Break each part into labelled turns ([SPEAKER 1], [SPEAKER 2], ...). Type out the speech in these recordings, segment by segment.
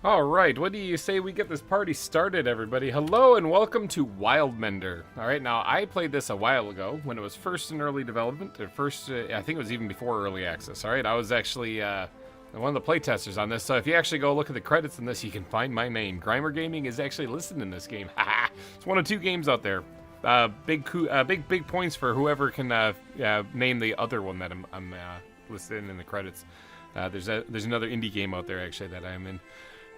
[SPEAKER 1] Alright, what do you say we get this party started, everybody? Hello and welcome to Wildmender. Alright, now I played this a while ago when it was first in early development. I think it was even before early access. Alright, I was actually one of the playtesters on this, so if you actually go look at the credits in this, you can find my name. GReimer Gaming is actually listed in this game. Haha! It's one of two games out there. Big points for whoever can name the other one that I'm listed in the credits. There's another indie game out there actually that I'm in.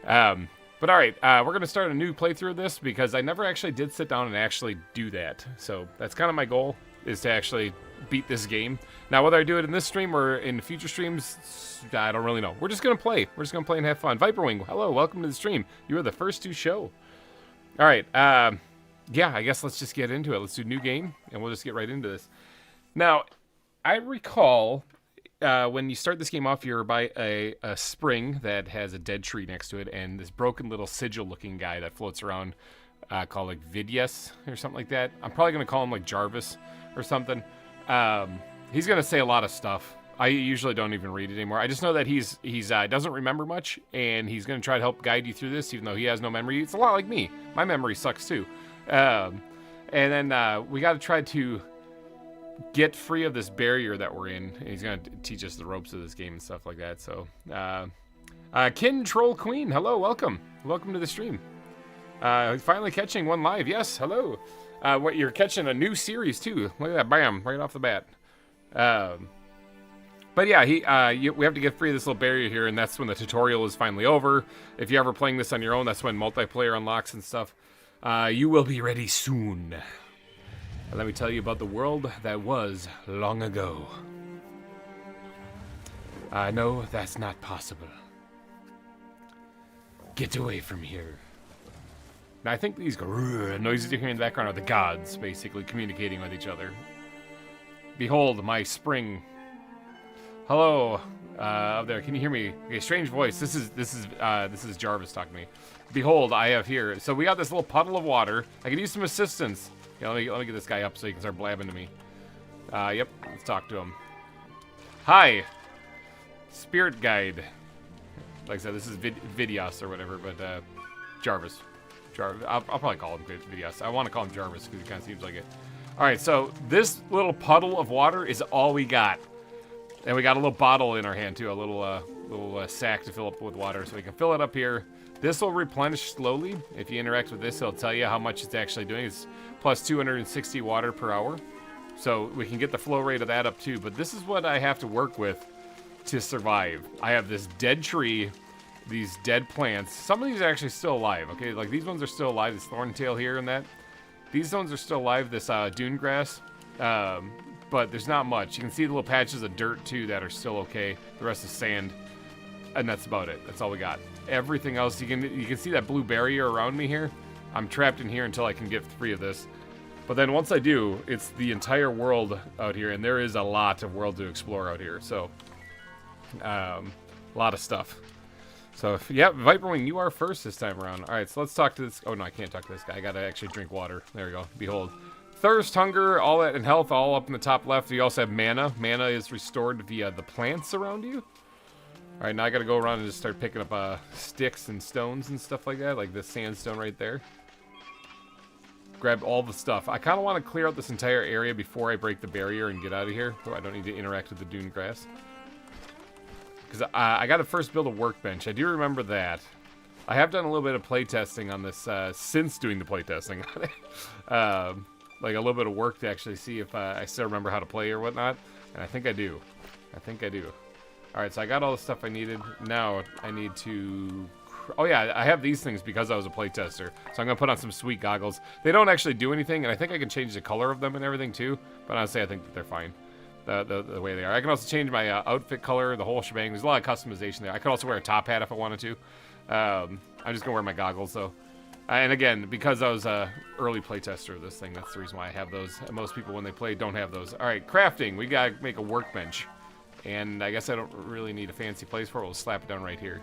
[SPEAKER 1] But alright, we're going to start a new playthrough of this because I never actually did sit down and actually do that. So that's kind of my goal, is to actually beat this game. Now, whether I do it in this stream or in future streams, I don't really know. We're just going to play. We're just going to play and have fun. Viperwing, hello, welcome to the stream. You are the first to show. Alright, yeah, I guess let's just get into it. Let's do new game, and we'll just get right into this. Now, I recall... when you start this game off, you're by a spring that has a dead tree next to it, and this broken little sigil-looking guy that floats around, called like Vidyas or something like that. I'm probably gonna call him like Jarvis or something. He's gonna say a lot of stuff. I usually don't even read it anymore. I just know that he's doesn't remember much, and he's gonna try to help guide you through this, even though he has no memory. It's a lot like me. My memory sucks too. And then we got to try to get free of this barrier that we're in. And he's going to teach us the ropes of this game and stuff like that. So, Kin Troll Queen, hello, welcome. Welcome to the stream. Finally catching one live. Yes, hello. What, you're catching a new series too. Look at that, bam, right off the bat. But yeah, we have to get free of this little barrier here, and that's when the tutorial is finally over. If you're ever playing this on your own, that's when multiplayer unlocks and stuff. You will be ready soon. And let me tell you about the world that was long ago. I know that's not possible. Get away from here. Now, I think these noises you hear in the background are the gods, basically communicating with each other. Behold, my spring. Hello, up there. Can you hear me? Okay, strange voice. This is Jarvis talking to me. Behold, I have here. So we got this little puddle of water. I could use some assistance. Yeah, let me get this guy up so he can start blabbing to me. Yep, let's talk to him. Hi, spirit guide. Like I said, this is Vidyas or whatever, but Jarvis. I'll probably call him Vidyas. I want to call him Jarvis because he kind of seems like it. All right, so this little puddle of water is all we got, and we got a little bottle in our hand too, a little sack to fill up with water, so we can fill it up here. This will replenish slowly. If you interact with this, it'll tell you how much it's actually doing. It's plus 260 water per hour. So we can get the flow rate of that up too. But this is what I have to work with to survive. I have this dead tree, these dead plants. Some of these are actually still alive, okay? Like these ones are still alive. This thorntail here and that. These ones are still alive, this dune grass. But there's not much. You can see the little patches of dirt too that are still okay. The rest is sand. And that's about it. That's all we got. Everything else, you can see that blue barrier around me here. I'm trapped in here until I can get free of this. But then once I do, it's the entire world out here, and there is a lot of world to explore out here. So, a lot of stuff. So, yeah, Viperwing, you are first this time around. All right, so let's talk to this. Oh, no, I can't talk to this guy. I got to actually drink water. There we go. Behold. Thirst, hunger, all that, and health, all up in the top left. You also have mana. Mana is restored via the plants around you. Alright, now I gotta go around and just start picking up sticks and stones and stuff like that, like this sandstone right there. Grab all the stuff. I kind of want to clear out this entire area before I break the barrier and get out of here, so I don't need to interact with the dune grass. Because I gotta first build a workbench. I do remember that. I have done a little bit of playtesting on this since doing the playtesting on it. Like a little bit of work to actually see if I still remember how to play or whatnot, and I think I do. I think I do. Alright, so I got all the stuff I needed. Now I need to... Oh yeah, I have these things because I was a playtester. So I'm going to put on some sweet goggles. They don't actually do anything, and I think I can change the color of them and everything too. But honestly, I think that they're fine. The way they are. I can also change my outfit color, the whole shebang. There's a lot of customization there. I could also wear a top hat if I wanted to. I'm just going to wear my goggles, though. And again, because I was a early playtester of this thing, that's the reason why I have those. Most people, when they play, don't have those. Alright, crafting. We got to make a workbench. And I guess I don't really need a fancy place for it. We'll slap it down right here.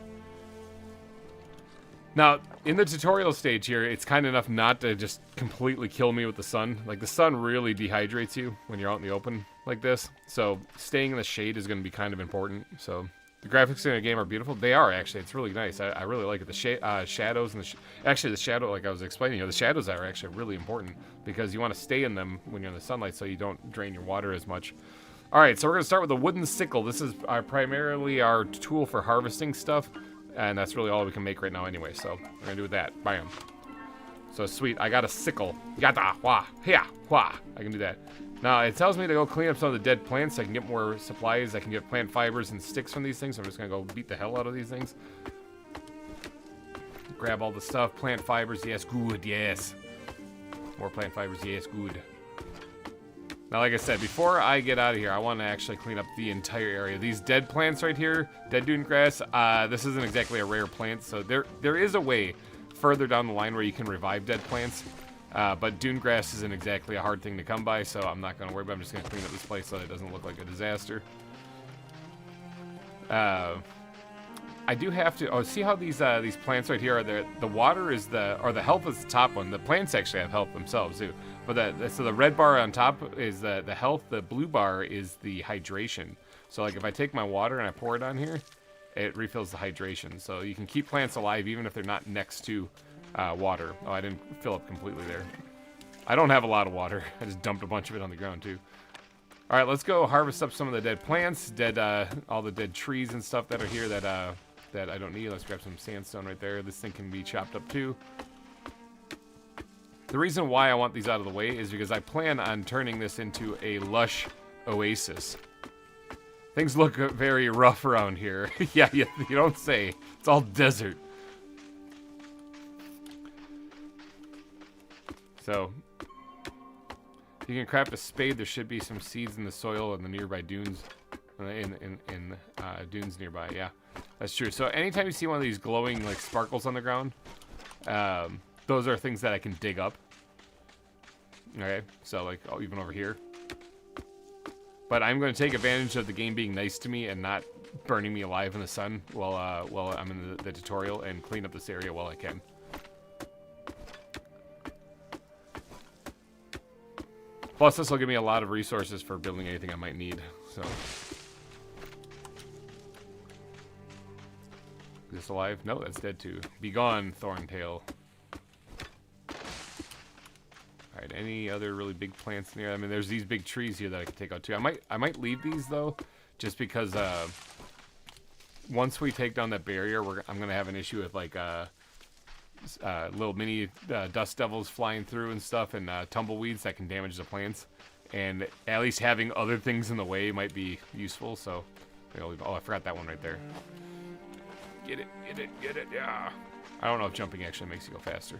[SPEAKER 1] Now, in the tutorial stage here, it's kind enough not to just completely kill me with the sun. Like, the sun really dehydrates you when you're out in the open like this. So, staying in the shade is going to be kind of important. So, The graphics in the game are beautiful. They are, actually. It's really nice. I really like it. The shadows and actually the shadow, like I was explaining, the shadows are actually really important because you want to stay in them when you're in the sunlight so you don't drain your water as much. All right, so we're gonna start with the wooden sickle. This is primarily our tool for harvesting stuff, and that's really all we can make right now anyway. So we're gonna do that. Bam. So sweet. I got a sickle. Yada wah yeah wah. I can do that. Now, it tells me to go clean up some of the dead plants so I can get more supplies. I can get plant fibers and sticks from these things. So I'm just going to go beat the hell out of these things. Grab all the stuff. Plant fibers. Yes, good. Yes. More plant fibers. Yes, good. Now, like I said, before I get out of here, I want to actually clean up the entire area. These dead plants right here, dead dune grass, this isn't exactly a rare plant. So there is a way further down the line where you can revive dead plants. But dune grass isn't exactly a hard thing to come by, so I'm not going to worry about it. I'm just going to clean up this place so it doesn't look like a disaster. I do have to... Oh, see how these plants right here are there? The water is the health is the top one. The plants actually have health themselves, too. But so the red bar on top is the health. The blue bar is the hydration. So, like, if I take my water and I pour it on here, it refills the hydration. So you can keep plants alive even if they're not next to... water. Oh, I didn't fill up completely there. I don't have a lot of water. I just dumped a bunch of it on the ground, too. All right, let's go harvest up some of the dead plants, all the dead trees and stuff that are here that I don't need. Let's grab some sandstone right there. This thing can be chopped up, too. The reason why I want these out of the way is because I plan on turning this into a lush oasis. Things look very rough around here. Yeah, you don't say. It's all desert. So, if you can craft a spade, there should be some seeds in the soil in the nearby dunes. Dunes nearby, yeah. That's true. So, anytime you see one of these glowing, like, sparkles on the ground, those are things that I can dig up. Okay, so, like, even over here. But I'm going to take advantage of the game being nice to me and not burning me alive in the sun while I'm in the tutorial and clean up this area while I can. Plus, this will give me a lot of resources for building anything I might need. So, is this alive? No, that's dead too. Be gone, Thorntail. All right, any other really big plants in here? I mean, there's these big trees here that I can take out too. I might leave these though, just because once we take down that barrier, I'm gonna have an issue with like little mini dust devils flying through and stuff, and tumbleweeds that can damage the plants. And at least having other things in the way might be useful. So, oh, I forgot that one right there. Get it, get it, get it, yeah. I don't know if jumping actually makes you go faster.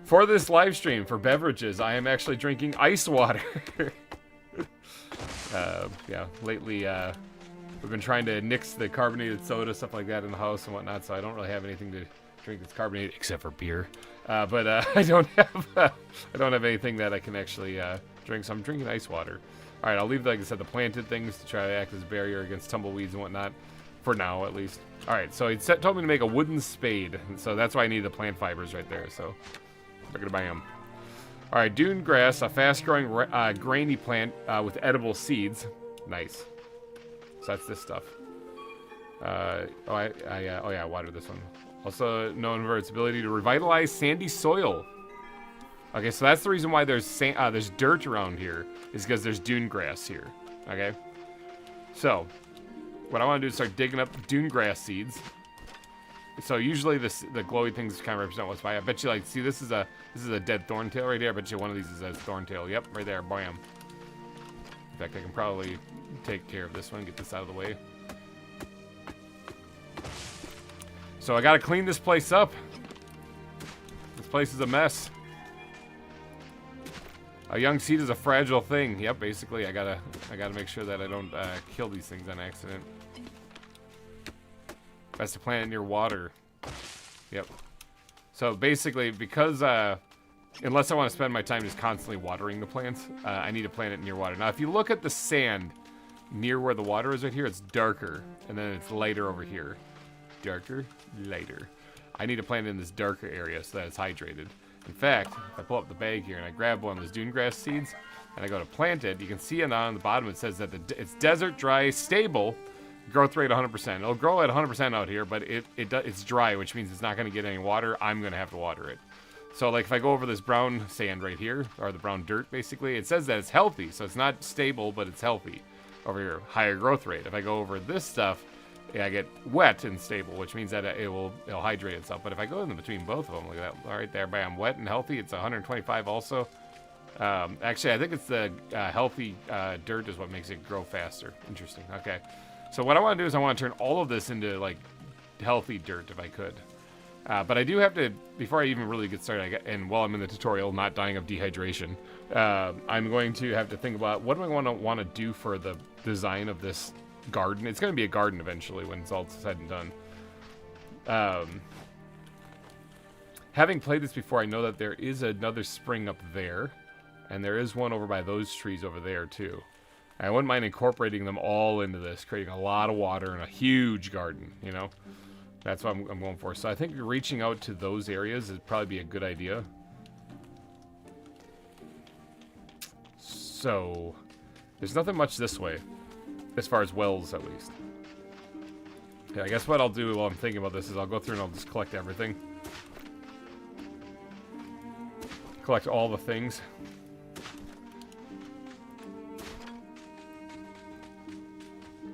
[SPEAKER 1] For this live stream, for beverages, I am actually drinking ice water. Yeah, lately, we've been trying to nix the carbonated soda, stuff like that in the house and whatnot, so I don't really have anything to drink that's carbonated except for beer. But I don't have anything that I can actually drink, so I'm drinking ice water. All right, I'll leave, like I said, the planted things to try to act as a barrier against tumbleweeds and whatnot, for now at least. All right, so he told me to make a wooden spade, so that's why I need the plant fibers right there. So look at bam. All right, dune grass, a fast-growing grainy plant with edible seeds. Nice. So that's this stuff. Oh yeah, I watered this one. Also known for its ability to revitalize sandy soil. Okay, so that's the reason why there's dirt around here, is because there's dune grass here. Okay, so what I want to do is start digging up dune grass seeds. So usually the glowy things kind of represent what's by. I bet you, like, see, this is a dead thorntail right here. I bet you one of these is a thorntail. Yep, right there. Bam. In fact, I can probably take care of this one, get this out of the way. So I gotta clean this place up. This place is a mess. A young seed is a fragile thing. Yep, basically I gotta make sure that I don't kill these things on accident. Best to plant it near water. Yep. So basically, because unless I want to spend my time just constantly watering the plants, I need to plant it near water. Now, if you look at the sand near where the water is right here, it's darker, and then it's lighter over here. Darker, lighter. I need to plant it in this darker area so that it's hydrated. In fact, if I pull up the bag here and I grab one of those dune grass seeds and I go to plant it, you can see on the bottom it says that it's desert, dry, stable, growth rate 100%. It'll grow at 100% out here, but it's dry, which means it's not going to get any water. I'm going to have to water it. So like if I go over this brown sand right here, or the brown dirt basically, it says that it's healthy. So it's not stable, but it's healthy over here. Higher growth rate. If I go over this stuff, yeah, I get wet and stable, which means that it'll hydrate itself. But if I go in between both of them, look at that. All right, there, bam, wet and healthy. It's 125 also. Actually, I think it's the healthy dirt is what makes it grow faster. Interesting. Okay. So what I want to do is I want to turn all of this into like healthy dirt if I could. But I do have to, before I even really get started, and while I'm in the tutorial, not dying of dehydration, I'm going to have to think about what do I want to do for the design of this garden. It's going to be a garden eventually when it's all said and done. Having played this before, I know that there is another spring up there, and there is one over by those trees over there too. I wouldn't mind incorporating them all into this, creating a lot of water and a huge garden, you know? That's what I'm going for. So I think reaching out to those areas would probably be a good idea. So there's nothing much this way, as far as wells at least. Yeah, I guess what I'll do while I'm thinking about this is I'll go through and I'll just collect everything. Collect all the things.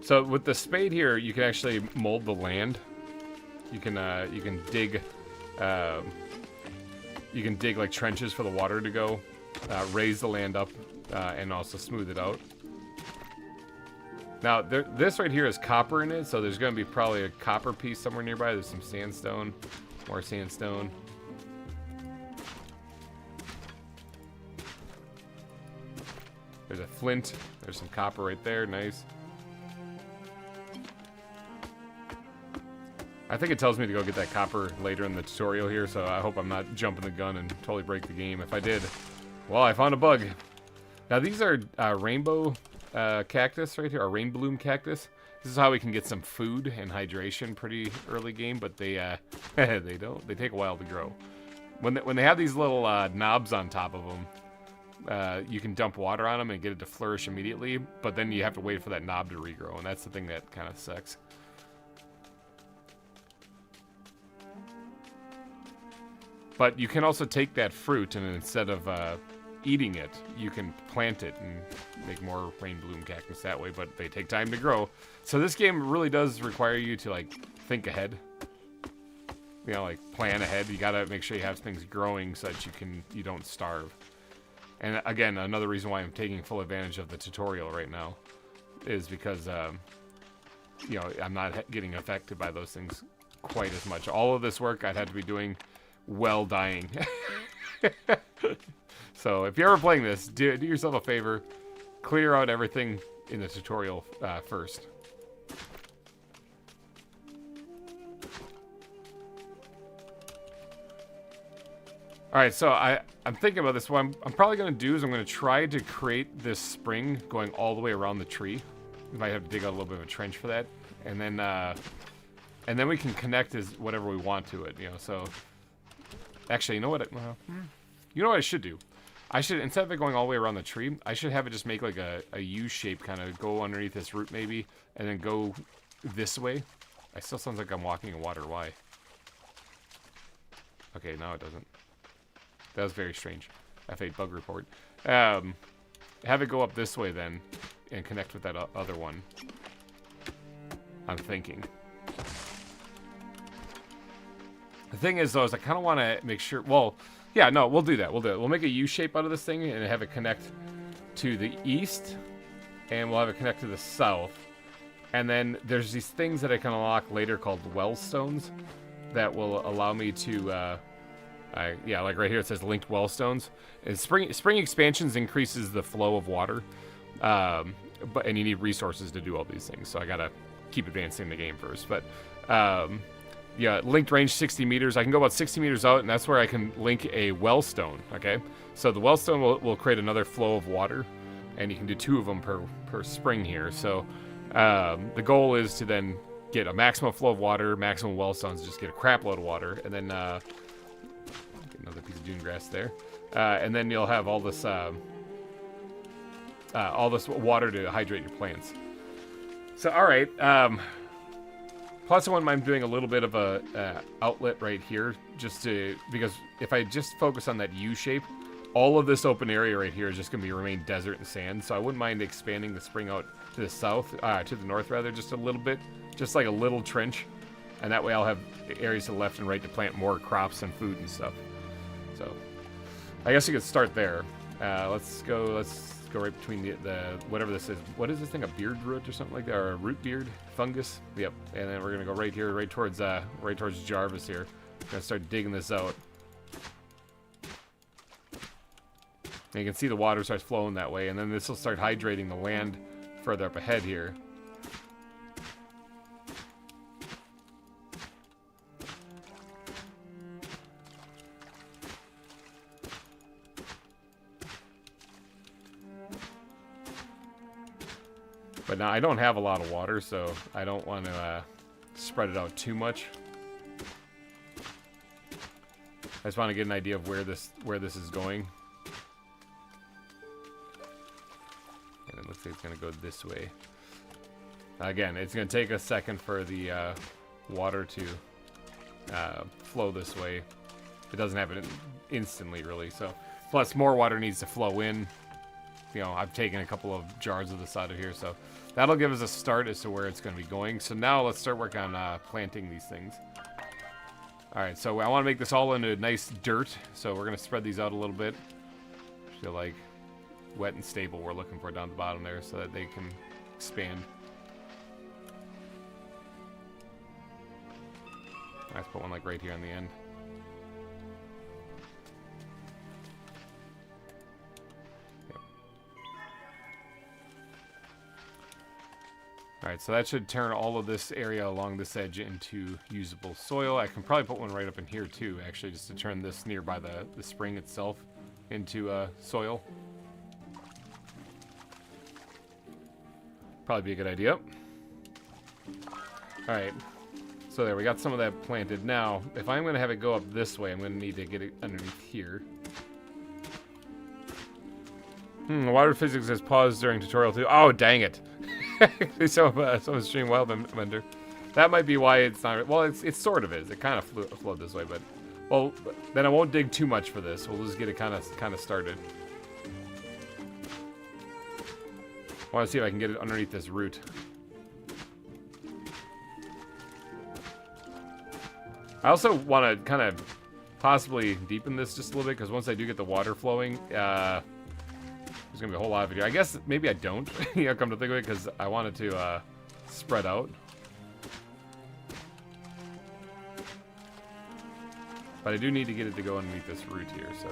[SPEAKER 1] So with the spade here, you can actually mold the land. You can dig like trenches for the water to go, raise the land up, and also smooth it out. Now this right here is copper in it, so there's going to be probably a copper piece somewhere nearby. There's some sandstone, more sandstone. There's a flint. There's some copper right there. Nice. I think it tells me to go get that copper later in the tutorial here, so I hope I'm not jumping the gun and totally break the game. If I did, well, I found a bug. Now these are rainbow cactus right here, or rain bloom cactus. This is how we can get some food and hydration pretty early game, but they they take a while to grow. When they have these little knobs on top of them, you can dump water on them and get it to flourish immediately, but then you have to wait for that knob to regrow, and that's the thing that kind of sucks. But you can also take that fruit, and instead of eating it, you can plant it and make more rain bloom cactus that way, but they take time to grow. So this game really does require you to, like, think ahead. You know, like, plan ahead. You gotta make sure you have things growing so that you don't starve. And again, another reason why I'm taking full advantage of the tutorial right now is because, you know, I'm not getting affected by those things quite as much. All of this work I'd have to be doing well dying. So if you're ever playing this, do yourself a favor, clear out everything in the tutorial first. Alright, so I'm thinking about this. What I'm probably going to do is I'm going to try to create this spring going all the way around the tree. We might have to dig out a little bit of a trench for that. And then we can connect as whatever we want to it, you know, so... Actually, you know what? You know what I should do? I should, instead of it going all the way around the tree, I should have it just make like a U shape, kind of go underneath this root maybe, and then go this way. It still sounds like I'm walking in water. Why? Okay, no, it doesn't. That was very strange. F8 bug report. Have it go up this way then, and connect with that other one. I'm thinking. The thing is, though, is I kind of want to make sure... Well, yeah, no, we'll do that. We'll do it. We'll make a U shape out of this thing and have it connect to the east. And we'll have it connect to the south. And then there's these things that I can unlock later called well stones that will allow me to... yeah, like right here it says linked well stones. And spring expansions increases the flow of water. And you need resources to do all these things. So I got to keep advancing the game first. But... yeah, linked range 60 meters. I can go about 60 meters out, and that's where I can link a wellstone, okay? So the wellstone will create another flow of water, and you can do 2 of them per spring here. So the goal is to then get a maximum flow of water, maximum wellstones, just get a crap load of water, and then get another piece of dune grass there. And then you'll have all this water to hydrate your plants. So, all right. Plus, I wouldn't mind doing a little bit of a outlet right here, because if I just focus on that U shape, all of this open area right here is just going to remain desert and sand. So I wouldn't mind expanding the spring out to the south, to the north rather, just a little bit, just like a little trench, and that way I'll have areas to the left and right to plant more crops and food and stuff. So I guess you could start there. Let's go right between the whatever this is. What is this thing? A beard root or something like that, or a root beard fungus? Yep. And then we're gonna go right here, right towards Jarvis here. Gonna start digging this out. And you can see the water starts flowing that way, and then this will start hydrating the land further up ahead here. But now I don't have a lot of water, so I don't want to spread it out too much. I just want to get an idea of where this is going. And it looks like it's going to go this way. Again, it's going to take a second for the water to flow this way. It doesn't happen instantly, really. So, plus more water needs to flow in. You know, I've taken a couple of jars of this out of here, so that'll give us a start as to where it's going to be going. So now let's start working on planting these things. All right, so I want to make this all into nice dirt, so we're going to spread these out a little bit. So like wet and stable we're looking for down the bottom there so that they can expand. Let's put one like right here on the end. Alright, so that should turn all of this area along this edge into usable soil. I can probably put one right up in here too, actually, just to turn this nearby the spring itself into soil. Probably be a good idea. Alright, so there, we got some of that planted. Now, if I'm going to have it go up this way, I'm going to need to get it underneath here. Water physics has paused during tutorial 2. Oh, dang it. Someone's streaming Wildmender. That might be why it's not. Well, it sort of is. It kind of flowed this way, but well, then I won't dig too much for this. We'll just get it kind of started. I want to see if I can get it underneath this root. I also want to kind of possibly deepen this just a little bit, because once I do get the water flowing, there's going to be a whole lot of it here. I guess maybe I don't, you know, come to think of it, because I wanted to spread out. But I do need to get it to go underneath this root here, so.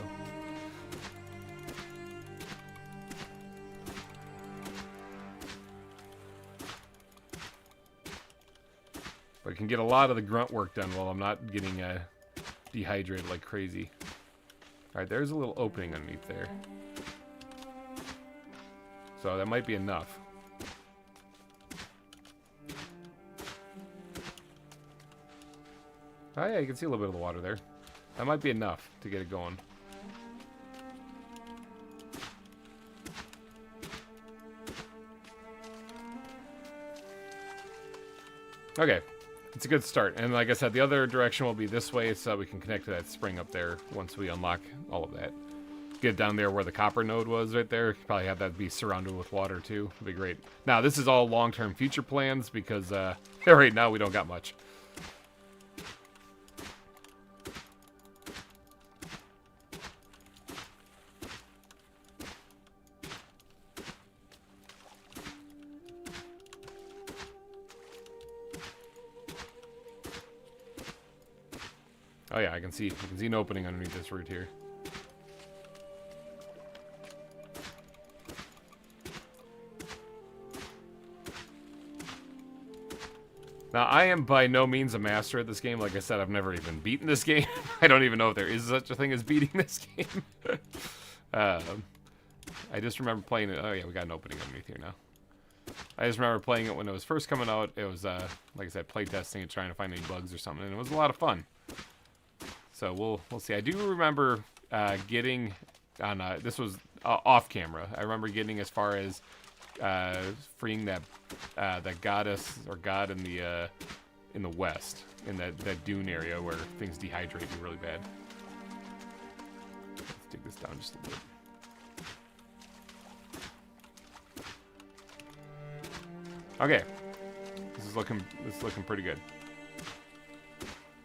[SPEAKER 1] But I can get a lot of the grunt work done while I'm not getting dehydrated like crazy. Alright, there's a little opening underneath there. So that might be enough. Oh yeah, you can see a little bit of the water there. That might be enough to get it going. Okay, it's a good start. And like I said, the other direction will be this way so that we can connect to that spring up there once we unlock all of that. Get down there where the copper node was right there. Probably have that be surrounded with water too. It'd be great. Now, this is all long-term future plans because right now we don't got much. Oh yeah, I can see an opening underneath this root here. Now, I am by no means a master at this game. Like I said, I've never even beaten this game. I don't even know if there is such a thing as beating this game. I just remember playing it. Oh yeah, we got an opening underneath here now. I just remember playing it when it was first coming out. It was, like I said, playtesting and trying to find any bugs or something, and it was a lot of fun. So we'll see. I do remember getting on this was off camera. I remember getting as far as freeing that goddess or god in the west, in that dune area where things dehydrate you really bad. Let's dig this down just a bit. Okay, this is looking pretty good.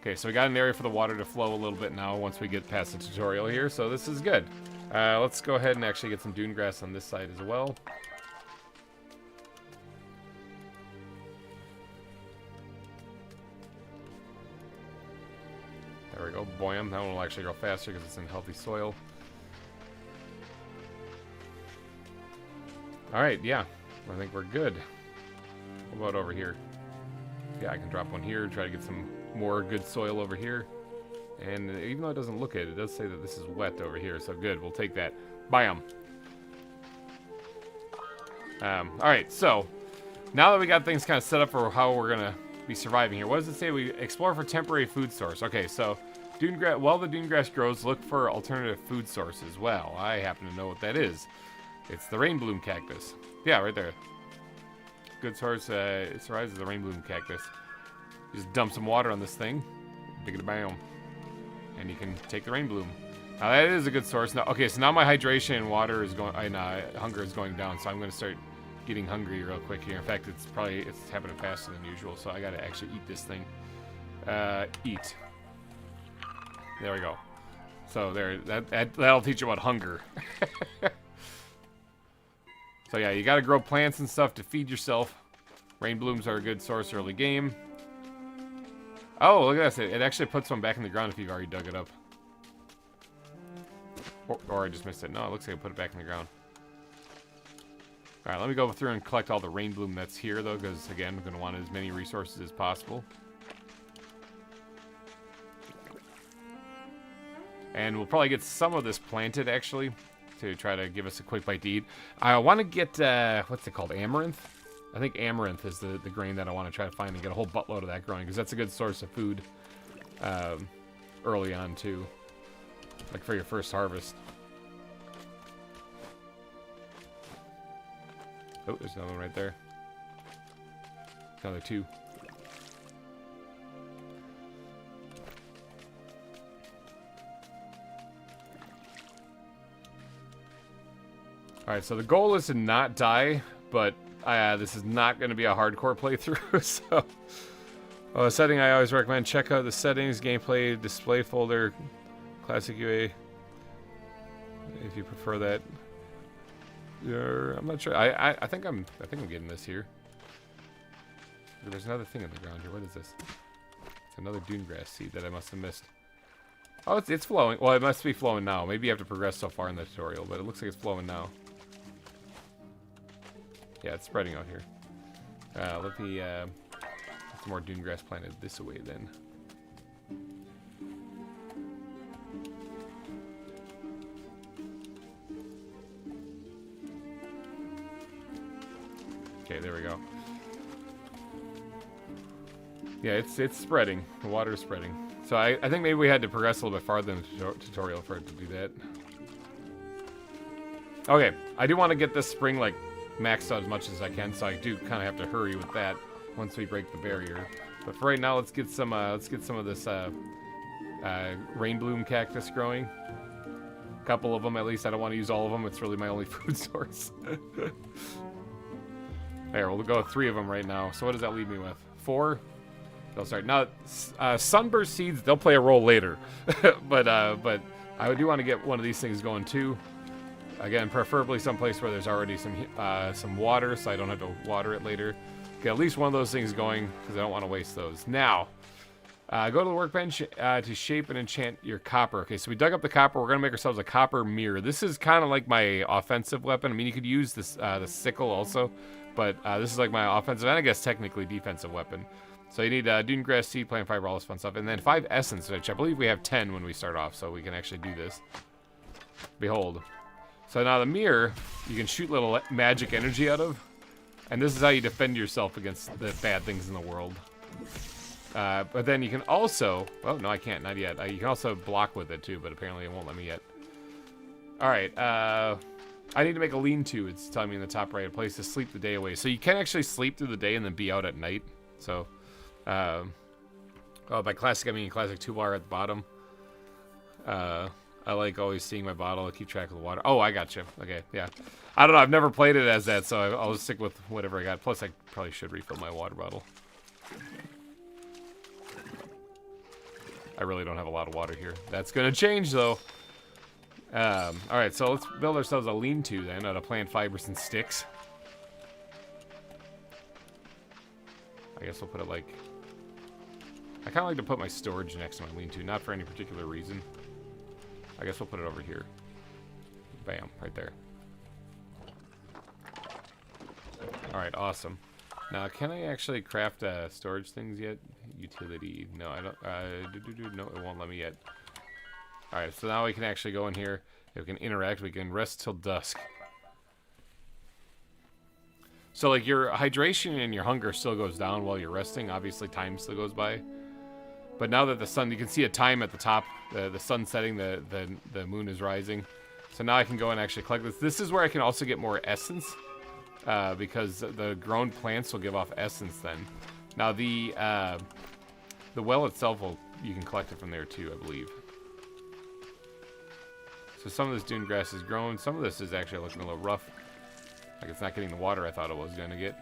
[SPEAKER 1] Okay, so we got an area for the water to flow a little bit now once we get past the tutorial here, so this is good. Let's go ahead and actually get some dune grass on this side as well. There we go, boom. That one will actually grow faster because it's in healthy soil. Alright, yeah, I think we're good. What about over here? Yeah, I can drop one here, try to get some more good soil over here. And even though it doesn't look it, it does say that this is wet over here, so good, we'll take that. Biome. Alright, so now that we got things kind of set up for how we're gonna be surviving here, what does it say? We explore for temporary food source. Okay, so dune grass, while the dune grass grows, look for alternative food sources. Well, I happen to know what that is. It's the rain bloom cactus. Yeah, right there. Good source, it survives as the rain bloom cactus. Just dump some water on this thing, dig it a biome, and you can take the rain bloom. Now that is a good source. Now, okay, so now my hydration and water is going, hunger is going down, so I'm going to start getting hungry real quick here. In fact, it's happening faster than usual, so I got to actually eat this thing. Eat. There we go. So there, that'll teach you about hunger. So yeah, you got to grow plants and stuff to feed yourself. Rain blooms are a good source early game. Oh, look at this. It actually puts one back in the ground if you've already dug it up. Or I just missed it. No, it looks like I put it back in the ground. Alright, let me go through and collect all the rain bloom that's here, though, because, again, I'm going to want as many resources as possible. And we'll probably get some of this planted, actually, to try to give us a quick bite to eat. I want to get, what's it called, amaranth? I think amaranth is the grain that I want to try to find and get a whole buttload of that growing, because that's a good source of food early on, too. Like for your first harvest. Oh, there's another one right there. Another two. Alright, so the goal is to not die, but this is not going to be a hardcore playthrough, so... setting I always recommend, check out the settings, gameplay, display folder, classic UA, if you prefer that. I'm not sure. I think I'm getting this here. There's another thing on the ground here. What is this? It's another dune grass seed that I must have missed. Oh, it's flowing. Well, it must be flowing now. Maybe you have to progress so far in the tutorial, but it looks like it's flowing now. Yeah, it's spreading out here. Let me get some more dune grass planted this way then. Okay, there we go. Yeah, it's spreading. The water is spreading. So I think maybe we had to progress a little bit farther in the tutorial for it to do that. Okay, I do want to get this spring like maxed out as much as I can, so I do kind of have to hurry with that once we break the barrier. But for right now, let's get some of this rain bloom cactus growing. A couple of them at least. I don't want to use all of them. It's really my only food source. There, we'll go with 3 of them right now. So what does that leave me with? 4? They'll start. Now, sunburst seeds, they'll play a role later. but I do want to get one of these things going too. Again, preferably someplace where there's already some water, so I don't have to water it later. Get at least one of those things going, because I don't want to waste those. Now, go to the workbench to shape and enchant your copper. Okay, so we dug up the copper. We're going to make ourselves a copper mirror. This is kind of like my offensive weapon. I mean, you could use this the sickle also. But this is like my offensive and I guess technically defensive weapon. So you need dune grass, seed, plant fiber, all this fun stuff. And then 5 essence, which I believe we have 10 when we start off. So we can actually do this. Behold. So now the mirror, you can shoot little magic energy out of. And this is how you defend yourself against the bad things in the world. But then you can also... Oh, no, I can't. Not yet. You can also block with it too, but apparently it won't let me yet. Alright, I need to make a lean-to. It's telling me in the top right, a place to sleep the day away. So you can actually sleep through the day and then be out at night. So, oh, by classic, I mean classic 2-bar at the bottom. I like always seeing my bottle. I keep track of the water. Oh, I got you. Okay, yeah. I don't know. I've never played it as that, so I'll just stick with whatever I got. Plus, I probably should refill my water bottle. I really don't have a lot of water here. That's going to change, though. Alright, so let's build ourselves a lean-to, then, out of plant fibers and sticks. I guess we'll put it, like... I kind of like to put my storage next to my lean-to, not for any particular reason. I guess we'll put it over here. Bam, right there. Alright, awesome. Now, can I actually craft storage things yet? Utility. No, I don't. No, it won't let me yet. Alright, so now we can actually go in here. We can interact. We can rest till dusk. So, like, your hydration and your hunger still goes down while you're resting. Obviously, time still goes by. But now that the sun, you can see a time at the top. The sun setting, the moon is rising. So now I can go and actually collect this. This is where I can also get more essence. Because the grown plants will give off essence then. Now, the well itself, you can collect it from there too, I believe. So some of this dune grass is grown. Some of this is actually looking a little rough. Like it's not getting the water I thought it was going to get.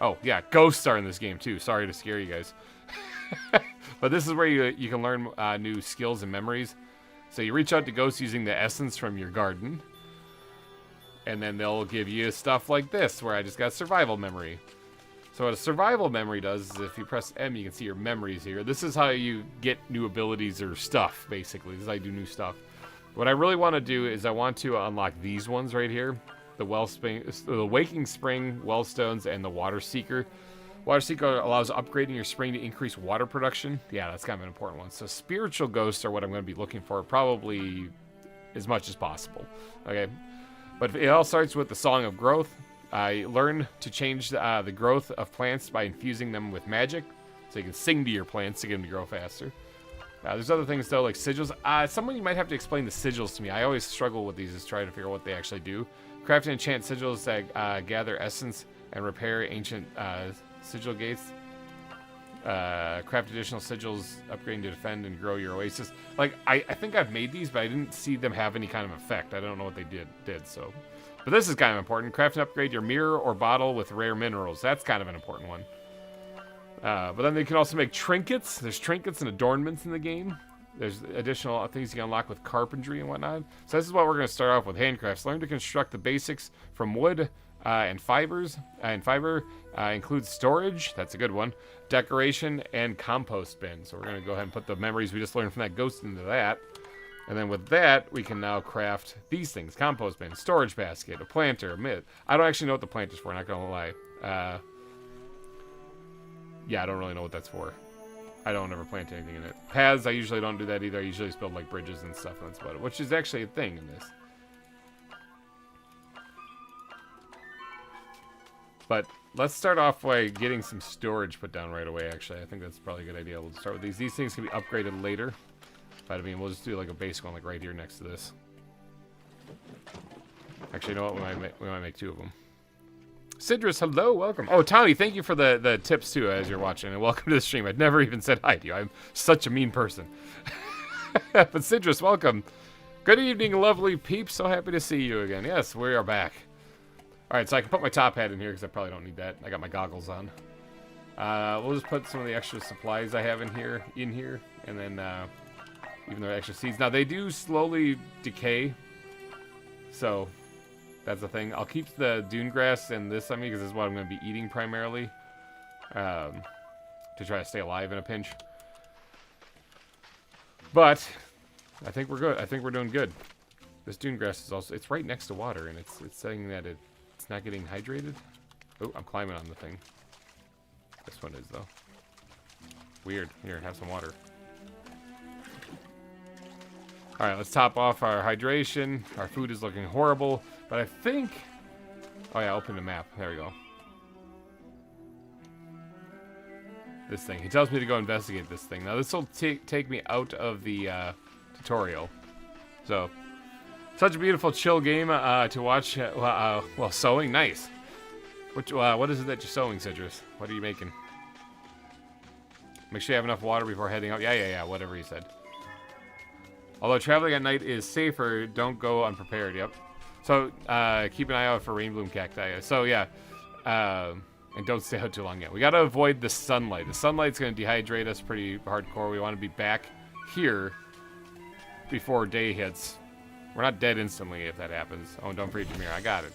[SPEAKER 1] Oh, yeah, ghosts are in this game too. Sorry to scare you guys. But this is where you can learn new skills and memories. So you reach out to ghosts using the essence from your garden. And then they'll give you stuff like this, where I just got survival memory. So what a survival memory does is if you press M, you can see your memories here. This is how you get new abilities or stuff, basically. This is how you do new stuff. What I really want to do is I want to unlock these ones right here. The Waking Spring, Wellstones, and the Water Seeker. Water Seeker allows upgrading your spring to increase water production. Yeah, that's kind of an important one. So spiritual ghosts are what I'm going to be looking for, probably as much as possible. Okay. But it all starts with the Song of Growth. I learn to change the growth of plants by infusing them with magic. So you can sing to your plants to get them to grow faster. There's other things, though, like sigils. Someone you might have to explain the sigils to me. I always struggle with these, is trying to figure out what they actually do. Craft and enchant sigils that gather essence and repair ancient sigil gates. Craft additional sigils, upgrading to defend and grow your oasis. Like, I think I've made these, but I didn't see them have any kind of effect. I don't know what they did, so. But this is kind of important. Craft and upgrade your mirror or bottle with rare minerals. That's kind of an important one. But then they can also make trinkets. There's trinkets and adornments in the game. There's additional things you can unlock with carpentry and whatnot. So this is what we're going to start off with, handcrafts. Learn to construct the basics from wood and fibers. And fiber includes storage. That's a good one. Decoration and compost bin. So we're going to go ahead and put the memories we just learned from that ghost into that. And then with that, we can now craft these things. Compost bin, storage basket, a planter, a mitt. I don't actually know what the planter's for, not going to lie. Yeah, I don't really know what that's for. I don't ever plant anything in it. Paths, I usually don't do that either. I usually just build like bridges and stuff, and that's about it. Which is actually a thing in this. But let's start off by getting some storage put down right away, actually. I think that's probably a good idea. We'll start with these. These things can be upgraded later. But I mean, we'll just do like a basic one like right here next to this. Actually, you know what? We might make two of them. Sidrus, hello, welcome. Oh, Tommy, thank you for the tips, too, as you're watching. And welcome to the stream. I'd never even said hi to you. I'm such a mean person. But Sidrus, welcome. Good evening, lovely peeps. So happy to see you again. Yes, we are back. All right, so I can put my top hat in here because I probably don't need that. I got my goggles on. We'll just put some of the extra supplies I have in here. And then, even though extra seeds. Now, they do slowly decay. So that's the thing. I'll keep the dune grass and this on me because this is what I'm going to be eating primarily. To try to stay alive in a pinch. But I think we're good. I think we're doing good. This dune grass is also, it's right next to water, and it's saying that it's not getting hydrated. Oh, I'm climbing on the thing. This one is, though. Weird. Here, have some water. Alright, let's top off our hydration. Our food is looking horrible, but I think... Oh yeah, open the map. There we go. This thing. He tells me to go investigate this thing. Now, this will take me out of the tutorial. So, such a beautiful, chill game to watch while sowing. Nice. What is it that you're sowing, Citrus? What are you making? Make sure you have enough water before heading out. Yeah, whatever he said. Although traveling at night is safer, don't go unprepared. Yep. So, keep an eye out for rainbloom cacti. So, yeah. And don't stay out too long yet. We got to avoid the sunlight. The sunlight's going to dehydrate us pretty hardcore. We want to be back here before day hits. We're not dead instantly if that happens. Oh, and don't forget your mirror. I got it.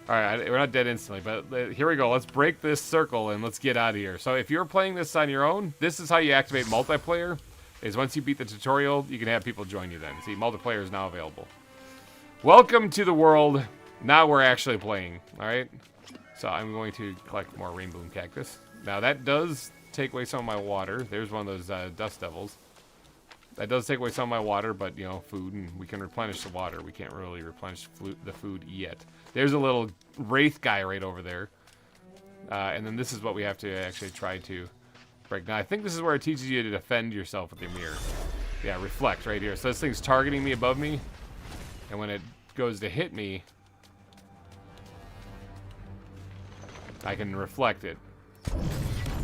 [SPEAKER 1] Alright, we're not dead instantly, but here we go. Let's break this circle and let's get out of here. So if you're playing this on your own, this is how you activate multiplayer. Is once you beat the tutorial, you can have people join you then. See, multiplayer is now available. Welcome to the world. Now we're actually playing. Alright? So I'm going to collect more rainbloom cactus. Now that does take away some of my water. There's one of those dust devils. That does take away some of my water, but, you know, food, and we can replenish the water. We can't really replenish the food yet. There's a little wraith guy right over there. And then this is what we have to actually try to break. Now, I think this is where it teaches you to defend yourself with your mirror. Yeah, reflect right here. So this thing's targeting me above me, and when it goes to hit me, I can reflect it.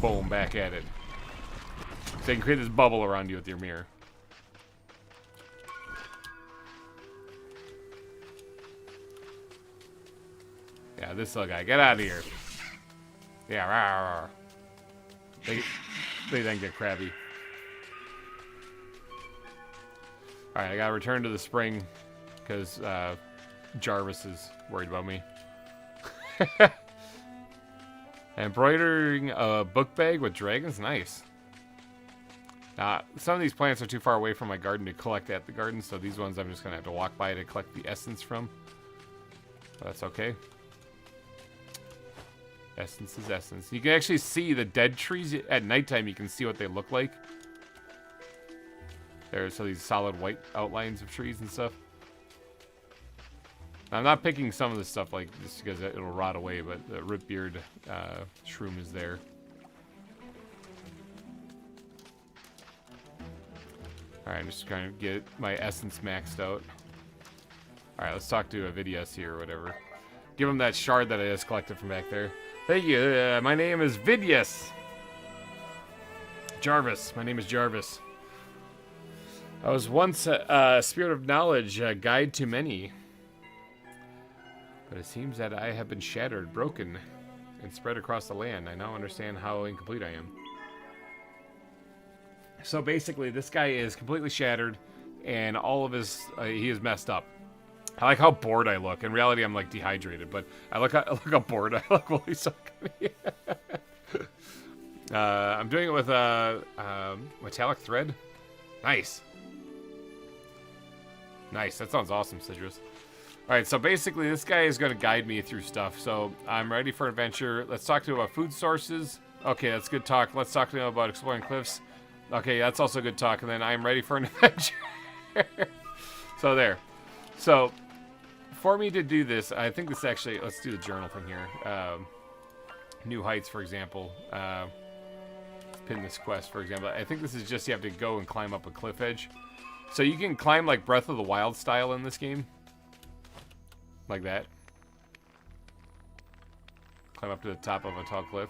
[SPEAKER 1] Boom, back at it. So you can create this bubble around you with your mirror. Yeah, this little guy. Get out of here. Yeah, rah, rah. They then get crabby. Alright, I gotta return to the spring because Jarvis is worried about me. Embroidering a book bag with dragons? Nice. Some of these plants are too far away from my garden to collect at the garden, so these ones I'm just gonna have to walk by to collect the essence from. But that's okay. Essence is essence. You can actually see the dead trees at nighttime. You can see what they look like. There's so these solid white outlines of trees and stuff. Now, I'm not picking some of this stuff like just because it'll rot away, but the rootbeard shroom is there. Alright, I'm just trying to get my essence maxed out. Alright, let's talk to Avidius here or whatever. Give him that shard that I just collected from back there. Thank you. My name is Vidius. Jarvis. My name is Jarvis. I was once a spirit of knowledge, a guide to many. But it seems that I have been shattered, broken, and spread across the land. I now understand how incomplete I am. So basically, this guy is completely shattered, and all of his, he is messed up. I like how bored I look. In reality, I'm like dehydrated, but I look how bored I look while he's talking. I'm doing it with metallic thread. Nice. Nice. That sounds awesome, Citrus. All right, so basically, this guy is going to guide me through stuff. So I'm ready for adventure. Let's talk to him about food sources. Okay, that's good talk. Let's talk to him about exploring cliffs. Okay, that's also good talk. And then I'm ready for an adventure. So there. So for me to do this, I think this actually, let's do the journal thing here. New heights, for example. Pin this quest, for example. I think this is just you have to go and climb up a cliff edge. So you can climb like Breath of the Wild style in this game. Like that. Climb up to the top of a tall cliff.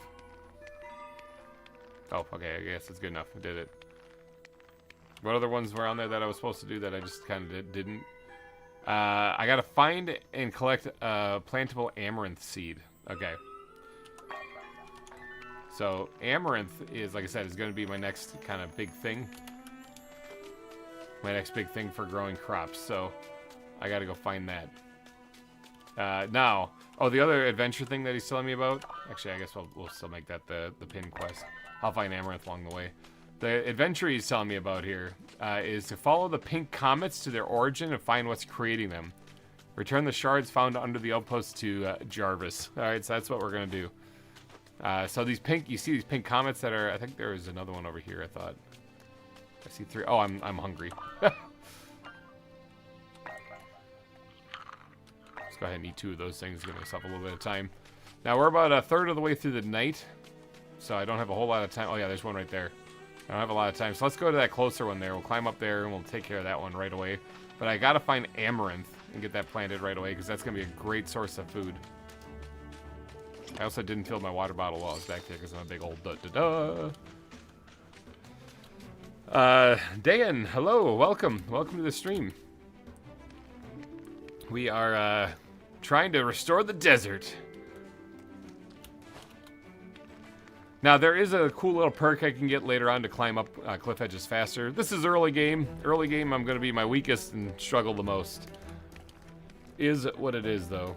[SPEAKER 1] Oh, okay, I guess it's good enough. I did it. What other ones were on there that I was supposed to do that I just kind of didn't? I gotta find and collect a plantable amaranth seed. Okay. So, amaranth is, like I said, is going to be my next kind of big thing. My next big thing for growing crops. So, I gotta go find that. Now, oh, the other adventure thing that he's telling me about. Actually, I guess we'll still make that the pin quest. I'll find amaranth along the way. The adventure he's telling me about here is to follow the pink comets to their origin and find what's creating them. Return the shards found under the outpost to Jarvis. All right, so that's what we're gonna do. So these pink, you see these pink comets that are. I think there was another one over here. I thought. I see 3. Oh, I'm hungry. Let's go ahead and eat 2 of those things. Give myself a little bit of time. Now we're about a third of the way through the night, so I don't have a whole lot of time. Oh yeah, there's one right there. I don't have a lot of time, so let's go to that closer one there. We'll climb up there and we'll take care of that one right away. But I gotta find amaranth and get that planted right away, because that's gonna be a great source of food. I also didn't fill my water bottle while I was back there, because I'm a big old da-da-da. Dan, hello, welcome to the stream. We are trying to restore the desert. Now there is a cool little perk I can get later on to climb up cliff edges faster. This is early game. Early game I'm going to be my weakest and struggle the most. Is what it is though.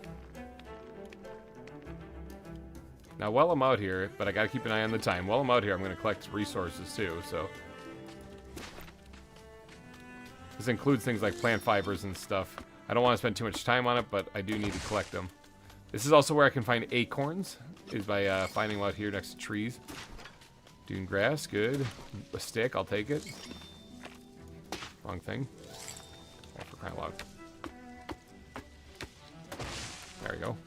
[SPEAKER 1] Now while I'm out here, but I got to keep an eye on the time. While I'm out here I'm going to collect resources too, so. This includes things like plant fibers and stuff. I don't want to spend too much time on it, but I do need to collect them. This is also where I can find acorns, is by finding them out here next to trees. Dune grass, good. A stick, I'll take it. Wrong thing. Oh, for crying out loud. There we go.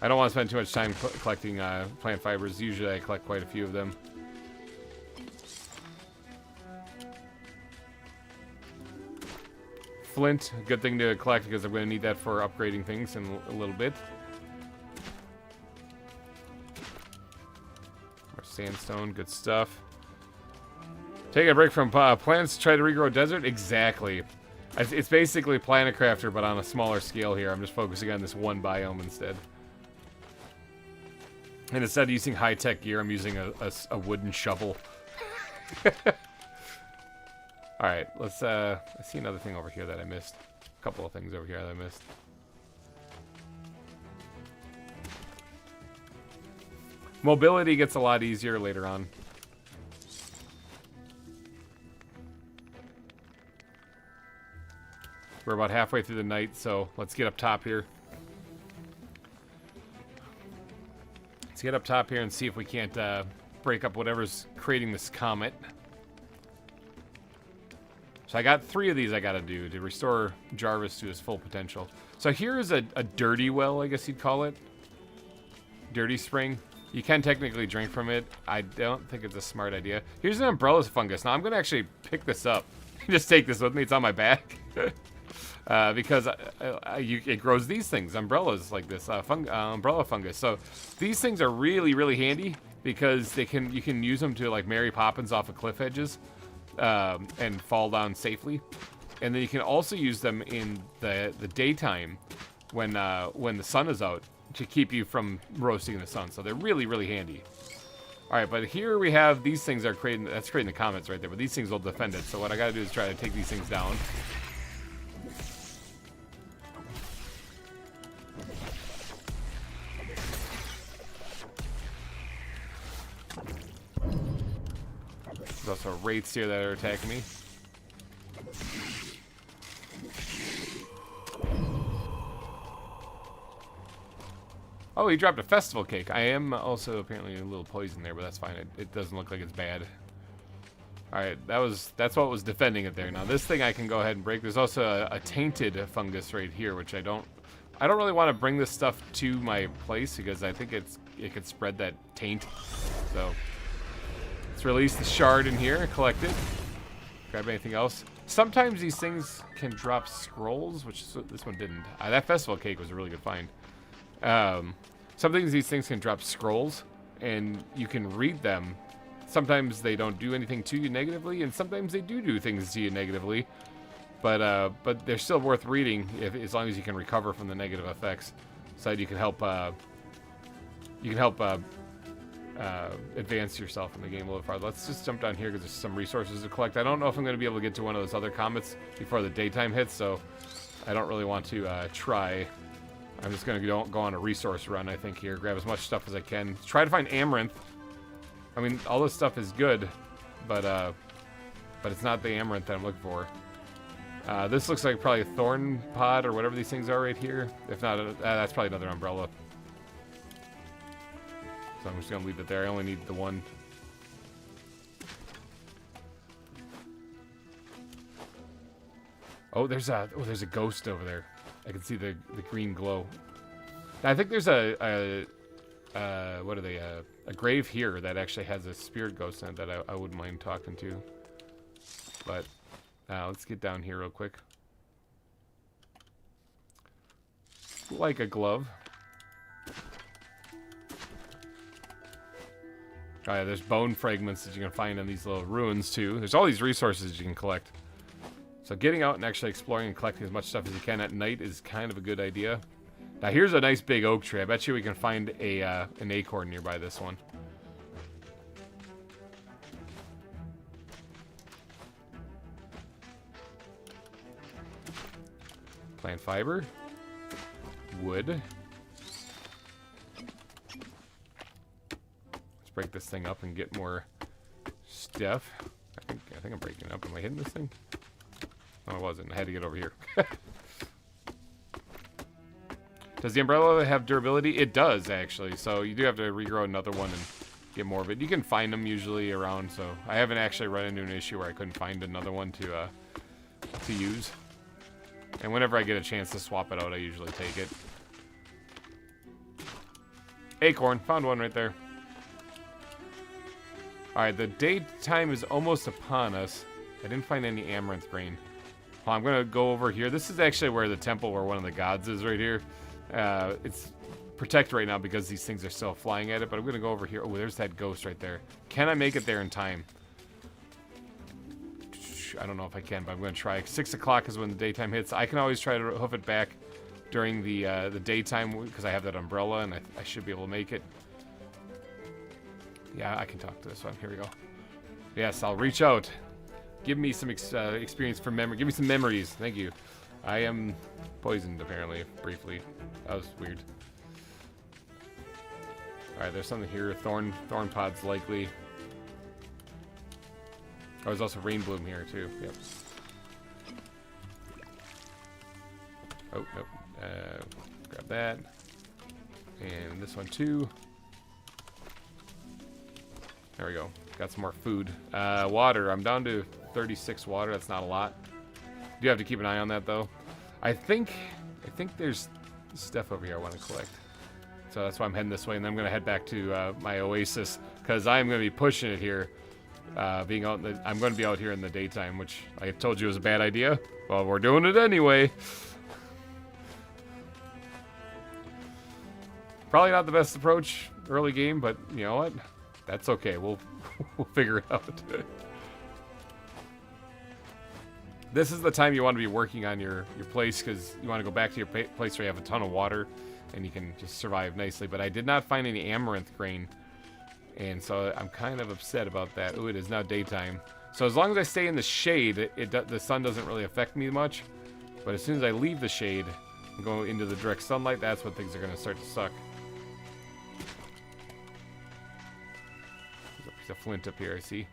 [SPEAKER 1] I don't want to spend too much time collecting plant fibers. Usually I collect quite a few of them. Flint, good thing to collect because I'm going to need that for upgrading things in a little bit. More sandstone, good stuff. Take a break from plants, try to regrow desert? Exactly. It's basically Planet Crafter, but on a smaller scale here. I'm just focusing on this one biome instead. And instead of using high-tech gear, I'm using a wooden shovel. Alright, let's, I see another thing over here that I missed. A couple of things over here that I missed. Mobility gets a lot easier later on. We're about halfway through the night, so let's get up top here. Let's get up top here and see if we can't break up whatever's creating this comet. So I got 3 of these I gotta do to restore Jarvis to his full potential. So here is a dirty well, I guess you'd call it. Dirty spring. You can technically drink from it. I don't think it's a smart idea. Here's an umbrella fungus. Now I'm gonna actually pick this up. Just take this with me, it's on my back. Because it grows these things, umbrellas like this, umbrella fungus. So these things are really, really handy because you can use them to like Mary Poppins off of cliff edges. And fall down safely, and then you can also use them in the daytime when the sun is out to keep you from roasting in the sun. So they're really, really handy. All right, but here we have these things are creating the comets right there, but these things will defend it. So what I got to do is try to take these things down. There's also wraiths here that are attacking me. Oh, he dropped a festival cake. I am also apparently a little poison there, but that's fine. It doesn't look like it's bad. Alright, that's what was defending it there. Now this thing I can go ahead and break. There's also a tainted fungus right here, which I don't really want to bring this stuff to my place because I think it could spread that taint. So let's release the shard in here and collect it. Grab anything else. Sometimes these things can drop scrolls, which this one didn't. That festival cake was a really good find. Sometimes these things can drop scrolls, and you can read them. Sometimes they don't do anything to you negatively, and sometimes they do things to you negatively. But they're still worth reading as long as you can recover from the negative effects. So you can help advance yourself in the game a little farther. Let's just jump down here because there's some resources to collect. I don't know if I'm going to be able to get to one of those other comets before the daytime hits, so I don't really want to try. I'm just going to go on a resource run, I think, here. Grab as much stuff as I can. Try to find amaranth. I mean, all this stuff is good, but it's not the amaranth that I'm looking for. This looks like probably a thorn pod or whatever these things are right here. If not, that's probably another umbrella. So I'm just going to leave it there. I only need the one. Oh, there's a ghost over there. I can see the green glow. Now, I think there's a grave here that actually has a spirit ghost in it that I wouldn't mind talking to. But Let's get down here real quick. Like a glove. Oh yeah, there's bone fragments that you can find in these little ruins too. There's all these resources you can collect. So getting out and actually exploring and collecting as much stuff as you can at night is kind of a good idea. Now here's a nice big oak tree. I bet you we can find a an acorn nearby this one. Plant fiber. Wood. Let's break this thing up and get more stuff. I think I'm breaking it up. Am I hitting this thing? No, I wasn't. I had to get over here. Does the umbrella have durability? It does, actually. So you do have to regrow another one and get more of it. You can find them usually around, so I haven't actually run into an issue where I couldn't find another one to use. And whenever I get a chance to swap it out, I usually take it. Acorn. Found one right there. Alright, the daytime is almost upon us. I didn't find any amaranth grain. Well, I'm going to go over here. This is actually where the temple where one of the gods is right here. It's protected right now because these things are still flying at it, but I'm going to go over here. Oh, there's that ghost right there. Can I make it there in time? I don't know if I can, but I'm going to try. 6 o'clock is when the daytime hits. I can always try to hoof it back during the daytime because I have that umbrella, and I should be able to make it. Yeah, I can talk to this one. Here we go. Yes, I'll reach out. Give me some experience from memory. Give me some memories. Thank you. I am poisoned, apparently, briefly. That was weird. Alright, there's something here. Thorn pods, likely. Oh, there's also rain bloom here, too. Yep. Oh, nope. Grab that. And this one, too. There we go. Got some more food. Water. I'm down to 36 water. That's not a lot. Do have to keep an eye on that, though. I think there's stuff over here I want to collect. So that's why I'm heading this way, and then I'm going to head back to my Oasis, because I'm going to be pushing it here. I'm going to be out here in the daytime, which I told you was a bad idea. Well, we're doing it anyway. Probably not the best approach early game, but you know what? That's okay. We'll figure it out. This is the time you want to be working on your place, because you want to go back to your place where you have a ton of water and you can just survive nicely. But I did not find any amaranth grain, and so I'm kind of upset about that. Oh, it is now daytime. So as long as I stay in the shade, the sun doesn't really affect me much. But as soon as I leave the shade and go into the direct sunlight, that's when things are going to start to suck. There's a piece of flint up here, I see.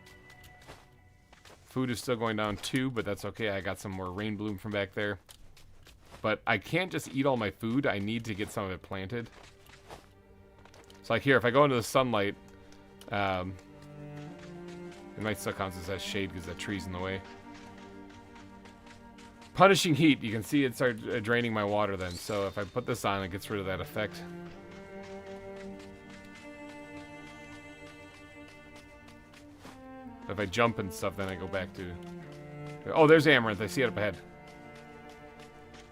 [SPEAKER 1] Food is still going down too, but that's okay. I got some more rain bloom from back there. But I can't just eat all my food. I need to get some of it planted. So like here, if I go into the sunlight, it might still count as shade because that tree's in the way. Punishing heat. You can see it started draining my water then. So if I put this on, it gets rid of that effect. If I jump and stuff, then I go back to... Oh, there's amaranth. I see it up ahead.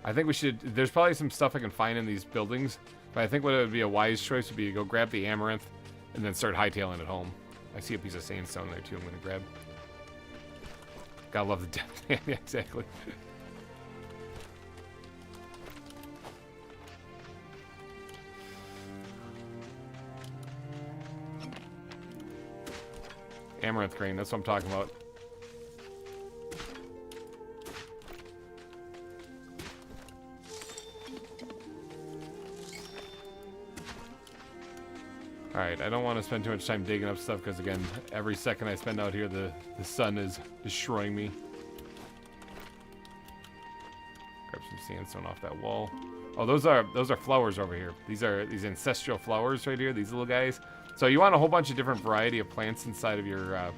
[SPEAKER 1] I think we should... There's probably some stuff I can find in these buildings, but I think what would be a wise choice would be to go grab the amaranth and then start hightailing it home. I see a piece of sandstone there, too, I'm going to grab. Gotta love the depth. Yeah, exactly. Amaranth grain, that's what I'm talking about. Alright, I don't want to spend too much time digging up stuff because, again, every second I spend out here, the sun is destroying me. Grab some sandstone off that wall. Oh, those are flowers over here. These are these ancestral flowers right here, these little guys. So you want a whole bunch of different variety of plants inside of your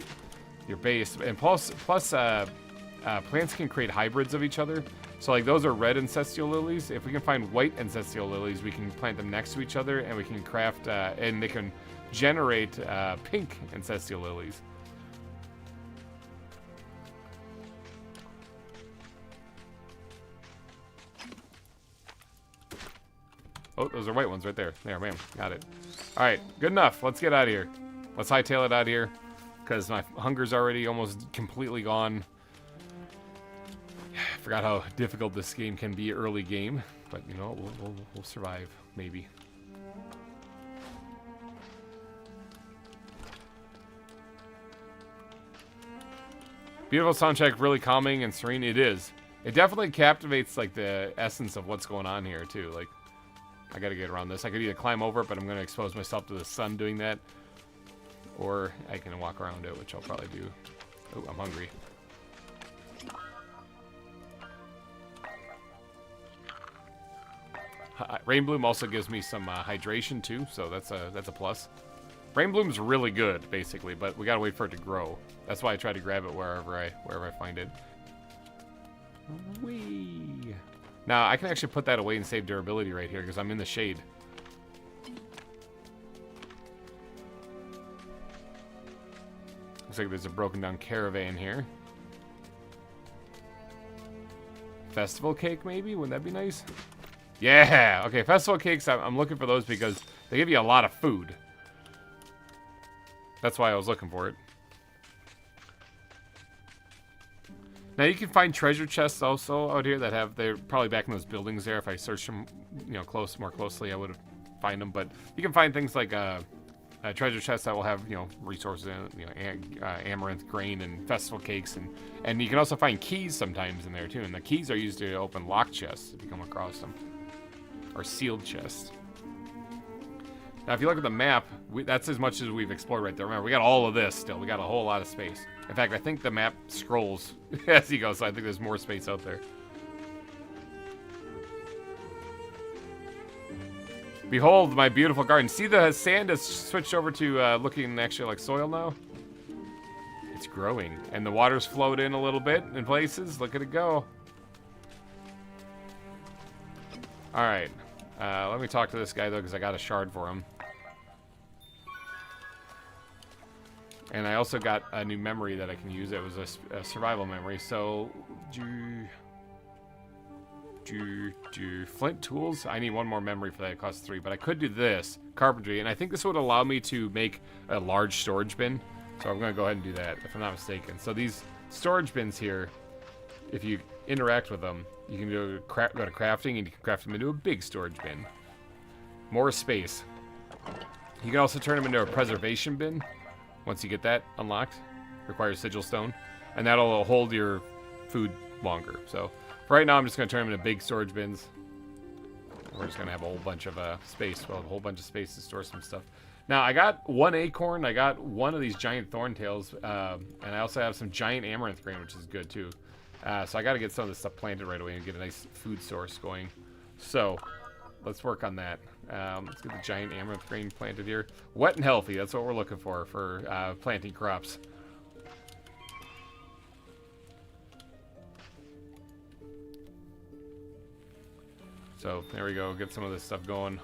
[SPEAKER 1] base, and plus plants can create hybrids of each other. So like those are red ancestral lilies. If we can find white ancestral lilies, we can plant them next to each other, and we can craft and they can generate pink ancestral lilies. Oh, those are white ones right there. There, bam. Got it. All right, good enough. Let's get out of here. Let's hightail it out of here because my hunger's already almost completely gone. I forgot how difficult this game can be early game, but you know, we'll survive, maybe. Beautiful soundtrack, really calming and serene. It is. It definitely captivates like the essence of what's going on here too. Like, I gotta get around this. I could either climb over it, but I'm gonna expose myself to the sun doing that, or I can walk around it, which I'll probably do. Oh, I'm hungry. Rain Bloom also gives me some hydration too, so that's a plus. Rain Bloom's really good, basically, but we gotta wait for it to grow. That's why I try to grab it wherever I find it. Whee! Now I can actually put that away and save durability right here because I'm in the shade. Looks like there's a broken down caravan here. Festival cake, maybe? Wouldn't that be nice? Yeah! Okay, festival cakes, I'm looking for those because they give you a lot of food. That's why I was looking for it. Now you can find treasure chests also out here that have, they're probably back in those buildings there. If I search them, you know, more closely, I would find them. But you can find things like treasure chests that will have, you know, resources in it, you know, amaranth grain and festival cakes, and you can also find keys sometimes in there too. And the keys are used to open lock chests if you come across them, or sealed chests. Now, if you look at the map, that's as much as we've explored right there. Remember, we got all of this still. We got a whole lot of space. In fact, I think the map scrolls as you go, so I think there's more space out there. Behold my beautiful garden. See, the sand has switched over to looking actually like soil now? It's growing. And the water's flowed in a little bit in places. Look at it go. Alright. Let me talk to this guy, though, because I got a shard for him. And I also got a new memory that I can use. It was a survival memory. So, flint tools. I need one more memory for that. It costs 3. But I could do this, carpentry. And I think this would allow me to make a large storage bin. So I'm going to go ahead and do that, if I'm not mistaken. So these storage bins here, if you interact with them, you can go to crafting, and you can craft them into a big storage bin. More space. You can also turn them into a preservation bin. Once you get that unlocked, requires sigil stone, and that'll hold your food longer. So for right now, I'm just going to turn them into big storage bins. We're just going to have a whole bunch of space. We'll have a whole bunch of space to store some stuff. Now, I got 1 acorn. I got 1 of these giant thorntails, and I also have some giant amaranth grain, which is good too. So I got to get some of this stuff planted right away and get a nice food source going. So let's work on that. Let's get the giant amaranth grain planted here. Wet and healthy, that's what we're looking for planting crops. So there we go, get some of this stuff going.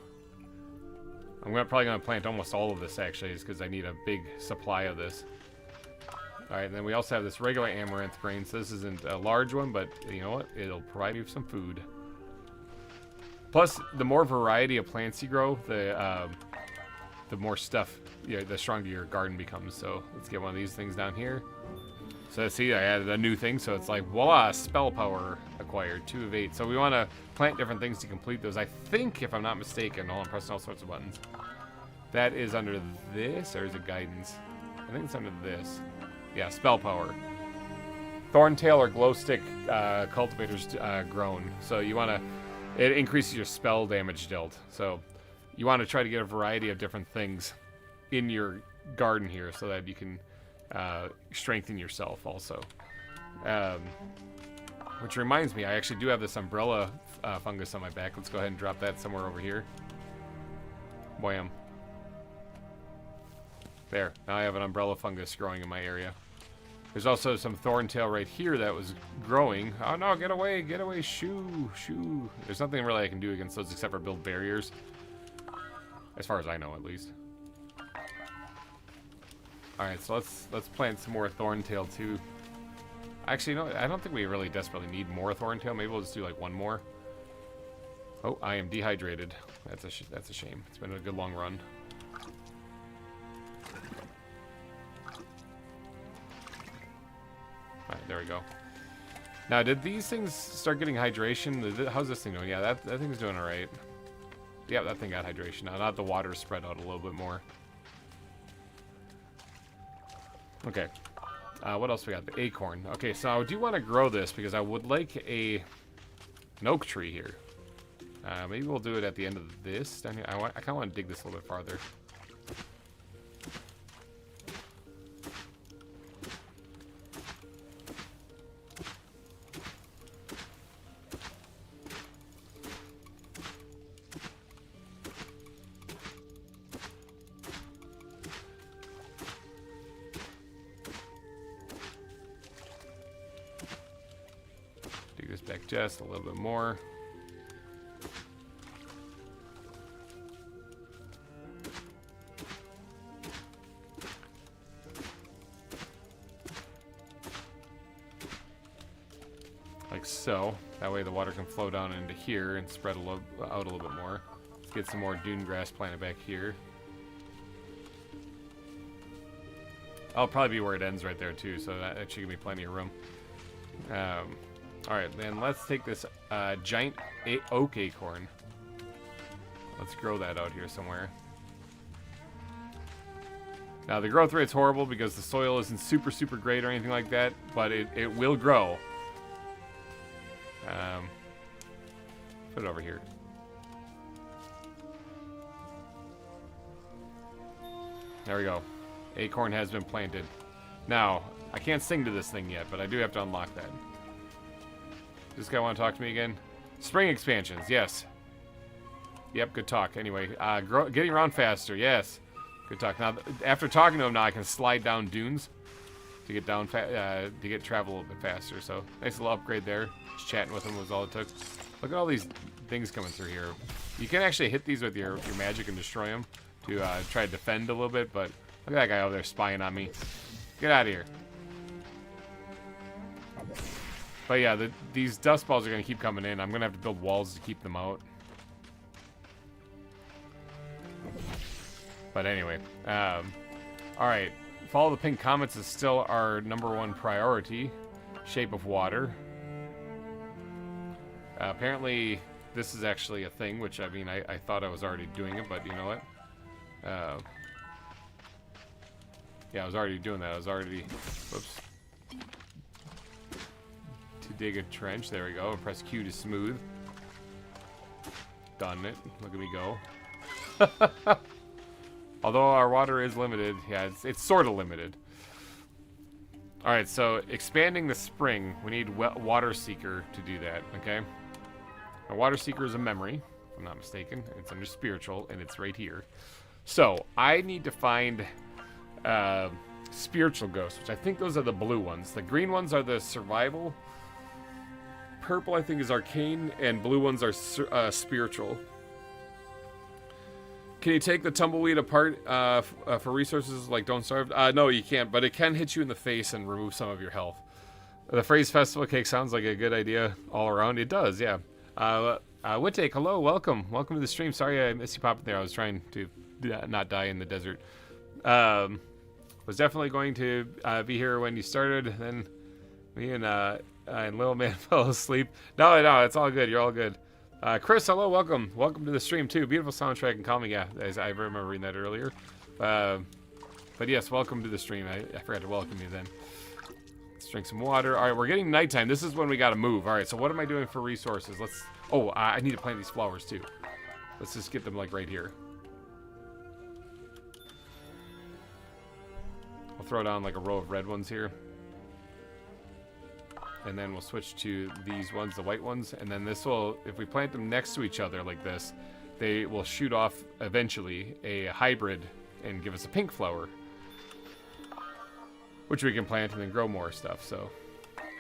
[SPEAKER 1] I'm probably going to plant almost all of this actually, is because I need a big supply of this. Alright, then we also have this regular amaranth grain. So this isn't a large one, but you know what? It'll provide you with some food. Plus, the more variety of plants you grow, the more stuff, you know, the stronger your garden becomes. So let's get one of these things down here. So see, I added a new thing. So it's like, voila, spell power acquired, 2 of 8. So we want to plant different things to complete those. I think, if I'm not mistaken, I'm pressing all sorts of buttons. That is under this, or is it guidance? I think it's under this. Yeah, spell power. Thorntail or glow stick cultivators grown. So you want to, it increases your spell damage dealt. So you want to try to get a variety of different things in your garden here so that you can strengthen yourself also. Which reminds me, I actually do have this umbrella fungus on my back. Let's go ahead and drop that somewhere over here. Wham. There. Now I have an umbrella fungus growing in my area. There's also some thorntail right here that was growing. Oh no, get away, shoo. There's nothing really I can do against those except for build barriers. As far as I know, at least. Alright, so let's plant some more thorntail too. Actually, no, I don't think we really desperately need more thorntail. Maybe we'll just do like 1 more. Oh, I am dehydrated. That's a shame. It's been a good long run. Alright, there we go. Now, did these things start getting hydration? How's this thing doing? Yeah, that thing's doing alright. Yeah, that thing got hydration. Now, not the water spread out a little bit more. Okay. What else we got? The acorn. Okay, so I do want to grow this because I would like an oak tree here. Maybe we'll do it at the end of this down here. I kind of want to dig this a little bit farther. Dig this back just a little bit more. Like so. That way the water can flow down into here and spread out a little bit more. Let's get some more dune grass planted back here. I'll probably be where it ends right there too, so that should give me plenty of room. Alright, then let's take this giant oak acorn. Let's grow that out here somewhere. Now the growth rate's horrible because the soil isn't super great or anything like that, but it will grow. Put it over here. There we go. Acorn has been planted. Now, I can't sing to this thing yet, but I do have to unlock that. This guy want to talk to me again? Spring expansions, yes. Yep, good talk. Anyway, getting around faster, yes. Good talk. Now, after talking to him, now I can slide down dunes to get down, to get travel a little bit faster. So, nice little upgrade there. Just chatting with him was all it took. Look at all these things coming through here. You can actually hit these with your magic and destroy them to try to defend a little bit, but look at that guy over there spying on me. Get out of here. But yeah, these dust balls are going to keep coming in. I'm going to have to build walls to keep them out. But anyway. Alright. Follow the pink comets is still our #1 priority. Shape of water. Apparently, this is actually a thing, which, I mean, I thought I was already doing it, but you know what? Yeah, I was already doing that. I was already... Whoops. To dig a trench. There we go. Press Q to smooth. Done it. Look at me go. Although our water is limited. Yeah, it's sort of limited. Alright, so expanding the spring, we need Water Seeker to do that, okay? A Water Seeker is a memory, if I'm not mistaken. It's under spiritual, and it's right here. So, I need to find spiritual ghosts, which I think those are the blue ones. The green ones are the survival. Purple, I think, is arcane, and blue ones are spiritual. Can you take the tumbleweed apart for resources like Don't Starve? No, you can't, but it can hit you in the face and remove some of your health. The phrase festival cake sounds like a good idea all around. It does, yeah. Wittake, hello, welcome. Welcome to the stream. Sorry I missed you popping there. I was trying to not die in the desert. Was definitely going to be here when you started. Then me and Little Man fell asleep. No, it's all good. You're all good. Chris, hello, welcome. Welcome to the stream, too. Beautiful soundtrack and calming. Yeah, I remember reading that earlier. But yes, welcome to the stream. I forgot to welcome you then. Let's drink some water. All right, we're getting nighttime. This is when we got to move. All right, so what am I doing for resources? Oh, I need to plant these flowers, too. Let's just get them, like, right here. I'll throw down, like, a row of red ones here. And then we'll switch to these ones, the white ones. And then this will, if we plant them next to each other like this, they will shoot off eventually a hybrid and give us a pink flower. Which we can plant and then grow more stuff. So,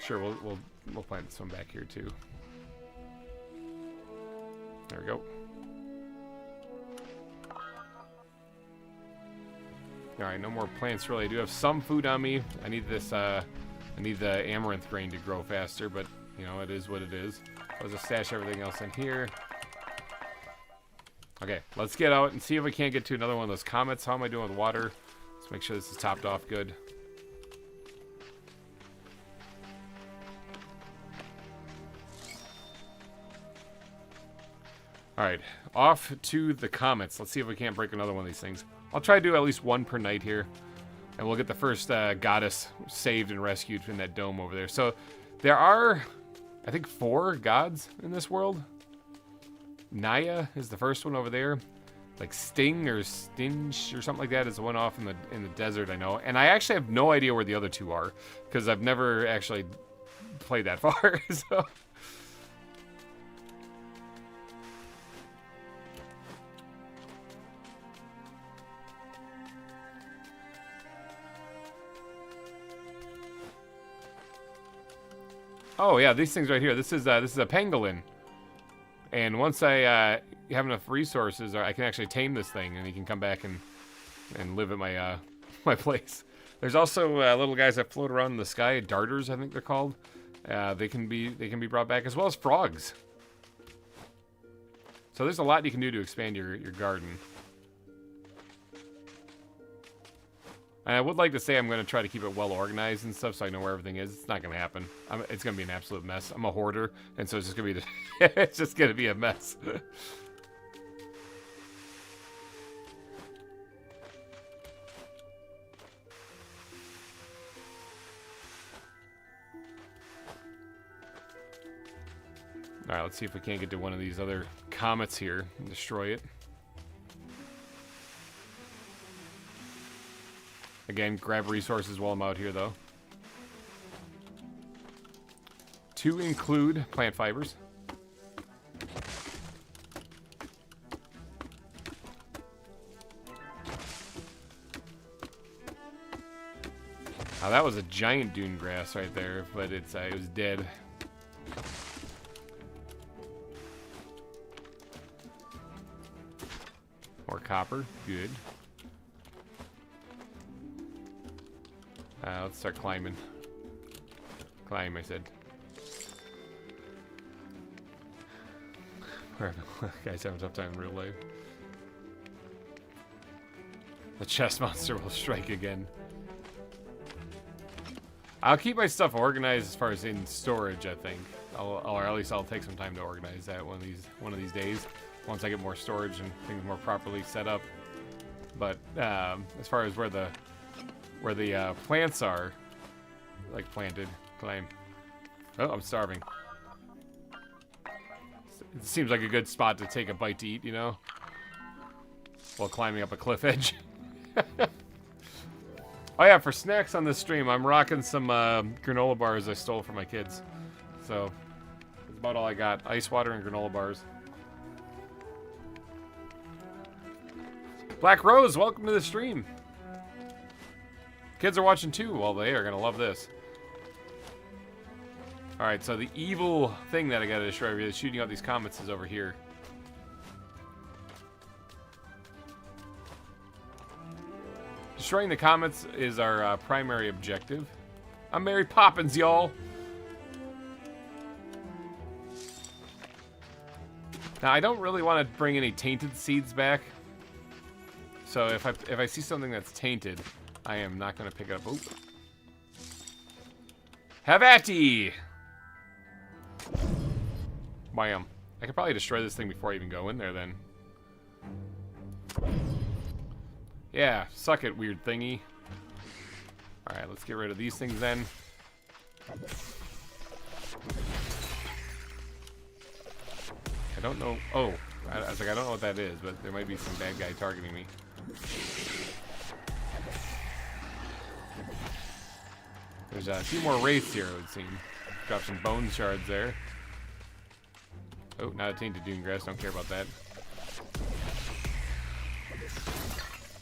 [SPEAKER 1] sure, we'll plant this one back here too. There we go. Alright, no more plants really. I do have some food on me. I need this, I need the amaranth grain to grow faster, but, you know, it is what it is. I'll just stash everything else in here. Okay, let's get out and see if we can't get to another one of those comets. How am I doing with water? Let's make sure this is topped off good. Alright, off to the comets. Let's see if we can't break another one of these things. I'll try to do at least one per night here. And we'll get the first goddess saved and rescued from that dome over there. So, there are, I think, 4 gods in this world. Naya is the first one over there. Like Sting or Stinge or something like that is the one off in the desert, I know. And I actually have no idea where the other 2 are. Because I've never actually played that far, so... Oh yeah, these things right here. This is a pangolin, and once I have enough resources, I can actually tame this thing, and he can come back and live at my my place. There's also little guys that float around in the sky, darters, I think they're called. They can be brought back, as well as frogs. So there's a lot you can do to expand your garden. And I would like to say I'm going to try to keep it well organized and stuff so I know where everything is. It's not going to happen. It's going to be an absolute mess. I'm a hoarder, and so it's just going to be it's just going to be a mess. All right, let's see if we can't get to one of these other comets here and destroy it. Again, grab resources while I'm out here, though. To include plant fibers. Now, that was a giant dune grass right there, but it was dead. More copper. Good. Let's start climbing. Climb, I said. Guys having a tough time in real life. The chest monster will strike again. I'll keep my stuff organized as far as in storage, I think. Or at least I'll take some time to organize that one of these days. Once I get more storage and things more properly set up. But as far as where the plants are, like planted, climb. Oh, I'm starving. It seems like a good spot to take a bite to eat, you know? While climbing up a cliff edge. Oh yeah, for snacks on this stream, I'm rocking some granola bars I stole from my kids. So, that's about all I got. Ice water and granola bars. Black Rose, welcome to the stream. Kids are watching too. Well, they are going to love this. Alright, so the evil thing that I got to destroy over here, shooting out these comets, is over here. Destroying the comets is our primary objective. I'm Mary Poppins, y'all. Now, I don't really want to bring any tainted seeds back. So if I see something that's tainted, I am not going to pick it up. Oop. Have at ye! Bam. I could probably destroy this thing before I even go in there then. Yeah, suck it, weird thingy. Alright, let's get rid of these things then. I don't know. Oh, I was like, I don't know what that is, but there might be some bad guy targeting me. There's a few more wraiths here, it would seem. Got some bone shards there. Oh, not a tainted dune grass. Don't care about that.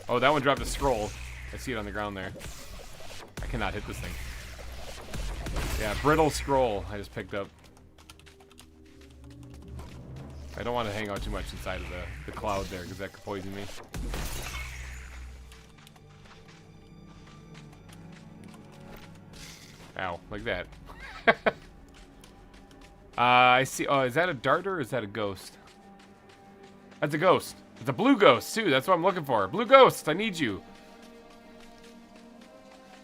[SPEAKER 1] Oh, that one dropped a scroll. I see it on the ground there. I cannot hit this thing. Yeah, brittle scroll I just picked up. I don't want to hang out too much inside of the cloud there because that could poison me. Ow, like that. I see. Oh, is that a darter or is that a ghost? That's a ghost. It's a blue ghost, too. That's what I'm looking for. Blue ghost, I need you.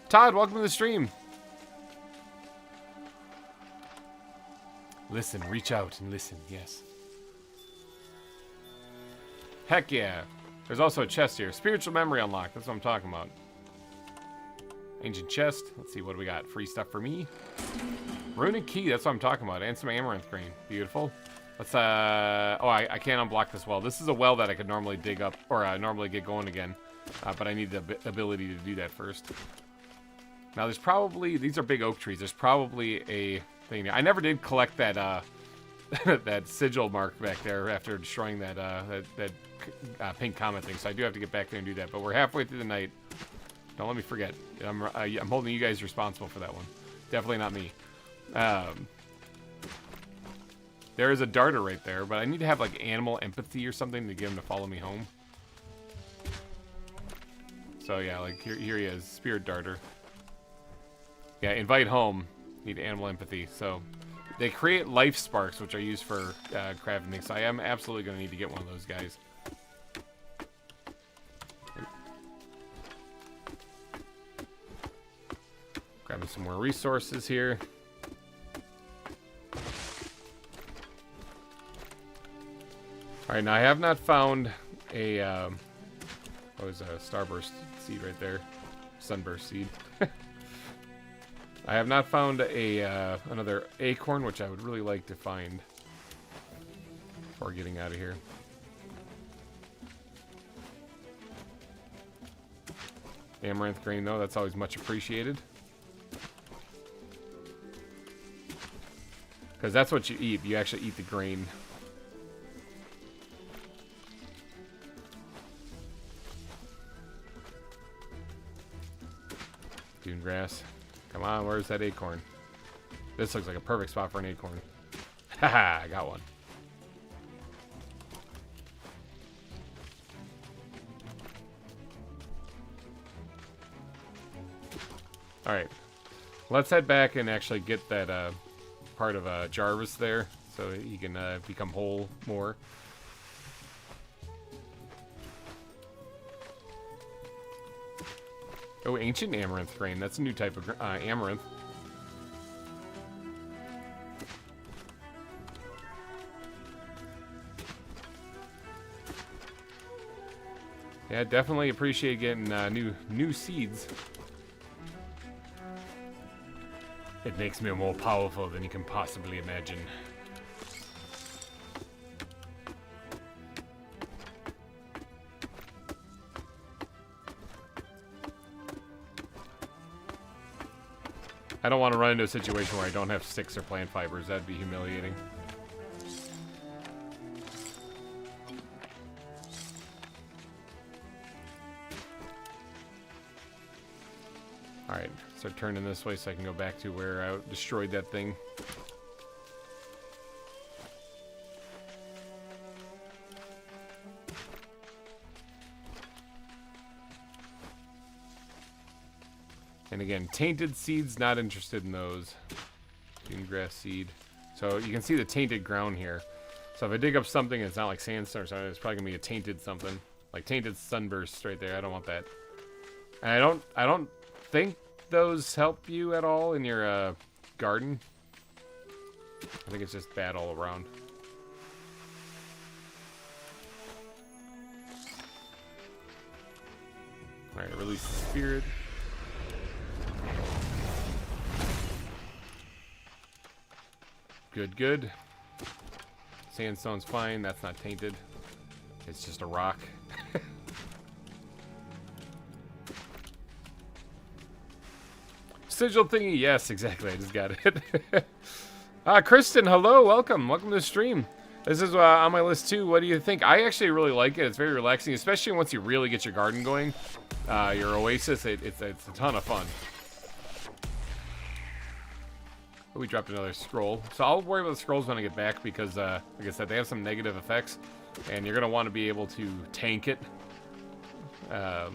[SPEAKER 1] Todd, welcome to the stream. Listen, reach out and listen, yes. Heck yeah. There's also a chest here. Spiritual memory unlocked. That's what I'm talking about. Ancient chest. Let's see, what do we got? Free stuff for me. Runic key. That's what I'm talking about. And some amaranth grain. Beautiful. Let's, oh, I can't unblock this well. This is a well that I could normally dig up, or normally get going again. But I need the ability to do that first. Now, there's probably, these are big oak trees. There's probably a thing here. I never did collect that, that sigil mark back there after destroying that, pink comet thing. So I do have to get back there and do that. But we're halfway through the night. Don't let me forget. I'm holding you guys responsible for that one. Definitely not me. There is a darter right there, but I need to have like animal empathy or something to get him to follow me home. So yeah, like here he is, spirit darter. Yeah, invite home. Need animal empathy. So they create life sparks, which I use for crafting things. So I am absolutely going to need to get one of those guys. Grabbing some more resources here. Alright, now I have not found a, what was a starburst seed right there? Sunburst seed. I have not found a, another acorn, which I would really like to find before getting out of here. Amaranth grain, though, that's always much appreciated. Because that's what you eat. You actually eat the grain. Dune grass. Come on, where's that acorn? This looks like a perfect spot for an acorn. Haha, I got one. Alright. Let's head back and actually get that part of Jarvis there so he can become whole more. Oh, ancient amaranth grain. That's a new type of amaranth. Yeah, definitely appreciate getting new seeds. It makes me more powerful than you can possibly imagine. I don't want to run into a situation where I don't have sticks or plant fibers. That'd be humiliating. Alright, start turning this way so I can go back to where I destroyed that thing. And again, tainted seeds, not interested in those. Dune grass seed. So you can see the tainted ground here. So if I dig up something, it's not like sandstone or something, it's probably gonna be a tainted something. Like tainted sunburst right there. I don't want that. And I don't think those help you at all in your garden. I think it's just bad all around. Alright, release the spirit. Good, good. Sandstone's fine. That's not tainted. It's just a rock. Sigil thingy. Yes, exactly. I just got it. Kristen, hello. Welcome. Welcome to the stream. This is on my list too. What do you think? I actually really like it. It's very relaxing, especially once you really get your garden going. Your Oasis, it's a ton of fun. We dropped another scroll. So I'll worry about the scrolls when I get back because, like I said, they have some negative effects. And you're going to want to be able to tank it. Yeah,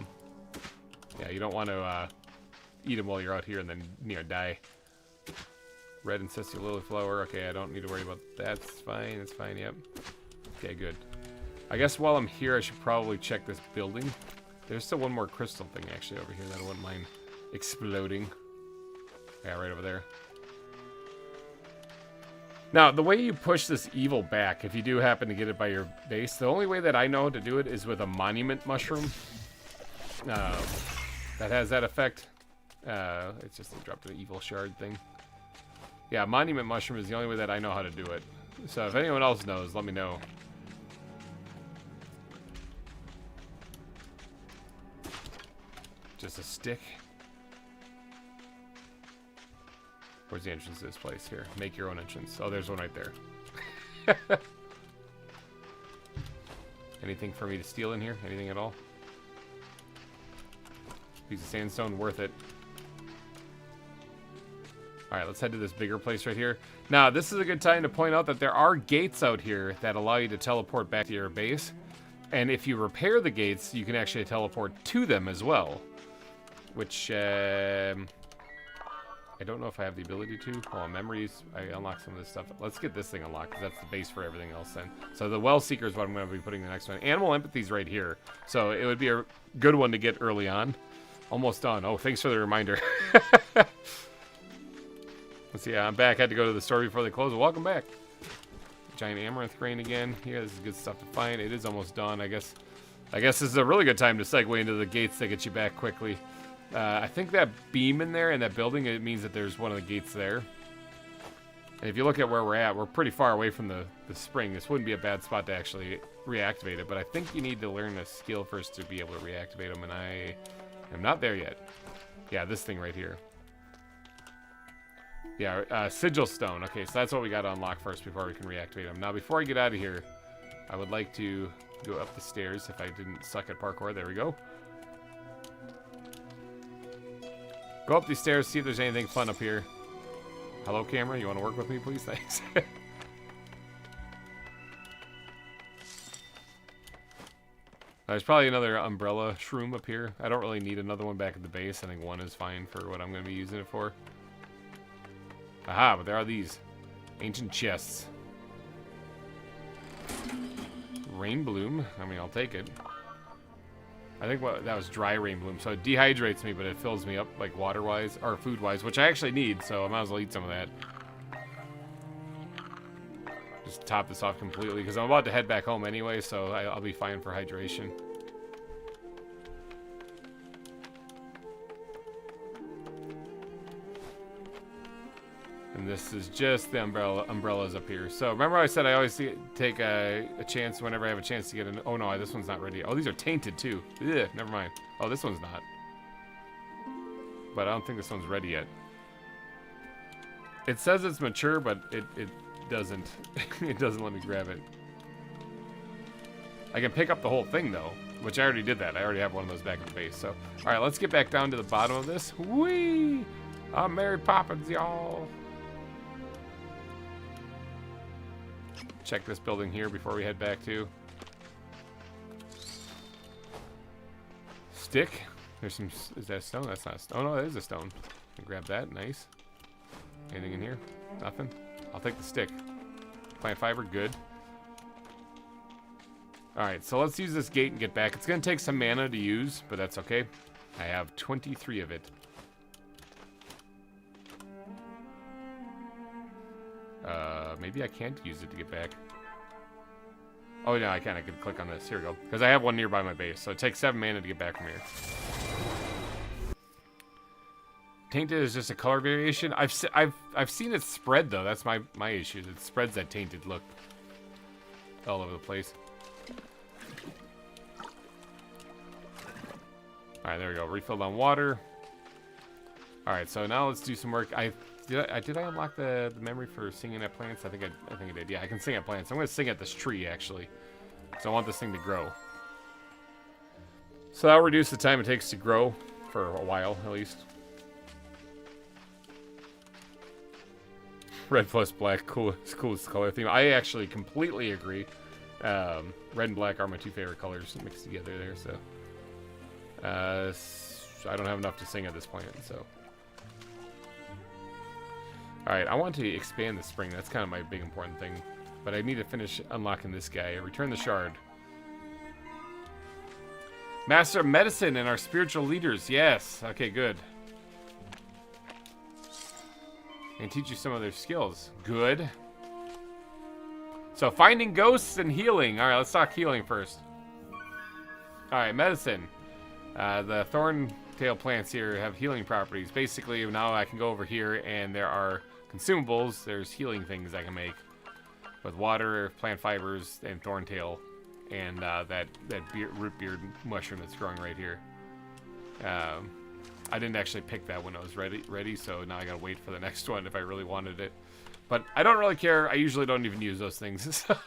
[SPEAKER 1] you don't want to eat them while you're out here and then, you know, die. Red ancestral lily flower. Okay, I don't need to worry about that. It's fine. It's fine, yep. Okay, good. I guess while I'm here, I should probably check this building. There's still one more crystal thing actually over here that I wouldn't mind exploding. Yeah, right over there. Now, the way you push this evil back, if you do happen to get it by your base, the only way that I know to do it is with a monument mushroom. That has that effect. It's just dropped an evil shard thing. Yeah, monument mushroom is the only way that I know how to do it. So if anyone else knows, let me know. Just a stick. Where's the entrance to this place? Here, make your own entrance. Oh, there's one right there. Anything for me to steal in here? Anything at all? Piece of sandstone, worth it. Alright, let's head to this bigger place right here. Now, this is a good time to point out that there are gates out here that allow you to teleport back to your base. And if you repair the gates, you can actually teleport to them as well. Which, I don't know if I have the ability to. Oh, memories. I unlock some of this stuff. Let's get this thing unlocked, because that's the base for everything else then. So the Well Seeker is what I'm going to be putting the next one. Animal Empathy is right here. So it would be a good one to get early on. Almost done. Oh, thanks for the reminder. Let's see. I'm back. I had to go to the store before they close. Welcome back. Giant Amaranth Grain again. Here, this is good stuff to find. It is almost done. I guess this is a really good time to segue into the gates that get you back quickly. I think that beam in there in that building, it means that there's one of the gates there. And if you look at where we're at, we're pretty far away from the spring. This wouldn't be a bad spot to actually reactivate it, but I think you need to learn a skill first to be able to reactivate them, and I am not there yet. Yeah, this thing right here. Yeah, Sigil Stone. Okay, so that's what we got to unlock first before we can reactivate them. Now, before I get out of here, I would like to go up the stairs if I didn't suck at parkour. There we go. Go up these stairs, see if there's anything fun up here. Hello, camera. You want to work with me, please? Thanks. There's probably another umbrella shroom up here. I don't really need another one back at the base. I think one is fine for what I'm going to be using it for. Aha, but there are these ancient chests. Rain Bloom. I mean, I'll take it. I think that was dry rain bloom, so it dehydrates me, but it fills me up like water-wise or food-wise, which I actually need, so I might as well eat some of that. Just top this off completely because I'm about to head back home anyway, so I'll be fine for hydration. And this is just the umbrellas up here. So remember I said I always take a chance whenever I have a chance to get an... Oh no, this one's not ready. Oh, these are tainted too. Ugh, never mind. Oh, this one's not. But I don't think this one's ready yet. It says it's mature, but it doesn't. It doesn't let me grab it. I can pick up the whole thing though, which I already did that. I already have one of those back at the base. So, all right, let's get back down to the bottom of this. Whee! I'm Mary Poppins, y'all. Check this building here before we head back to. Stick. There's some. Is that stone? That's not a stone. Oh, no, that is a stone. Grab that. Nice. Anything in here? Nothing. I'll take the stick. Plant fiber. Good. Alright, so let's use this gate and get back. It's going to take some mana to use, but that's okay. I have 23 of it. Maybe I can't use it to get back. Oh, no, I can. I can click on this. Here we go. Because I have one nearby my base, so it takes 7 mana to get back from here. Tainted is just a color variation. I've seen it spread, though. That's my issue. It spreads that tainted look all over the place. Alright, there we go. Refilled on water. Alright, so now let's do some work. Did I unlock the memory for singing at plants? I think I did. Yeah, I can sing at plants. I'm going to sing at this tree, actually. So I want this thing to grow. So that'll reduce the time it takes to grow for a while, at least. Red plus black, coolest color theme. I actually completely agree. Red and black are my two favorite colors mixed together there, so. I don't have enough to sing at this point, so. Alright, I want to expand the spring. That's kind of my big important thing. But I need to finish unlocking this guy. Return the shard. Master of medicine and our spiritual leaders. Yes. Okay, good. And teach you some of their skills. Good. So finding ghosts and healing. All right, let's talk healing first. All right, medicine. The thorntail plants here have healing properties. Basically, now I can go over here and there are consumables. There's healing things I can make with water, plant fibers, and thorntail, and that root beard mushroom that's growing right here. I didn't actually pick that when I was ready, so now I gotta wait for the next one if I really wanted it. But I don't really care. I usually don't even use those things. So.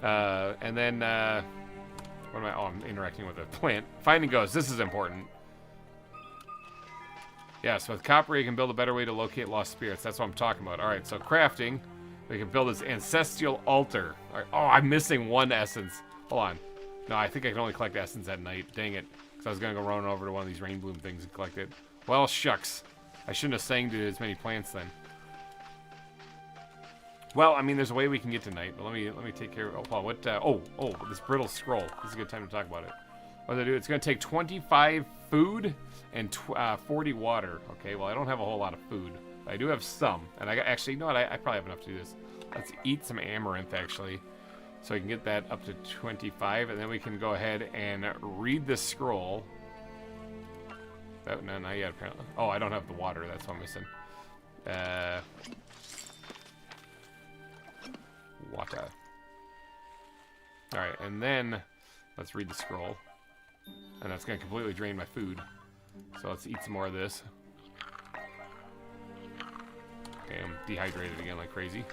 [SPEAKER 1] And then, what am I? Oh, I'm interacting with a plant. Finding ghosts. This is important. Yes, with copper, you can build a better way to locate lost spirits. That's what I'm talking about. All right, so crafting. We can build this ancestral altar. All right. Oh, I'm missing one essence. Hold on. No, I think I can only collect essence at night. Dang it. Because I was going to go run over to one of these rain bloom things and collect it. Well, shucks. I shouldn't have sang to as many plants then. Well, I mean, there's a way we can get to night. But let me take care of. Oh, Paul, what? This brittle scroll. This is a good time to talk about it. What do I do? It's going to take 25 food and 40 water. Okay, well, I don't have a whole lot of food. But I do have some. And actually, you know what? I probably have enough to do this. Let's eat some amaranth, actually. So we can get that up to 25. And then we can go ahead and read this scroll. Oh, no, not yet, apparently. Oh, I don't have the water. That's what I'm missing. Water. Alright, and then let's read the scroll. And that's going to completely drain my food. So let's eat some more of this. Okay, I'm dehydrated again like crazy.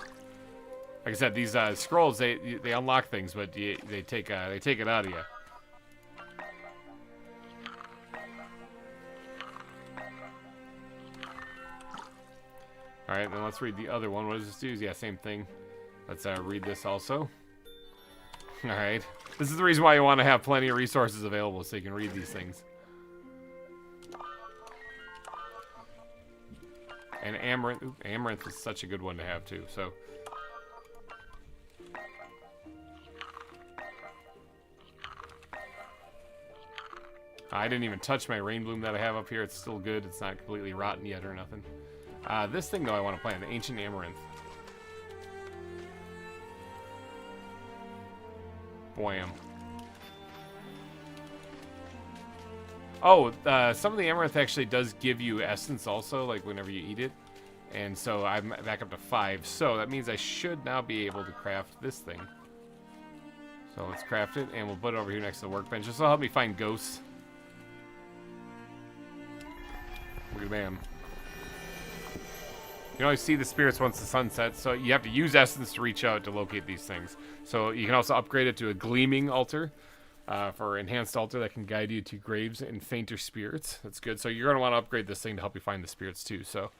[SPEAKER 1] Like I said, these scrolls, they unlock things, but they take it out of you. Alright, then let's read the other one. What does this do? Yeah, same thing. Let's read this also. Alright. This is the reason why you want to have plenty of resources available, so you can read these things. And amaranth. Ooh, amaranth is such a good one to have, too. So. I didn't even touch my rain bloom that I have up here. It's still good. It's not completely rotten yet or nothing. This thing, though, I want to plant. The ancient amaranth. Bwam. Oh, some of the amaranth actually does give you essence also, like whenever you eat it. And so I'm back up to 5. So that means I should now be able to craft this thing. So let's craft it, and we'll put it over here next to the workbench. This will help me find ghosts. Look at bam. You can only see the spirits once the sun sets, so you have to use essence to reach out to locate these things. So you can also upgrade it to a gleaming altar for enhanced altar that can guide you to graves and fainter spirits. That's good. So you're going to want to upgrade this thing to help you find the spirits too. So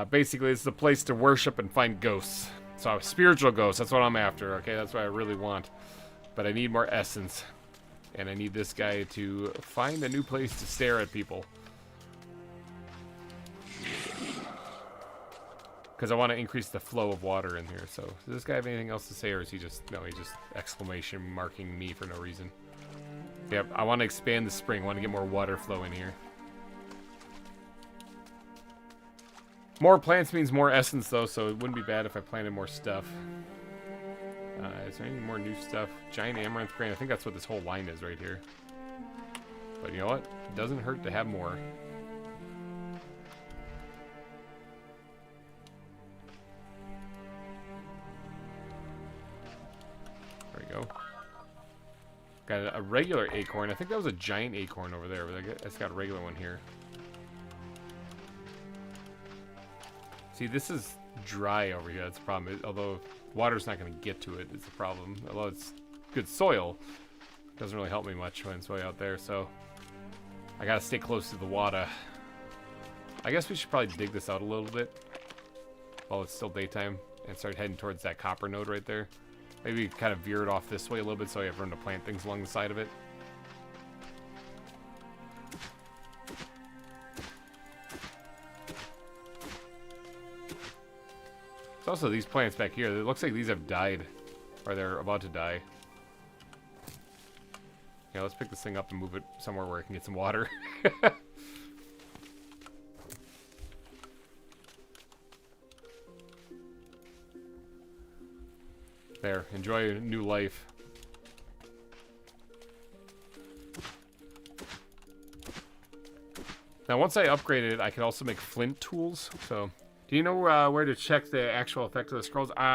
[SPEAKER 1] basically, it's a place to worship and find ghosts. So spiritual ghosts, that's what I'm after. Okay, that's what I really want. But I need more essence, and I need this guy to find a new place to stare at people. Because I want to increase the flow of water in here. So, does this guy have anything else to say, or is he just... No, he's just exclamation marking me for no reason. Yep, I want to expand the spring. I want to get more water flow in here. More plants means more essence, though, so it wouldn't be bad if I planted more stuff. Is there any more new stuff? Giant amaranth grain. I think that's what this whole line is right here. But you know what? It doesn't hurt to have more. There we go. Got a regular acorn. I think that was a giant acorn over there, but it's got a regular one here. See, this is dry over here. That's the problem. Although water's not going to get to it, it's a problem. Although it's good soil, it doesn't really help me much when it's way out there. So I got to stay close to the water. I guess we should probably dig this out a little bit while it's still daytime and start heading towards that copper node right there. Maybe kind of veer it off this way a little bit so I have room to plant things along the side of it. There's also these plants back here. It looks like these have died, or they're about to die. Yeah, let's pick this thing up and move it somewhere where I can get some water. There, enjoy a new life. Now, once I upgraded it, I could also make flint tools. So, do you know where to check the actual effect of the scrolls? I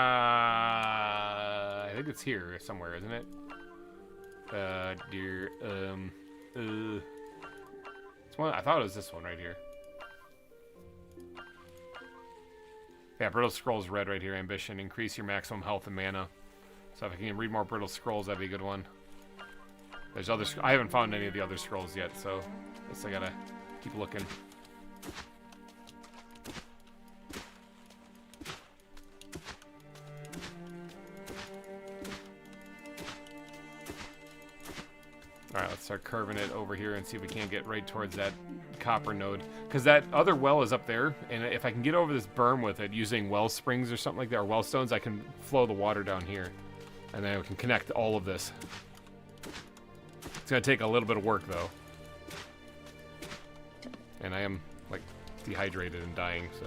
[SPEAKER 1] think it's here somewhere, isn't it? It's one. I thought it was this one right here. Yeah, brittle scrolls red right here. Ambition, increase your maximum health and mana. So if I can read more brittle scrolls, that'd be a good one. There's other. I haven't found any of the other scrolls yet, so I guess I gotta keep looking. Alright, let's start curving it over here and see if we can't get right towards that copper node. Because that other well is up there, and if I can get over this berm with it using well springs or something like that, or well stones, I can flow the water down here. And then we can connect all of this. It's going to take a little bit of work, though. And I am, like, dehydrated and dying, so...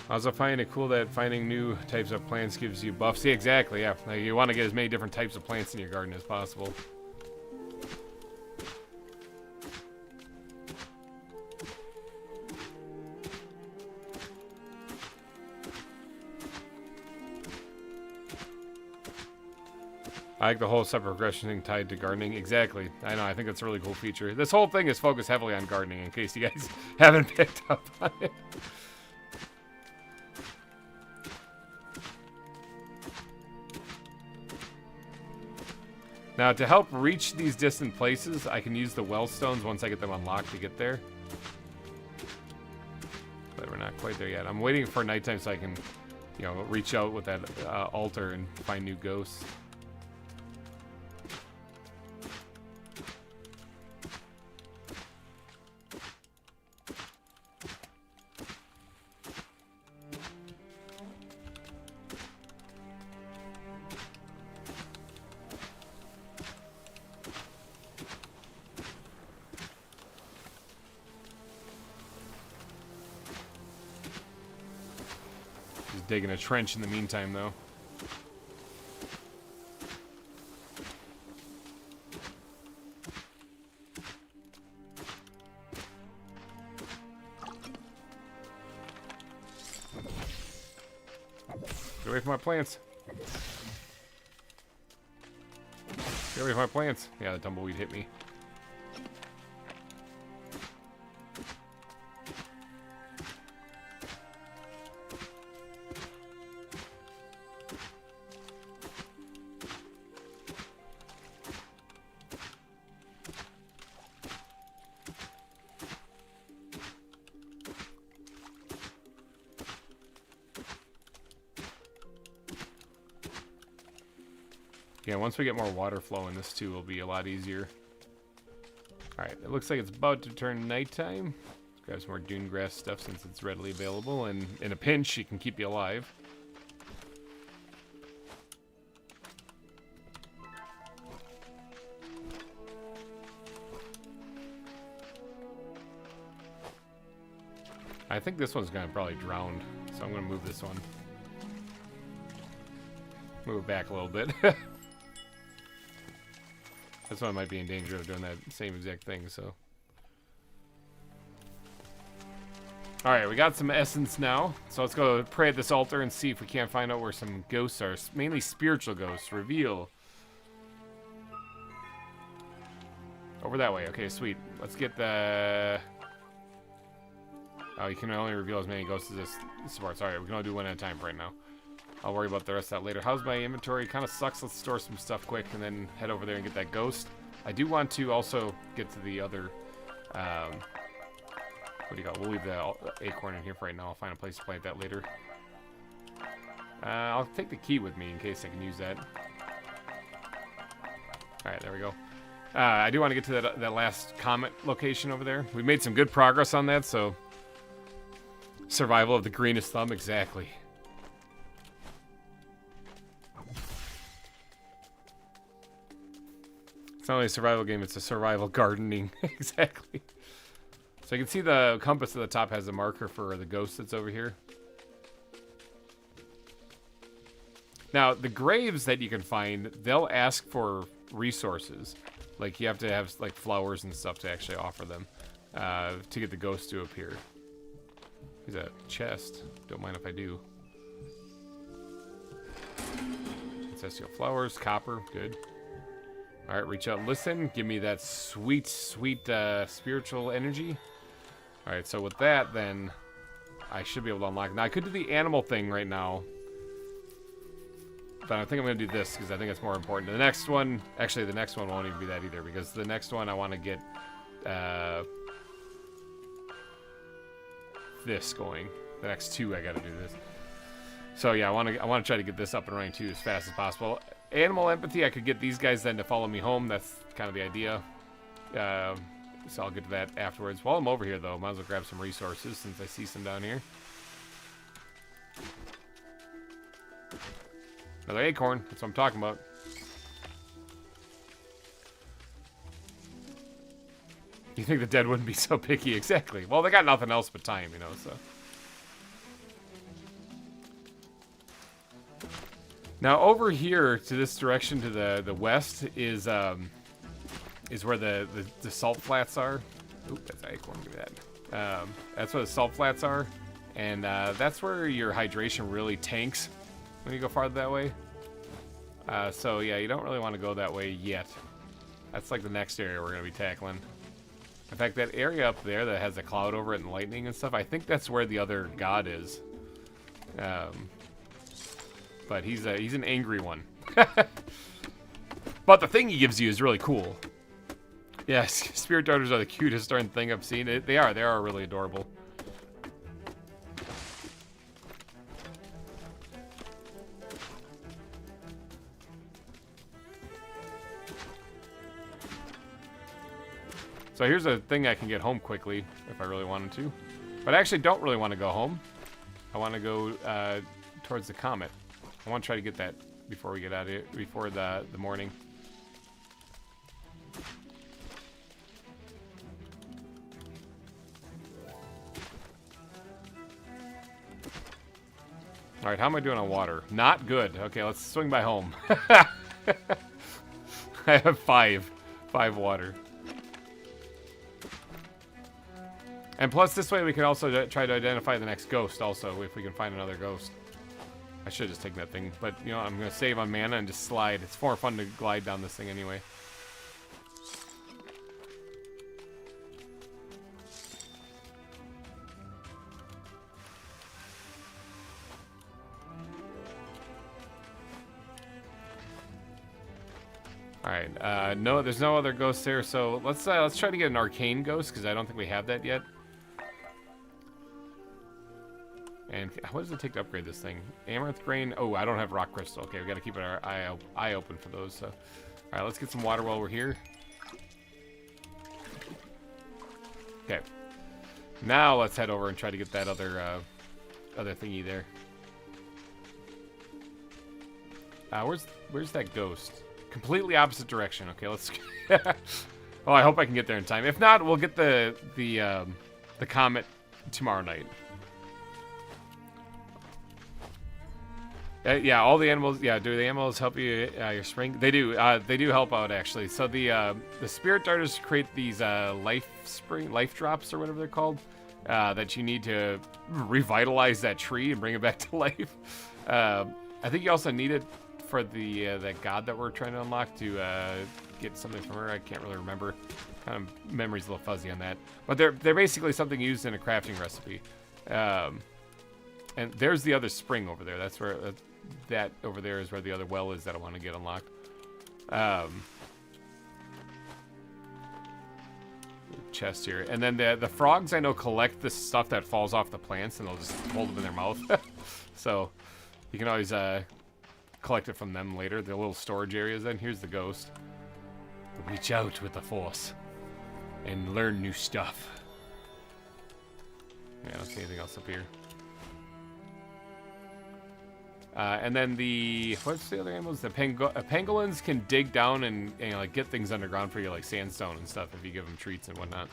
[SPEAKER 1] I also find it cool that finding new types of plants gives you buffs. Yeah, exactly, yeah. Like, you want to get as many different types of plants in your garden as possible. I like the whole separate progression thing tied to gardening. Exactly. I know, I think that's a really cool feature. This whole thing is focused heavily on gardening, in case you guys haven't picked up on it. Now, to help reach these distant places, I can use the well stones once I get them unlocked to get there. But we're not quite there yet. I'm waiting for nighttime so I can, you know, reach out with that altar and find new ghosts. Digging a trench in the meantime, though. Get away from my plants. Get away from my plants. Yeah, the tumbleweed hit me. Yeah, once we get more water flowing, this too will be a lot easier. Alright, it looks like it's about to turn nighttime. Let's grab some more dune grass stuff since it's readily available, and in a pinch, it can keep you alive. I think this one's gonna probably drown, so I'm gonna move this one. Move it back a little bit. This one might be in danger of doing that same exact thing, so. Alright, we got some essence now. So let's go pray at this altar and see if we can't find out where some ghosts are. Mainly spiritual ghosts. Reveal. Over that way. Okay, sweet. Let's get the... Oh, you can only reveal as many ghosts as this supports. Alright, we can only do one at a time for right now. I'll worry about the rest of that later. How's my inventory? Kind of sucks. Let's store some stuff quick and then head over there and get that ghost. I do want to also get to the other... what do you got? We'll leave the acorn in here for right now. I'll find a place to plant that later. I'll take the key with me in case I can use that. Alright, there we go. I do want to get to that last comet location over there. We made some good progress on that, so... Survival of the greenest thumb, exactly. It's not only a survival game, it's a survival gardening. Exactly. So you can see the compass at the top has a marker for the ghost that's over here. Now, the graves that you can find, they'll ask for resources. Like, you have to have, like, flowers and stuff to actually offer them to get the ghost to appear. Here's a chest. Don't mind if I do. Ancestral flowers, copper, good. All right, reach out and listen. Give me that sweet, sweet spiritual energy. All right, so with that, then, I should be able to unlock. Now, I could do the animal thing right now. But I think I'm going to do this because I think it's more important. The next one, actually, the next one won't even be that either because the next one I want to get this going. The next two, I got to do this. So yeah, I want to try to get this up and running too as fast as possible. Animal empathy, I could get these guys then to follow me home. That's kind of the idea. So I'll get to that afterwards. While I'm over here, though, might as well grab some resources since I see some down here. Another acorn. That's what I'm talking about. You think the dead wouldn't be so picky? Exactly. Well, they got nothing else but time, you know, so. Now, over here to this direction to the west is where the salt flats are. Oop, that's an acorn. Give me that. That's where the salt flats are. And that's where your hydration really tanks when you go farther that way. So yeah, you don't really want to go that way yet. That's like the next area we're going to be tackling. In fact, that area up there that has a cloud over it and lightning and stuff, I think that's where the other god is. But he's an angry one. But the thing he gives you is really cool. Yes, spirit darters are the cutest darn thing I've seen. They are really adorable. So here's a thing I can get home quickly if I really wanted to. But I actually don't really want to go home. I want to go towards the comet. I want to try to get that before we get out of here, before the morning. All right, how am I doing on water? Not good. Okay, let's swing by home. I have five water. And plus, this way we can also try to identify the next ghost also, if we can find another ghost. I should have just taken that thing, but, you know, I'm going to save on mana and just slide. It's more fun to glide down this thing anyway. Alright, no, there's no other ghosts there, so let's try to get an arcane ghost, because I don't think we have that yet. And what does it take to upgrade this thing? Amaranth grain. Oh, I don't have rock crystal. Okay, we got to keep our eye open for those. So, all right, let's get some water while we're here. Okay. Now let's head over and try to get that other thingy there. Where's that ghost? Completely opposite direction. Okay, let's. Oh, I hope I can get there in time. If not, we'll get the comet tomorrow night. Yeah, all the animals. Yeah, do the animals help you your spring? They do. They do help out actually. So the spirit darters create these life drops or whatever they're called that you need to revitalize that tree and bring it back to life. I think you also need it for the that god that we're trying to unlock to get something from her. I can't really remember. Kind of memory's a little fuzzy on that. But they're basically something used in a crafting recipe. And there's the other spring over there. That's where that over there is where the other well is that I want to get unlocked. Chest here, and then the frogs I know collect the stuff that falls off the plants, and they'll just hold them in their mouth. So you can always collect it from them later. The little storage areas. Then here's the ghost. Reach out with the force and learn new stuff. Yeah, I don't see anything else up here. And then the, what's the other animals? The pangolins can dig down and like get things underground for you, like sandstone and stuff, if you give them treats and whatnot.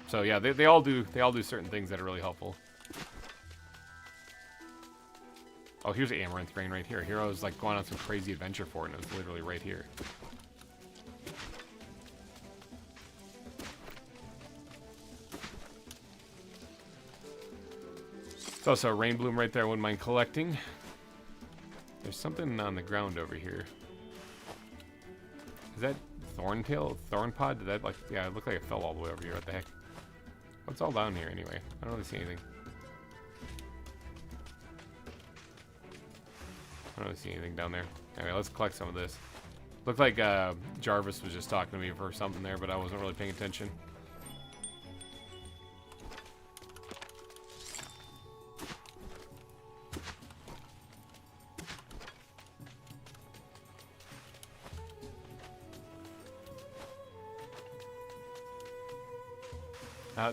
[SPEAKER 1] So yeah, they all do certain things that are really helpful. Oh, here's amaranth grain right here. Hero's like going on some crazy adventure for it, and it's literally right here. There's also a rain bloom right there I wouldn't mind collecting. There's something on the ground over here. Is that thorntail? Thorn pod? Did that like, yeah, it looked like it fell all the way over here. What the heck? What's all down here anyway? I don't really see anything. I don't really see anything down there. Anyway, let's collect some of this. Looked like Jarvis was just talking to me for something there, but I wasn't really paying attention.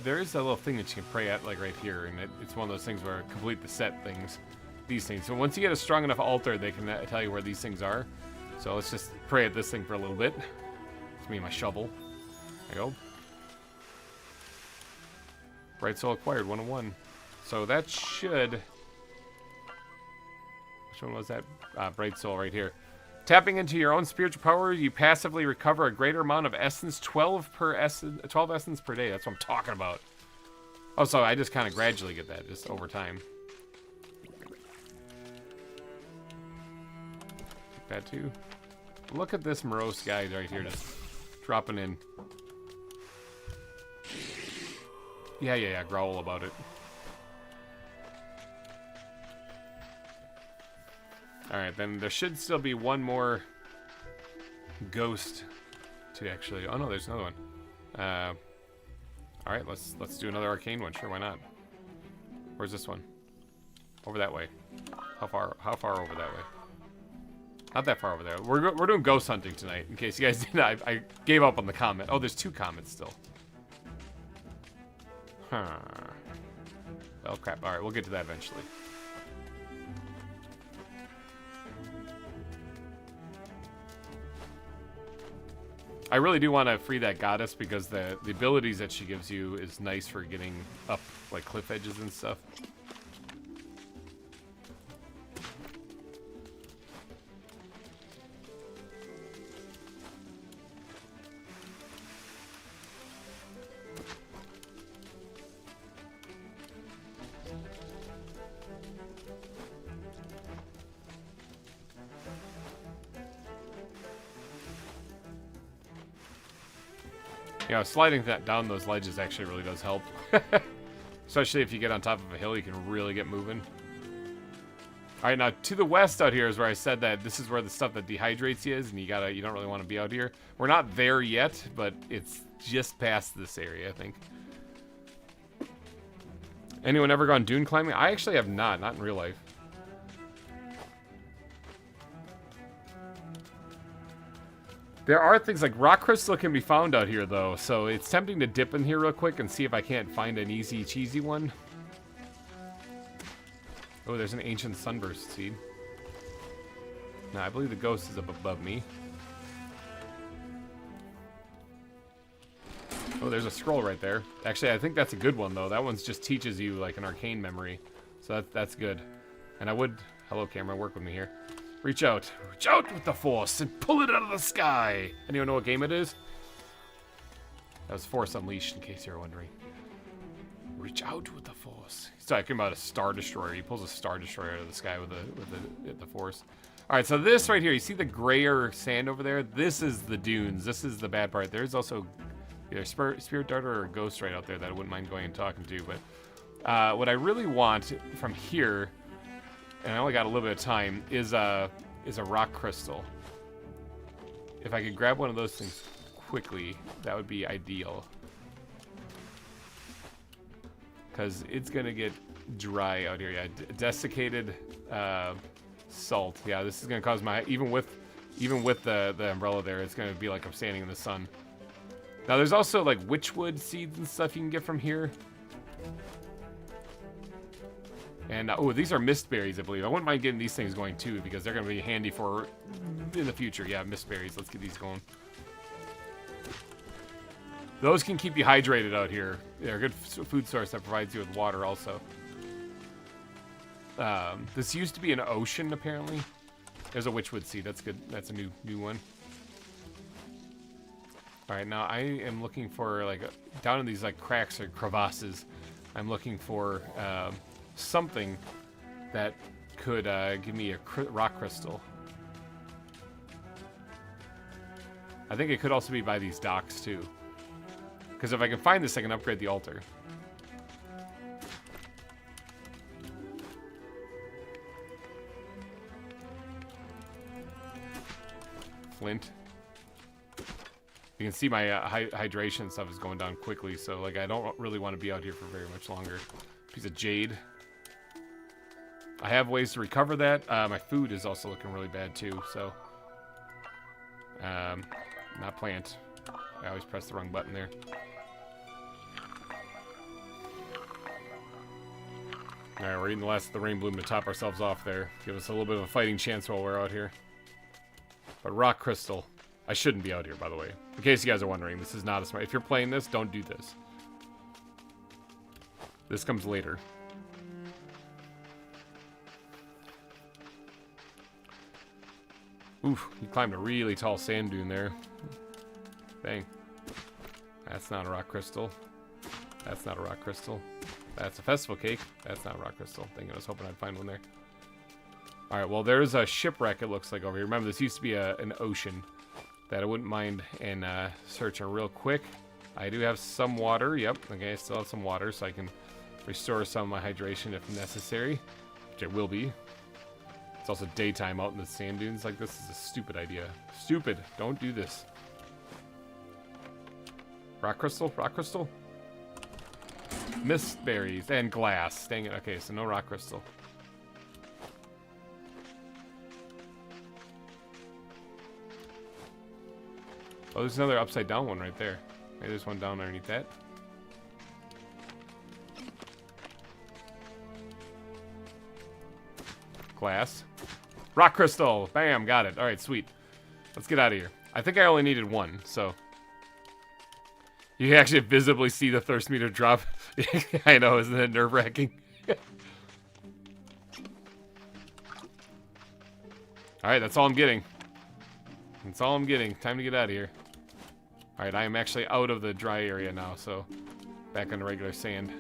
[SPEAKER 1] There is a little thing that you can pray at, like right here, and it's one of those things where complete the set things, these things. So once you get a strong enough altar, they can tell you where these things are. So let's just pray at this thing for a little bit. It's me and my shovel. There you go. Bright Soul acquired, 101. So that should... Which one was that? Bright Soul right here. Tapping into your own spiritual power, you passively recover a greater amount of essence, 12 essence per day. That's what I'm talking about. Oh, so I just kind of gradually get that, just over time. Take that too. Look at this morose guy right here, just dropping in. Yeah, growl about it. Alright, then there should still be one more ghost to actually... Oh no, there's another one. Alright, let's do another arcane one. Sure, why not? Where's this one? Over that way. How far over that way? Not that far over there. We're doing ghost hunting tonight, in case you guys didn't... I gave up on the comment. Oh, there's 2 comments still. Huh. Well, crap. Alright, we'll get to that eventually. I really do want to free that goddess because the abilities that she gives you is nice for getting up like cliff edges and stuff. You know, sliding that down those ledges actually really does help. Especially if you get on top of a hill, you can really get moving. Alright, now to the west out here is where I said that this is where the stuff that dehydrates you is, and you don't really want to be out here. We're not there yet, but it's just past this area, I think. Anyone ever gone dune climbing? I actually have not in real life. There are things like rock crystal can be found out here, though, so it's tempting to dip in here real quick and see if I can't find an easy, cheesy one. Oh, there's an ancient sunburst seed. Now, I believe the ghost is up above me. Oh, there's a scroll right there. Actually, I think that's a good one, though. That one just teaches you, like, an arcane memory. So that's good. And I would... Hello, camera. Work with me here. Reach out. Reach out with the force and pull it out of the sky. Anyone know what game it is? That was Force Unleashed, in case you were wondering. Reach out with the force. He's talking about a Star Destroyer. He pulls a Star Destroyer out of the sky with the force. All right, so this right here, you see the grayer sand over there? This is the dunes. This is the bad part. There's also either Spirit Darter or a Ghost right out there that I wouldn't mind going and talking to. But what I really want from here... and I only got a little bit of time, is a rock crystal. If I could grab one of those things quickly, that would be ideal. Because it's going to get dry out here. Yeah, desiccated salt. Yeah, this is going to cause my... Even with the umbrella there, it's going to be like I'm standing in the sun. Now, there's also like witchwood seeds and stuff you can get from here. And, oh, these are mist berries, I believe. I wouldn't mind getting these things going, too, because they're going to be handy for in the future. Yeah, mist berries. Let's get these going. Those can keep you hydrated out here. They're a good food source that provides you with water, also. This used to be an ocean, apparently. There's a witchwood seed. That's good. That's a new one. All right, now I am looking for, like, down in these, like, cracks or crevasses, I'm looking for something that could give me a rock crystal. I think it could also be by these docks, too. Because if I can find this, I can upgrade the altar. Flint. You can see my hydration stuff is going down quickly, so like I don't really want to be out here for very much longer. Piece of jade. I have ways to recover that. My food is also looking really bad too, so not plant. I always press the wrong button there. Alright, we're eating the last of the rain bloom to top ourselves off there. Give us a little bit of a fighting chance while we're out here. But rock crystal. I shouldn't be out here, by the way. In case you guys are wondering, this is not a smart... If you're playing this, don't do this. This comes later. Oof, he climbed a really tall sand dune there. Dang. That's not a rock crystal. That's not a rock crystal. That's a festival cake. That's not a rock crystal. Dang, I was hoping I'd find one there. Alright, well, there's a shipwreck, it looks like, over here. Remember, this used to be an ocean that I wouldn't mind in searching real quick. I do have some water. Yep, okay, I still have some water, so I can restore some of my hydration if necessary, which it will be. It's also daytime out in the sand dunes. Like, this is a stupid idea. Stupid. Don't do this. Rock crystal? Rock crystal? Mist berries and glass. Dang it. Okay, so no rock crystal. Oh, there's another upside down one right there. Maybe there's one down underneath that. Glass. Rock crystal! Bam, got it. Alright, sweet. Let's get out of here. I think I only needed one, so... You can actually visibly see the thirst meter drop. I know, isn't it nerve-wracking? Alright, that's all I'm getting. That's all I'm getting. Time to get out of here. Alright, I am actually out of the dry area now, so... Back on the regular sand.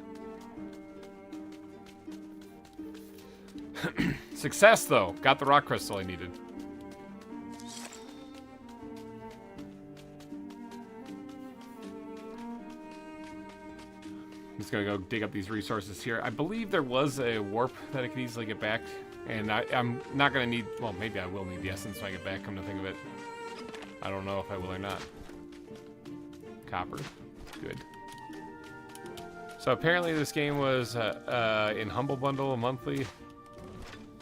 [SPEAKER 1] Success, though. Got the rock crystal I needed. I'm just gonna go dig up these resources here. I believe there was a warp that I could easily get back. And I'm not gonna need... Well, maybe I will need the essence when I get back, come to think of it. I don't know if I will or not. Copper. Good. So apparently this game was in Humble Bundle monthly.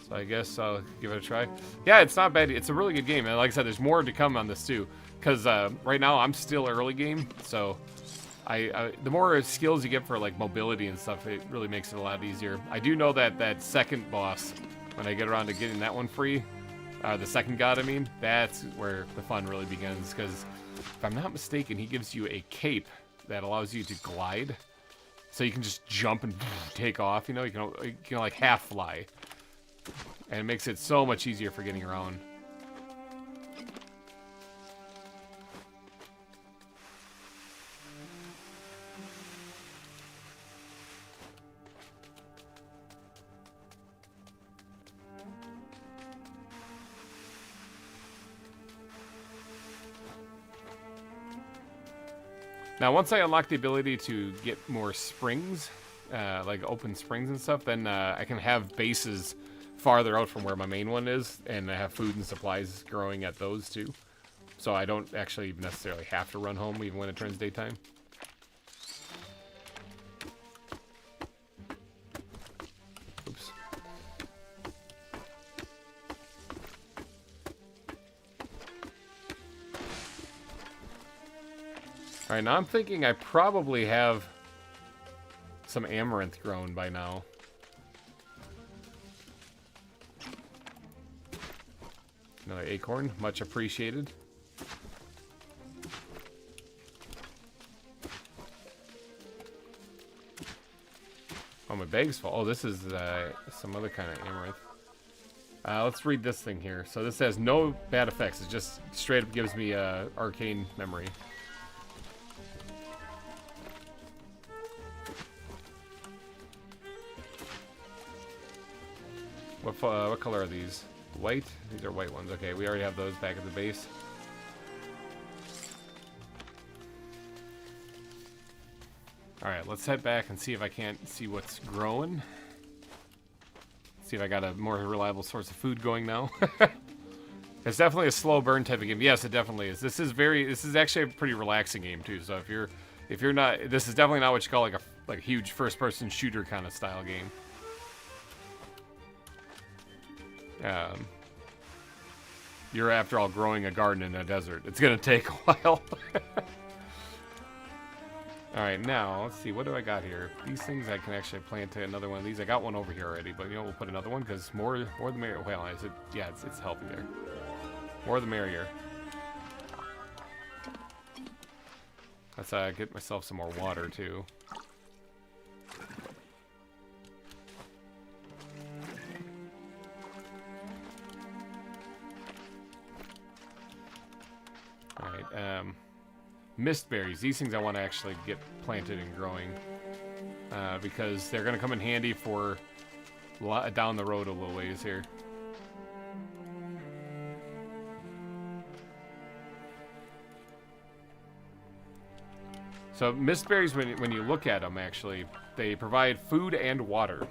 [SPEAKER 1] So I guess I'll give it a try. Yeah, it's not bad. It's a really good game. And like I said, there's more to come on this too. Because right now I'm still early game. So the more skills you get for like mobility and stuff, it really makes it a lot easier. I do know that that second boss, when I get around to getting that one free, the second god, I mean, that's where the fun really begins. Because if I'm not mistaken, he gives you a cape that allows you to glide. So you can just jump and take off, you know? You can like half fly. And it makes it so much easier for getting around. Now, once I unlock the ability to get more springs, like open springs and stuff, then I can have bases farther out from where my main one is, and I have food and supplies growing at those too. So I don't actually necessarily have to run home even when it turns daytime. Oops. Alright, now I'm thinking I probably have some amaranth grown by now. Another acorn, much appreciated. Oh, my bag's full. Oh, this is some other kind of amaranth. Let's read this thing here. So this has no bad effects. It just straight up gives me arcane memory. What color are these? White? These are white ones. Okay, we already have those back at the base. Alright, let's head back and see if I can't see what's growing. See if I got a more reliable source of food going now. It's definitely a slow burn type of game. Yes, it definitely is. This is actually a pretty relaxing game too. So if you're not, this is definitely not what you call like a huge first person shooter kind of style game. You're after all growing a garden in a desert. It's gonna take a while. Alright, now, let's see, what do I got here? These things I can actually plant another one of these. I got one over here already, but you know, we'll put another one, because more the merrier. Well, is it? Yeah, it's healthy there. More the merrier. Let's get myself some more water, too. Alright, mist berries. These things I want to actually get planted and growing because they're going to come in handy for down the road a little ways here. So mist berries, when you look at them, actually, they provide food and water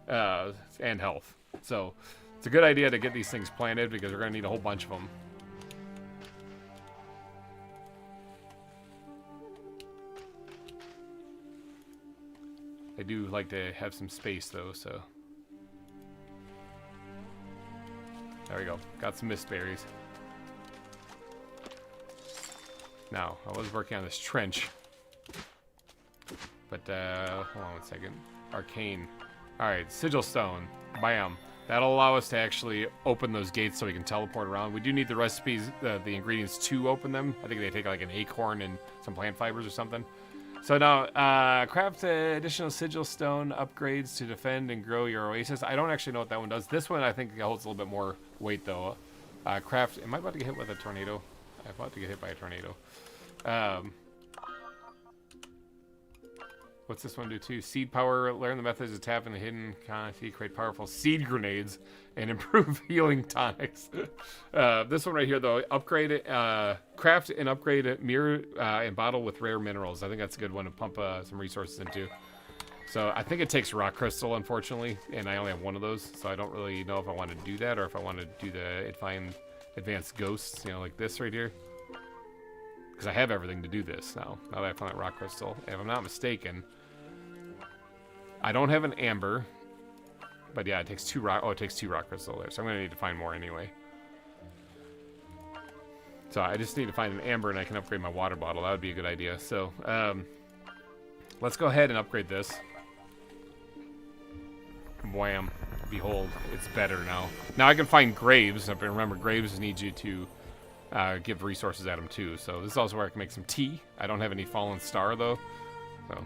[SPEAKER 1] and health. So it's a good idea to get these things planted because we're going to need a whole bunch of them. I do like to have some space, though, so... There we go. Got some mist berries. Now, I was working on this trench. But, hold on one second. Arcane. Alright, sigil stone. Bam. That'll allow us to actually open those gates so we can teleport around. We do need the recipes, the ingredients to open them. I think they take like an acorn and some plant fibers or something. So now, craft additional sigil stone upgrades to defend and grow your Oasis. I don't actually know what that one does. This one I think holds a little bit more weight though. Craft, am I about to get hit with a tornado? I'm about to get hit by a tornado. What's this one do too? Seed power, learn the methods of tapping the hidden quantity, create powerful seed grenades, and improve healing tonics. This one right here though, upgrade it, craft and upgrade it, mirror and bottle with rare minerals. I think that's a good one to pump some resources into. So I think it takes rock crystal, unfortunately, and I only have one of those, so I don't really know if I want to do that or if I want to do the find advanced ghosts, you know, like this right here. Because I have everything to do this now that I found that rock crystal. And if I'm not mistaken, I don't have an amber, but yeah, it takes two rock. Oh, it takes 2 rock crystal there, so I'm gonna need to find more anyway. So I just need to find an amber, and I can upgrade my water bottle. That would be a good idea. So let's go ahead and upgrade this. Wham! Behold, it's better now. Now I can find graves. Remember, graves need you to give resources at them too. So this is also where I can make some tea. I don't have any fallen star though. So.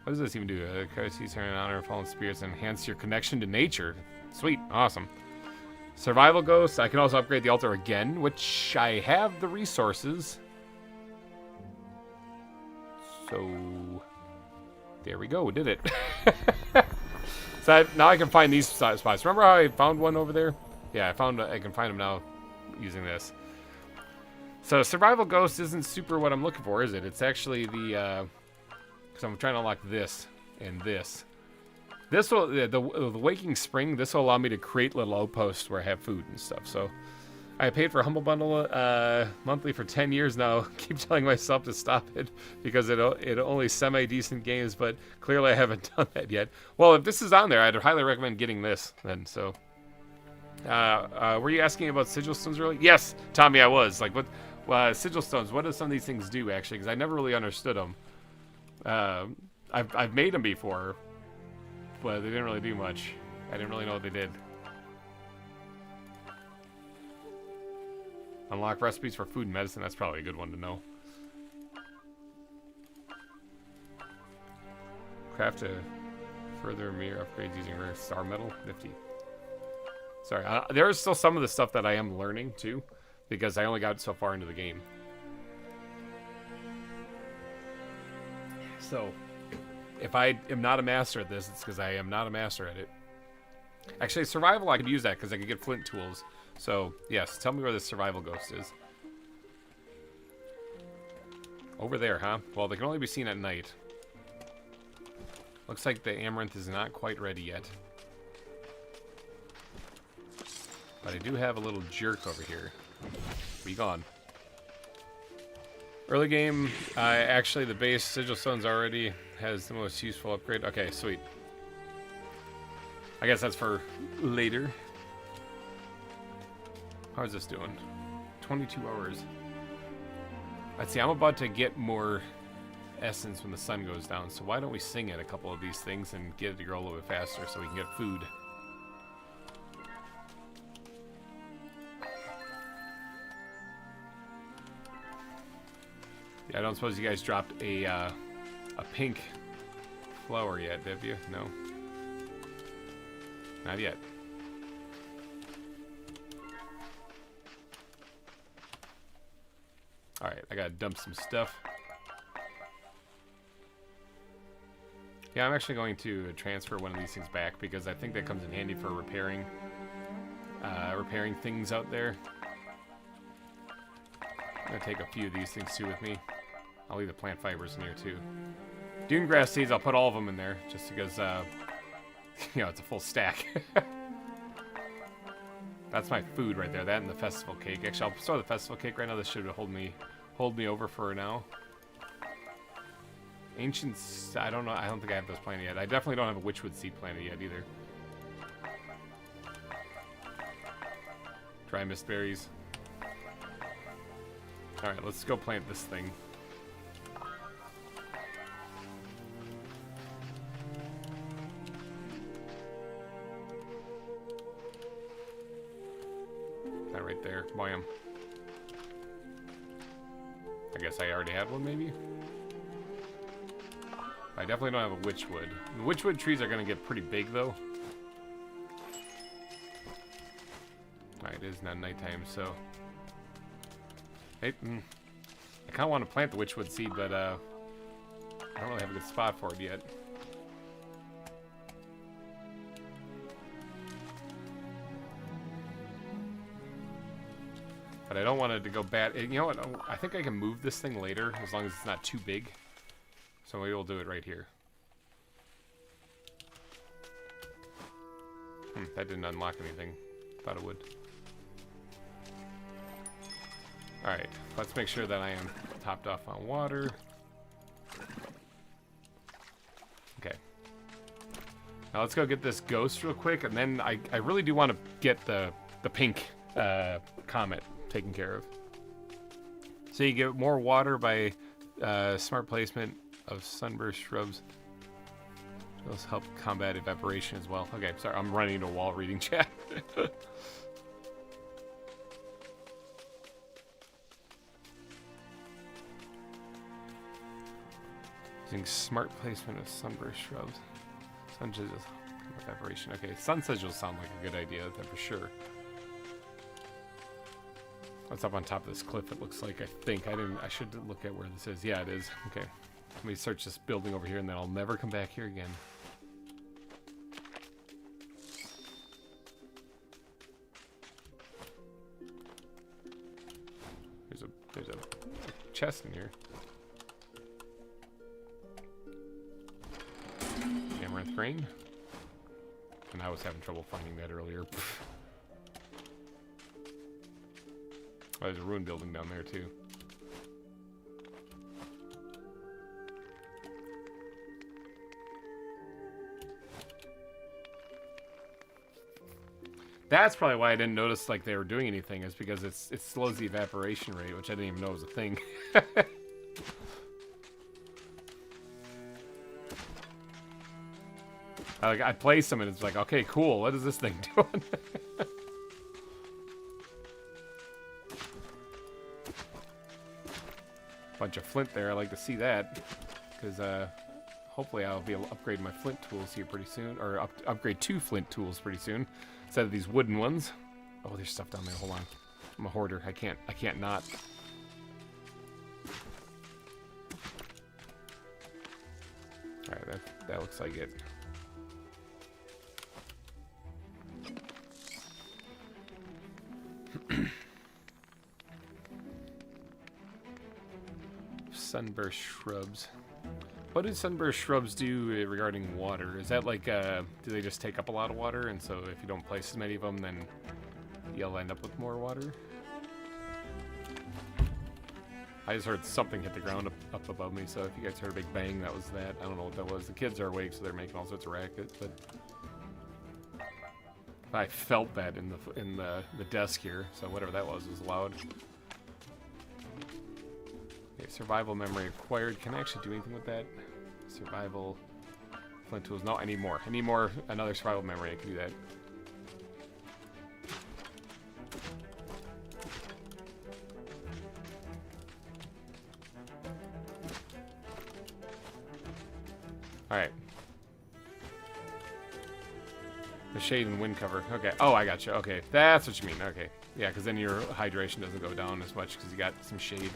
[SPEAKER 1] What does this even do? Currencies turn in honor of fallen spirits and enhance your connection to nature. Sweet. Awesome. Survival ghost. I can also upgrade the altar again, which I have the resources. So, there we go. Did it. So now I can find these spots. Remember how I found one over there? Yeah, I can find them now using this. So survival ghost isn't super what I'm looking for, is it? It's actually the... So I'm trying to unlock this and this. This will, the Waking Spring, this will allow me to create little outposts where I have food and stuff. So I paid for a Humble Bundle monthly for 10 years now. Keep telling myself to stop it because it only semi-decent games, but clearly I haven't done that yet. Well, if this is on there, I'd highly recommend getting this then. So were you asking about sigil stones really? Yes, Tommy, I was. Like, what sigil stones, what do some of these things do actually? Because I never really understood them. I've made them before, but they didn't really do much. I didn't really know what they did. Unlock recipes for food and medicine. That's probably a good one to know. Craft a further mirror upgrades using rare star metal. Nifty. Sorry, there is still some of the stuff that I am learning too, because I only got so far into the game. So, if I am not a master at this, it's because I am not a master at it. Actually, survival, I could use that because I could get flint tools. So, yes, tell me where this survival ghost is. Over there, huh? Well, they can only be seen at night. Looks like the amaranth is not quite ready yet. But I do have a little jerk over here. Be gone. Early game, actually the base sigil stones already has the most useful upgrade. Okay, sweet. I guess that's for later. How's this doing? 22 hours. Let's see, I'm about to get more essence when the sun goes down, so why don't we sing at a couple of these things and get it to grow a little bit faster so we can get food. Yeah, I don't suppose you guys dropped a pink flower yet, did you? No. Not yet. Alright, I gotta dump some stuff. Yeah, I'm actually going to transfer one of these things back because I think that comes in handy for repairing things out there. I'm gonna take a few of these things too with me. I'll leave the plant fibers in here too. Dune grass seeds, I'll put all of them in there just because, you know, it's a full stack. That's my food right there. That and the festival cake. Actually, I'll store the festival cake right now. This should hold me over for now. Ancients, I don't know. I don't think I have those planted yet. I definitely don't have a witchwood seed planted yet either. Dry mist berries. Alright, let's go plant this thing. That right there. Bam. I guess I already had one, maybe? I definitely don't have a witchwood. The witchwood trees are going to get pretty big, though. Alright, it is now nighttime, so... Hey, I kind of want to plant the witchwood seed, but I don't really have a good spot for it yet. But I don't want it to go bad. You know what? I think I can move this thing later, as long as it's not too big. So maybe we'll do it right here. That didn't unlock anything. Thought it would. Alright, let's make sure that I am topped off on water. Okay. Now let's go get this ghost real quick, and then I really do want to get the pink comet taken care of. So you get more water by smart placement of sunburst shrubs. Those help combat evaporation as well. Okay, sorry, I'm running into a wall reading chat. Using smart placement of sunburst shrubs. Sun sigils, evaporation. Okay, sun sigils sound like a good idea, that for sure. What's up on top of this cliff? It looks like. I should look at where this is. Yeah, it is. Okay. Let me search this building over here, and then I'll never come back here again. There's a chest in here. Amaranth grain. And I was having trouble finding that earlier. Oh, there's a ruined building down there too. That's probably why I didn't notice like they were doing anything, is because it slows the evaporation rate, which I didn't even know was a thing. I play some and it's like, okay, cool. What is this thing doing? Bunch of flint there. I like to see that. Because hopefully I'll be able to upgrade my flint tools here pretty soon. Or upgrade 2 flint tools pretty soon. Instead of these wooden ones. Oh, there's stuff down there. Hold on. I'm a hoarder. I can't not. Alright, that looks like it. Sunburst shrubs. What do sunburst shrubs do regarding water? Is that like, do they just take up a lot of water, and so if you don't place as many of them, then you'll end up with more water? I just heard something hit the ground up above me, so if you guys heard a big bang, that was that. I don't know what that was. The kids are awake, so they're making all sorts of racket, but I felt that in the desk here, so whatever that was loud. Okay, survival memory acquired. Can I actually do anything with that? Survival flint tools. No, I need more. I need more. Another survival memory. I can do that. Alright. The shade and wind cover. Okay. Oh, I got you. Okay. That's what you mean. Okay. Yeah, because then your hydration doesn't go down as much because you got some shade.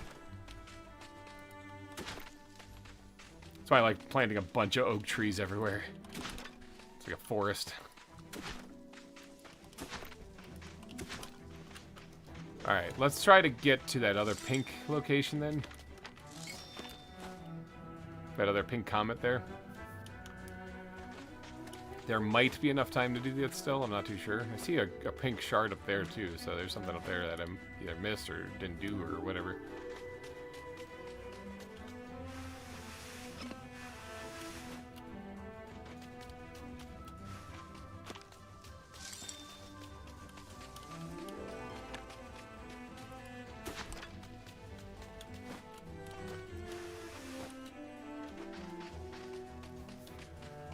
[SPEAKER 1] That's why I like planting a bunch of oak trees everywhere. It's like a forest. Alright, let's try to get to that other pink location then. That other pink comet there. There might be enough time to do that still, I'm not too sure. I see a pink shard up there too, so there's something up there that I'm either missed or didn't do or whatever.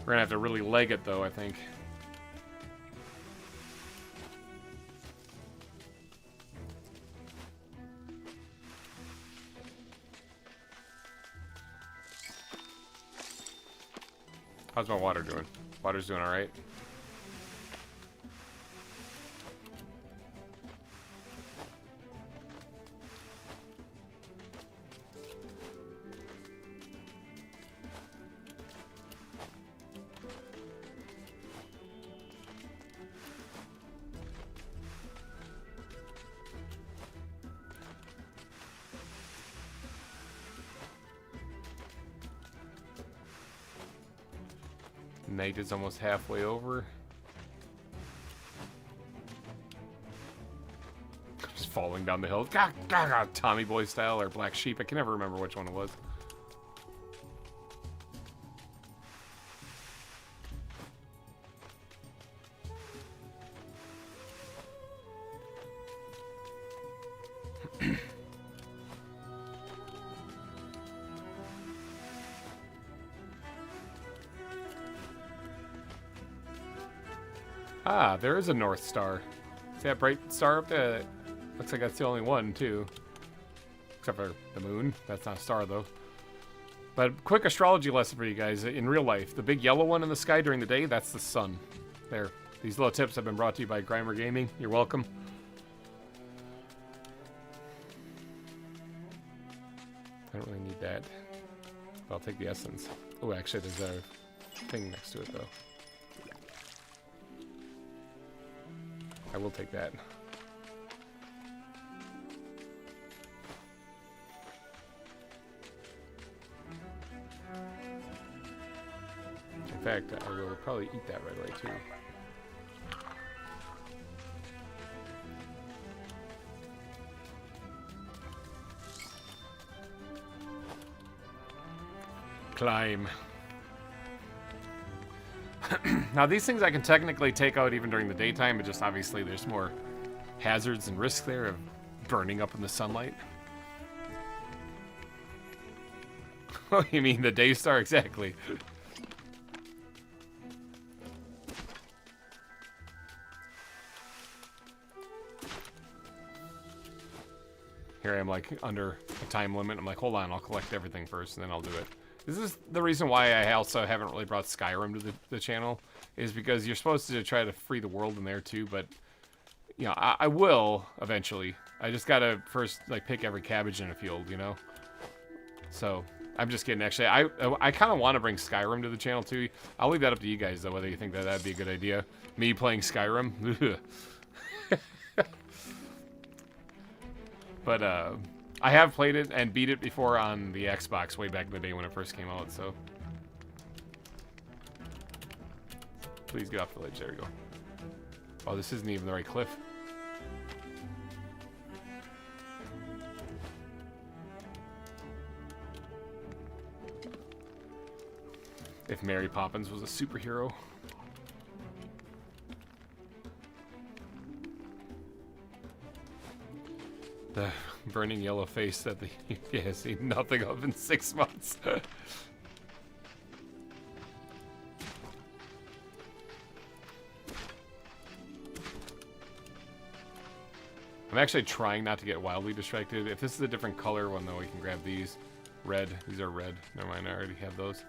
[SPEAKER 1] We're gonna have to really leg it though, I think. How's my water doing? Water's doing alright. Night is almost halfway over. Just falling down the hill. Gah, gah, gah, Tommy Boy style or Black Sheep. I can never remember which one it was. Ah, there is a North Star. See that bright star up there? Looks like that's the only one, too. Except for the moon. That's not a star, though. But quick astrology lesson for you guys. In real life, the big yellow one in the sky during the day, that's the sun. There. These little tips have been brought to you by GReimer Gaming. You're welcome. I don't really need that. But I'll take the essence. Oh, actually, there's a thing next to it, though. I will take that. In fact, I will probably eat that right away, too. Climb. Now these things I can technically take out even during the daytime, but just obviously there's more hazards and risks there of burning up in the sunlight. Oh, you mean the day star? Exactly. Here I am, like, under a time limit. I'm like, hold on, I'll collect everything first, and then I'll do it. This is the reason why I also haven't really brought Skyrim to the channel, is because you're supposed to try to free the world in there, too, but, you know, I will, eventually. I just gotta first, like, pick every cabbage in a field, you know? So, I'm just kidding, actually. I kind of want to bring Skyrim to the channel, too. I'll leave that up to you guys, though, whether you think that that'd be a good idea. Me playing Skyrim? But, I have played it and beat it before on the Xbox way back in the day when it first came out, so. Please get off the ledge. There we go. Oh, this isn't even the right cliff. If Mary Poppins was a superhero. The burning yellow face that he has seen nothing of in 6 months. I'm actually trying not to get wildly distracted. If this is a different color one, though, we can grab these. Red. These are red. Never mind, I already have those.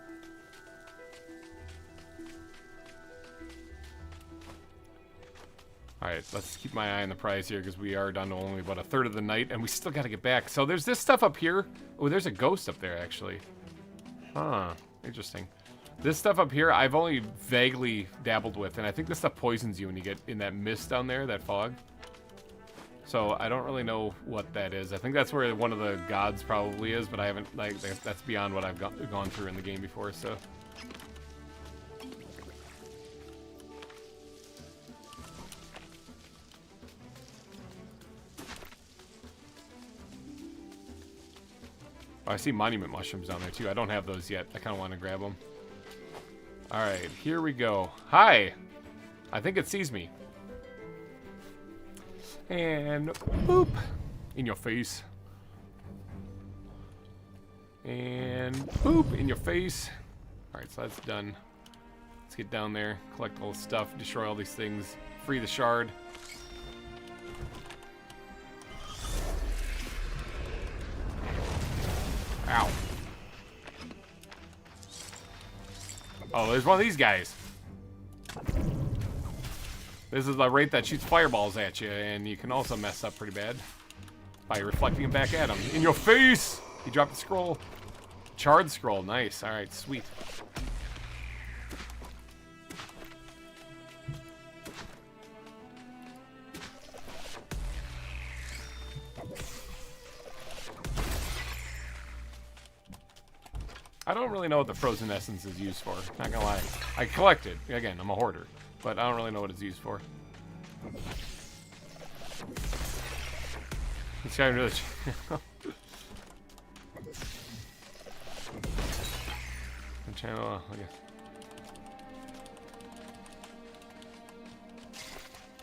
[SPEAKER 1] Alright, let's keep my eye on the prize here, because we are down to only about a third of the night, and we still gotta get back. So there's this stuff up here. Oh, there's a ghost up there, actually. Huh, interesting. This stuff up here, I've only vaguely dabbled with, and I think this stuff poisons you when you get in that mist down there, that fog. So I don't really know what that is. I think that's where one of the gods probably is, but I haven't, like, that's beyond what I've gone through in the game before, so. Oh, I see monument mushrooms down there, too. I don't have those yet. I kind of want to grab them. Alright, here we go. Hi! I think it sees me. And boop! In your face. And boop! In your face. Alright, so that's done. Let's get down there, collect all the stuff, destroy all these things, free the shard. Ow. Oh, there's one of these guys. This is the rate that shoots fireballs at you, and you can also mess up pretty bad by reflecting them back at him. In your face! He dropped the scroll. Charred scroll. Nice. Alright, sweet. I don't really know what the frozen essence is used for. Not gonna lie. I collect it. Again, I'm a hoarder. But I don't really know what it's used for. This guy really... channel, okay.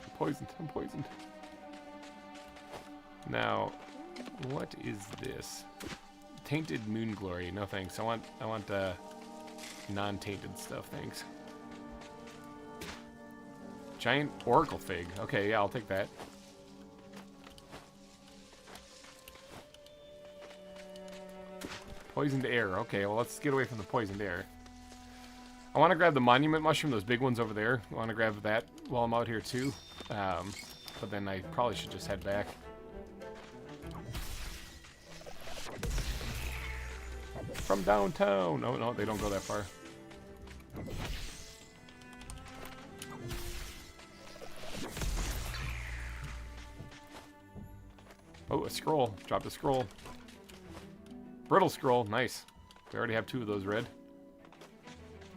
[SPEAKER 1] I'm poisoned. I'm poisoned. Now, what is this? Tainted moon glory. No thanks. I want non-tainted stuff. Thanks. Giant oracle fig. Okay, yeah, I'll take that. Poisoned air. Okay, well, let's get away from the poisoned air. I want to grab the monument mushroom, those big ones over there. I want to grab that while I'm out here, too. But then I probably should just head back. From downtown. No, no, they don't go that far. Oh, a scroll. Dropped a scroll. Brittle scroll. Nice. We already have 2 of those red.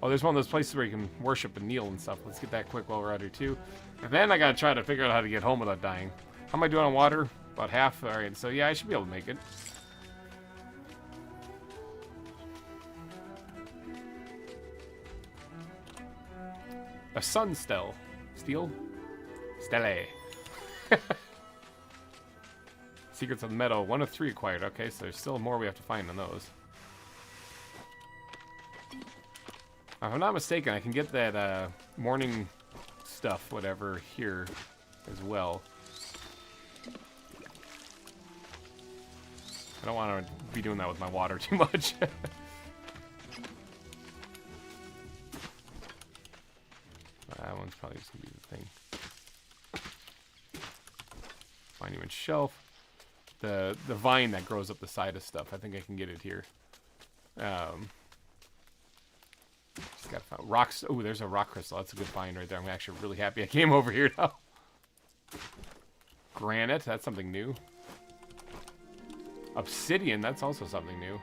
[SPEAKER 1] Oh, there's one of those places where you can worship and kneel and stuff. Let's get that quick while we're out here, too. And then I gotta try to figure out how to get home without dying. How am I doing on water? About half. Alright, so yeah, I should be able to make it. A sun stele. Steel? Stele. Secrets of the Meadow. 1 of 3 acquired. Okay, so there's still more we have to find on those. If I'm not mistaken, I can get that morning stuff, whatever, here as well. I don't want to be doing that with my water too much. That one's probably just going to be the thing. Monument shelf. The vine that grows up the side of stuff. I think I can get it here. Just got to find rocks. Oh, there's a rock crystal. That's a good find right there. I'm actually really happy I came over here now. Granite. That's something new. Obsidian. That's also something new.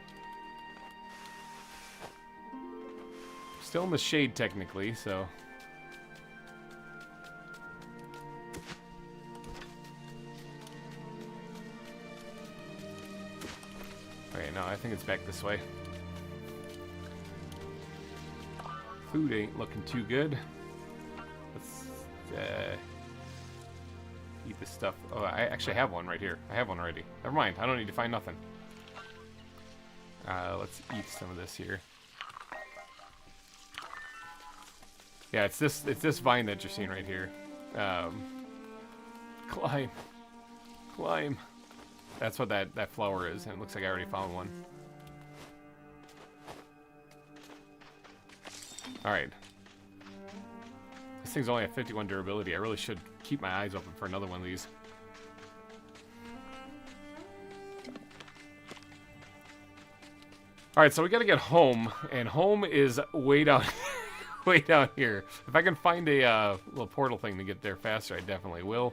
[SPEAKER 1] Still in the shade technically, so... Okay, no, I think it's back this way. Food ain't looking too good. Let's eat this stuff. Oh, I actually have one right here. I have one already. Never mind. I don't need to find nothing. Let's eat some of this here. Yeah, it's this vine that you're seeing right here. Climb. Climb. That's what that flower is, and it looks like I already found one. Alright. This thing's only at 51 durability. I really should keep my eyes open for another one of these. Alright, so we gotta get home, and home is way down, way down here. If I can find a little portal thing to get there faster, I definitely will.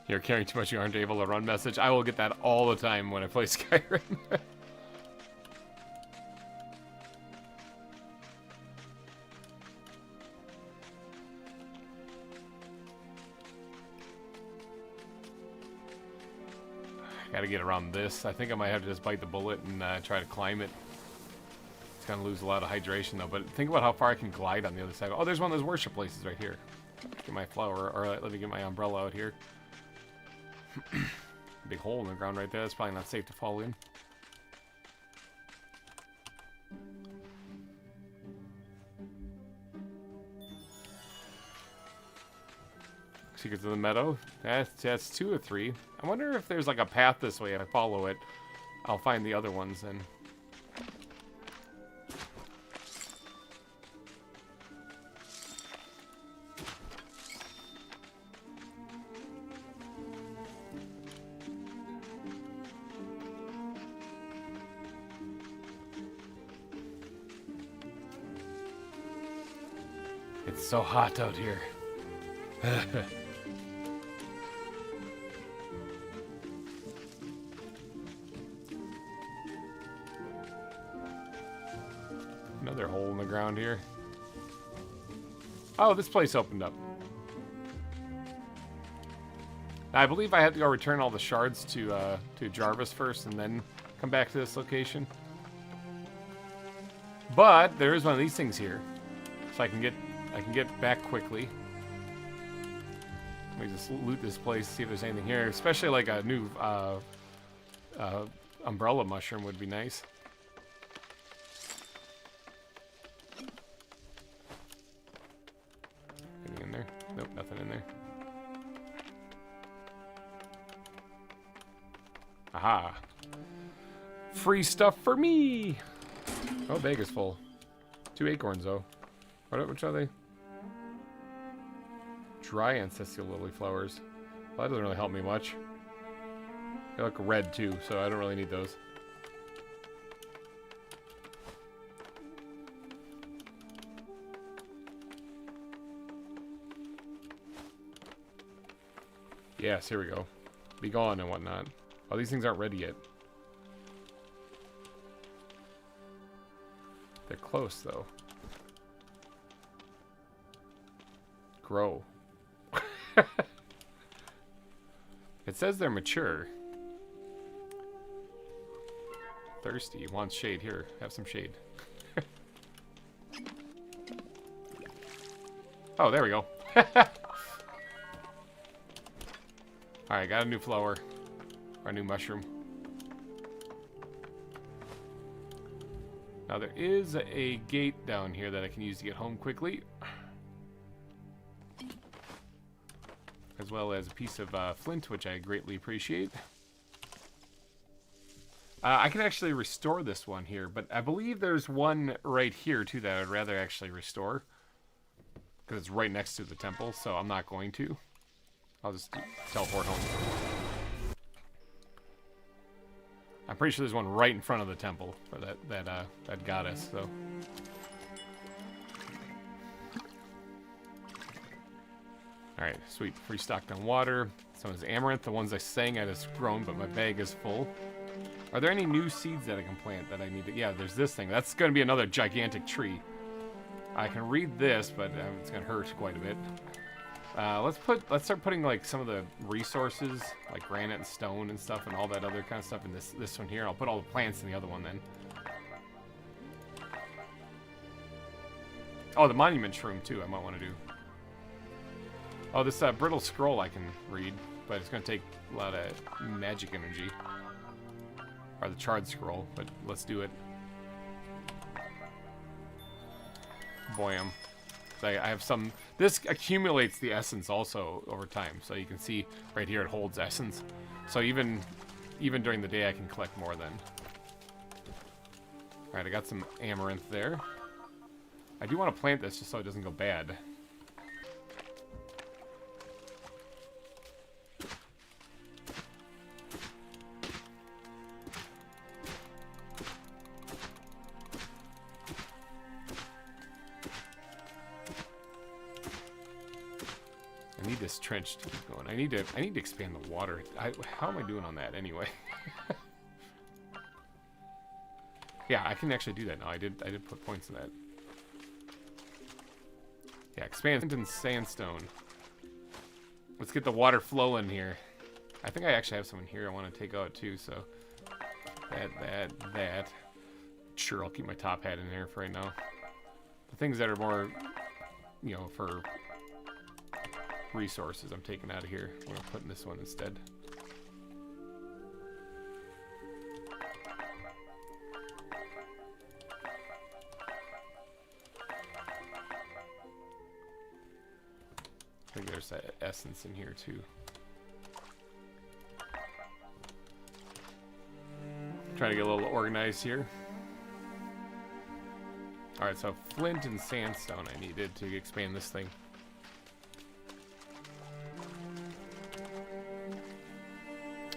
[SPEAKER 1] You're carrying too much, you aren't able to run message. I will get that all the time when I play Skyrim. Gotta get around this. I think I might have to just bite the bullet and try to climb it. It's gonna lose a lot of hydration though, but think about how far I can glide on the other side. Oh, there's one of those worship places right here. Get my flower, or let me get my umbrella out here. Big hole in the ground right there. That's probably not safe to fall in. Secrets of the Meadow. That's 2 or 3. I wonder if there's like a path this way. If I follow it, I'll find the other ones then. It's so hot out here. Another hole in the ground here. Oh, this place opened up. I believe I had to go return all the shards to Jarvis first and then come back to this location. But there is one of these things here. So I can get back quickly. Let me just loot this place, see if there's anything here. Especially like a new umbrella mushroom would be nice. Anything in there? Nope, nothing in there. Aha! Free stuff for me! Oh, bag is full. 2 acorns though. Which are they? Dry ancestral lily flowers. Well, that doesn't really help me much. They look red too, so I don't really need those. Yes, here we go. Be gone and whatnot. Oh, these things aren't ready yet. They're close though. Grow. It says they're mature. Thirsty. Wants shade. Here, have some shade. Oh, there we go. Alright, got a new flower. Or a new mushroom. Now there is a gate down here that I can use to get home quickly. As well as a piece of flint, which I greatly appreciate. I can actually restore this one here, but I believe there's one right here too that I'd rather actually restore. Because it's right next to the temple, so I'm not going to. I'll just teleport home. I'm pretty sure there's one right in front of the temple for that goddess, so. Alright, sweet. Free stocked on water. Some is amaranth. The ones I sang at is grown, but my bag is full. Are there any new seeds that I can plant that I need to... Yeah, there's this thing. That's going to be another gigantic tree. I can read this, but it's going to hurt quite a bit. Let's start putting like some of the resources, like granite and stone and stuff, and all that other kind of stuff in this one here. I'll put all the plants in the other one then. Oh, the monument shroom too. I might want to do. Oh, this brittle scroll I can read, but it's going to take a lot of magic energy. Or the charred scroll, but let's do it. Boyam. So I have some... This accumulates the essence also over time. So you can see right here it holds essence. So even during the day I can collect more then. Alright, I got some amaranth there. I do want to plant this just so it doesn't go bad. I need this trench to keep going. I need to expand the water. How am I doing on that anyway? Yeah, I can actually do that now. I did put points in that. Yeah, expand in sandstone. Let's get the water flowing here. I think I actually have some in here I want to take out too, so that. Sure, I'll keep my top hat in there for right now. The things that are more, you know, for resources I'm taking out of here. I'm going to put in this one instead. I think there's that essence in here too. Trying to get a little organized here. Alright, so flint and sandstone I needed to expand this thing.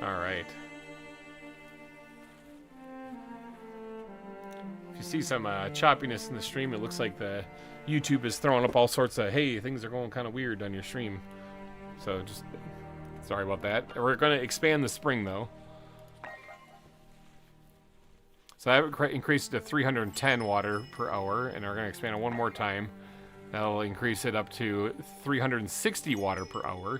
[SPEAKER 1] Alright. If you see some choppiness in the stream, it looks like the YouTube is throwing up all sorts of, hey, things are going kind of weird on your stream. So just, sorry about that. We're going to expand the spring, though. So that increased to 310 water per hour, and we're going to expand it one more time. That'll increase it up to 360 water per hour.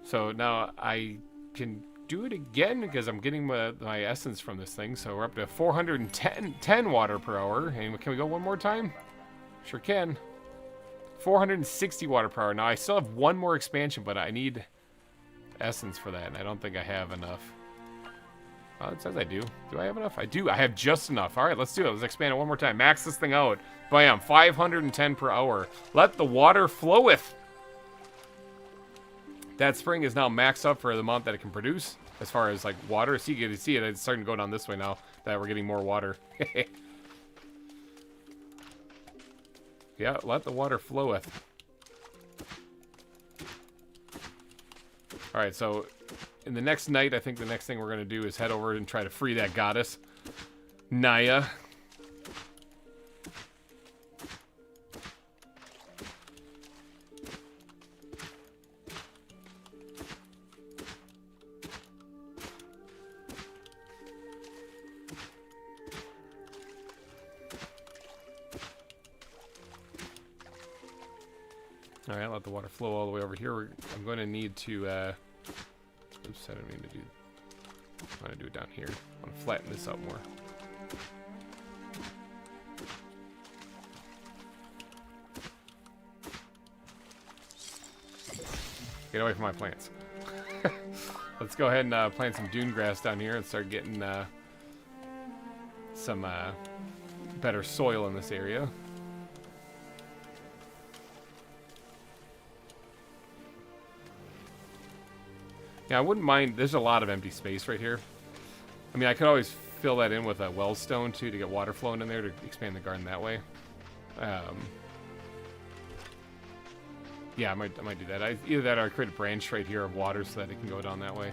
[SPEAKER 1] So now I can do it again because I'm getting my essence from this thing. So we're up to 410 water per hour. And can we go one more time? Sure can. 460 water per hour. Now I still have one more expansion, but I need essence for that, and I don't think I have enough. Oh, it says I do. Do I have enough? I do. I have just enough. All right, let's do it. Let's expand it one more time. Max this thing out. Bam, 510 per hour. Let the water floweth. That spring is now maxed up for the amount that it can produce as far as like water. See, you can see it. It's starting to go down this way now that we're getting more water. Yeah, let the water floweth. All right, so in the next night, I think the next thing we're going to do is head over and try to free that goddess, Naya. All right, let the water flow all the way over here. I'm going to need to, oops, I don't mean to do, I want to do it down here. I want to flatten this out more. Get away from my plants. Let's go ahead and plant some dune grass down here and start getting some better soil in this area. Yeah, I wouldn't mind. There's a lot of empty space right here. I mean, I could always fill that in with a well stone, too, to get water flowing in there to expand the garden that way. Yeah, I might do that. Either that or I create a branch right here of water so that it can go down that way.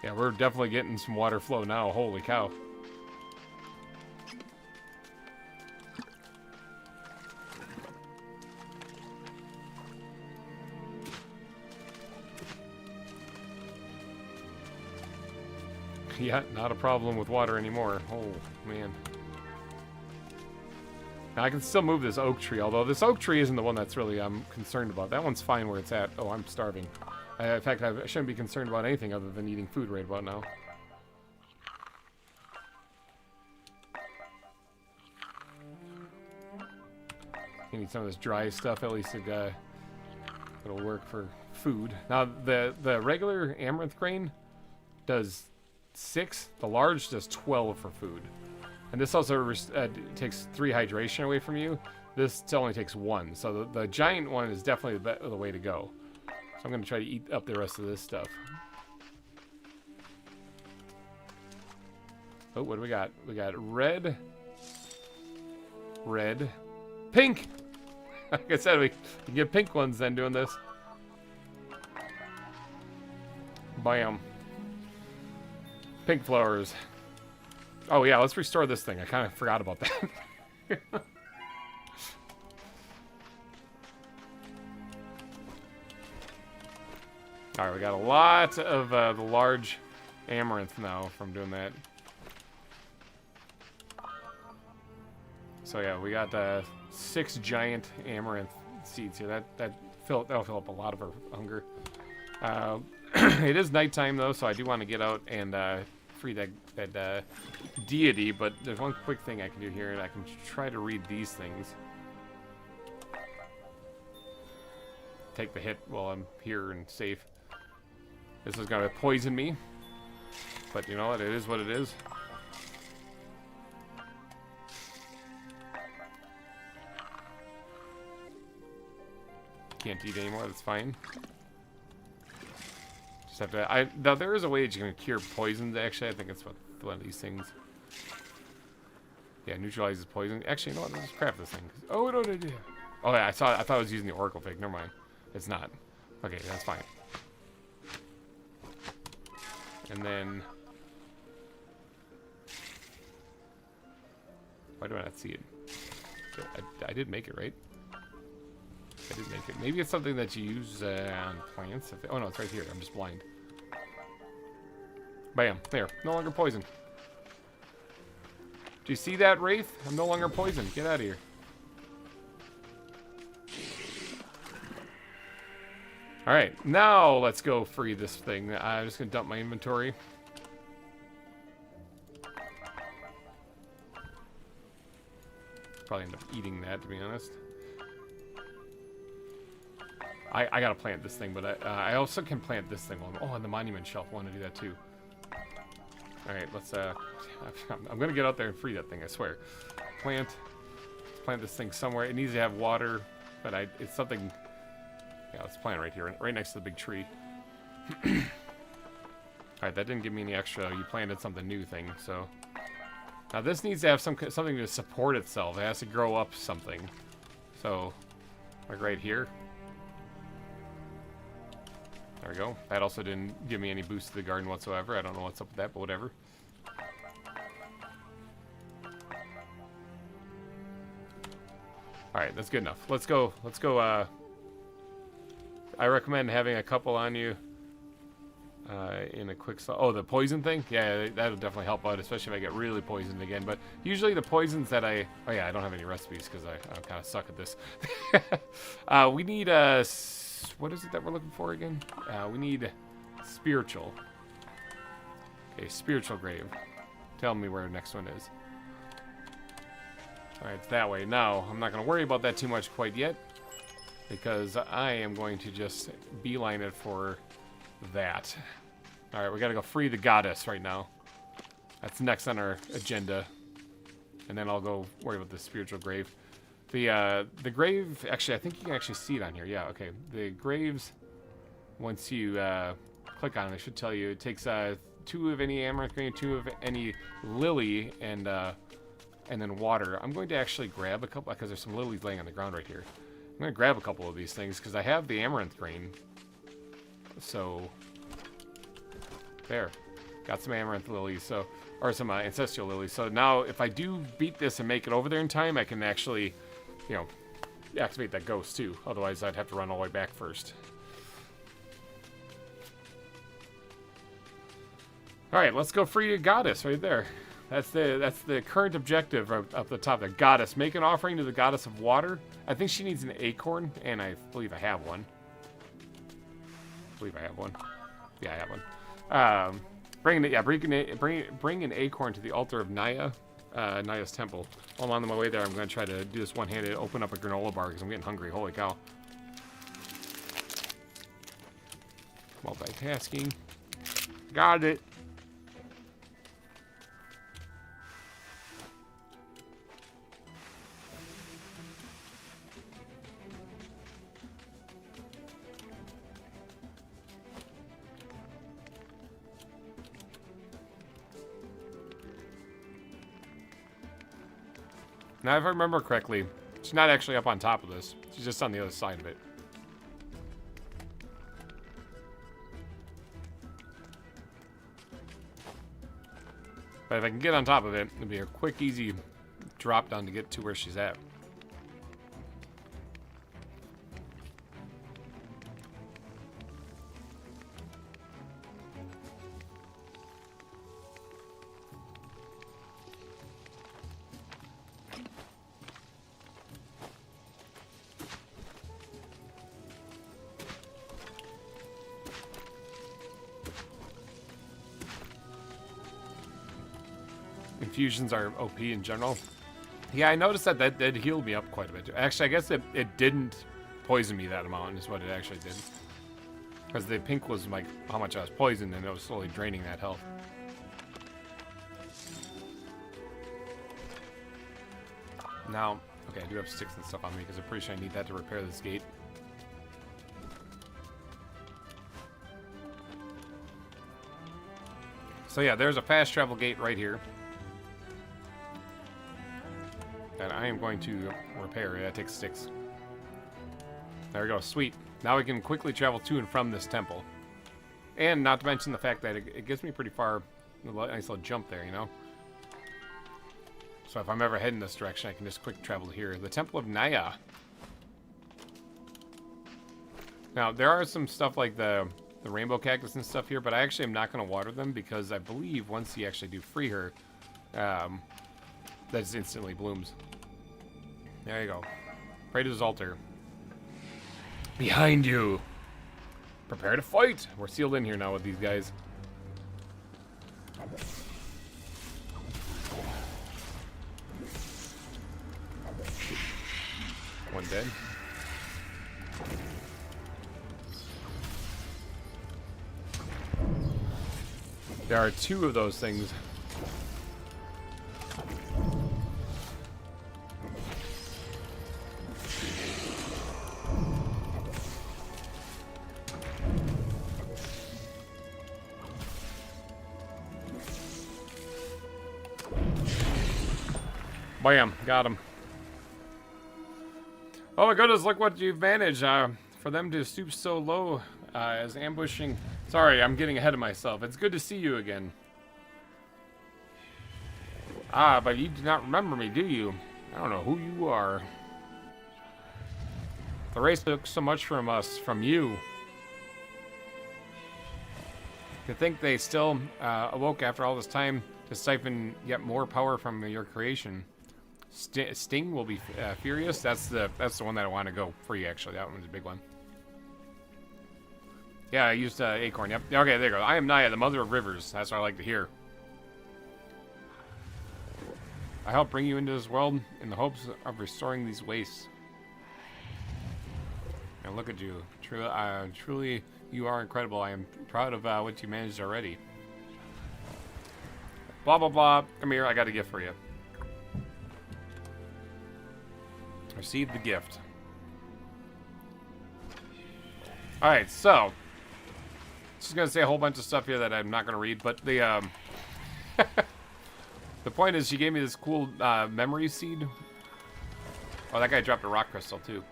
[SPEAKER 1] Yeah, we're definitely getting some water flow now. Holy cow. Yeah, not a problem with water anymore. Oh, man. Now, I can still move this oak tree, although this oak tree isn't the one that's really I'm concerned about. That one's fine where it's at. Oh, I'm starving. In fact, I shouldn't be concerned about anything other than eating food right about now. You need some of this dry stuff. At least it'll work for food. Now, the regular amaranth grain does 6. The large does 12 for food. And this also takes 3 hydration away from you. This only takes 1. So the giant one is definitely the way to go. So I'm going to try to eat up the rest of this stuff. Oh, what do we got? We got red, pink! Like I said, we can get pink ones then doing this. Bam. Pink flowers. Oh yeah, let's restore this thing. I kind of forgot about that. Alright, we got a lot of the large amaranth now from doing that. So yeah, we got 6 giant amaranth seeds here. That'll fill up a lot of our hunger. It is nighttime though, so I do want to get out and free that deity. But there's one quick thing I can do here, and I can try to read these things. Take the hit while I'm here and safe. This is gonna poison me, but you know what? It is what it is. Can't eat anymore. That's fine. Just have to. Now there is a way that you can cure poisons. Actually, I think it's one of these things. Yeah, neutralizes poison. Actually, you know what? Let's craft this thing. Oh no! Oh yeah, I thought I was using the oracle fig. Never mind. It's not. Okay, that's fine. And then, why do I not see it? I did make it, right? I did make it. Maybe it's something that you use on plants. Oh no, it's right here. I'm just blind. Bam. There. No longer poisoned. Do you see that, Wraith? I'm no longer poisoned. Get out of here. Alright, now let's go free this thing. I'm just going to dump my inventory. Probably end up eating that, to be honest. I gotta plant this thing, but I also can plant this thing. Oh, on the monument shelf, I want to do that too. Alright, let's I'm gonna get out there and free that thing, I swear. Let's plant this thing somewhere. It needs to have water, but it's something. Yeah, let's plant it right here, right next to the big tree. Alright, that didn't give me any extra. You planted something new thing, so. Now this needs to have something to support itself. It has to grow up something. So, like right here. There we go. That also didn't give me any boost to the garden whatsoever. I don't know what's up with that, but whatever. Alright, that's good enough. Let's go, I recommend having a couple on you in a quick slot. Oh, the poison thing? Yeah, that'll definitely help out, especially if I get really poisoned again. But usually the poisons that oh yeah, I don't have any recipes because I kind of suck at this. We need what is it that we're looking for again? We need spiritual. Okay, spiritual grave. Tell me where the next one is. Alright, it's that way. Now, I'm not going to worry about that too much quite yet, because I am going to just beeline it for that. Alright, we got to go free the goddess right now. That's next on our agenda. And then I'll go worry about the spiritual grave. The grave, actually, I think you can actually see it on here. Yeah, okay. The graves, once you click on it, it should tell you it takes 2 of any amaranth green, 2 of any lily, and then water. I'm going to actually grab a couple, because there's some lilies laying on the ground right here. I'm going to grab a couple of these things, because I have the amaranth grain. So, there. Got some amaranth lilies, so, or some ancestral lilies. So now, if I do beat this and make it over there in time, I can actually, you know, activate that ghost too. Otherwise, I'd have to run all the way back first. All right, let's go free a goddess right there. That's the current objective up the top. The goddess. Make an offering to the goddess of water. I think she needs an acorn, and I believe I have one. Yeah, I have one. Bring an acorn to the altar of Naya, Naya's temple. While I'm on my way there, I'm going to try to do this one-handed, open up a granola bar because I'm getting hungry. Holy cow. Multitasking. Got it. Now, if I remember correctly, she's not actually up on top of this. She's just on the other side of it. But if I can get on top of it, it'll be a quick, easy drop down to get to where she's at. Infusions are OP in general. Yeah, I noticed that healed me up quite a bit. Actually, I guess it didn't poison me that amount is what it actually did. Because the pink was like how much I was poisoned, and it was slowly draining that health. Now, okay, I do have sticks and stuff on me because I'm pretty sure I need that to repair this gate. So yeah, there's a fast travel gate right here that I am going to repair. Yeah, it takes sticks. There we go, sweet. Now we can quickly travel to and from this temple. And not to mention the fact that it gets me pretty far, a nice little jump there, you know? So if I'm ever heading this direction, I can just quick travel to here. The Temple of Naya. Now, there are some stuff like the rainbow cactus and stuff here, but I actually am not going to water them because I believe once you actually do free her, that just instantly blooms. There you go. Pray to his altar. Behind you. Prepare to fight. We're sealed in here now with these guys. One dead. There are 2 of those things. Bam, got him. Oh my goodness, look what you've managed. For them to stoop so low as ambushing. Sorry, I'm getting ahead of myself. It's good to see you again. Ah, but you do not remember me, do you? I don't know who you are. The race took so much from us, from you. To think they still awoke after all this time to siphon yet more power from your creation. Sting will be furious. That's the one that I want to go free. Actually, that one's a big one. Yeah, I used acorn. Yep. Okay, there you go. I am Naya, the mother of rivers. That's what I like to hear. I helped bring you into this world in the hopes of restoring these wastes. And look at you. Truly, you are incredible. I am proud of what you managed already. Blah, blah, blah. Come here. I got a gift for you. Receive the gift. Alright, so. Just going to say a whole bunch of stuff here that I'm not going to read. But the, the point is, she gave me this cool memory seed. Oh, that guy dropped a rock crystal, too.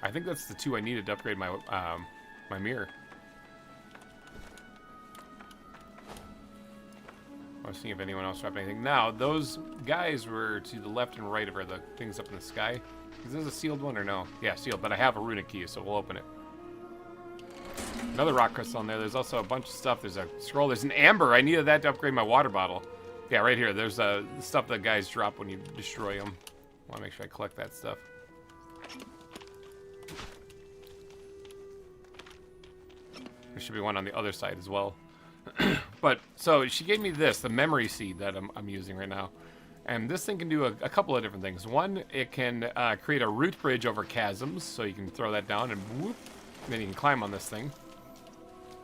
[SPEAKER 1] I think that's the 2 I needed to upgrade my my mirror. I was seeing if anyone else dropped anything. Now, those guys were to the left and right of her, the things up in the sky. Is this a sealed one or no? Yeah, sealed, but I have a runic key, so we'll open it. Another rock crystal in there. There's also a bunch of stuff. There's a scroll. There's an amber. I needed that to upgrade my water bottle. Yeah, right here. There's stuff that guys drop when you destroy them. I want to make sure I collect that stuff. There should be one on the other side as well. But, so, she gave me this, the memory seed that I'm using right now. And this thing can do a couple of different things. One, it can create a root bridge over chasms, so you can throw that down and whoop, and then you can climb on this thing.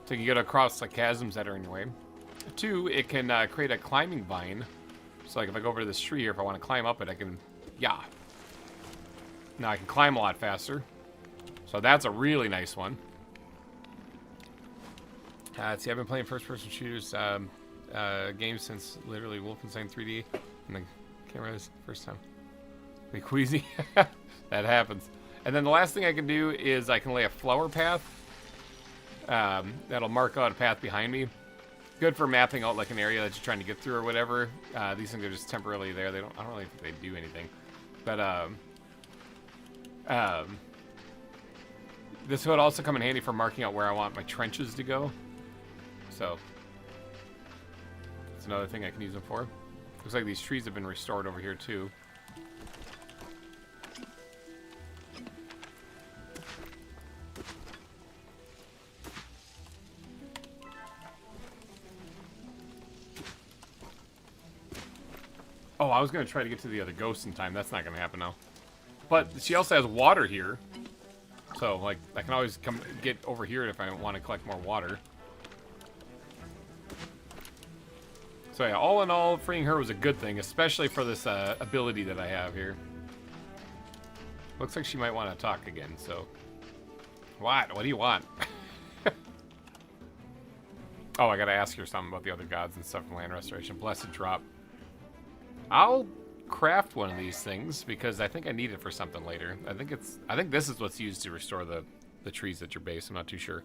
[SPEAKER 1] So you can get across the chasms that are in your way. 2, it can create a climbing vine. So like if I go over to this tree here, if I want to climb up it, I can, yeah. Now I can climb a lot faster. So that's a really nice one. See, I've been playing first-person shooters games since literally Wolfenstein 3D, and the camera is first time. Be queasy. That happens. And then the last thing I can do is I can lay a flower path. That'll mark out a path behind me. Good for mapping out like an area that you're trying to get through or whatever. These things are just temporarily there. I don't really think they do anything. But this would also come in handy for marking out where I want my trenches to go. So that's another thing I can use them for. Looks like these trees have been restored over here too. Oh, I was going to try to get to the other ghosts in time. That's not going to happen now. But she also has water here. So, like, I can always come get over here if I want to collect more water. So, yeah, all in all, freeing her was a good thing, especially for this ability that I have here. Looks like she might want to talk again, so... What? What do you want? Oh, I got to ask her something about the other gods and stuff from land restoration. Blessed drop. I'll craft one of these things because I think I need it for something later. I think this is what's used to restore the trees at your base. I'm not too sure.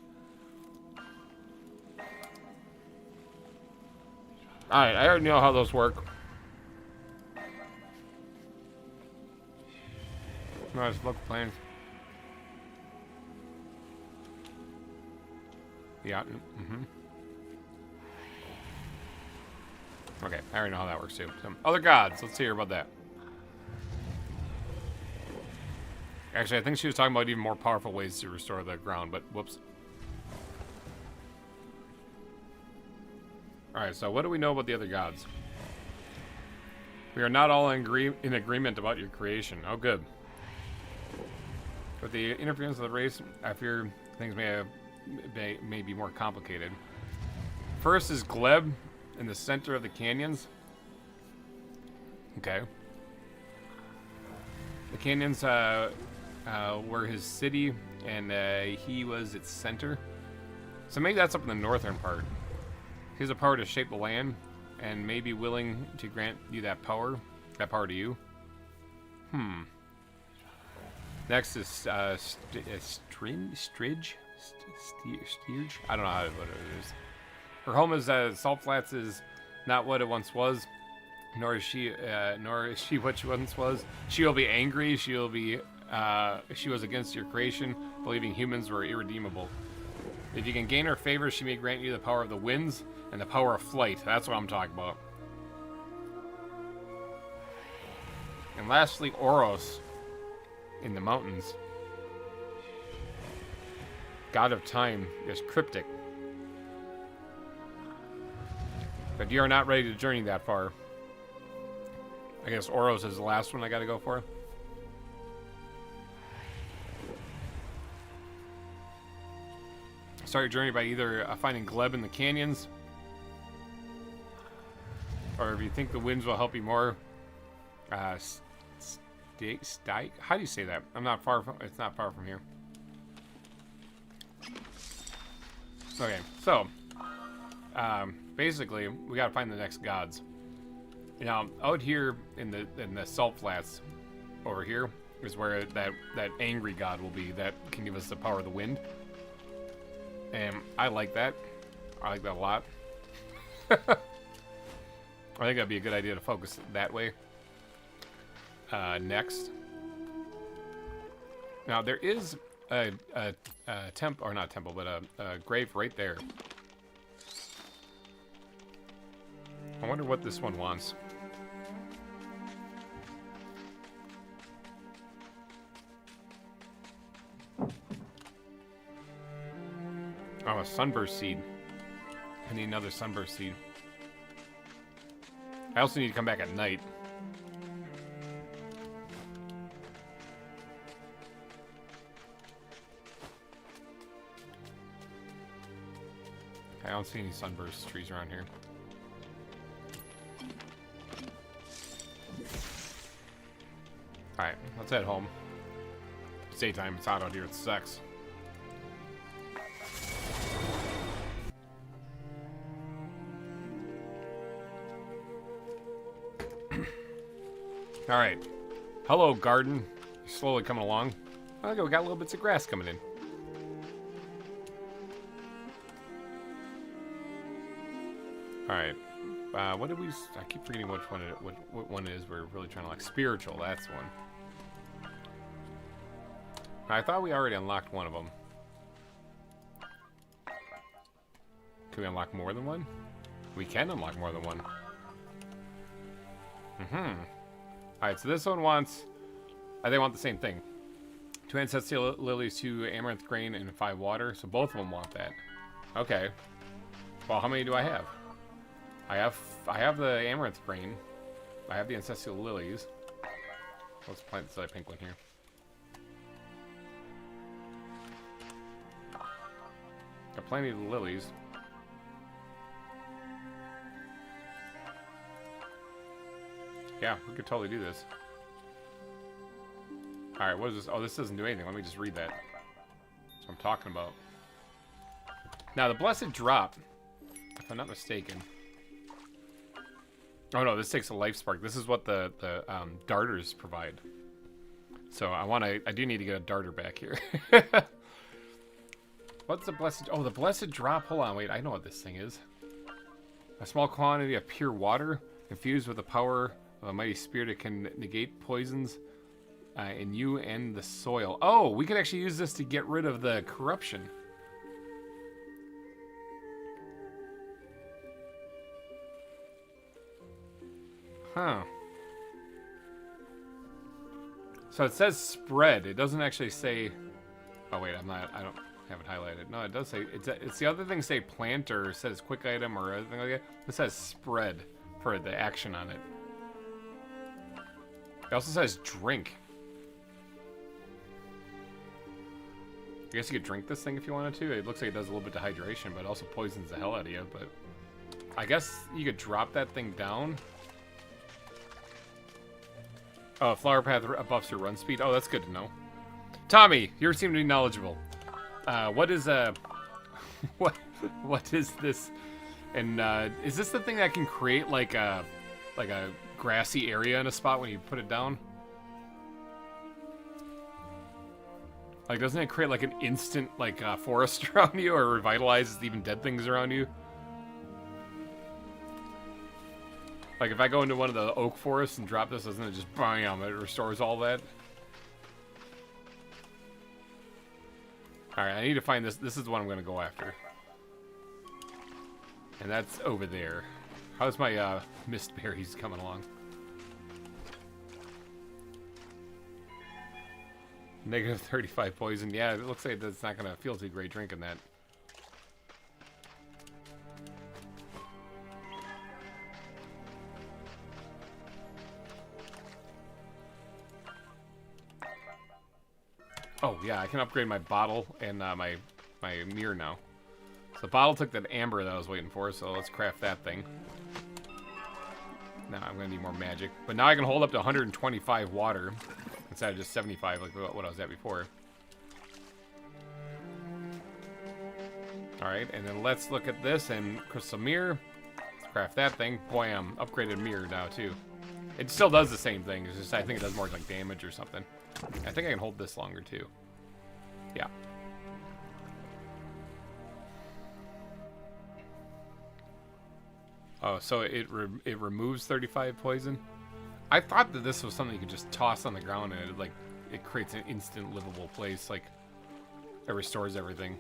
[SPEAKER 1] Alright, I already know how those work. Nice, look plans. Yeah, Okay, I already know how that works too. Some other gods, let's hear about that. Actually, I think she was talking about even more powerful ways to restore the ground, but whoops. Alright, so what do we know about the other gods? We are not all in agreement about your creation. Oh, good. With the interference of the race, I fear things may be more complicated. First is Gleb in the center of the canyons. Okay. The canyons were his city, and he was its center. So maybe that's up in the northern part. He has the power to shape the land, and may be willing to grant you that power to you. Next is Stridge? I don't know what it is. Her home is Salt Flats is not what it once was, nor is she what she once was. She will be angry. She was against your creation, believing humans were irredeemable. If you can gain her favor, she may grant you the power of the winds and the power of flight. That's what I'm talking about. And lastly, Oros in the mountains. God of Time is cryptic. But you are not ready to journey that far. I guess Oros is the last one I gotta go for. Start your journey by either finding Gleb in the canyons, or if you think the winds will help you more, how do you say that? I'm not far from. It's not far from here. Okay, so basically we gotta find the next gods. Now out here in the salt flats over here is where that angry god will be that can give us the power of the wind. And I like that. I like that a lot. I think that'd be a good idea to focus that way. Next. Now there is a temple, or not temple, but a grave right there. I wonder what this one wants. Oh, a sunburst seed. I need another sunburst seed. I also need to come back at night. I don't see any sunburst trees around here. Alright, let's head home. It's daytime, it's hot out here, it sucks. Alright. Hello, garden. You're slowly coming along. Okay, we got little bits of grass coming in. Alright. What did we... I keep forgetting which one what one it is we're really trying to like. Spiritual, that's one. I thought we already unlocked one of them. Can we unlock more than one? We can unlock more than one. Alright, so this one wants... they want the same thing. 2 ancestral lilies, 2 amaranth grain, and 5 water. So both of them want that. Okay. Well, how many do I have? I have the amaranth grain. I have the ancestral lilies. Let's plant this other pink one here. Got plenty of the lilies. Yeah, we could totally do this. Alright, what is this? Oh, this doesn't do anything. Let me just read that. That's what I'm talking about. Now, the Blessed Drop, if I'm not mistaken... Oh no, this takes a life spark. This is what the darters provide. So I do need to get a darter back here. What's the Blessed... Oh, the Blessed Drop. Hold on, wait. I know what this thing is. A small quantity of pure water infused with the power of a mighty spirit. It can negate poisons in you and the soil. Oh, we could actually use this to get rid of the corruption. Huh. So it says spread. It doesn't actually say... Oh wait, I don't have it highlighted. No, it does say... It's the other thing say plant or says quick item or anything like that. It says spread for the action on it. It also says drink. I guess you could drink this thing if you wanted to. It looks like it does a little bit of hydration, but it also poisons the hell out of you. But I guess you could drop that thing down. Oh, flower path buffs your run speed. Oh, that's good to know. Tommy, you seem to be knowledgeable. What is what is this? And is this the thing that can create like a grassy area in a spot when you put it down? Like, doesn't it create like an instant like forest around you, or revitalizes even dead things around you? Like, if I go into one of the oak forests and drop this, doesn't it just, bam, it restores all that? Alright, I need to find this. This is the one I'm going to go after. And that's over there. How's my mist berries coming along? Negative 35 poison. Yeah, it looks like that's not going to feel too great drinking that. Oh, yeah, I can upgrade my bottle and my mirror now. So the bottle took that amber that I was waiting for, so let's craft that thing. Now I'm going to need more magic. But now I can hold up to 125 water instead of just 75 like what I was at before. Alright, and then let's look at this and crystal mirror. Let's craft that thing. Bam, upgraded mirror now too. It still does the same thing, it's just I think it does more like damage or something. I think I can hold this longer too. Yeah. Oh, so it removes 35 poison? I thought that this was something you could just toss on the ground and it creates an instant livable place, like it restores everything.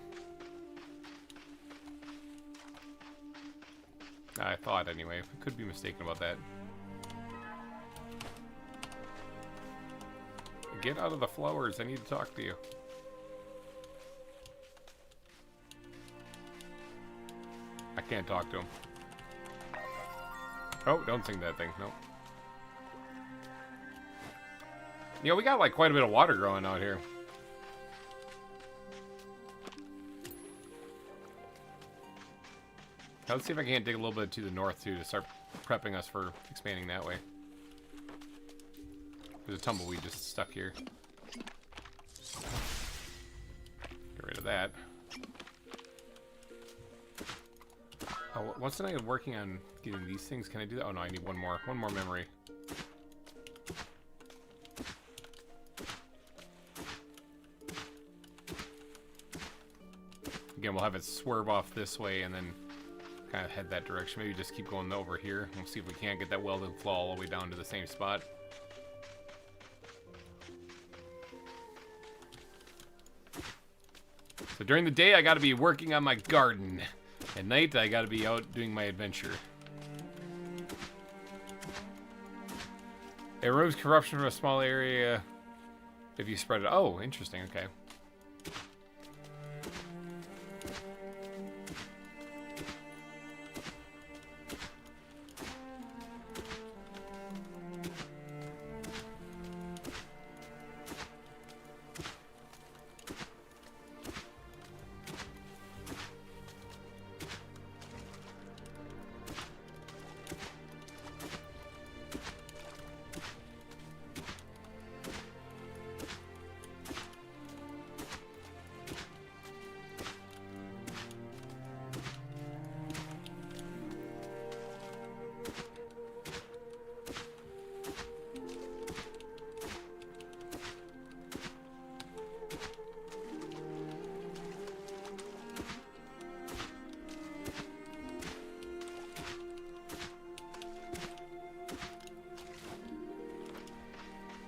[SPEAKER 1] I thought anyway. I could be mistaken about that. Get out of the flowers. I need to talk to you. I can't talk to him. Oh, don't sing that thing. Nope. You know, we got like quite a bit of water growing out here. Now, let's see if I can't dig a little bit to the north too to start prepping us for expanding that way. There's a tumbleweed just stuck here. Get rid of that. Oh, wasn't I working on getting these things? Can I do that? Oh no, I need one more memory. Again, we'll have it swerve off this way and then kind of head that direction. Maybe just keep going over here. We'll see if we can't get that welded flaw all the way down to the same spot. So during the day, I got to be working on my garden. At night, I got to be out doing my adventure. It removes corruption from a small area if you spread it. Oh, interesting. Okay.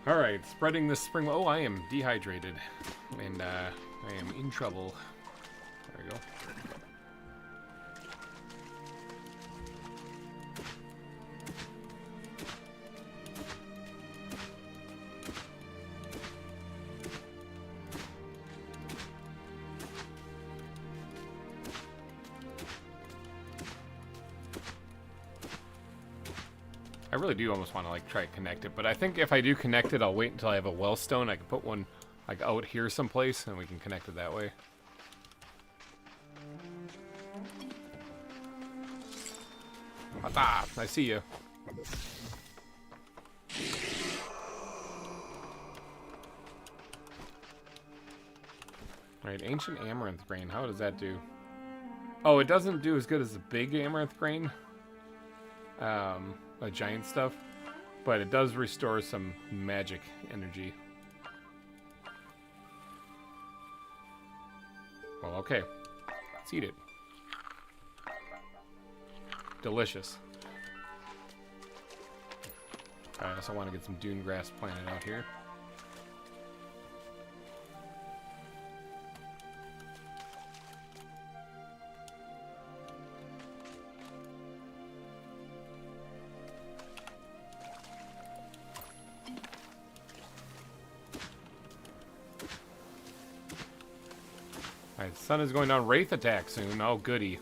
[SPEAKER 1] Alright, spreading this spring. Oh, I am dehydrated. And I am in trouble. There we go. I really do almost want to like try to connect it, but I think if I do connect it, I'll wait until I have a well stone. I can put one like out here someplace, and we can connect it that way. Ah, I see you. Alright, ancient amaranth grain. How does that do? Oh, it doesn't do as good as the big amaranth grain. Giant stuff, but it does restore some magic energy. Well, okay. Let's eat it. Delicious. I also want to get some dune grass planted out here. Alright, sun is going down. Wraith attack soon. Oh, goody.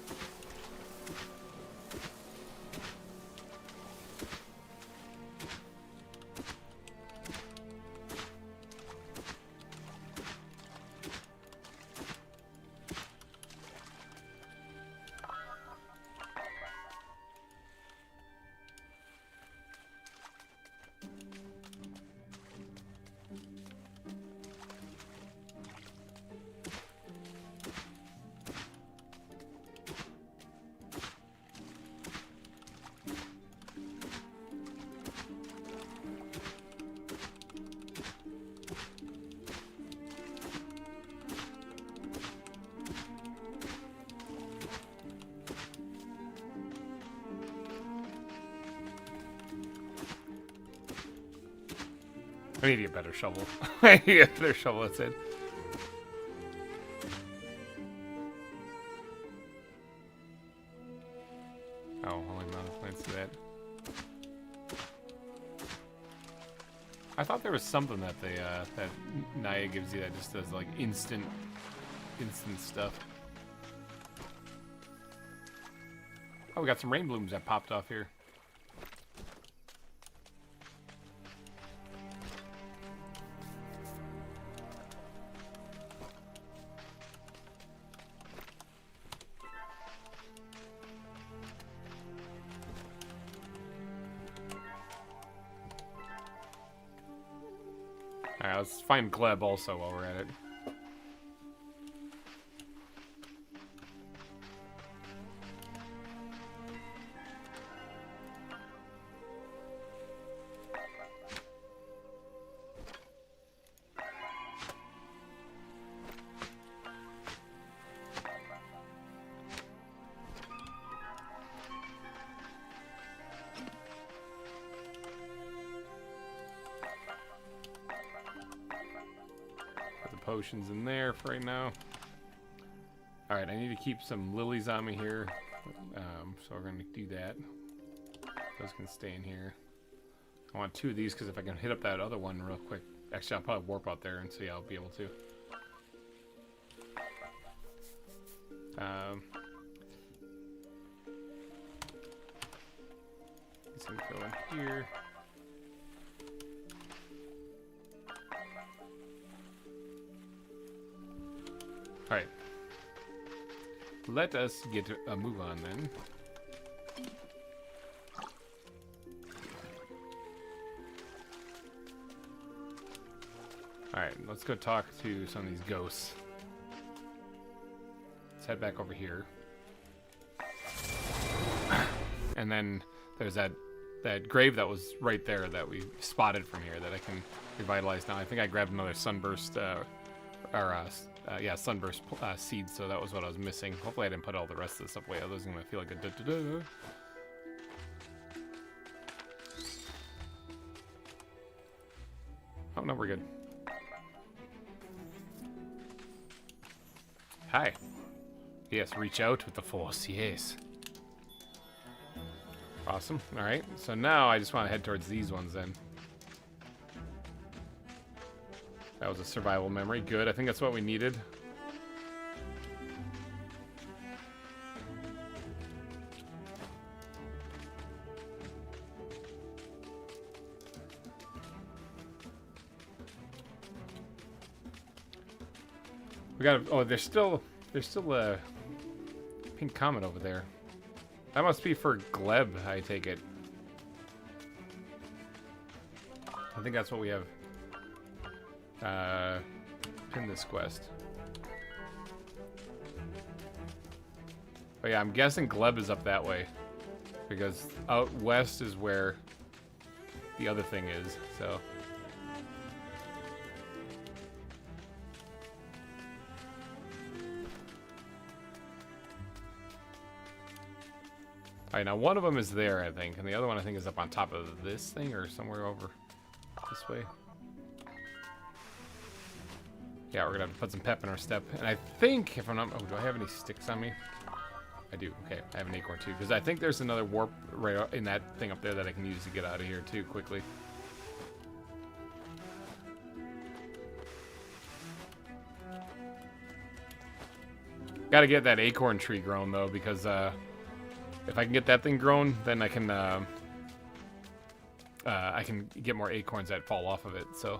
[SPEAKER 1] I need a better shovel. I need a better shovel, that's it. Oh, only amount of plants to that. I thought there was something that they that Naya gives you that just does like instant stuff. Oh, we got some rain blooms that popped off here. Alright, let's find Gleb also while we're at it. Potions in there for right now. Alright, I need to keep some lilies on me here. So we're going to do that. Those can stay in here. I want 2 of these because if I can hit up that other one real quick. Actually, I'll probably warp out there and see I'll be able to. This can go in here. Alright. Let us get a move on then. Alright, let's go talk to some of these ghosts. Let's head back over here. And then there's that grave that was right there that we spotted from here that I can revitalize now. I think I grabbed another sunburst, sunburst seeds, so that was what I was missing. Hopefully I didn't put all the rest of this stuff away, otherwise I'm going to feel like a da-da-da. Oh, no, we're good. Hi. Yes, reach out with the force, yes. Awesome, alright. So now I just want to head towards these ones then. That was a survival memory. Good. I think that's what we needed. We got. Oh, there's still a pink comet over there. That must be for Gleb, I take it. I think that's what we have. Pin this quest. But yeah, I'm guessing Gleb is up that way. Because out west is where the other thing is, so. Alright, now one of them is there, I think. And the other one, I think, is up on top of this thing or somewhere over this way. Yeah, we're gonna have to put some pep in our step. And I think, if I'm not... Oh, do I have any sticks on me? I do. Okay, I have an acorn too. Because I think there's another warp right in that thing up there that I can use to get out of here too, quickly. Got to get that acorn tree grown though, because if I can get that thing grown, then I can get more acorns that fall off of it. So.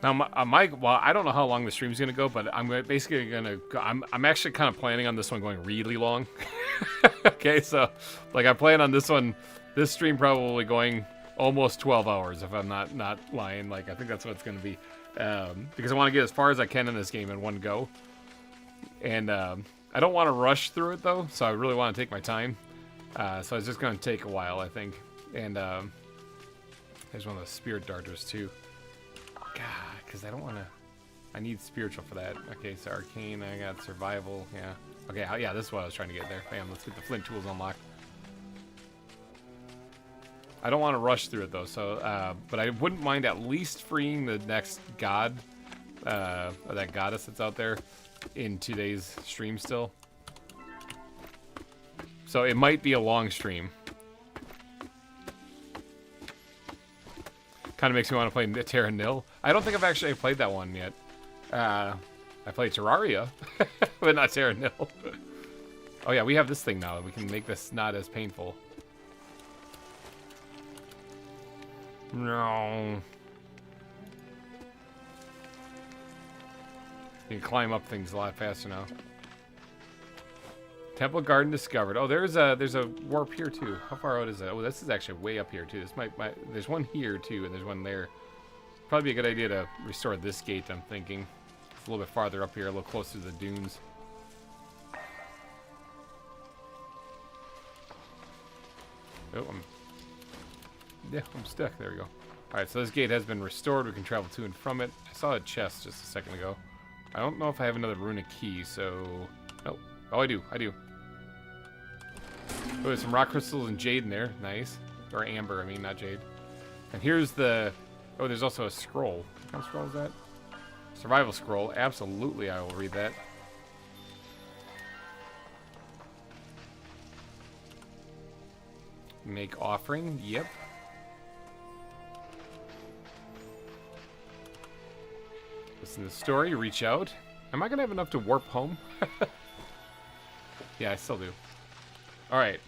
[SPEAKER 1] Now, well, I don't know how long the stream's gonna go, but I'm basically gonna go. I'm actually kind of planning on this one going really long. Okay, so like I plan on this stream probably going almost 12 hours if I'm not lying. Like I think that's what it's gonna be, because I want to get as far as I can in this game in one go, and I don't want to rush through it though. So I really want to take my time. So it's just gonna take a while, I think. And there's one of those spirit darters too. God, because I don't want to. I need spiritual for that. Okay, so arcane. I got survival. Yeah. Okay. Yeah, this is what I was trying to get there. Bam. Let's get the flint tools unlocked. I don't want to rush through it though. So, but I wouldn't mind at least freeing the next god, or that goddess that's out there, in today's stream still. So it might be a long stream. Kind of makes me want to play Terra Nil. I don't think I've actually played that one yet. I played Terraria, but not Terra Nil. Oh yeah, we have this thing now. We can make this not as painful. No. You can climb up things a lot faster now. Temple Garden discovered. Oh, there's a warp here too. How far out is that? Oh, this is actually way up here too. This there's one here too, and there's one there. Probably be a good idea to restore this gate, I'm thinking. It's a little bit farther up here, a little closer to the dunes. Oh, I'm stuck. There we go. All right, so this gate has been restored. We can travel to and from it. I saw a chest just a second ago. I don't know if I have another runic key, so... Oh, I do. Oh, there's some rock crystals and jade in there. Nice. Or amber, I mean, not jade. And here's the... Oh, there's also a scroll. What kind of scroll is that? Survival scroll. Absolutely, I will read that. Make offering. Yep. Listen to the story. Reach out. Am I going to have enough to warp home? Yeah, I still do. Alright.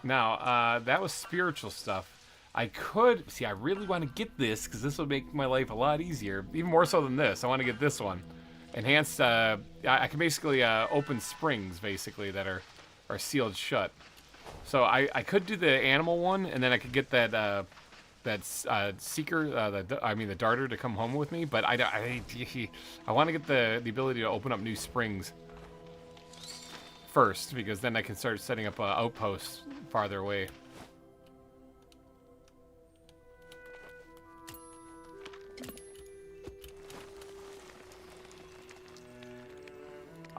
[SPEAKER 1] Now, that was spiritual stuff. I could... See, I really want to get this, because this would make my life a lot easier. Even more so than this. I want to get this one. Enhanced... I can basically open springs, basically, that are sealed shut. So I could do the animal one, and then I could get that... seeker, the darter to come home with me, but I want to get the ability to open up new springs first, because then I can start setting up outposts farther away.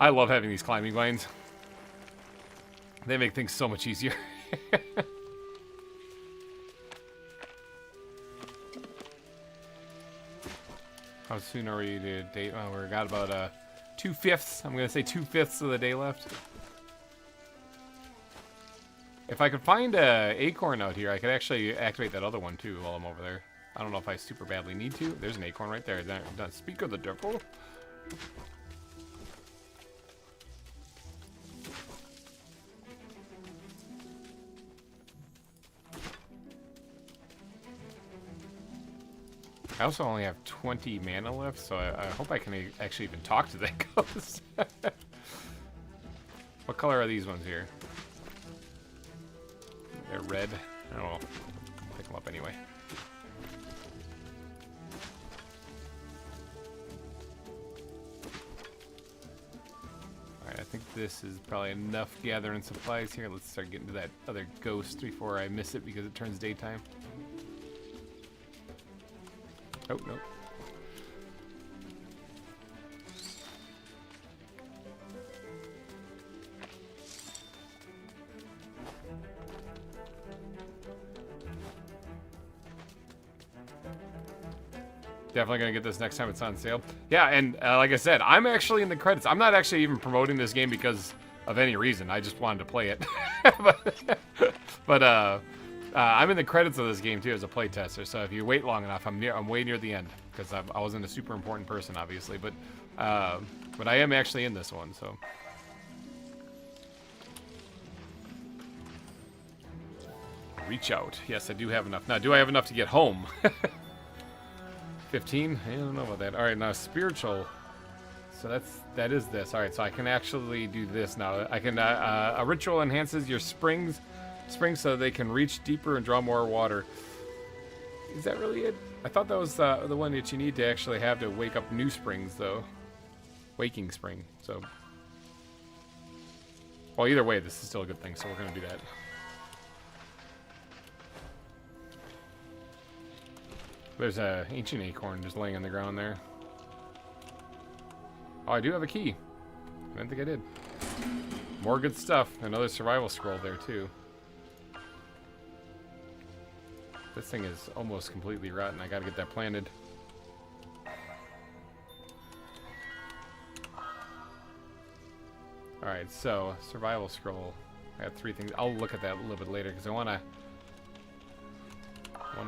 [SPEAKER 1] I love having these climbing vines. They make things so much easier. How soon are we to date? Oh, we've got about 2/5. I'm gonna say 2/5 of the day left. If I could find a acorn out here, I could actually activate that other one too while I'm over there. I don't know if I super badly need to. There's an acorn right there. Speak of the devil. I also only have 20 mana left, so I hope I can actually even talk to that ghost. What color are these ones here? They're red. I don't know. Pick them up anyway. Alright, I think this is probably enough gathering supplies here. Let's start getting to that other ghost before I miss it because it turns daytime. Oh, no. Definitely gonna get this next time it's on sale. Yeah, and like I said, I'm actually in the credits. I'm not actually even promoting this game because of any reason. I just wanted to play it. but I'm in the credits of this game too as a playtester, so if you wait long enough, I'm way near the end because I wasn't a super important person, obviously, but I am actually in this one. So reach out. Yes, I do have enough. Now, do I have enough to get home? 15? I don't know about that. All right, now spiritual. So that is this. All right, so I can actually do this now. I can a ritual enhances your springs so they can reach deeper and draw more water. Is that really it? I thought that was the one that you need to actually have to wake up new springs, though. Waking spring. So, well, either way, this is still a good thing. So we're gonna do that. There's a ancient acorn just laying on the ground there. Oh, I do have a key. I didn't think I did. More good stuff. Another survival scroll there, too. This thing is almost completely rotten. I gotta get that planted. Alright, so, survival scroll. I have 3 things. I'll look at that a little bit later, because I want to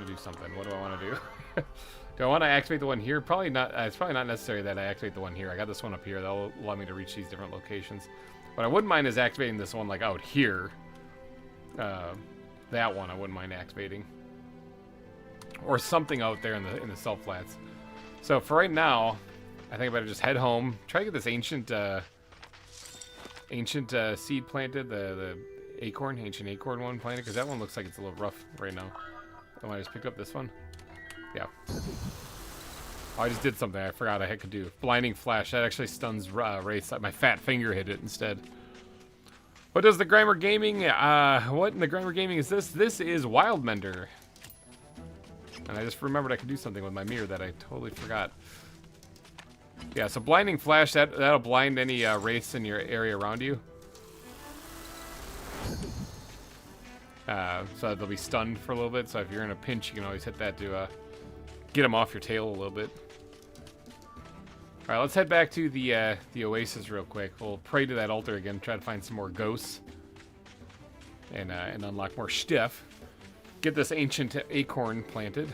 [SPEAKER 1] do something. What do I want to do? Do I want to activate the one here? Probably not. It's probably not necessary that I activate the one here. I got this one up here. That'll allow me to reach these different locations. What I wouldn't mind is activating this one, like, out here. That one I wouldn't mind activating. Or something out there in the salt flats. So for right now, I think I better just head home. Try to get this ancient seed planted, the ancient acorn one planted, because that one looks like it's a little rough right now. I want to just pick up this one. Yeah. Oh, I just did something I forgot I could do. Blinding flash. That actually stuns Wraiths. My fat finger hit it instead. What does the GReimer Gaming? What in the GReimer Gaming is this? This is Wildmender. And I just remembered I could do something with my mirror that I totally forgot. Yeah, so blinding flash, that'll blind any wraiths in your area around you. So they'll be stunned for a little bit. So if you're in a pinch, you can always hit that to get them off your tail a little bit. All right, let's head back to the Oasis real quick. We'll pray to that altar again, try to find some more ghosts, and unlock more stuff. Get this ancient acorn planted.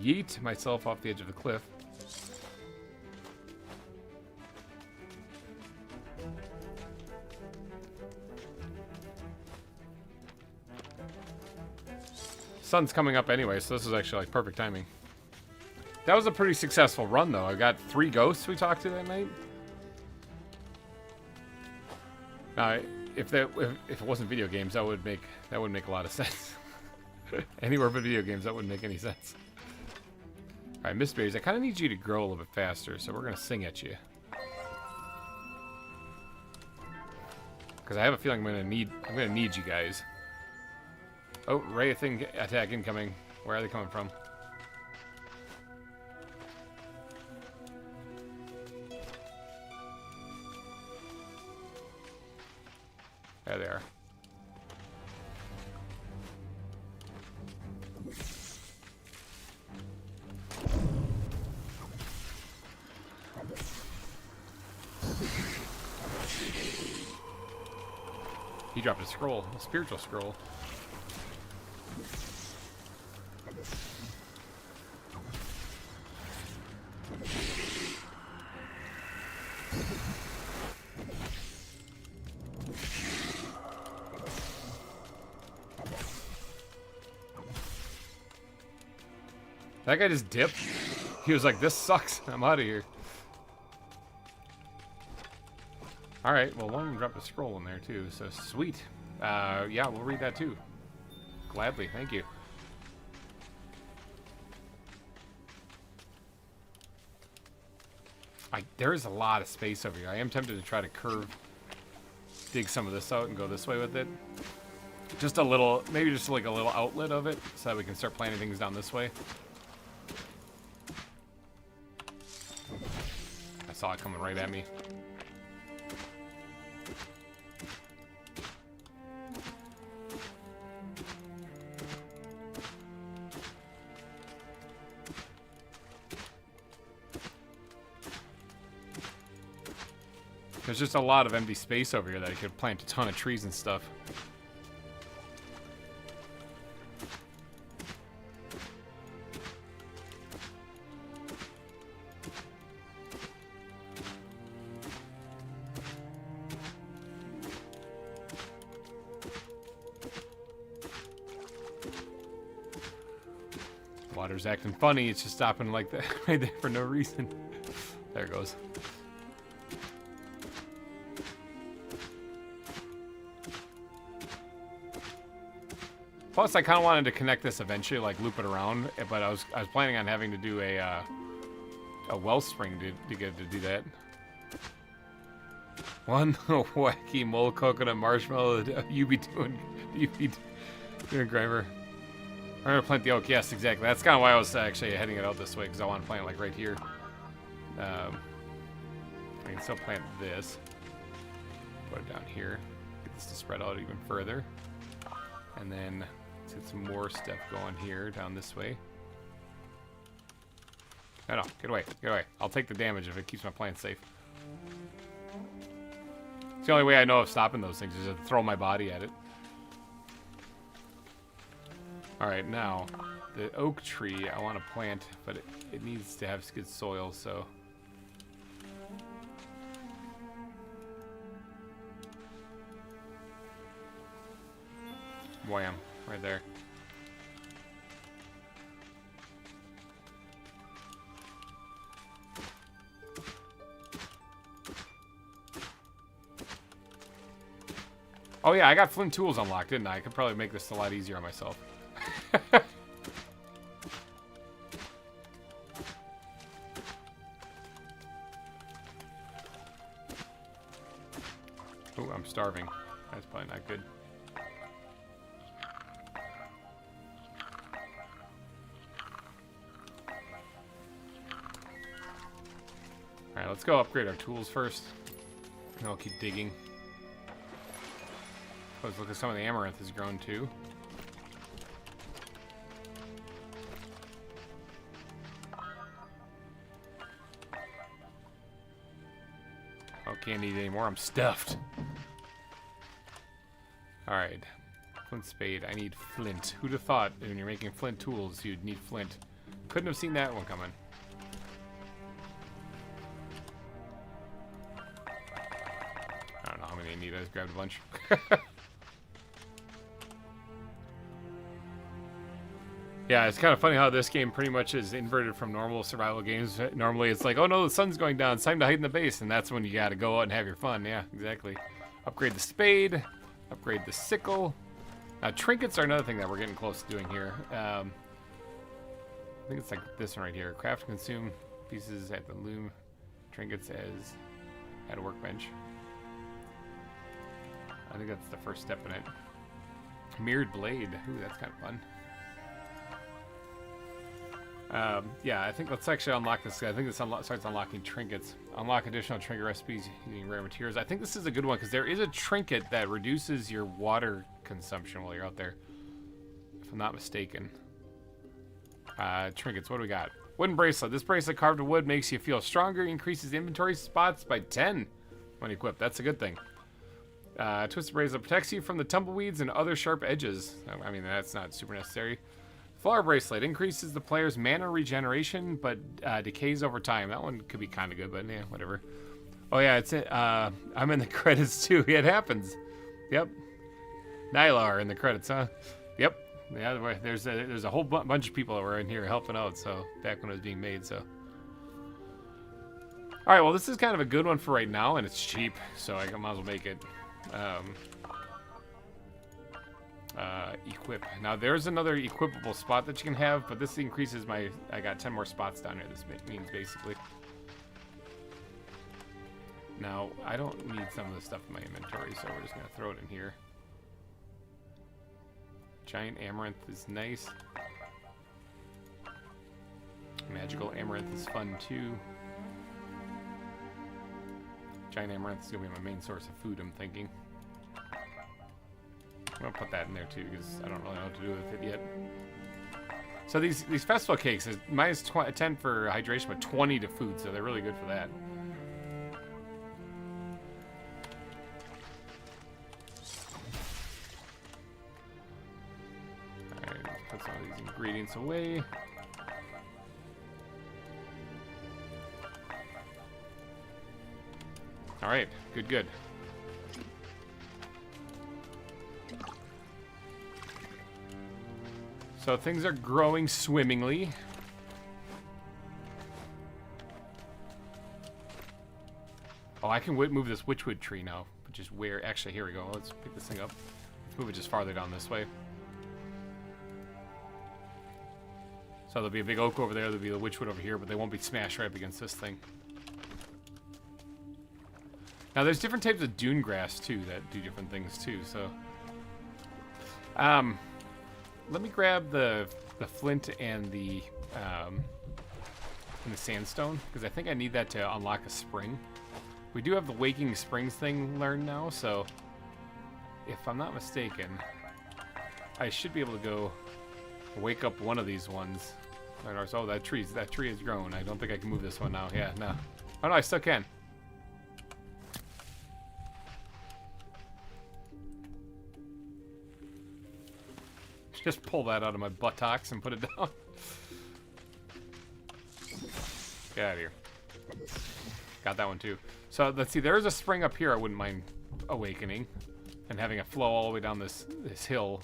[SPEAKER 1] Yeet myself off the edge of the cliff. Sun's coming up anyway, so this is actually like perfect timing. That was a pretty successful run, though. I got 3 ghosts we talked to that night. Now, if it wasn't video games, that would make a lot of sense. Anywhere but video games, that wouldn't make any sense. All right, Mist Berries, I kind of need you to grow a little bit faster, so we're gonna sing at you. Because I have a feeling I'm gonna need you guys. Oh, Ray thing attack incoming. Where are they coming from? There they are. He dropped a scroll, a spiritual scroll. That guy just dipped. He was like, this sucks. I'm out of here. Alright, well, one dropped a scroll in there, too, so sweet. Yeah, we'll read that, too. Gladly, thank you. There is a lot of space over here. I am tempted to try to dig some of this out and go this way with it. Just a little, maybe just like a little outlet of it, so that we can start planting things down this way. I saw it coming right at me. There's just a lot of empty space over here that I could plant a ton of trees and stuff. Water's acting funny. It's just stopping like that right there for no reason. There it goes. Plus, I kind of wanted to connect this eventually, like loop it around, but I was planning on having to do a wellspring to get to do that. One wacky mole coconut marshmallow. You be doing GReimer. I'm gonna plant the oak. Yes, exactly. That's kind of why I was actually heading it out this way, because I want to plant it like right here. I can still plant this. Put it down here. Get this to spread out even further, and then. Let's get some more stuff going here, down this way. No, get away, get away. I'll take the damage if it keeps my plants safe. It's the only way I know of stopping those things, is to throw my body at it. Alright, now, the oak tree I want to plant, but it needs to have good soil, so... Wham. Right there. Oh yeah, I got flint tools unlocked, didn't I? I could probably make this a lot easier on myself. Oh, I'm starving. That's probably not good. Alright, let's go upgrade our tools first. And I'll keep digging. Let's look at some of the amaranth has grown too. Oh, can't eat anymore. I'm stuffed. Alright. Flint spade. I need flint. Who'd have thought when you're making flint tools you'd need flint? Couldn't have seen that one coming. I don't know how many I need. I just grabbed a bunch. Yeah, it's kind of funny how this game pretty much is inverted from normal survival games. Normally it's like, oh no, the sun's going down, it's time to hide in the base, and that's when you gotta go out and have your fun. Yeah, exactly. Upgrade the spade, upgrade the sickle. Now trinkets are another thing that we're getting close to doing here. I think it's like this one right here. Craft and consume pieces at the loom. Trinkets as at a workbench. I think that's the first step in it. Mirrored blade. Ooh, that's kind of fun. Yeah, I think let's actually unlock this. I think this starts unlocking trinkets. Unlock additional trinket recipes using rare materials. I think this is a good one because there is a trinket that reduces your water consumption while you're out there, if I'm not mistaken. Trinkets, what do we got? Wooden bracelet. This bracelet carved of wood makes you feel stronger, increases inventory spots by 10 when equipped. That's a good thing. Twisted bracelet protects you from the tumbleweeds and other sharp edges. I mean, that's not super necessary. Flower bracelet increases the player's mana regeneration, but decays over time. That one could be kind of good, but yeah, whatever. Oh yeah, it's I'm in the credits too. It happens. Yep. Nylar in the credits, huh? Yep. Yeah, there's a whole bunch of people that were in here helping out. So back when it was being made. So. All right. Well, this is kind of a good one for right now, and it's cheap, so I might as well make it. Equip. Now there's another equipable spot that you can have, but this increases my... I got 10 more spots down here, this means basically. Now, I don't need some of the stuff in my inventory, so we're just going to throw it in here. Giant amaranth is nice. Magical amaranth is fun too. Giant amaranth is going to be my main source of food, I'm thinking. I'm gonna put that in there too because I don't really know what to do with it yet. So these festival cakes is minus 10 for hydration, but 20 to food, so they're really good for that. Alright, let's put some of these ingredients away. Alright, good. So things are growing swimmingly. Oh, I can move this witchwood tree now, which is where... Actually, here we go. Let's pick this thing up. Let's move it just farther down this way. So there'll be a big oak over there, there'll be the witchwood over here, but they won't be smashed right up against this thing. Now, there's different types of dune grass, too, that do different things, too, so... let me grab the flint and the sandstone, because I think I need that to unlock a spring. We do have the Waking Springs thing learned now, so if I'm not mistaken, I should be able to go wake up one of these ones. Oh, that tree has grown. I don't think I can move this one now. Yeah, no. Oh, no, I still can. Just pull that out of my buttocks and put it down. Get out of here. Got that one too. So let's see, there is a spring up here I wouldn't mind awakening and having it flow all the way down this hill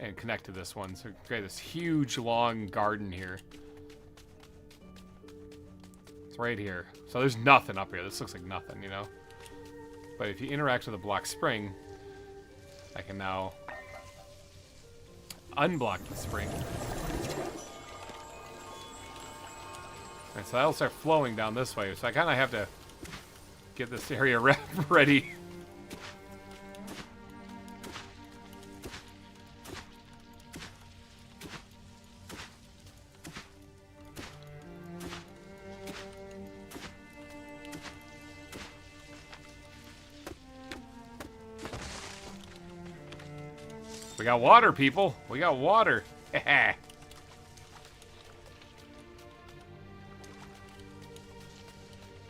[SPEAKER 1] and connect to this one. So create this huge long garden here. It's right here. So there's nothing up here. This looks like nothing, you know. But if you interact with a block spring, I can now unblock the spring. And so that'll start flowing down this way. So I kind of have to get this area ready. We got water, people. We got water.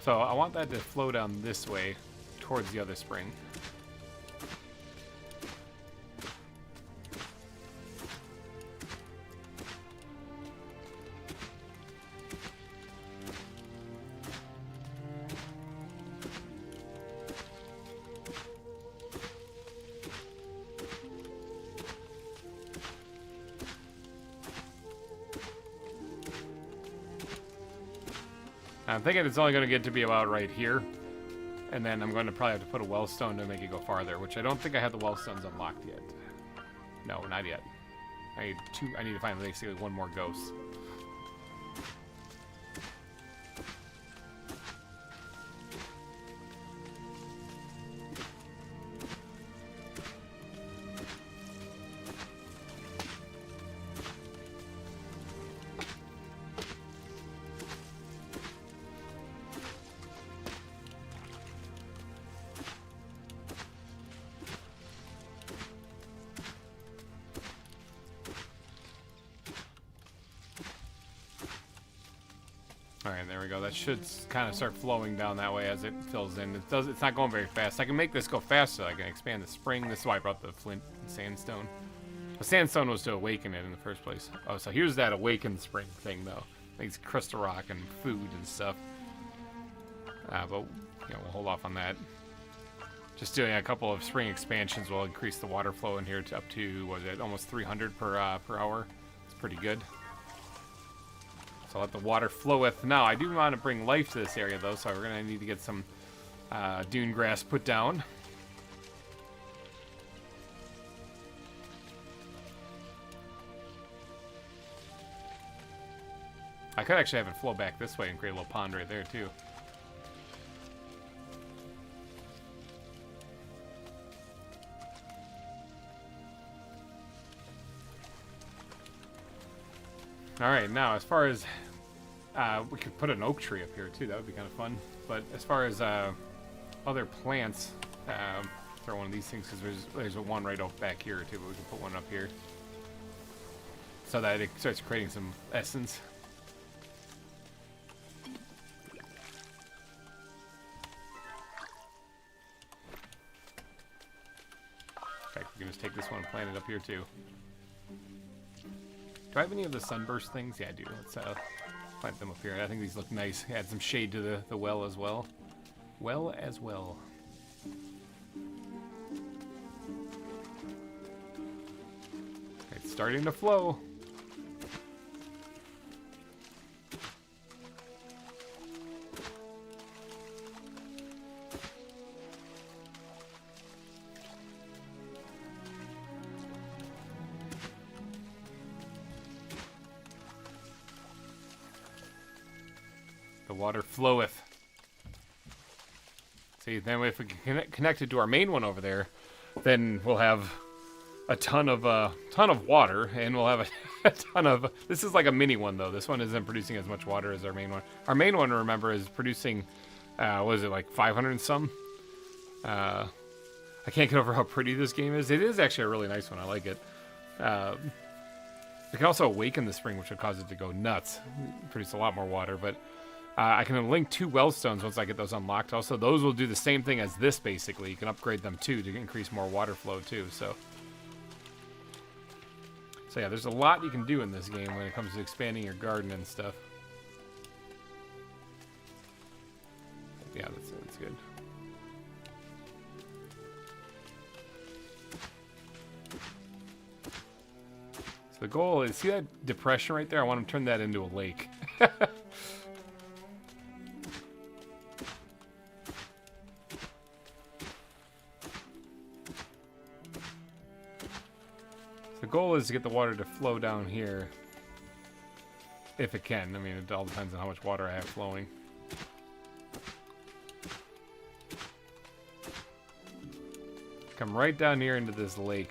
[SPEAKER 1] So I want that to flow down this way towards the other spring. I'm thinking it's only going to get to be about right here. And then I'm going to probably have to put a wellstone to make it go farther, which I don't think I have the wellstones unlocked yet. No, not yet. I need to find basically one more ghost. Alright, there we go. That should kind of start flowing down that way as it fills in. It's not going very fast. I can make this go faster. I can expand the spring. This is why I brought the flint and sandstone. The sandstone was to awaken it in the first place. Oh, so here's that awakened spring thing, though. Makes crystal rock and food and stuff. But yeah, we'll hold off on that. Just doing a couple of spring expansions will increase the water flow in here to up to, what is it, almost 300 per hour. It's pretty good. So let the water floweth. Now, I do want to bring life to this area, though, so we're going to need to get some dune grass put down. I could actually have it flow back this way and create a little pond right there, too. Alright, now as far as we could put an oak tree up here too, that would be kind of fun. But as far as other plants, throw one of these things, because there's one right off back here too, but we can put one up here so that it starts creating some essence. Okay, we can just take this one and plant it up here too. Do I have any of the sunburst things? Yeah, I do. Let's plant them up here. I think these look nice. Add some shade to the well as well. Well as well. It's starting to flow. water floweth. See, then if we can connect it to our main one over there, then we'll have a ton of water, and we'll have a ton of. This is like a mini one though. This one isn't producing as much water as our main one. Our main one, remember, is producing. What is it, like 500 and some? I can't get over how pretty this game is. It is actually a really nice one. I like it. It can also awaken the spring, which would cause it to go nuts, produce a lot more water. But I can link 2 wellstones once I get those unlocked. Also, those will do the same thing as this, basically. You can upgrade them, too, to increase more water flow, too. So yeah, there's a lot you can do in this game when it comes to expanding your garden and stuff. Yeah, that's good. So the goal is, see that depression right there? I want to turn that into a lake. The goal is to get the water to flow down here. If it can. I mean, it all depends on how much water I have flowing. Come right down here into this lake.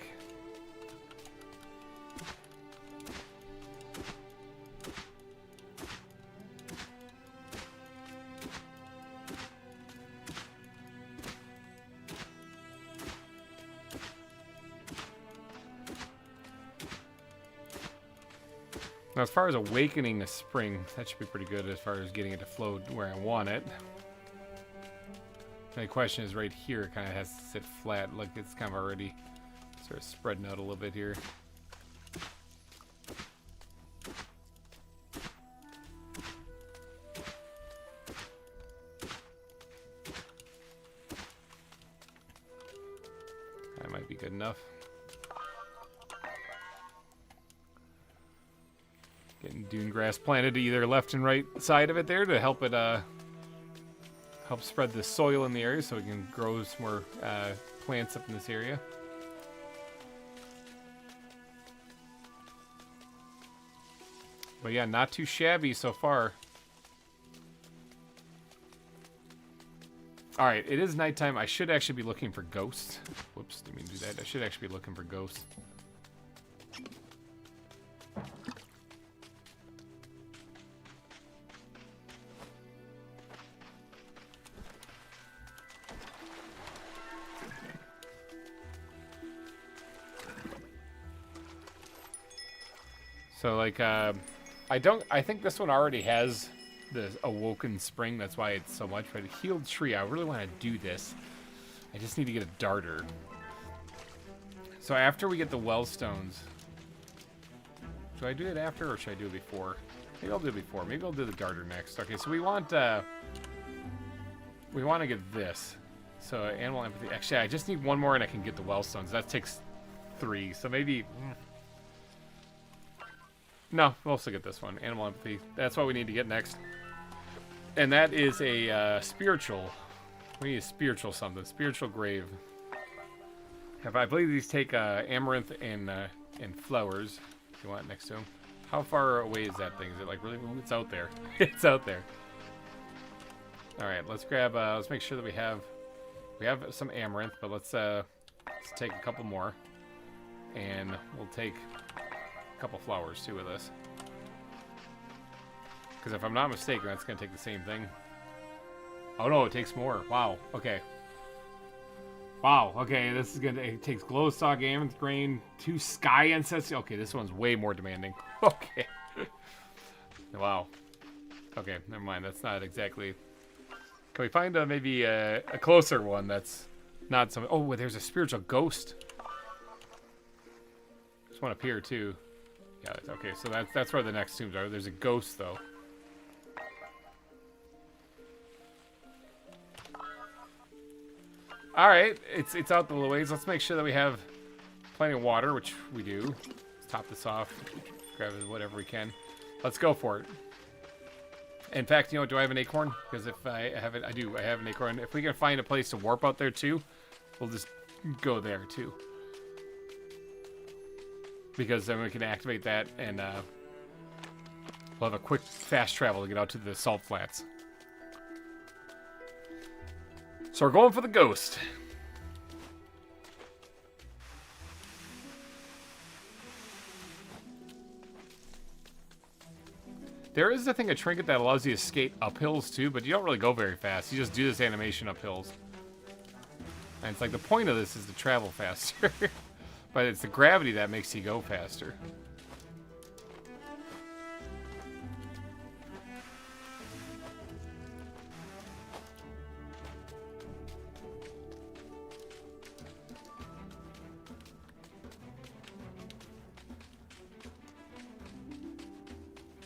[SPEAKER 1] Now, as far as awakening a spring, that should be pretty good as far as getting it to flow where I want it. The question is right here, it kind of has to sit flat. Look, it's kind of already sort of spreading out a little bit here. That might be good enough. Getting dune grass planted to either left and right side of it there to help it help spread the soil in the area so we can grow some more plants up in this area. But yeah, not too shabby so far. Alright, it is nighttime. I should actually be looking for ghosts. Whoops, didn't mean to do that. I should actually be looking for ghosts. So, like, I think this one already has the awoken spring. That's why it's so much. But a healed tree, I really want to do this. I just need to get a darter. So after we get the wellstones, should I do it after or should I do it before? Maybe I'll do it before. Maybe I'll do the darter next. Okay, so we want to get this. So animal empathy. Actually, I just need one more and I can get the wellstones. That takes 3. So maybe. No, we'll also get this one. Animal empathy. That's what we need to get next. And that is a spiritual. We need a spiritual something. Spiritual grave. I believe these take amaranth and flowers. If you want it next to them. How far away is that thing? Is it like really? It's out there. It's out there. All right, let's grab. Let's make sure that we have some amaranth, but let's take a couple more, and we'll take a couple flowers too with us. Because if I'm not mistaken, that's gonna take the same thing. Oh no, it takes more. Wow. Okay. Wow. Okay, this is gonna. It takes glow stalk, amaranth grain, 2 sky incense. Okay, this one's way more demanding. Okay. Wow. Okay, never mind. That's not exactly. Can we find maybe a closer one that's not some? Oh, there's a spiritual ghost. There's one up here too. Yeah. Okay, so that's where the next tombs are. There's a ghost though. All right, it's out the little ways. Let's make sure that we have plenty of water, which we do. Let's top this off. Grab whatever we can. Let's go for it. In fact, you know, do I have an acorn? Because if I have it, I do. I have an acorn. If we can find a place to warp out there too, we'll just go there too. Because then we can activate that and we'll have a quick, fast travel to get out to the salt flats. So we're going for the ghost. There is, I think, a trinket that allows you to skate up hills too, but you don't really go very fast. You just do this animation up hills. And it's like the point of this is to travel faster. But it's the gravity that makes you go faster.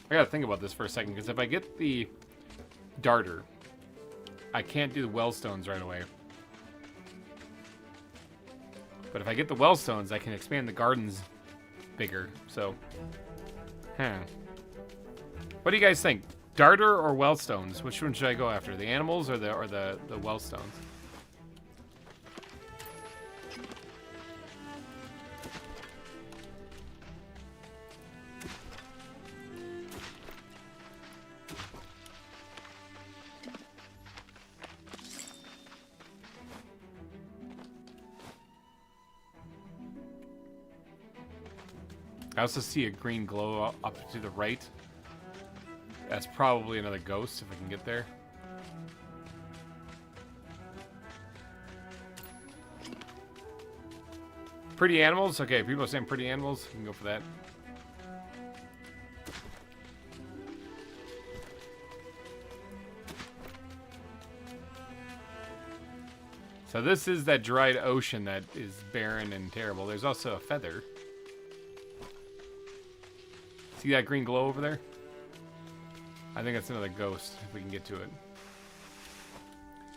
[SPEAKER 1] I gotta think about this for a second, because if I get the darter, I can't do the wellstones right away. But if I get the wellstones, I can expand the gardens bigger. So, what do you guys think? Darter or wellstones? Which one should I go after? The animals or the wellstones? I also see a green glow up to the right. That's probably another ghost if I can get there. Pretty animals? Okay, people are saying pretty animals. We can go for that. So this is that dried ocean that is barren and terrible. There's also a feather. See that green glow over there? I think that's another ghost, if we can get to it.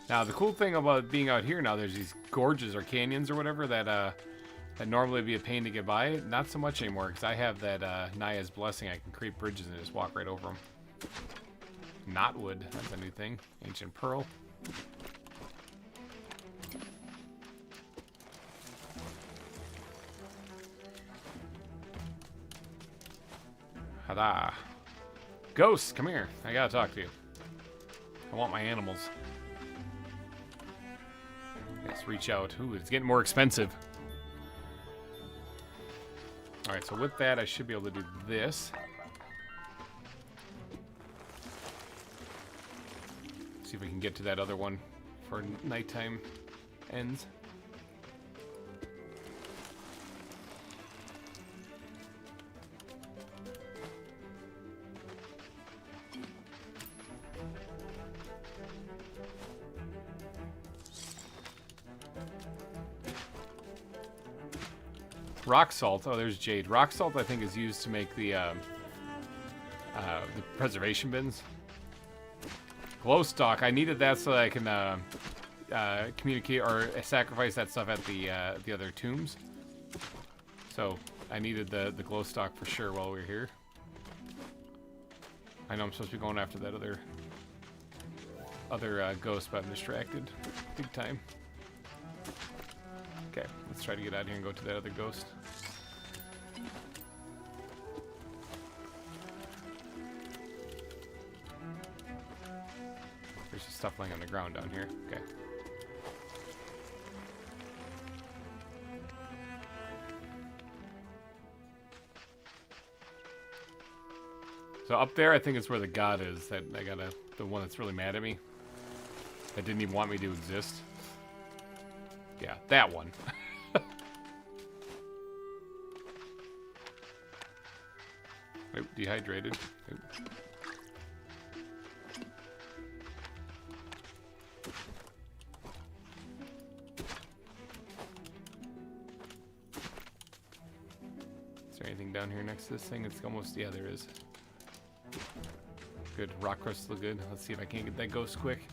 [SPEAKER 1] Now, the cool thing about being out here now, there's these gorges or canyons or whatever that that normally would be a pain to get by. Not so much anymore, because I have that Naya's Blessing. I can create bridges and just walk right over them. Knotwood, that's a new thing. Ancient Pearl. Hada. Ghost, come here. I gotta talk to you. I want my animals. Let's reach out. Ooh, it's getting more expensive. Alright, so with that, I should be able to do this. See if we can get to that other one before nighttime ends. Rock salt. Oh, there's jade. Rock salt, I think, is used to make the preservation bins. Glow stalk. I needed that so that I can communicate or sacrifice that stuff at the other tombs. So I needed the glow stalk for sure while we were here. I know I'm supposed to be going after that other ghost, but I'm distracted big time. Okay, let's try to get out of here and go to that other ghost. There's just stuff laying on the ground down here. Okay. So up there, I think it's where the god is. That I gotta, the one that's really mad at me. That didn't even want me to exist. Yeah, that one. Oop, dehydrated. Oop. Is there anything down here next to this thing? It's almost, yeah, there is. Good, rock crystals look good. Let's see if I can't get that ghost quick.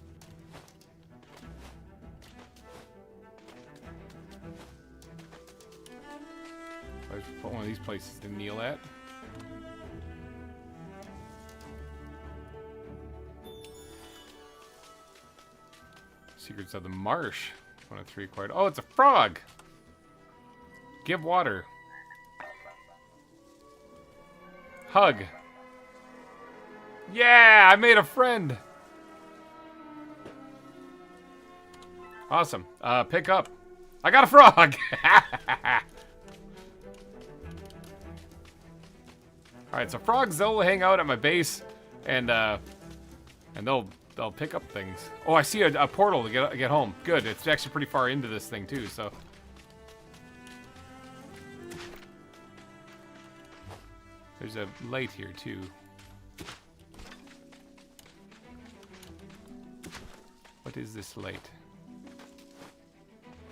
[SPEAKER 1] Put one of these places to kneel at. Secrets of the Marsh. 1 of 3 acquired. Oh, it's a frog! Give water. Hug. Yeah, I made a friend. Awesome. Pick up. I got a frog! Alright, so frogs, they'll hang out at my base, and they'll pick up things. Oh, I see a portal to get home. Good, it's actually pretty far into this thing, too, so... There's a light here, too. What is this light?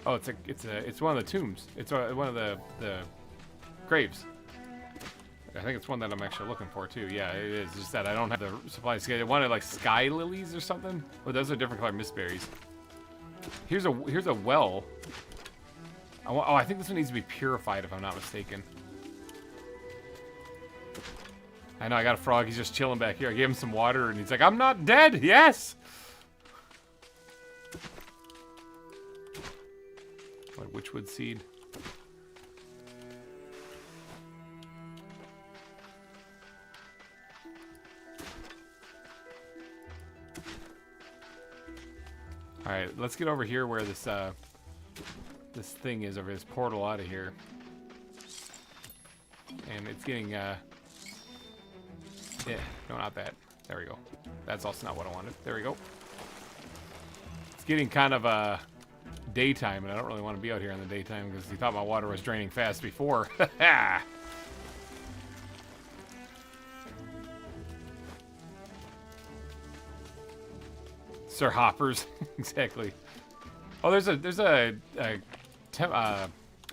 [SPEAKER 1] Oh, it's one of the tombs. It's one of the graves. I think it's one that I'm actually looking for too. Yeah, it is. Just that I don't have the supplies. I wanted like sky lilies or something. Oh, those are different color mist berries. Here's a well. Oh, I think this one needs to be purified if I'm not mistaken. I know I got a frog. He's just chilling back here. I gave him some water and he's like, "I'm not dead." Yes. What witchwood seed? All right, let's get over here where this this thing is, over this portal out of here, and it's getting yeah, no, not that. There we go. That's also not what I wanted. There we go. It's getting kind of daytime, and I don't really want to be out here in the daytime because he thought my water was draining fast before. Sir Hoppers. Exactly. Oh, there's a I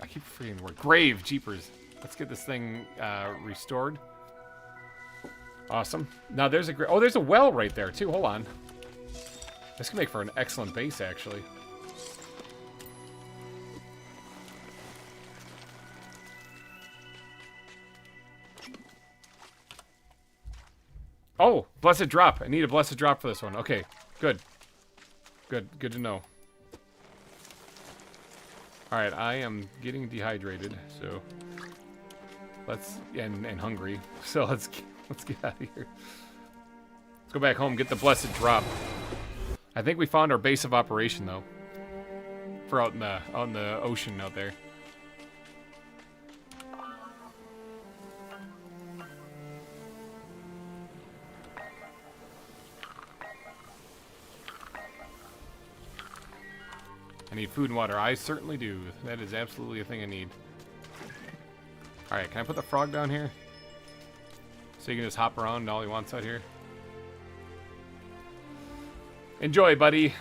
[SPEAKER 1] keep forgetting the word. Grave. Jeepers. Let's get this thing restored. Awesome. Now there's there's a well right there too. Hold on. This can make for an excellent base, actually. Oh, blessed drop. I need a blessed drop for this one. Okay, good. Good to know. Alright, I am getting dehydrated, so and hungry. So let's get out of here. Let's go back home, get the blessed drop. I think we found our base of operation though. For out in the ocean out there. I need food and water. I certainly do. That is absolutely a thing I need. Alright, can I put the frog down here? So you can just hop around all he wants out here. Enjoy, buddy. You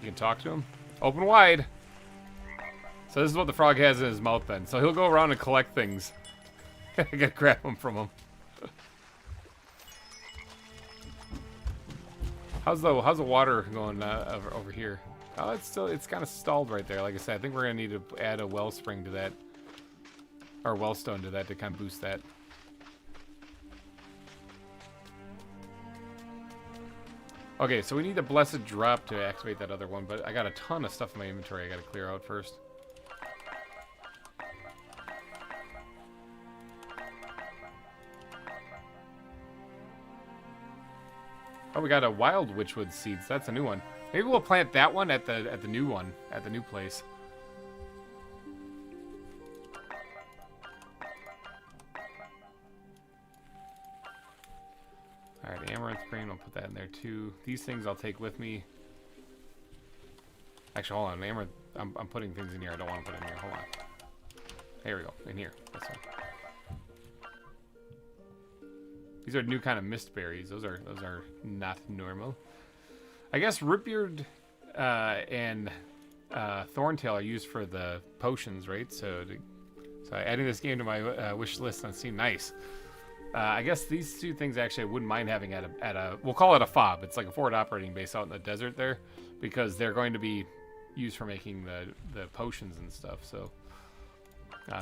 [SPEAKER 1] can talk to him. Open wide. So this is what the frog has in his mouth then. So he'll go around and collect things. I gotta grab them from him. How's the water going over here? Oh, it's kind of stalled right there. Like I said, I think we're gonna need to add a wellspring to that, or wellstone to that to kind of boost that. Okay, so we need the blessed drop to activate that other one, but I got a ton of stuff in my inventory I gotta clear out first. Oh, we got a wild witchwood seeds. That's a new one. Maybe we'll plant that one at the new one, at the new place. All right, amaranth grain. I'll put that in there too. These things I'll take with me. Actually, hold on. Amaranth. I'm putting things in here. I don't want to put in here. Hold on. There we go. In here. That's one. These are new kind of mist berries. Those are not normal. I guess rootbeard and thorntail are used for the potions, right? So adding this game to my wish list on Steam, nice. I guess these two things actually I wouldn't mind having at a we'll call it a FOB. It's like a forward operating base out in the desert there, because they're going to be used for making the potions and stuff. So.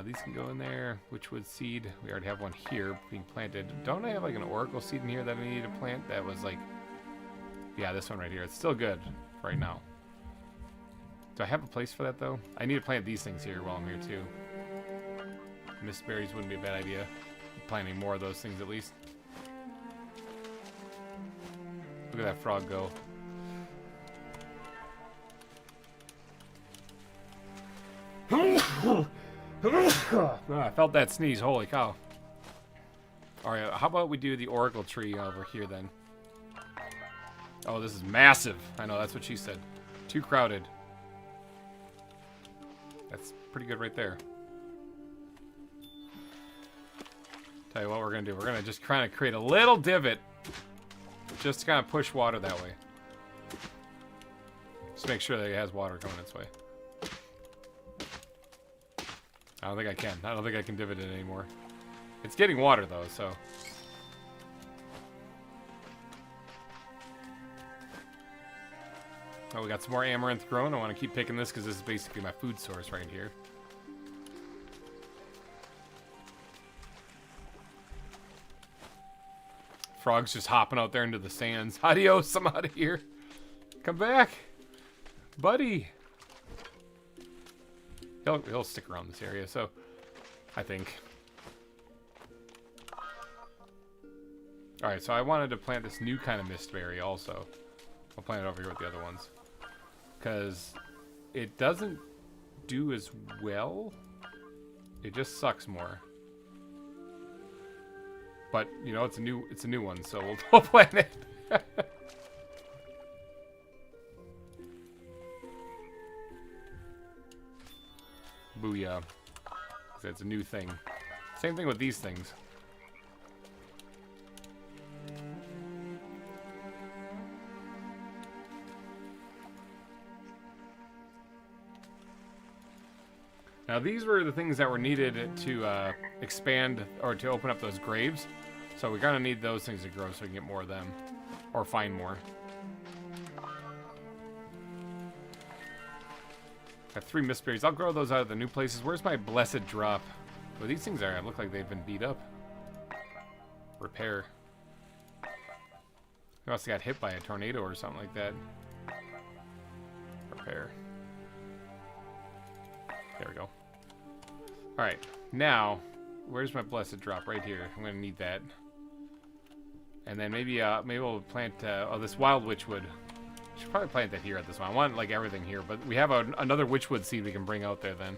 [SPEAKER 1] These can go in there. Witchwood seed. We already have one here being planted. Don't I have like an oracle seed in here that I need to plant? That was like... Yeah, this one right here. It's still good for right now. Do I have a place for that though? I need to plant these things here while I'm here too. Mist berries wouldn't be a bad idea. Planting more of those things at least. Look at that frog go. I felt that sneeze. Holy cow. Alright, how about we do the oracle tree over here then? Oh, this is massive. I know, that's what she said. Too crowded. That's pretty good right there. Tell you what we're going to do. We're going to just kind of create a little divot. Just to kind of push water that way. Just make sure that it has water coming its way. I don't think I can. I don't think I can divot it anymore. It's getting water though, so. Oh, we got some more amaranth growing. I want to keep picking this because this is basically my food source right here. Frog's just hopping out there into the sands. Adios, I'm out of here. Come back. Buddy. He'll stick around this area, so I think. Alright, so I wanted to plant this new kind of mistberry also. I'll plant it over here with the other ones. Because it doesn't do as well. It just sucks more. But you know, it's a new one, so we'll plant it. Booyah. It's a new thing. Same thing with these things. Now these were the things that were needed to expand or to open up those graves. So we're gonna need those things to grow so we can get more of them. Or find more. Got 3 mistberries. I'll grow those out of the new places. Where's my blessed drop? Well, these things look like they've been beat up. Repair. They must have got hit by a tornado or something like that. Repair. There we go. Alright, now, where's my blessed drop? Right here. I'm gonna need that. And then maybe we'll plant, this wild witchwood. Should probably plant that here at this one. I want, like, everything here, but we have another witchwood seed we can bring out there then.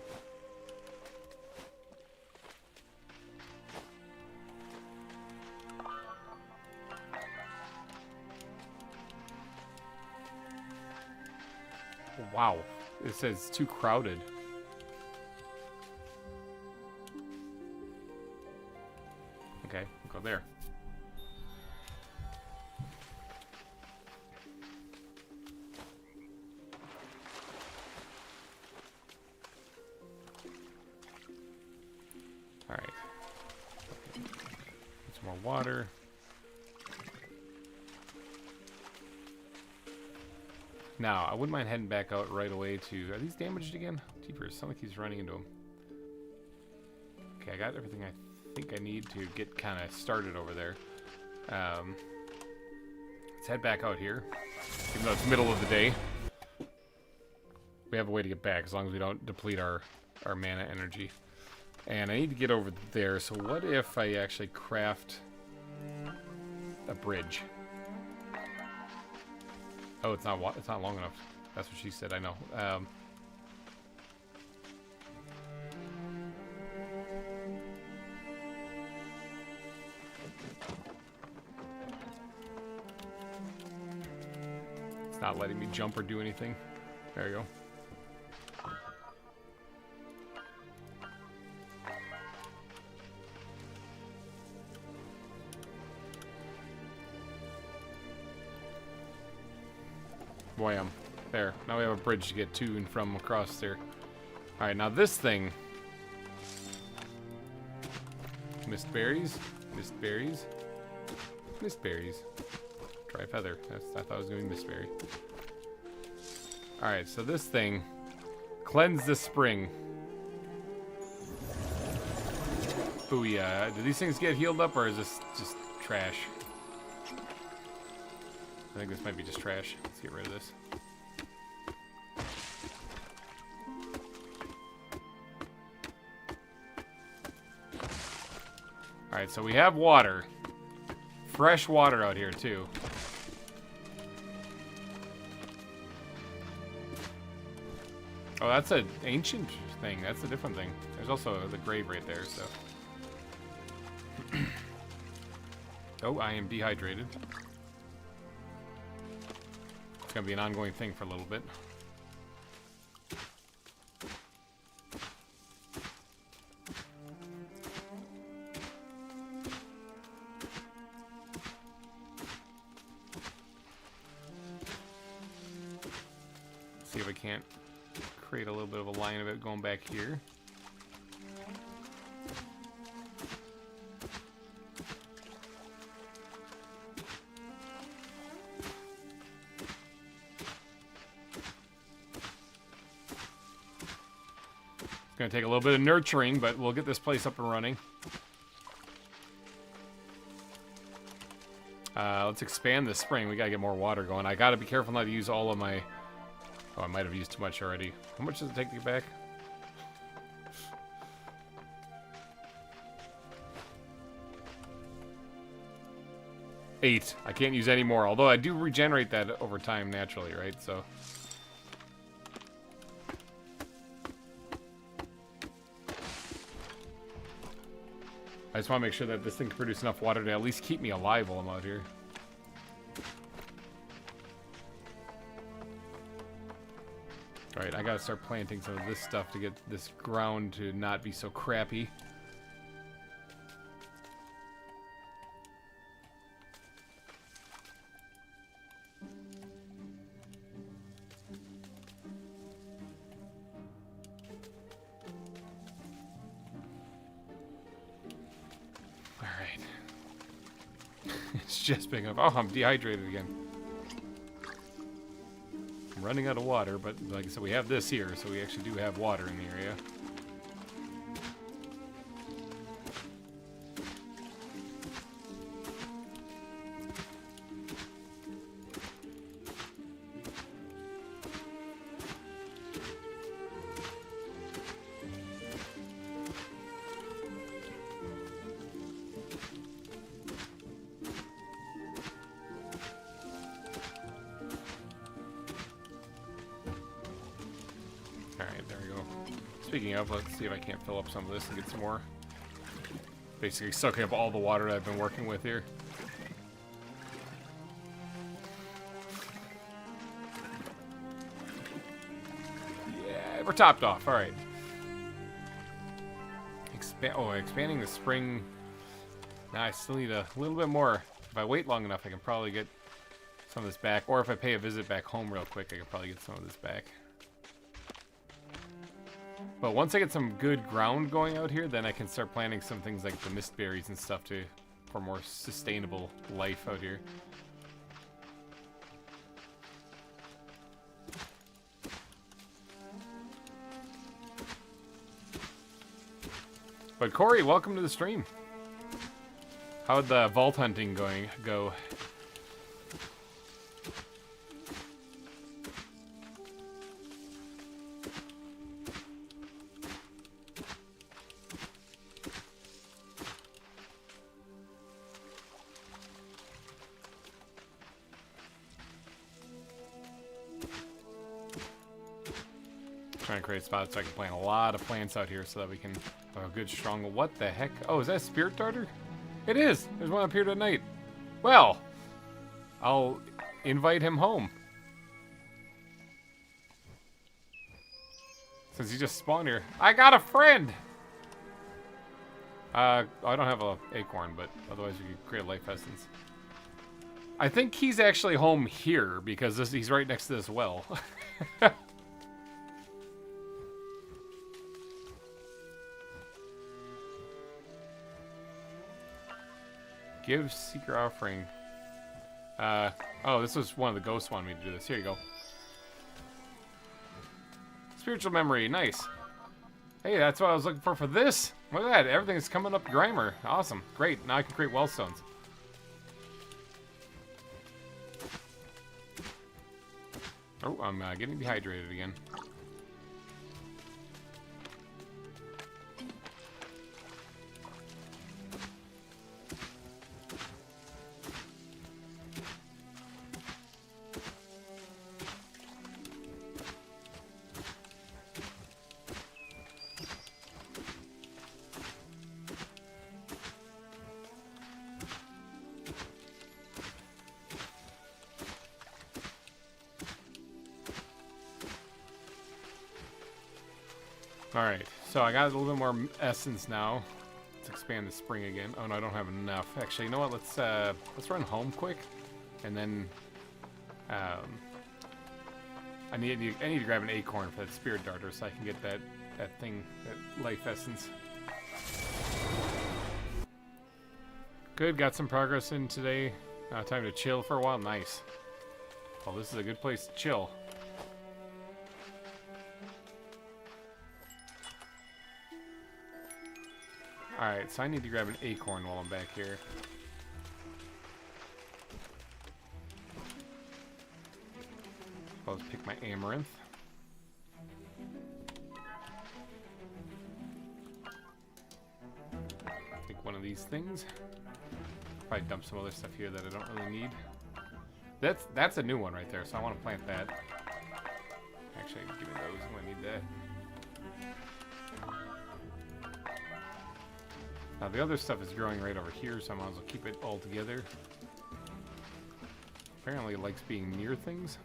[SPEAKER 1] Wow. It says it's too crowded. Okay, we'll go there. Alright. Some more water. Now, I wouldn't mind heading back out right away to... Are these damaged again? Jeepers, something keeps running into them. Okay, I got everything I think I need to get kind of started over there. Let's head back out here. Even though it's middle of the day. We have a way to get back as long as we don't deplete our mana energy. And I need to get over there, so what if I actually craft a bridge? Oh, it's not long enough. That's what she said, I know. It's not letting me jump or do anything. There you go. Wham. There. Now we have a bridge to get to and from across there. Alright, now this thing. Mist berries. Mist berries. Mist berries. Try feather. I thought it was going to be mist berry. Alright, so this thing. Cleanse the spring. Booyah. Do these things get healed up or is this just trash? I think this might be just trash. Let's get rid of this. Alright, so we have water. Fresh water out here, too. Oh, that's an ancient thing. That's a different thing. There's also the grave right there, so. Oh, I am dehydrated. It's gonna be an ongoing thing for a little bit. See if I can't create a little bit of a line of it going back here. It's going to take a little bit of nurturing, but we'll get this place up and running. Let's expand the spring. We got to get more water going. I got to be careful not to use all of my... Oh, I might have used too much already. How much does it take to get back? Eight. I can't use any more, although I do regenerate that over time naturally, right? So... I just want to make sure that this thing can produce enough water to at least keep me alive while I'm out here. Alright, I gotta start planting some of this stuff to get this ground to not be so crappy. It's just big enough. Oh, I'm dehydrated again. I'm running out of water, but like I said, we have this here, so we actually do have water in the area. Speaking of, let's see if I can't fill up some of this and get some more. Basically soaking up all the water that I've been working with here. Yeah, we're topped off. Alright. Expanding the spring. Now I still need a little bit more. If I wait long enough, I can probably get some of this back. Or if I pay a visit back home real quick, I can probably get some of this back. But once I get some good ground going out here, then I can start planting some things like the mist berries and stuff for more sustainable life out here. But Corey, welcome to the stream. How'd the vault hunting go? Trying to create spots so I can plant a lot of plants out here so that we can have a good strong... What the heck? Oh, is that a spirit darter? It is! There's one up here tonight. Well, I'll invite him home. Since he just spawned here. I got a friend! I don't have an acorn, but otherwise we could create a life essence. I think he's actually home here because he's right next to this well. Give secret offering. Oh, this was one of the ghosts wanted me to do this. Here you go. Spiritual memory, nice. Hey, that's what I was looking for this. Look at that, everything's coming up GReimer. Awesome, great. Now I can create wellstones. Oh, I'm getting dehydrated again. Alright, so I got a little bit more essence now. Let's expand the spring again. Oh no, I don't have enough. Actually, you know what? Let's run home quick, and then I need to grab an acorn for that spirit darter so I can get that thing, that life essence. Good, got some progress in today. Time to chill for a while. Nice. Well, this is a good place to chill. Alright, so I need to grab an acorn while I'm back here. I'll just pick my amaranth. Take one of these things. Probably dump some other stuff here that I don't really need. That's a new one right there, so I want to plant that. Actually, give me those. I'm gonna need that. Now the other stuff is growing right over here, so I might as well keep it all together. Apparently it likes being near things.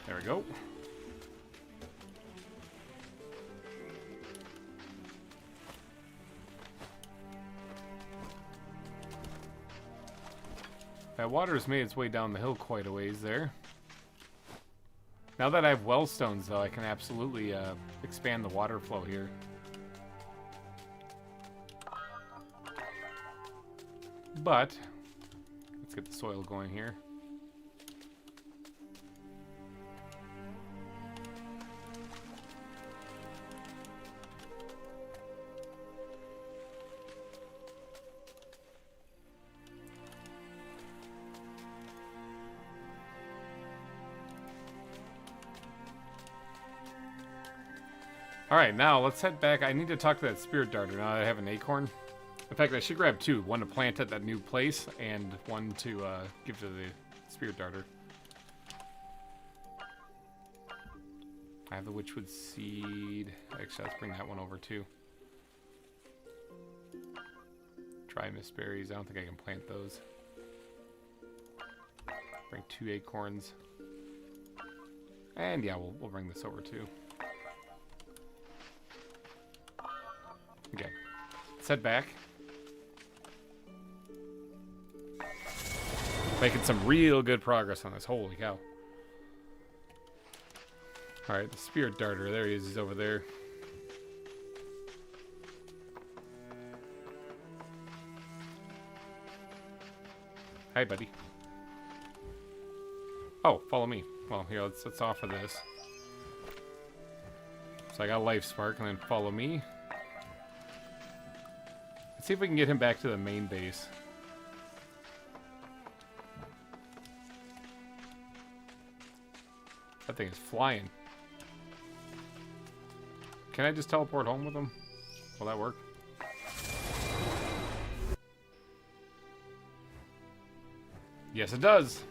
[SPEAKER 1] There we go. That water has made its way down the hill quite a ways there. Now that I have well stones, though, I can absolutely expand the water flow here. But let's get the soil going here. Alright, now let's head back. I need to talk to that spirit darter now that I have an acorn. In fact, I should grab two. One to plant at that new place, and one to give to the spirit darter. I have the witchwood seed. Actually, let's bring that one over too. Dry mist berries. I don't think I can plant those. Bring 2 acorns. And yeah, we'll bring this over too. Okay, let's head back. Making some real good progress on this. Holy cow. Alright, the spirit darter. There he is. He's over there. Hi, buddy. Oh, follow me. Well, here, let's offer this. So I got life spark, and then follow me. Let's see if we can get him back to the main base. That thing is flying. Can I just teleport home with him? Will that work? Yes, it does.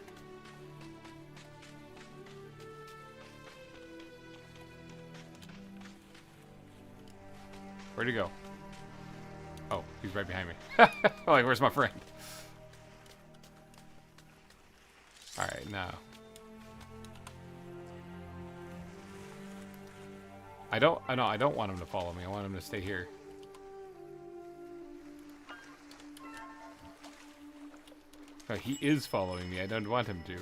[SPEAKER 1] Where'd he go? Oh, he's right behind me. Like, where's my friend? Alright, now. I don't want him to follow me. I want him to stay here. Oh, he is following me. I don't want him to.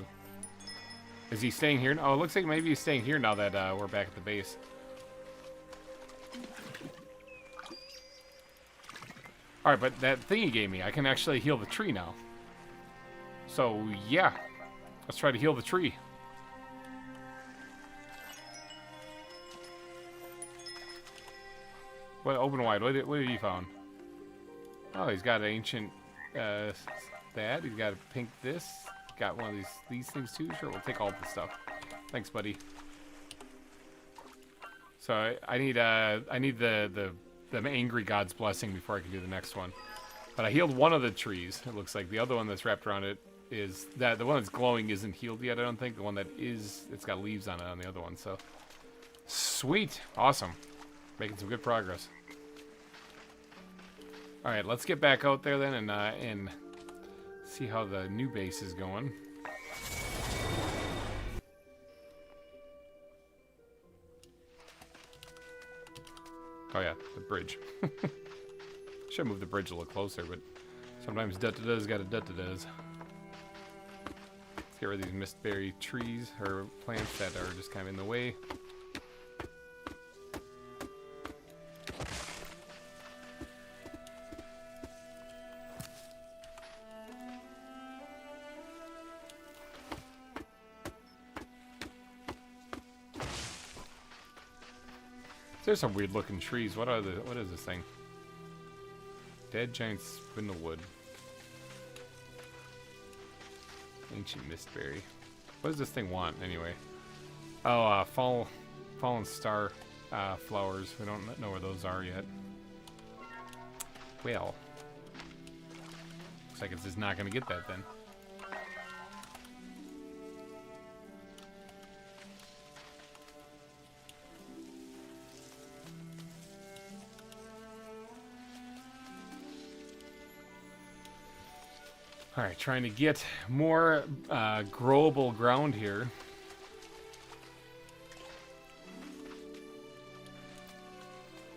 [SPEAKER 1] Is he staying here? Oh, it looks like maybe he's staying here now that we're back at the base. Alright, but that thing he gave me, I can actually heal the tree now. So, yeah. Let's try to heal the tree. What, open wide, what have you found? Oh, he's got an ancient, that. He's got a pink this. Got one of these things too. Sure, we'll take all the stuff. Thanks, buddy. So, I need the angry god's blessing before I can do the next one. But I healed one of the trees. It looks like the other one that's wrapped around it is that the one that's glowing isn't healed yet. I don't think the one that is, it's got leaves on it on the other one. So sweet, awesome, making some good progress. All right, let's get back out there then and see how the new base is going. Oh yeah, the bridge. Should move the bridge a little closer, but sometimes da-da-da's got a da-da-da's. Let's get rid of these mistberry trees or plants that are just kind of in the way. There's some weird looking trees. What is this thing? Dead giant spindlewood. Ancient mistberry. What does this thing want anyway? Oh, fallen star flowers. We don't know where those are yet. Well, looks like it's just not gonna get that then. Alright, trying to get more growable ground here.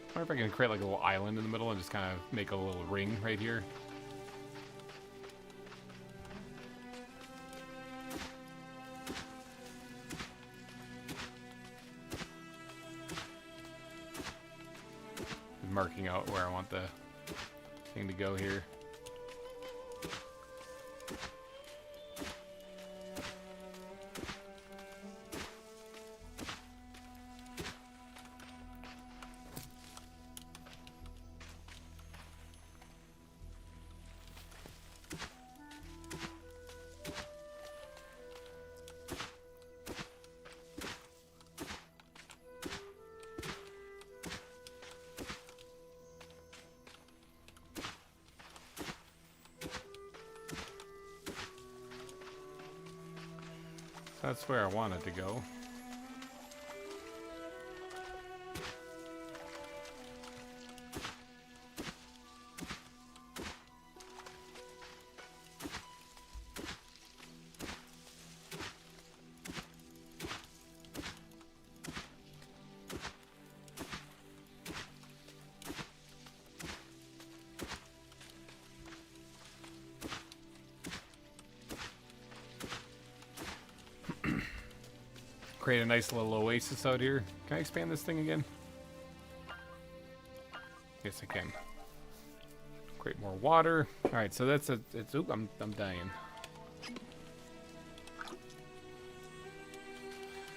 [SPEAKER 1] I wonder if I can create like a little island in the middle and just kind of make a little ring right here. Marking out where I want the thing to go here. That's where I want it to go. Create a nice little oasis out here. Can I expand this thing again? Yes, I can. Create more water. All right, so that's it's. Oop, I'm dying.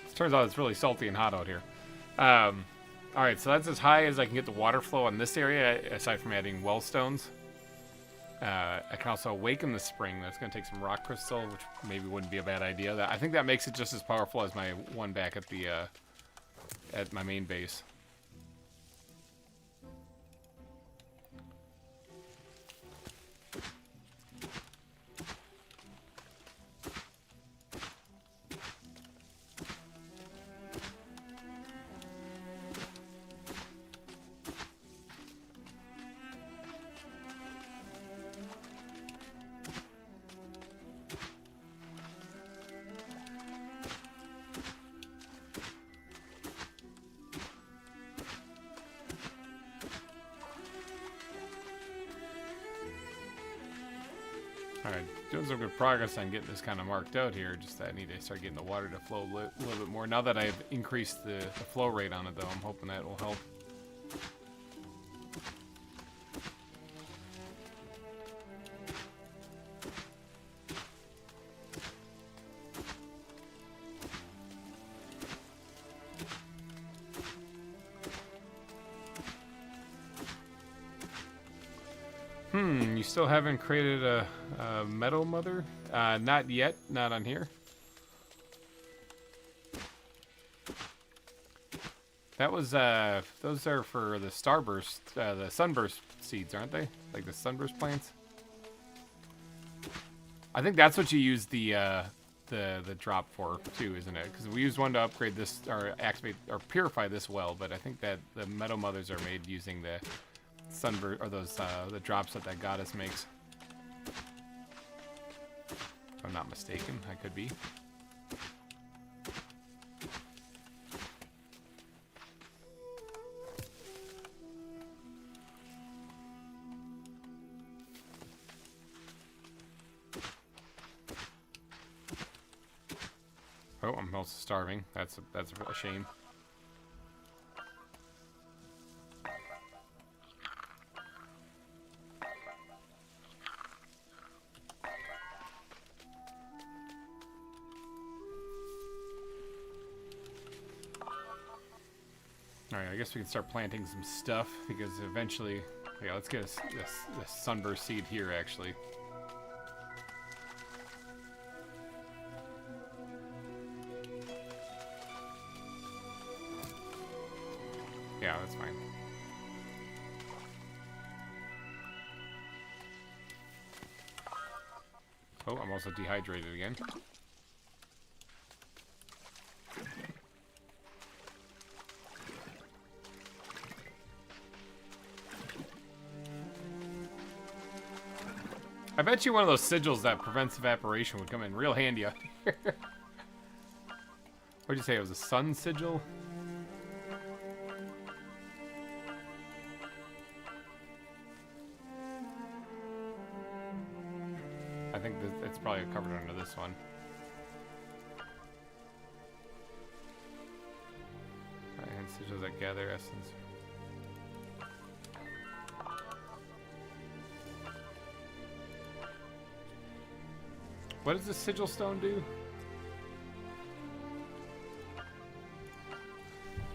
[SPEAKER 1] It turns out it's really salty and hot out here. All right, so that's as high as I can get the water flow in this area, aside from adding well stones. I can also awaken the spring. That's going to take some rock crystal, which maybe wouldn't be a bad idea. I think that makes it just as powerful as my one back at the at my main base. Alright, doing some good progress on getting this kind of marked out here, just that I need to start getting the water to flow a little bit more. Now that I've increased the flow rate on it though, I'm hoping that will help. You still haven't created a meadow mother? Not yet, not on here. That was, those are for the starburst, the sunburst seeds, aren't they? Like the sunburst plants? I think that's what you use the drop for too, isn't it? Because we used one to upgrade this, or activate, or purify this well, but I think that the meadow mothers are made using the sunburst, or those the drops that goddess makes. If I'm not mistaken, I could be. Oh, I'm also starving. That's a shame. Alright, I guess we can start planting some stuff, because eventually... Yeah, let's get this sunburst seed here, actually. Yeah, that's fine. Oh, I'm also dehydrated again. I bet you one of those sigils that prevents evaporation would come in real handy out here. What'd you say? It was a sun sigil? I think it's probably covered under this one. And sigils that gather essence. What does the sigil stone do?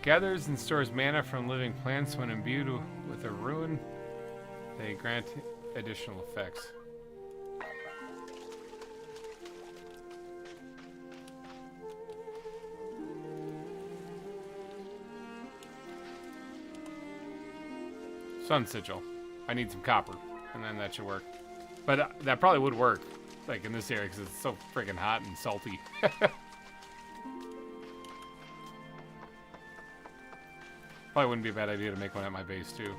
[SPEAKER 1] Gathers and stores mana from living plants when imbued with a rune. They grant additional effects. Sun sigil. I need some copper, and then that should work. But that probably would work, like in this area, because it's so freaking hot and salty. Probably wouldn't be a bad idea to make one at my base too.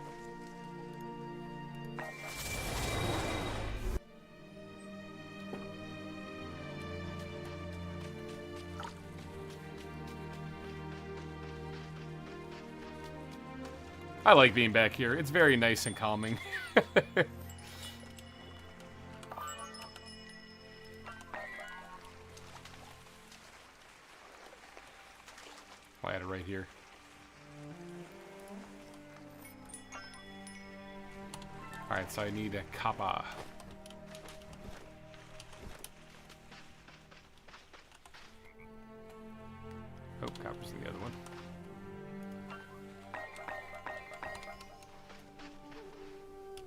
[SPEAKER 1] I like being back here. It's very nice and calming. I'll add it right here. Alright, so I need a copper. Oh, copper's in the other one.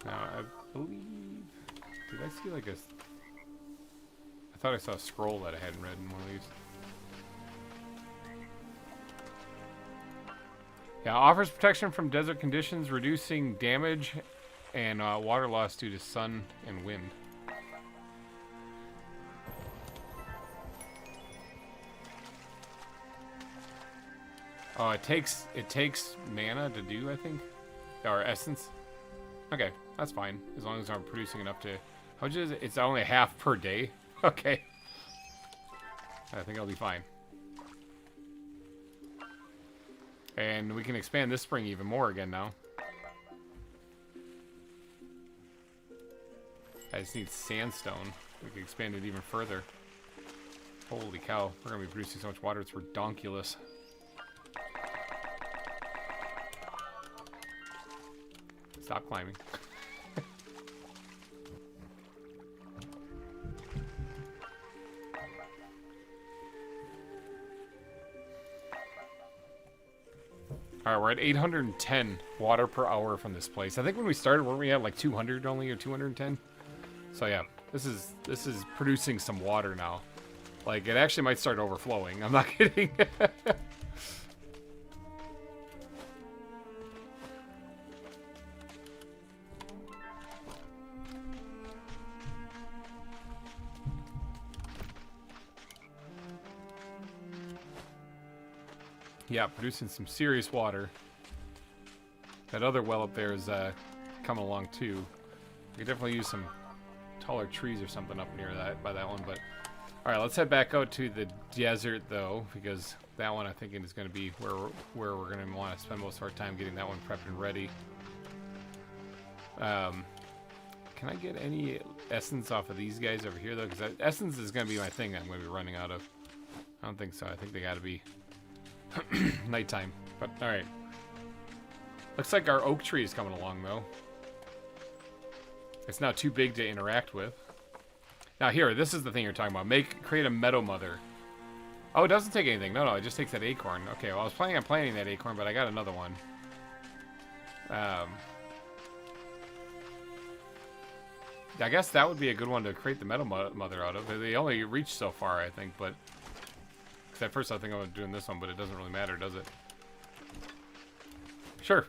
[SPEAKER 1] Now, I believe... Did I see like a... I thought I saw a scroll that I hadn't read in one of these. Yeah, offers protection from desert conditions, reducing damage and water loss due to sun and wind. Oh, it takes mana to do, I think, or essence. Okay, that's fine as long as I'm producing enough to. How much is it? It's only half per day. Okay, I think I'll be fine. And we can expand this spring even more again now. I just need sandstone. We can expand it even further. Holy cow, we're gonna be producing so much water, it's redonkulous. Stop climbing. Alright, we're at 810 water per hour from this place. I think when we started, weren't we at like 200 only, or 210? So yeah, this is producing some water now. Like, it actually might start overflowing. I'm not kidding. Yeah, producing some serious water. That other well up there is coming along too. We could definitely use some taller trees or something up near that, by that one. But all right, let's head back out to the desert though, because that one I think is going to be where we're going to want to spend most of our time getting that one prepped and ready. Can I get any essence off of these guys over here though? Because essence is going to be my thing I'm going to be running out of. I don't think so. I think they gotta be nighttime. But alright. Looks like our oak tree is coming along though. It's not too big to interact with. Now here, this is the thing you're talking about. Create a meadow mother. Oh, it doesn't take anything. No, it just takes that acorn. Okay, well I was planning on planting that acorn, but I got another one. I guess that would be a good one to create the meadow mother out of. They only reach so far, I think, but... Because at first I think I was doing this one, but it doesn't really matter, does it? Sure.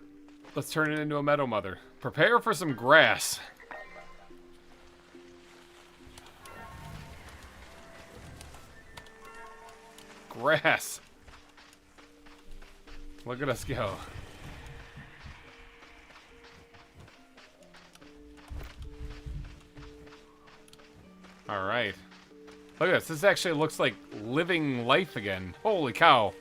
[SPEAKER 1] Let's turn it into a meadow mother. Prepare for some grass. Grass. Look at us go. Alright. Look at this. This actually looks like living life again. Holy cow.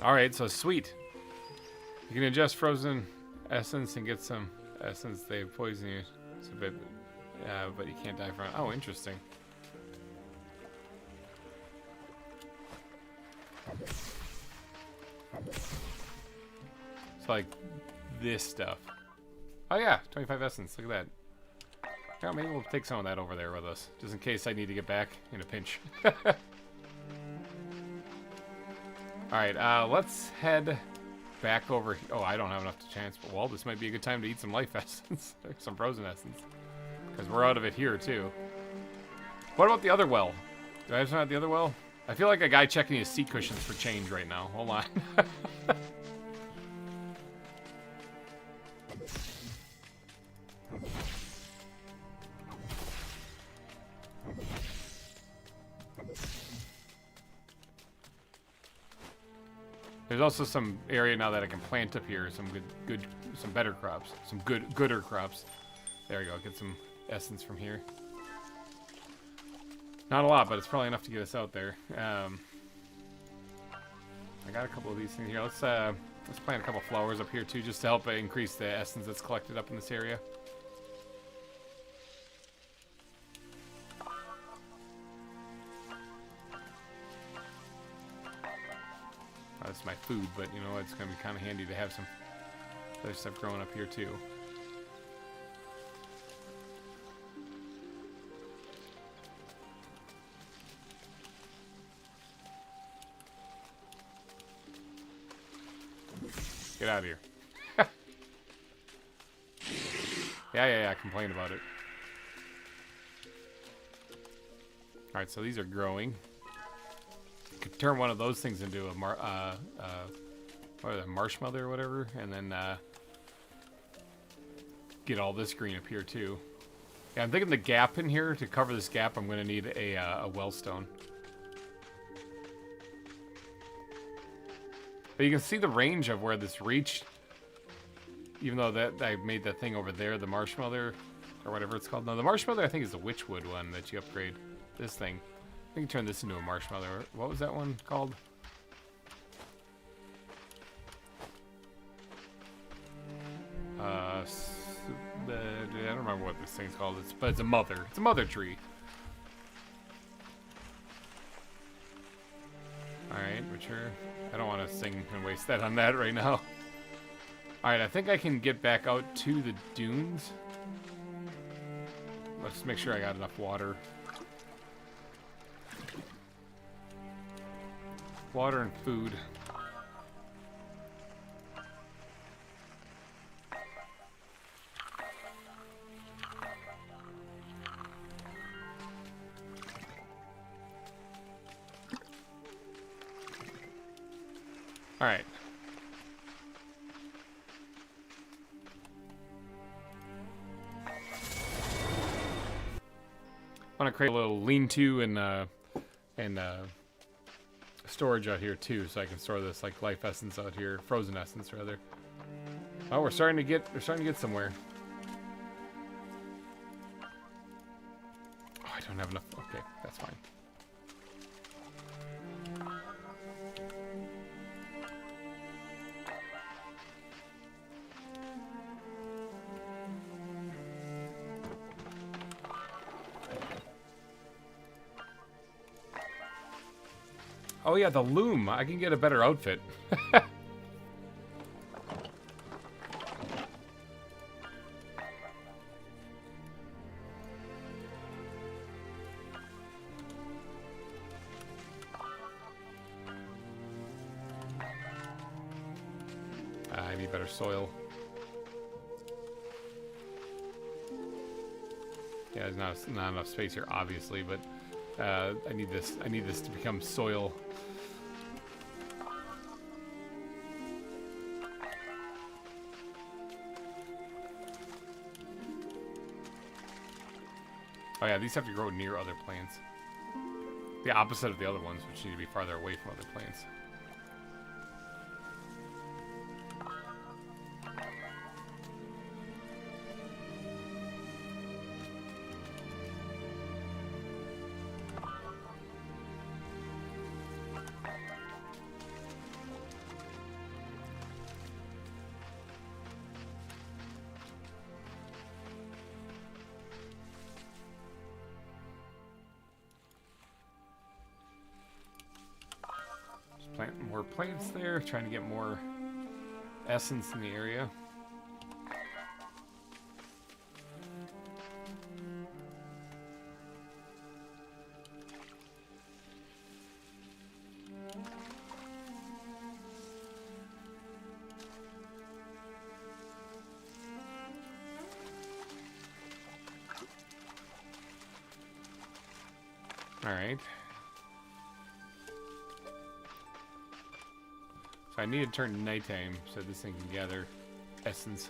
[SPEAKER 1] Alright, so sweet. You can ingest frozen essence and get some essence. They poison you. It's a bit... but you can't die from it. Oh, interesting. It's like this stuff. Oh yeah, 25 essence. Look at that. Yeah, maybe we'll take some of that over there with us, just in case I need to get back in a pinch. Alright, let's head back over... Oh, I don't have enough to chance, but well, this might be a good time to eat some life essence. Some frozen essence. Because we're out of it here, too. What about the other well? Do I have some at the other well? I feel like a guy checking his seat cushions for change right now. Hold on. There's also some area now that I can plant up here. Some some better crops. Some gooder crops. There we go. Get some essence from here. Not a lot, but it's probably enough to get us out there. I got a couple of these things here. Let's plant a couple flowers up here too, just to help increase the essence that's collected up in this area. That's my food, but you know, it's going to be kind of handy to have some other stuff growing up here too. Get out of here. Yeah, complain about it. Alright, so these are growing. Could turn one of those things into a marsh mother or whatever, and then get all this green up here too. Yeah, I'm thinking the gap in here, to cover this gap, I'm going to need a wellstone. But you can see the range of where this reached, even though that I made that thing over there, the marsh mother, or whatever it's called. No, the marsh mother I think is the witchwood one that you upgrade. This thing. I can turn this into a marsh mother. What was that one called? I don't remember what this thing's called. But it's a mother. It's a mother tree. Alright, mature. I don't want to sing and waste that on that right now. Alright, I think I can get back out to the dunes. Let's make sure I got enough water. Water and food. All right. I want to create a little lean-to and storage out here too, so I can store this like life essence out here, frozen essence rather. Oh, we're starting to get somewhere. Oh, I don't have enough. Okay, that's fine. Oh yeah, the loom. I can get a better outfit. I need better soil. Yeah, there's not enough space here, obviously, but I need this. I need this to become soil. Oh yeah, these have to grow near other plants. The opposite of the other ones, which need to be farther away from other plants. Plant more plants there, trying to get more essence in the area. All right. So I need to turn to nighttime so this thing can gather essence.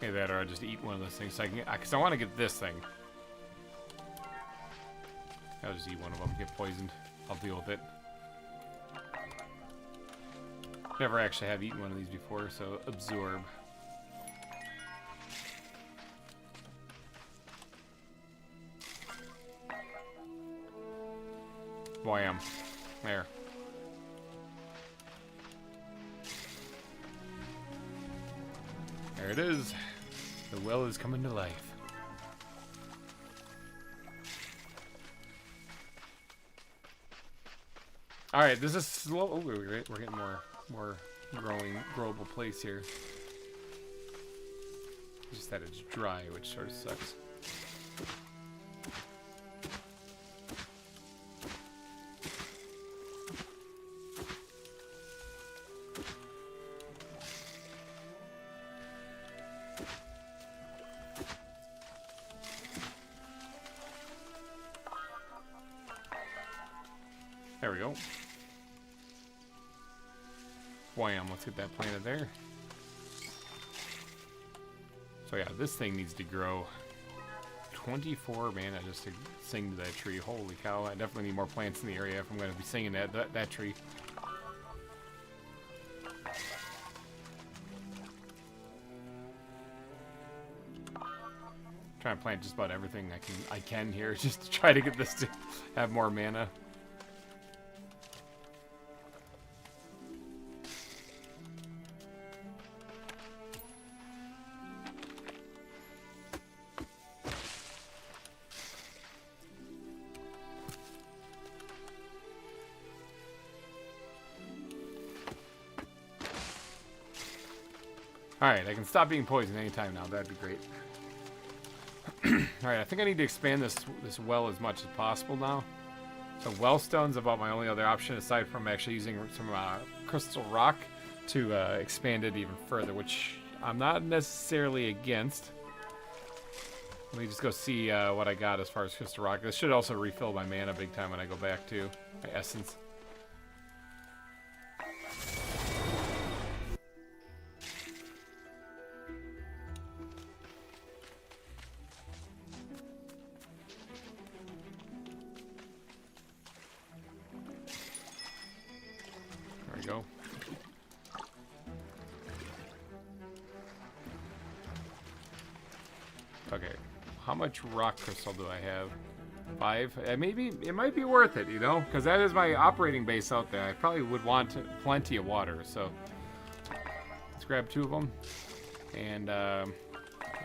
[SPEAKER 1] Either that or I'll just eat one of those things so I can get, because I want to get this thing. I'll just eat one of them, get poisoned. I'll deal with it. Never actually have eaten one of these before, so absorb. Wham. There. There it is. The well is coming to life. All right, this is slow. Oh, we're getting more growable place here. Just that it's dry, which sort of sucks. There we go. Wham, let's get that planted there. So yeah, this thing needs to grow 24 mana just to sing to that tree. Holy cow, I definitely need more plants in the area if I'm going to be singing that tree. Trying to plant just about everything I can here just to try to get this to have more mana. Alright, I can stop being poisoned anytime now. That'd be great. Alright, I think I need to expand this well as much as possible now. So wellstone's about my only other option aside from actually using some crystal rock to expand it even further, which I'm not necessarily against. Let me just go see what I got as far as crystal rock. This should also refill my mana big time when I go back to my essence. Go. Okay, how much rock crystal do I have? 5? Maybe it might be worth it, you know, because that is my operating base out there. I probably would want plenty of water, so let's grab 2 of them, and I'm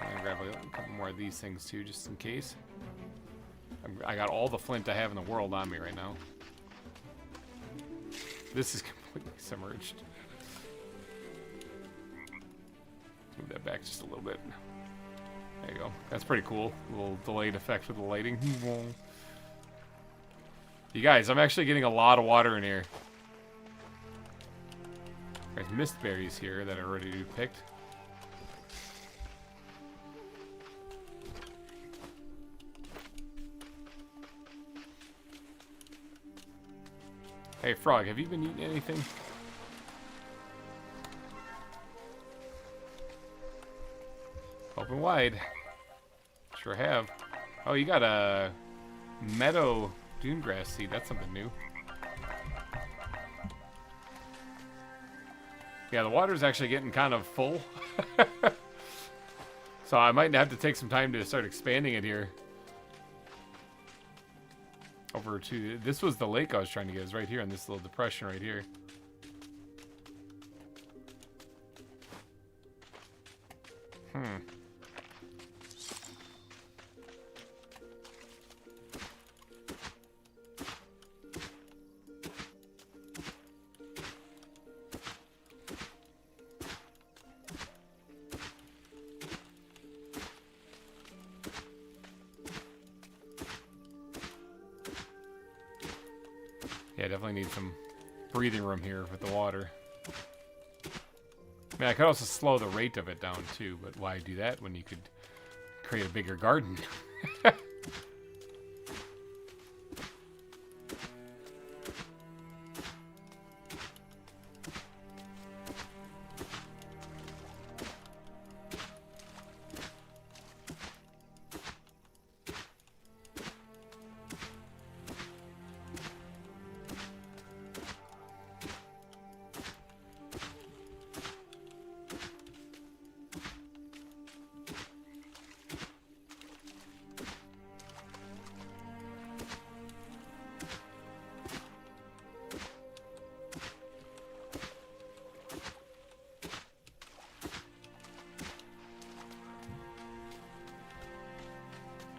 [SPEAKER 1] gonna grab a couple more of these things too, just in case. I got all the flint I have in the world on me right now. This is completely submerged. Move that back just a little bit. There you go. That's pretty cool. A little delayed effect with the lighting. You guys, I'm actually getting a lot of water in here. There's mist berries here that are ready to be picked. Hey, Frog, have you been eating anything? Open wide. Sure have. Oh, you got a meadow dune grass seed. That's something new. Yeah, the water's actually getting kind of full. So I might have to take some time to start expanding it here. Over to... This was the lake I was trying to get. It's right here in this little depression right here. Yeah, definitely need some breathing room here with the water. I mean, I could also slow the rate of it down too, but why do that when you could create a bigger garden?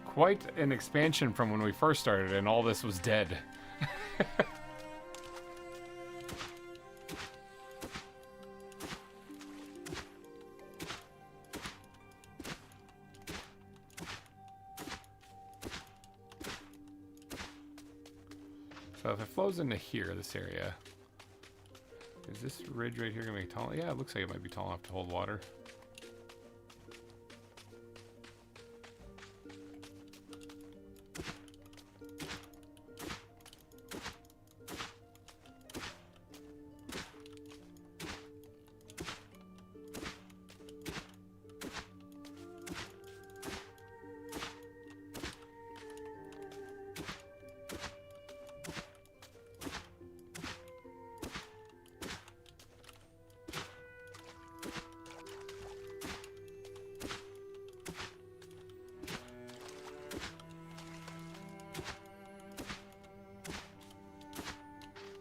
[SPEAKER 1] Quite an expansion from when we first started and all this was dead. So if it flows into here, this area, is this ridge right here gonna be tall? Yeah, it looks like it might be tall enough to hold water.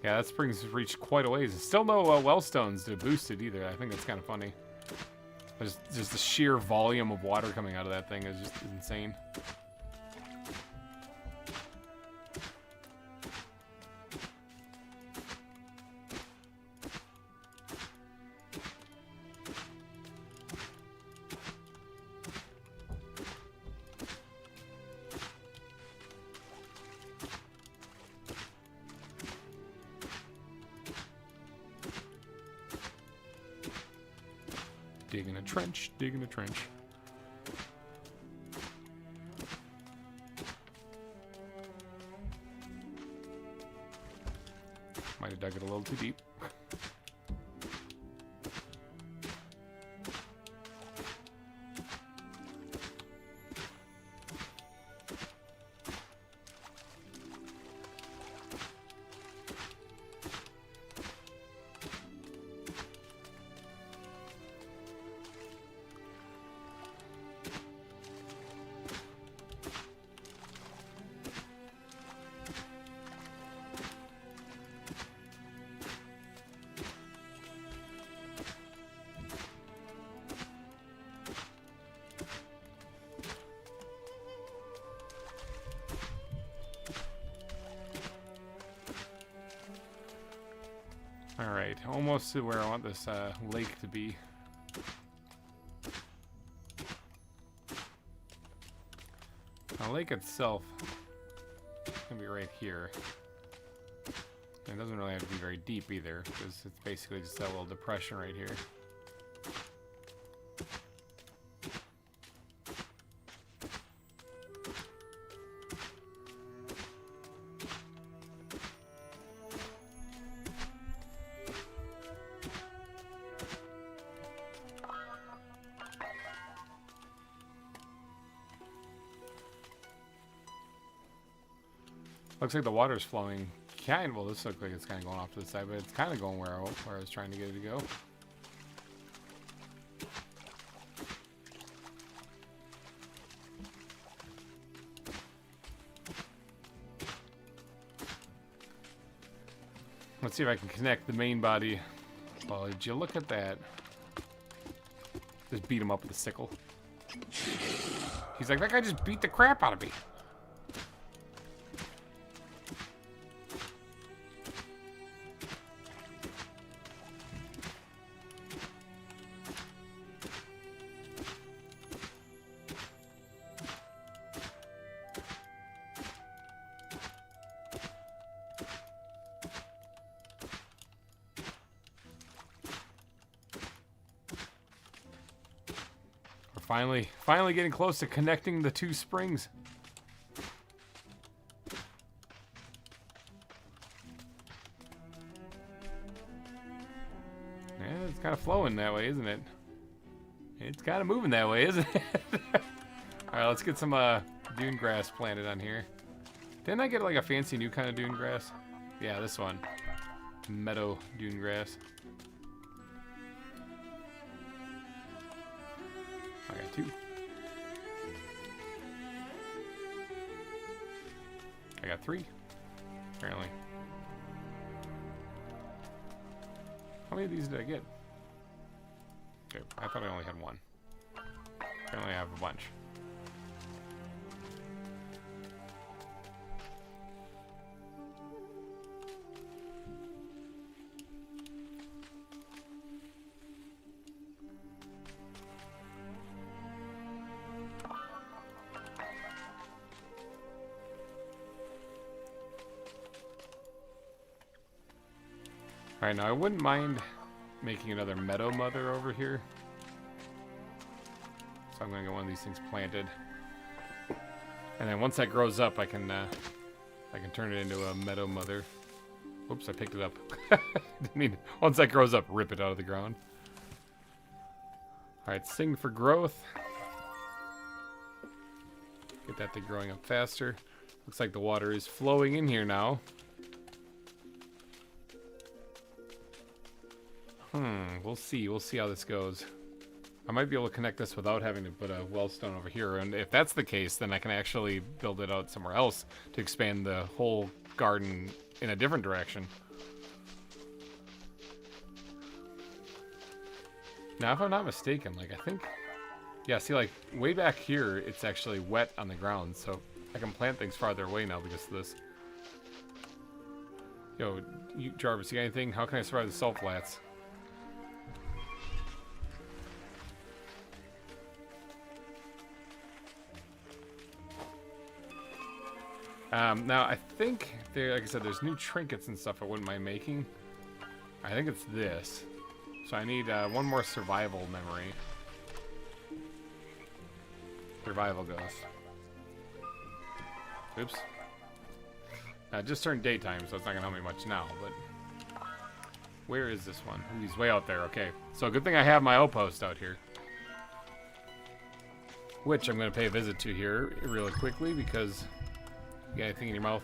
[SPEAKER 1] Yeah, that spring's reached quite a ways. Still no wellstones to boost it either. I think that's kind of funny. There's just the sheer volume of water coming out of that thing is just insane. Digging a trench, digging a trench. Might have dug it a little too deep. Alright, almost to where I want this lake to be. The lake itself is going to be right here. And it doesn't really have to be very deep either, because it's basically just that little depression right here. Looks like the water's flowing. Well, this looks like it's kind of going off to the side, but it's kind of going where I was trying to get it to go. Let's see if I can connect the main body. Well, did you look at that? Just beat him up with a sickle. He's like, that guy just beat the crap out of me. Finally getting close to connecting the two springs. Yeah, it's kind of flowing that way, isn't it? It's kind of moving that way, isn't it? Alright, let's get some dune grass planted on here. Didn't I get like a fancy new kind of dune grass? Yeah, this one. Meadow dune grass. I got 2. I got 3, apparently. How many of these did I get? Okay, I thought I only had 1. Apparently I have a bunch. Alright, now I wouldn't mind making another meadow mother over here. So I'm going to get one of these things planted. And then once that grows up, I can turn it into a meadow mother. Oops, I picked it up. Didn't mean, once that grows up, rip it out of the ground. Alright, sing for growth. Get that thing growing up faster. Looks like the water is flowing in here now. We'll see. We'll see how this goes. I might be able to connect this without having to put a wellstone over here. And if that's the case, then I can actually build it out somewhere else to expand the whole garden in a different direction. Now, if I'm not mistaken, like, I think... Yeah, see, like, way back here, it's actually wet on the ground. So I can plant things farther away now because of this. Yo, Jarvis, you got anything? How can I survive the salt flats? Now, I think, like I said, there's new trinkets and stuff I wouldn't mind making. I think it's this. So I need one more survival memory. Survival ghost. Oops. It just turned daytime, so it's not going to help me much now, but... Where is this one? Ooh, he's way out there, okay. So good thing I have my outpost out here. Which I'm going to pay a visit to here really quickly, because... You got anything in your mouth?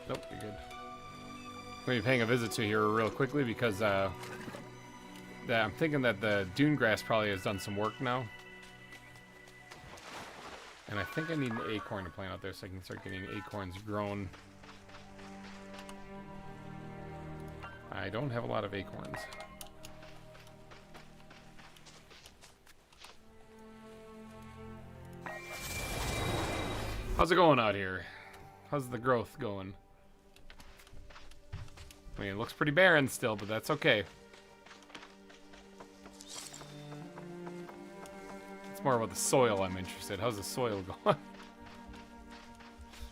[SPEAKER 1] Nope, you're good. I'm going to be paying a visit to here real quickly because I'm thinking that the dune grass probably has done some work now. And I think I need an acorn to plant out there so I can start getting acorns grown. I don't have a lot of acorns. How's it going out here? How's the growth going? I mean, it looks pretty barren still, but that's okay. It's more about the soil I'm interested. How's the soil going?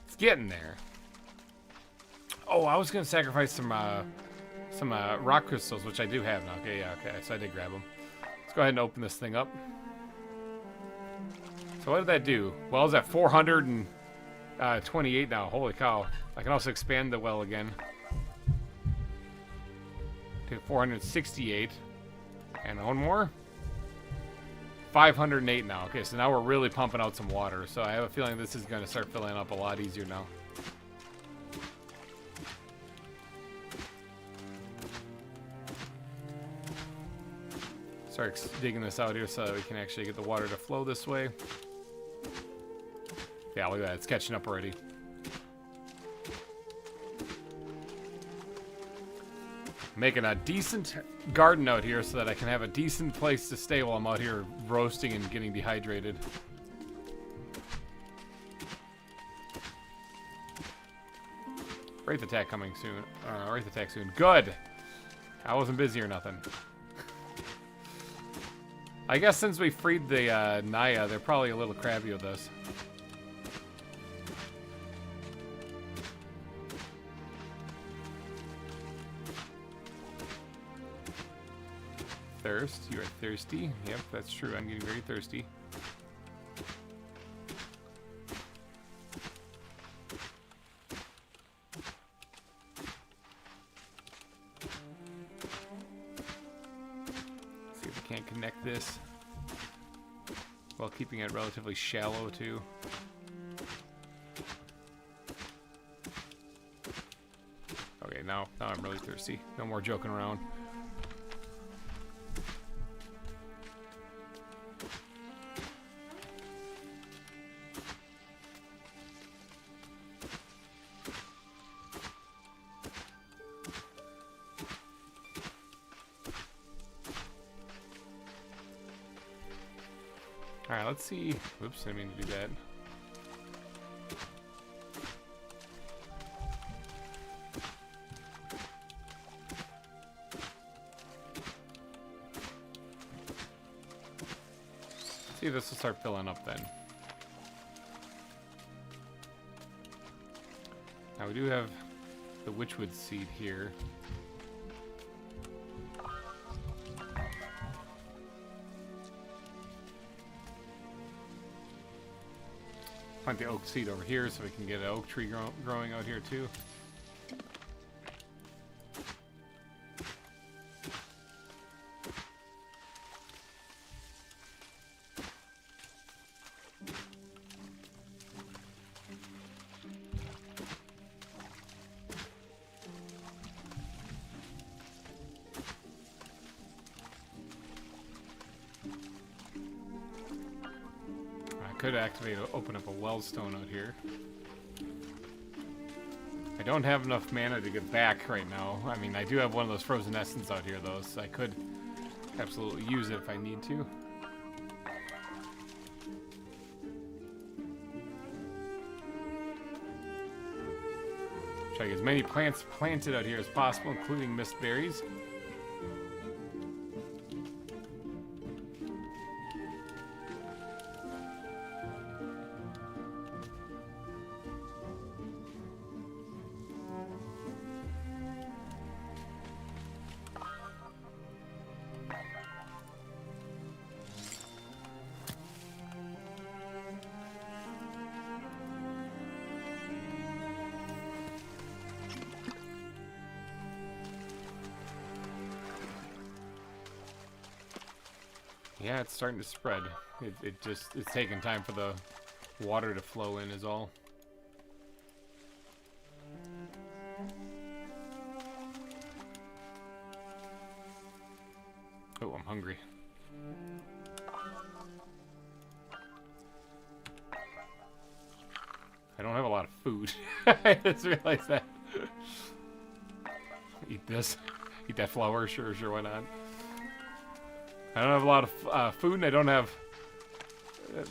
[SPEAKER 1] It's getting there. Oh, I was going to sacrifice some rock crystals, which I do have now. Okay, yeah, okay. So I did grab them. Let's go ahead and open this thing up. So what did that do? Well, is at 428 now. Holy cow. I can also expand the well again. To 468. And one more. 508 now. Okay, so now we're really pumping out some water. So I have a feeling this is going to start filling up a lot easier now. Start digging this out here so that we can actually get the water to flow this way. Yeah, look at that. It's catching up already. Making a decent garden out here so that I can have a decent place to stay while I'm out here roasting and getting dehydrated. Wraith attack coming soon. Wraith attack soon. Good! I wasn't busy or nothing. I guess since we freed the Naya, they're probably a little crabby with us. Thirst. You are thirsty. Yep, that's true. I'm getting very thirsty. See if we can't connect this while keeping it relatively shallow too. Okay, now I'm really thirsty. No more joking around. Alright, let's see. Oops, I didn't mean to do that. See if this will start filling up then. Now we do have the witchwood seed here. Plant the oak seed over here so we can get an oak tree growing out here too. Could activate, open up a wellstone out here. I don't have enough mana to get back right now. I mean, I do have one of those frozen essence out here though, so I could absolutely use it if I need to. Try to get as many plants planted out here as possible, including mist berries. Yeah, it's starting to spread. It's taking time for the water to flow in is all. Oh, I'm hungry. I don't have a lot of food. I just realized that. Eat this. Eat that flour. Sure, why not? I don't have a lot of food, and I don't have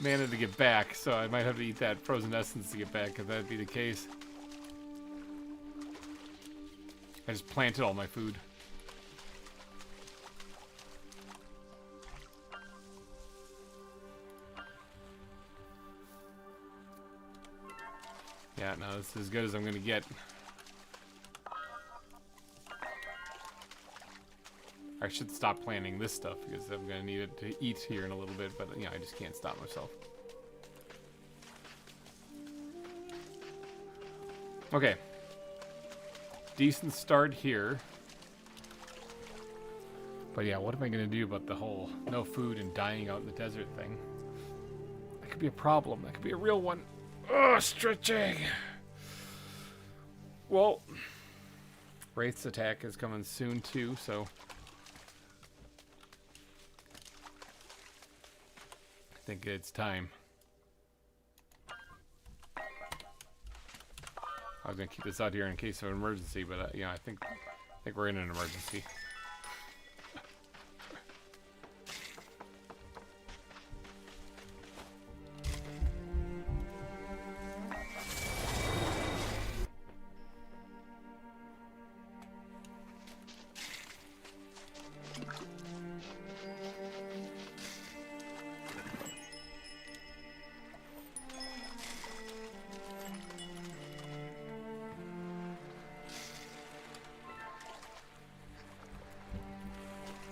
[SPEAKER 1] mana to get back, so I might have to eat that frozen essence to get back, if that'd be the case. I just planted all my food. Yeah, no, this is as good as I'm gonna get. I should stop planting this stuff because I'm gonna need it to eat here in a little bit, but you know, I just can't stop myself. Okay. Decent start here. But yeah, what am I gonna do about the whole no food and dying out in the desert thing? That could be a problem. That could be a real one. Oh, stretching! Well, Wraith's attack is coming soon too, so I think it's time. I was gonna keep this out here in case of an emergency, but yeah, I think we're in an emergency.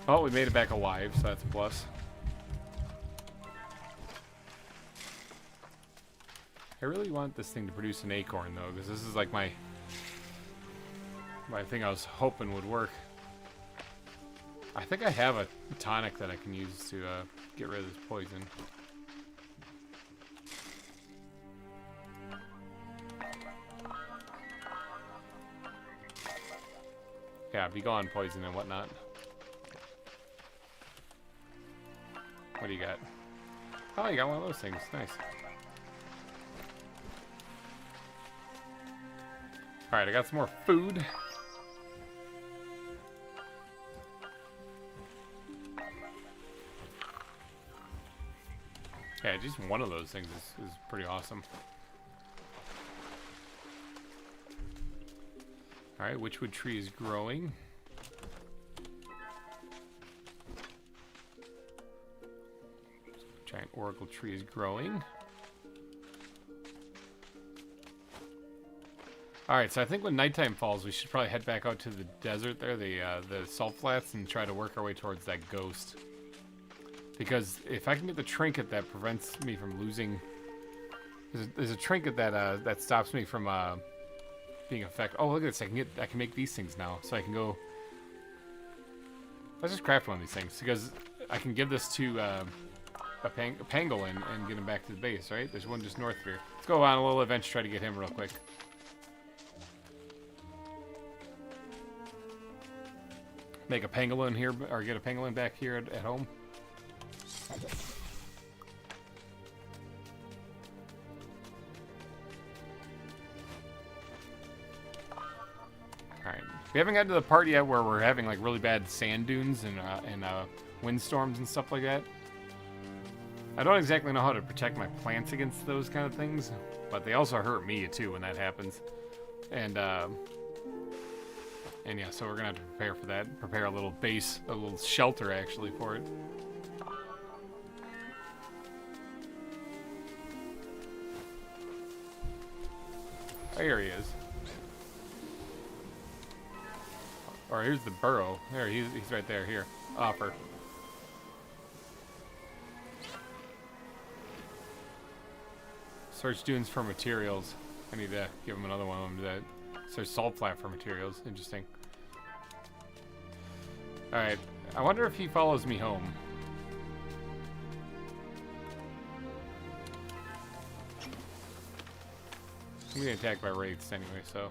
[SPEAKER 1] Oh, we made it back alive, so that's a plus. I really want this thing to produce an acorn, though, because this is like my thing I was hoping would work. I think I have a tonic that I can use to get rid of this poison. Yeah, be gone, poison and whatnot. What do you got? Oh, you got one of those things. Nice. Alright, I got some more food. Yeah, just one of those things is pretty awesome. Alright, which wood tree is growing? Giant oracle tree is growing. Alright, so I think when nighttime falls, we should probably head back out to the desert there, the salt flats, and try to work our way towards that ghost. Because if I can get the trinket that prevents me from losing... There's a trinket that that stops me from being affected. Oh, look at this. I can make these things now. So I can go... Let's just craft one of these things. Because I can give this to... a pangolin and get him back to the base, right? There's one just north of here. Let's go on a little adventure, try to get him real quick. Make a pangolin here, or get a pangolin back here at home. Alright. We haven't gotten to the part yet where we're having like really bad sand dunes and windstorms and stuff like that. I don't exactly know how to protect my plants against those kind of things, but they also hurt me too when that happens. And yeah, so we're gonna have to prepare for that. Prepare a little base, a little shelter actually for it. Oh, here he is. Or here's the burrow. There, he's right there. Here, offer. Search dunes for materials. I need to give him another one of them to that. Search salt flat for materials. Interesting. Alright. I wonder if he follows me home. I'm getting attacked by wraiths anyway, so...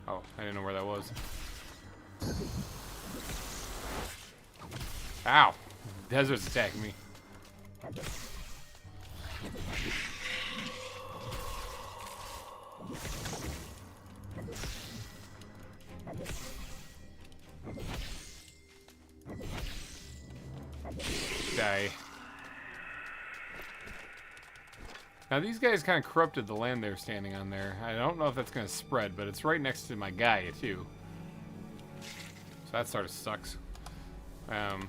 [SPEAKER 1] Oh, I didn't know where that was. Ow! The desert's attacking me. die. Now these guys kind of corrupted the land they're standing on there. I don't know if that's going to spread, but it's right next to my guy too. So that sort of sucks. I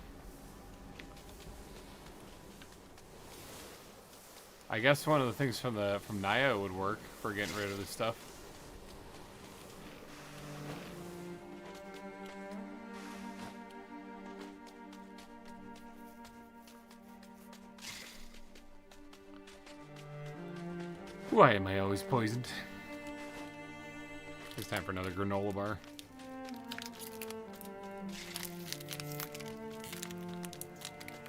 [SPEAKER 1] guess one of the things from Naya would work for getting rid of this stuff. Why am I always poisoned? It's time for another granola bar.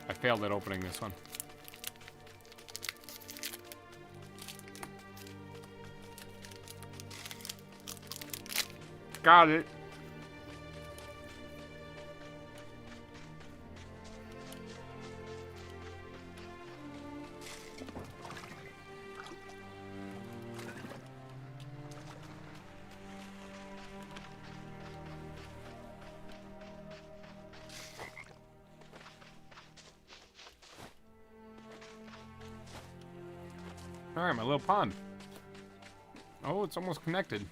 [SPEAKER 1] I failed at opening this one. Got it. Alright, my little pond. Oh, it's almost connected.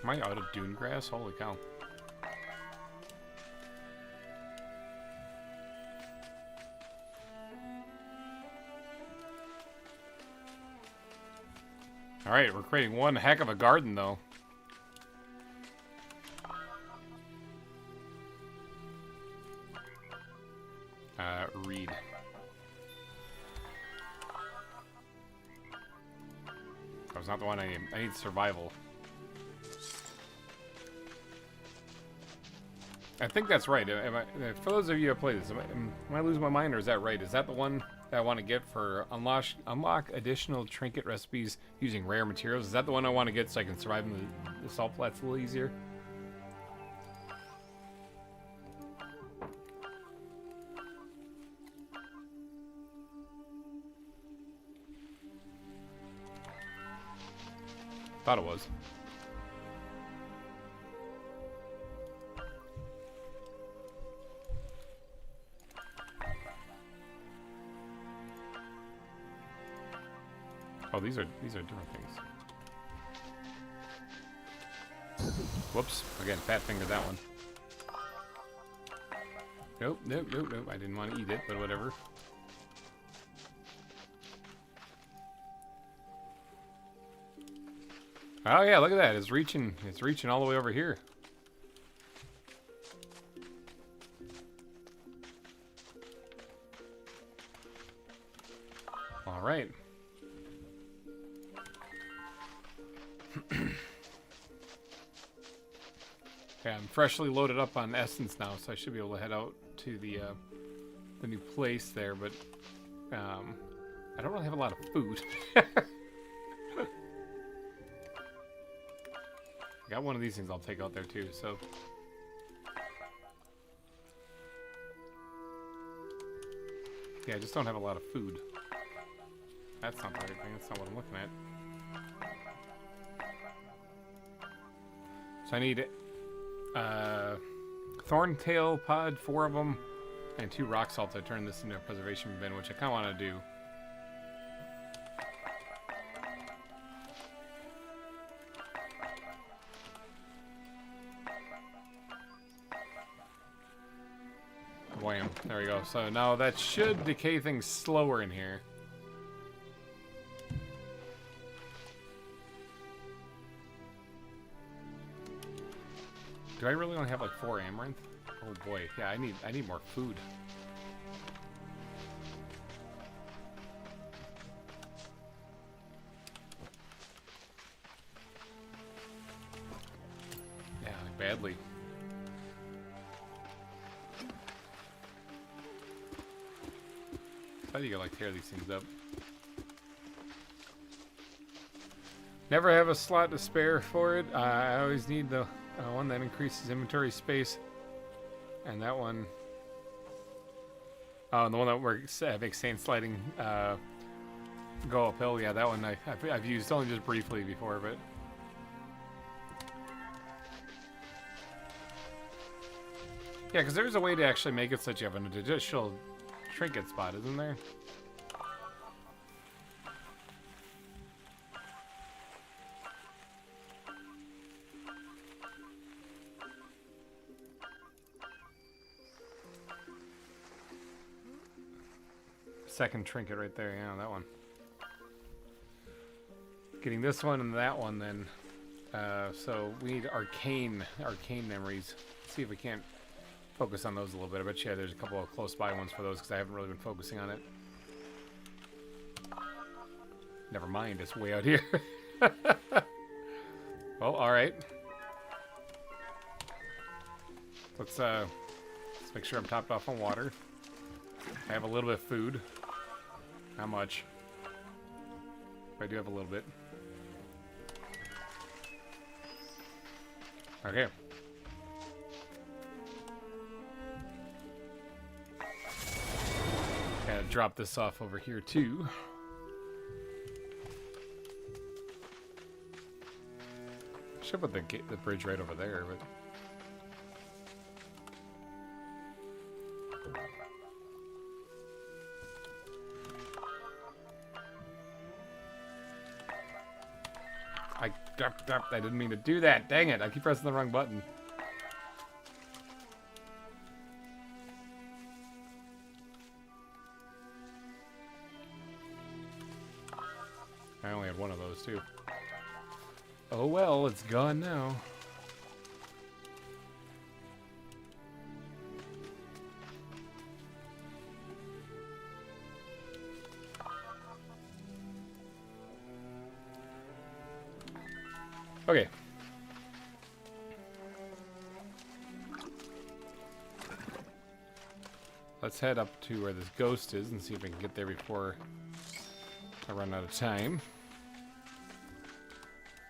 [SPEAKER 1] Am I out of dune grass? Holy cow. Alright, we're creating one heck of a garden, though. Reed. That was not the one I need. I need survival. I think that's right. For those of you who play this, am I losing my mind, or is that right? Is that the one that I want to get for unlock additional trinket recipes using rare materials? Is that the one I want to get so I can survive in the salt flats a little easier? Thought it was. Oh, these are different things. Whoops! Again, fat finger that one. Nope, nope, nope, nope. I didn't want to eat it, but whatever. Oh yeah, look at that! It's reaching all the way over here. All right. Okay, I'm freshly loaded up on essence now, so I should be able to head out to the new place there. But I don't really have a lot of food. I got one of these things I'll take out there too. So yeah, I just don't have a lot of food. That's not the right thing. That's not what I'm looking at. So I need thorntail pod, 4 of them, and 2 rock salt to turn this into a preservation bin, which I kind of want to do. Wham! There we go. So now that should decay things slower in here. Do I really only have like 4 amaranth? Oh boy, yeah, I need more food. Yeah, like badly. How do you like tear these things up? Never have a slot to spare for it. I always need the one that increases inventory space, and that one. Oh, and the one that makes sand sliding go uphill. Yeah, that one I've used only just briefly before, but. Yeah, because there's a way to actually make it so that you have an additional trinket spot, isn't there? Second trinket right there, yeah, that one. Getting this one and that one then. So we need arcane memories. Let's see if we can't focus on those a little bit. I bet you there's a couple of close by ones for those because I haven't really been focusing on it. Never mind, it's way out here. Well, alright. Let's make sure I'm topped off on water. I have a little bit of food. Not much. But I do have a little bit. Okay. Gotta drop this off over here too. Should put the bridge right over there, but. I didn't mean to do that. Dang it. I keep pressing the wrong button. I only had one of those, too. Oh well, it's gone now. Okay. Let's head up to where this ghost is and see if we can get there before I run out of time.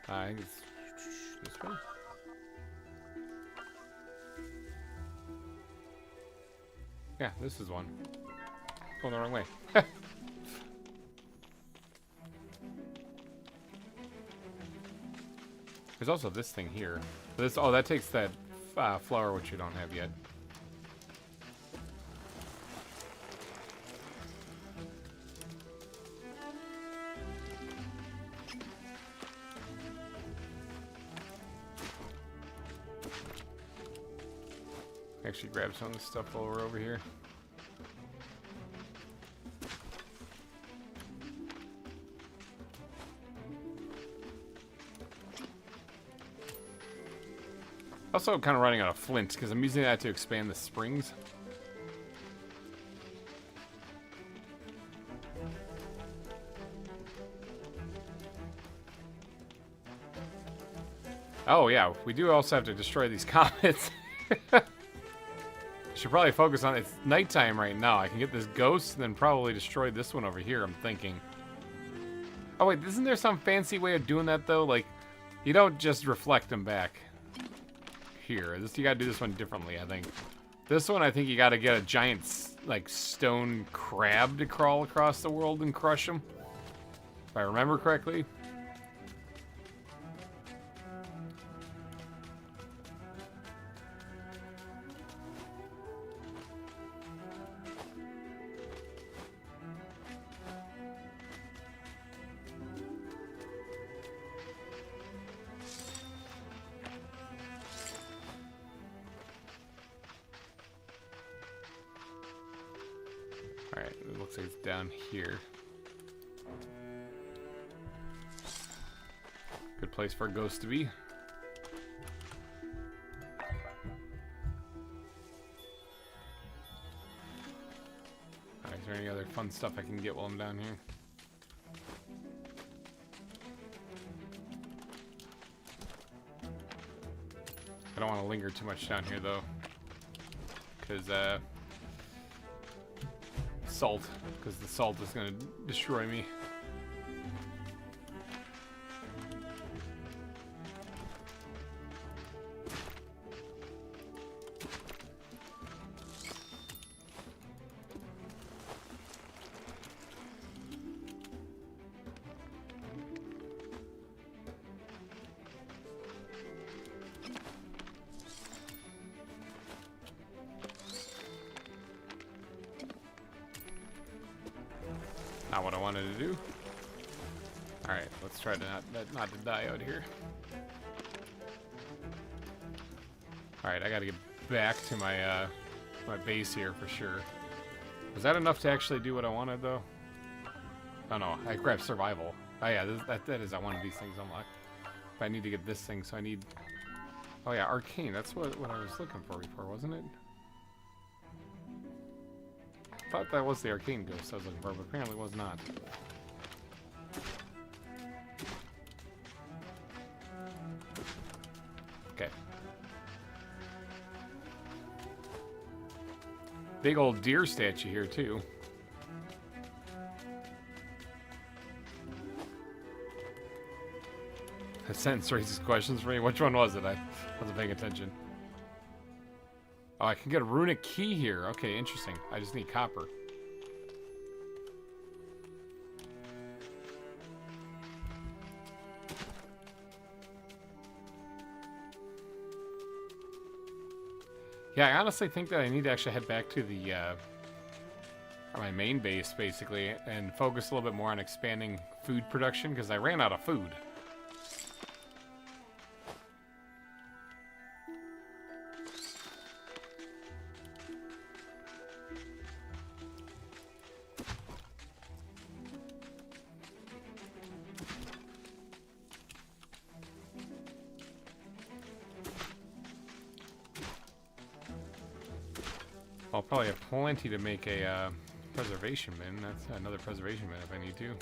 [SPEAKER 1] I think it's this way. Yeah, this is one. Going the wrong way. There's also this thing here. This that takes that flower which you don't have yet. Actually grab some of this stuff while we're over here. Also, I'm kind of running out of flint because I'm using that to expand the springs. Oh yeah, we do also have to destroy these comets. Should probably focus on it's nighttime right now. I can get this ghost and then probably destroy this one over here, I'm thinking. Oh wait, isn't there some fancy way of doing that though? Like, you don't just reflect them back. Here, you gotta do this one differently, I think. This one, I think you gotta get a giant, like, stone crab to crawl across the world and crush him. If I remember correctly. Alright, it looks like it's down here. Good place for a ghost to be. Alright, is there any other fun stuff I can get while I'm down here? I don't want to linger too much down here, though. Because, salt. Because the salt is going to destroy me. Not what I wanted to do. Alright, let's try to not to die out here. Alright, I gotta get back to my my base here for sure. Was that enough to actually do what I wanted though? Oh no, I grabbed survival. Oh yeah, that is one of these things unlocked. But I need to get this thing, so I need... Oh yeah, arcane, that's what I was looking for before, wasn't it? I thought that was the arcane ghost I was looking for, but apparently was not. Okay. Big old deer statue here, too. That sentence raises questions for me. Which one was it? I wasn't paying attention. Oh, I can get a runic key here. Okay, interesting. I just need copper. Yeah, I honestly think that I need to actually head back to the my main base, basically, and focus a little bit more on expanding food production, because I ran out of food. I'll probably have plenty to make a preservation bin. That's another preservation bin if I need to.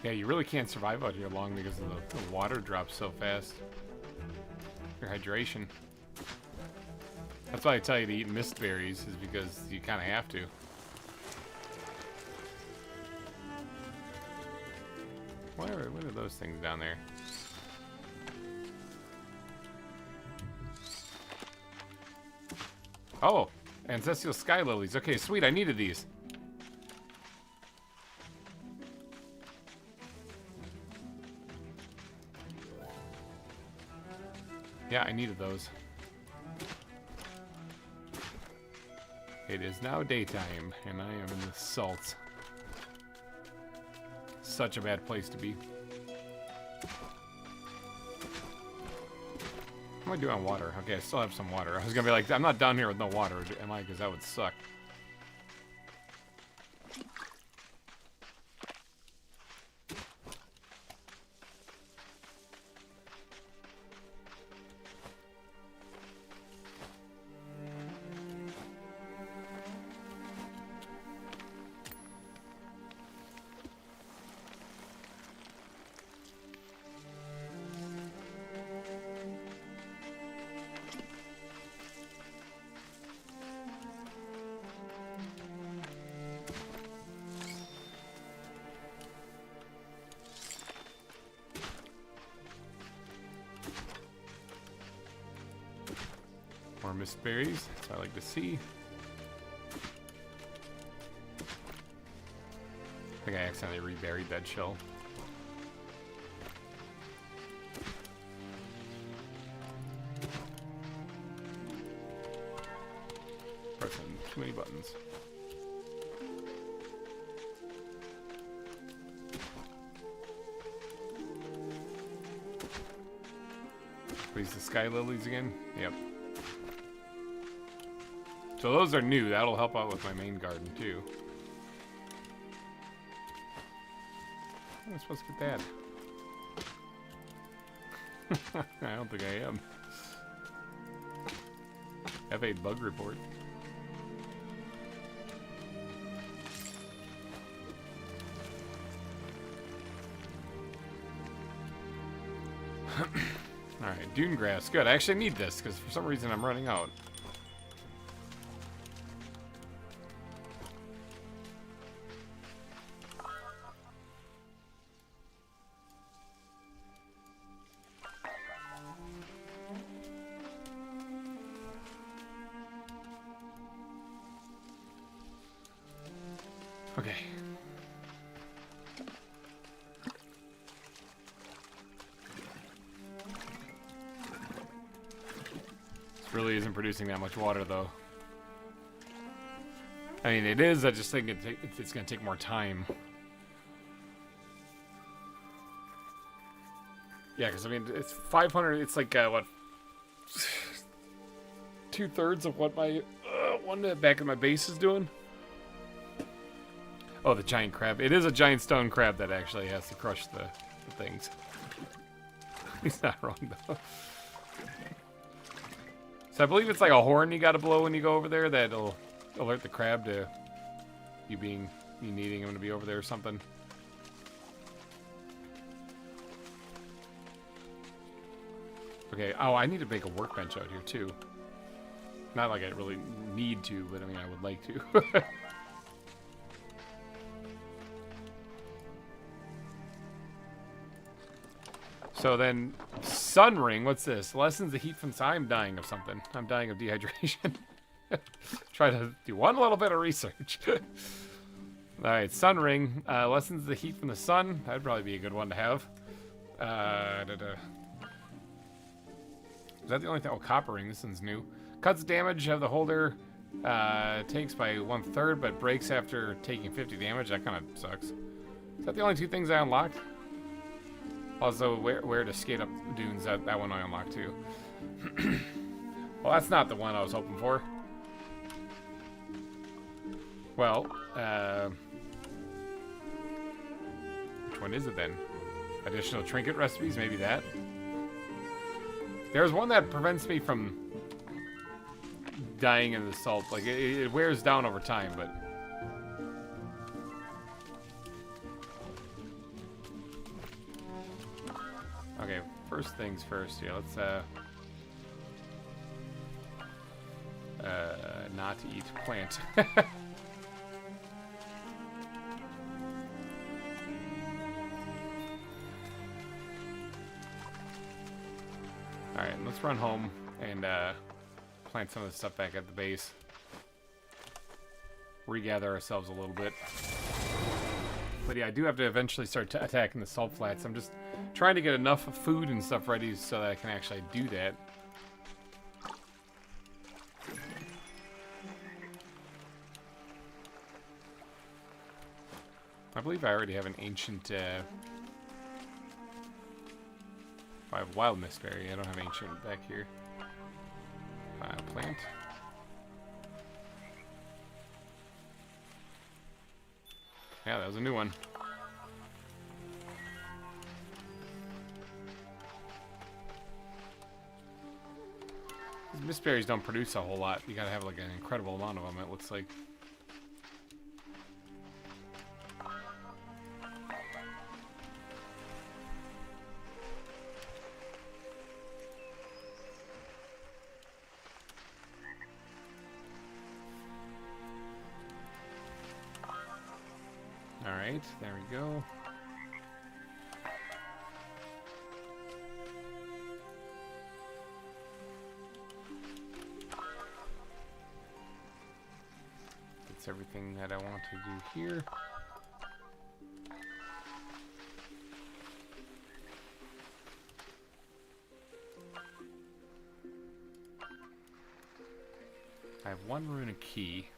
[SPEAKER 1] Yeah, you really can't survive out here long because of the water drops so fast. Your hydration. That's why I tell you to eat mist berries, is because you kind of have to. What are those things down there? Oh, ancestral sky lilies. Okay, sweet. I needed these. Yeah, I needed those. It is now daytime, and I am in the salt. Such a bad place to be. What am I doing on water? Okay, I still have some water. I was gonna be like, I'm not down here with no water, am I? Because that would suck. More mist berries, that's what I like to see. I think I accidentally reburied that shell. Pressing too many buttons. These the sky lilies again? Yep. So those are new. That'll help out with my main garden, too. I'm supposed to get that. I don't think I am. F8 bug report. Alright, dune grass. Good. I actually need this because for some reason I'm running out. Okay. This really isn't producing that much water, though. I mean, it is. I just think it's going to take more time. Yeah, because, I mean, it's 500. It's like, what? 2/3 of what my one back in my base is doing. Oh, the giant crab. It is a giant stone crab that actually has to crush the things. He's not wrong, though. So I believe it's like a horn you gotta blow when you go over there that'll alert the crab to you needing him to be over there or something. Okay, oh, I need to make a workbench out here, too. Not like I really need to, but I mean, I would like to. So then, sun ring, what's this? Lessens the heat from the sun. I'm dying of something. I'm dying of dehydration. Try to do one little bit of research. Alright, sun ring. Lessens the heat from the sun. That'd probably be a good one to have. Is that the only thing? Oh, copper ring. This one's new. Cuts damage of the holder. Takes by 1/3, but breaks after taking 50 damage. That kind of sucks. Is that the only two things I unlocked? Also, where to skate up dunes, that one I unlocked too. Well, that's not the one I was hoping for. Well, which one is it then? Additional trinket recipes, maybe that? There's one that prevents me from dying in the salt. Like, it wears down over time, but... Okay, first things first here. Let's, not eat plant. Alright, let's run home and, plant some of the stuff back at the base. Regather ourselves a little bit. But yeah, I do have to eventually start attacking the salt flats. I'm just trying to get enough food and stuff ready so that I can actually do that. I believe I already have an ancient, I have wild mist berry. I don't have ancient back here. Plant. Yeah, that was a new one. These mist berries don't produce a whole lot. You gotta have like an incredible amount of them, it looks like. Alright, there we go. That's everything that I want to do here. I have one runic key.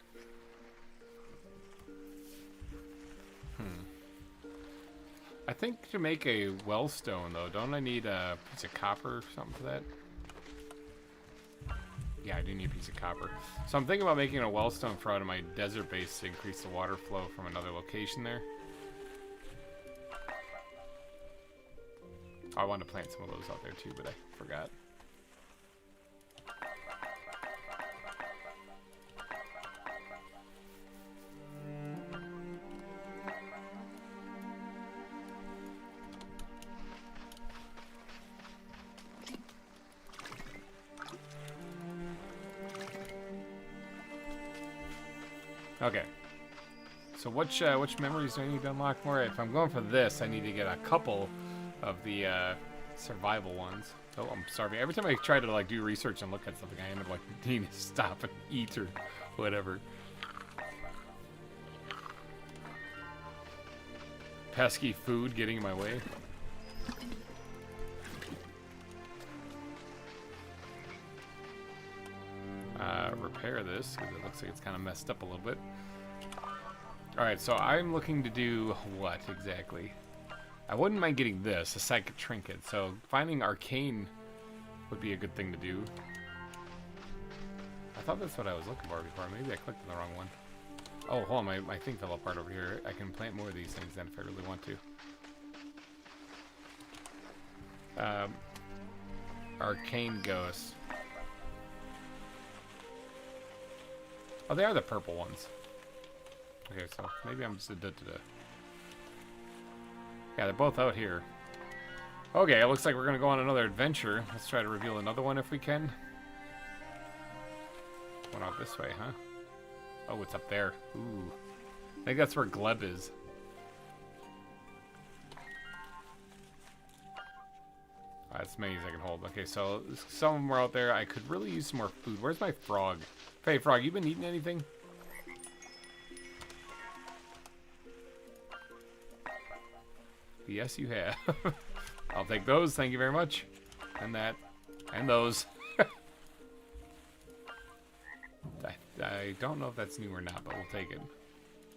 [SPEAKER 1] I think to make a wellstone, though, don't I need a piece of copper or something for that? Yeah, I do need a piece of copper. So I'm thinking about making a wellstone for out of my desert base to increase the water flow from another location there. Oh, I wanted to plant some of those out there too, but I forgot. Okay. So which memories do I need to unlock more? If I'm going for this, I need to get a couple of the survival ones. Oh, I'm starving. Every time I try to like do research and look at something, I end up like needing to stop and eat or whatever. Pesky food getting in my way. Repair this because it looks like it's kind of messed up a little bit. Alright, so I'm looking to do what exactly? I wouldn't mind getting this, a psychic trinket. So finding arcane would be a good thing to do. I thought that's what I was looking for before. Maybe I clicked on the wrong one. Oh, hold on, my thing fell apart over here. I can plant more of these things then if I really want to. Arcane ghosts. Oh, they are the purple ones. Okay, so maybe I'm just a da-da-da. Yeah, they're both out here. Okay, it looks like we're going to go on another adventure. Let's try to reveal another one if we can. One out this way, huh? Oh, it's up there. Ooh. I think that's where Gleb is. That's as many as I can hold. Okay, so some of them are out there. I could really use some more food. Where's my frog? Hey, frog, you been eating anything? Yes, you have. I'll take those. Thank you very much. And that. And those. I don't know if that's new or not, but we'll take it.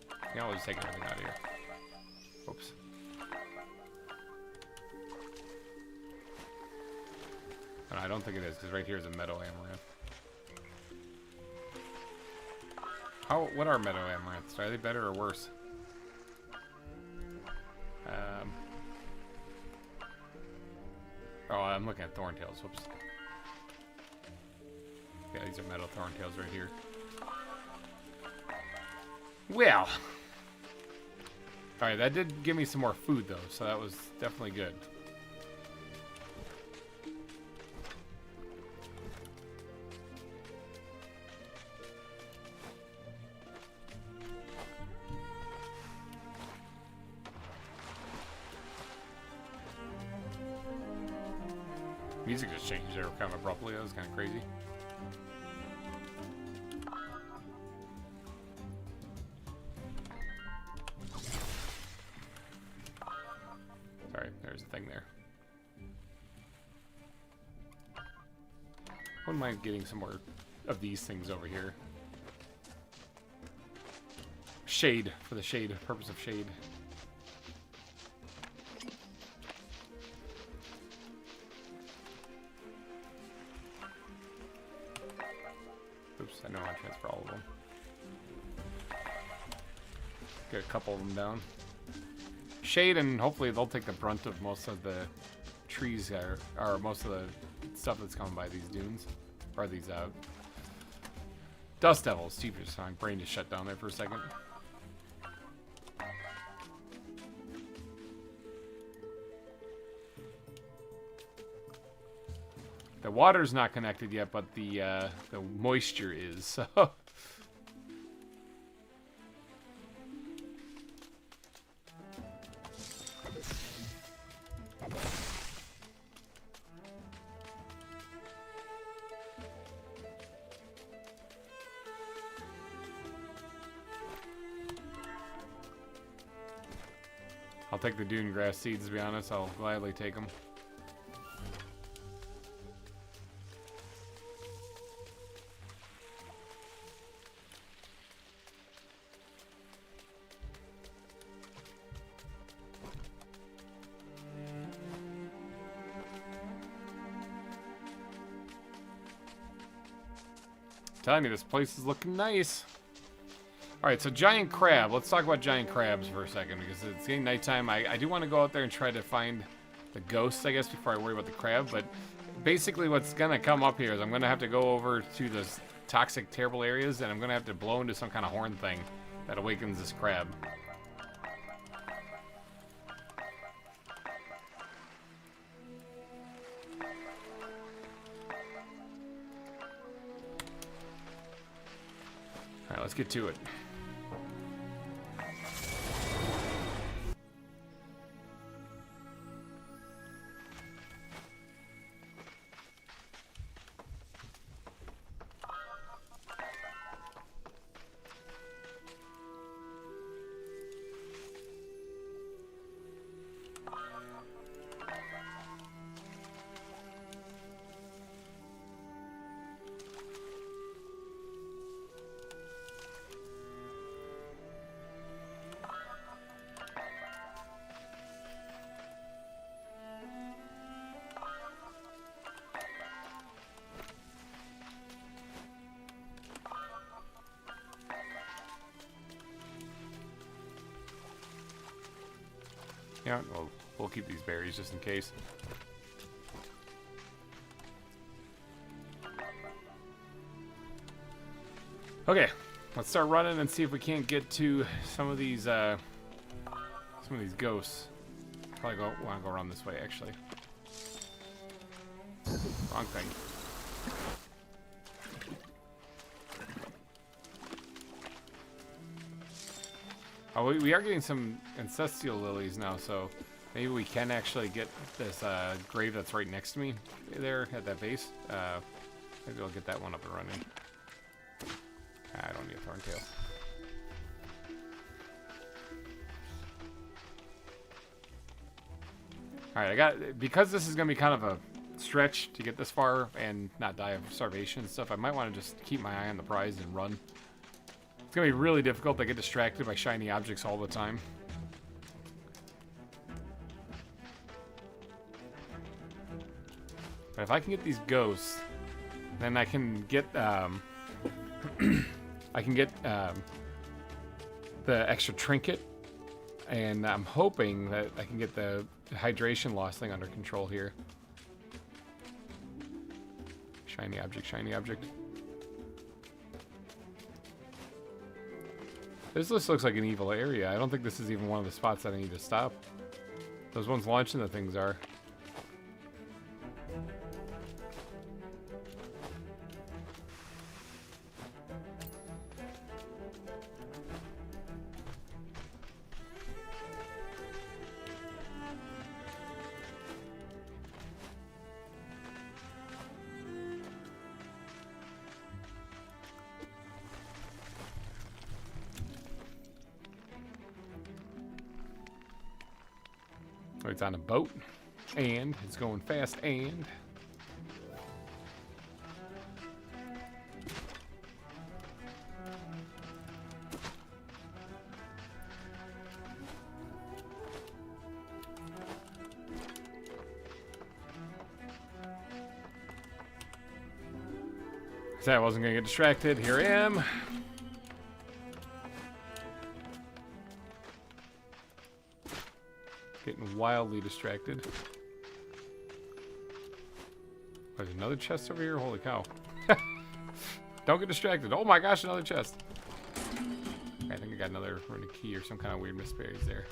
[SPEAKER 1] You can always take everything out of here. Oops. No, I don't think it is, because right here is a meadow amaranth. What are meadow amaranths? Are they better or worse? Oh, I'm looking at thorntails. Whoops. Yeah, these are meadow thorntails right here. Well. Alright, that did give me some more food, though, so that was definitely good. Music just changed there kind of abruptly. That was kind of crazy. Sorry, there's a thing there. Wouldn't mind getting some more of these things over here. Shade, for the shade, purpose of shade. Oops, I know I transfer all of them. Get a couple of them down. Shade, and hopefully they'll take the brunt of most of the trees there, or most of the stuff that's coming by these dunes, or these dust devils. Jeepers, my brain just shut down there for a second. The water's not connected yet, but the moisture is. So. I'll take the dune grass seeds, to be honest. I'll gladly take them. Telling you, this place is looking nice. Alright, so giant crab. Let's talk about giant crabs for a second, because it's getting nighttime. I do want to go out there and try to find the ghosts, I guess, before I worry about the crab. But basically what's going to come up here is I'm going to have to go over to the toxic, terrible areas, and I'm going to have to blow into some kind of horn thing that awakens this crab. Alright, let's get to it. Yeah, well, we'll keep these berries just in case. Okay, let's start running and see if we can't get to some of these ghosts. Probably want to go around this way, actually. Wrong thing. Oh, we are getting some ancestral lilies now, so maybe we can actually get this grave that's right next to me there at that base. Maybe I'll get that one up and running. I don't need a thorntail. Alright, because this is going to be kind of a stretch to get this far and not die of starvation and stuff, I might want to just keep my eye on the prize and run. It's going to be really difficult to get distracted by shiny objects all the time. But if I can get these ghosts, then I can get I can get the extra trinket, and I'm hoping that I can get the hydration loss thing under control here. Shiny object, shiny object. This looks like an evil area. I don't think this is even one of the spots that I need to stop. Those ones launching the things are. It's on a boat, and it's going fast, and so I wasn't gonna get distracted. Here I am. Getting wildly distracted. There's another chest over here? Holy cow. Don't get distracted. Oh my gosh, another chest. I think I got another runic key or some kind of weird berries there.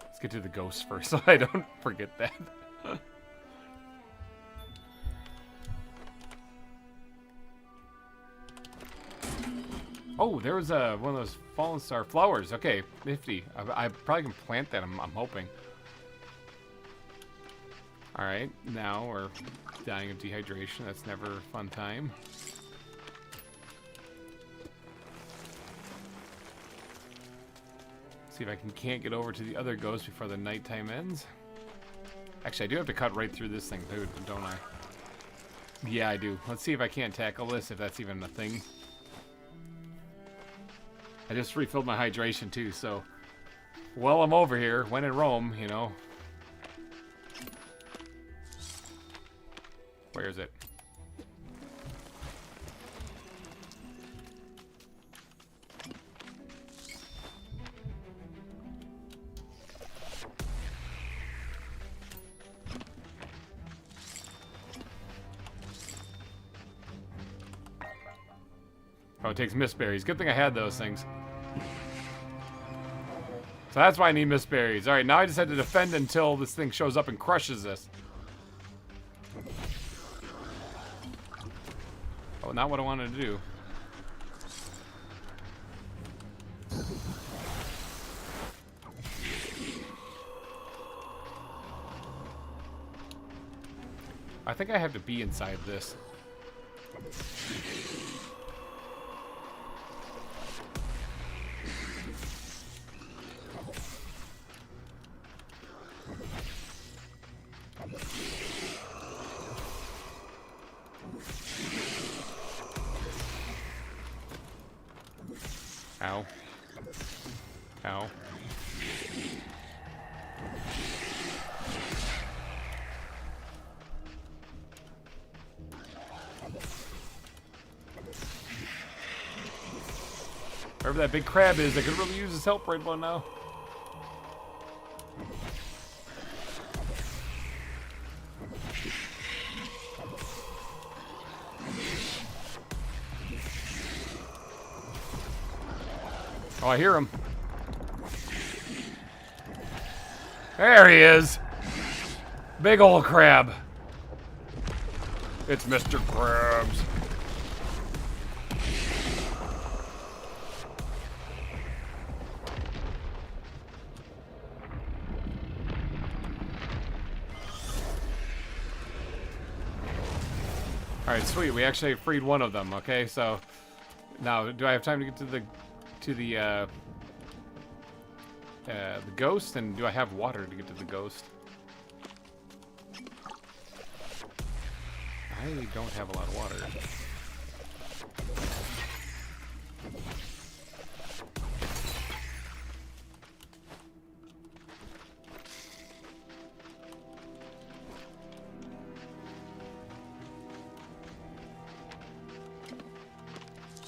[SPEAKER 1] Let's get to the ghosts first so I don't forget that. Oh, there was one of those fallen star flowers. Okay, nifty. I probably can plant that, I'm hoping. Alright, now we're dying of dehydration. That's never a fun time. See if I can't get over to the other ghost before the nighttime ends. Actually, I do have to cut right through this thing, don't I? Yeah, I do. Let's see if I can't tackle this, if that's even a thing. I just refilled my hydration too, so while I'm over here, when in Rome, you know. Where is it? Oh, it takes mist berries. Good thing I had those things. So that's why I need mist berries. Alright, now I just have to defend until this thing shows up and crushes this. Oh, not what I wanted to do. I think I have to be inside this. Ow. Ow. Wherever that big crab is, I could really use his help right about now. Oh, I hear him. There he is. Big old crab. It's Mr. Krabs. Alright, sweet. We actually freed one of them, okay? So now do I have time to get to the ghost, and do I have water to get to the ghost? I don't have a lot of water.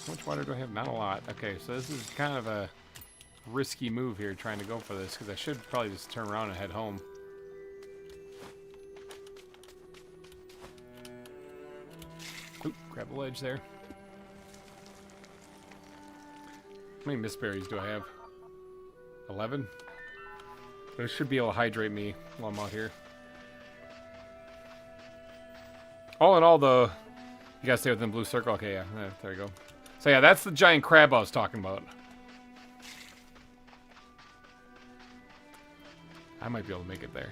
[SPEAKER 1] How much water do I have? Not a lot. Okay, so this is kind of a risky move here, trying to go for this, because I should probably just turn around and head home. Oop, grab a ledge there. How many mist berries do I have? 11? This should be able to hydrate me while I'm out here. All in all, though, you gotta stay within the blue circle. Okay, yeah, there we go. So yeah, that's the giant crab I was talking about. I might be able to make it there.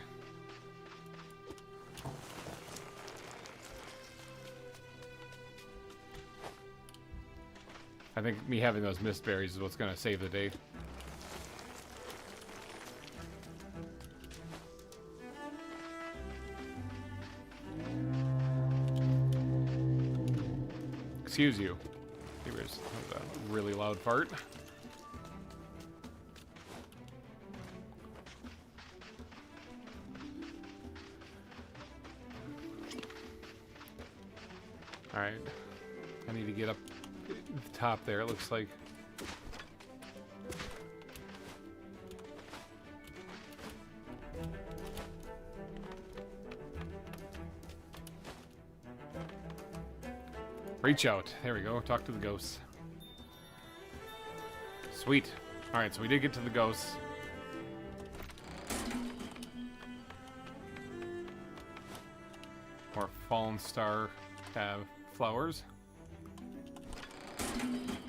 [SPEAKER 1] I think me having those mist berries is what's going to save the day. Excuse you. Here is a really loud fart. Alright. I need to get up the top there, it looks like. Reach out. There we go. Talk to the ghosts. Sweet. Alright, so we did get to the ghosts. More fallen star flowers.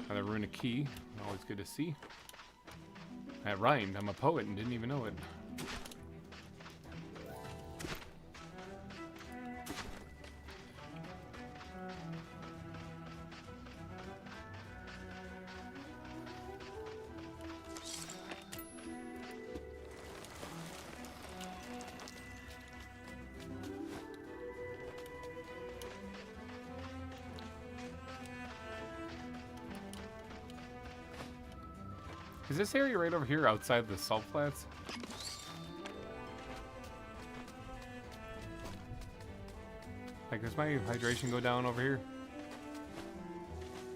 [SPEAKER 1] Another runic key. Always good to see. That rhymed. I'm a poet and didn't even know it. Is this area right over here outside the salt flats? Like, does my hydration go down over here?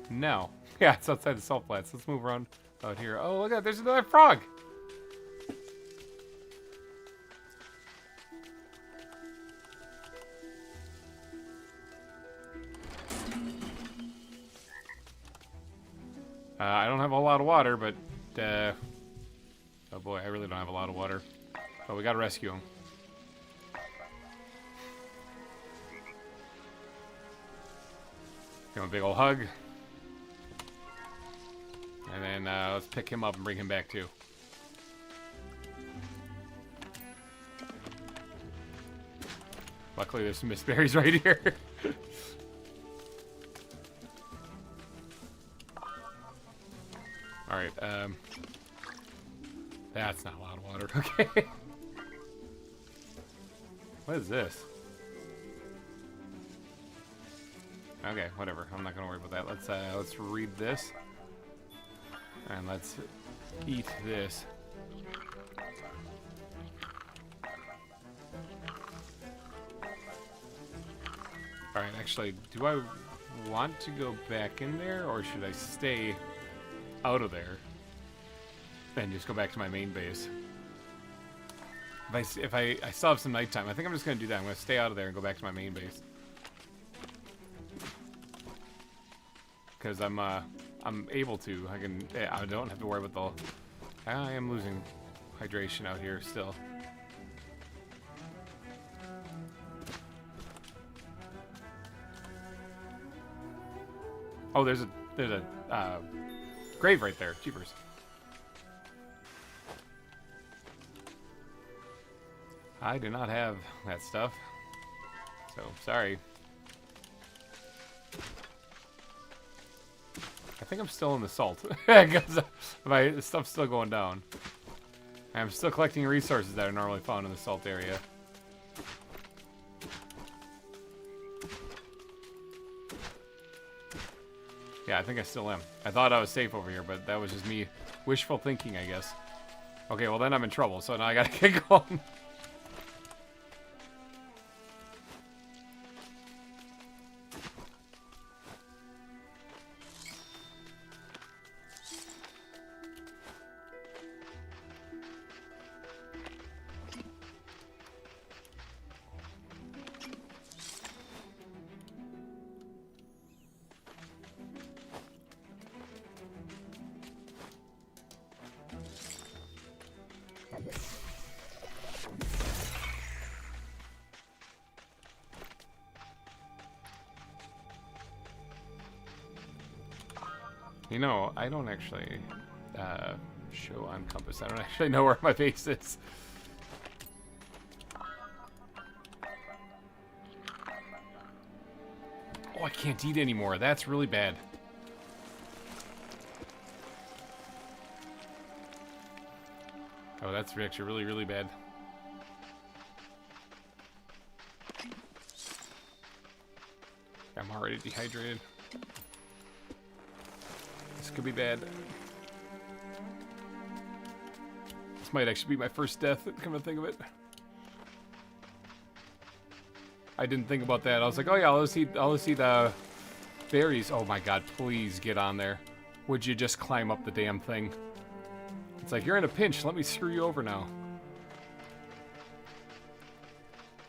[SPEAKER 1] No. Yeah, it's outside the salt flats. Let's move around out here. Oh, look at that. There's another frog. I don't have a lot of water, but... oh boy, I really don't have a lot of water. But we gotta rescue him. Give him a big old hug. And then let's pick him up and bring him back too. Luckily there's some mist berries right here. Alright, that's not a lot of water, okay. What is this? Okay, whatever. I'm not gonna worry about that. Let's read this. And let's eat this. Alright, actually, do I want to go back in there, or should I stay out of there and just go back to my main base? If I still have some nighttime, I think I'm just gonna do that. I'm gonna stay out of there and go back to my main base. Because I'm able to. I don't have to worry about the... I am losing hydration out here still. Oh, there's a grave right there. Jeepers. I do not have that stuff. So, sorry. I think I'm still in the salt. Because my stuff's still going down. I'm still collecting resources that are normally found in the salt area. Yeah, I think I still am. I thought I was safe over here, but that was just me wishful thinking, I guess. Okay, well then I'm in trouble, so now I gotta get going. You know, I don't actually show on compass. I don't actually know where my base is. Oh, I can't eat anymore. That's really bad. Oh, that's actually really, really bad. I'm already dehydrated. This could be bad. This might actually be my first death, come to think of it. I didn't think about that. I was like, oh yeah, I'll just eat the berries. Oh my god, please get on there. Would you just climb up the damn thing? It's like, you're in a pinch, let me screw you over now.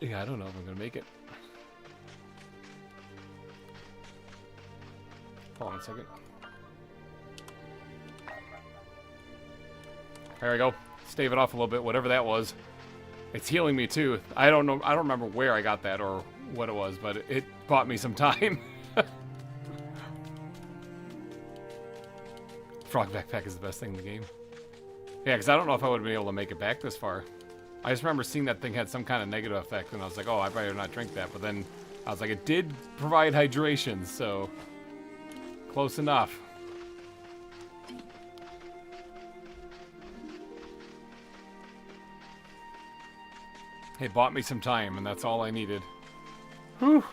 [SPEAKER 1] Yeah, I don't know if I'm gonna make it. Hold on a second. There we go. Stave it off a little bit, whatever that was. It's healing me too. I don't know. I don't remember where I got that or what it was, but it bought me some time. Frog backpack is the best thing in the game. Yeah, because I don't know if I would have been able to make it back this far. I just remember seeing that thing had some kind of negative effect, and I was like, oh, I better not drink that. But then I was like, it did provide hydration, so close enough. It bought me some time, and that's all I needed. Whew.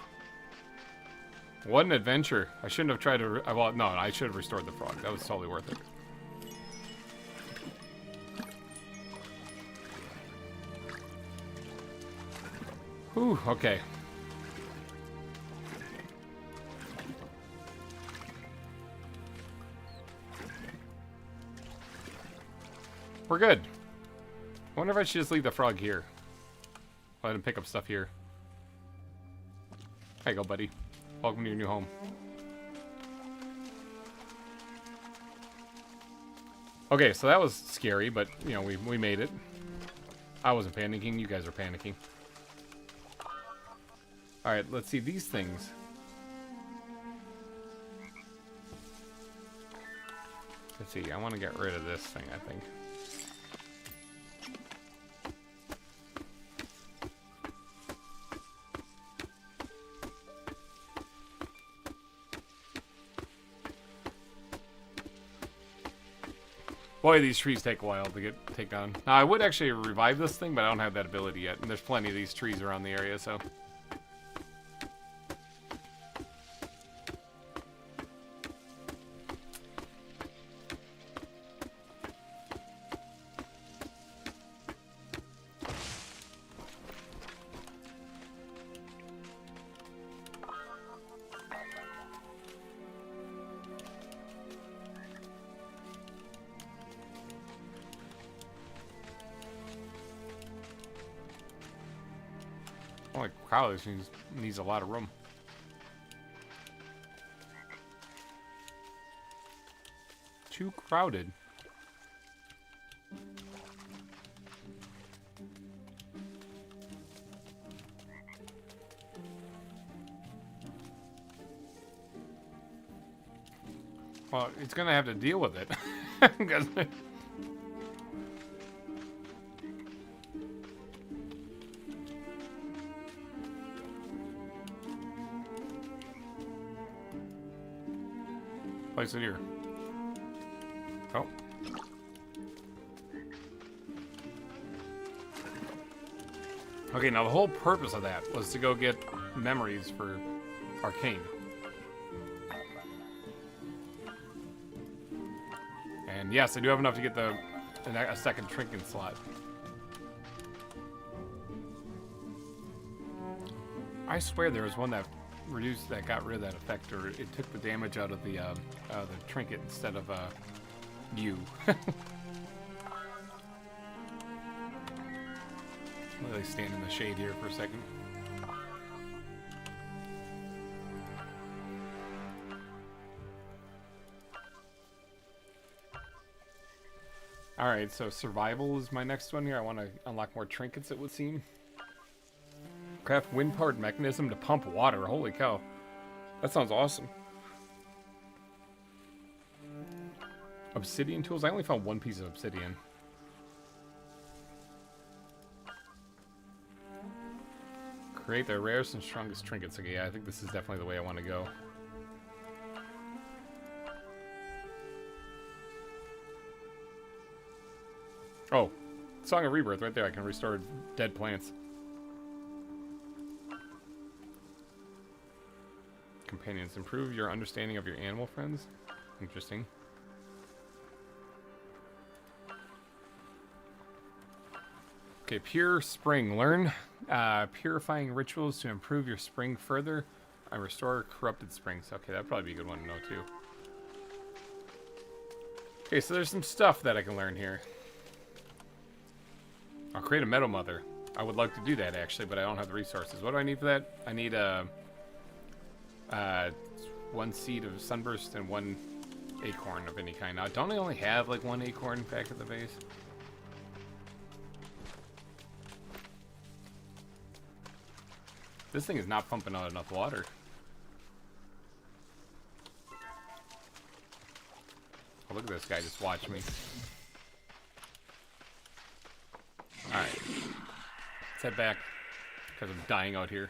[SPEAKER 1] What an adventure. I shouldn't have tried to... well, no, I should have restored the frog. That was totally worth it. Whew, okay. We're good. I wonder if I should just leave the frog here. Let him pick up stuff here. There you go, buddy. Welcome to your new home. Okay, so that was scary, but, you know, we made it. I wasn't panicking. You guys are panicking. Alright, let's see these things. Let's see, I want to get rid of this thing, I think. Boy, these trees take a while to take down. Now, I would actually revive this thing, but I don't have that ability yet. And there's plenty of these trees around the area, so... Holy cow, this needs a lot of room. Too crowded. Well, it's gonna have to deal with it. Place it here. Oh. Okay, now the whole purpose of that was to go get memories for Arcane. And yes, I do have enough to get a second trinket slot. I swear there was one that got rid of that effect, or it took the damage out of the trinket instead of you. Let me stand in the shade here for a second. Alright, so survival is my next one here. I want to unlock more trinkets, it would seem. Craft wind-powered mechanism to pump water. Holy cow. That sounds awesome. Obsidian tools? I only found one piece of obsidian. Create the rarest and strongest trinkets. Okay, yeah, I think this is definitely the way I want to go. Oh, Song of Rebirth right there. I can restore dead plants. Companions. Improve your understanding of your animal friends. Interesting. Okay, Pure Spring. Learn purifying rituals to improve your spring further and restore corrupted springs. Okay, that'd probably be a good one to know too. Okay, so there's some stuff that I can learn here. I'll create a Meadow Mother. I would like to do that actually, but I don't have the resources. What do I need for that? I need one seed of sunburst and one acorn of any kind. Now, don't I only have like one acorn back at the base? This thing is not pumping out enough water. Oh, look at this guy just watch me. Alright. Let's head back because I'm dying out here.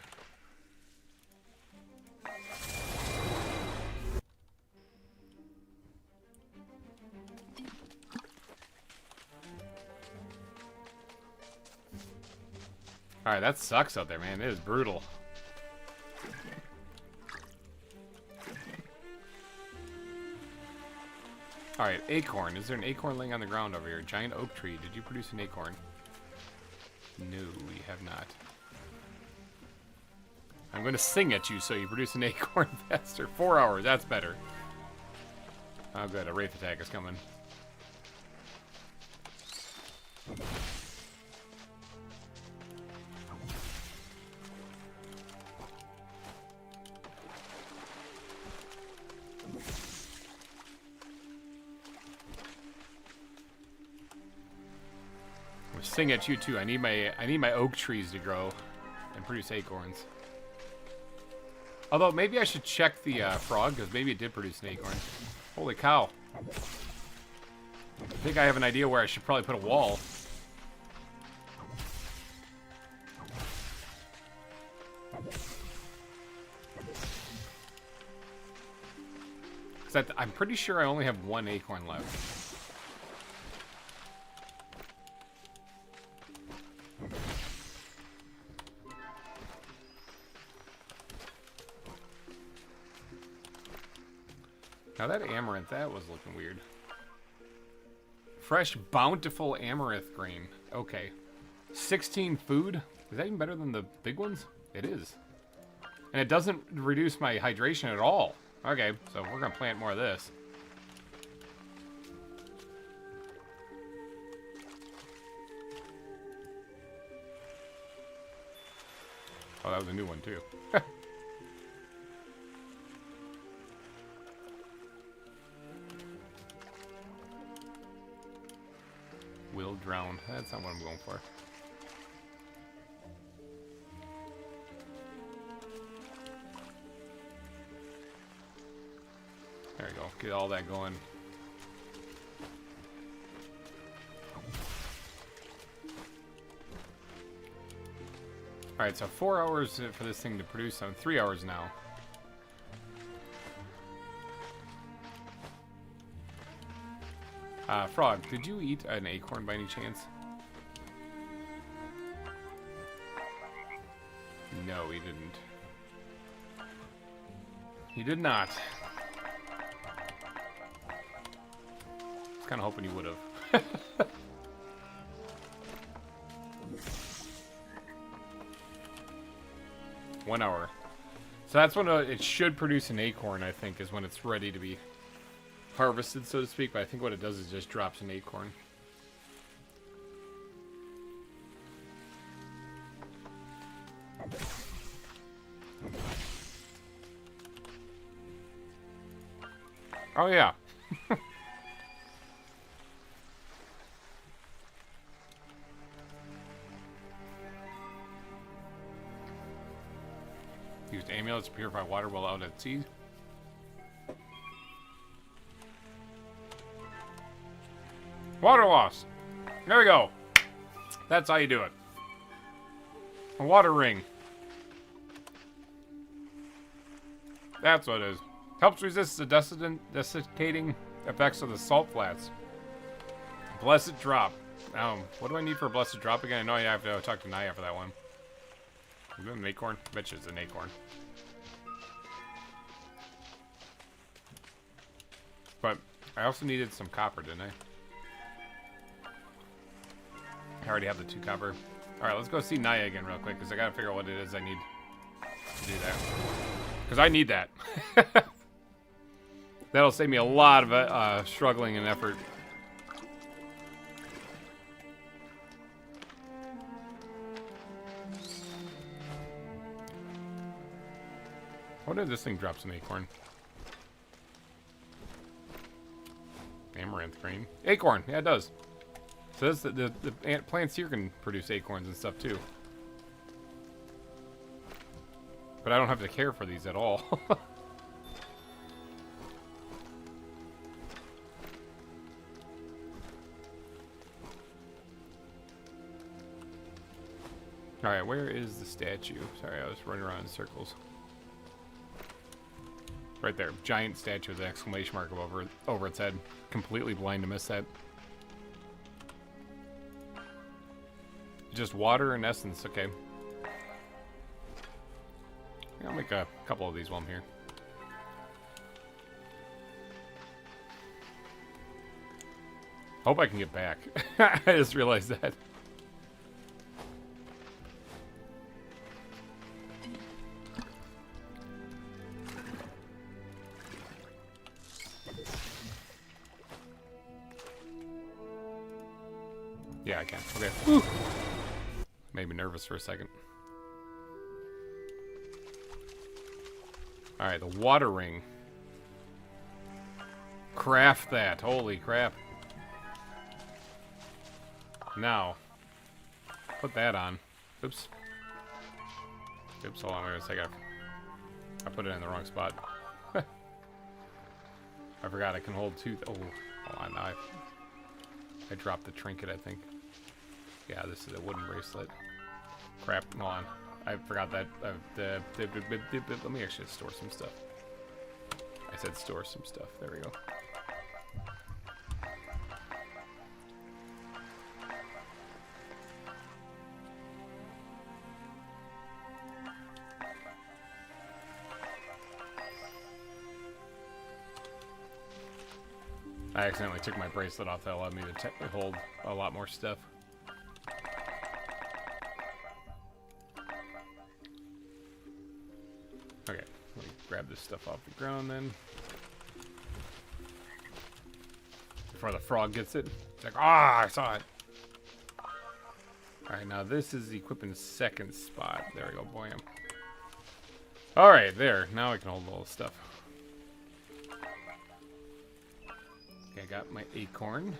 [SPEAKER 1] Alright, that sucks out there, man. It is brutal. Alright, acorn. Is there an acorn laying on the ground over here? Giant oak tree. Did you produce an acorn? No, we have not. I'm going to sing at you so you produce an acorn faster. 4 hours. That's better. Oh, good. A wraith attack is coming. We're singing at you too. I need my oak trees to grow and produce acorns. Although maybe I should check the frog, because maybe it did produce an acorn. Holy cow. I think I have an idea where I should probably put a wall. Because I'm pretty sure I only have one acorn left. Now that amaranth, that was looking weird. Fresh, bountiful amaranth grain. Okay. 16 food? Is that even better than the big ones? It is. And it doesn't reduce my hydration at all. Okay, so we're going to plant more of this. Oh, that was a new one too. Will drown. That's not what I'm going for. There we go. Get all that going. Alright, so 4 hours for this thing to produce. I'm 3 hours now. Frog, did you eat an acorn by any chance? No, he didn't. He did not. I was kind of hoping he would have. 1 hour. So that's when it should produce an acorn, I think, is when it's ready to be harvested, so to speak. But I think what it does is just drops an acorn. Oh yeah. Used amulets to purify water while out at sea. Water loss. There we go. That's how you do it. A water ring. That's what it is. Helps resist the desiccating effects of the salt flats. Blessed drop. What do I need for a blessed drop again? I know I have to talk to Naya for that one. Is it an acorn? I bet you it's an acorn. But I also needed some copper, didn't I? I already have the 2 copper. Alright, let's go see Naya again real quick, because I gotta figure out what it is I need to do that. Because I need that. That'll save me a lot of struggling and effort. What if this thing drops an acorn? Amaranth grain. Acorn! Yeah, it does. So this, the plants here can produce acorns and stuff too. But I don't have to care for these at all. Alright, where is the statue? Sorry, I was running around in circles. Right there. Giant statue with an exclamation mark over its head. Completely blind to miss that. Just water and essence, okay. I'll make a couple of these while I'm here. Hope I can get back. I just realized that. Yeah, I can. Okay. Whew. Made me nervous for a second. Alright, the water ring. Craft that. Holy crap. Now, put that on. Oops. Oops, hold on wait a second. I put it in the wrong spot. I forgot I can hold two. Oh, hold on. Now I dropped the trinket, I think. Yeah, this is a wooden bracelet. Crap, hold on. I forgot that. Let me actually store some stuff. I said store some stuff. There we go. I accidentally took my bracelet off. That allowed me to hold a lot more stuff. Okay, let me grab this stuff off the ground then. Before the frog gets it. It's like, ah, I saw it. Alright, now this is the equipping second spot. There we go, boyam. Alright, there. Now I can hold all the stuff. Okay, I got my acorn.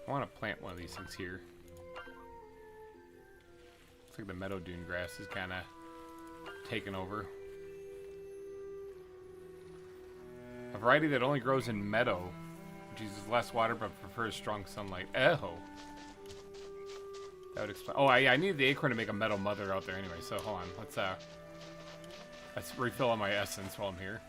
[SPEAKER 1] I want to plant one of these things here. Looks like the meadow dune grass is kind of taken over. A variety that only grows in meadow, which uses less water but prefers strong sunlight. Oh. That would explain. Oh, I need the acorn to make a meadow mother out there anyway. So hold on, let's refill on my essence while I'm here.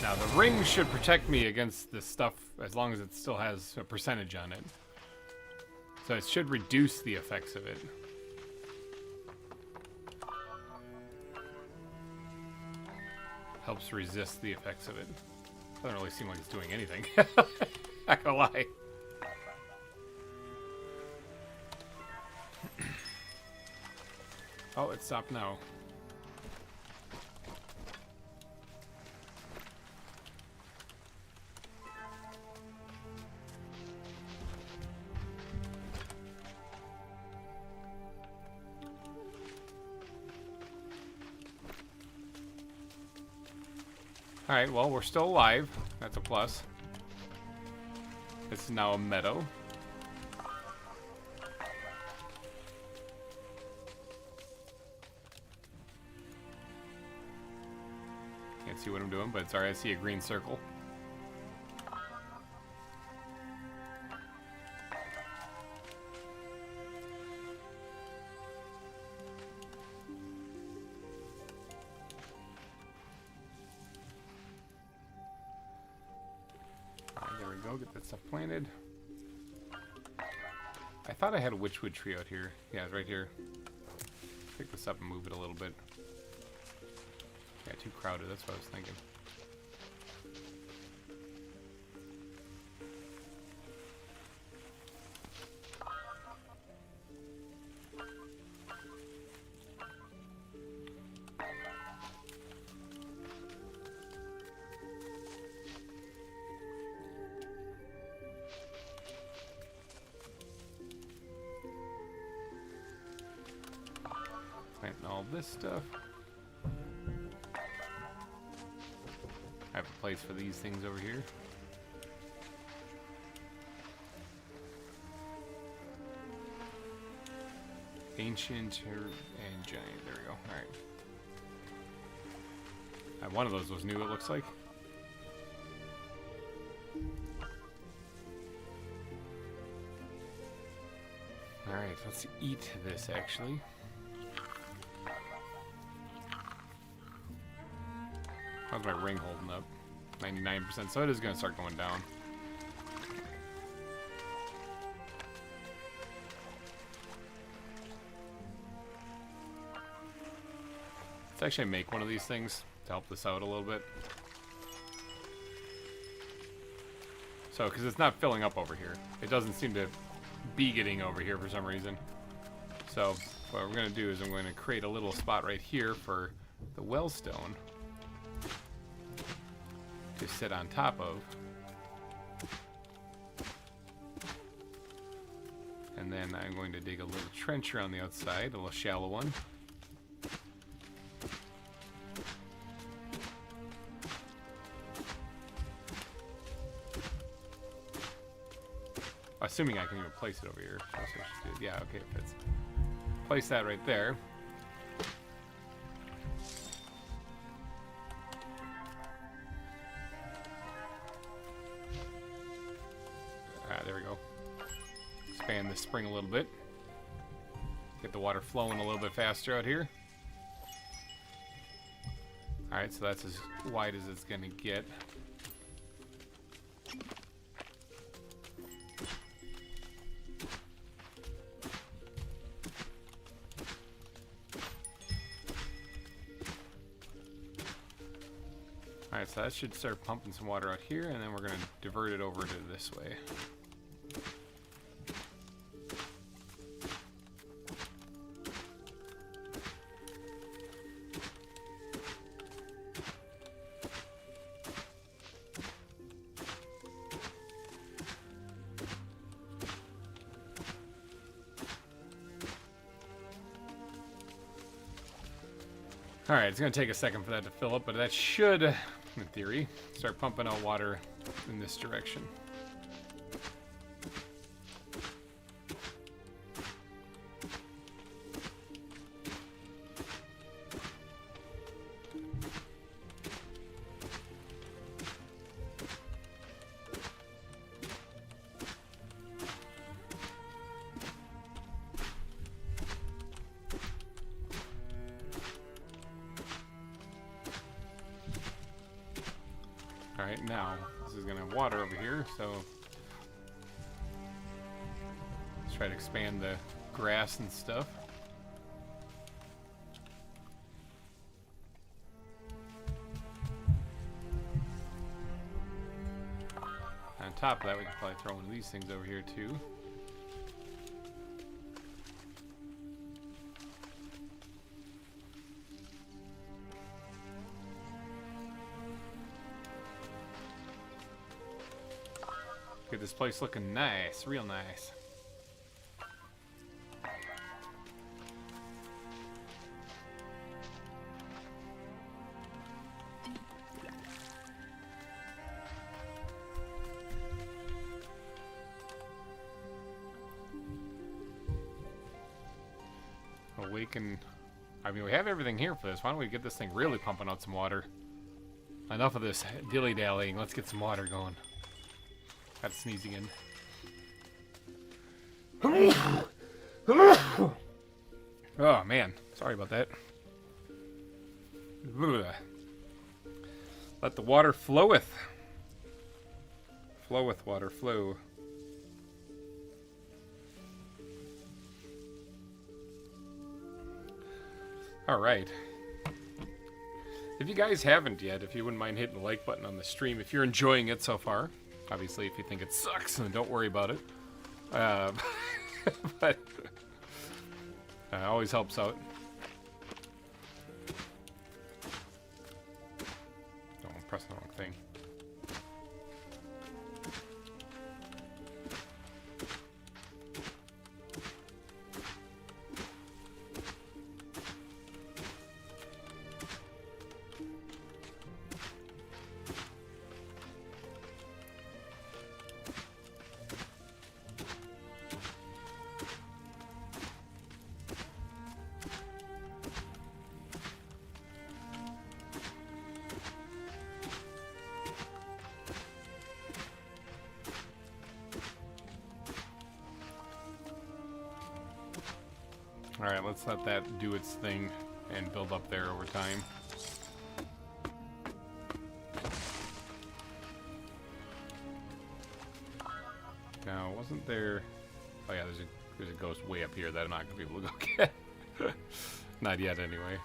[SPEAKER 1] Now the ring should protect me against this stuff as long as it still has a percentage on it. So it should reduce the effects of it. Helps resist the effects of it. Doesn't really seem like it's doing anything. Not gonna lie. Oh, it stopped now. Alright, well, we're still alive. That's a plus. This is now a meadow. Can't see what I'm doing, but it's alright. I see a green circle. Get that stuff planted. I thought I had a witchwood tree out here. Yeah, it's right here. Pick this up and move it a little bit. Yeah, too crowded. That's what I was thinking. Planting all this stuff. I have a place for these things over here. Ancient and giant. There we go. Alright. One of those was new, it looks like. Alright, let's eat this actually. How's my ring holding up? 99%, so it is going to start going down. actually make one of these things to help this out a little bit. So, because it's not filling up over here. It doesn't seem to be getting over here for some reason. So, what we're going to do is I'm going to create a little spot right here for the wellstone to sit on top of. And then I'm going to dig a little trench around the outside, a little shallow one. Assuming I can even place it over here. Yeah, okay, it fits. Place that right there. There we go. Expand the spring a little bit. Get the water flowing a little bit faster out here. Alright, so that's as wide as it's going to get. Alright, so that should start pumping some water out here, and then we're going to divert it over to this way. Alright, it's going to take a second for that to fill up, but that should, in theory, start pumping out water in this direction. Alright, now, this is going to have water over here, so let's try to expand the grass and stuff. On top of that, we can probably throw one of these things over here too. Get this place looking nice, real nice. Awaken. I mean, we have everything here for this. Why don't we get this thing really pumping out some water? Enough of this dilly-dallying. Let's get some water going. Got to sneeze again. Oh, man. Sorry about that. Let the water floweth. Floweth, water, flow. Alright. If you guys haven't yet, if you wouldn't mind hitting the like button on the stream, if you're enjoying it so far. Obviously, if you think it sucks, then don't worry about it. But always helps out. Don't press the wrong thing. Alright, let's let that do its thing and build up there over time. Now, wasn't there... Oh yeah, there's a ghost way up here that I'm not going to be able to go get. Not yet, anyway.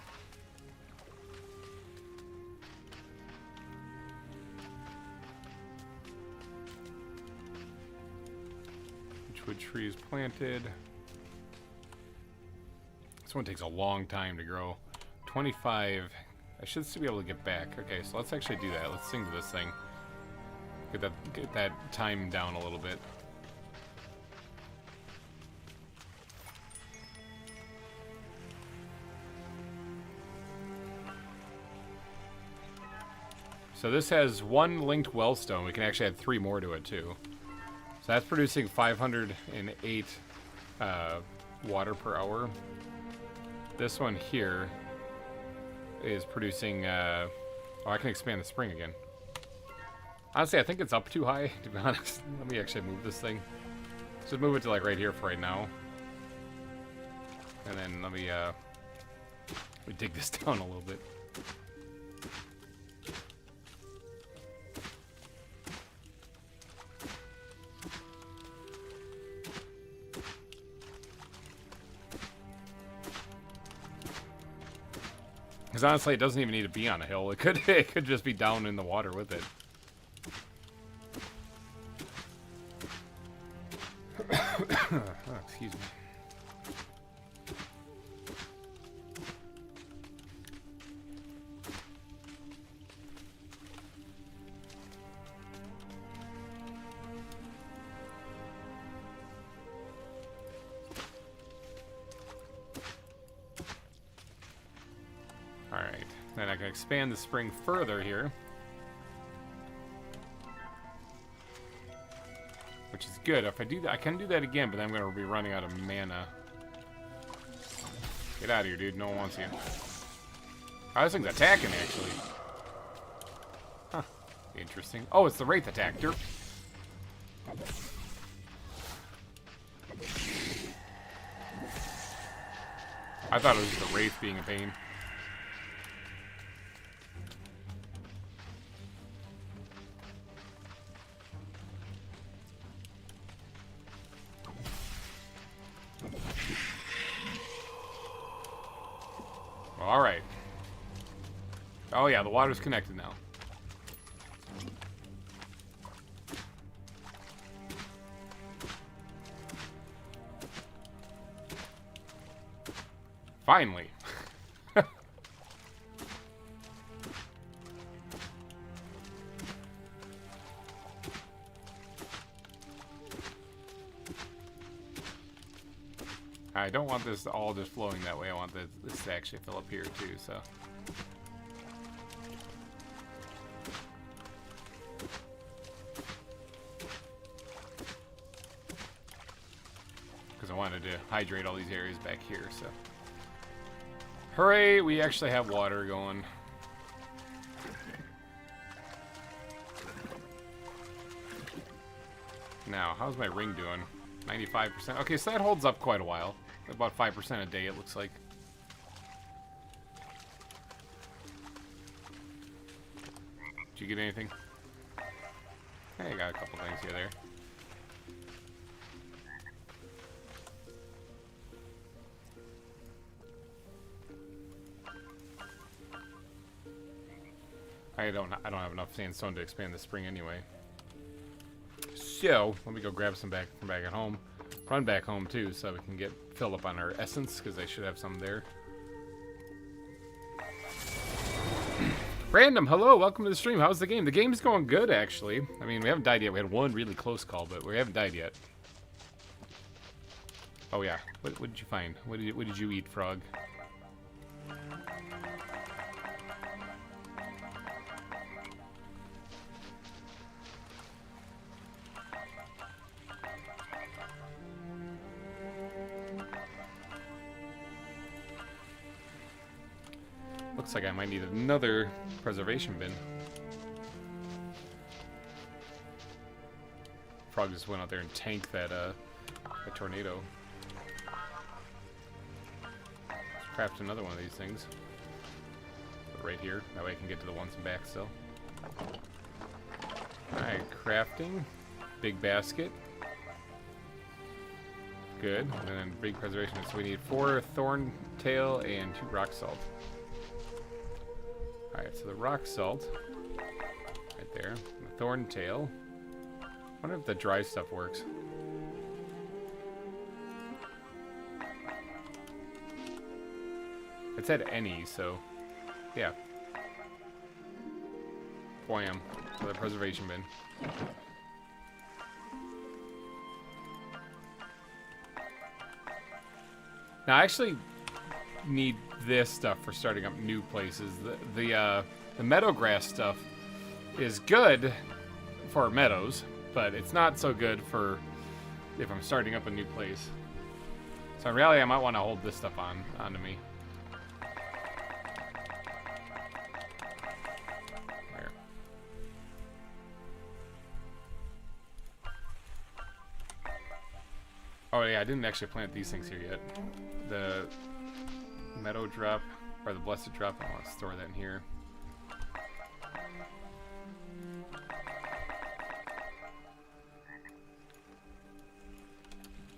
[SPEAKER 1] Beechwood trees planted. This one takes a long time to grow. 25. I should still be able to get back. Okay, so let's actually do that. Let's sing to this thing. Get that time down a little bit. So this has one linked wellstone. We can actually add 3 more to it too. So that's producing 508 water per hour. This one here is producing, oh, I can expand the spring again. Honestly, I think it's up too high, to be honest. Let me actually move this thing. Just move it to like right here for right now. And then let me dig this down a little bit. Because honestly, it doesn't even need to be on a hill. It could just be down in the water with it. Oh, excuse me. Alright, then I can expand the spring further here. Which is good. If I do that, I can do that again, but then I'm going to be running out of mana. Get out of here, dude. No one wants you. Oh, this thing's attacking, actually. Huh. Interesting. Oh, it's the Wraith attack. Derp. I thought it was just the Wraith being a pain. Alright. Oh yeah, the water's connected now. Finally. I don't want this all just flowing that way. I want this to actually fill up here too, so. Because I wanted to hydrate all these areas back here, so. Hooray, we actually have water going. Now, how's my ring doing? 95%. Okay, so that holds up quite a while. About 5% a day, it looks like. Did you get anything? Hey, I got a couple things here there. I don't have enough sandstone to expand the spring anyway. So, let me go grab some back from back at home. Run back home too, so we can get filled up on our essence, because I should have some there. Random, hello, welcome to the stream. How's the game? The game's going good, actually. I mean, we haven't died yet. We had one really close call, but we haven't died yet. Oh yeah, what did you find? What did you eat, frog? Looks like I might need another preservation bin. Frog just went out there and tanked that tornado. Let's craft another one of these things. Put it right here. That way I can get to the ones and back still. Alright, crafting. Big basket. Good. And then big preservation. So we need 4 thorn tail and 2 rock salt. Alright, so the rock salt, right there, the thorn tail. I wonder if the dry stuff works. It said any, so yeah. Wham. For the preservation bin. Now I actually need this stuff for starting up new places. The meadow grass stuff is good for meadows, but it's not so good for if I'm starting up a new place. So in reality, I might want to hold this stuff onto me. There. Oh yeah, I didn't actually plant these things here yet. The meadow drop, or the blessed drop, I want to store that in here.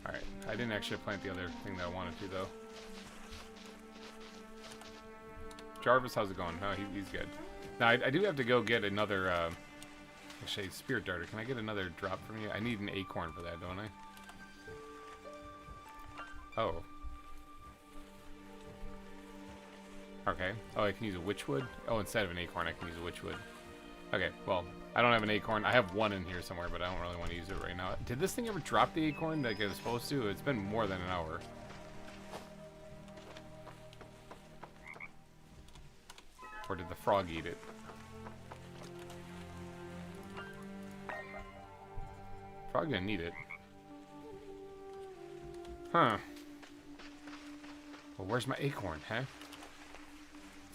[SPEAKER 1] Alright, I didn't actually plant the other thing that I wanted to, though. Jarvis, how's it going? Oh, he's good. Now, I do have to go get another, actually, spirit darter. Can I get another drop from you? I need an acorn for that, don't I? Oh. Okay. Oh, I can use a witchwood? Oh, instead of an acorn, I can use a witchwood. Okay, well, I don't have an acorn. I have one in here somewhere, but I don't really want to use it right now. Did this thing ever drop the acorn like it was supposed to? It's been more than an hour. Or did the frog eat it? Frog didn't eat it. Huh. Well, where's my acorn, huh?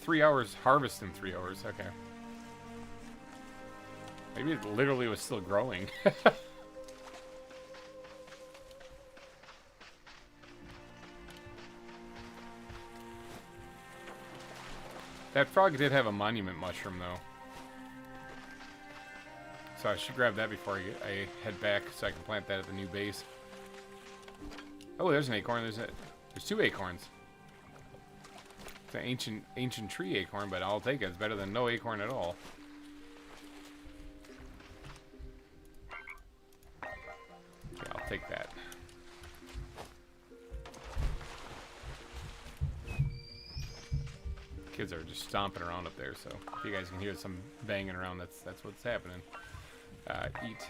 [SPEAKER 1] 3 hours, harvest in 3 hours, okay. Maybe it literally was still growing. That frog did have a monument mushroom, though. So I should grab that before I head back so I can plant that at the new base. Oh, there's an acorn. There's 2 acorns. It's an ancient tree acorn, but I'll take it. It's better than no acorn at all. Yeah, I'll take that. Kids are just stomping around up there, so if you guys can hear some banging around, that's what's happening. Eat.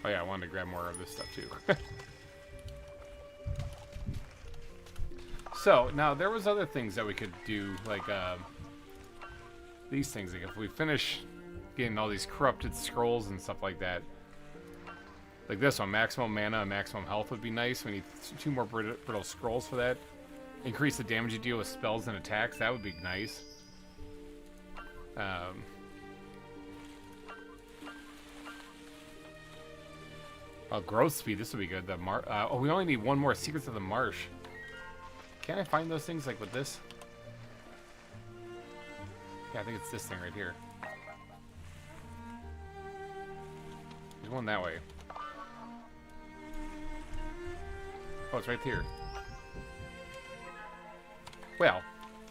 [SPEAKER 1] Oh yeah, I wanted to grab more of this stuff too. So, now there was other things that we could do, like these things. Like if we finish getting all these corrupted scrolls and stuff like that. Like this one, maximum mana and maximum health would be nice. We need 2 more brittle scrolls for that. Increase the damage you deal with spells and attacks. That would be nice. Oh, growth speed. This would be good. Oh, we only need 1 more Secrets of the Marsh. Can I find those things like with this? Yeah, I think it's this thing right here. There's one that way. Oh, it's right here. Well,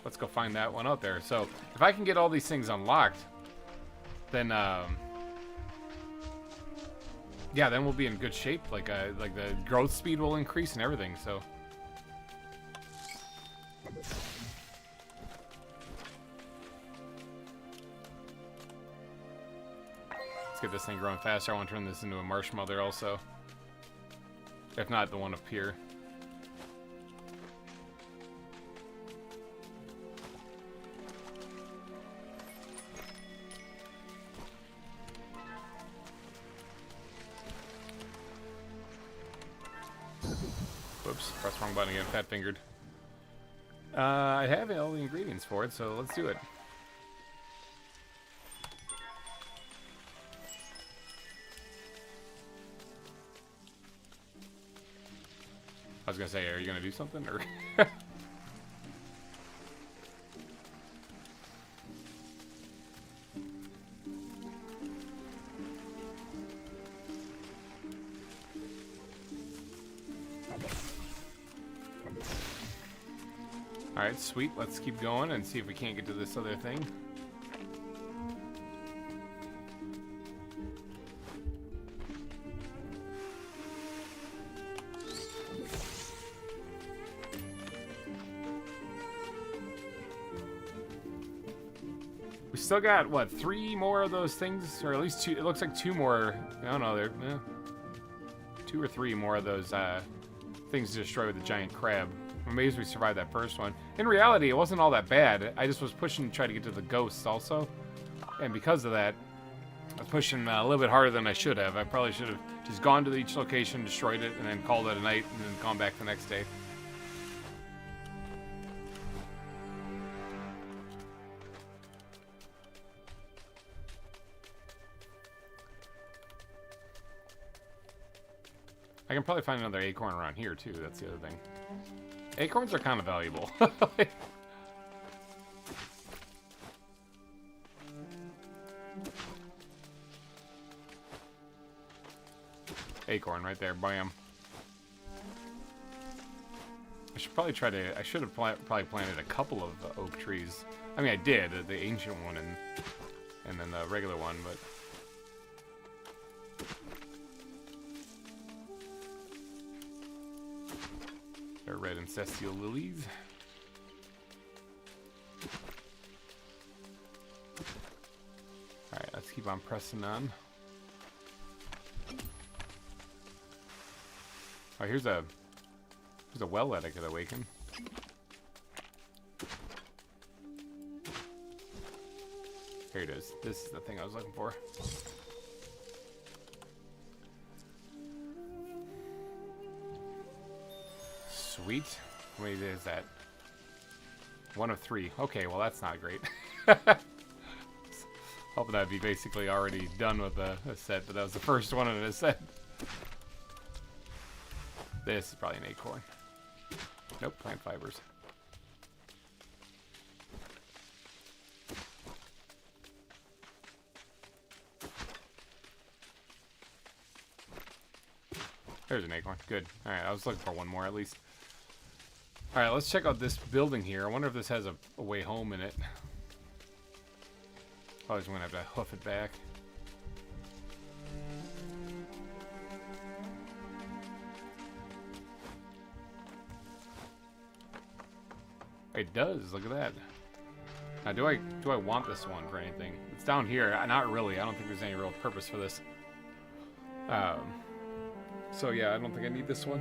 [SPEAKER 1] let's go find that one out there. So, if I can get all these things unlocked, then, yeah, then we'll be in good shape. Like the growth speed will increase and everything, so. Let's get this thing growing faster. I want to turn this into a marsh mother also. If not, the one up here. Whoops, press wrong button again, fat fingered. I have all the ingredients for it, so let's do it. I was gonna say, are you gonna do something, or? Alright, sweet. Let's keep going and see if we can't get to this other thing. We still got, what, 3 more of those things? Or at least 2. It looks like 2 more. I don't know. 2 or 3 more of those things to destroy with the giant crab. I'm amazed we survived that first one. In reality, it wasn't all that bad. I just was pushing to try to get to the ghosts also. And because of that, I was pushing a little bit harder than I should have. I probably should have just gone to each location, destroyed it, and then called it a night, and then gone back the next day. I can probably find another acorn around here, too. That's the other thing. Acorns are kind of valuable. Acorn right there, bam. I should probably try to. I should have probably planted a couple of oak trees. I mean, I did the ancient one and then the regular one, but they're red ancestral lilies. All right, let's keep on pressing on. Oh, here's a well that I could awaken. Here it is. This is the thing I was looking for. Sweet. How many is that? 1 of 3. Okay, well that's not great. Hoping I'd be basically already done with a set, but that was the first one in a set. This is probably an acorn. Nope, plant fibers. There's an acorn. Good. Alright, I was looking for one more at least. Alright, let's check out this building here. I wonder if this has a way home in it. Probably just gonna have to hoof it back. It does. Look at that. Now, do I want this one for anything? It's down here. Not really. I don't think there's any real purpose for this. So yeah, I don't think I need this one.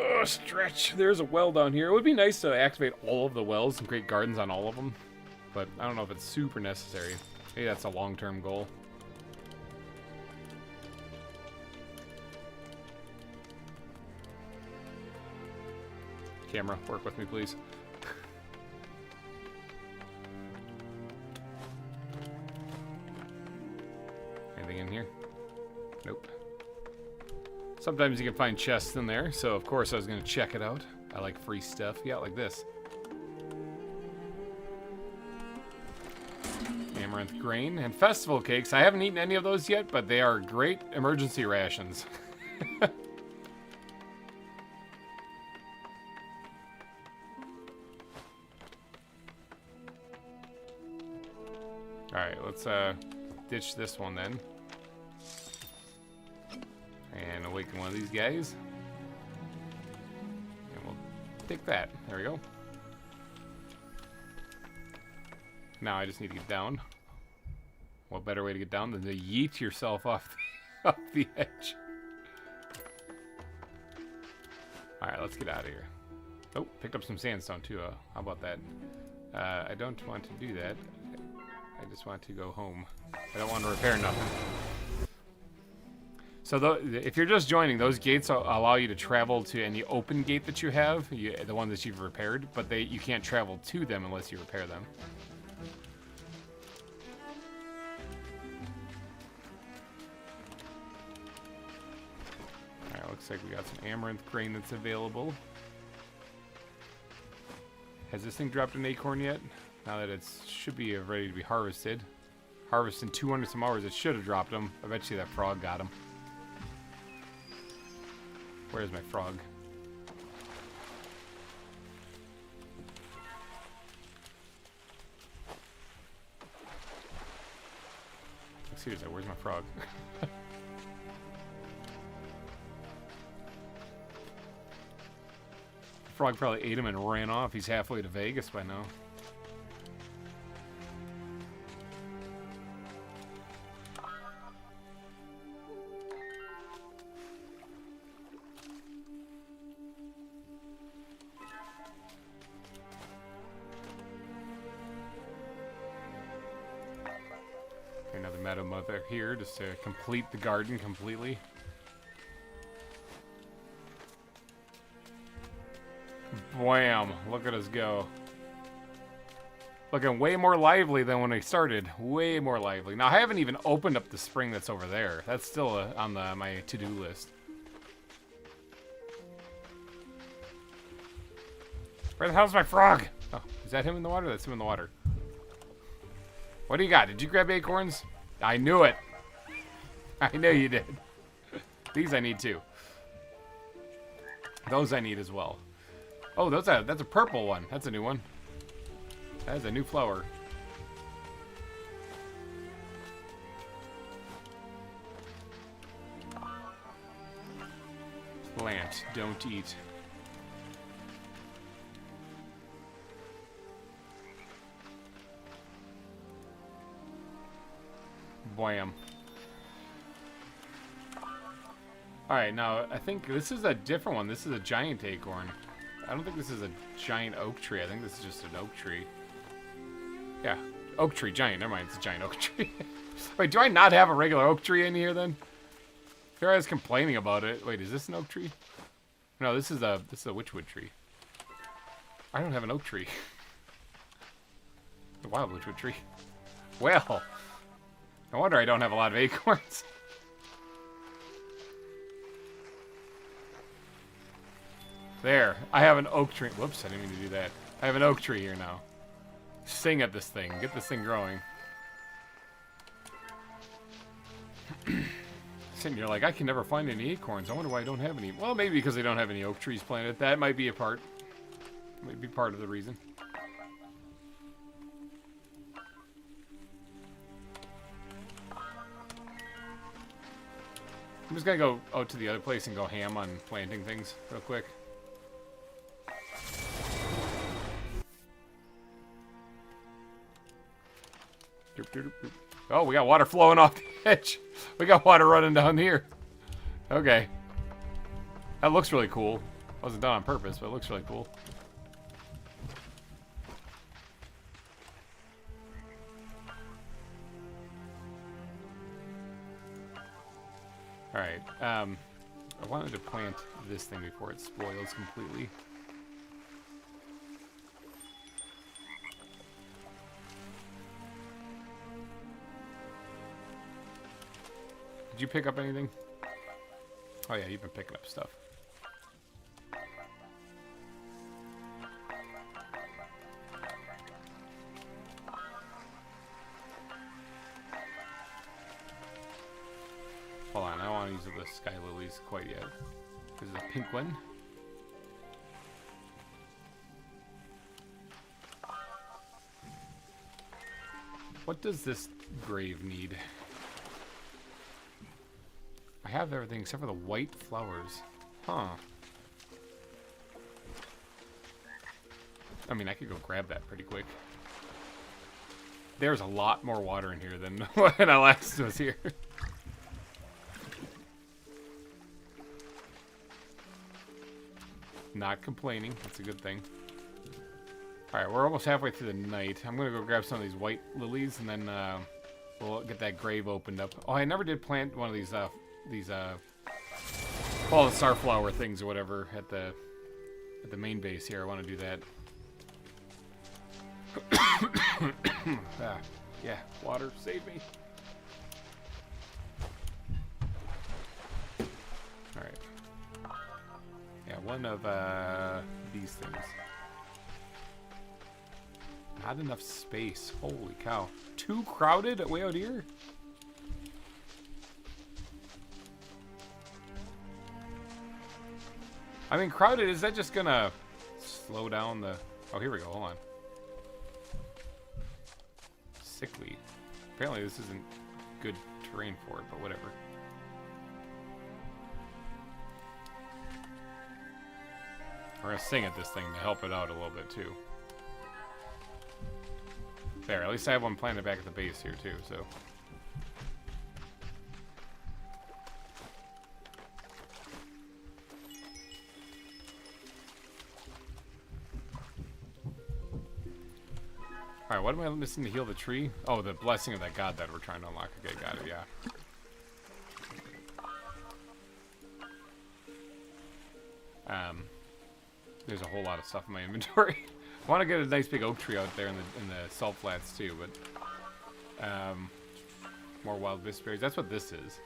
[SPEAKER 1] Ugh, stretch. There's a well down here. It would be nice to activate all of the wells and create gardens on all of them, but I don't know if it's super necessary. Maybe that's a long-term goal. Camera, work with me, please. Anything in here? Nope. Sometimes you can find chests in there, so of course I was going to check it out. I like free stuff. Yeah, like this. Amaranth grain and festival cakes. I haven't eaten any of those yet, but they are great emergency rations. Alright, let's ditch this one then. And awaken one of these guys. And we'll take that. There we go. Now I just need to get down. What better way to get down than to yeet yourself off the edge. Alright, let's get out of here. Oh, picked up some sandstone too. How about that? I don't want to do that. I just want to go home. I don't want to repair nothing. So if you're just joining, those gates allow you to travel to any open gate that you have, the one that you've repaired, but you can't travel to them unless you repair them. Alright, looks like we got some amaranth grain that's available. Has this thing dropped an acorn yet? Now that it should be ready to be harvested. Harvest in 200 some hours, it should have dropped them. I bet you that frog got them. Where's my frog? Seriously, where's my frog? Frog probably ate him and ran off. He's halfway to Vegas by now. meadow mother here just to complete the garden completely. Wham! Look at us go. Looking way more lively than when I started. Way more lively. Now, I haven't even opened up the spring that's over there. That's still on my to-do list. Where the hell's my frog? Oh, is that him in the water? That's him in the water. What do you got? Did you grab acorns? I knew it. I know you did. These I need too. Those I need as well. Oh, that's a purple one. That's a new one. That is a new flower. Plant, don't eat. Blam. Alright, now I think this is a different one. This is a giant acorn. I don't think this is a giant oak tree. I think this is just an oak tree. Yeah, oak tree, giant. Never mind, it's a giant oak tree. Wait, do I not have a regular oak tree in here then? Here I was complaining about it. Wait, is this an oak tree? No, this is a witchwood tree. I don't have an oak tree. A wild witchwood tree. Well, no wonder I don't have a lot of acorns. There, I have an oak tree. Whoops, I didn't mean to do that. I have an oak tree here now. Sing at this thing. Get this thing growing. Sitting here like, I can never find any acorns. I wonder why I don't have any. Well, maybe because they don't have any oak trees planted. That might be a part. Might be part of the reason. I'm just gonna go out to the other place and go ham on planting things real quick. Oh, we got water flowing off the edge. We got water running down here. Okay. That looks really cool. Wasn't done on purpose, but it looks really cool. Alright, I wanted to plant this thing before it spoils completely. Did you pick up anything? Oh yeah, you've been picking up stuff. Hold on, I don't want to use the sky lilies quite yet. This is a pink one. What does this grave need? I have everything except for the white flowers. Huh. I mean, I could go grab that pretty quick. There's a lot more water in here than when I last was here. Not complaining. That's a good thing. Alright, we're almost halfway through the night. I'm going to go grab some of these white lilies, and then we'll get that grave opened up. Oh, I never did plant one of these fall starflower things or whatever at the main base here. I want to do that. Yeah, water, save me. Alright. Yeah, one of these things. Not enough space. Holy cow. Too crowded way out here? I mean, crowded, is that just gonna slow down the... Oh, here we go, hold on. Sickly. Apparently this isn't good terrain for it, but whatever. We're gonna sing at this thing to help it out a little bit, too. There, at least I have one planted back at the base here, too, so... Alright, what am I missing to heal the tree? Oh, the blessing of that god that we're trying to unlock. Okay, got it, yeah. There's a whole lot of stuff in my inventory. I want to get a nice big oak tree out there in the salt flats too, but more wild mistberries. That's what this is.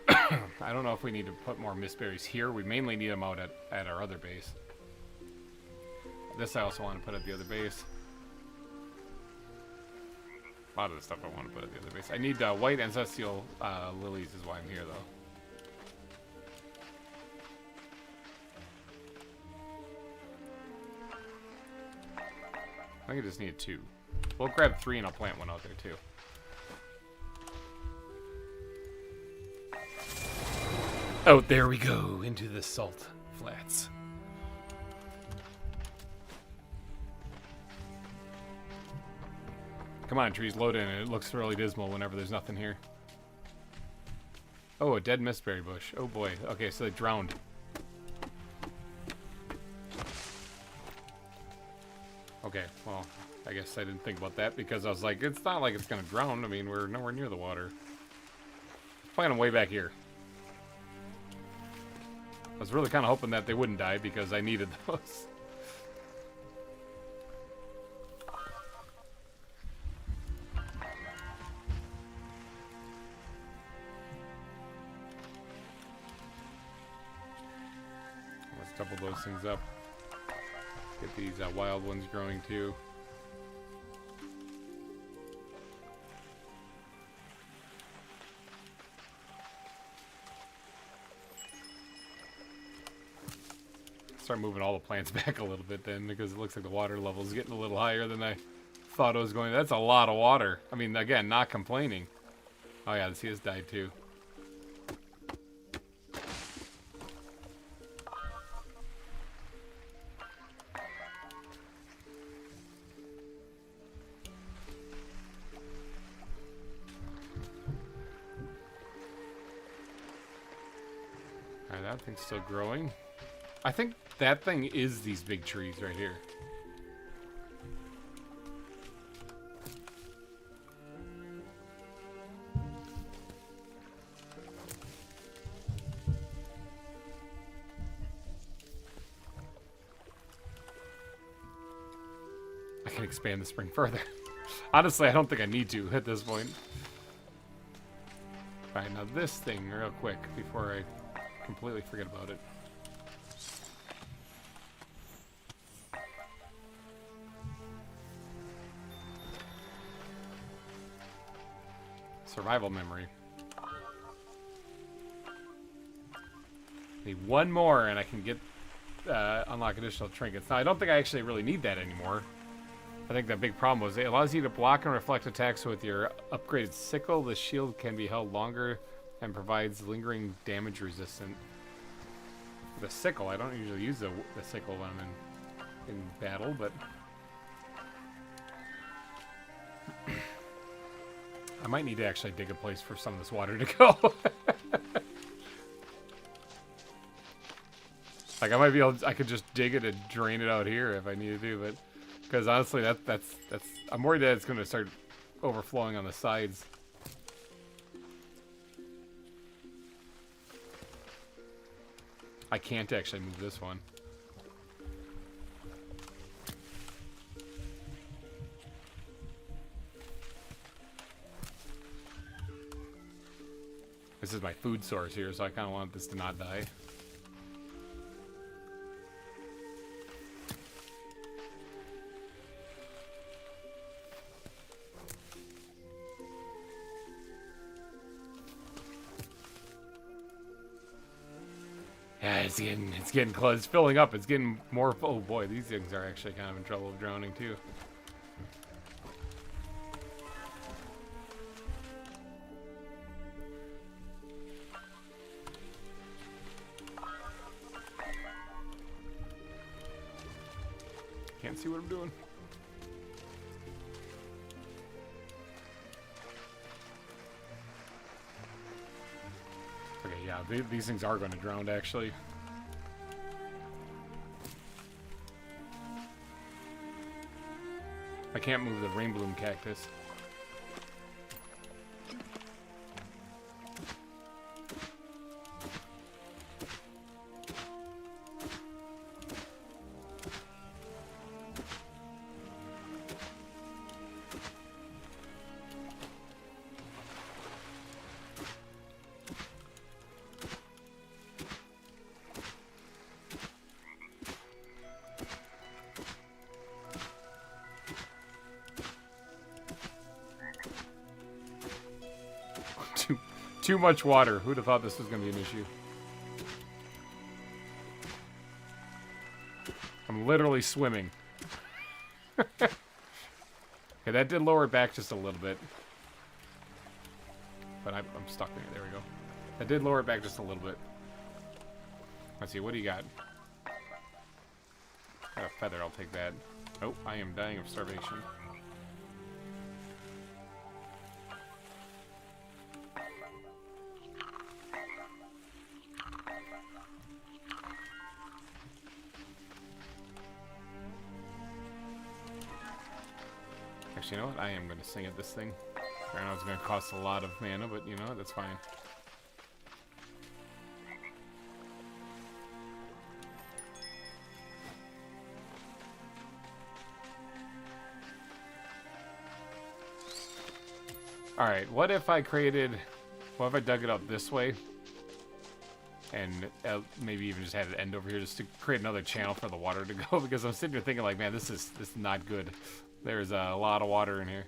[SPEAKER 1] I don't know if we need to put more mistberries here. We mainly need them out at our other base. This I also want to put at the other base. A lot of the stuff I want to put at the other base. I need white ancestral lilies is why I'm here though. I think I just need 2. We'll grab 3 and I'll plant one out there too. Oh, there we go, into the salt flats. Come on, trees, load in. It looks really dismal whenever there's nothing here. Oh, a dead mistberry bush. Oh boy. Okay, so they drowned. Okay, well, I guess I didn't think about that because I was like, it's not like it's gonna drown. I mean, we're nowhere near the water. Plant them way back here. I was really kind of hoping that they wouldn't die because I needed those. Let's double those things up. Get these wild ones growing too. Start moving all the plants back a little bit then because it looks like the water level is getting a little higher than I thought it was going. That's a lot of water. I mean, again, not complaining. Oh yeah, see, this died too. Alright, that thing's still growing. I think that thing is these big trees right here. I can expand the spring further. Honestly, I don't think I need to at this point. Alright, now this thing real quick before I completely forget about it. Survival memory. Need one more and I can get unlock additional trinkets. Now I don't think I actually really need that anymore. I think that big problem was it allows you to block and reflect attacks with your upgraded sickle. The shield can be held longer and provides lingering damage resistant. The sickle, I don't usually use the sickle when I'm in battle, but I might need to actually dig a place for some of this water to go. Like I might be able to, I could just dig it and drain it out here if I needed to, but because honestly that's I'm worried that it's going to start overflowing on the sides. I can't actually move this one. This is my food source here, so I kind of want this to not die. Yeah, it's getting close. It's filling up. It's getting more. Oh boy, these things are actually kind of in trouble of drowning too. Can't see what I'm doing. Okay, yeah, these things are going to drown, actually. I can't move the rain bloom cactus. Too much water. Who'd have thought this was going to be an issue? I'm literally swimming. Okay, that did lower it back just a little bit. But I'm stuck there. There we go. That did lower it back just a little bit. Let's see, what do you got? Got a feather, I'll take that. Oh, I am dying of starvation. Actually, you know what? I am going to sing at this thing. I know it's going to cost a lot of mana, but you know, that's fine. Alright, what if I created... What if I dug it up this way? And maybe even just had it end over here just to create another channel for the water to go? Because I'm sitting here thinking like, man, this is not good. There's a lot of water in here.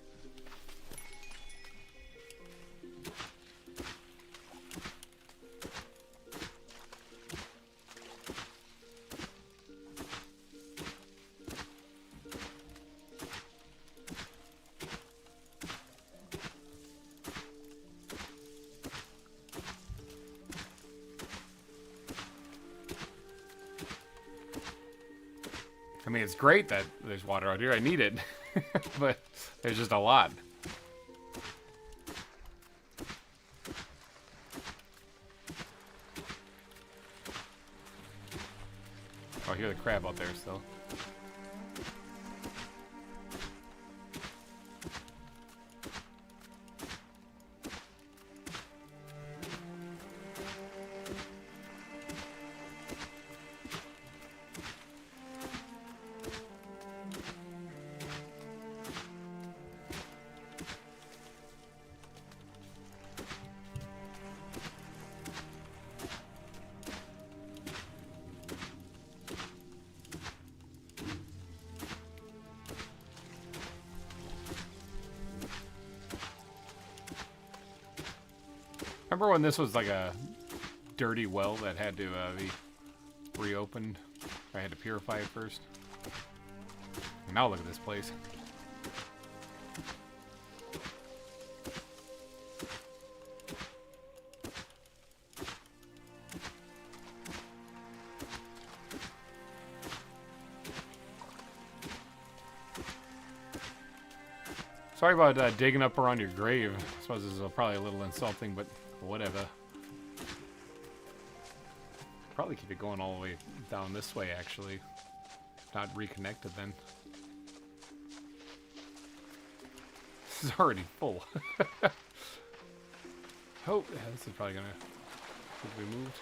[SPEAKER 1] I mean, it's great that there's water out here. I need it. But there's just a lot. Oh, I hear the crab out there still. Remember when this was like a dirty well that had to be reopened? I had to purify it first. And now look at this place. Sorry about digging up around your grave. I suppose this is probably a little insulting, but whatever. Probably keep it going all the way down this way, actually. Not reconnected then. This is already full. Oh, yeah, this is probably gonna be moved.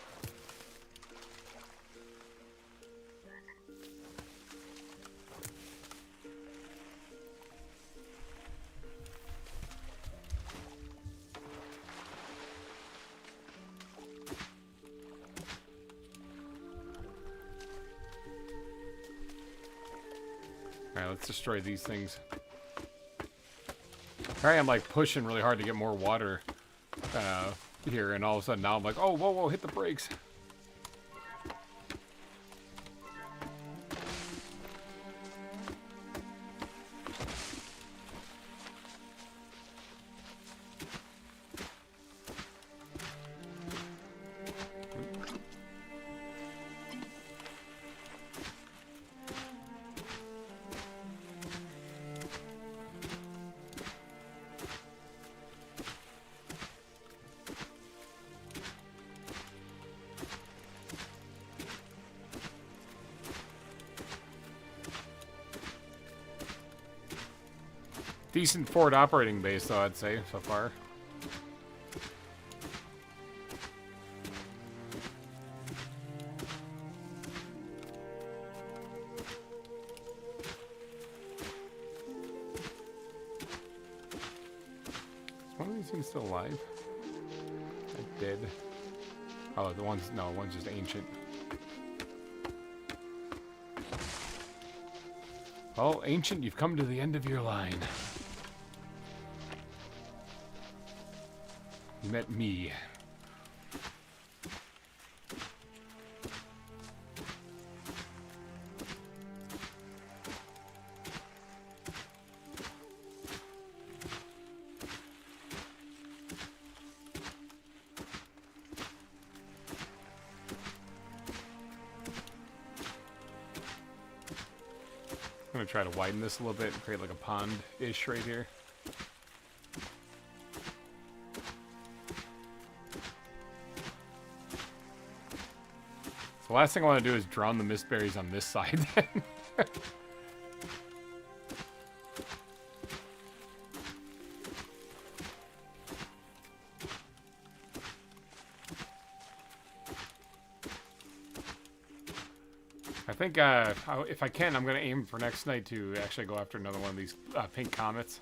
[SPEAKER 1] Alright, let's destroy these things. Alright, I'm like pushing really hard to get more water here, and all of a sudden now I'm like, oh, whoa, whoa, hit the brakes. Decent forward operating base, though, I'd say, so far. Is one of these things still alive? I did. Oh, the one's... No, one's just ancient. Well, ancient, you've come to the end of your line. You met me. I'm gonna try to widen this a little bit and create like a pond-ish right here. The last thing I want to do is drown the mistberries on this side. I think if I can, I'm going to aim for next night to actually go after another one of these pink comets.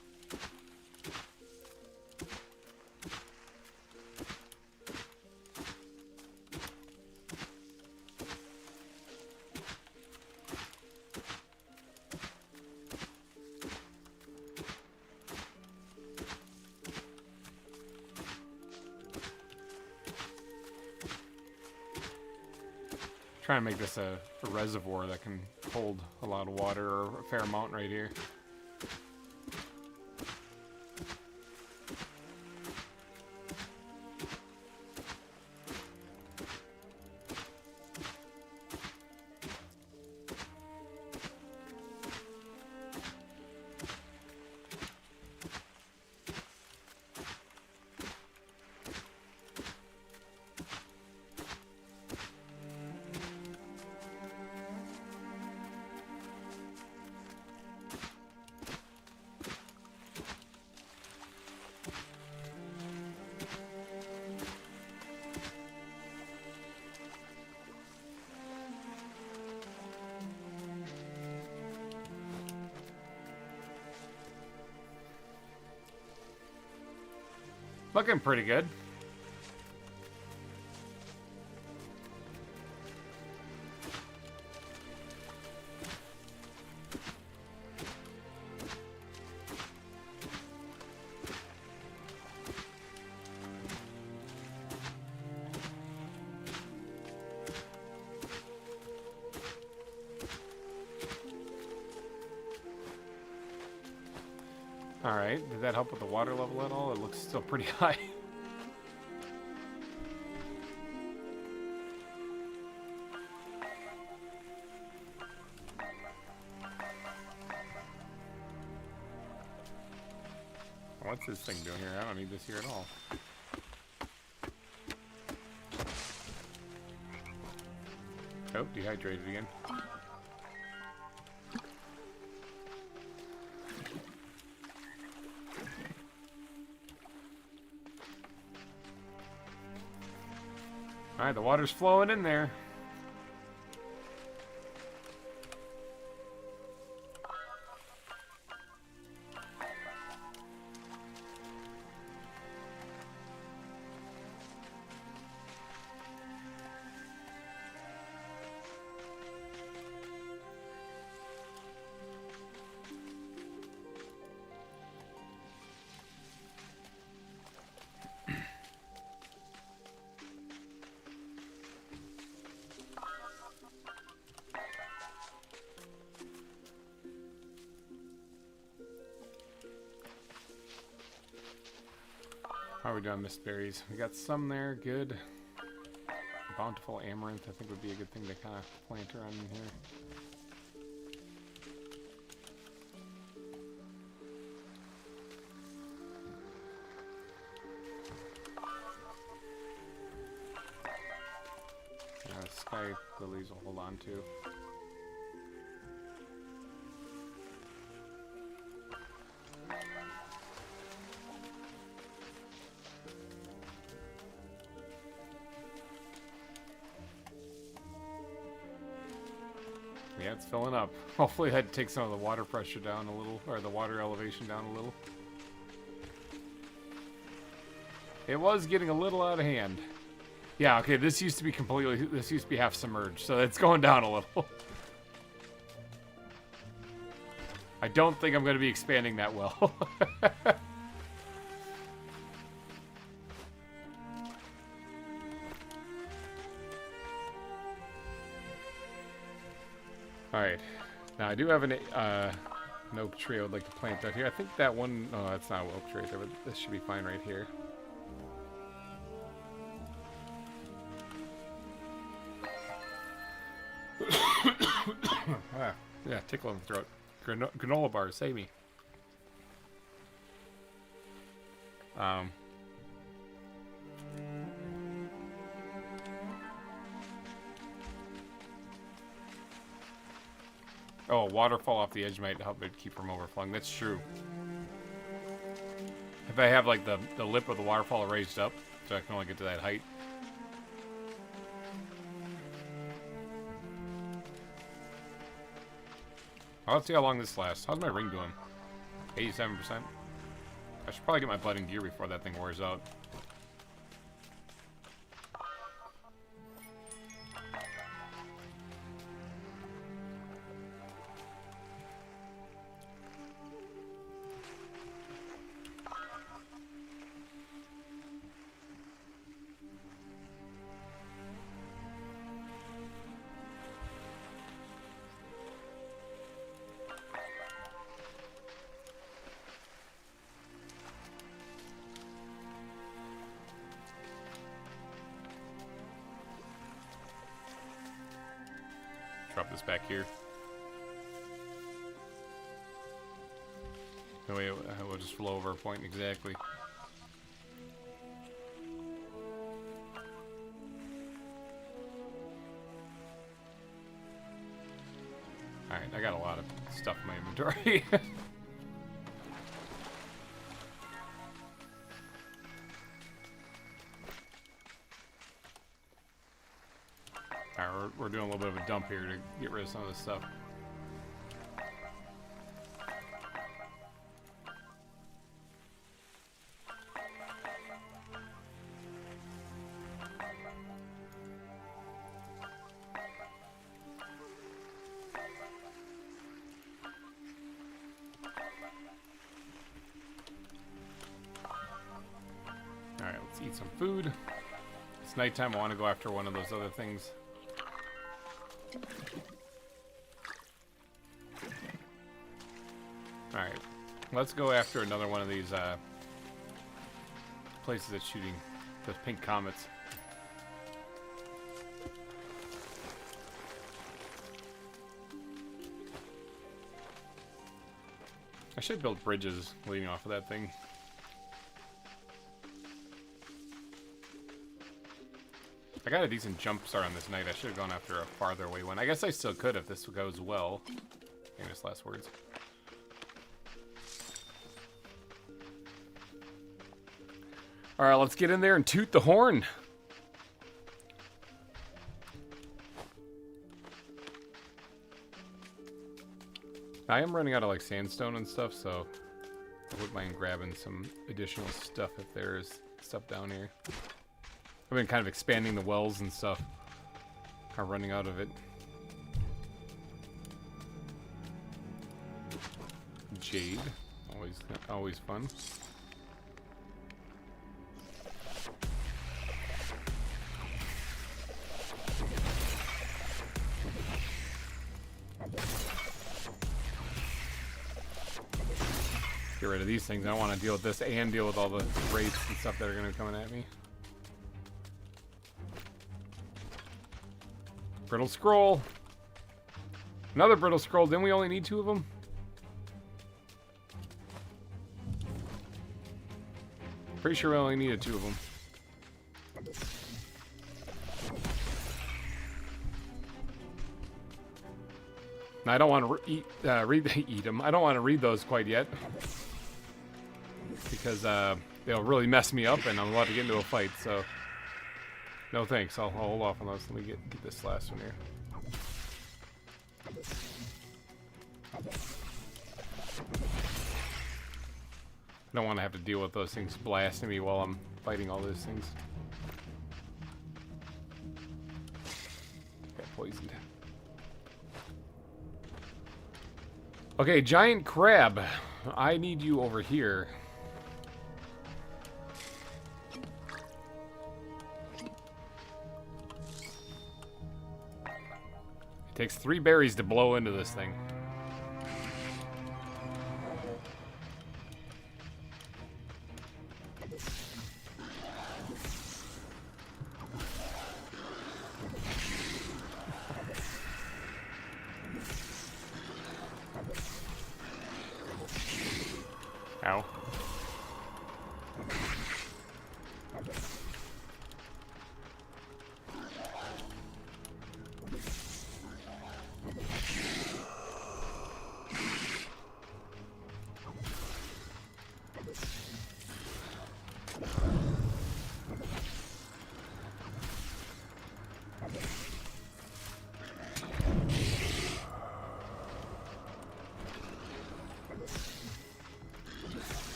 [SPEAKER 1] Try and make this a reservoir that can hold a lot of water, or a fair amount right here. Looking pretty good. Alright, did that help with the water level at all? It looks still pretty high. What's this thing doing here? I don't need this here at all. Oh, dehydrated again. Alright, the water's flowing in there. How are we doing, mist berries? We got some there, good. Bountiful amaranth, I think would be a good thing to kind of plant around in here. Sky lilies will hold on to. Yeah, it's filling up. Hopefully that takes some of the water pressure down a little, or the water elevation down a little. It was getting a little out of hand. Yeah, okay, this used to be half submerged, so it's going down a little. I don't think I'm going to be expanding that well. Alright, now I do have an oak tree I would like to plant out here. I think that one, oh, that's not an oak tree there, but this should be fine right here. Yeah, tickle in the throat. Granola bars, save me. Oh, a waterfall off the edge might help it keep from overflowing. That's true. If I have like the lip of the waterfall raised up, so I can only get to that height. Let's see how long this lasts. How's my ring doing? 87%. I should probably get my blood and gear before that thing wears out. Drop this back here. No way, we'll just flow over a point exactly. Alright, I got a lot of stuff in my inventory. Alright, we're doing a little bit of a dump here to get rid of some of this stuff. Alright, let's eat some food. It's nighttime, I want to go after one of those other things. Alright, let's go after another one of these places that's shooting those pink comets. I should build bridges leading off of that thing. I got a decent jump start on this night. I should have gone after a farther away one. I guess I still could if this goes well. Famous last words. Alright, let's get in there and toot the horn. I am running out of like sandstone and stuff, so I wouldn't mind grabbing some additional stuff if there's stuff down here. I've been kind of expanding the wells and stuff. I'm running out of it. Jade, always fun. Get rid of these things. I don't want to deal with this and deal with all the wraiths and stuff that are going to be coming at me. Brittle scroll. Another brittle scroll. Didn't we only need 2 of them? Pretty sure we only needed 2 of them. Now, I don't want to eat them. I don't want to read those quite yet. Because they'll really mess me up and I'm about to get into a fight, so... No thanks, I'll hold off on those. Let me get this last one here. I don't want to have to deal with those things blasting me while I'm fighting all those things. Got poisoned. Okay, giant crab. I need you over here. It takes 3 berries to blow into this thing. Ow.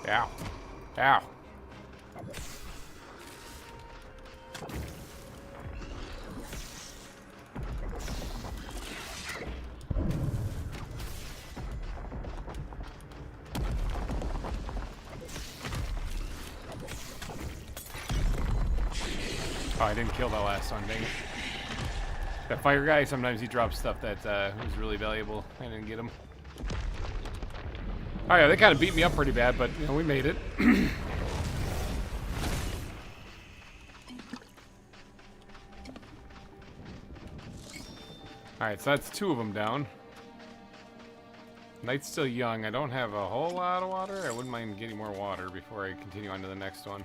[SPEAKER 1] Ow. Ow. Oh, I didn't kill that last one, dang it. That fire guy, sometimes he drops stuff that was really valuable. I didn't get him. Oh yeah, they kind of beat me up pretty bad, but you know, we made it. Alright, so that's 2 of them down. Night's still young. I don't have a whole lot of water. I wouldn't mind getting more water before I continue on to the next one.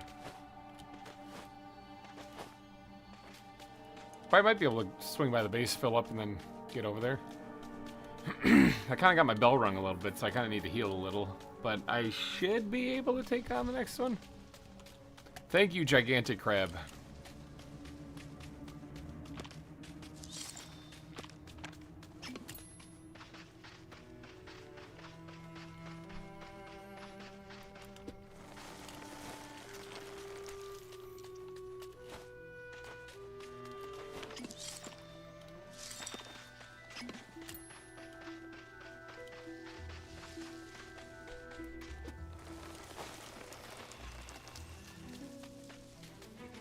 [SPEAKER 1] I might be able to swing by the base, fill up, and then get over there. I kind of got my bell rung a little bit, so I kind of need to heal a little. But I should be able to take on the next one. Thank you, gigantic crab.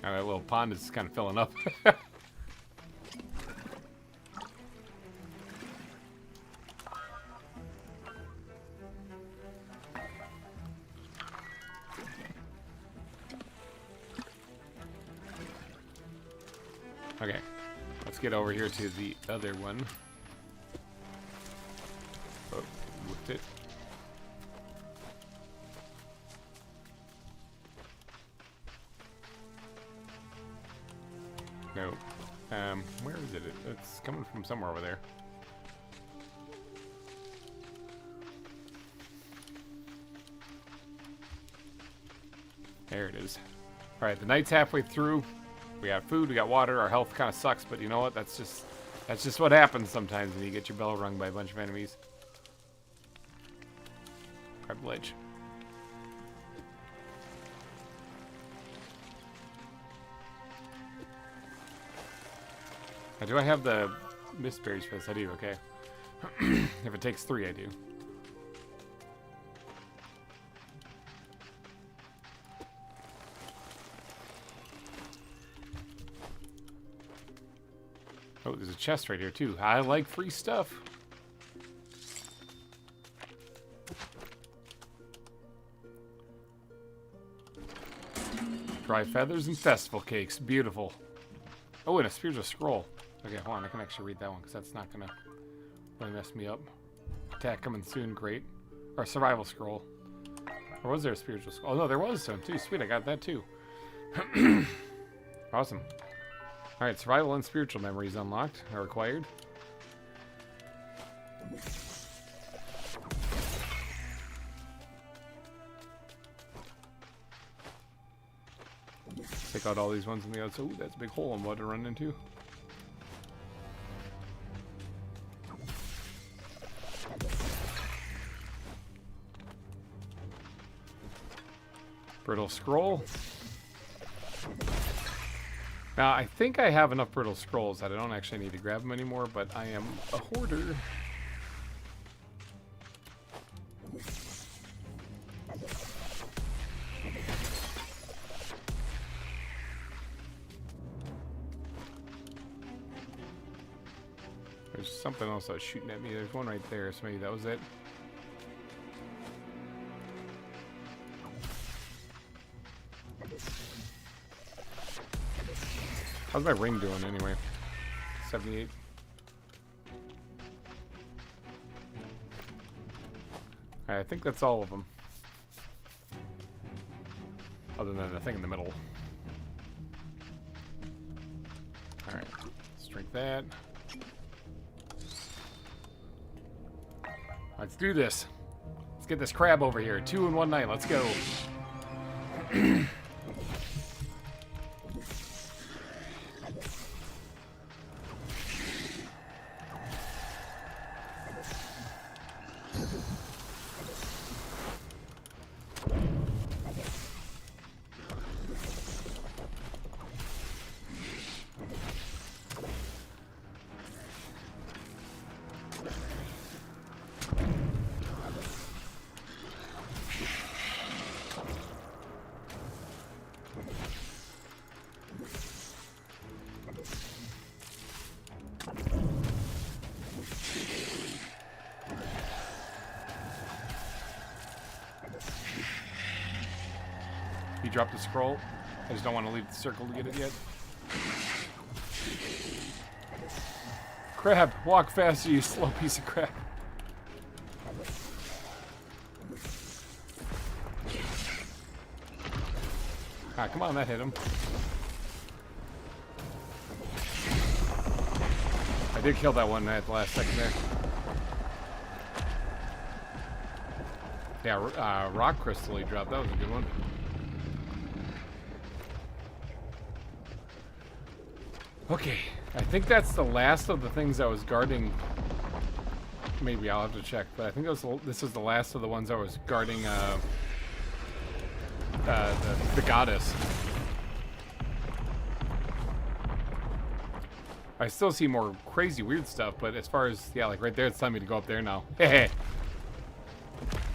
[SPEAKER 1] That little pond is kind of filling up. Okay, let's get over here to the other one. Oh, whipped it. No. Where is it? It's coming from somewhere over there. There it is. Alright, the night's halfway through. We got food, we got water, our health kind of sucks, but you know what? That's just what happens sometimes when you get your bell rung by a bunch of enemies. Grab the ledge. Do I have the mist berries for this? I do, okay. If it takes 3, I do. Oh, there's a chest right here, too. I like free stuff. Dry feathers and festival cakes. Beautiful. Oh, and a spiritual scroll. Okay, hold on. I can actually read that one because that's not going to really mess me up. Attack coming soon. Great. Or survival scroll. Or was there a spiritual scroll? Oh, no, there was some, too. Sweet, I got that, too. Awesome. Alright, survival and spiritual memories unlocked. Are required. Take out all these ones in the outside. Ooh, that's a big hole in what to run into. Brittle scroll. Now, I think I have enough brittle scrolls that I don't actually need to grab them anymore, but I am a hoarder. There's something else that was shooting at me. There's one right there, so maybe that was it. How's my ring doing anyway? 78. Alright, I think that's all of them. Other than the thing in the middle. Alright, let's drink that. Let's do this. Let's get this crab over here. 2 in 1 night. Let's go. You dropped the scroll. I just don't want to leave the circle to get it yet. Crab, walk faster, you slow piece of crap. Ah, come on, that hit him. I did kill that one at the last second there. Yeah, rock crystal he dropped. That was a good one. Okay, I think that's the last of the things I was guarding. Maybe I'll have to check, but I think this is the last of the ones I was guarding the goddess. I still see more crazy weird stuff, but as far as, yeah, like right there, it's telling me to go up there now. Hey,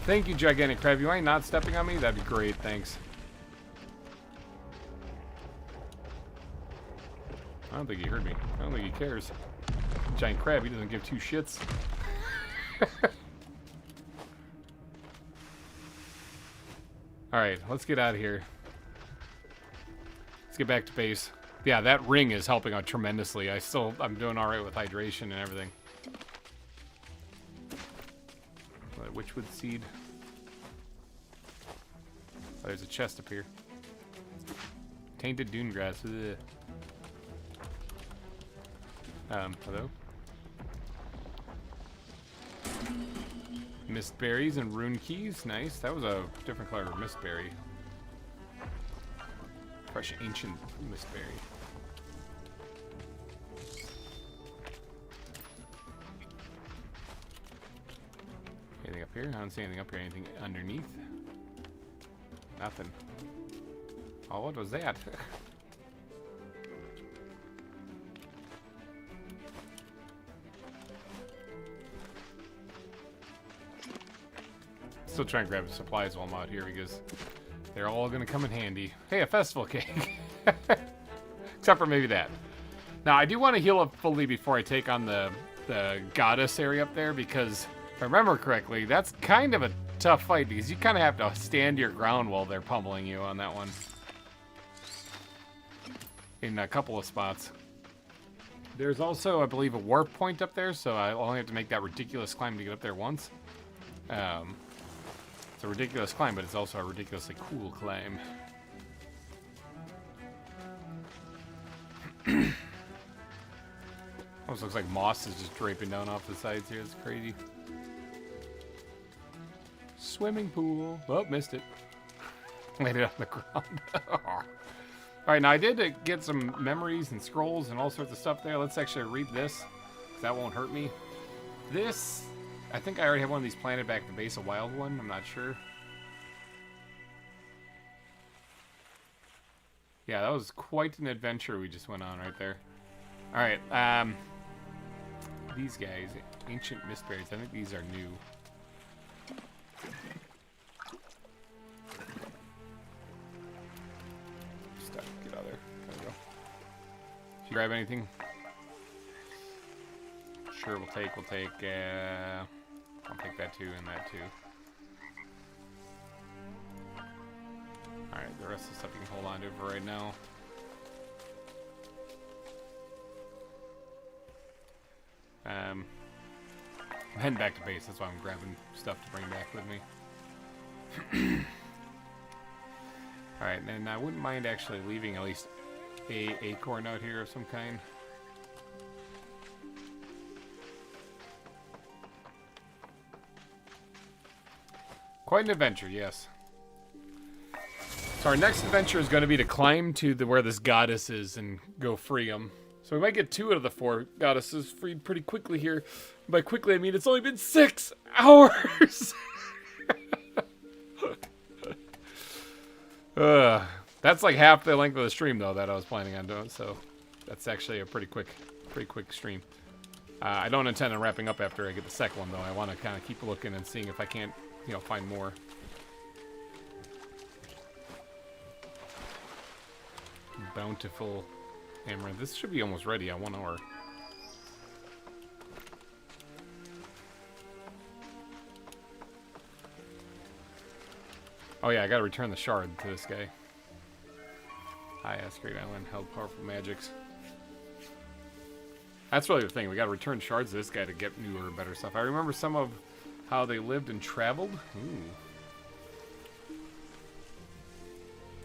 [SPEAKER 1] thank you, gigantic crab. You ain't not stepping on me? That'd be great, thanks. I don't think he heard me. I don't think he cares. Giant crab, he doesn't give 2 shits. Alright, let's get out of here. Let's get back to base. Yeah, that ring is helping out tremendously. I'm doing alright with hydration and everything. Witchwood seed. Oh, there's a chest up here. Tainted dune grass. Ugh. Hello? Mist berries and rune keys. Nice. That was a different color of mist berry. Fresh ancient mist berry. Anything up here? I don't see anything up here. Anything underneath? Nothing. Oh, what was that? Still trying to grab supplies while I'm out here because they're all going to come in handy. Hey, a festival cake. Except for maybe that. Now, I do want to heal up fully before I take on the goddess area up there because, if I remember correctly, that's kind of a tough fight because you kind of have to stand your ground while they're pummeling you on that one. In a couple of spots. There's also, I believe, a warp point up there, so I only have to make that ridiculous climb to get up there once. It's a ridiculous climb, but it's also a ridiculously cool climb. Almost looks like moss is just draping down off the sides here. It's crazy. Swimming pool. Oh, missed it. Laid it on the ground. Alright, now I did get some memories and scrolls and all sorts of stuff there. Let's actually read this, because that won't hurt me. This, I think I already have one of these planted back at the base, a wild one. I'm not sure. Yeah, that was quite an adventure we just went on right there. Alright, these guys, ancient mistberries, I think these are new. Stuff, get out of there. There we go. Did you grab anything? Sure, we'll take, I'll take that too and that too. Alright, the rest of the stuff you can hold on to for right now. I'm heading back to base, that's why I'm grabbing stuff to bring back with me. Alright, and I wouldn't mind actually leaving at least a acorn out here of some kind. Quite an adventure, yes. So our next adventure is going to be to climb to where this goddess is and go free them. So we might get 2 out of the 4 goddesses freed pretty quickly here. By quickly, I mean it's only been 6 hours! That's like half the length of the stream, though, that I was planning on doing. So that's actually a pretty quick stream. I don't intend on wrapping up after I get the second one, though. I want to kind of keep looking and seeing if I can't, you know, find more. Bountiful amaranth. This should be almost ready on 1 hour. Oh yeah, I gotta return the shard to this guy. High Great Island held powerful magics. That's really the thing. We gotta return shards to this guy to get newer, better stuff. I remember some of how they lived and traveled. Ooh.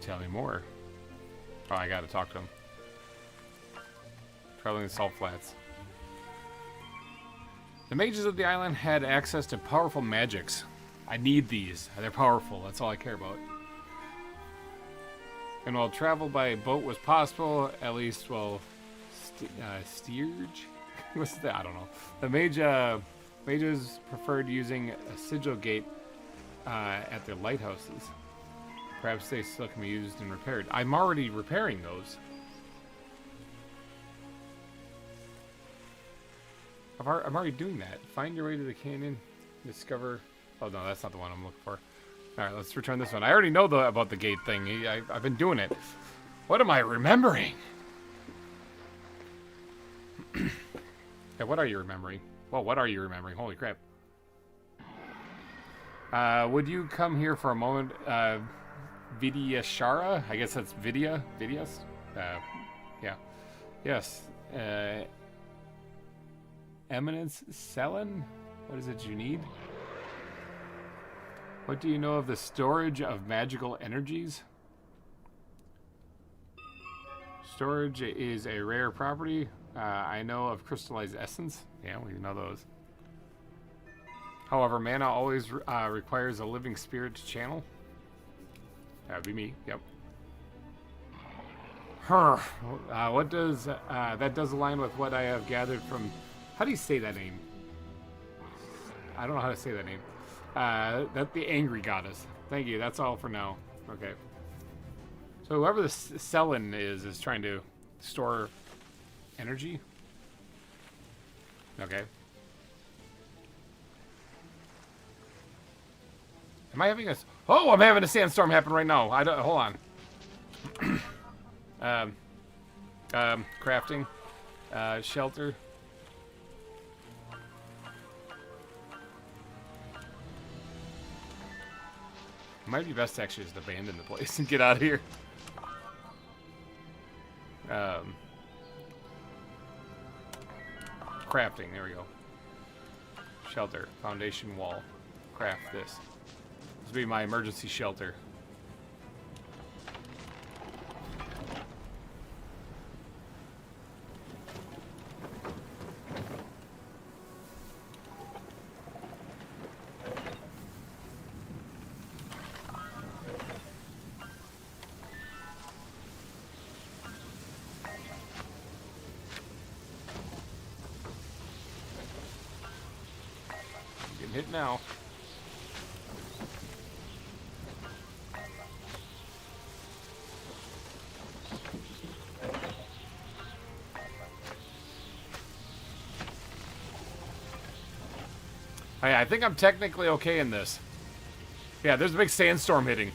[SPEAKER 1] Tell me more. Oh, I gotta talk to him. Traveling the salt flats. The mages of the island had access to powerful magics. I need these. They're powerful. That's all I care about. And while travel by boat was possible, at least, well, steerage? What's that? I don't know. The mages preferred using a sigil gate at their lighthouses. Perhaps they still can be used and repaired. I'm already repairing those. I'm already doing that. Find your way to the canyon. Discover... Oh, no, that's not the one I'm looking for. Alright, let's return this one. I already know about the gate thing. I've been doing it. What am I remembering? Yeah, what are you remembering? Well, what are you remembering? Holy crap. Would you come here for a moment? Vidyashara? I guess that's Vidya? Vidyas? Yeah. Yes. Eminence Selen? What is it you need? What do you know of the storage of magical energies? Storage is a rare property. I know of crystallized essence. Yeah, we know those. However, mana always requires a living spirit to channel. That would be me. Yep. What does that does align with what I have gathered from... How do you say that name? I don't know how to say that name. That's the angry goddess. Thank you. That's all for now. Okay. So whoever the Selen is trying to store energy. Okay. Am I having a... Oh, I'm having a sandstorm happen right now. I don't... Hold on. Crafting. Shelter. It might be best to actually just abandon the place and get out of here. Crafting, there we go. Shelter, foundation wall. Craft this. This will be my emergency shelter. Hit now. I think I'm technically okay in this. Yeah, there's a big sandstorm hitting.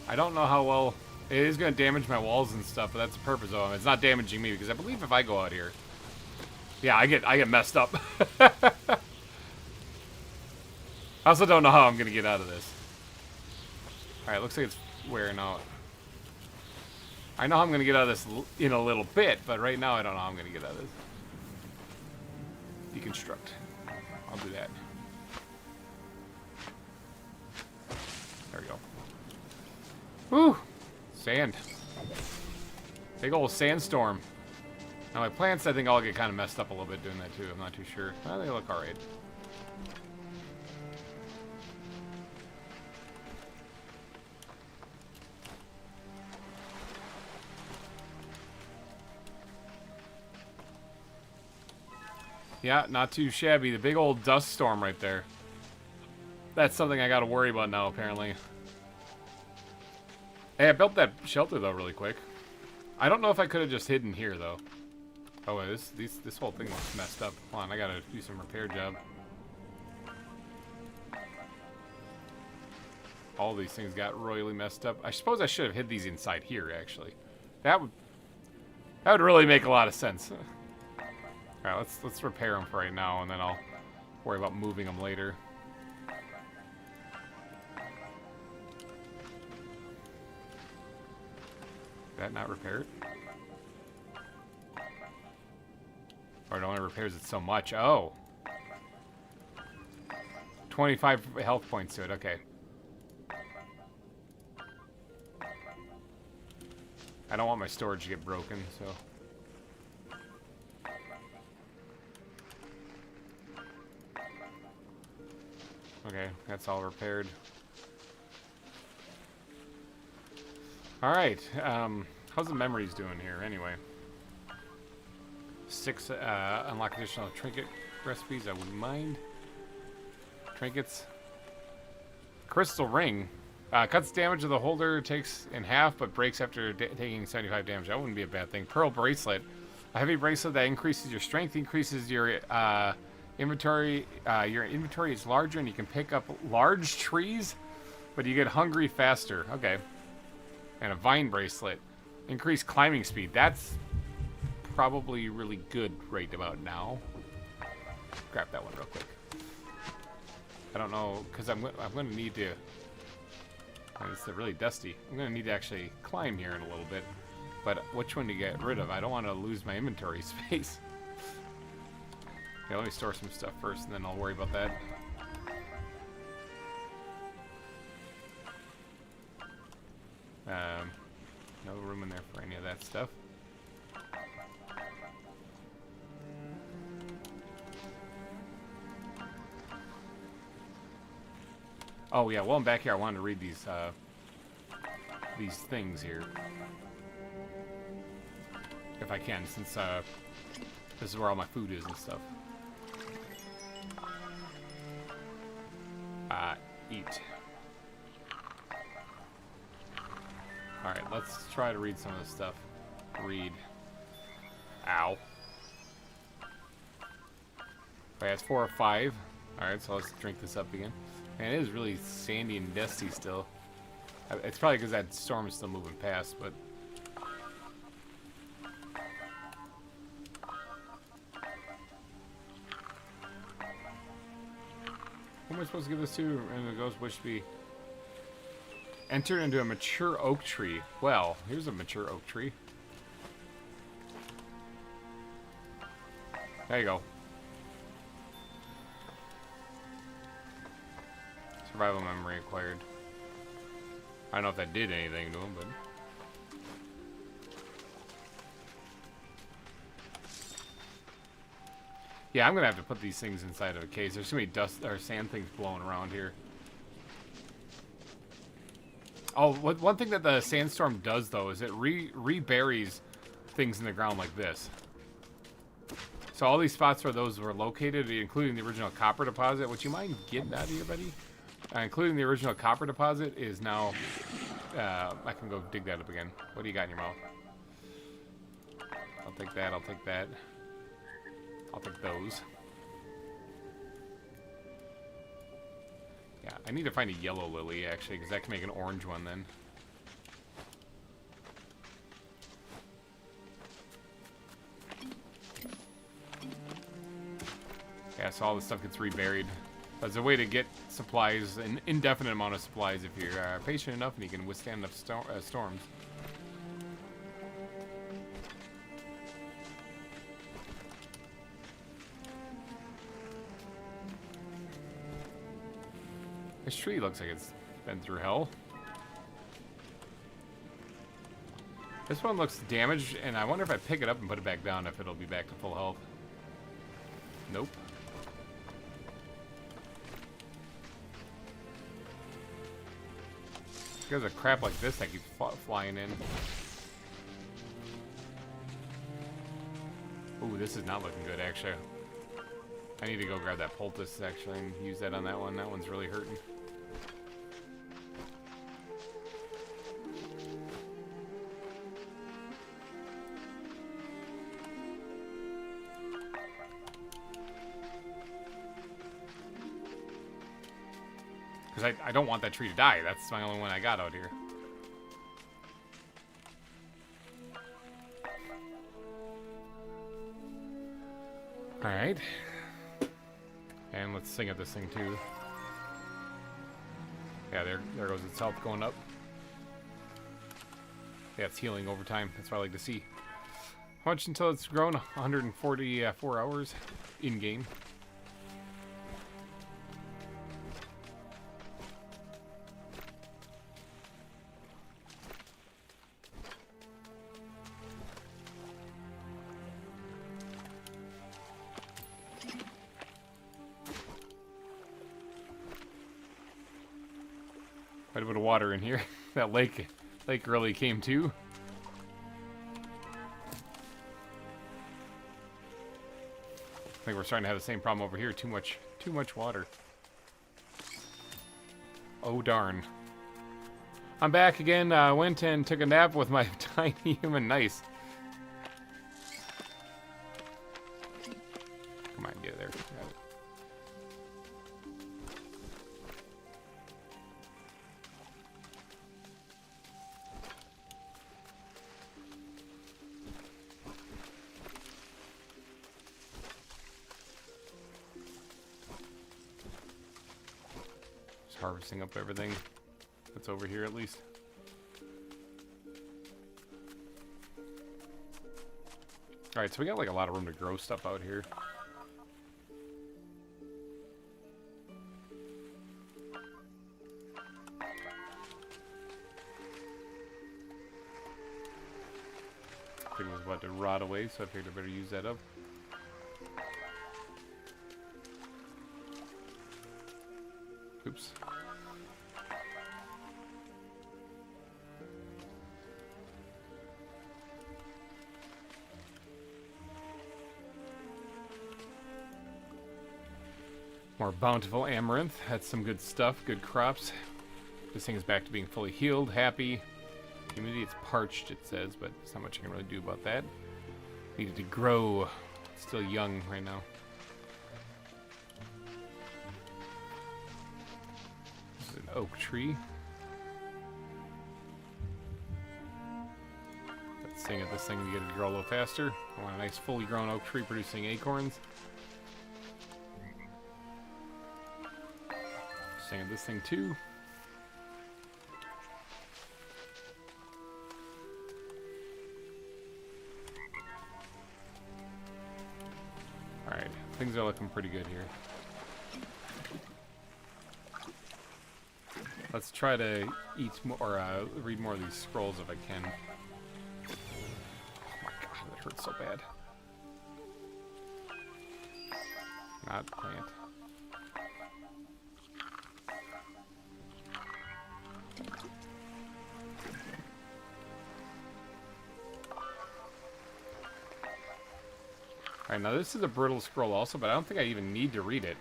[SPEAKER 1] I don't know how well... It is going to damage my walls and stuff, but that's the purpose of it. It's not damaging me, because I believe if I go out here... Yeah, I get messed up. I also don't know how I'm going to get out of this. Alright, looks like it's wearing out. I know how I'm going to get out of this in a little bit, but right now I don't know how I'm going to get out of this. Deconstruct. I'll do that. There we go. Woo! Sand. Big old sandstorm. Now my plants, I think I'll get kind of messed up a little bit doing that too. I'm not too sure. Well, they look alright. Yeah, not too shabby. The big old dust storm right there. That's something I gotta worry about now, apparently. Hey, I built that shelter, though, really quick. I don't know if I could have just hidden here, though. Oh, wait, this whole thing looks messed up. Hold on, I gotta do some repair job. All these things got royally messed up. I suppose I should have hid these inside here, actually. That would really make a lot of sense. Alright, let's repair them for right now, and then I'll worry about moving them later. Did that not repair it? Or it only repairs it so much. Oh! 25 health points to it, okay. I don't want my storage to get broken, so... Okay, that's all repaired. Alright, how's the memories doing here, anyway? 6 unlock additional trinket recipes, I wouldn't mind. Trinkets. Crystal ring. Cuts damage of the holder, takes in half, but breaks after taking 75 damage. That wouldn't be a bad thing. Pearl bracelet. A heavy bracelet that increases your strength, increases your... inventory, your inventory is larger and you can pick up large trees, but you get hungry faster. Okay. And a vine bracelet. Increased climbing speed. That's probably really good right about now. Grab that one real quick. I don't know, because I'm going to need to... It's really dusty. I'm going to need to actually climb here in a little bit. But which one to get rid of? I don't want to lose my inventory space. Okay, let me store some stuff first, and then I'll worry about that. No room in there for any of that stuff. Oh yeah, while I'm back here, I wanted to read these things here, if I can, since this is where all my food is and stuff. Eat. Alright, let's try to read some of this stuff. Read. Ow. Okay, that's 4 or 5. Alright, so let's drink this up again. Man, it is really sandy and dusty still. It's probably because that storm is still moving past, but... Who am I supposed to give this to? And the ghost wish to be entered into a mature oak tree. Well, here's a mature oak tree. There you go. Survival memory acquired. I don't know if that did anything to him, but... Yeah, I'm gonna have to put these things inside of a case. There's so many dust or sand things blowing around here. Oh, one thing that the sandstorm does though is it reburies things in the ground like this. So all these spots where those were located, including the original copper deposit, would you mind getting out of here, buddy? Including the original copper deposit is now. I can go dig that up again. What do you got in your mouth? I'll take that. I'll take that. I'll take those. Yeah, I need to find a yellow lily, actually, because that can make an orange one then. Yeah, so all this stuff gets reburied. There's a way to get supplies, an indefinite amount of supplies, if you're patient enough and you can withstand enough storms. This tree looks like it's been through hell. This one looks damaged, and I wonder if I pick it up and put it back down, if it'll be back to full health. Nope. There's a crap like this that keeps flying in. Ooh, this is not looking good, actually. I need to go grab that poultice, actually, and use that on that one. That one's really hurting. Because I don't want that tree to die. That's my only one I got out here. Alright. And let's sing at this thing too. Yeah, there goes its health going up. Yeah, it's healing over time. That's what I like to see. How much until it's grown? 144 hours in-game. Quite a bit of water in here. That lake really came to. I think we're starting to have the same problem over here. Too much water. Oh darn. I'm back again. Went and took a nap with my tiny human. Nice. Come on, get there. Got it. Harvesting up everything that's over here at least. Alright, so we got like a lot of room to grow stuff out here. I think it was about to rot away, so I figured I better use that up. Oops. More bountiful amaranth. That's some good stuff. Good crops. This thing is back to being fully healed. Happy. Humidity, it's parched, it says, but there's not much I can really do about that. Needed to grow. It's still young right now. This is an oak tree. Let's sing at this thing to get it to grow a little faster. I want a nice fully grown oak tree producing acorns. Sing at this thing too. Alright, things are looking pretty good here. Let's try to eat more, or read more of these scrolls if I can. Oh my god, that hurts so bad. Not plant. Alright, now this is a brittle scroll also, but I don't think I even need to read it.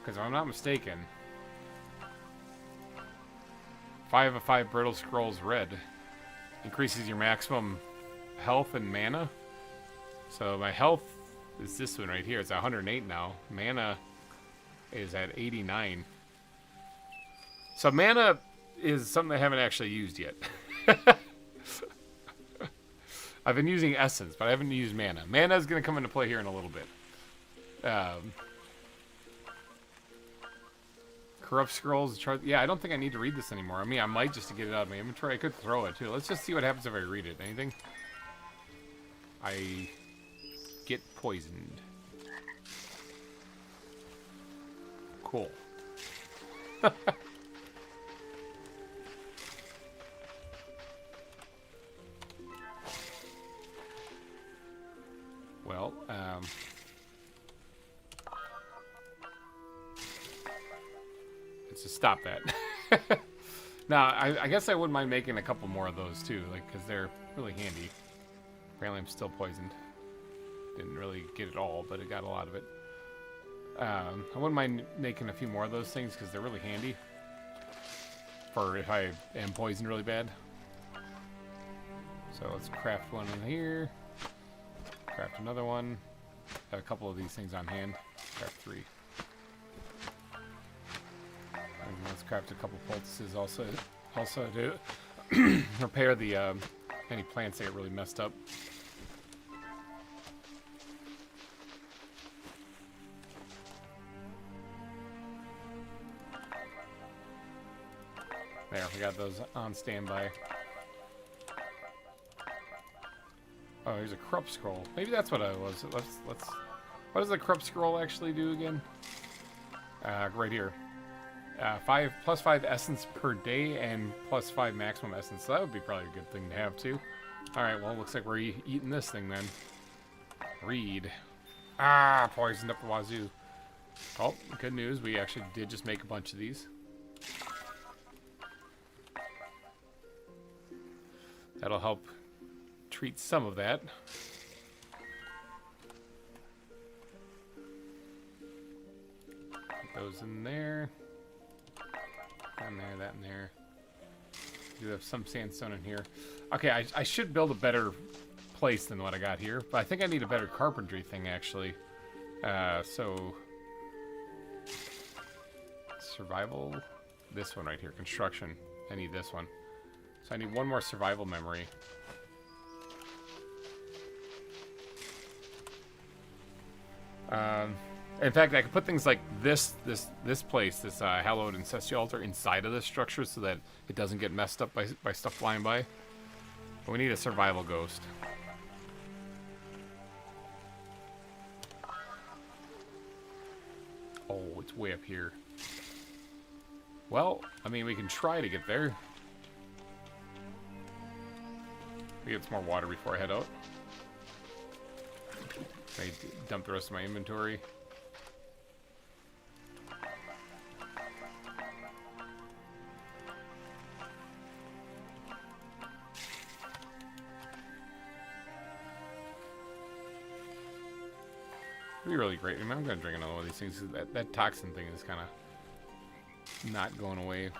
[SPEAKER 1] Because if I'm not mistaken, 5 of 5 brittle scrolls read increases your maximum health and mana. So my health is this one right here. It's 108 now. Mana is at 89. So mana is something I haven't actually used yet. I've been using essence, but I haven't used mana. Mana is going to come into play here in a little bit. Corrupt scrolls. Yeah, I don't think I need to read this anymore. I mean, I might just to get it out of my inventory. I could throw it too. Let's just see what happens if I read it. Anything? I get poisoned. Cool. Well, let's just stop that. Now, I guess I wouldn't mind making a couple more of those too, like, because they're really handy. Apparently I'm still poisoned. Didn't really get it all, but it got a lot of it. I wouldn't mind making a few more of those things because they're really handy for if I am poisoned really bad. So let's craft one in here. Craft another one. Have a couple of these things on hand. Craft 3. And let's craft a couple poultices also to repair the any plants that get really messed up. There, we got those on standby. Oh, here's a corrupt scroll. Maybe that's what I was. Let's. What does the corrupt scroll actually do again? Right here. 5 essence per day and +5 maximum essence. So that would be probably a good thing to have too. All right. Well, looks like we're eating this thing then. Read. Ah, poisoned up the wazoo. Oh, good news. We actually did just make a bunch of these. That'll help treat some of that. Put those in there. That in there, that in there. Do have some sandstone in here. Okay, I should build a better place than what I got here, but I think I need a better carpentry thing actually. So survival, this one right here, construction. I need this one. So I need one more survival memory. In fact, I could put things like this place, this hallowed ancestral altar, inside of this structure so that it doesn't get messed up by stuff flying by. But we need a survival ghost. Oh, it's way up here. Well, I mean, we can try to get there. We get some more water before I head out. I dump the rest of my inventory. It'd be really great. I mean, I'm gonna drink another one of these things. That toxin thing is kind of not going away.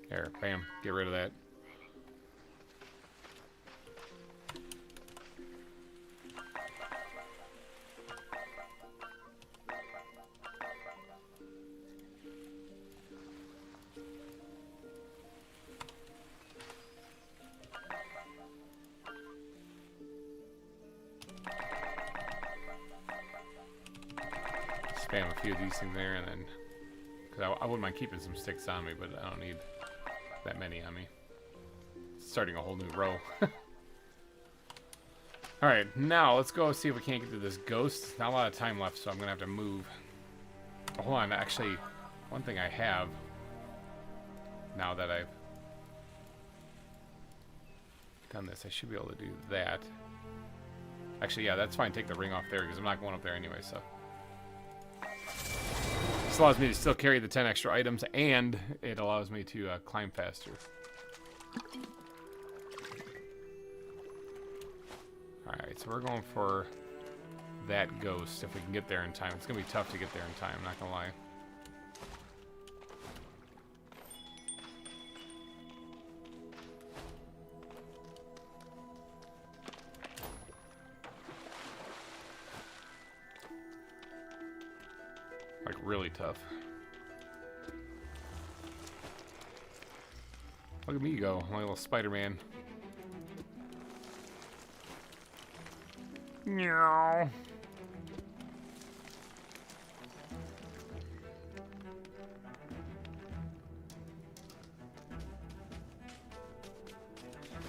[SPEAKER 1] There, bam, get rid of that. Spam a few of these things there, and then because I wouldn't mind keeping some sticks on me, but I don't need that many on me. Starting a whole new row. Alright, now let's go see if we can't get to this ghost. Not a lot of time left, so I'm gonna have to move. Oh, hold on, actually, one thing I have now that I've done this, I should be able to do that. Actually, yeah, that's fine. Take the ring off there because I'm not going up there anyway, so. This allows me to still carry the 10 extra items, and it allows me to climb faster. Alright, so we're going for that ghost if we can get there in time. It's going to be tough to get there in time, I'm not going to lie. really tough. Look at me go, my little Spider-Man. Meow.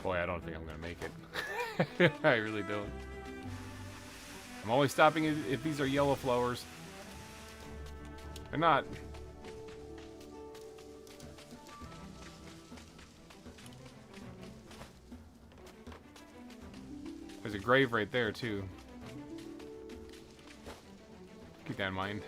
[SPEAKER 1] Boy, I don't think I'm gonna make it. I really don't. I'm only stopping if these are yellow flowers. They're not. There's a grave right there, too. Keep that in mind.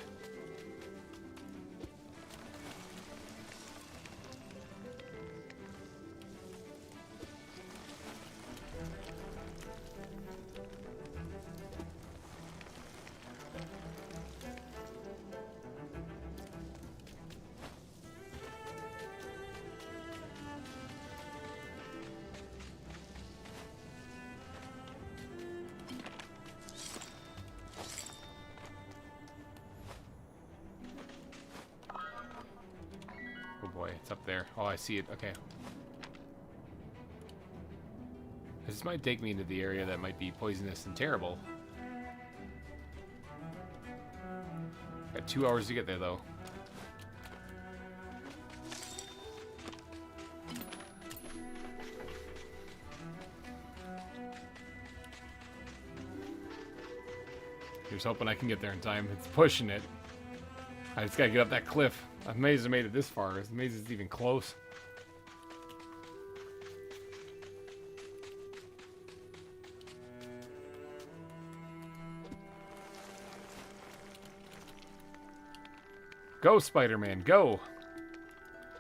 [SPEAKER 1] Boy, it's up there. Oh, I see it. Okay. This might take me into the area that might be poisonous and terrible. Got 2 hours to get there, though. Here's hoping I can get there in time. It's pushing it. I just gotta get up that cliff. I'm amazed I made it this far. I'm amazed it's even close. Go, Spider-Man, go!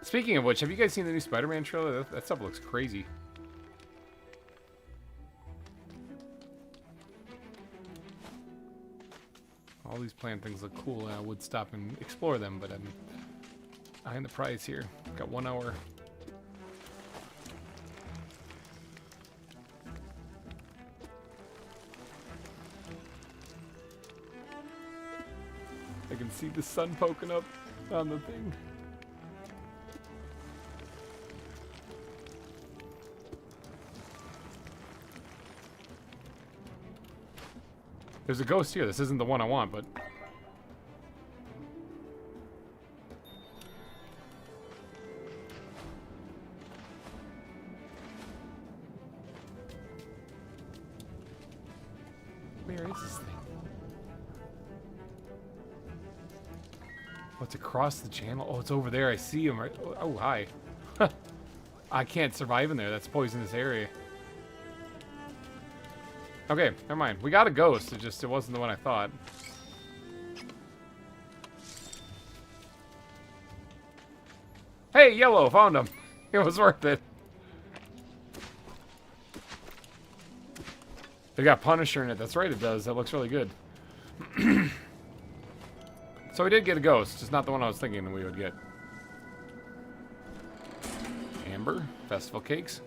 [SPEAKER 1] Speaking of which, have you guys seen the new Spider-Man trailer? That stuff looks crazy. All these plant things look cool, and I would stop and explore them, but I'm eyeing the prize here. Got 1 hour. I can see the sun poking up on the thing. There's a ghost here. This isn't the one I want, but... Where is this thing? Oh, it's across the channel. Oh, it's over there. I see him. Right. Oh, hi. I can't survive in there. That's poisonous area. Okay, never mind. We got a ghost. It wasn't the one I thought. Hey, yellow, found him. It was worth it. They got Punisher in it. That's right, it does. That looks really good. So we did get a ghost. Just not the one I was thinking we would get. Amber, festival cakes.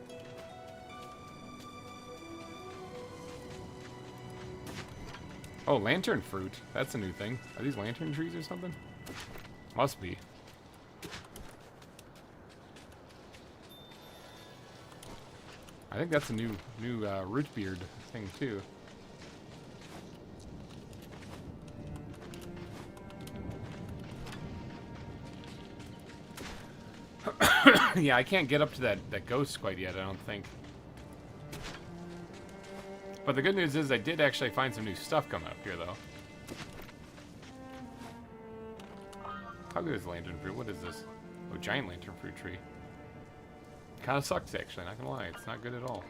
[SPEAKER 1] Oh, lantern fruit. That's a new thing. Are these lantern trees or something? Must be. I think that's a new root beard thing too. Yeah, I can't get up to that ghost quite yet, I don't think. But the good news is I did actually find some new stuff coming up here, though. How good is lantern fruit? What is this? Oh, giant lantern fruit tree. Kind of sucks, actually, not gonna lie. It's not good at all.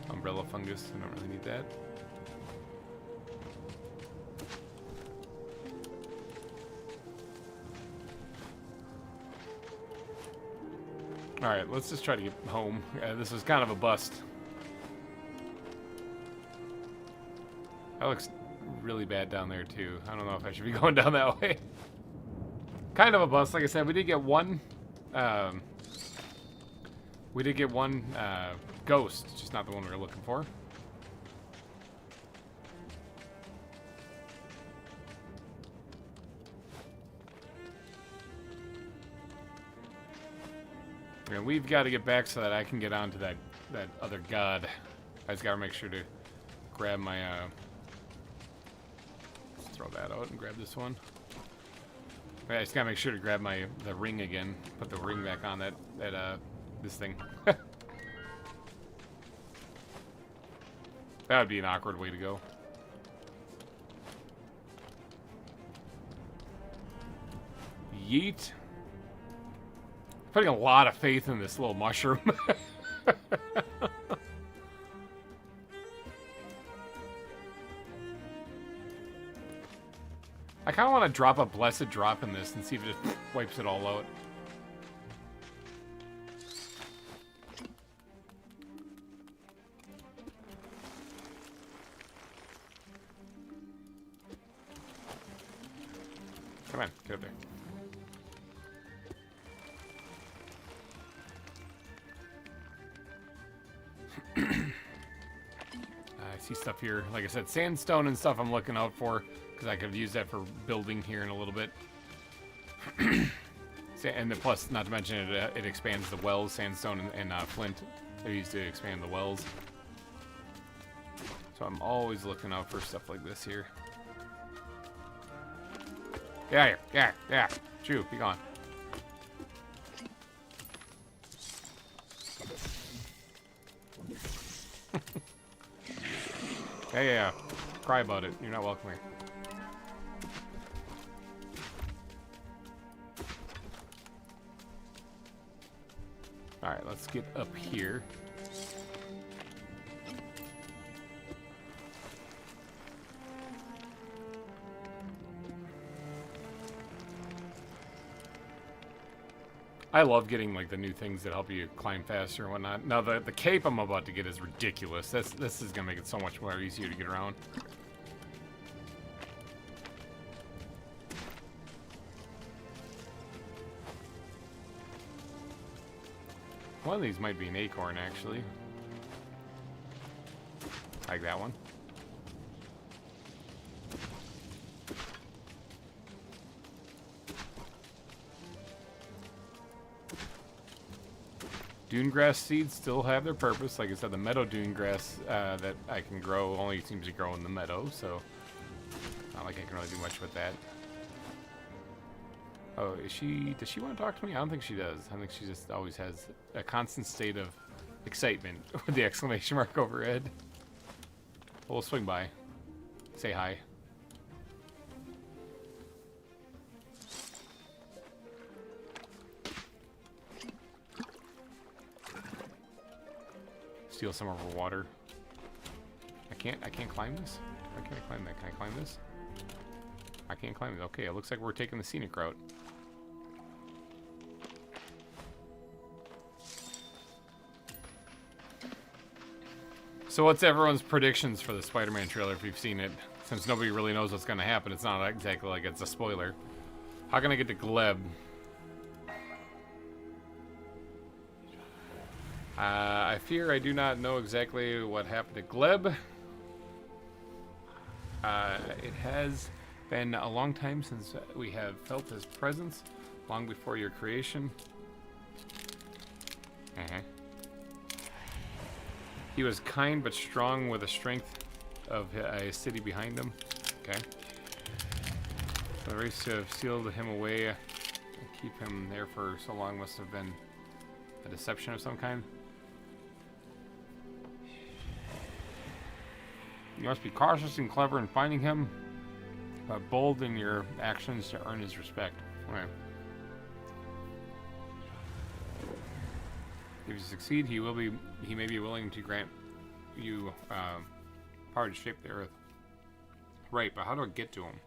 [SPEAKER 1] Umbrella fungus, I don't really need that. Alright, let's just try to get home. This was kind of a bust. That looks really bad down there, too. I don't know if I should be going down that way. Kind of a bust. Like I said, we did get one... ghost, just not the one we were looking for. And we've got to get back so that I can get onto that other god. I just gotta make sure to grab my let's throw that out and grab this one. I just gotta make sure to grab the ring again. Put the ring back on this thing. That would be an awkward way to go. Yeet. Putting a lot of faith in this little mushroom. I kind of want to drop a blessed drop in this and see if it just wipes it all out. Come on, get up there. I see stuff here. Like I said, sandstone and stuff I'm looking out for because I could use that for building here in a little bit. And the plus, not to mention it expands the wells. Sandstone and flint are used to expand the wells. So I'm always looking out for stuff like this here. Get out of here. Yeah. Chew, be gone. Yeah. Cry about it. You're not welcome here. Alright, let's get up here. I love getting like the new things that help you climb faster and whatnot. Now the cape I'm about to get is ridiculous. This is gonna make it so much more easier to get around. One of these might be an acorn actually. Like that one. Dune grass seeds still have their purpose. Like I said, the meadow dune grass that I can grow only seems to grow in the meadow, so not like I can really do much with that. Oh, does she want to talk to me? I don't think she does. I think she just always has a constant state of excitement with the exclamation mark over her head. We'll swing by. Say hi. Steal some of her water. I can't climb this? Why can't I climb that? Can I climb this? I can't climb it. Okay, it looks like we're taking the scenic route. So what's everyone's predictions for the Spider-Man trailer if you've seen it? Since nobody really knows what's going to happen, it's not exactly like it's a spoiler. How can I get to Gleb? I fear I do not know exactly what happened to Gleb. It has been a long time since we have felt his presence, long before your creation. He was kind but strong with the strength of a city behind him. Okay. The race to have sealed him away and keep him there for so long must have been a deception of some kind. You must be cautious and clever in finding him, but bold in your actions to earn his respect. Okay. If you succeed, he may be willing to grant you power to shape the earth. Right, but how do I get to him?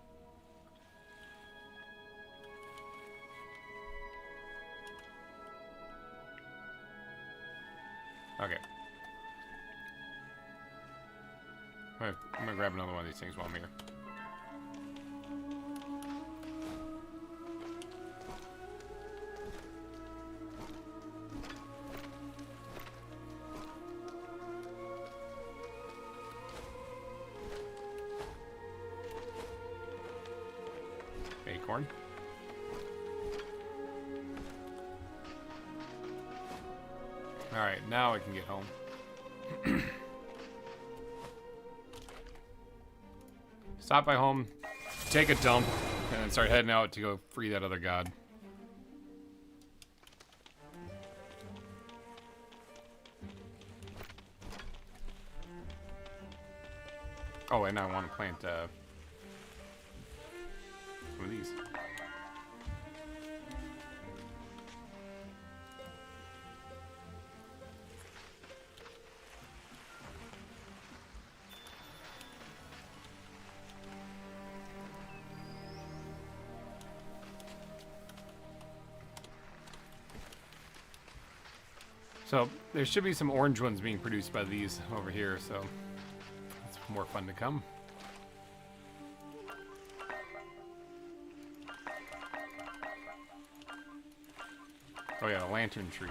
[SPEAKER 1] Okay. I'm gonna grab another one of these things while I'm here. acorn. Alright, now I can get home. Stop by home, take a dump, and then start heading out to go free that other god. Oh, and I want to plant some of these. So there should be some orange ones being produced by these over here, so it's more fun to come. Oh yeah, a lantern tree.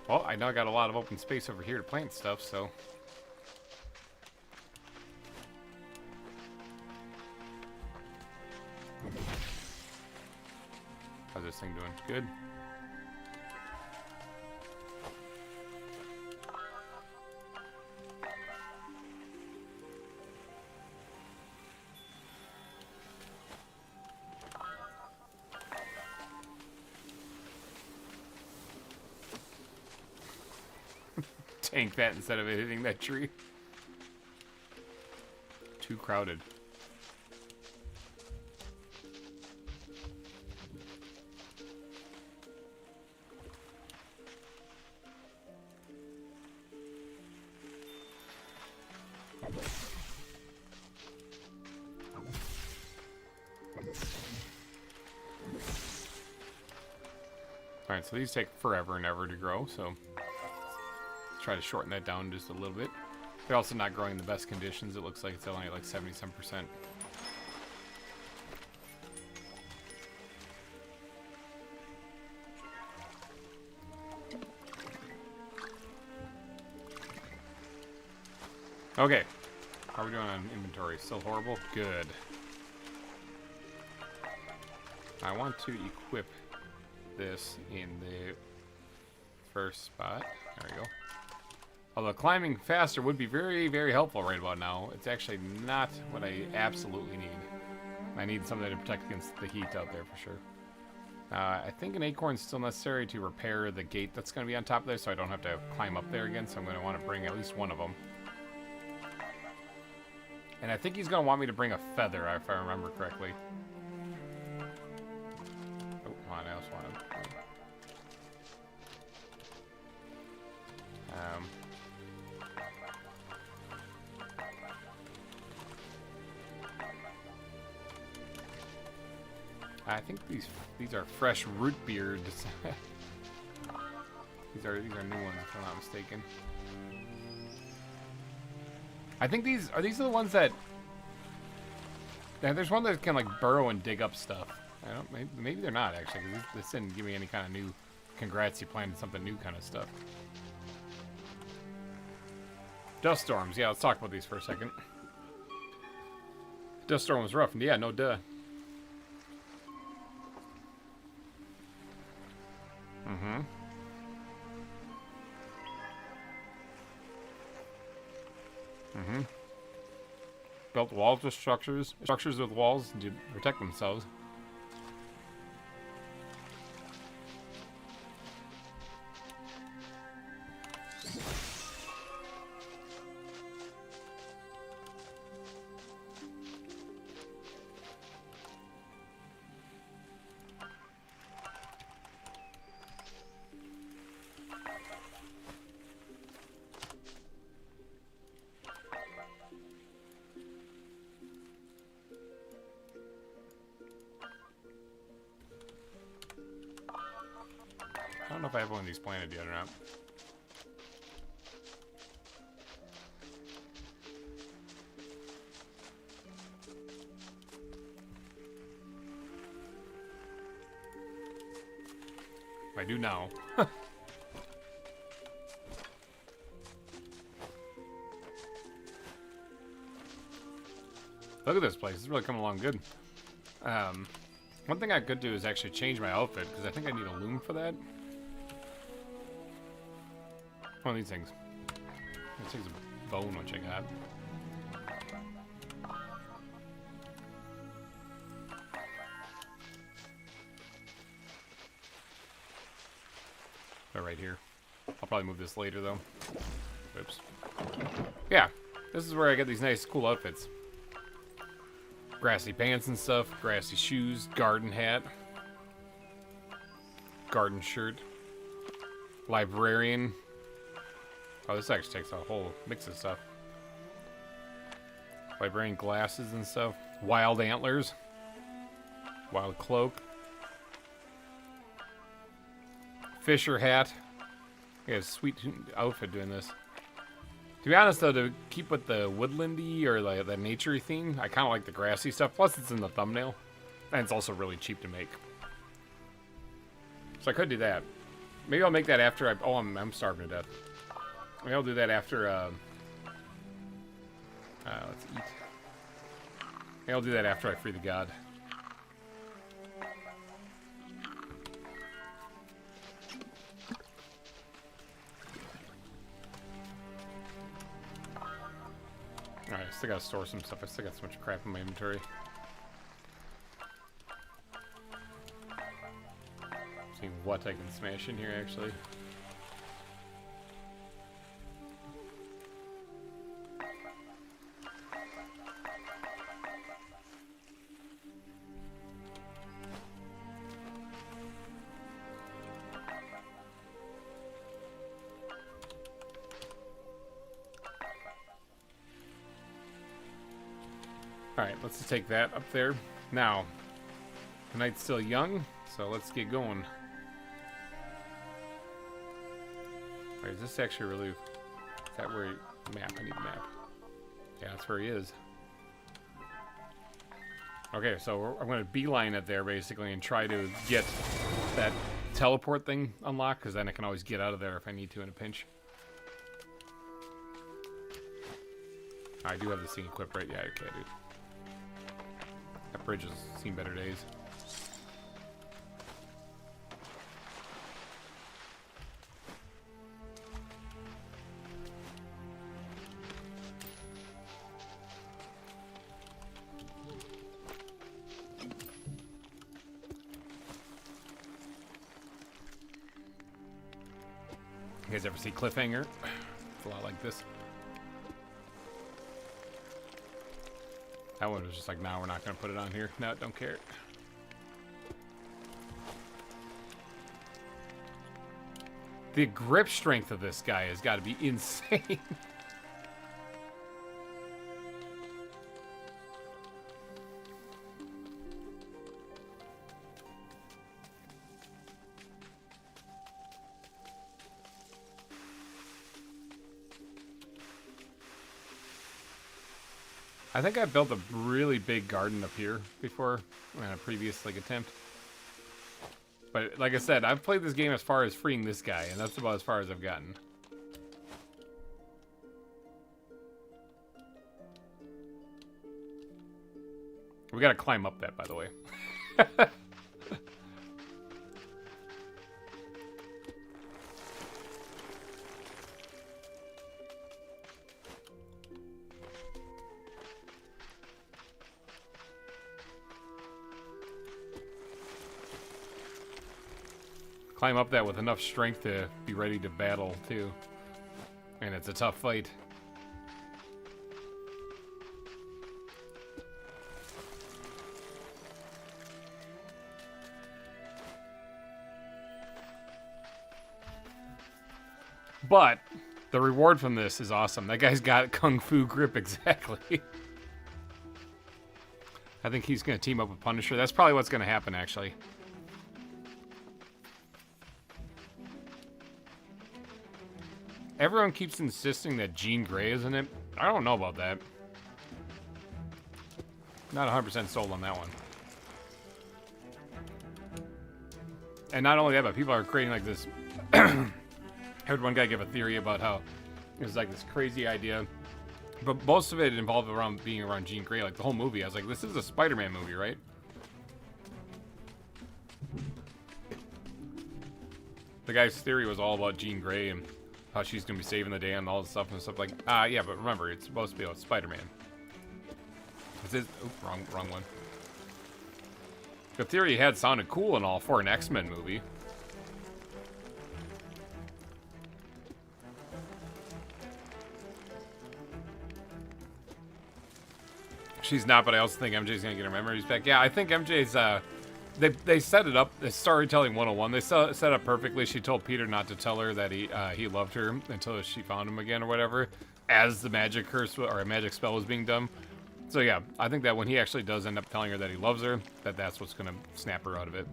[SPEAKER 1] Well, I know I got a lot of open space over here to plant stuff, so. How's this thing doing? Good. Tank that instead of it hitting that tree. Too crowded. Alright, so these take forever and ever to grow, so try to shorten that down just a little bit. They're also not growing in the best conditions. It looks like it's only like 70-some%. Okay. How are we doing on inventory? Still horrible? Good. I want to equip this in the first spot. There we go. Although climbing faster would be very, very helpful right about now. It's actually not what I absolutely need. I need something to protect against the heat out there for sure. I think an acorn is still necessary to repair the gate that's going to be on top there, so I don't have to climb up there again, so I'm going to want to bring at least one of them. And I think he's going to want me to bring a feather, if I remember correctly. Oh, come on, I also want to... I think these are fresh root beards. these are new ones, if I'm not mistaken. I think these are the ones that. Yeah, there's one that can like burrow and dig up stuff. I don't. Maybe they're not actually. Cause this didn't give me any kind of new. Congrats, you planted something new kind of stuff. Dust storms. Yeah, let's talk about these for a second. Dust storm was rough. Yeah, no duh. Mm-hmm. Mm-hmm. Built walls with structures with walls to protect themselves. I don't know if I have one of these planted yet or not. I do now. Look at this place. It's really coming along good. One thing I could do is actually change my outfit, because I think I need a loom for that. One of these things. This thing's a bone, which I got. They're right here. I'll probably move this later, though. Oops. Yeah, this is where I get these nice, cool outfits. Grassy pants and stuff, grassy shoes, garden hat, garden shirt, librarian. Oh, this actually takes a whole mix of stuff. Librarian glasses and stuff. Wild antlers. Wild cloak. Fisher hat. Yeah, a sweet outfit doing this. To be honest, though, to keep with the woodlandy or like the naturey theme, I kind of like the grassy stuff. Plus, it's in the thumbnail, and it's also really cheap to make. So I could do that. Maybe I'll make that after I. Oh, I'm starving to death. Maybe I'll do that after. Let's eat. Maybe I'll do that after I free the god. Alright, I still gotta store some stuff. I still got so much crap in my inventory. See what I can smash in here, actually. Alright, let's just take that up there. Now, the night's still young, so let's get going. Alright, is this actually really... Is that where he... Map, I need a map. Yeah, that's where he is. Okay, so I'm going to beeline it there, basically, and try to get that teleport thing unlocked, because then I can always get out of there if I need to in a pinch. I do have this thing equipped, right? Yeah, okay, dude. That bridge has seen better days. You guys ever see Cliffhanger? It's a lot like this. That one was just like, nah, we're not going to put it on here. No, don't care. The grip strength of this guy has got to be insane. I think I built a really big garden up here before in a previous attempt. But like I said, I've played this game as far as freeing this guy, and that's about as far as I've gotten. We gotta climb up that, by the way. Climb up that with enough strength to be ready to battle, too. And it's a tough fight. But the reward from this is awesome. That guy's got Kung Fu grip exactly. I think he's going to team up with Punisher. That's probably what's going to happen, actually. Everyone keeps insisting that Jean Grey is in it. I don't know about that. Not 100% sold on that one. And not only that, but people are creating like this... I heard one guy give a theory about how it was like this crazy idea But most of it involved around being around Jean Grey. Like the whole movie, I was like, this is a Spider-Man movie, right? The guy's theory was all about Jean Grey and how she's gonna be saving the day and all this stuff and stuff like. Yeah, but remember, it's supposed to be about Spider-Man. Wrong one. The theory he had sounded cool and all for an X-Men movie. She's not, but I also think MJ's gonna get her memories back. Yeah, I think MJ's, they set it up, the storytelling 101, they set up perfectly. She told Peter not to tell her that he loved her until she found him again or whatever, as the magic curse or a magic spell was being done. So yeah, I think that when he actually does end up telling her that he loves her, that's what's gonna snap her out of it.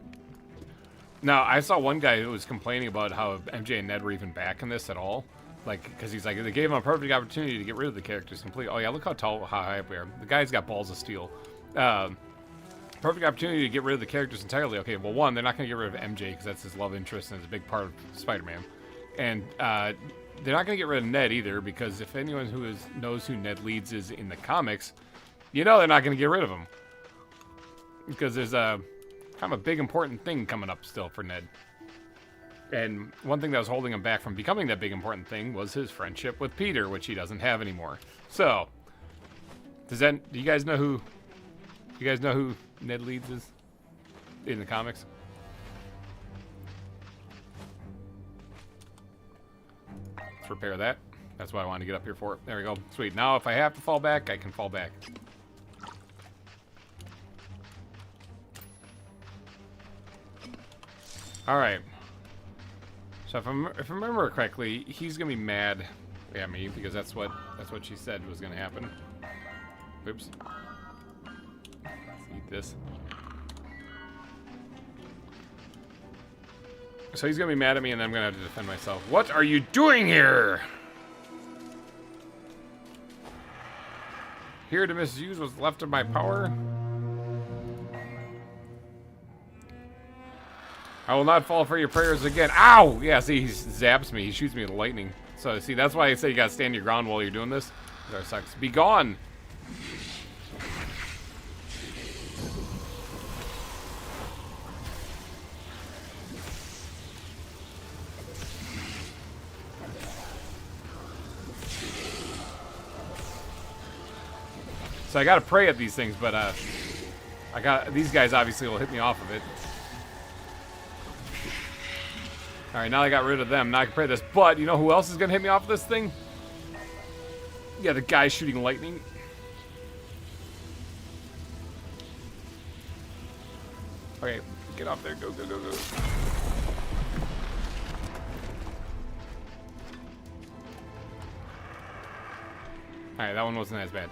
[SPEAKER 1] Now, I saw one guy who was complaining about how MJ and Ned were even back in this at all. Like, because he's like, they gave him a perfect opportunity to get rid of the characters completely. Oh yeah, look how tall, how high up we are. The guy's got balls of steel. Perfect opportunity to get rid of the characters entirely. Okay, well, one, they're not going to get rid of MJ because that's his love interest and it's a big part of Spider-Man. And they're not going to get rid of Ned either because if anyone who knows who Ned Leeds is in the comics, you know they're not going to get rid of him. Because there's a kind of a big important thing coming up still for Ned. And one thing that was holding him back from becoming that big important thing was his friendship with Peter, which he doesn't have anymore. So, do you guys know who Ned Leeds is in the comics? Let's repair that. That's what I wanted to get up here for. There we go. Sweet. Now if I have to fall back, I can fall back. All right. So if I remember correctly, he's gonna be mad at me because that's what she said was gonna happen. Oops. Let's eat this. So he's gonna be mad at me, and then I'm gonna have to defend myself. What are you doing here? Here to misuse what's left of my power. I will not fall for your prayers again. Ow! Yeah, see, he zaps me. He shoots me with lightning. So, see, that's why I say you gotta stand your ground while you're doing this. That sucks. Be gone! So I gotta pray at these things, but, these guys obviously will hit me off of it. Alright, now I got rid of them. Now I can pray this. But, you know who else is going to hit me off of this thing? Yeah, the guy shooting lightning. Okay, get off there. Go, go, go, go. Alright, that one wasn't as bad.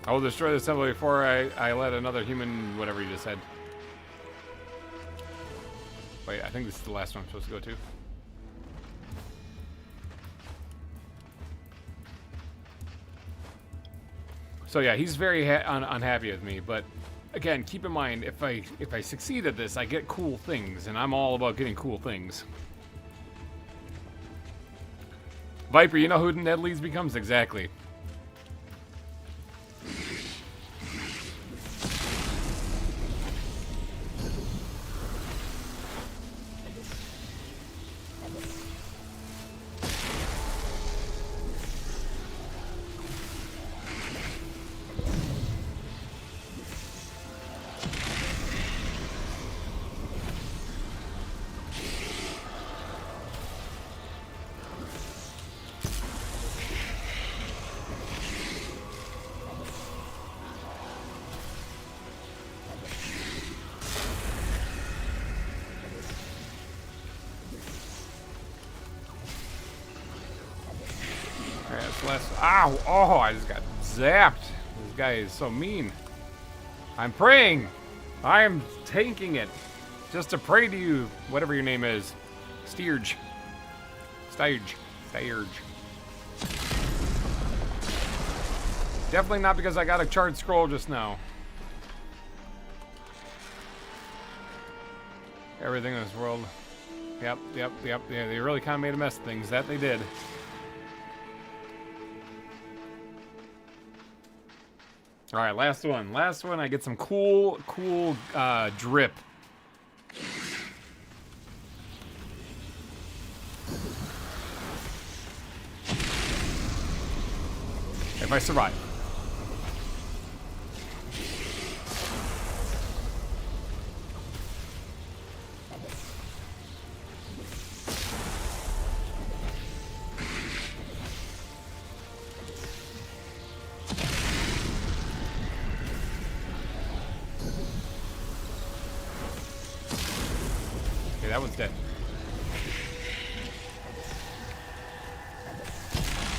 [SPEAKER 1] I will destroy the assembly before I let another human, whatever you just said. Wait, I think this is the last one I'm supposed to go to. So yeah, he's very unhappy with me, but again, keep in mind, if I succeed at this, I get cool things, and I'm all about getting cool things. Viper, you know who Ned Leeds becomes? Exactly. Ow! Oh, I just got zapped. This guy is so mean. I'm praying. I am tanking it. Just to pray to you, whatever your name is. Steerge. Definitely not because I got a charred scroll just now. Everything in this world. Yep. Yeah, they really kind of made a mess of things. That they did. Alright, so let's... Ow! Oh, I just got zapped. This guy is so mean. I'm praying. I am taking it. Just to pray to you, whatever your name is. Steerge. Steerge. Definitely not because I got a charred scroll just now. Everything in this world. Yep. They really kind of made a mess of things. That they did. All right, last one. Last one. I get some cool drip. If I survive. Okay, that one's dead.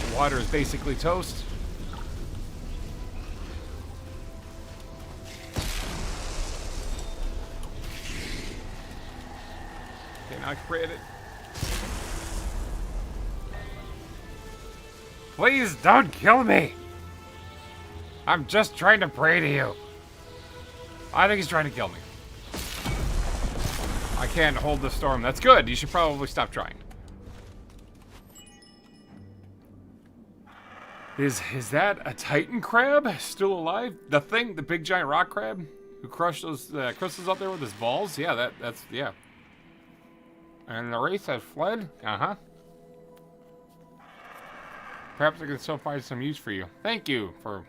[SPEAKER 1] The water is basically toast. I crit it. Please don't kill me. I'm just trying to pray to you. I think he's trying to kill me. I can't hold the storm. That's good. You should probably stop trying. Is that a Titan crab still alive? The thing, the big giant rock crab who crushed those crystals up there with his balls? Yeah, that's yeah. And the race has fled? Uh-huh. Perhaps I can still find some use for you. Thank you for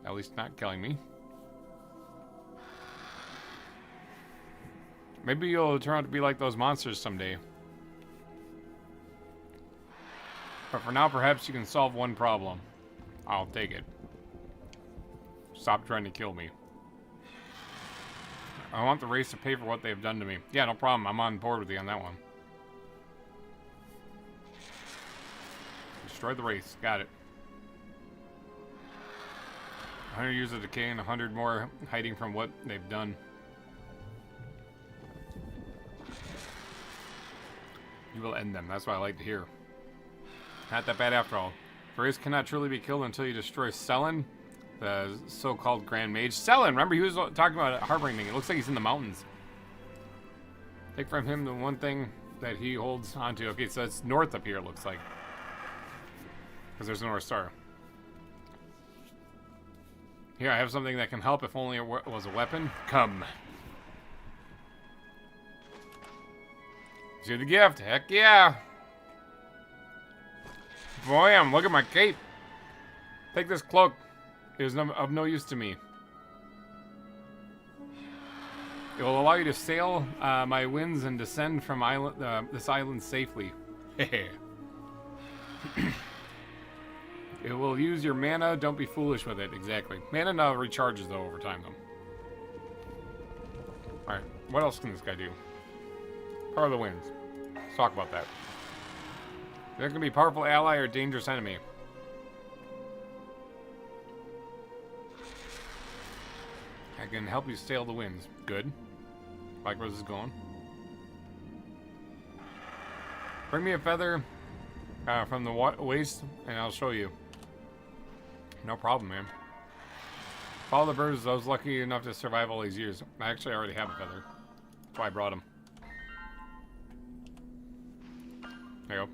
[SPEAKER 1] at least not killing me. Maybe you'll turn out to be like those monsters someday. But for now, perhaps you can solve one problem. I'll take it. Stop trying to kill me. I want the race to pay for what they've done to me. Yeah, no problem. I'm on board with you on that one. Destroy the race. Got it. 100 years of decay and 100 more hiding from what they've done. You will end them. That's what I like to hear. Not that bad after all. The race cannot truly be killed until you destroy Selen, the so-called Grand Mage. Selen! Remember, he was talking about harboring me. It looks like he's in the mountains. Take from him the one thing that he holds onto. Okay, so it's north up here, it looks like. Because there's a North Star. Here, I have something that can help if only it was a weapon. Come. See the gift. Heck yeah. Boy, look at my cape. Take this cloak. It is of no use to me. It will allow you to sail my winds and descend from this island safely. It will use your mana. Don't be foolish with it. Exactly. Mana now recharges though over time though. Alright, what else can this guy do? Power of the winds. Let's talk about that. There can be a powerful ally or dangerous enemy. I can help you sail the winds. Good. Like where this is going. Bring me a feather from the waste, and I'll show you. No problem, man. Follow the birds. Those lucky enough to survive all these years. I actually already have a feather. That's why I brought him. There you go.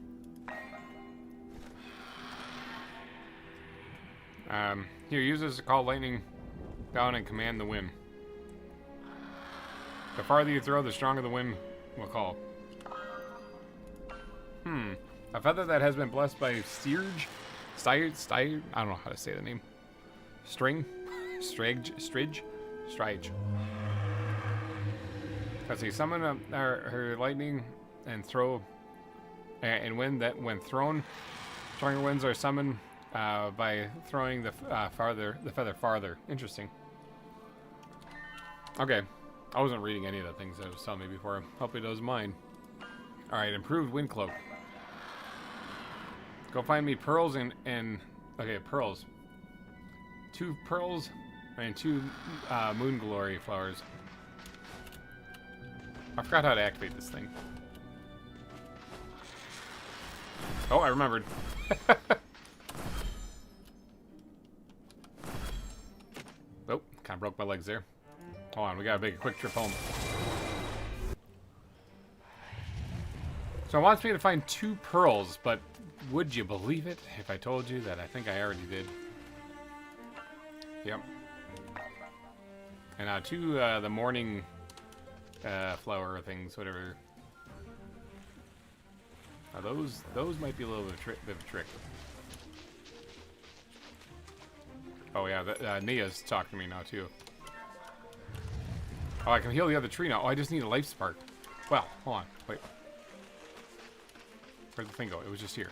[SPEAKER 1] Here, use this to call lightning down and command the wind. The farther you throw, the stronger the wind will call. A feather that has been blessed by Stierge? I don't know how to say the name. String? Stridge? Let's see, summon her lightning and throw, and when thrown, stronger winds are summoned by throwing the feather farther. Interesting. Okay, I wasn't reading any of the things that was telling me before. Hope he doesn't mind. All right, improved wind cloak. Go find me pearls and okay, pearls. 2 pearls and 2 moon glory flowers. I forgot how to activate this thing. Oh, I remembered. Oh, kind of broke my legs there. Hold on, we gotta make a quick trip home. So it wants me to find 2 pearls, but would you believe it if I told you that I think I already did? Yep. And two the morning flower things, whatever. Now those might be a little bit of a trick. Oh yeah, Nia's talking to me now too. Oh, I can heal the other tree now. Oh, I just need a life spark. Well, hold on, wait. Where'd the thing go? It was just here.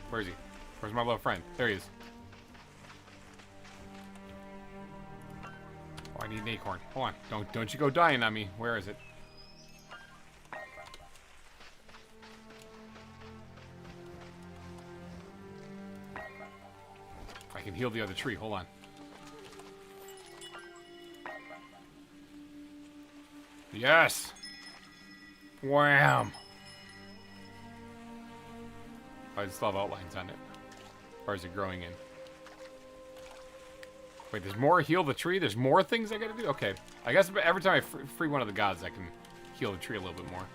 [SPEAKER 1] Where is he? Where's my little friend? There he is. Oh, I need an acorn. Hold on, don't you go dying on me. Where is it? I can heal the other tree. Hold on. Yes! Wham! I just love outlines on it. Or is it growing in? Wait, there's more heal the tree? There's more things I gotta do? Okay. I guess every time I free one of the gods, I can heal the tree a little bit more.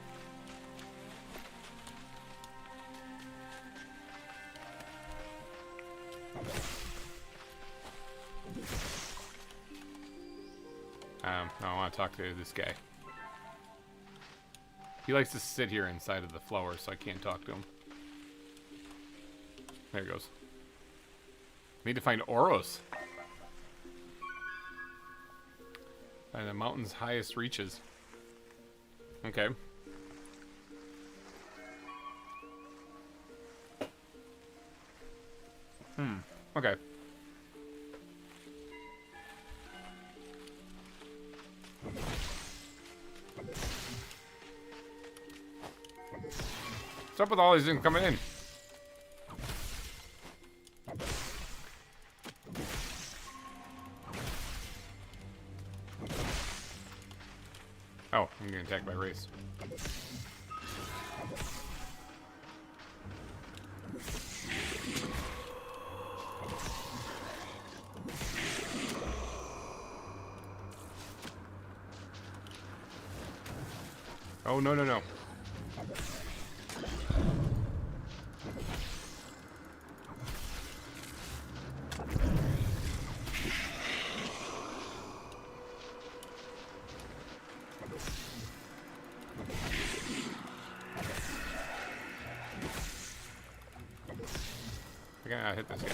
[SPEAKER 1] I want to talk to this guy. He likes to sit here inside of the flower, so I can't talk to him. There he goes. Need to find Oros. Find the mountain's highest reaches. Okay. Okay. What's up with all these things coming in? Oh, I'm getting attacked by Race. Oh, no, no, no. I gotta hit this guy.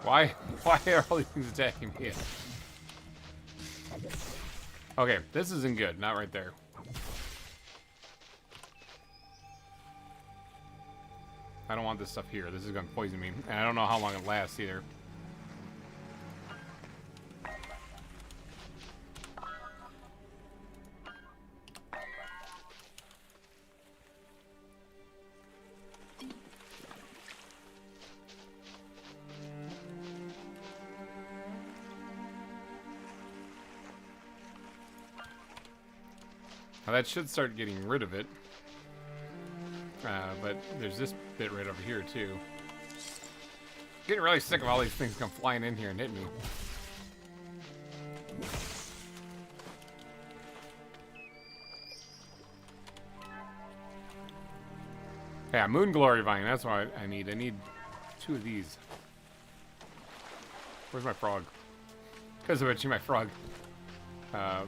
[SPEAKER 1] Why are all these things attacking me? Okay, this isn't good. Not right there. I don't want this stuff here. This is gonna poison me. And I don't know how long it lasts either. Now that should start getting rid of it. But there's this bit right over here too. Getting really sick of all these things come flying in here and hit me. Yeah, Moon Glory Vine, that's what I need. I need 2 of these. Where's my frog? Because eventually my frog has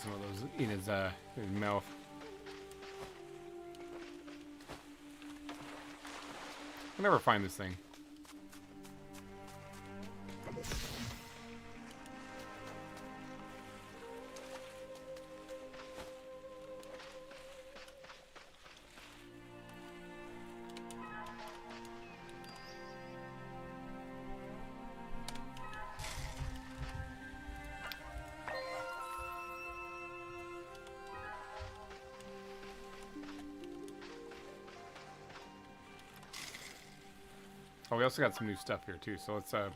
[SPEAKER 1] some of those in his mouth. I'll never find this thing. Oh, we also got some new stuff here too, so let's let's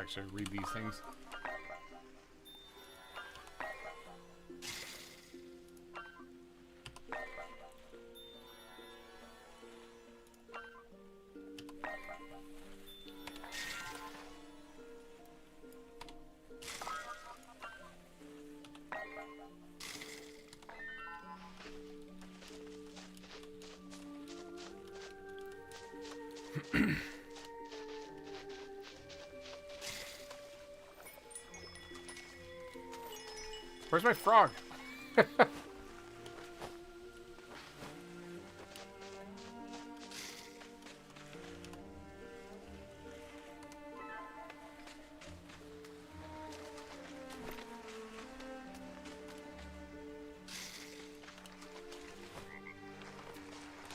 [SPEAKER 1] actually read these things. Where's my frog?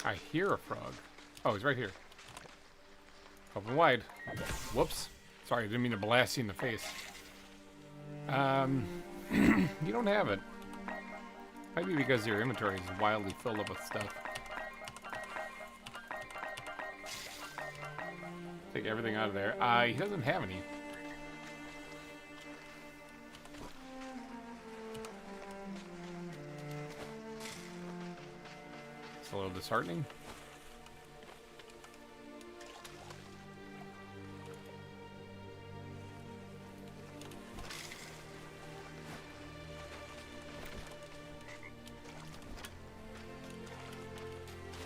[SPEAKER 1] I hear a frog. Oh, he's right here. Open wide. Whoops. Sorry, I didn't mean to blast you in the face. You don't have it. Might be because your inventory is wildly filled up with stuff. Take everything out of there. He doesn't have any. It's a little disheartening.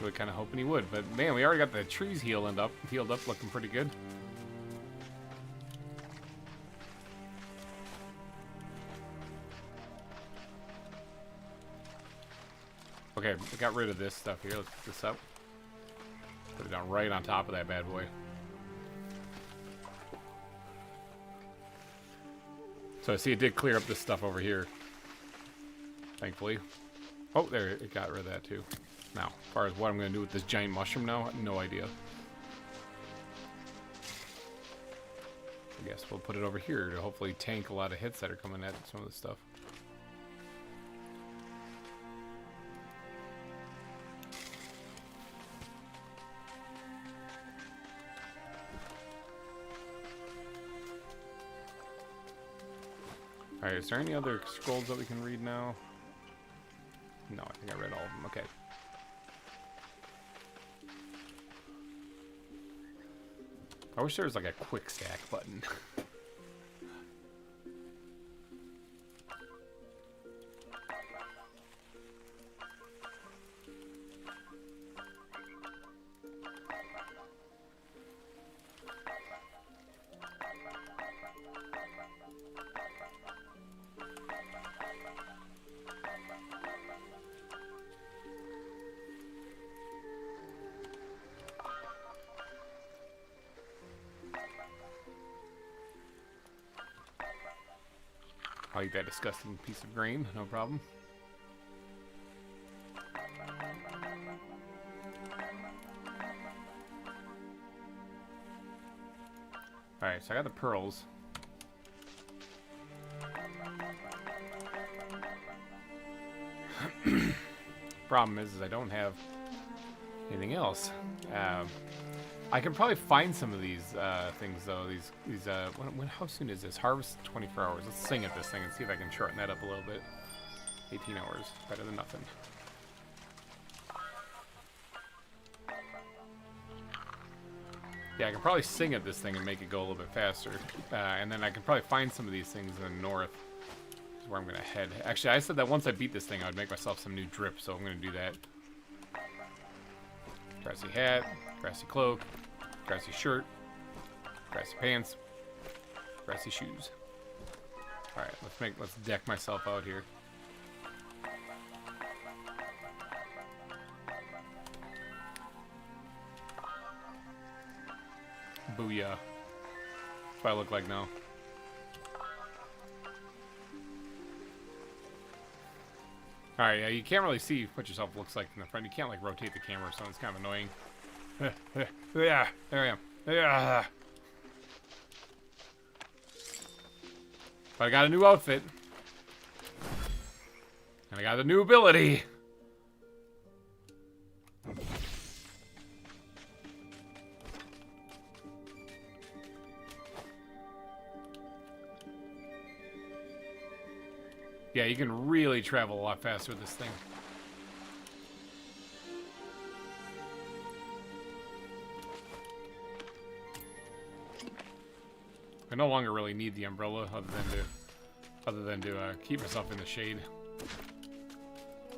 [SPEAKER 1] Really kind of hoping he would, but man, we already got the trees healed up, looking pretty good. Okay, we got rid of this stuff here. Let's pick this up. Put it down right on top of that bad boy. So I see it did clear up this stuff over here. Thankfully. Oh, there, it got rid of that too. Now, as far as what I'm going to do with this giant mushroom now, no idea. I guess we'll put it over here to hopefully tank a lot of hits that are coming at some of this stuff. Alright, is there any other scrolls that we can read now? No, I think I read all of them. Okay. I wish there was like a quick stack button. I'll eat that disgusting piece of grain, no problem. Alright, so I got the pearls. Problem is I don't have anything else. I can probably find some of these things though. How soon is this? Harvest 24 hours. Let's sing at this thing and see if I can shorten that up a little bit. 18 hours, better than nothing. Yeah, I can probably sing at this thing and make it go a little bit faster. And then I can probably find some of these things in the north. Is where I'm gonna head. Actually, I said that once I beat this thing, I would make myself some new drip, so I'm gonna do that. Grassy hat, grassy cloak, grassy shirt, grassy pants, grassy shoes. All right, let's deck myself out here. Booyah. That's what I look like now. Alright, yeah, you can't really see what yourself looks like in the front. You can't, like, rotate the camera, so it's kind of annoying. Yeah, there I am. Yeah. But I got a new outfit. And I got a new ability. Yeah, you can really travel a lot faster with this thing. I no longer really need the umbrella other than to keep myself in the shade.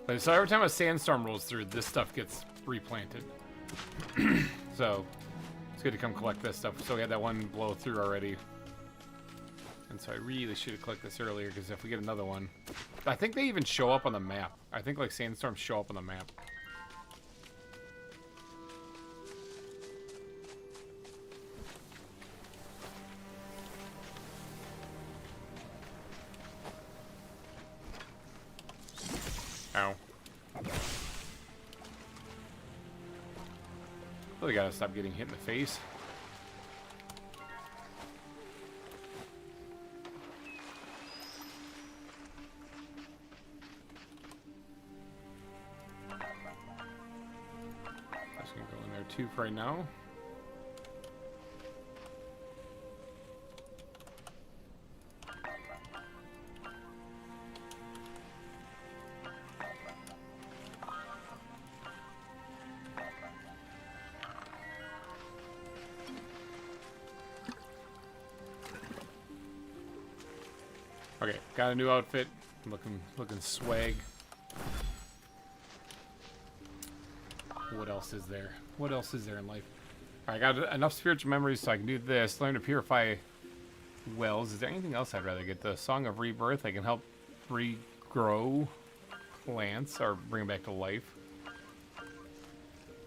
[SPEAKER 1] But so every time a sandstorm rolls through, this stuff gets replanted. So good to come collect this stuff. So we had that one blow through already. And so I really should have clicked this earlier, because if we get another one... I think they even show up on the map. I think, like, sandstorms show up on the map. Ow. Really gotta stop getting hit in the face. Just gonna go in there too for right now. Okay, got a new outfit. Looking swag. What else is there? What else is there in life? Alright, I got enough spiritual memories so I can do this. Learn to purify wells. Is there anything else I'd rather get? The Song of Rebirth. I can help regrow plants or bring them back to life.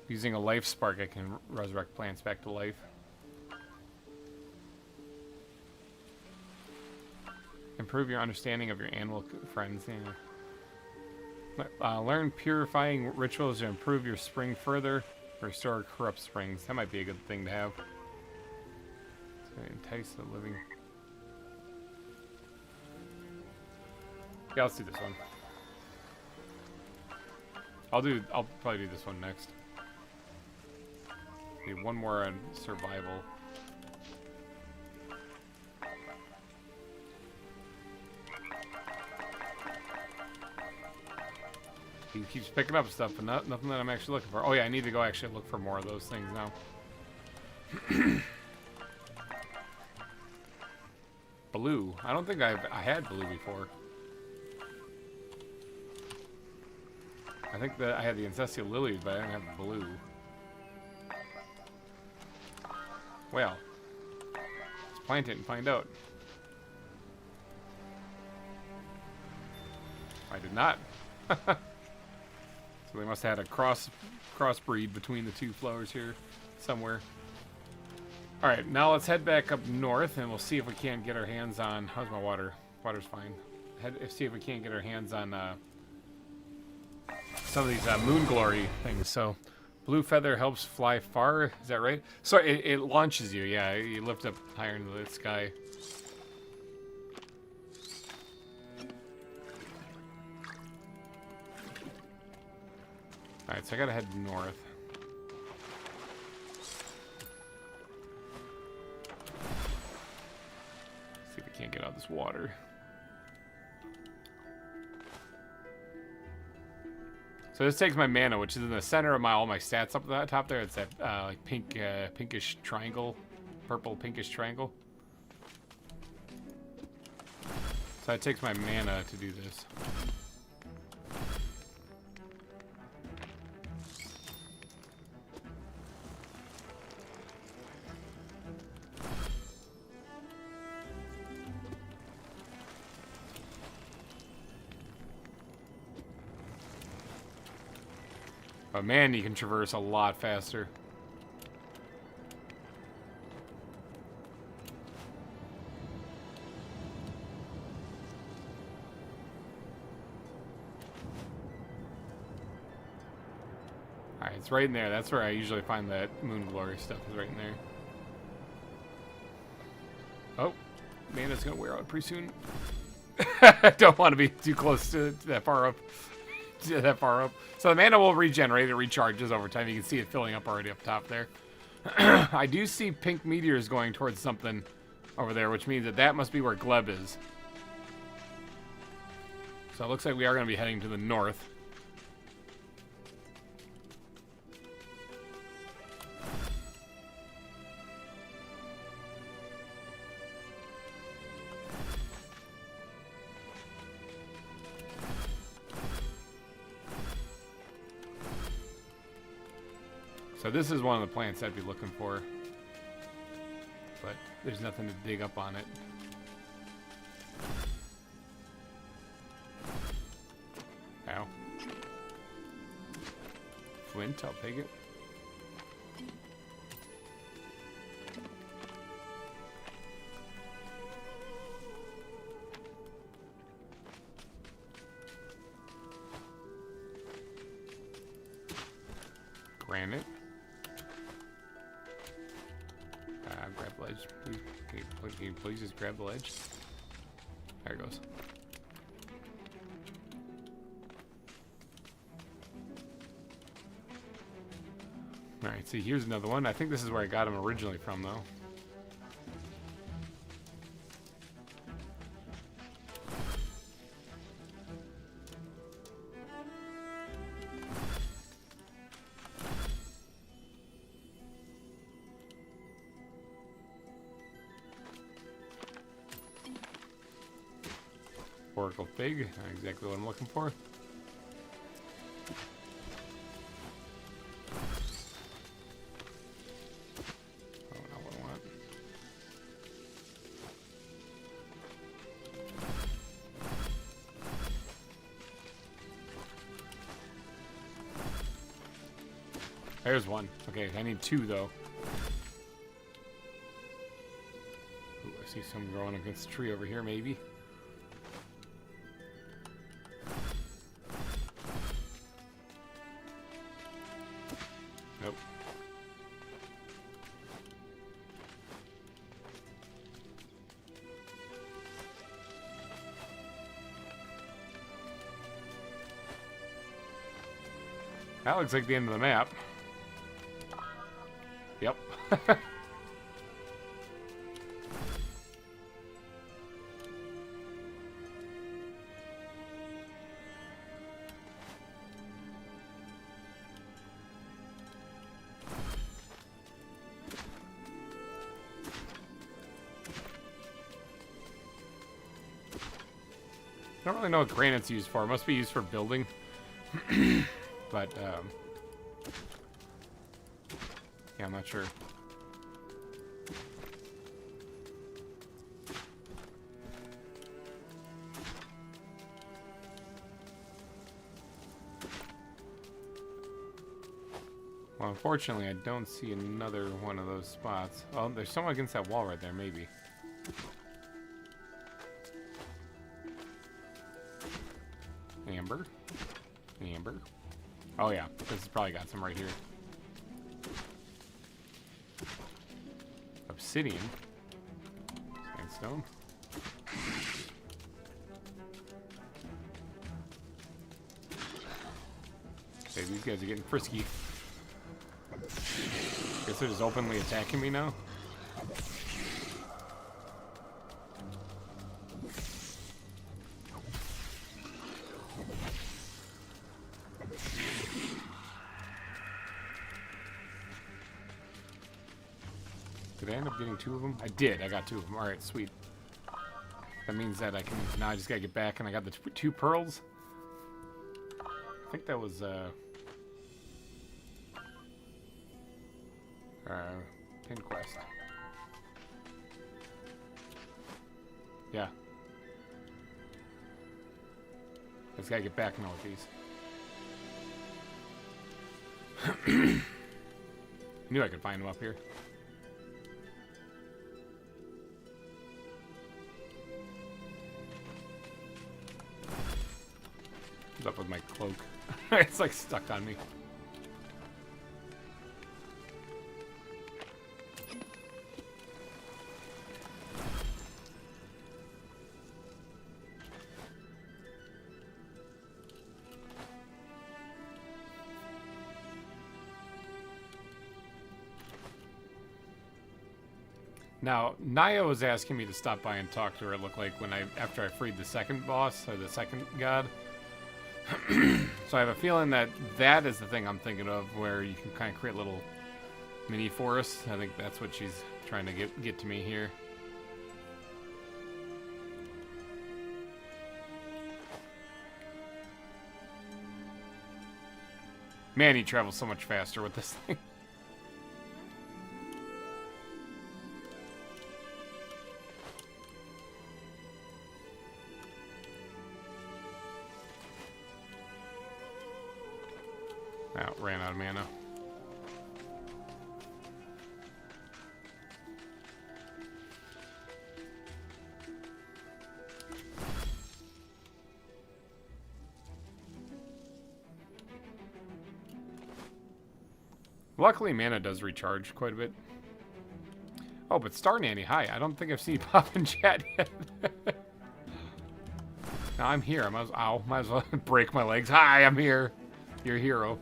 [SPEAKER 1] Using a life spark, I can resurrect plants back to life. Improve your understanding of your animal friends. Yeah. Learn purifying rituals to improve your spring further. Restore corrupt springs. That might be a good thing to have. So entice the living. Yeah, let's do this one. I'll probably do this one next. Need one more on survival. He keeps picking up stuff, but nothing that I'm actually looking for. Oh yeah, I need to go actually look for more of those things now. Blue. I don't think I had blue before. I think that I had the Ancestral Lilies, but I didn't have blue. Well, let's plant it and find out. I did not. So they must have had a crossbreed between the two flowers here somewhere. Alright, now let's head back up north and we'll see if we can't get our hands on... How's my water? Water's fine. See if we can't get our hands on some of these moon glory things. So, blue feather helps fly far. Is that right? So it launches you, yeah. You lift up higher into the sky. Alright, so I gotta head north. See if we can't get out of this water. So this takes my mana, which is in the center of all my stats up at the top there. It's that like pinkish triangle, purple pinkish triangle. So it takes my mana to do this. But man, you can traverse a lot faster. Alright, it's right in there. That's where I usually find that moon glory stuff, is right in there. Oh, man, it's gonna wear out pretty soon. I don't want to be too close to that far up. That far up. So the mana will regenerate. It recharges over time. You can see it filling up already up top there. I do see pink meteors going towards something over there, which means that must be where Gleb is. So it looks like we are going to be heading to the north. So this is one of the plants I'd be looking for. but there's nothing to dig up on it. Ow. Flint, I'll take it. Granite. Grab the ledge. Please, can you please just grab the ledge? There it goes. Alright, see, here's another one. I think this is where I got him originally from, though. Oracle Fig, not exactly what I'm looking for. Oh, not what I want. There's one. Okay, I need two though. Ooh, I see some growing against the tree over here, maybe. Nope. That looks like the end of the map. Yep. I don't really know what granite's used for. It must be used for building. But, yeah, I'm not sure. Well, unfortunately, I don't see another one of those spots. Oh, there's someone against that wall right there, maybe. Amber. Amber. Oh, yeah. This has probably got some right here. Obsidian. Sandstone. Okay, these guys are getting frisky. Guess they're just openly attacking me now. Did I end up getting two of them? I did. I got two of them. Alright, sweet. That means that I can... Now I just gotta get back and I got the two pearls. I think that was, pin quest. Yeah. I just gotta get back now with these. Knew I could find them up here. What's up with my cloak? It's like stuck on me. Now, Naya was asking me to stop by and talk to her, it looked like, after I freed the second boss, or the second god. So I have a feeling that that is the thing I'm thinking of, where you can kind of create little mini forests. I think that's what she's trying to get to me here. Man, he travels so much faster with this thing. Oh, ran out of mana. Luckily, mana does recharge quite a bit. Oh, but Star Nanny, hi. I don't think I've seen you pop in chat yet. No, I'm here. I might as well break my legs. Hi, I'm here. Your hero.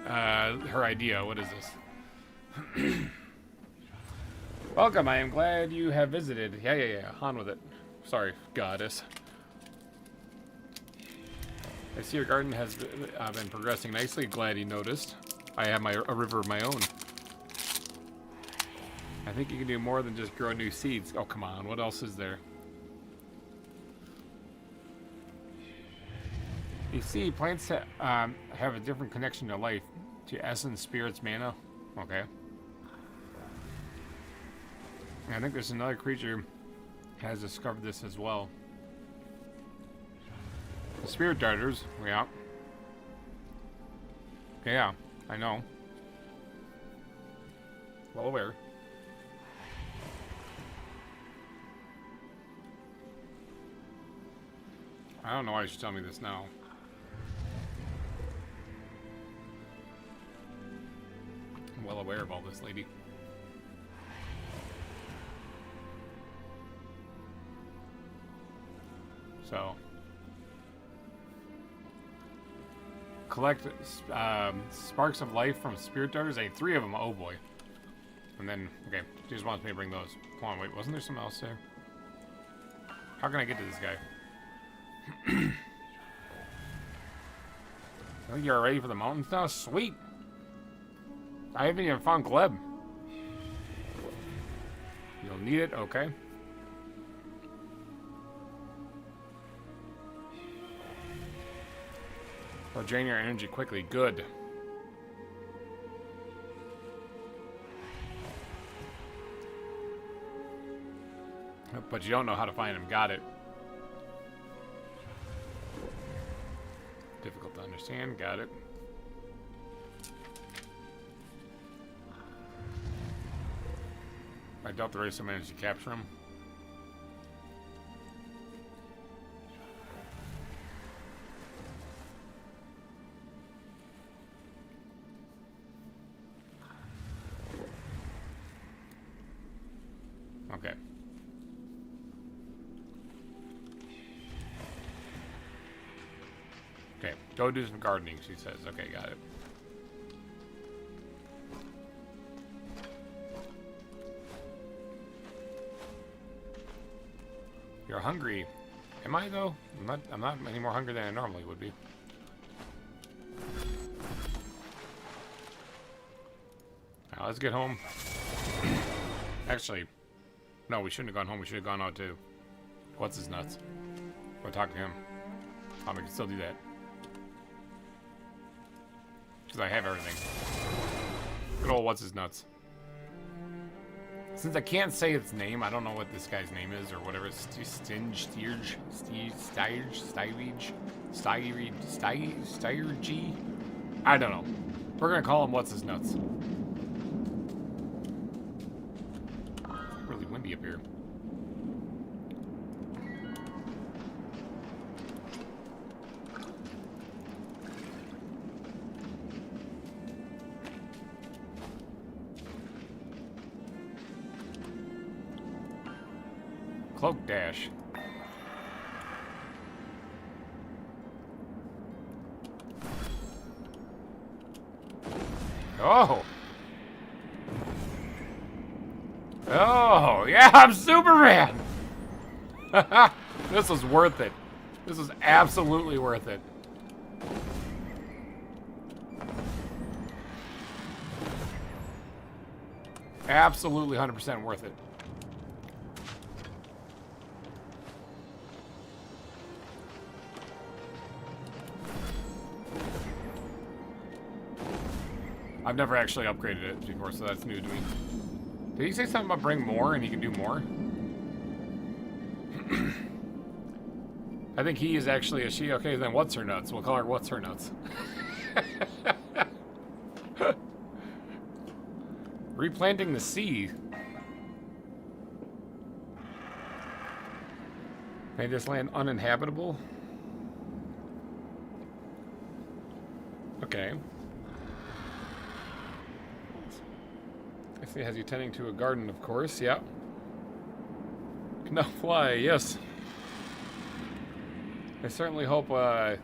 [SPEAKER 1] Her idea. What is this? Welcome. I am glad you have visited. Yeah. On with it. Sorry, goddess. I see your garden has been progressing nicely. Glad you noticed. I have a river of my own. I think you can do more than just grow new seeds. Oh, come on. What else is there? You see, plants have a different connection to life, to essence, spirits, mana. Okay. And I think there's another creature has discovered this as well. The spirit darters. Yeah. Yeah, I know. Well aware. I don't know why you should tell me this now. I'm well aware of all this, lady. So, collect sparks of life from spirit darters. I need 3 of them. Oh boy. And then, okay, she just wants me to bring those. Come on, wait, wasn't there something else there? How can I get to this guy? I think you're ready for the mountains now? Sweet! I haven't even found Gleb. You'll need it? Okay. They'll drain your energy quickly. Good. But you don't know how to find them. Got it. Difficult to understand. Got it. I doubt the race will manage to capture him. Okay. Okay, go do some gardening, she says. Okay, got it. You're hungry. Am I, though? I'm not any more hungry than I normally would be. Now, let's get home. Actually, no, we shouldn't have gone home. We should have gone out to what's his nuts. Go talk to him. We can still do that. Because I have everything. Good old what's his nuts. Since I can't say its name, I don't know what this guy's name is or whatever. Stirge, I don't know. We're gonna call him what's his nuts. Really windy up here. Cloak dash. Oh. Oh, yeah, I'm Superman. This was worth it. This was absolutely worth it. Absolutely 100% worth it. I've never actually upgraded it before, so that's new to me. Did he say something about bring more and he can do more? I think he is actually a she. Okay, then what's her nuts? We'll call her what's her nuts. Replanting the sea. Made this land uninhabitable? Okay. I see it has you tending to a garden, of course. Yeah. No fly, yes. I certainly hope our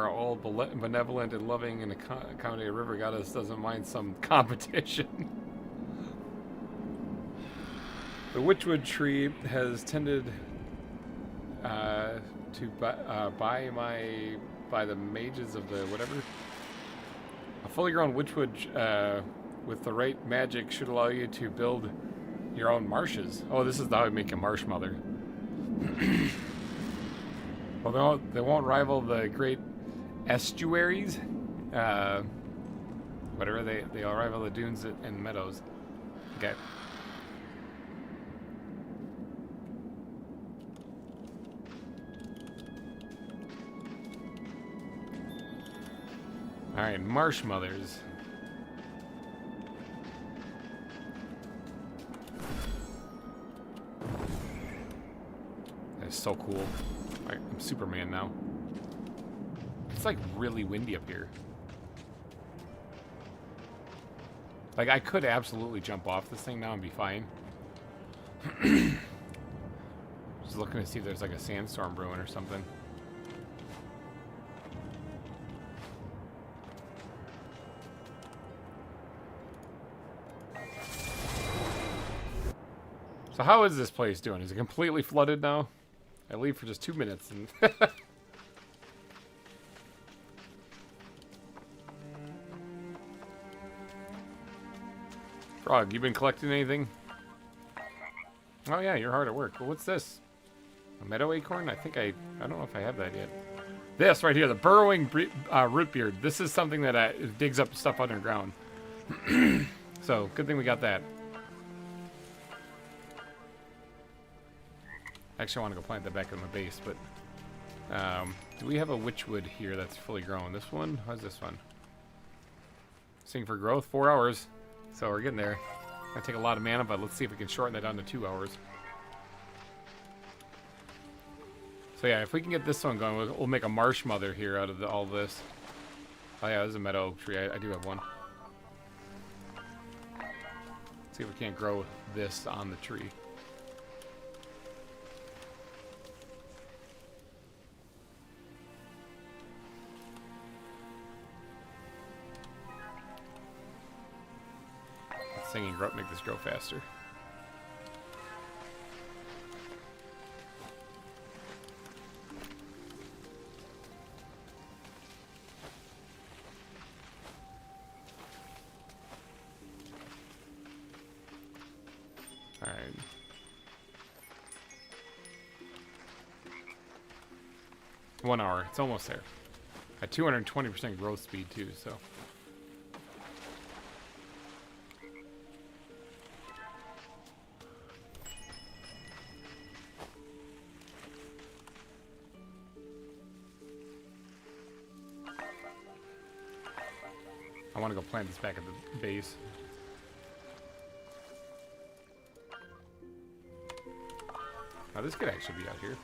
[SPEAKER 1] all benevolent and loving and accommodating river goddess doesn't mind some competition. The witchwood tree has tended to by the mages of the whatever. A fully grown witchwood with the right magic should allow you to build your own marshes. Oh, this is how you make a marsh mother. Well, they won't rival the great estuaries. Whatever, they'll rival the dunes and meadows. Okay. Alright, marsh mothers. That is so cool. Alright, I'm Superman now. It's like really windy up here. Like, I could absolutely jump off this thing now and be fine. Just looking to see if there's like a sandstorm brewing or something. So how is this place doing? Is it completely flooded now? I leave for just 2 minutes and... Frog, you been collecting anything? Oh yeah, you're hard at work. Well, what's this? A meadow acorn? I don't know if I have that yet. This right here, the burrowing root beard. This is something that digs up stuff underground. So, good thing we got that. Actually, I want to go plant that back in my base, but... do we have a witchwood here that's fully grown? This one? How's this one? Sing for growth, 4 hours. So we're getting there. Gonna take a lot of mana, but let's see if we can shorten that down to 2 hours. So yeah, if we can get this one going, we'll make a marsh mother here out of all this. Oh yeah, there's a meadow tree. I do have one. See if we can't grow this on the tree. Singing make this grow faster. All right. One hour. It's almost there. At 220% growth speed too, so. I want to go plant this back at the base. Now this could actually be out here.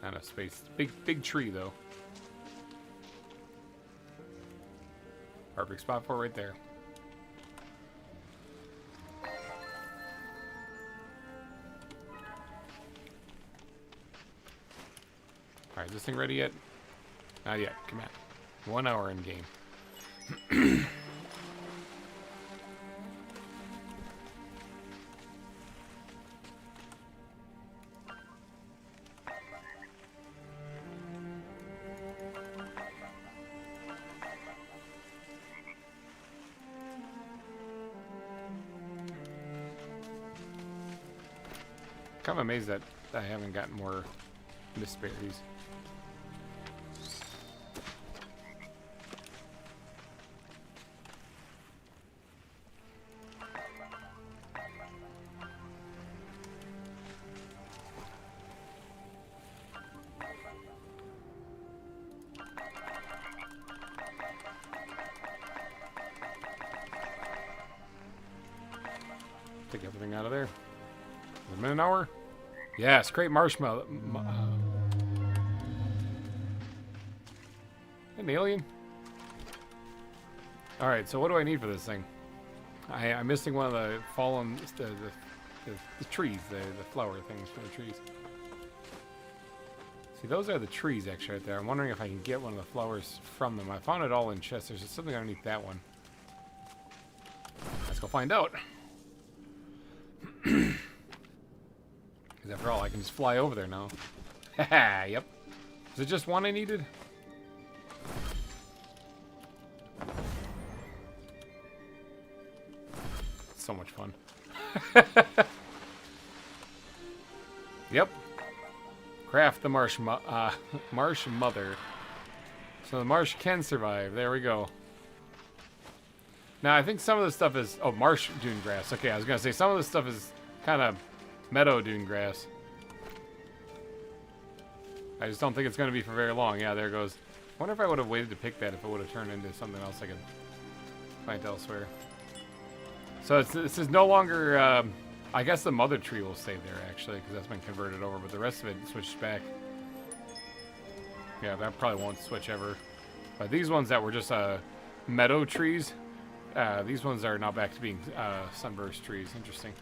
[SPEAKER 1] Not enough space. Big tree though. Perfect spot for it right there. Alright, is this thing ready yet? Not yet. Come on. 1 hour in game. Kind of amazed that I haven't gotten more mist berries. Take everything out of there. Is it a minute an hour? Yes, great marshmallow. An alien? Alright, so what do I need for this thing? I'm missing one of the fallen... the trees, the flower things for the trees. See, those are the trees actually right there. I'm wondering if I can get one of the flowers from them. I found it all in chests. There's just something underneath that one. Let's go find out. Because after all, I can just fly over there now. Haha, yep. Is it just one I needed? So much fun. Yep. Craft the marsh mother. So the marsh can survive. There we go. Now, I think some of the stuff is... Oh, marsh dune grass. Okay, I was going to say some of the stuff is kind of meadow dune grass. I just don't think it's going to be for very long. Yeah, there it goes. I wonder if I would have waited to pick that if it would have turned into something else I could find elsewhere. So this is no longer... I guess the mother tree will stay there, actually, because that's been converted over, but the rest of it switched back. Yeah, that probably won't switch ever. But these ones that were just meadow trees, these ones are now back to being sunburst trees. Interesting.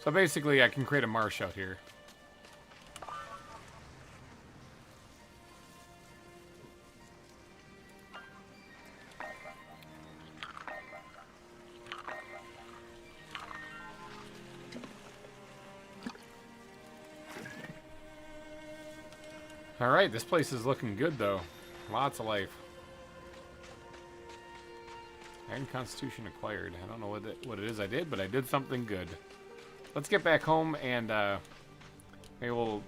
[SPEAKER 1] So basically, I can create a marsh out here. Alright, this place is looking good, though. Lots of life. And Constitution acquired. I don't know what it is I did, but I did something good. Let's get back home and maybe we'll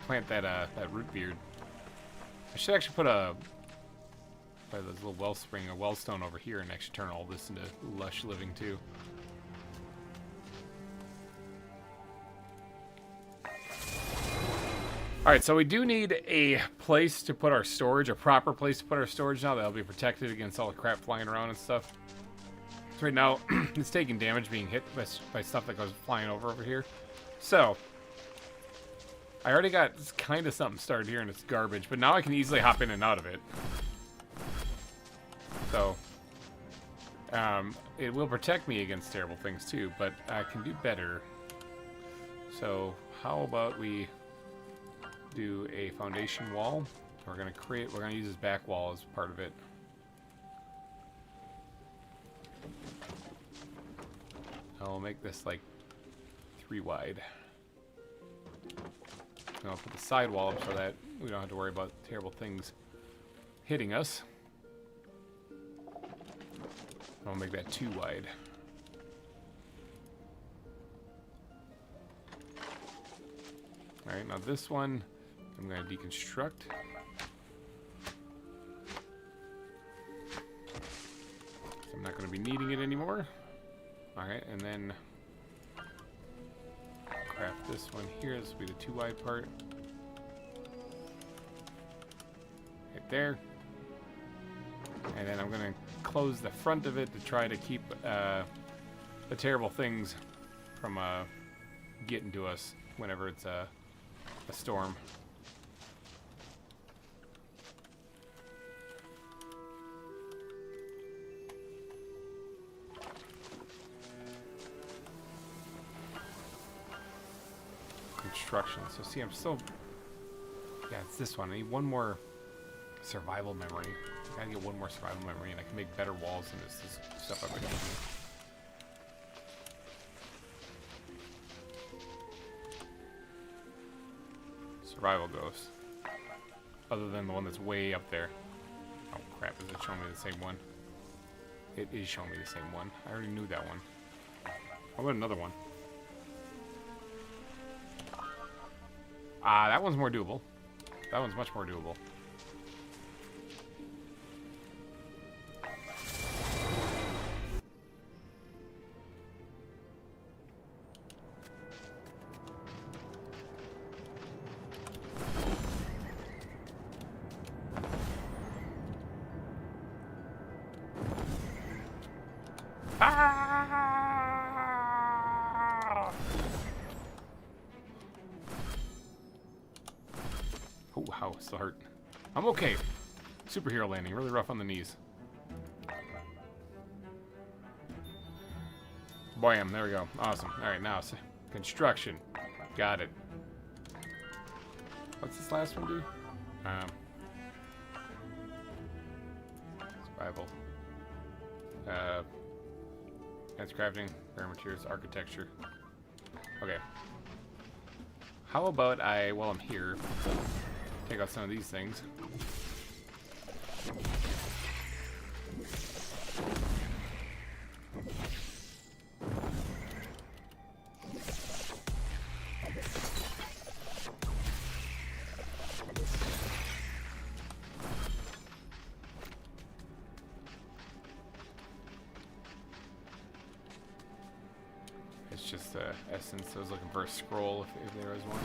[SPEAKER 1] plant that root beard. I should actually put a little wellspring or wellstone over here and actually turn all this into lush living too. Alright, so we do need a place to put our storage, a proper place to put our storage now that'll be protected against all the crap flying around and stuff. So right now, it's taking damage being hit by stuff that goes flying over here. So, I already got kind of something started here and it's garbage, but now I can easily hop in and out of it. So, it will protect me against terrible things too, but I can do better. So, how about we... do a foundation wall. We're gonna use this back wall as part of it. I'll make this like 3 wide. And I'll put the side wall up so that we don't have to worry about terrible things hitting us. I'll make that 2 wide. Alright, now this one I'm going to deconstruct. I'm not going to be needing it anymore. Alright, and then craft this one here. This will be the 2 wide part. Right there. And then I'm going to close the front of it to try to keep the terrible things from getting to us whenever it's a storm. Construction. So see, I'm still... Yeah, it's this one. I need one more survival memory. I gotta get one more survival memory and I can make better walls than this stuff I've been using. Survival ghost. Other than the one that's way up there. Oh crap, is it showing me the same one? It is showing me the same one. I already knew that one. How about another one? Ah, that one's more doable. That one's much more doable. Ah! Oh, how still hurt. I'm okay. Superhero landing, really rough on the knees. Bam, there we go. Awesome. Alright, now construction. Got it. What's this last one do? Survival. Advanced crafting, rare materials, architecture. Okay. How about while I'm here, take out some of these things. It's just essence. I was looking for a scroll if there was one.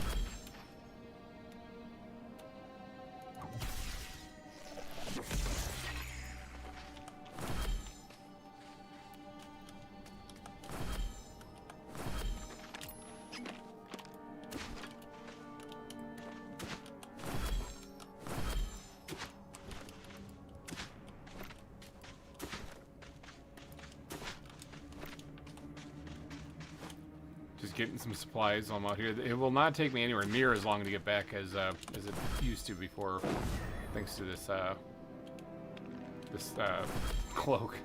[SPEAKER 1] Just getting some supplies while I'm out here. It will not take me anywhere near as long to get back as it used to before, thanks to this cloak.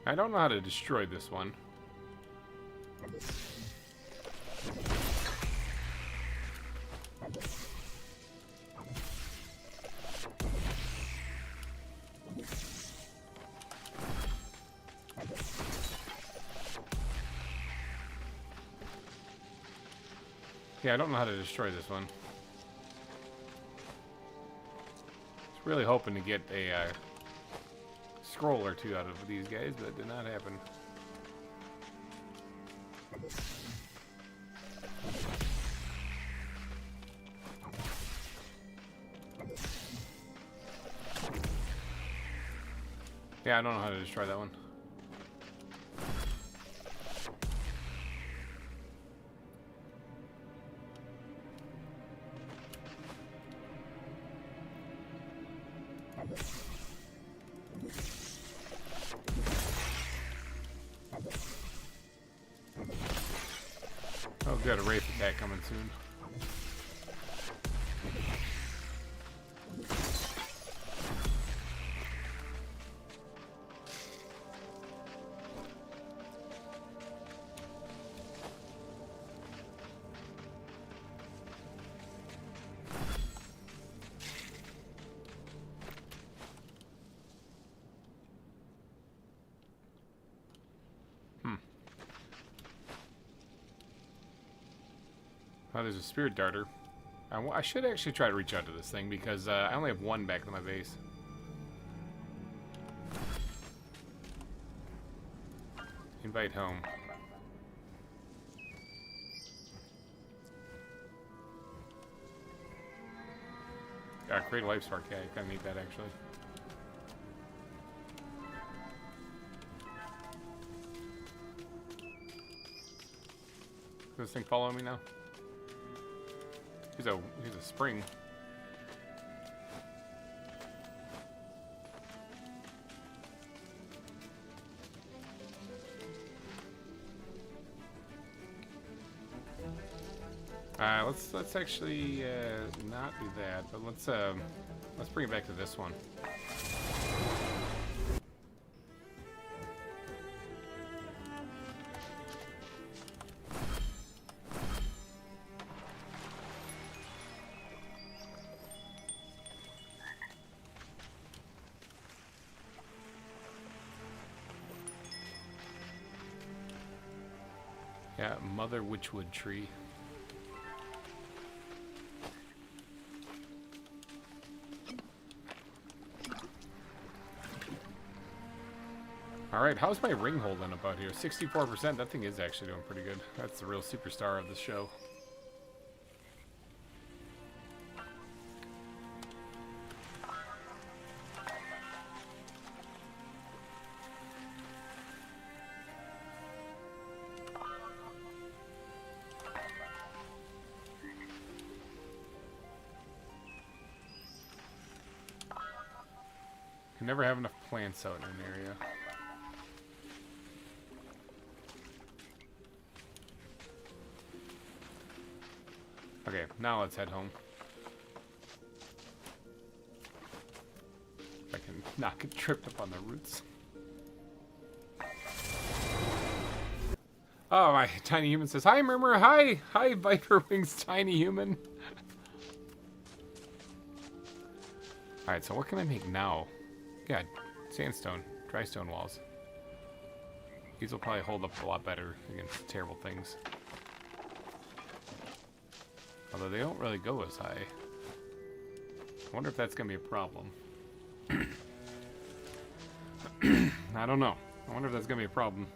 [SPEAKER 1] I don't know how to destroy this one. Yeah, I don't know how to destroy this one. Just really hoping to get a scroll or two out of these guys, but it did not happen. Yeah, I don't know how to destroy that one. Oh, we've got a wraith attack coming soon. Oh, there's a spirit darter. I should actually try to reach out to this thing because I only have one back in my base. Invite home. Create a life spark. Yeah, you kind of need that actually. Is this thing following me now? He's a spring. Let's actually not do that, but let's bring it back to this one. Yeah, Mother Witchwood tree. Alright, how's my ring holding up out here? 64%, that thing is actually doing pretty good. That's the real superstar of the show. Can never have enough plants out in an area. Okay, now let's head home. If I can not get tripped up on the roots. Oh, my tiny human says, "Hi, Murmur. Hi. Hi, Viper Wings, tiny human." Alright, so what can I make now? Yeah, sandstone, dry stone walls. These will probably hold up a lot better against terrible things. Although they don't really go as high. I wonder if that's going to be a problem. I don't know. I wonder if that's going to be a problem.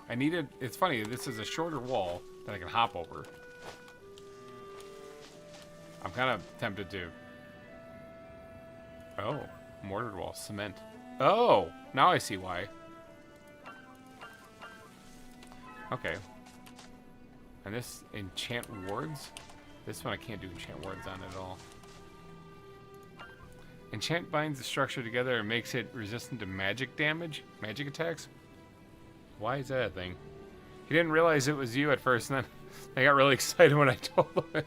[SPEAKER 1] I needed... It's funny, this is a shorter wall that I can hop over. I'm kind of tempted to... Oh, mortared wall, cement. Oh, now I see why. Okay. And this enchant wards? This one I can't do enchant wards on at all. Enchant binds the structure together and makes it resistant to magic damage? Magic attacks? Why is that a thing? He didn't realize it was you at first, and then I got really excited when I told him.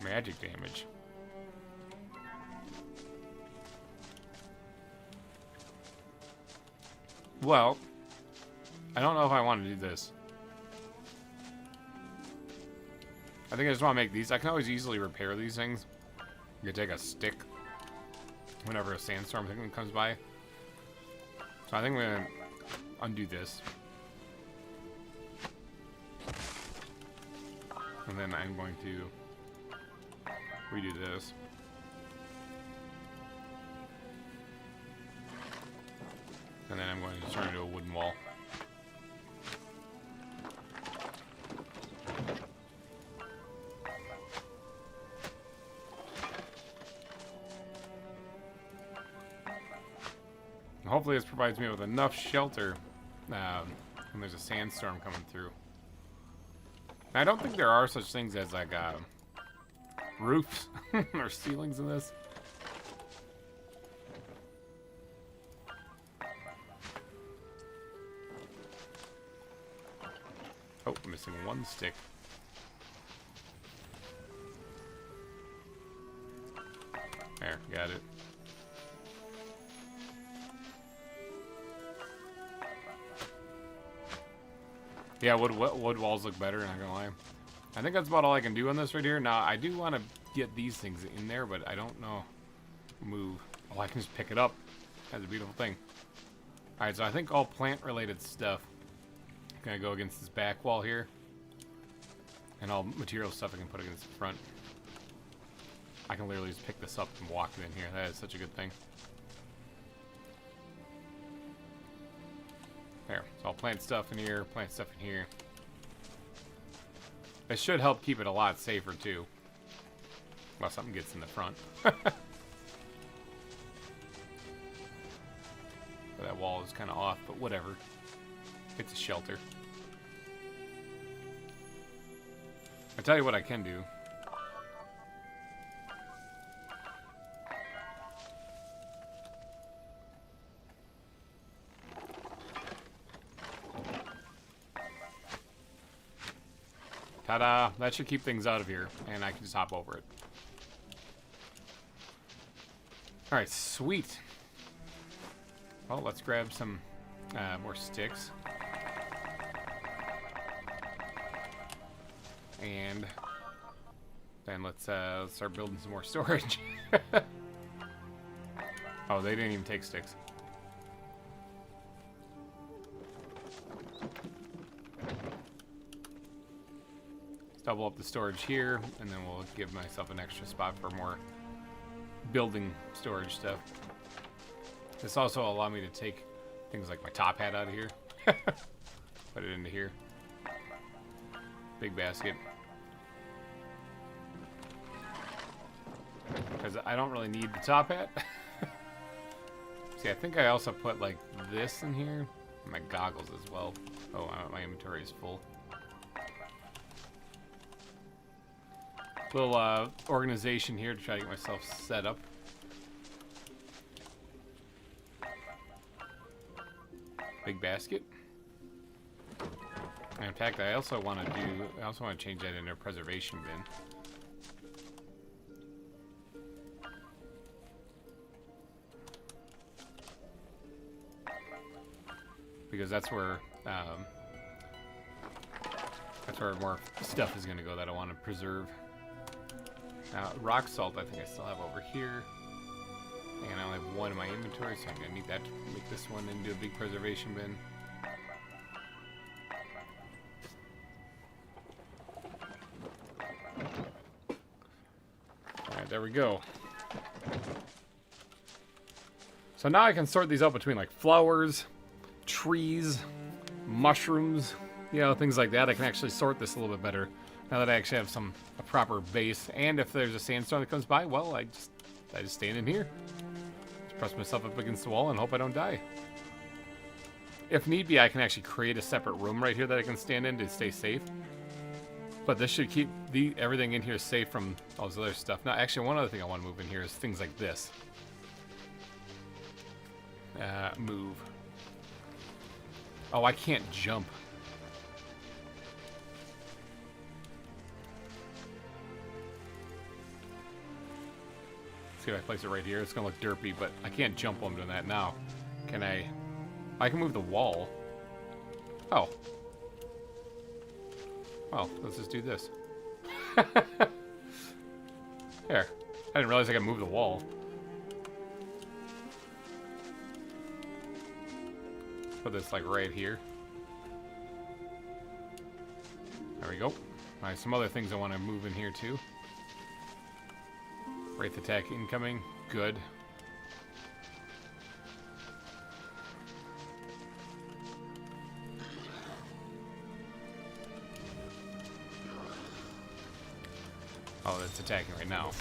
[SPEAKER 1] Magic damage. Well, I don't know if I want to do this. I think I just want to make these. I can always easily repair these things. You can take a stick whenever a sandstorm thing comes by. So I think I'm going to undo this. And then I'm going to redo this. And then I'm going to turn it into a wooden wall. And hopefully this provides me with enough shelter when there's a sandstorm coming through. Now, I don't think there are such things as like roofs or ceilings in this. Oh, I'm missing one stick. There, got it. Yeah, wood walls look better, not gonna lie. I think that's about all I can do on this right here. Now, I do want to get these things in there, but I don't know. Move. Oh, I can just pick it up. That's a beautiful thing. Alright, so I think all plant-related stuff is gonna go against this back wall here. And all material stuff I can put against the front. I can literally just pick this up and walk it in here. That is such a good thing. There. So I'll plant stuff in here, plant stuff in here. This should help keep it a lot safer, too. Well, something gets in the front. That wall is kind of off, but whatever. It's a shelter. I'll tell you what I can do. Ta-da! That should keep things out of here, and I can just hop over it. Alright, sweet. Well, let's grab some more sticks. And then let's start building some more storage. Oh, they didn't even take sticks. Double up the storage here, and then we'll give myself an extra spot for more building storage stuff. This also will allow me to take things like my top hat out of here. Put it into here. Big basket. Because I don't really need the top hat. See, I think I also put like this in here. My goggles as well. Oh, my inventory is full. little organization here to try to get myself set up. Big basket. And in fact, I also want to change that into a preservation bin. Because that's where more stuff is going to go that I want to preserve. Now, rock salt I think I still have over here. And I only have one in my inventory, so I'm going to need that to make this one into a big preservation bin. Alright, there we go. So now I can sort these out between like flowers, trees, mushrooms, you know, things like that. I can actually sort this a little bit better now that I actually have a proper base. And if there's a sandstorm that comes by, well, I just stand in here. Just press myself up against the wall and hope I don't die. If need be, I can actually create a separate room right here that I can stand in to stay safe. But this should keep everything in here safe from all this other stuff. Now, actually, one other thing I want to move in here is things like this. Move. Oh, I can't jump. See if I place it right here. It's gonna look derpy, but I can't jump while I'm doing that now. Can I? I can move the wall. Oh. Well, let's just do this. There. I didn't realize I could move the wall. Put this like right here. There we go. Alright, some other things I want to move in here too. Wraith attack incoming. Good. Oh, it's attacking right now.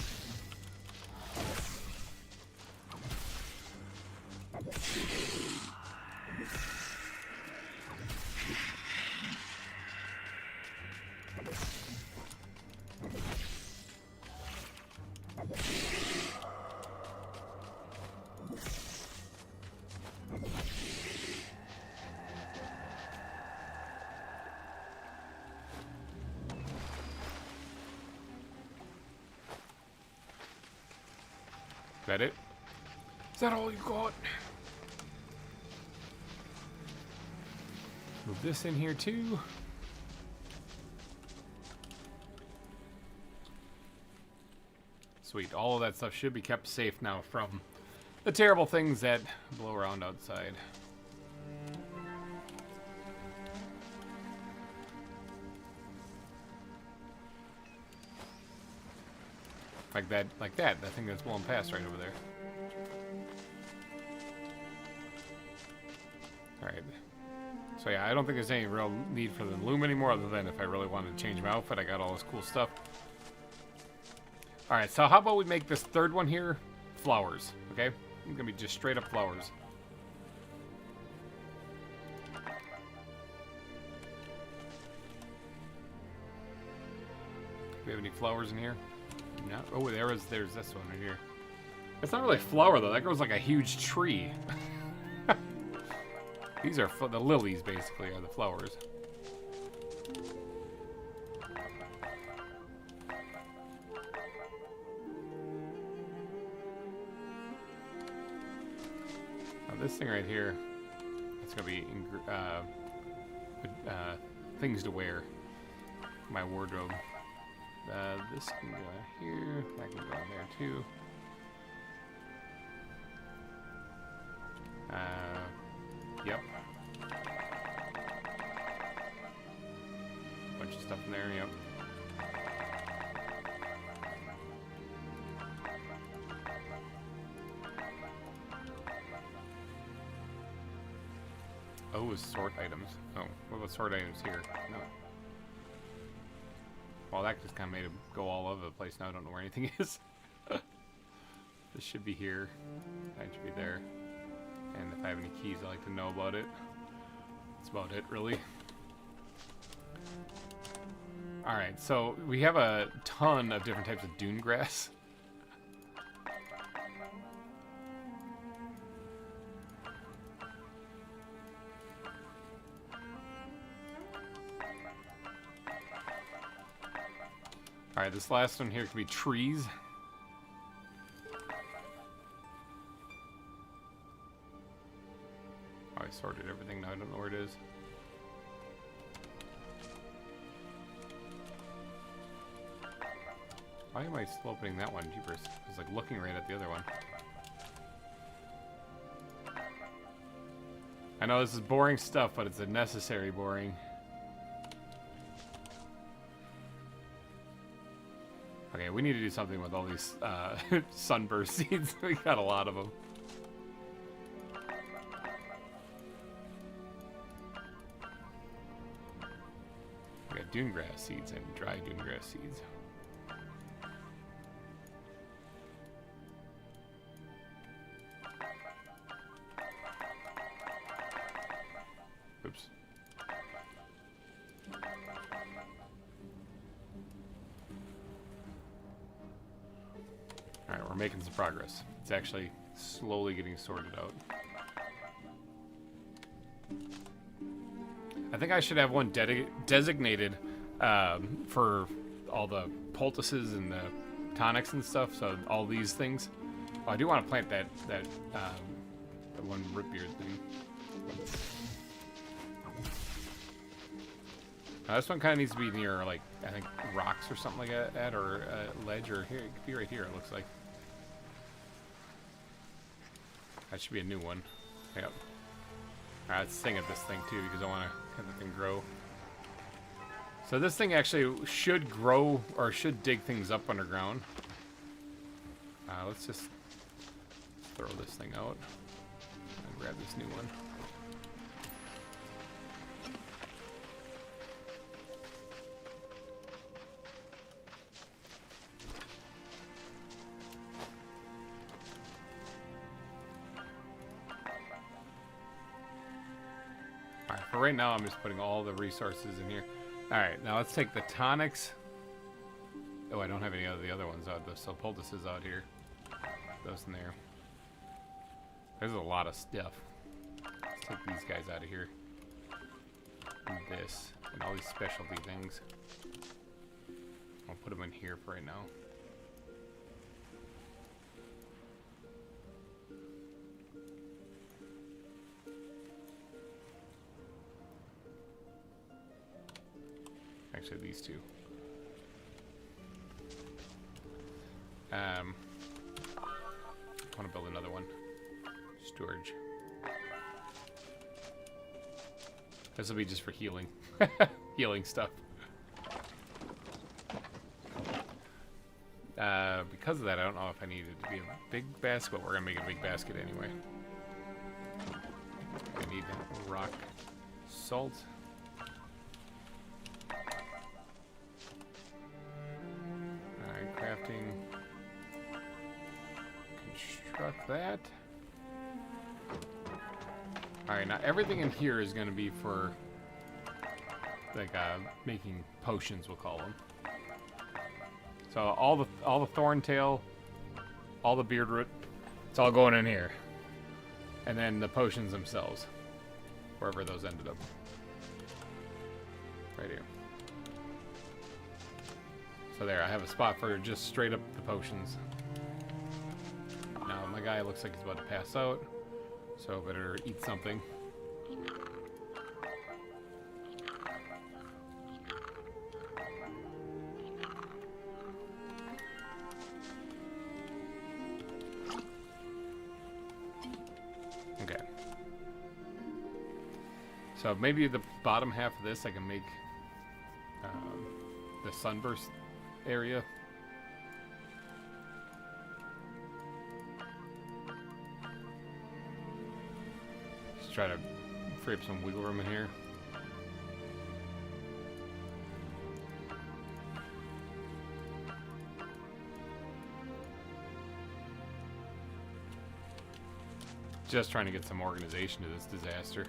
[SPEAKER 1] Is that it? Is that all you got? Move this in here too. Sweet. All of that stuff should be kept safe now from the terrible things that blow around outside. Like that. I think that's blowing past right over there. Alright. So yeah, I don't think there's any real need for the loom anymore, other than if I really wanted to change my outfit. I got all this cool stuff. Alright, so how about we make this third one here flowers, okay? It's gonna be just straight up flowers. Do we have any flowers in here? No. Oh, there's this one right here. It's not really a flower though. That grows like a huge tree. These are the lilies, basically, are the flowers. Now this thing right here, it's gonna be things to wear. My wardrobe. This can go here. That can go in there too. Yep. Bunch of stuff in there. Yep. Oh, sort items. Oh, what about sort items here? No. Well, that just kind of made it go all over the place. Now I don't know where anything is. This should be here. That should be there. And if I have any keys, I like to know about it. That's about it, really. Alright, so we have a ton of different types of dune grass. Alright, this last one here could be trees. Oh, I sorted everything now, I don't know where it is. Why am I still opening that one? Jeepers. I was like looking right at the other one. I know this is boring stuff, but it's a necessary boring. Okay, we need to do something with all these sunburst seeds. We got a lot of them. We got dune grass seeds and dry dune grass seeds. Oops. Alright, we're making some progress. It's actually slowly getting sorted out. I think I should have one designated for all the poultices and the tonics and stuff, so all these things. Oh, I do want to plant that one root beard thing. Now, this one kind of needs to be near, like, I think rocks or something like that, or a ledge, or here, it could be right here, it looks like. That should be a new one. Yep. Alright, let's sing at this thing too, because I want to have the thing grow. So this thing actually should grow, or should dig things up underground. Let's just throw this thing out and grab this new one. Alright, for right now I'm just putting all the resources in here. Alright, now let's take the tonics. Oh, I don't have any of the other ones out. So poultices out here. Those in there. There's a lot of stuff. Let's take these guys out of here. And this. And all these specialty things. I'll put them in here for right now. Actually, these two. I want to build another one. Storage. This will be just for healing. Healing stuff. Because of that, I don't know if I need it to be a big basket, but we're going to make a big basket anyway. I need rock salt. Alright, crafting. Construct that. Alright, now everything in here is going to be for, like, making potions, we'll call them. So all the thorn tail, all the beard root, it's all going in here. And then the potions themselves, wherever those ended up. Right here. So there, I have a spot for just straight up the potions. Now my guy looks like he's about to pass out, so better eat something. Okay. So maybe the bottom half of this I can make the sunburst area. Just try to free up some wiggle room in here. Just trying to get some organization to this disaster.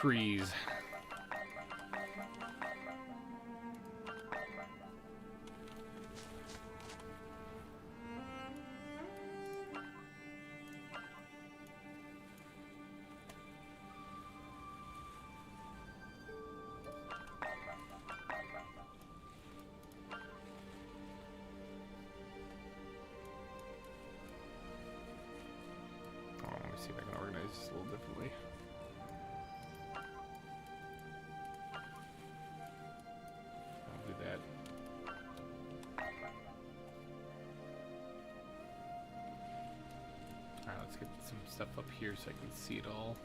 [SPEAKER 1] trees. See if I can organize this a little differently. I'll do that. Alright, let's get some stuff up here so I can see it all.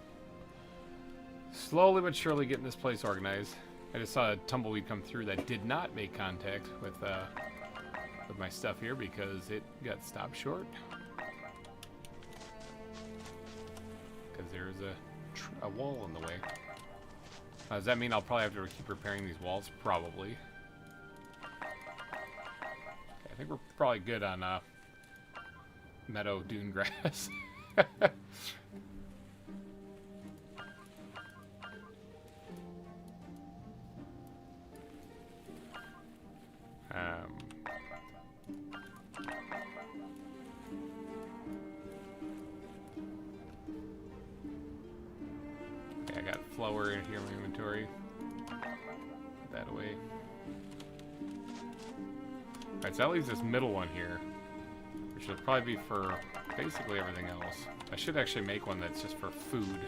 [SPEAKER 1] Slowly but surely getting this place organized. I just saw a tumbleweed come through that did not make contact with my stuff here because it got stopped short. There's a wall in the way. Does that mean I'll probably have to keep repairing these walls? Probably. Okay, I think we're probably good on meadow dune grass. I got flour in here in my inventory. Put that away. Alright, so that leaves this middle one here, which will probably be for basically everything else. I should actually make one that's just for food.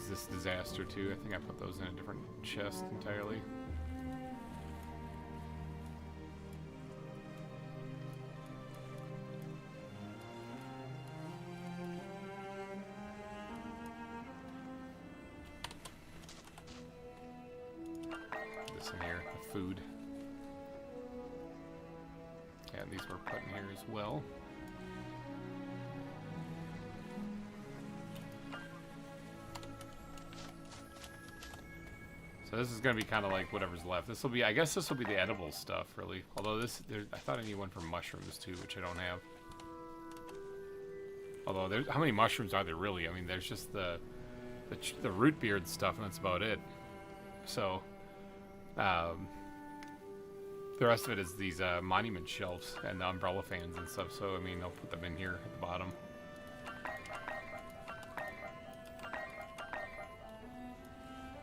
[SPEAKER 1] This disaster too. I think I put those in a different chest entirely. This in here, the food. Yeah, these were put in here as well. So this is going to be kind of like whatever's left. This will be, I guess this will be the edible stuff, really. Although this, I thought I need one for mushrooms too, which I don't have. Although, there's, how many mushrooms are there really? I mean, there's just the root beard stuff, and that's about it. So, the rest of it is these monument shelves and the umbrella fans and stuff. So, I mean, I'll put them in here at the bottom.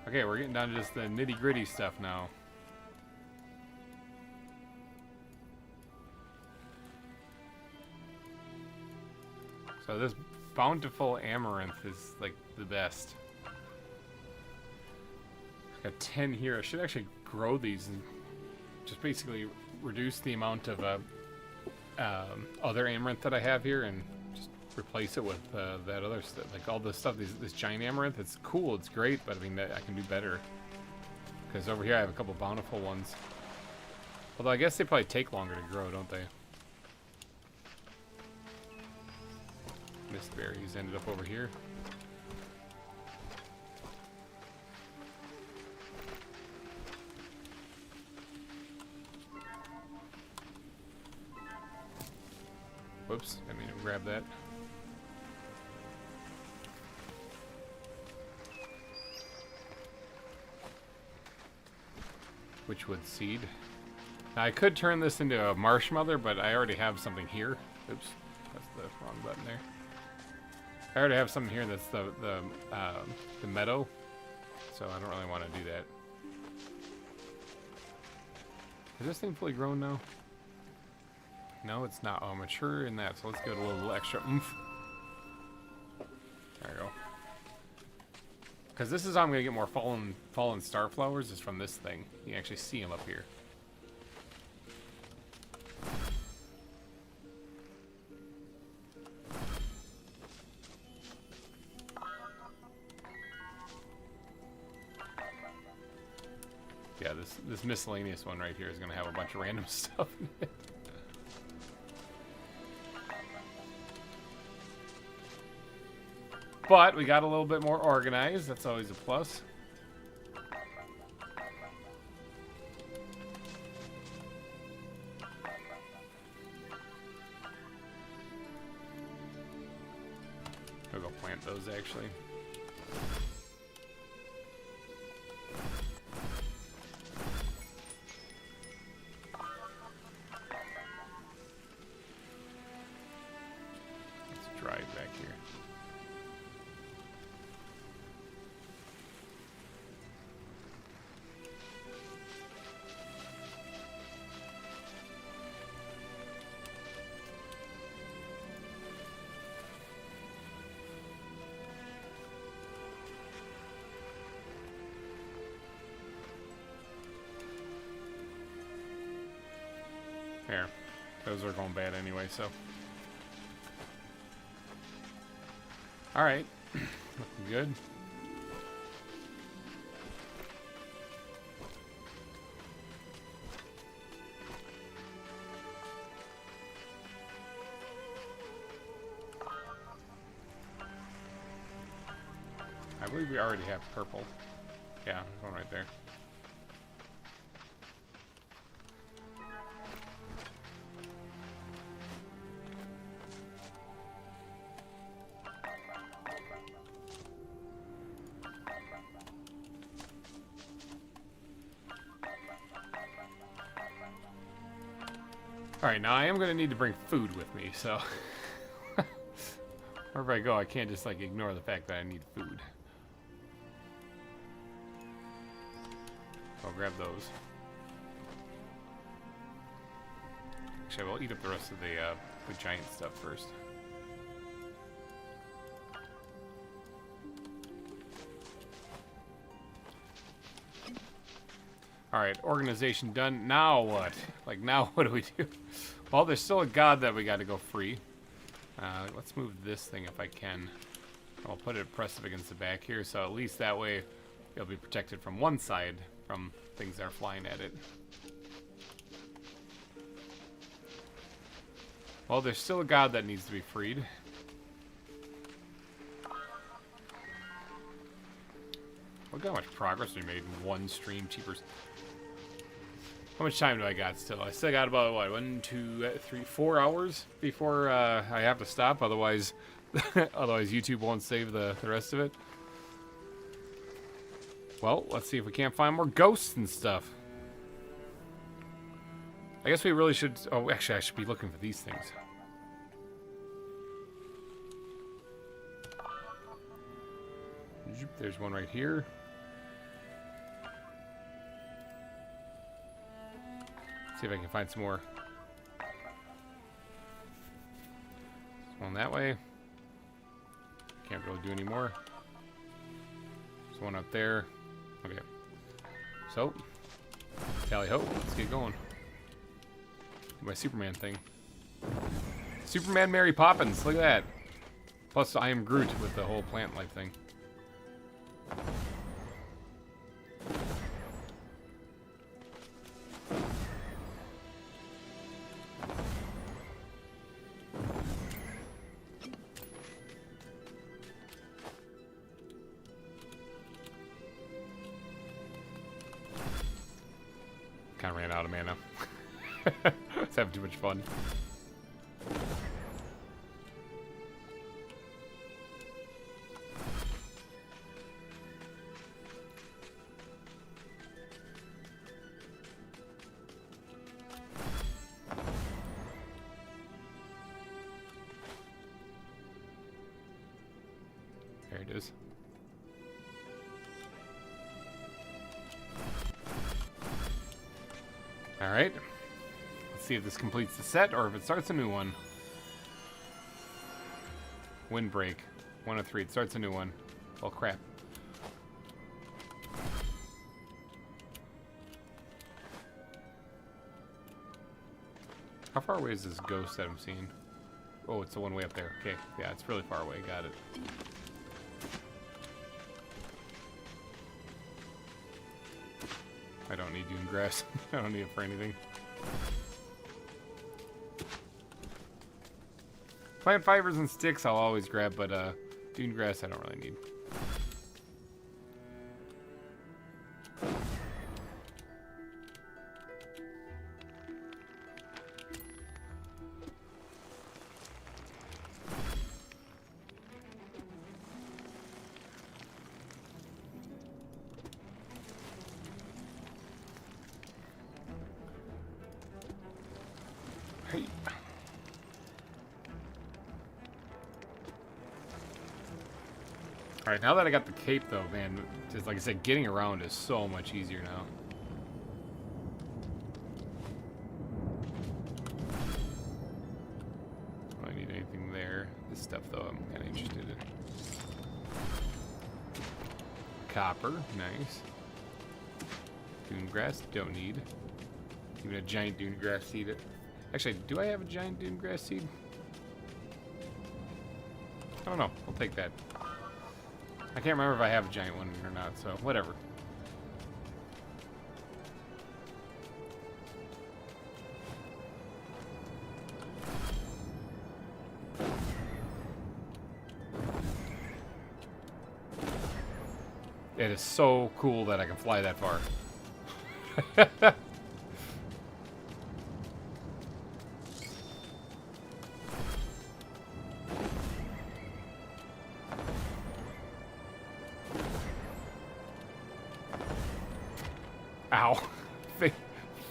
[SPEAKER 1] Okay, we're getting down to just the nitty-gritty stuff now. So this bountiful amaranth is like the best. I got 10 here. I should actually grow these and just basically reduce the amount of other amaranth that I have here and just replace it with that other stuff, like all this stuff. This giant amaranth, it's cool, it's great, but I mean I can do better. Because over here I have a couple bountiful ones. Although I guess they probably take longer to grow, don't they? Mist berries ended up over here. Whoops, I mean to grab that. Witchwood seed. Now I could turn this into a marsh mother, but I already have something here. Oops, that's the wrong button there. I already have something here that's the meadow, so I don't really want to do that. Is this thing fully grown now? No, it's not. Oh, mature in that, so let's give it a little extra oomph. There we go. Because this is how I'm going to get more fallen star flowers, is from this thing. You can actually see them up here. Yeah, this miscellaneous one right here is going to have a bunch of random stuff in it. But we got a little bit more organized. That's always a plus. plant those, actually. Let's drive back here. There. Those are going bad anyway, so. Alright. Looking good. I believe we already have purple. Yeah, one right there. Alright, now I am going to need to bring food with me, so... wherever I go, I can't just, like, ignore the fact that I need food. I'll grab those. Actually, I will eat up the rest of the giant stuff first. Alright, organization done. Now what? Like, now what do we do? Well, there's still a god that we got to go free. Let's move this thing if I can. I'll put it pressed against the back here, so at least that way it'll be protected from one side from things that are flying at it. Well, there's still a god that needs to be freed. Look how much progress we made in one stream. Cheapers. How much time do I got still? I still got about, what, 1, 2, 3, 4 hours before I have to stop. Otherwise, otherwise YouTube won't save the rest of it. Well, let's see if we can't find more ghosts and stuff. I guess we really should... Oh, actually, I should be looking for these things. There's one right here. See if I can find some more. There's one that way. Can't really do any more. There's one up there. Okay. So, tally ho. Let's get going. My Superman thing. Superman Mary Poppins. Look at that. Plus, I am Groot with the whole plant life thing. Kind of ran out of mana. I was having too much fun. There it is. Alright. Let's see if this completes the set or if it starts a new one. Windbreak. 1 of 3. It starts a new one. Well, crap. How far away is this ghost that I'm seeing? Oh, it's the one way up there. Okay. Yeah, it's really far away. Got it. I don't need dune grass. I don't need it for anything. Plant fibers and sticks I'll always grab, but dune grass I don't really need. Hey. Alright, now that I got the cape though, man, just like I said, getting around is so much easier now. I don't need anything there. This stuff though, I'm kind of interested in. Copper, nice. Dune grass, don't need. Even a giant dune grass seed. Actually, do I have a giant dune grass seed? I don't know. I'll take that. I can't remember if I have a giant one or not, so whatever. It is so cool that I can fly that far. Ow.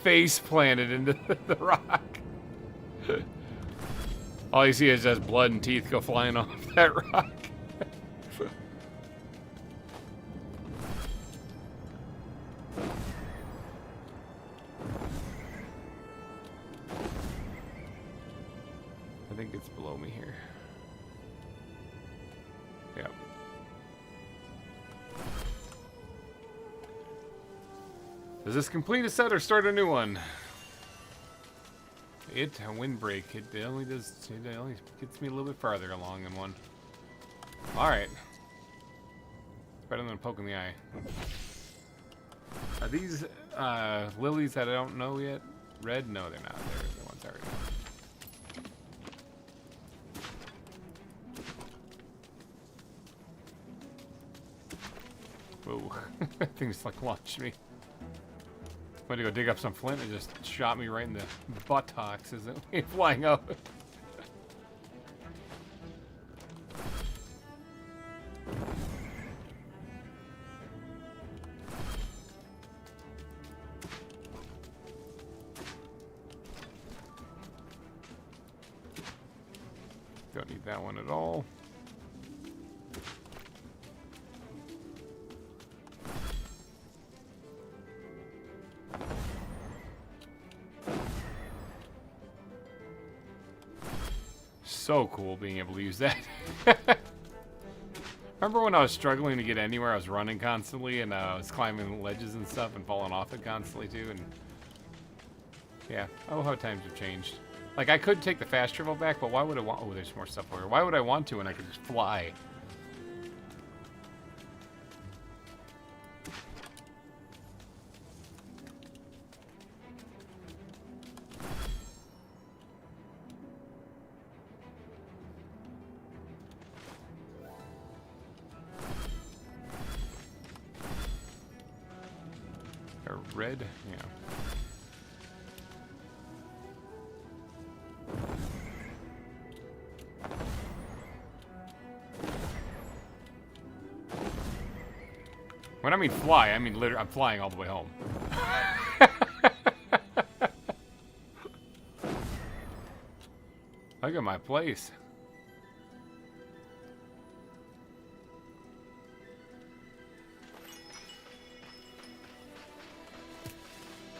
[SPEAKER 1] Face planted into the rock. All you see is just blood and teeth go flying off that rock. I think it's below me here. Yep. Does this complete a set or start a new one? A windbreak. It only gets me a little bit farther along than one. Alright. Better than a poke in the eye. Are these lilies that I don't know yet? Red? No, they're not. They're the ones I already know. Whoa. That thing just like launched me. Went to go dig up some flint and just shot me right in the buttocks as it went flying out. Don't need that one at all. So cool being able to use that. Remember when I was struggling to get anywhere? I was running constantly and I was climbing ledges and stuff and falling off it constantly too. And yeah, oh, how times have changed. Like I could take the fast travel back, but why would I want? Oh, there's more stuff over here. Why would I want to when I could just fly? Red, yeah. When I mean fly, I mean literally, I'm flying all the way home. Look at my place.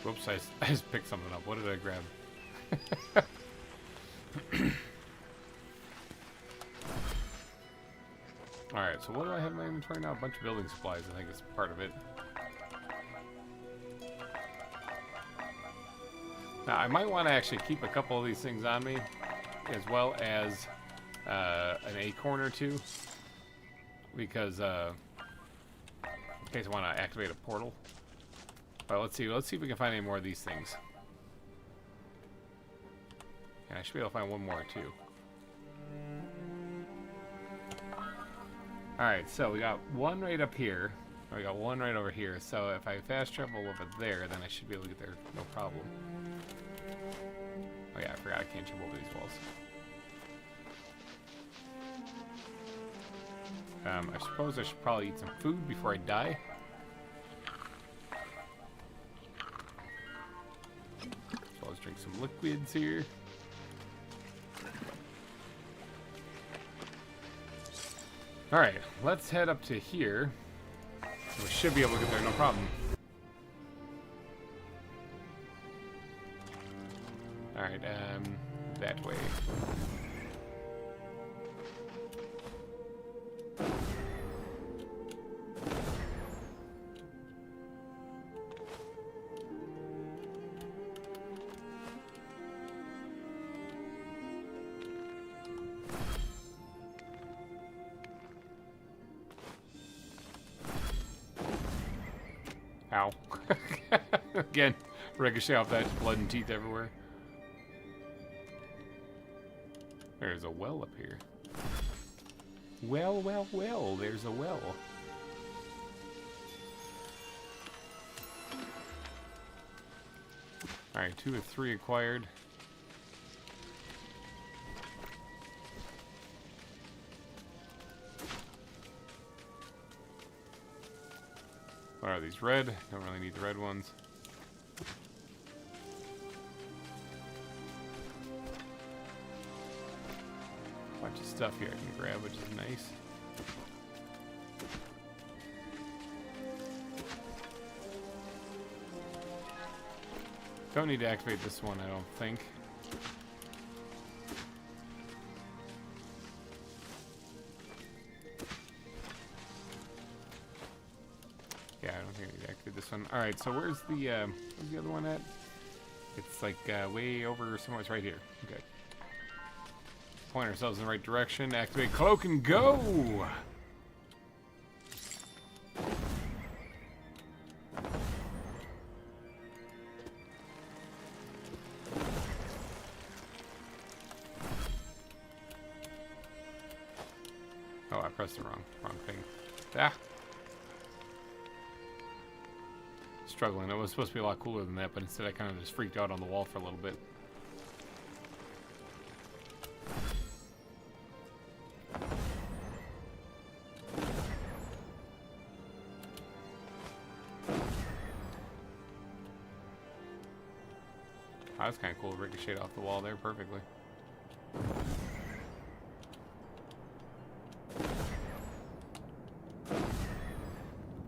[SPEAKER 1] Whoops, I just picked something up. What did I grab? Alright, so what do I have in my inventory now? A bunch of building supplies, I think is part of it. Now, I might want to actually keep a couple of these things on me, as well as an acorn or two, because in case I want to activate a portal. But let's see if we can find any more of these things. And I should be able to find one more too. Alright, so we got one right up here. We got one right over here. So if I fast travel over there, then I should be able to get there no problem. Oh yeah, I forgot I can't jump over these walls. I suppose I should probably eat some food before I die. As well as drink some liquids here. Alright, let's head up to here. We should be able to get there, no problem. Alright, that way. Ow. Again, ricochet off that, blood and teeth everywhere. There's a well up here. Well, well, well, there's a well. Alright, 2 of 3 acquired. What are these? Red? Don't really need the red ones. Bunch of stuff here I can grab, which is nice. Don't need to activate this one, I don't think. Yeah, I don't think I need to activate this one. Alright, so where's the other one at? It's like way over somewhere. It's right here. Okay. Point ourselves in the right direction. Activate cloak and go! Oh, I pressed the wrong thing. Ah! Struggling. It was supposed to be a lot cooler than that, but instead I kind of just freaked out on the wall for a little bit. Oh, that's kind of cool. Ricochet off the wall there perfectly.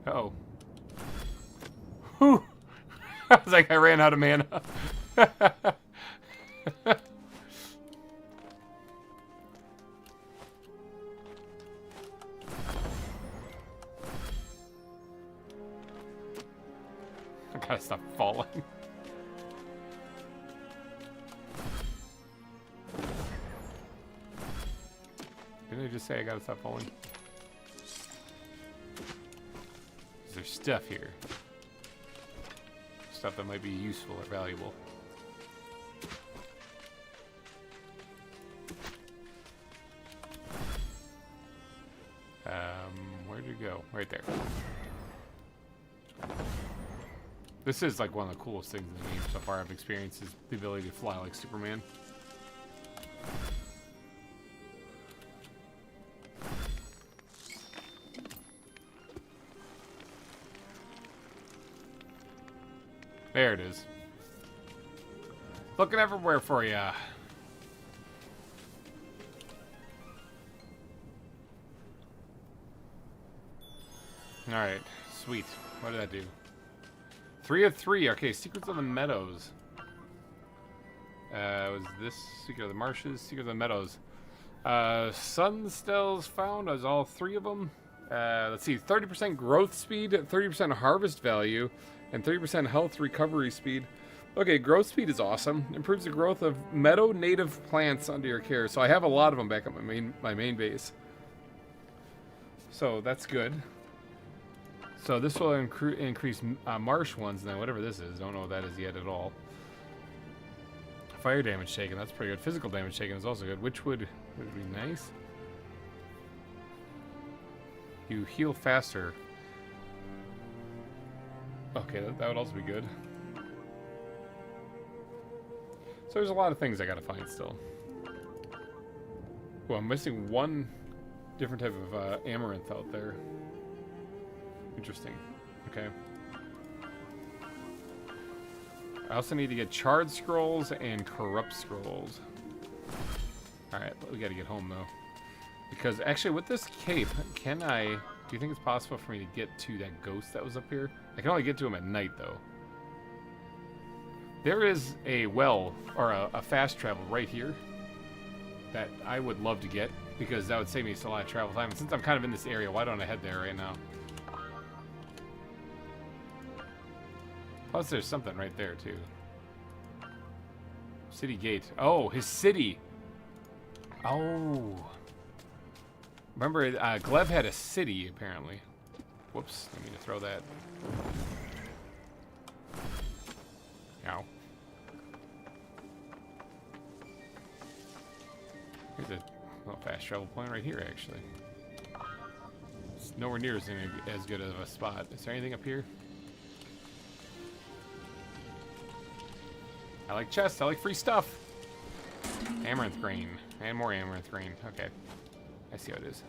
[SPEAKER 1] Uh-oh. Whew! I was like, I ran out of mana. I gotta stop falling. Didn't I just say I gotta stop falling? Is there stuff here? Stuff that might be useful or valuable. Where'd you go? Right there. This is like one of the coolest things in the game so far I've experienced, is the ability to fly like Superman. There it is. Looking everywhere for ya. Alright, sweet. What did that do? 3 of 3. Okay, Secrets of the Meadows. Was this Secret of the Marshes? Secret of the Meadows. Sunstells found as all 3 of them. Let's see, 30% growth speed, 30% harvest value, and 30% health recovery speed. Okay, growth speed is awesome. Improves the growth of meadow native plants under your care. So I have a lot of them back at my main base. So that's good. So this will increase marsh ones now, whatever this is. Don't know what that is yet at all. Fire damage taken, that's pretty good. Physical damage taken is also good, which would be nice. You heal faster. Okay, that would also be good. So there's a lot of things I gotta find still. Well, I'm missing one different type of amaranth out there. Interesting. Okay. I also need to get charred scrolls and corrupt scrolls. Alright, we gotta get home though. Because actually with this cape, can I... Do you think it's possible for me to get to that ghost that was up here? I can only get to him at night, though. There is a well, or a fast travel right here that I would love to get, because that would save me a lot of travel time. And since I'm kind of in this area, why don't I head there right now? Plus there's something right there, too. City gate. Oh, his city! Oh... Remember, Gleb had a city, apparently. Whoops, I mean to throw that. Ow. Here's a little fast travel point right here, actually. It's nowhere near as good of a spot. Is there anything up here? I like chests, I like free stuff! Amaranth grain. And more amaranth grain. Okay. I see how it is.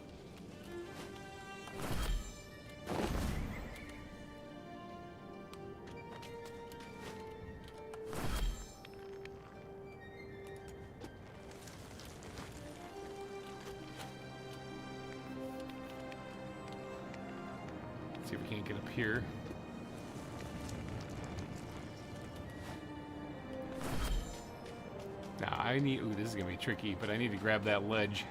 [SPEAKER 1] Let's see if we can't get up here. Now I need... Ooh, this is gonna be tricky, but I need to grab that ledge.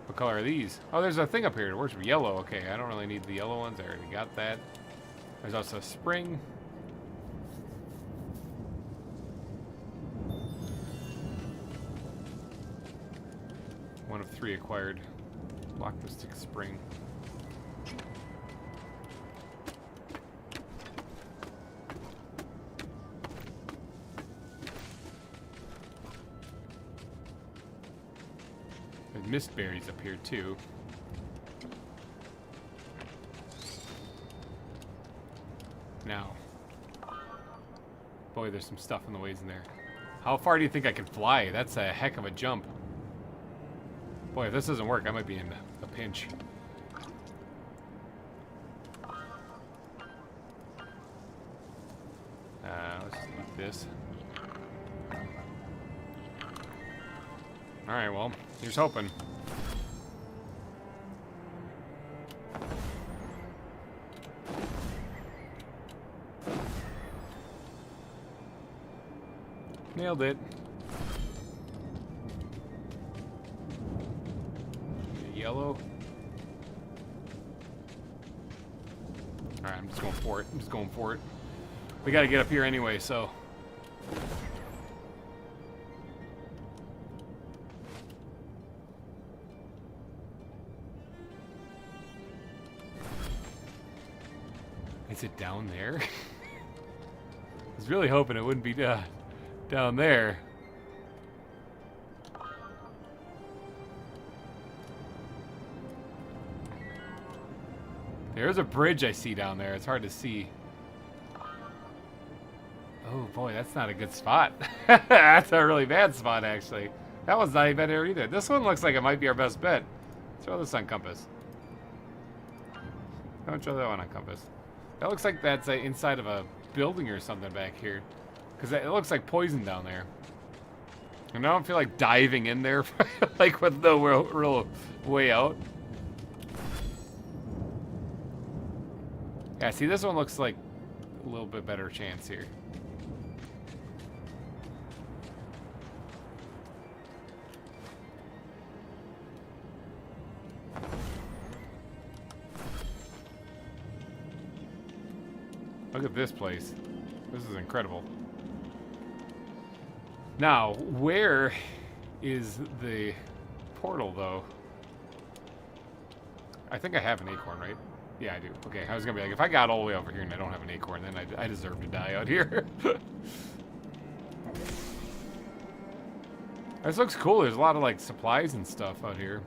[SPEAKER 1] What color are these? Oh, there's a thing up here. Where's yellow? Okay, I don't really need the yellow ones. I already got that. There's also a spring. One of 3 acquired. Block mystic spring. Mist berries up here too. Now, boy, there's some stuff in the ways in there. How far do you think I can fly? That's a heck of a jump. Boy, if this doesn't work, I might be in a pinch. Let's just eat this. Alright, well, here's hoping. Nailed it. Yellow. Alright, I'm just going for it. I'm just going for it. We gotta get up here anyway, so... Is it down there? I was really hoping it wouldn't be down there. There's a bridge I see down there. It's hard to see. Oh boy, that's not a good spot. That's a really bad spot, actually. That one's not even there either. This one looks like it might be our best bet. Throw this on compass. Don't throw that one on compass. That looks like that's inside of a building or something back here. Because it looks like poison down there. And I don't feel like diving in there, like with no real way out. Yeah, see, this one looks like a little bit better chance here. Look at this place. This is incredible. Now, where is the portal, though? I think I have an acorn, right? Yeah, I do. Okay, I was gonna be like, if I got all the way over here and I don't have an acorn, then I deserve to die out here. This looks cool. There's a lot of, like, supplies and stuff out here.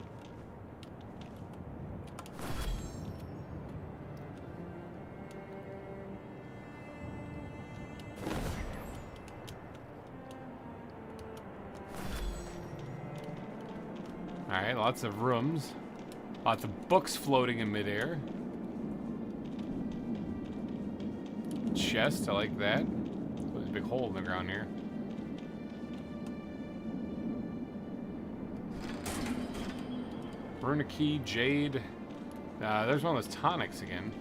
[SPEAKER 1] Alright, lots of rooms. Lots of books floating in midair. chest. I like that. There's a big hole in the ground here. Runa key, jade. There's one of those tonics again.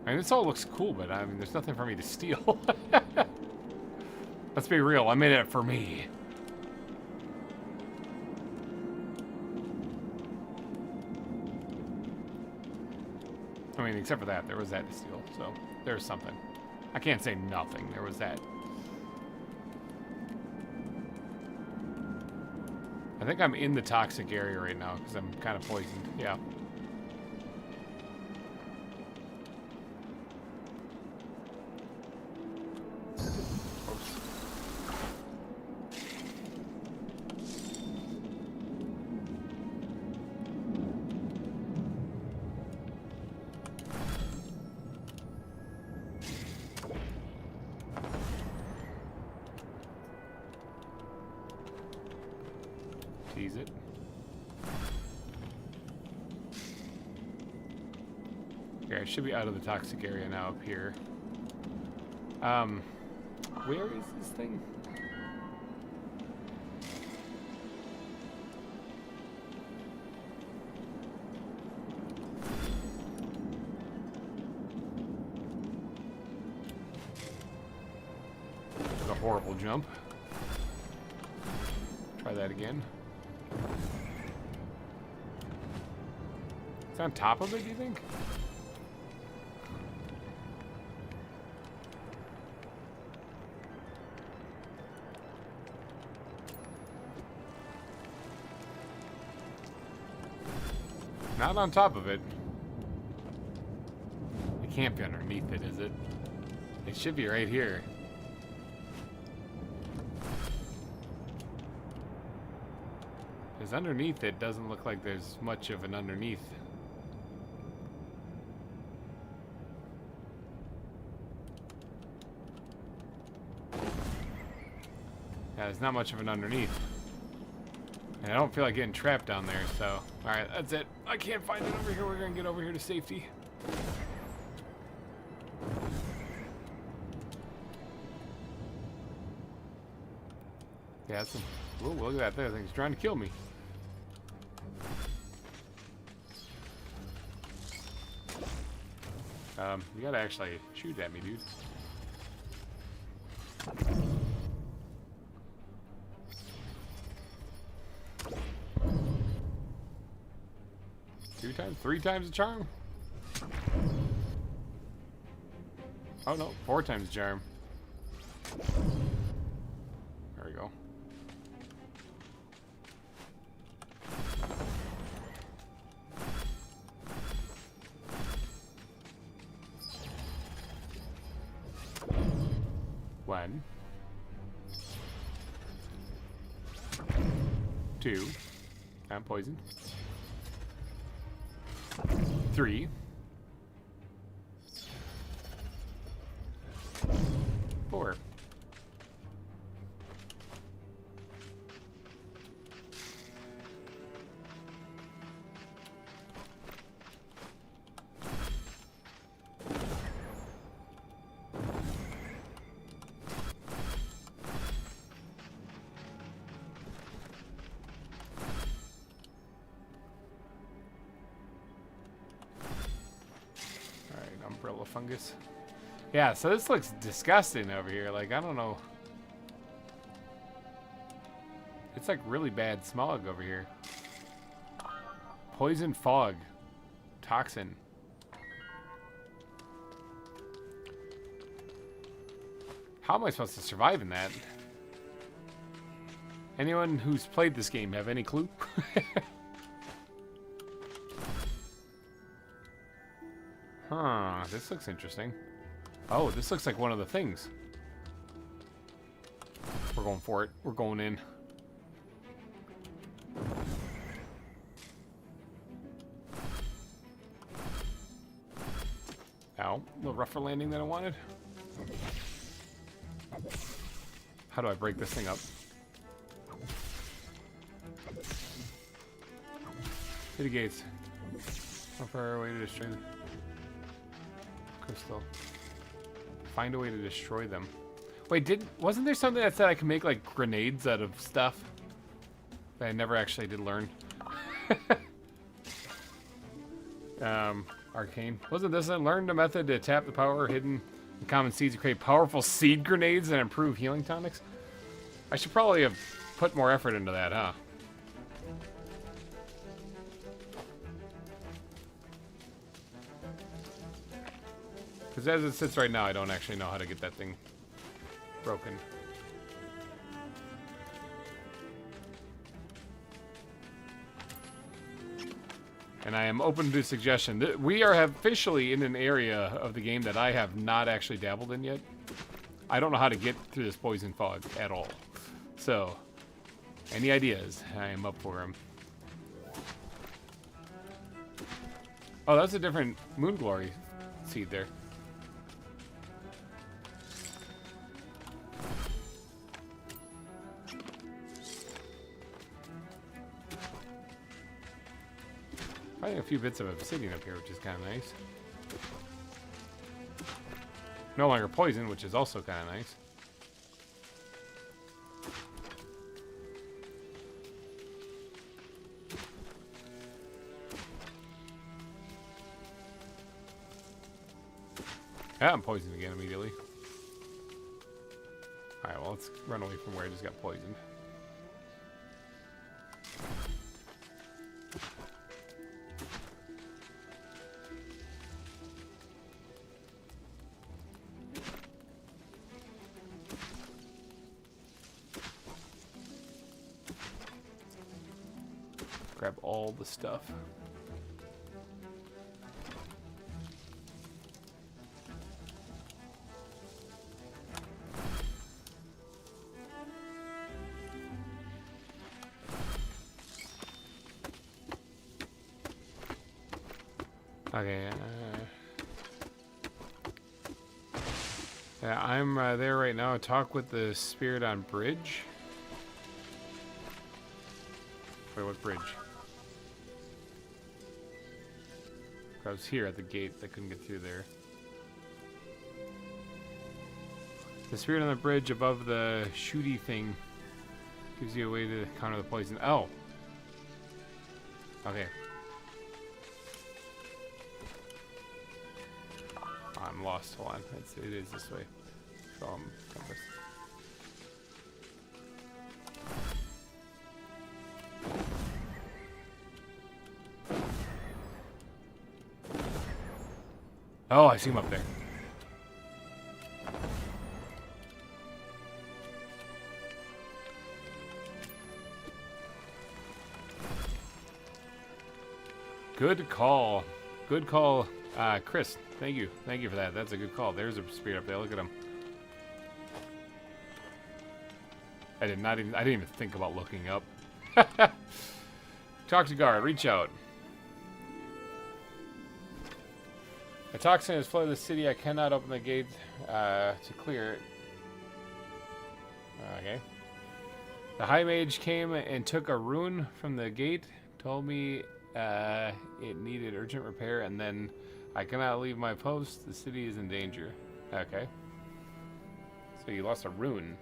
[SPEAKER 1] I mean, this all looks cool, but I mean, there's nothing for me to steal. Let's be real, I made it for me. I mean, except for that, there was that to steal, so there's something. I can't say nothing, there was that. I think I'm in the toxic area right now, because I'm kind of poisoned, yeah. Tease it. Okay, I should be out of the toxic area now up here. Where is this thing? That's a horrible jump. Try that again. It's on top of it, do you think? Not on top of it. It can't be underneath it, is it? It should be right here. Because underneath it doesn't look like there's much of an underneath. Yeah, there's not much of an underneath. And I don't feel like getting trapped down there, so... Alright, that's it. I can't find it over here. We're gonna get over here to safety. Yeah, that's some... Ooh, look at that. That thing's trying to kill me. You gotta actually shoot at me, dude. Two times? Three times the charm? Oh no, four times the charm. There we go. One. Two. I'm poisoned. 3. 4. Umbrella fungus. Yeah, so this looks disgusting over here. Like, I don't know. It's like really bad smog over here. Poison fog. Toxin. How am I supposed to survive in that? Anyone who's played this game have any clue? Huh, this looks interesting. Oh, this looks like one of the things. We're going for it. We're going in. Ow, a little rougher landing than I wanted. How do I break this thing up? City gates. How far away to destroy them? Crystal. Find a way to destroy them. Wait, wasn't there something that said I can make like grenades out of stuff? That I never actually did learn. Arcane. Wasn't this I learned a method to tap the power hidden in common seeds to create powerful seed grenades and improve healing tonics? I should probably have put more effort into that, huh? Because as it sits right now, I don't actually know how to get that thing broken. And I am open to suggestion. We are officially in an area of the game that I have not actually dabbled in yet. I don't know how to get through this poison fog at all. So, any ideas? I am up for them. Oh, that's a different Moon Glory seed there. Finding a few bits of obsidian up here, which is kind of nice. No longer poison, which is also kind of nice. Yeah, I'm poisoned again immediately. Alright, well, let's run away from where I just got poisoned. Grab all the stuff. Okay, yeah, I'm there right now. Talk with the spirit on bridge. Wait, what bridge? I was here at the gate. I couldn't get through there. The spirit on the bridge above the shooty thing gives you a way to counter the poison. Oh. Okay. I'm lost. Hold on. It is this way. Compass. Oh, I see him up there. Good call. Good call. Chris, thank you. Thank you for that. That's a good call. There's a spirit up there. Look at him. I didn't even think about looking up. Talk to guard. Reach out. A toxin has flooded the city. I cannot open the gate to clear it. Okay. The High Mage came and took a rune from the gate. Told me it needed urgent repair, and then I cannot leave my post. The city is in danger. Okay. So you lost a rune.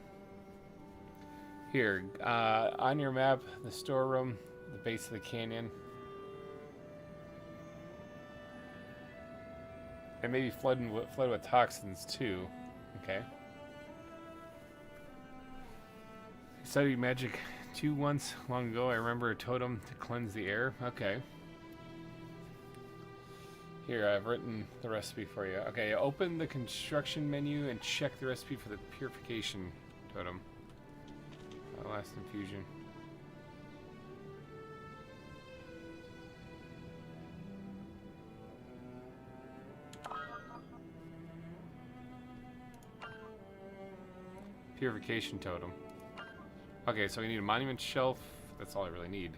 [SPEAKER 1] Here, on your map, the storeroom, the base of the canyon. And maybe flood with toxins too. Okay. I studied magic too once long ago. I remember a totem to cleanse the air. Okay. Here, I've written the recipe for you. Okay, open the construction menu and check the recipe for the purification totem. Last infusion. Purification totem. Okay, so we need a monument shelf. That's all I really need.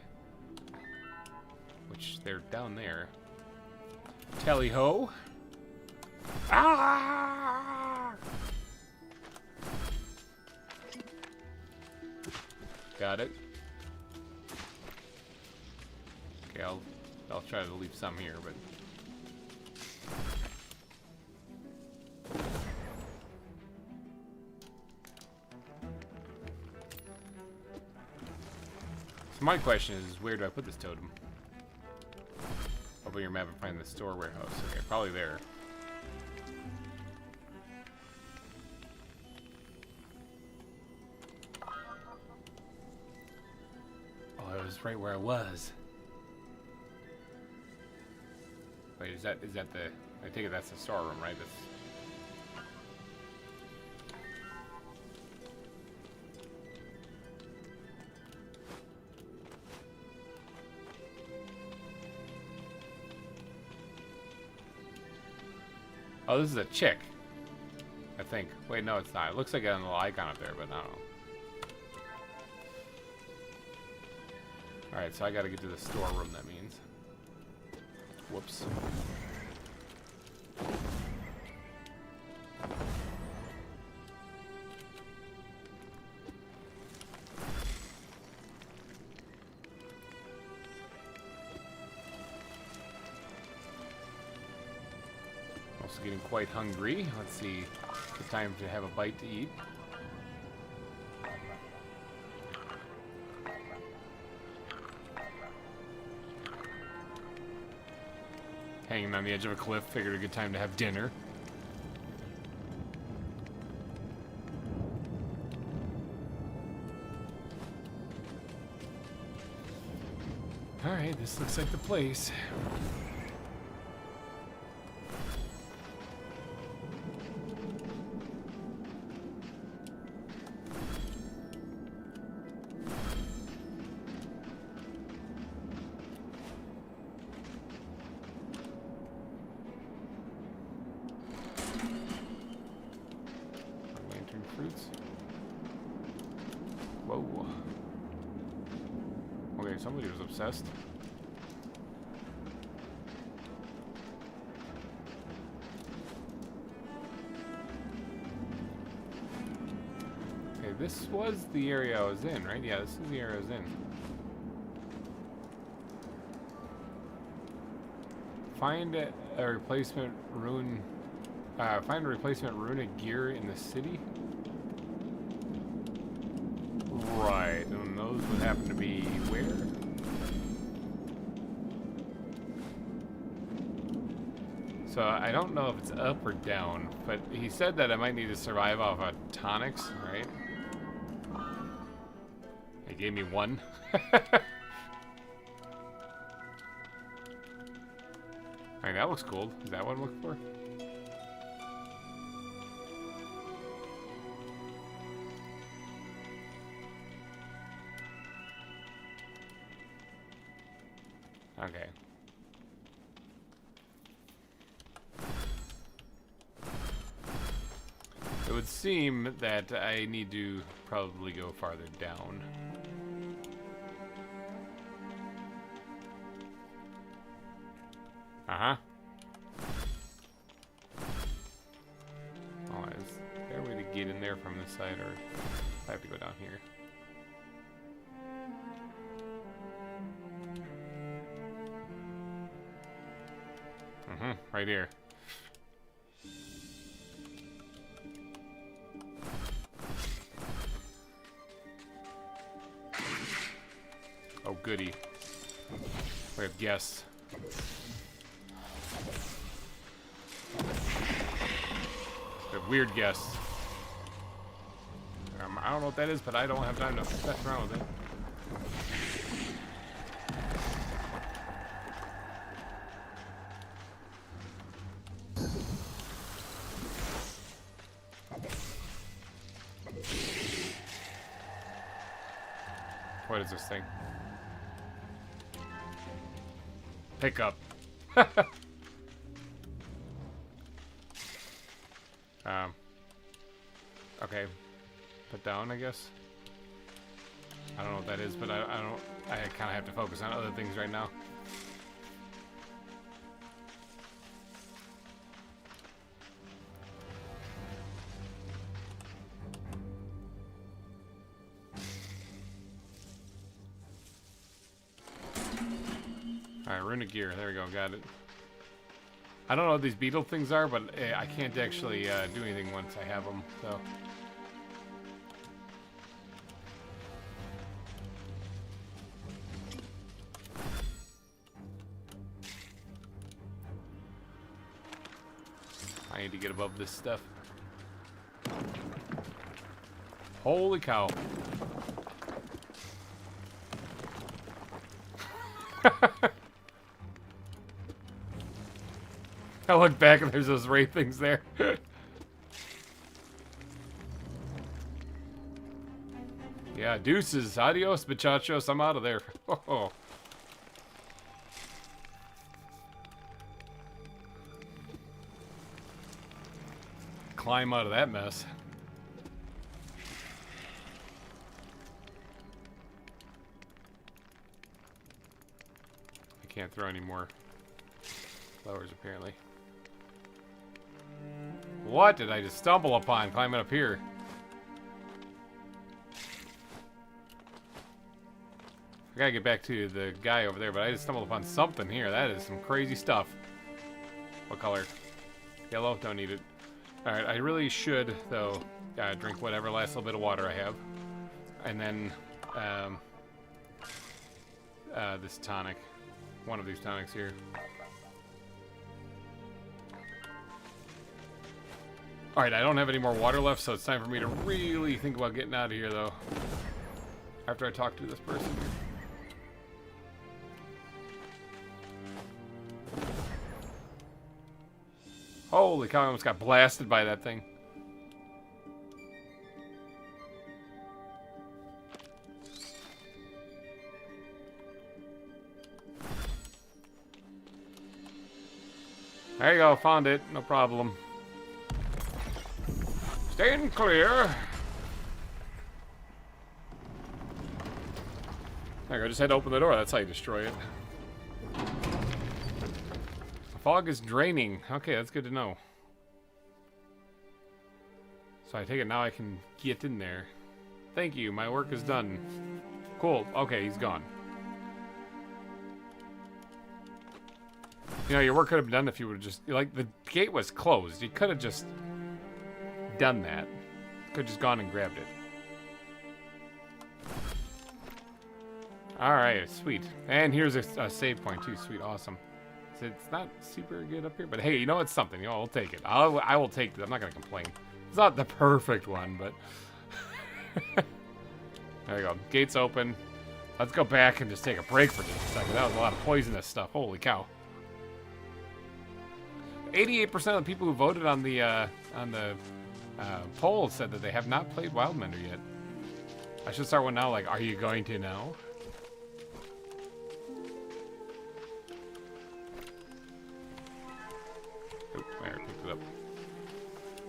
[SPEAKER 1] Which they're down there. Tally ho! Ah! Got it. Okay, I'll I'll try to leave some here, but... So my question is, where do I put this totem? Open your map and find the store warehouse. Okay, probably there. Oh, it was right where I was. Wait, is that the... I take it that's the storeroom, right? That's... Oh, this is a chick. I think. Wait, no, it's not. It looks like a little icon up there, but I don't know. Alright, so I gotta get to the storeroom, that means. Whoops. Also getting quite hungry. Let's see. It's time to have a bite to eat. Hanging on the edge of a cliff, figured a good time to have dinner. Alright, this looks like the place. Fruits. Whoa. Okay, somebody was obsessed. Okay, this was the area I was in, right? Yeah, this is the area I was in. Find a replacement rune. Find a replacement runic gear in the city. Right, and those would happen to be where? So I don't know if it's up or down, but he said that I might need to survive off of tonics, right? He gave me one. Alright, that looks cool. Is that what I'm looking for? Okay. It would seem that I need to probably go farther down. Uh-huh. Oh, is there a way to get in there from this side, or I have to go down here? Right here. Oh, goody. We have guests. We have weird guests. I don't know what that is, but I don't have time to mess around with it. What is this thing? Pick up. Okay. Put down, I guess. I don't know what that is, but I kind of have to focus on other things right now. Alright, runic gear. There we go. Got it. I don't know what these beetle things are, but I can't actually do anything once I have them, so... I need to get above this stuff. Holy cow. I look back and there's those wraith things there. Yeah, deuces. Adios, muchachos. I'm out of there. Oh. Climb out of that mess. I can't throw any more flowers, apparently. What did I just stumble upon climbing up here? I gotta get back to the guy over there, but I just stumbled upon something here. That is some crazy stuff. What color? Yellow? Don't need it. Alright, I really should, though, drink whatever last little bit of water I have. And then, this tonic. One of these tonics here. Alright, I don't have any more water left, so it's time for me to really think about getting out of here, though. After I talk to this person. Holy cow, I almost got blasted by that thing. There you go, found it, no problem. Staying clear. There you go, just had to open the door, that's how you destroy it. Fog is draining. Okay, that's good to know. So I take it now I can get in there. Thank you, my work is done. Cool, okay, he's gone. You know, your work could have been done if you would have just... Like, the gate was closed. You could have just done that. Could have just gone and grabbed it. Alright, sweet. And here's a save point, too. Sweet, awesome. It's not super good up here, but hey, you know it's something. You know, I'll take it. I will take it. I'm not gonna complain. It's not the perfect one, but there you go. Gates open. Let's go back and just take a break for just a second. That was a lot of poisonous stuff. Holy cow! 88% of the people who voted on the poll said that they have not played Wildmender yet. I should start one now. Like, are you going to now?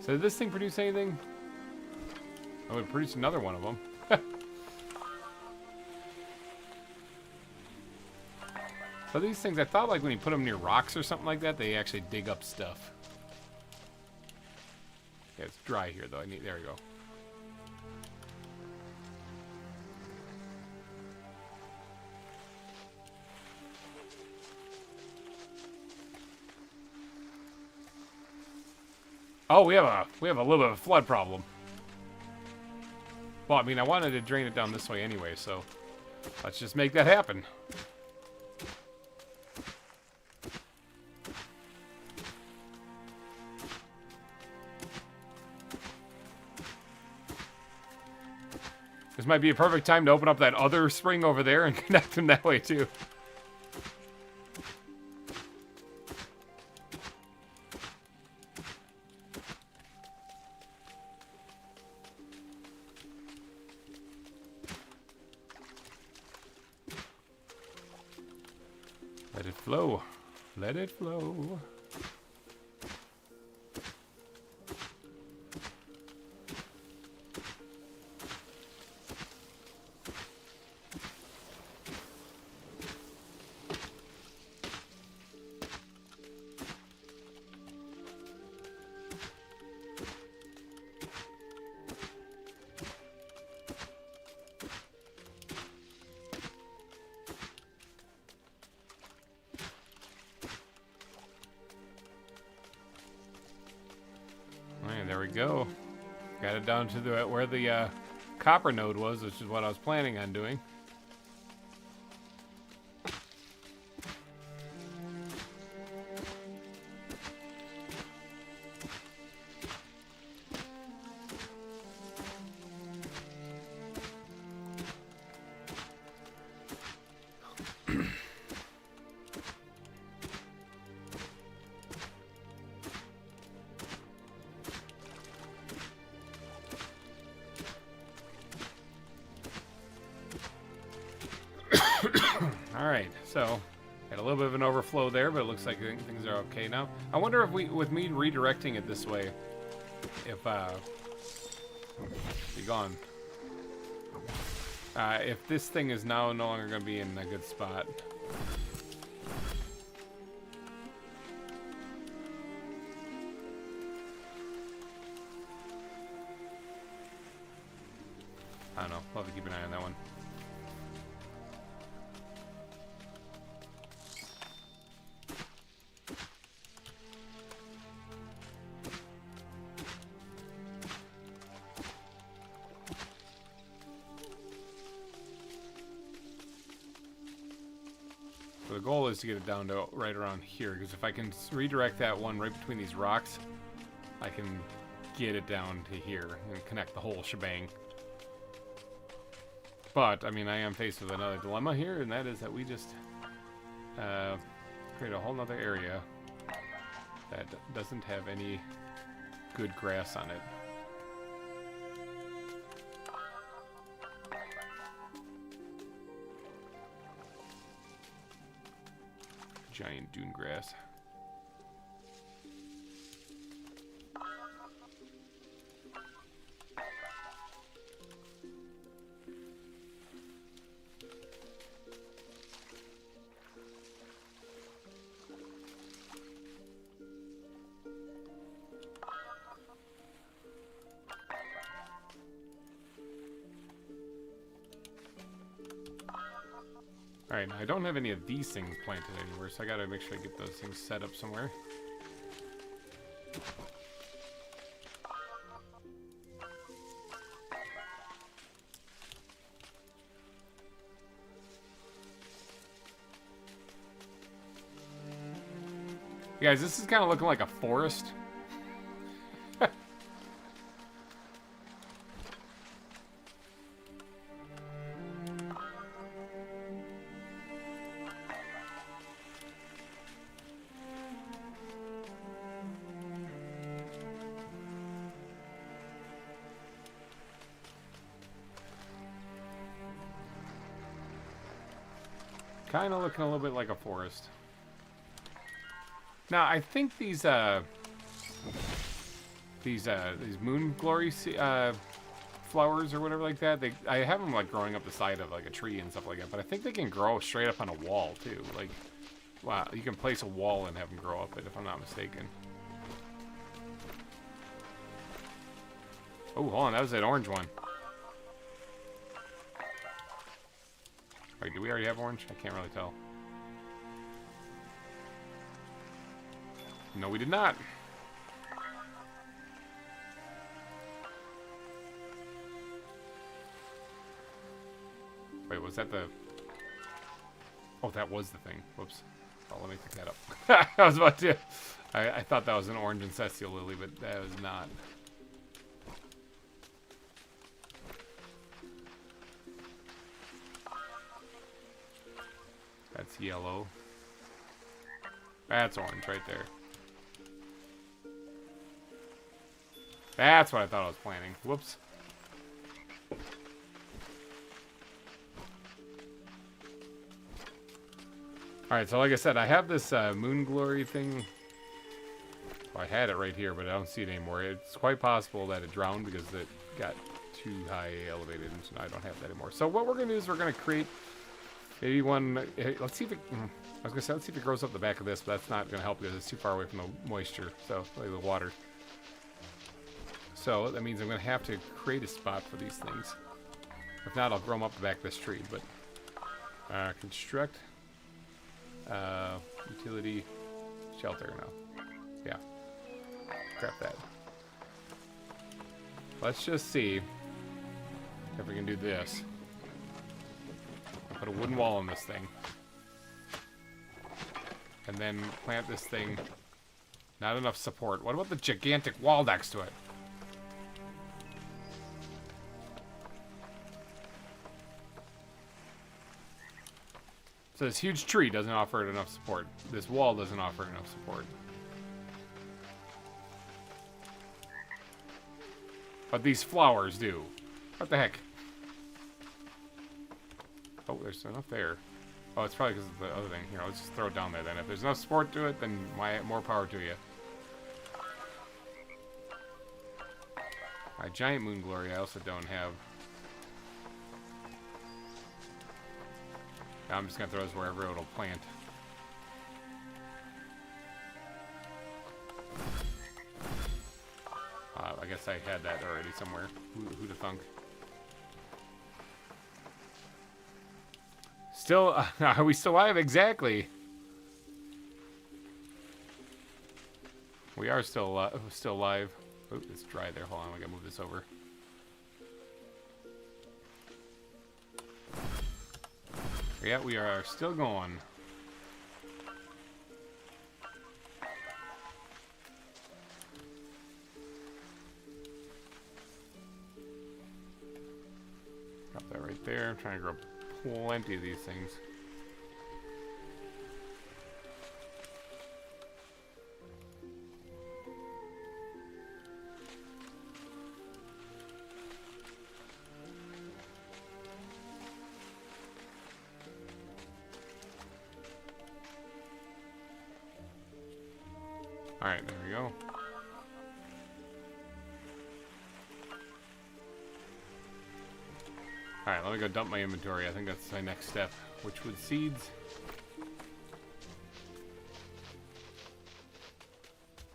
[SPEAKER 1] So did this thing produce anything? Oh, it produced another one of them. So these things, I thought like when you put them near rocks or something like that, they actually dig up stuff. Yeah, it's dry here though. There we go. Oh, we have a little bit of a flood problem. Well, I mean, I wanted to drain it down this way anyway, so let's just make that happen. This might be a perfect time to open up that other spring over there and connect them that way too. Let it flow. Let it flow. there we go. Got it down to the where the copper node was, which is what I was planning on doing. Alright, so had a little bit of an overflow there, but it looks like things are okay now. I wonder if with me redirecting it this way, if be gone. If this thing is now no longer going to be in a good spot. I don't know. We'll have to keep an eye on that one. So the goal is to get it down to right around here, because if I can redirect that one right between these rocks, I can get it down to here and connect the whole shebang. But, I mean, I am faced with another dilemma here, and that is that we just create a whole nother area that doesn't have any good grass on it. Giant dune grass. Alright, now I don't have any of these things planted anywhere, so I gotta make sure I get those things set up somewhere. You guys, this is kind of looking like a forest. Kind of looking a little bit like a forest. Now, I think these moon glory flowers or whatever like that, I have them like growing up the side of like a tree and stuff like that, but I think they can grow straight up on a wall too. Like, wow, you can place a wall and have them grow up it, if I'm not mistaken. Oh, hold on, that was that orange one. Wait, do we already have orange? I can't really tell. No, we did not. Wait, was that the... Oh, that was the thing. Whoops. Oh, let me pick that up. I was about to... I thought that was an orange ancestral lily, but that was not. That's yellow. That's orange right there. That's what I thought I was planting. Whoops. Alright, so like I said, I have this moon glory thing. Well, I had it right here, but I don't see it anymore. It's quite possible that it drowned because it got too high elevated, and so I don't have that anymore. So what we're going to do is we're going to create maybe one... Let's see if it... I was going to say, let's see if it grows up the back of this, but that's not going to help because it's too far away from the moisture, so like the water. So that means I'm going to have to create a spot for these things. If not, I'll grow them up the back of this tree. But construct utility shelter now. Yeah, crap that. Let's just see if we can do this. Put a wooden wall on this thing. And then plant this thing. Not enough support. What about the gigantic wall next to it? So this huge tree doesn't offer it enough support. This wall doesn't offer enough support. But these flowers do. What the heck? Oh, there's enough there. Oh, it's probably because of the other thing. Here, let's just throw it down there then. If there's enough support to it, then more power to you. Alright, giant moon glory I also don't have. Now I'm just going to throw this wherever it'll plant. I guess I had that already somewhere. Who'da thunk? Still, are we still alive? Exactly. We are still alive. Oop, it's dry there. Hold on, I gotta move this over. Yeah, we are still going. Drop that right there. I'm trying to grow plenty of these things. Alright, there we go. Alright, let me go dump my inventory. I think that's my next step. Witchwood seeds.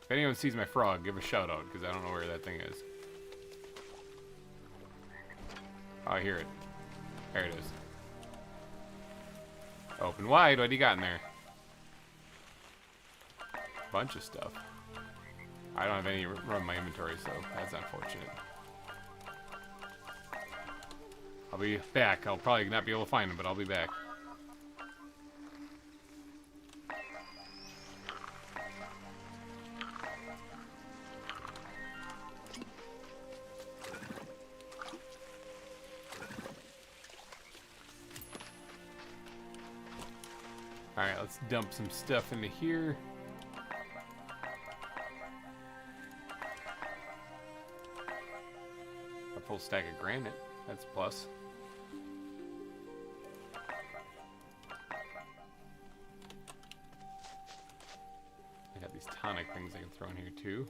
[SPEAKER 1] If anyone sees my frog, give a shout out, because I don't know where that thing is. Oh, I hear it. There it is. Open wide, what do you got in there? Bunch of stuff. I don't have any room in my inventory, so that's unfortunate. I'll be back. I'll probably not be able to find them, but I'll be back. Alright, let's dump some stuff into here. A full stack of granite. That's a plus. I got these tonic things I can throw in here too.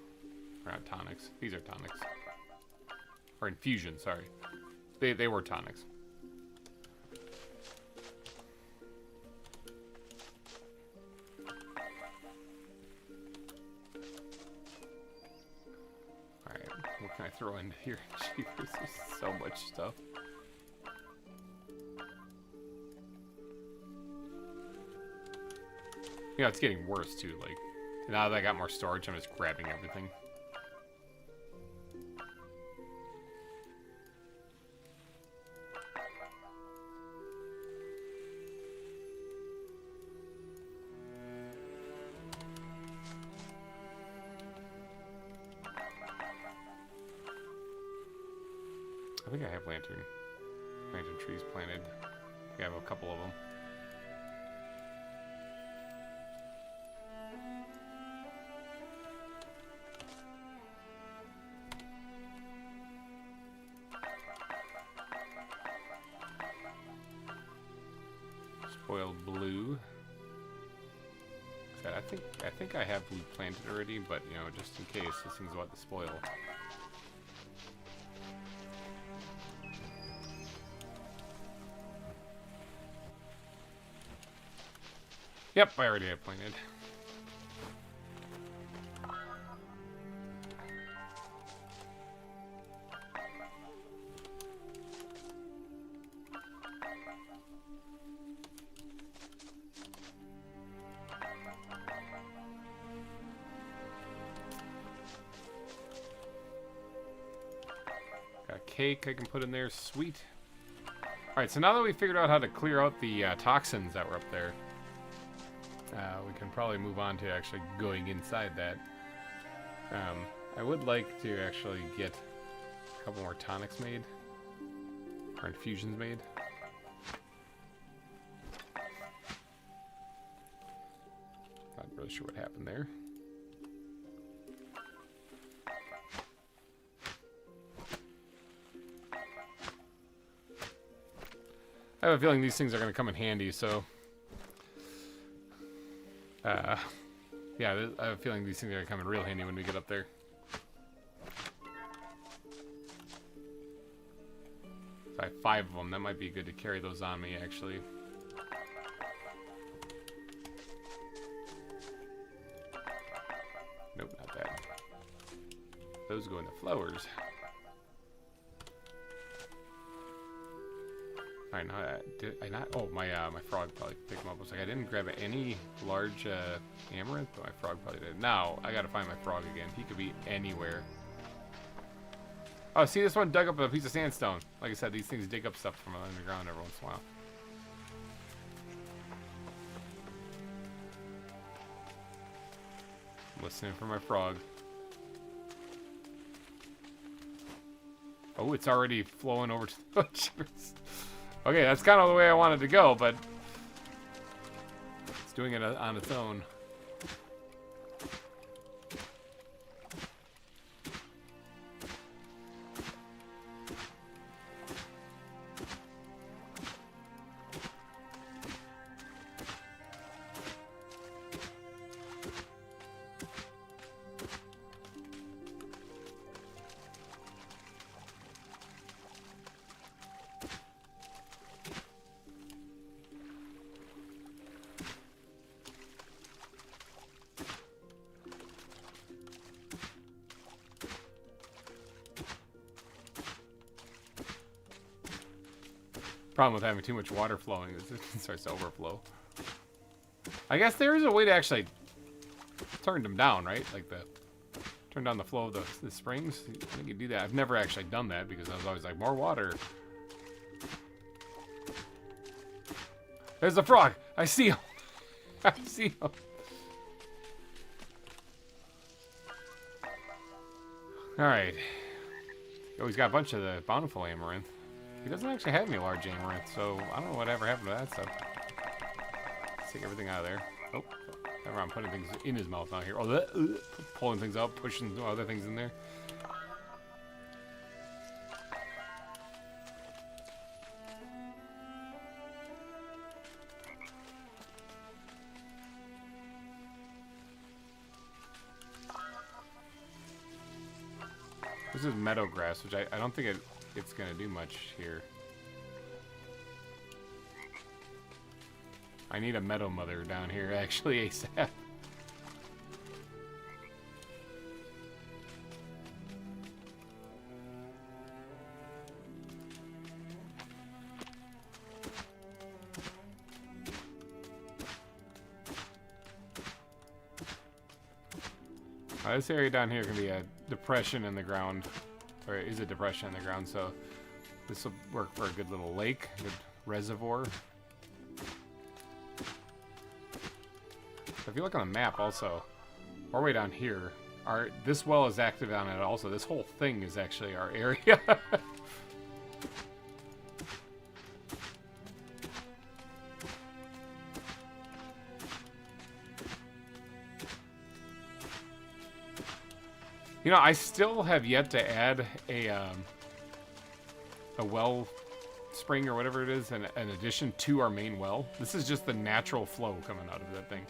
[SPEAKER 1] Or not tonics. These are tonics. Or infusion, sorry. They were tonics. Alright, what can I throw into here? Jeepers, there's so much stuff. You know, it's getting worse too, like, now that I got more storage, I'm just grabbing everything. I think I have lantern trees planted. I have a couple of them. Spoiled blue. I think I have blue planted already, but you know, just in case, this thing's about to spoil. Yep, I already have planted. cake I can put in there. Sweet. Alright, so now that we figured out how to clear out the toxins that were up there, we can probably move on to actually going inside that. I would like to actually get a couple more tonics made. Or infusions made. Not really sure what happened there. I have a feeling these things are going to come in handy, so... yeah, I have a feeling these things are going to come in real handy when we get up there. So I have 5 of them. That might be good to carry those on me, actually. Nope, not that. Those go into flowers. Alright, now did I not? Oh, my frog probably picked them up. I was like, I didn't grab any large amaranth, but my frog probably did. Now I gotta find my frog again. He could be anywhere. Oh, see, this one dug up a piece of sandstone. Like I said, these things dig up stuff from underground every once in a while. I'm listening for my frog. Oh, it's already flowing over to the butchers. Okay, that's kind of the way I wanted to go, but it's doing it on its own. Problem with having too much water flowing is it starts to overflow. I guess there is a way to actually turn them down, right? Like turn down the flow of the springs. I think you do that. I've never actually done that because I was always like, more water. There's the frog. I see him. I see him. All right. Oh, he's got a bunch of the bountiful amaranth. He doesn't actually have any large amaranth, so I don't know whatever happened to that stuff. Let's take everything out of there. Oh, never mind, putting things in his mouth now here. Oh, pulling things out, pushing other things in there. This is meadow grass, which I don't think it's gonna do much here. I need a meadow mother down here, actually, ASAP. This area down here can be a depression in the ground, or is a depression in the ground, so this will work for a good little lake, a good reservoir. If you look on the map also, our way down here, this well is active on it also. This whole thing is actually our area. You know, I still have yet to add a well spring or whatever it is, an addition to our main well. This is just the natural flow coming out of that thing.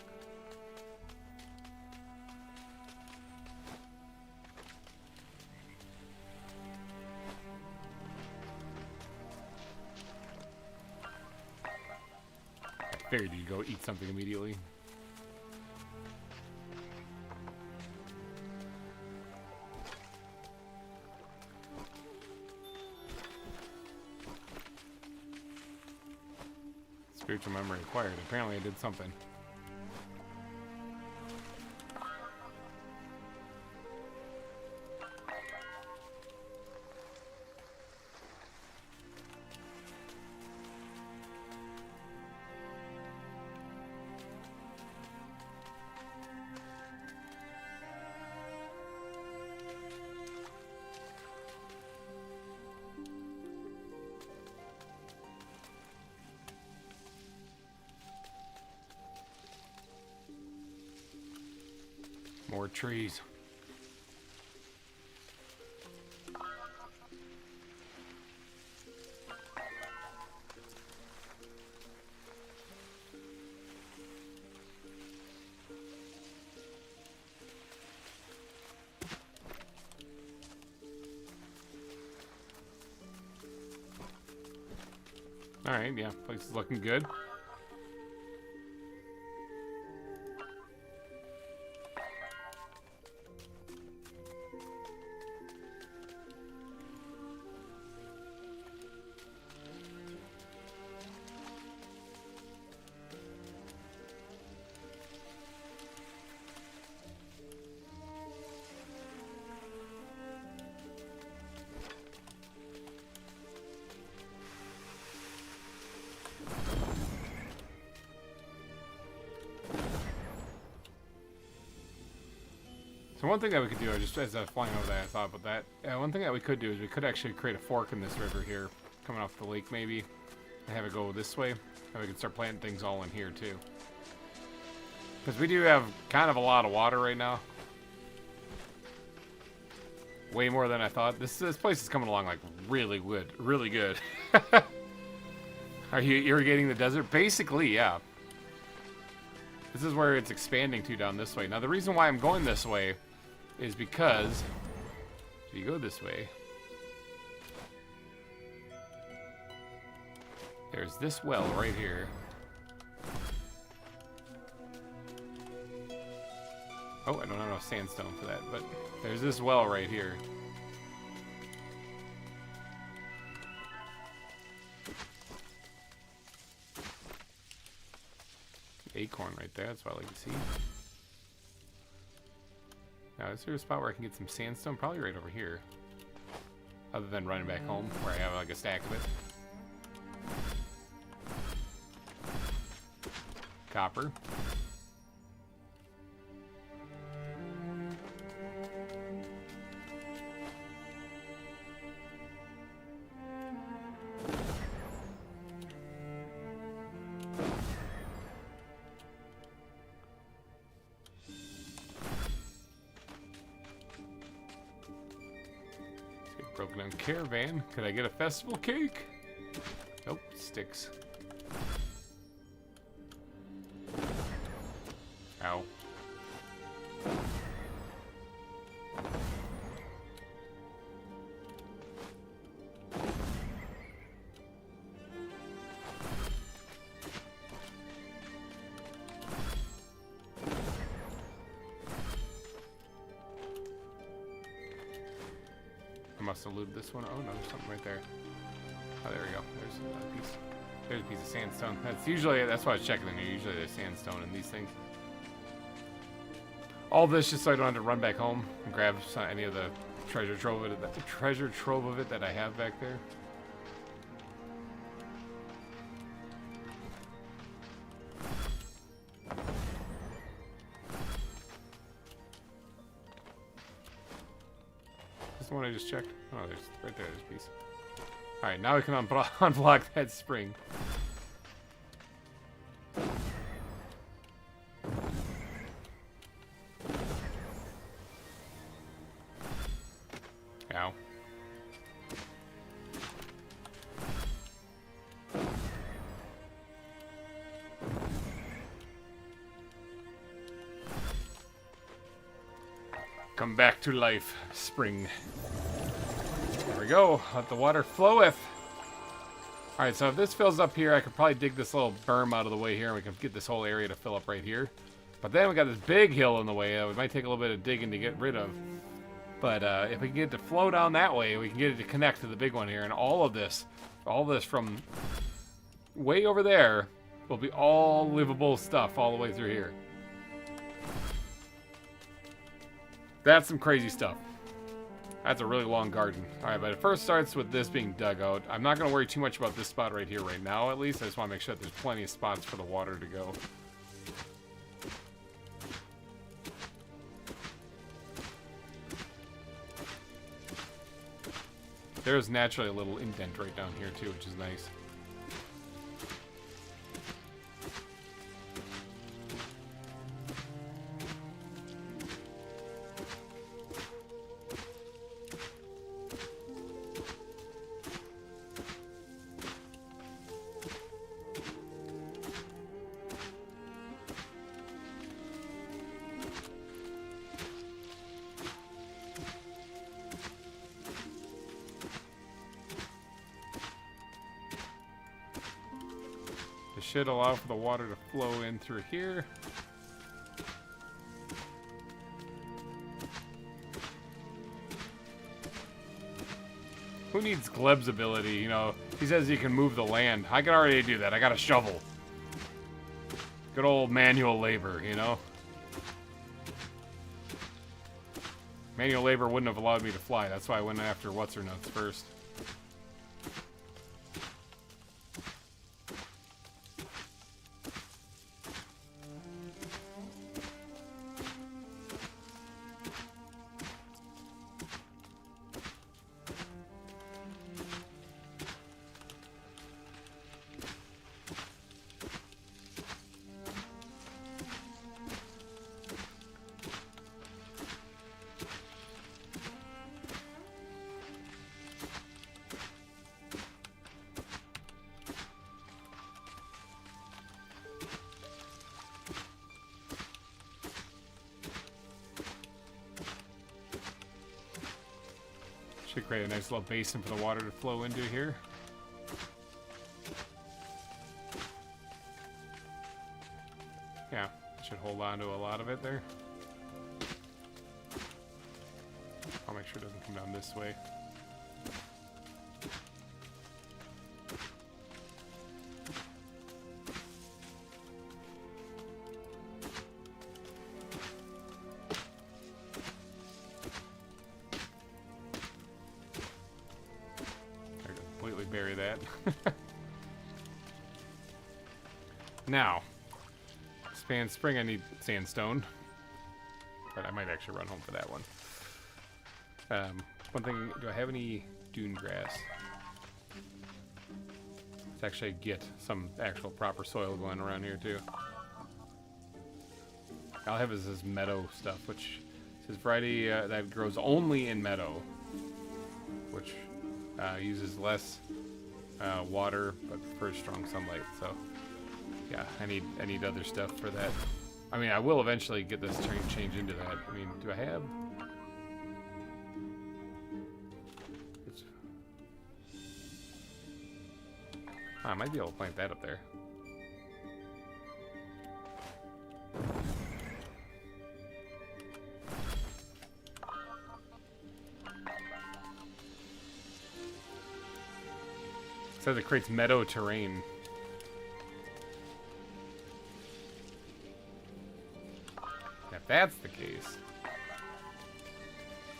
[SPEAKER 1] I figured you'd go eat something immediately. Spiritual memory acquired. Apparently I did something. More trees. Alright, yeah, place is looking good. So one thing that we could do, just as I was flying over that, I thought about that. One thing that we could do is we could actually create a fork in this river here, coming off the lake maybe, and have it go this way. And we can start planting things all in here too. Because we do have kind of a lot of water right now. Way more than I thought. This place is coming along like really good, really good. Are you irrigating the desert? Basically, yeah. This is where it's expanding to down this way. Now the reason why I'm going this way is because if you go this way, there's this well right here. Oh, I don't have enough sandstone for that, but there's this well right here. Acorn right there, that's what I like to see. Now, is there a spot where I can get some sandstone? Probably right over here. Other than running back home, where I have like a stack of it. Copper. Broken down caravan. Could I get a festival cake? Nope, sticks. Ow. Must have looted this one. Oh no, there's something right there. Oh, there we go. There's a piece. There's a piece of sandstone. That's why I was checking in here. Usually there's sandstone in these things. All this just so I don't have to run back home and grab any of the treasure trove of it that I have back there. The one I just checked. Oh, there's right there. There's a piece. All right, now we can unblock that spring. Ow. Come back to life, spring. There we go. Let the water floweth. Alright, so if this fills up here, I could probably dig this little berm out of the way here, and we can get this whole area to fill up right here. But then we got this big hill in the way that we might take a little bit of digging to get rid of. But if we can get it to flow down that way, we can get it to connect to the big one here. And all this from way over there will be all livable stuff all the way through here. That's some crazy stuff. That's a really long garden. Alright, but it first starts with this being dug out. I'm not going to worry too much about this spot right here right now, at least. I just want to make sure that there's plenty of spots for the water to go. There's naturally a little indent right down here too, which is nice. should allow for the water to flow in through here. Who needs Gleb's ability? You know, he says he can move the land. I can already do that. I got a shovel. Good old manual labor, you know? Manual labor wouldn't have allowed me to fly. That's why I went after what's-her-nuts first. Should create a nice little basin for the water to flow into here. Yeah, should hold on to a lot of it there. I'll make sure it doesn't come down this way. Bury that. Now, expand spring, I need sandstone. But I might actually run home for that one. One thing, do I have any dune grass? Let's actually get some actual proper soil going around here too. I'll have this meadow stuff, which says variety that grows only in meadow, which uses less water but prefers strong sunlight. So yeah, I need other stuff for that. I mean, I will eventually get this change into that. I mean, do I have? I might be able to plant that up there. It says it creates meadow terrain. If that's the case,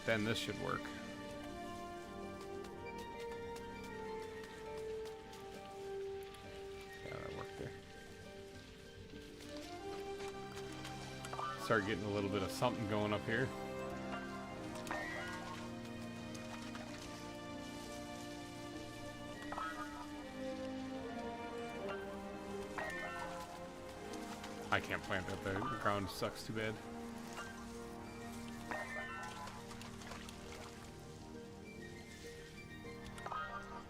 [SPEAKER 1] then this should work. Yeah, that worked there. Start getting a little bit of something going up here. I can't plant that. The ground sucks too bad.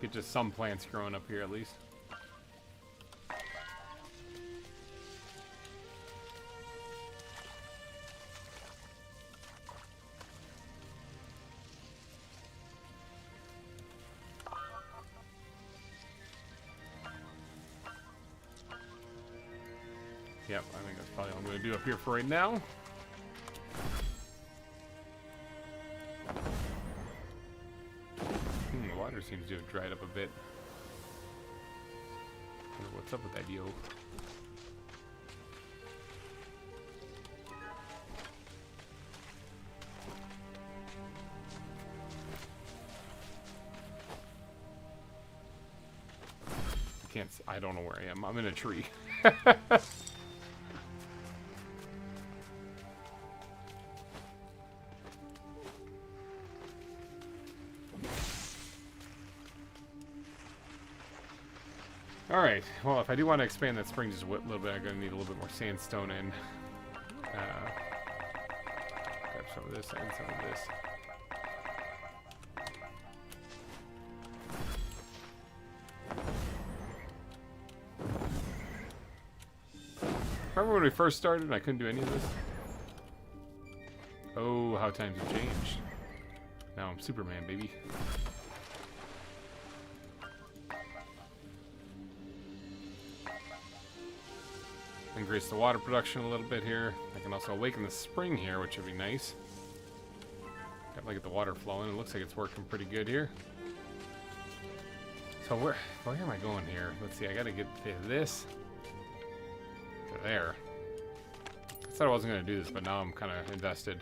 [SPEAKER 1] Get just some plants growing up here at least. Yep, I think that's probably what I'm going to do up here for right now. The water seems to have dried up a bit. Wonder what's up with that yo? I can't. I don't know where I am. I'm in a tree. Alright, well, if I do want to expand that spring just a little bit, I'm going to need a little bit more sandstone in. Grab some of this and some of this. Remember when we first started and I couldn't do any of this? Oh, how times have changed. Now I'm Superman, baby. Increase the water production a little bit here. I can also awaken the spring here, which would be nice. Definitely get the water flowing. It looks like it's working pretty good here. So where am I going here? Let's see, I gotta get this to there. I said I wasn't gonna do this, but now I'm kind of invested.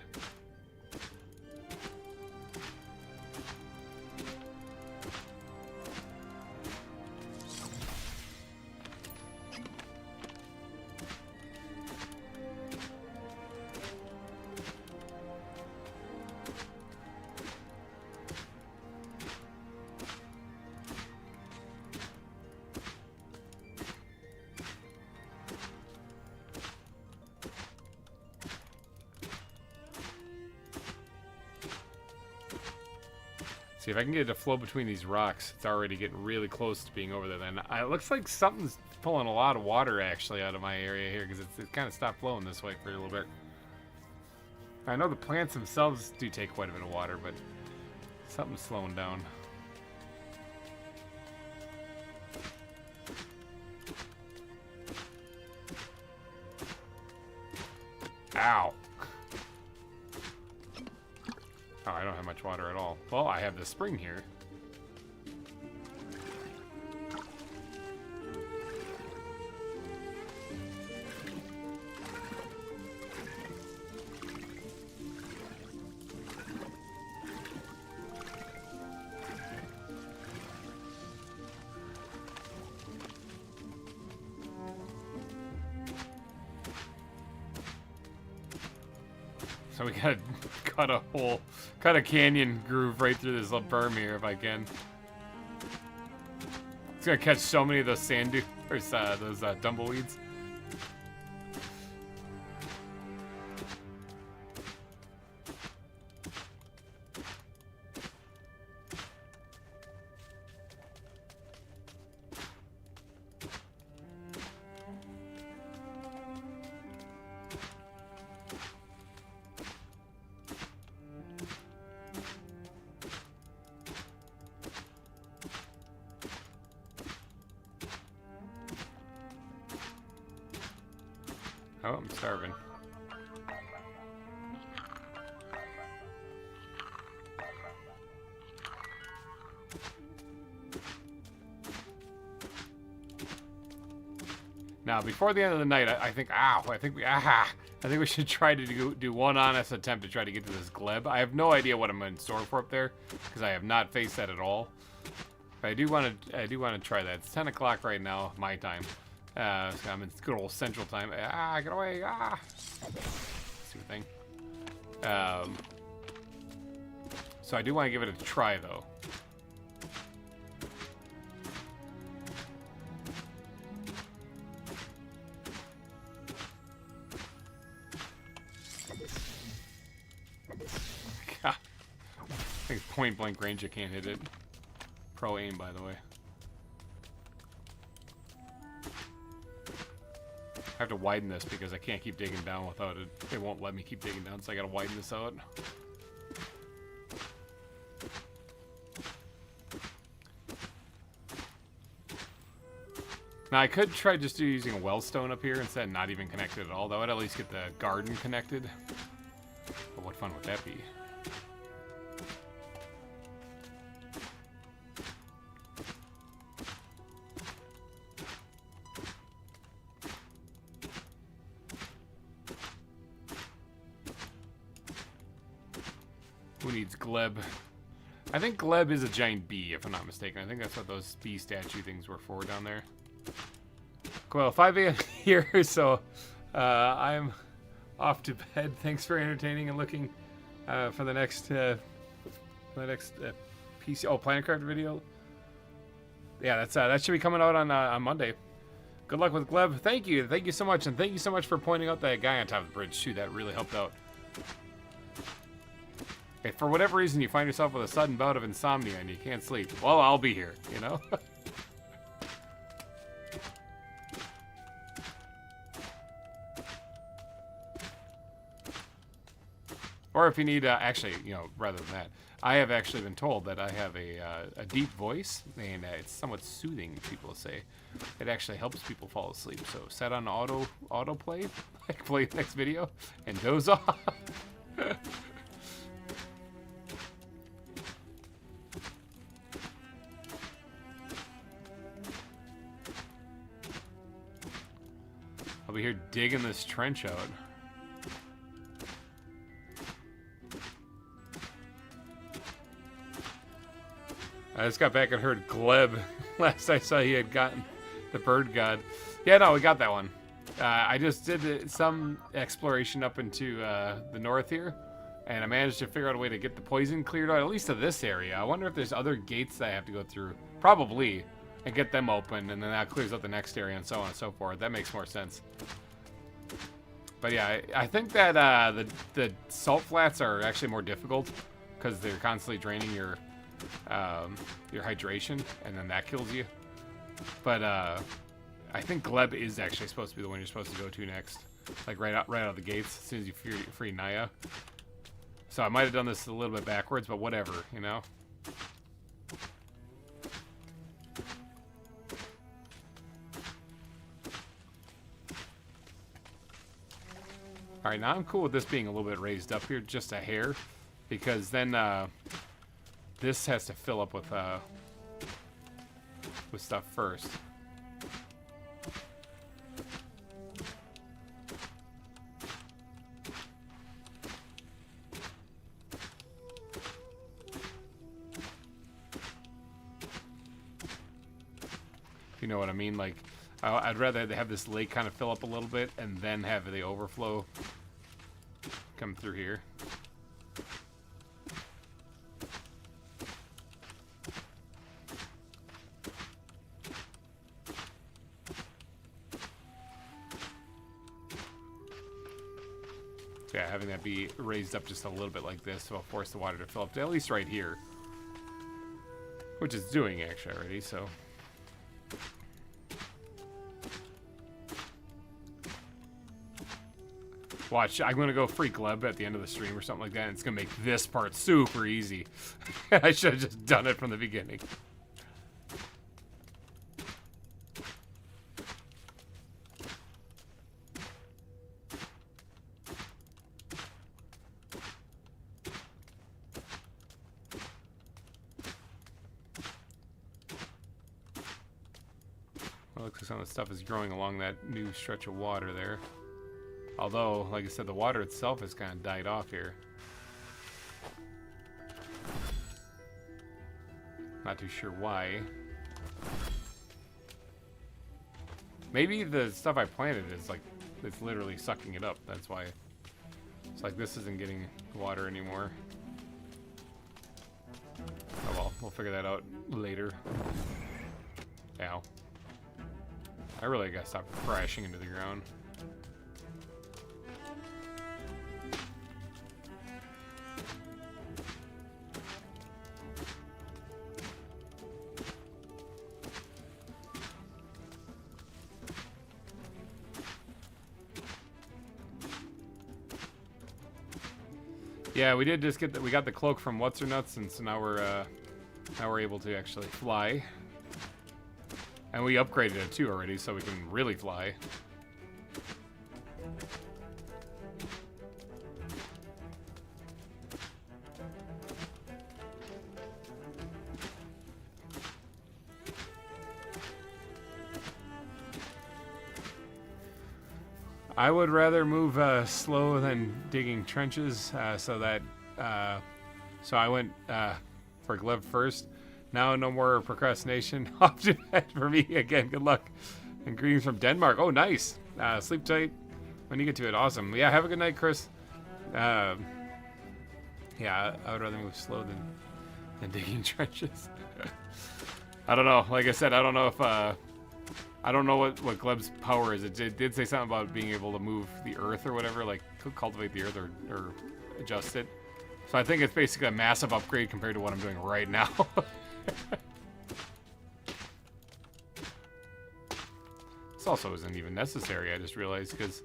[SPEAKER 1] See, if I can get it to flow between these rocks, it's already getting really close to being over there. Then it looks like something's pulling a lot of water actually out of my area here, because it kind of stopped flowing this way for a little bit. I know the plants themselves do take quite a bit of water, but something's slowing down. Ow. Oh, I don't have much water at all. Well, I have the spring here. So we gotta cut a canyon groove right through this little berm here if I can. It's gonna catch so many of those sand dunes, or those tumbleweeds. Oh, I'm starving. Now, before the end of the night, I think we should try to do one honest attempt to try to get to this gleb. I have no idea what I'm in store for up there, because I have not faced that at all. But I do want to try that. It's 10 o'clock right now, my time. So I'm in good old central time. Get away! Stupid thing. So I do want to give it a try, though. God. I think it's point blank range. I can't hit it. Pro aim, by the way. I have to widen this because I can't keep digging down without it. It won't let me keep digging down, so I gotta widen this out. Now I could try just using a wellstone up here instead, not even connected at all. That would at least get the garden connected. But what fun would that be? Who needs gleb? I think gleb is a giant bee, if I'm not mistaken. I think that's what those bee statue things were for down there. Well, 5 a.m. here, so I'm off to bed. Thanks for entertaining and looking for the next PC. Oh, Planetcraft video. Yeah, that should be coming out on Monday. Good luck with gleb. Thank you so much, and thank you so much for pointing out that guy on top of the bridge too. That really helped out. If for whatever reason you find yourself with a sudden bout of insomnia and you can't sleep, well, I'll be here, you know? Or if you need, actually, you know, rather than that, I have actually been told that I have a deep voice, and it's somewhat soothing, people say. It actually helps people fall asleep. So set on autoplay, like play the next video, and doze off. I'll be here digging this trench out. I just got back and heard Gleb. Last I saw he had gotten the bird god. Yeah, no, we got that one. I just did some exploration up into the north here, and I managed to figure out a way to get the poison cleared out, at least to this area. I wonder if there's other gates that I have to go through. Probably. And get them open, and then that clears up the next area, and so on and so forth. That makes more sense. But yeah, I think that the salt flats are actually more difficult because they're constantly draining your hydration, and then that kills you. But I think Gleb is actually supposed to be the one you're supposed to go to next, like right out of the gates as soon as you free Naya. So I might have done this a little bit backwards, but whatever, you know. All right, now I'm cool with this being a little bit raised up here, just a hair, because then this has to fill up with stuff first. If you know what I mean, like I'd rather have this lake kind of fill up a little bit and then have the overflow come through here. So yeah, having that be raised up just a little bit like this will force the water to fill up to at least right here, which it's doing actually already, so. Watch, I'm going to go free Gleb at the end of the stream or something like that, and it's going to make this part super easy. I should have just done it from the beginning. Well, looks like some of the stuff is growing along that new stretch of water there. Although, like I said, the water itself has kind of died off here. Not too sure why. Maybe the stuff I planted is like, it's literally sucking it up. That's why it's like this isn't getting water anymore. Oh well, we'll figure that out later. Ow. I really gotta stop crashing into the ground. Yeah, we did just get we got the cloak from What's Her Nuts, and so now we're able to actually fly. And we upgraded it too already, so we can really fly. I would rather move slow than digging trenches, so I went for Gleb first. Now no more procrastination. Off to bed for me again. Good luck. And greetings from Denmark. Oh, nice. Sleep tight when you get to it. Awesome. Yeah, have a good night, Chris. Yeah, I would rather move slow than digging trenches. I don't know. Like I said, I don't know if I don't know what Gleb's power is. It did say something about being able to move the earth or whatever, like cultivate the earth or adjust it. So I think it's basically a massive upgrade compared to what I'm doing right now. This also isn't even necessary, I just realized, because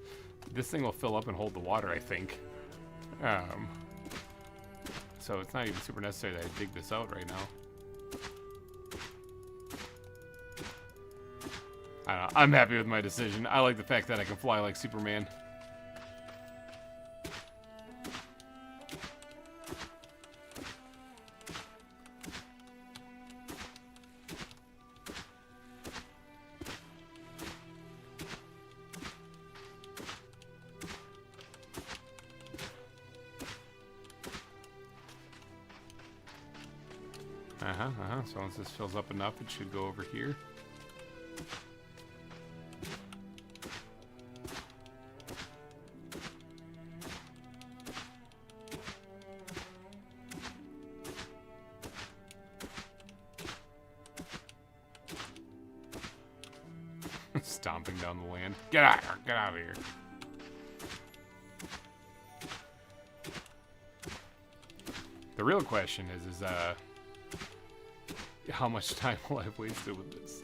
[SPEAKER 1] this thing will fill up and hold the water, I think. So so it's not even super necessary that I dig this out right now. I don't know. I'm happy with my decision. I like the fact that I can fly like Superman. So once this fills up enough, it should go over here. Stomping down the land. Get out of here. The real question is how much time will I have wasted with this?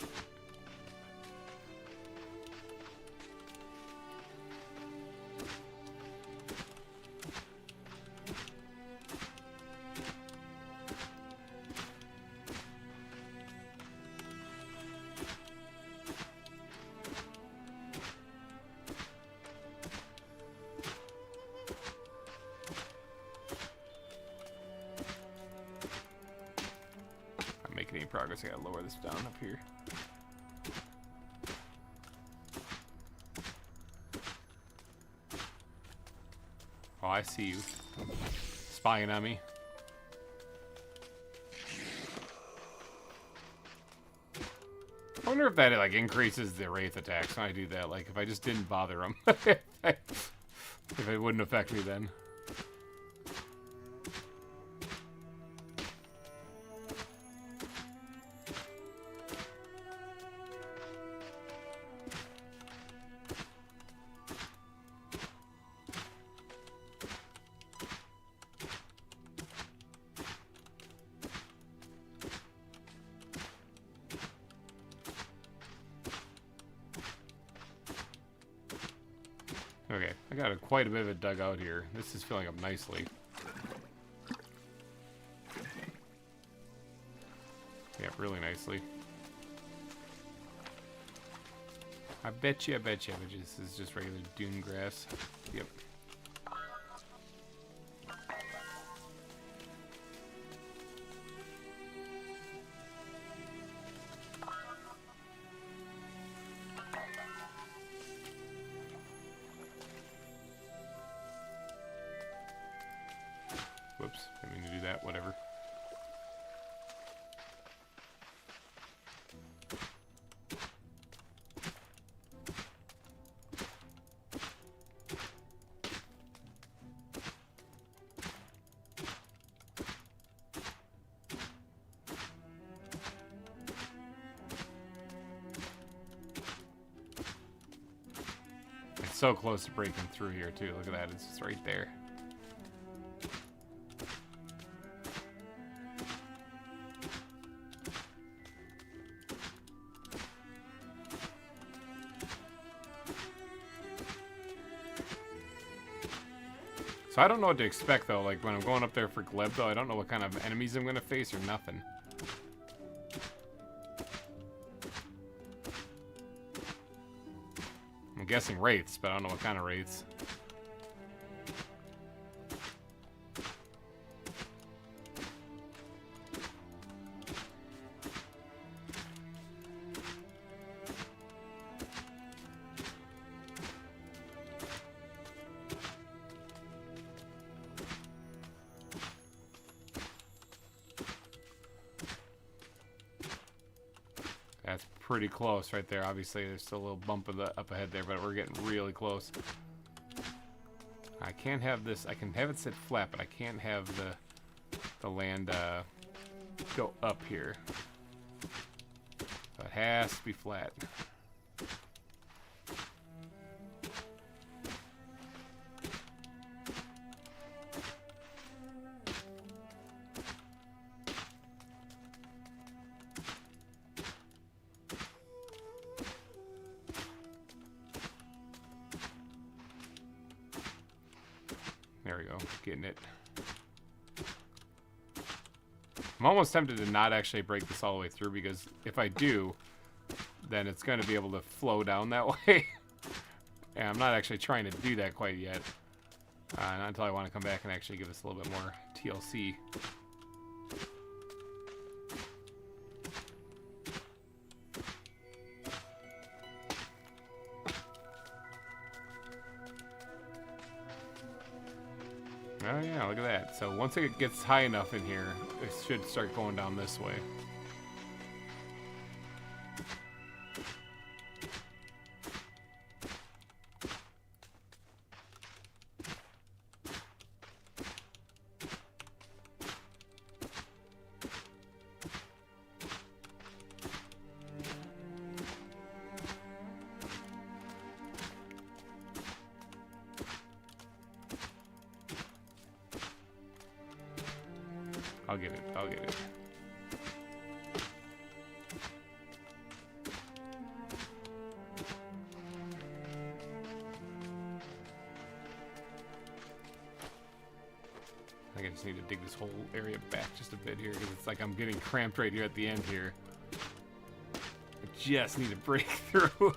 [SPEAKER 1] Any progress, I gotta lower this down up here. Oh, I see you. Spying on me. I wonder if that like increases the wraith attacks when I do that. Like if I just didn't bother them. If it wouldn't affect me then. Okay, I got quite a bit of it dug out here. This is filling up nicely. Yeah, really nicely. I bet you this is just regular dune grass. Yep. Whoops, didn't mean to do that, whatever. It's so close to breaking through here too, look at that, it's just right there. So I don't know what to expect though, like when I'm going up there for Gleb though, I don't know what kind of enemies I'm gonna face or nothing. I'm guessing wraiths, but I don't know what kind of wraiths. That's pretty close right there. Obviously, there's still a little bump of the up ahead there, but we're getting really close. I can't have this. I can have it sit flat, but I can't have the land go up here. So it has to be flat. There we go, getting it. I'm almost tempted to not actually break this all the way through, because if I do, then it's going to be able to flow down that way. And I'm not actually trying to do that quite yet. Not until I want to come back and actually give us a little bit more TLC. Oh yeah, look at that. So once it gets high enough in here, it should start going down this way. I'll get it. I'll get it. I think I just need to dig this whole area back just a bit here, because it's like I'm getting cramped right here at the end here. I just need to break through.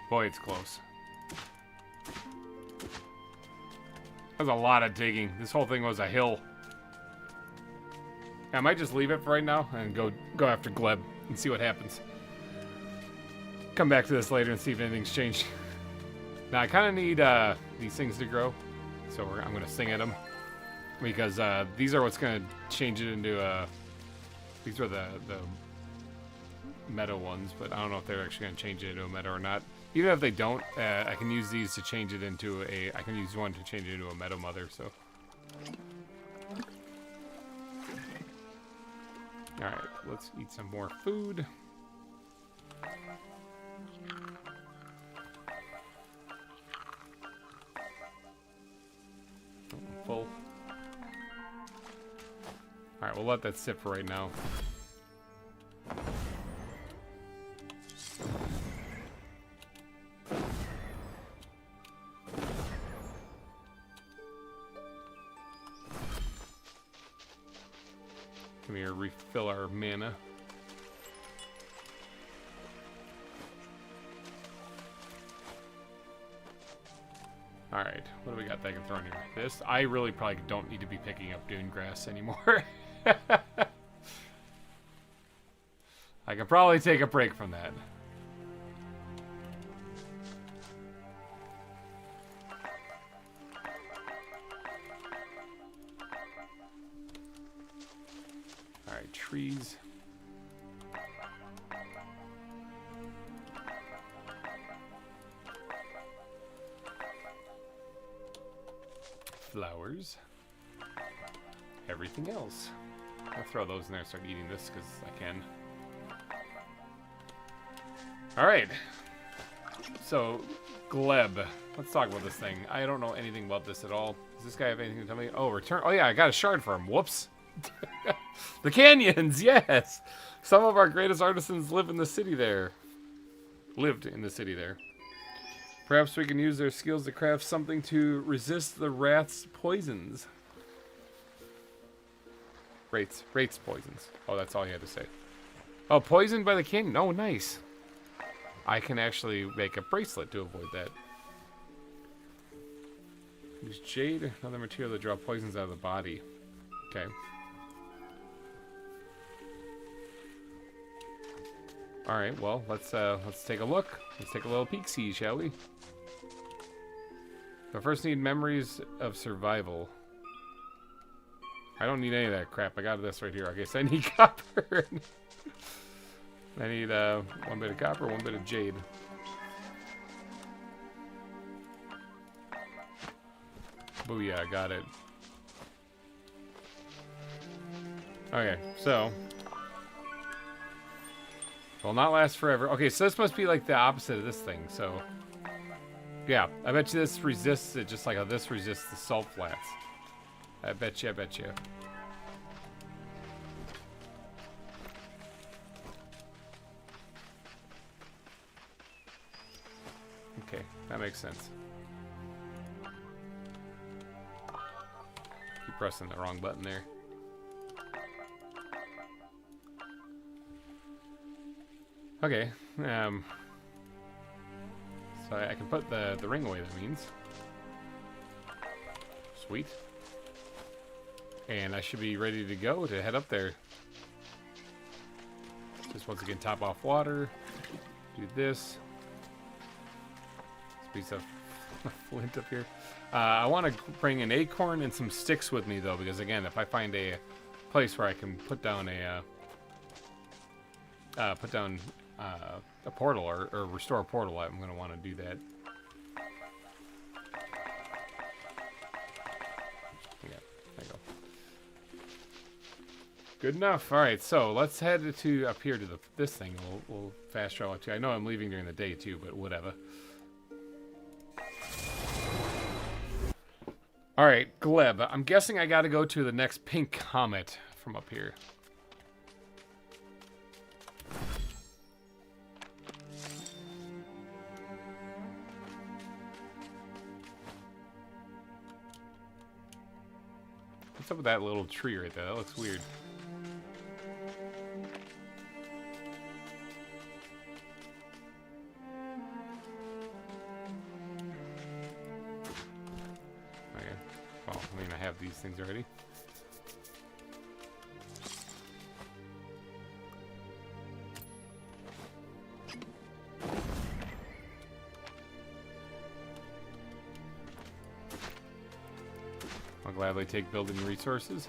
[SPEAKER 1] Boy, it's close. That was a lot of digging. This whole thing was a hill. I might just leave it for right now and go after Gleb and see what happens. Come back to this later and see if anything's changed. Now, I kind of need these things to grow, so I'm going to sing at them. Because these are what's going to change it into... these are the meadow ones, but I don't know if they're actually going to change it into a meadow or not. Even if they don't, I can use these to change it into a... I can use one to change it into a meadow mother, so... Alright, let's eat some more food. I'm full. Alright, we'll let that sit for right now. Come here, refill our mana. Alright, what do we got that I can throw in here? This, I really probably don't need to be picking up dune grass anymore. I could probably take a break from that. Alright, trees. Flowers. Everything else. I'll throw those in there and start eating this because I can. Alright. So, Gleb. Let's talk about this thing. I don't know anything about this at all. Does this guy have anything to tell me? Oh, return. Oh, yeah, I got a shard for him. Whoops. The canyons, yes! Some of our greatest artisans live in the city there. Lived in the city there. Perhaps we can use their skills to craft something to resist the rat's poisons. Rates poisons. Oh, that's all he had to say. Oh, poisoned by the king? No, nice. I can actually make a bracelet to avoid that. Use jade, another material to draw poisons out of the body. Okay. Alright, well, let's take a look. Let's take a little peek-see, shall we? But first need memories of survival. I don't need any of that crap. I got this right here. Okay, so I need copper. I need one bit of copper, one bit of jade. Booyah, got it. Okay, so will not last forever. Okay, so this must be like the opposite of this thing. So yeah, I bet you this resists it just like how this resists the salt flats. I bet you. Okay, that makes sense. Keep pressing the wrong button there. Okay, so I can put the ring away, that means. Sweet. And I should be ready to go to head up there. Just once again, top off water. Do this. Piece of flint up here. I want to bring an acorn and some sticks with me, though, because again, if I find a place where I can put down a portal or restore a portal, I'm going to want to do that. Yeah, there you go. Good enough. All right, so let's head to up here to this thing. We'll fast travel to. I know I'm leaving during the day too, but whatever. All right, Gleb. I'm guessing I got to go to the next pink comet from up here. What's up with that little tree right there? That looks weird. These things already. I'll gladly take building resources.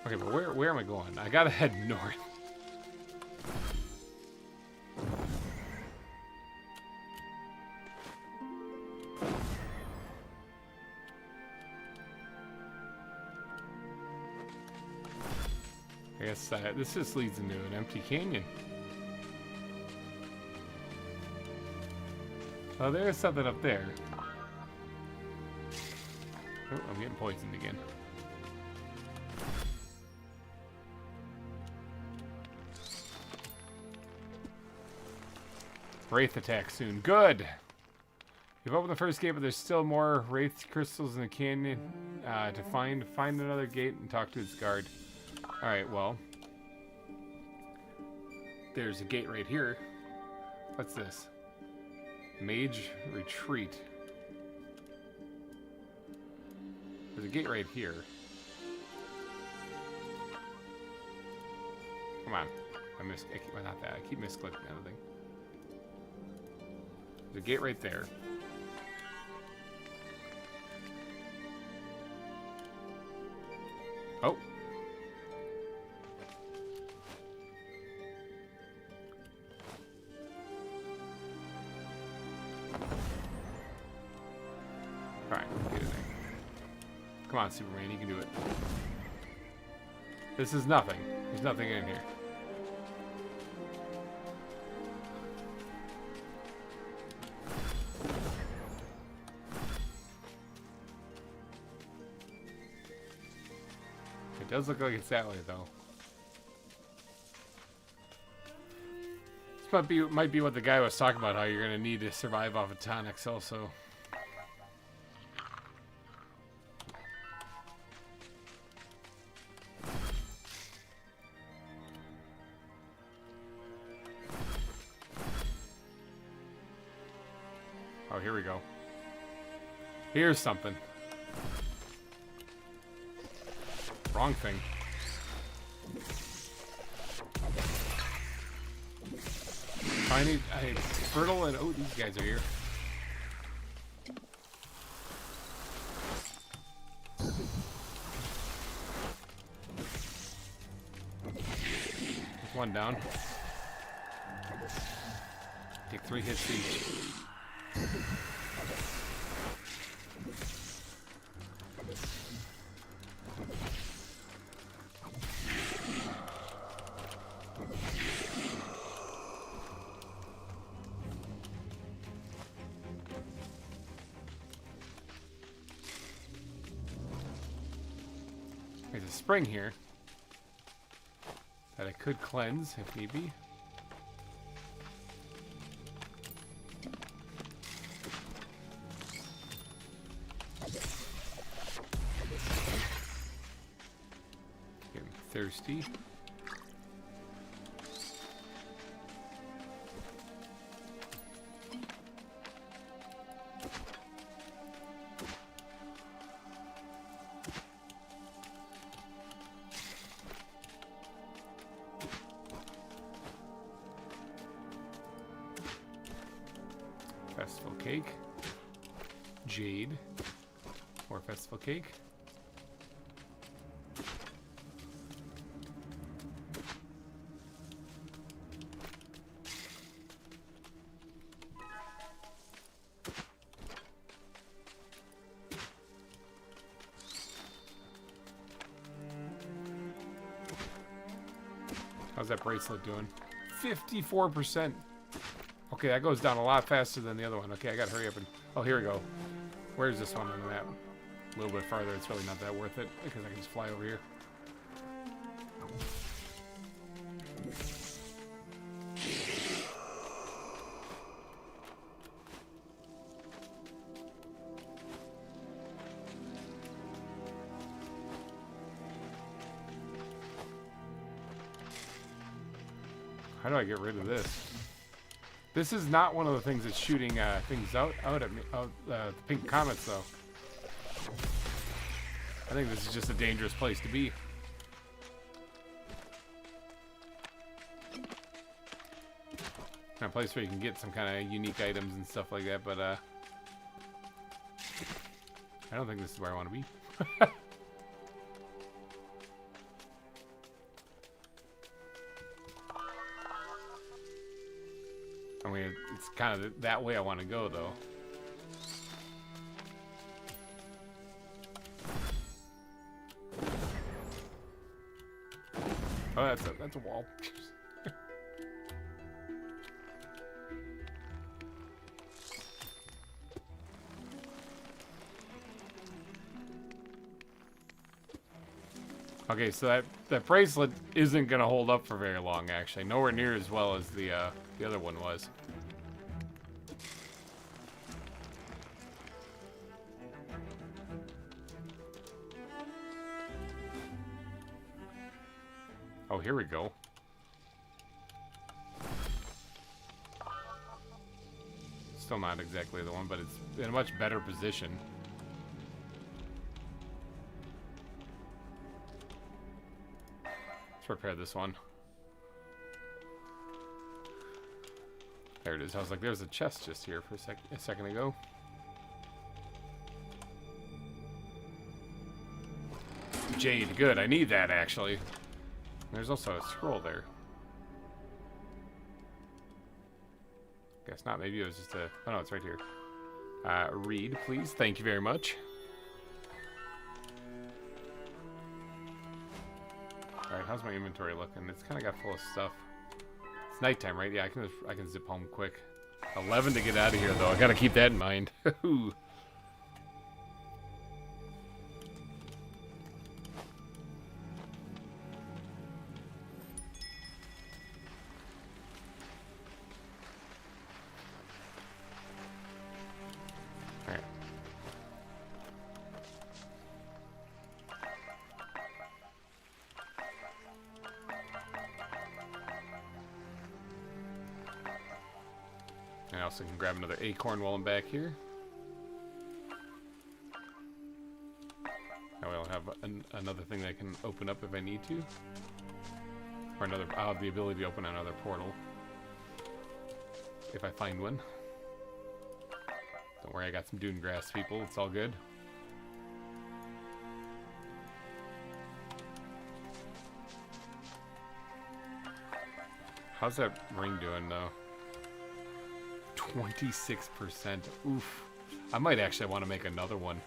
[SPEAKER 1] Okay, but where am I going? I gotta head north. I guess this just leads into an empty canyon. Oh, there's something up there. Oh, I'm getting poisoned again. Wraith attack soon. Good! You've opened the first gate, but there's still more Wraith crystals in the canyon to find. Find another gate and talk to its guard. Alright, well. There's a gate right here. What's this? Mage Retreat. There's a gate right here. Come on. Not that. I keep misclicking everything. There's a gate right there. Oh. Alright, get in there. Come on, Superman, you can do it. This is nothing. There's nothing in here. It does look like it's that way, though. This might be what the guy was talking about, how you're going to need to survive off of tonics also. Oh, here we go. Here's something. Wrong thing. I need fertile and oh, these guys are here. one down. Take 3 hits each. There's a spring here that I could cleanse if need be. Getting thirsty. Festival cake. Jade. More festival cake. How's that bracelet doing? 54%. Okay, that goes down a lot faster than the other one. Okay, I gotta hurry up and... Oh, here we go. Where's this one on the map? A little bit farther. It's really not that worth it because I can just fly over here. How do I get rid of this? This is not one of the things that's shooting things out at me. The pink comets, though. I think this is just a dangerous place to be. A place where you can get some kind of unique items and stuff like that, but I don't think this is where I want to be. I mean, it's kind of that way I want to go, though. Oh, that's a wall. Okay, so that bracelet isn't gonna hold up for very long, actually. Nowhere near as well as the other one was. Oh, here we go. Still not exactly the one, but it's in a much better position. Let's repair this one. There it is. I was like, there's a chest just here for a second ago. Jade, good. I need that, actually. There's also a scroll there. Guess not. Maybe it was just a... Oh, no, it's right here. Read, please. Thank you very much. Alright, how's my inventory looking? It's kind of got full of stuff. It's nighttime, right? Yeah, I can zip home quick. 11 to get out of here, though. I gotta keep that in mind. I also can grab another acorn while I'm back here. Now I'll have another thing that I can open up if I need to. Or I'll have the ability to open another portal. If I find one. Don't worry, I got some dune grass, people. It's all good. How's that ring doing, though? 26%. Oof. I might actually want to make another one.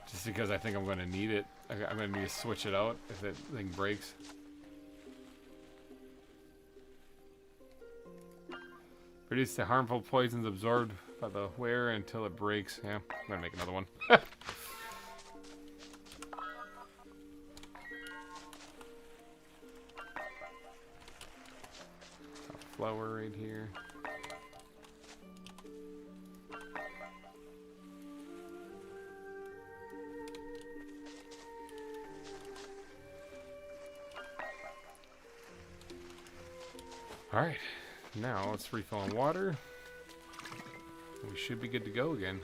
[SPEAKER 1] Just because I think I'm going to need it. I'm going to need to switch it out if that thing breaks. Produce the harmful poisons absorbed by the wearer until it breaks. Yeah, I'm going to make another one. A flower right here. Alright, now let's refill on water. We should be good to go again.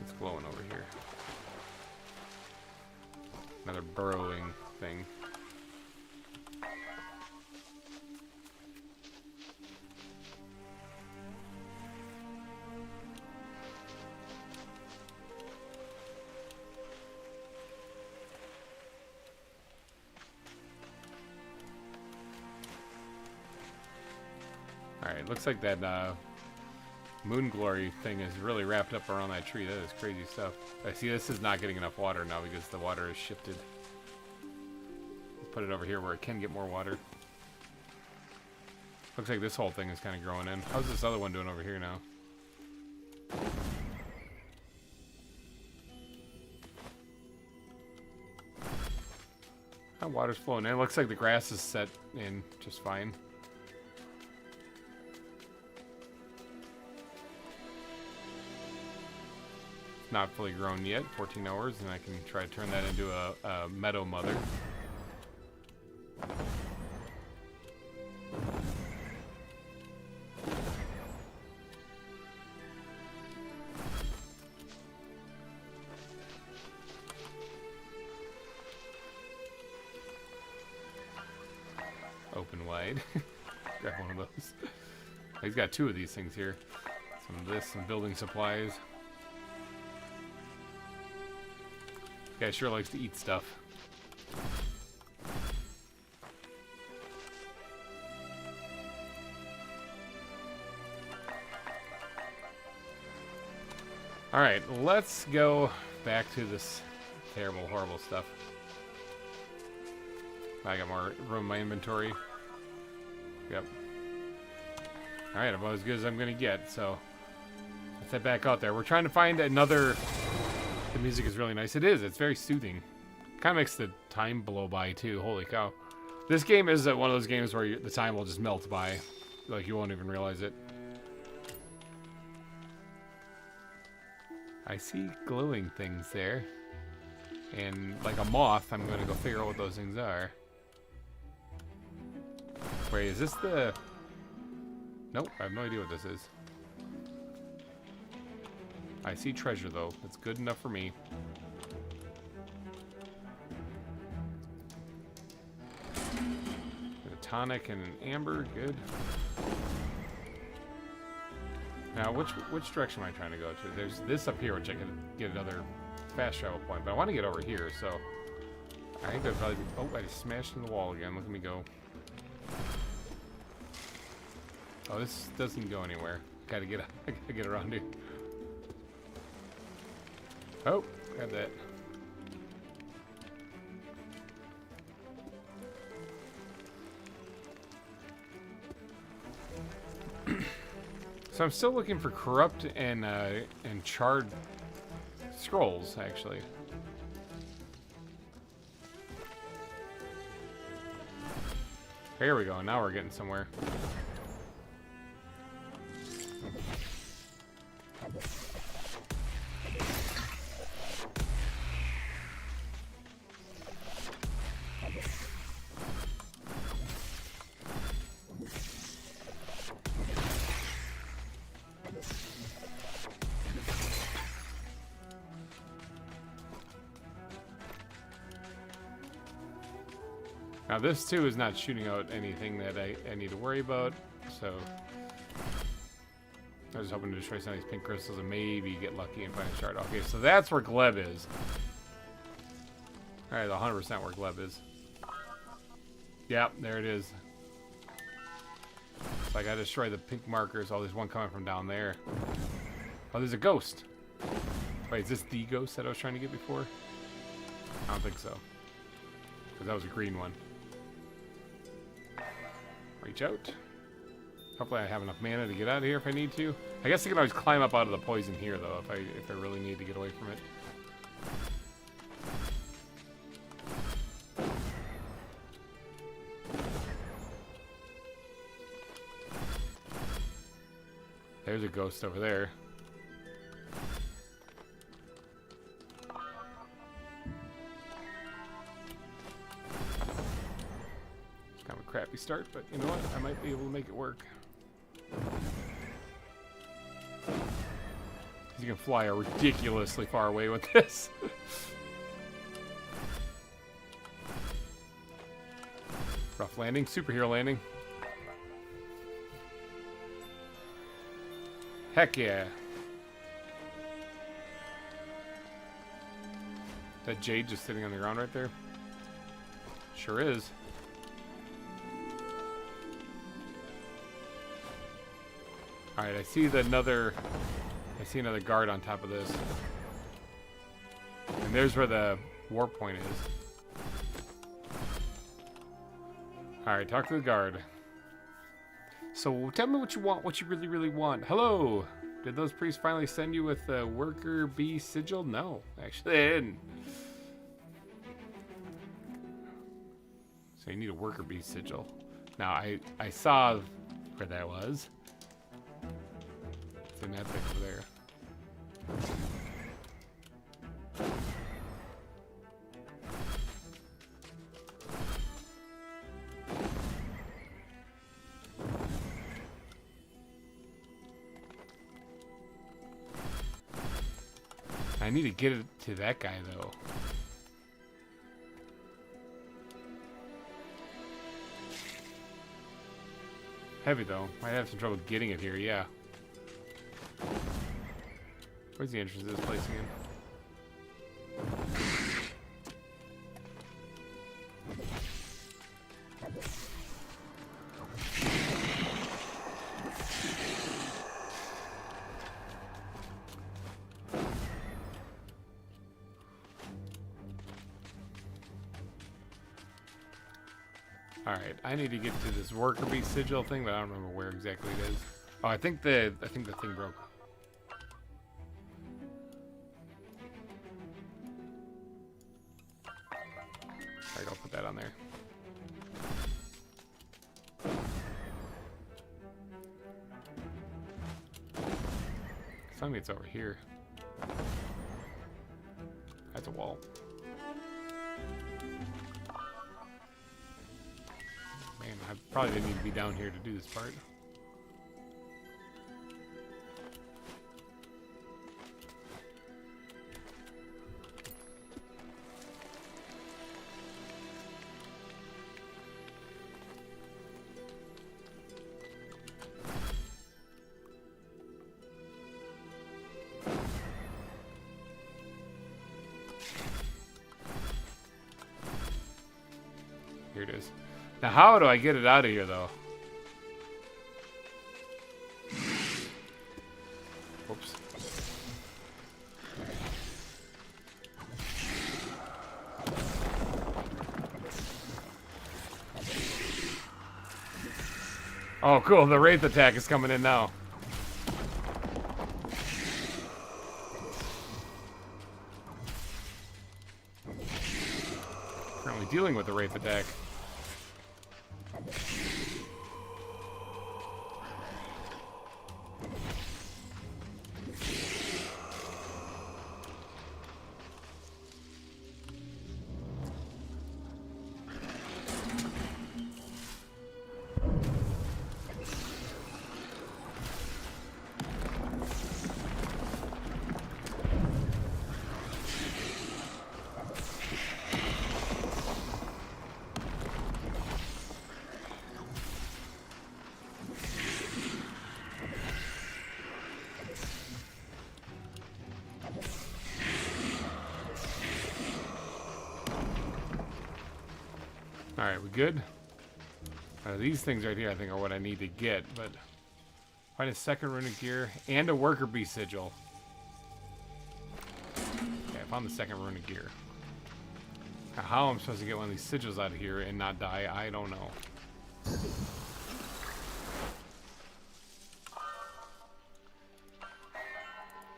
[SPEAKER 1] It's glowing over here. Another burrowing thing. Alright, looks like that moon glory thing is really wrapped up around that tree. That is crazy stuff. I see this is not getting enough water now because the water is shifted. Put it over here where it can get more water. Looks like this whole thing is kind of growing in. How's this other one doing over here now? That water's flowing in. It looks like the grass is set in just fine. Not fully grown yet, 14 hours, and I can try to turn that into a meadow mother. Open wide. Grab one of those. He's got two of these things here. Some of this, some building supplies. Guy sure likes to eat stuff. Alright, let's go back to this terrible, horrible stuff. I got more room in my inventory. Yep. Alright, I'm about as good as I'm gonna get, so let's head back out there. We're trying to find another. The music is really nice. It is. It's very soothing. Kind of makes the time blow by, too. Holy cow. This game is one of those games where the time will just melt by. Like, you won't even realize it. I see glowing things there. And like a moth, I'm going to go figure out what those things are. Wait, is this the... Nope, I have no idea what this is. I see treasure, though. That's good enough for me. A tonic and an amber. Good. Now, which direction am I trying to go to? There's this up here, which I can get another fast travel point. But I want to get over here, so... I think that'd probably be... Oh, I just smashed in the wall again. Look at me go. Oh, this doesn't go anywhere. Gotta get around here. Oh, got that. So I'm still looking for corrupt and charred scrolls, actually. Here we go. Now we're getting somewhere. Now this too is not shooting out anything that I need to worry about, so I was hoping to destroy some of these pink crystals and maybe get lucky and find a shard. Okay, so that's where Gleb is. Alright, 100% where Gleb is. Yep, there it is. So I gotta destroy the pink markers. Oh, there's one coming from down there. Oh, there's a ghost. Wait, is this the ghost that I was trying to get before? I don't think so. Because that was a green one. Reach out. Hopefully I have enough mana to get out of here if I need to. I guess I can always climb up out of the poison here, though, if I really need to get away from it. There's a ghost over there. It's kind of a crappy start, but you know what? I might be able to make it work. You can fly ridiculously far away with this. Rough landing, superhero landing. Heck yeah. That jade just sitting on the ground right there? Sure is. Alright, I see another guard on top of this. And there's where the war point is. Alright, talk to the guard. So tell me what you want, what you really, really want. Hello! Did those priests finally send you with the worker bee sigil? No, actually they didn't. So you need a worker bee sigil. Now I saw where that was. It's in that thing over there. I need to get it to that guy, though. Heavy, though. Might have some trouble getting it here, yeah. Where's the entrance to this place again? Alright, I need to get to this worker bee sigil thing, but I don't remember where exactly it is. Oh, I think the thing broke. Alright, I'll put that on there. Tell me it's over here. That's a wall. Man, I probably didn't need to be down here to do this part. Here it is. Now, how do I get it out of here, though? Oops. Oh, cool. The wraith attack is coming in now. Currently dealing with the wraith attack. Alright, we good? These things right here I think are what I need to get, but... Find a second runic gear and a worker bee sigil. Okay, I found the second runic gear. Now, how I'm supposed to get one of these sigils out of here and not die, I don't know.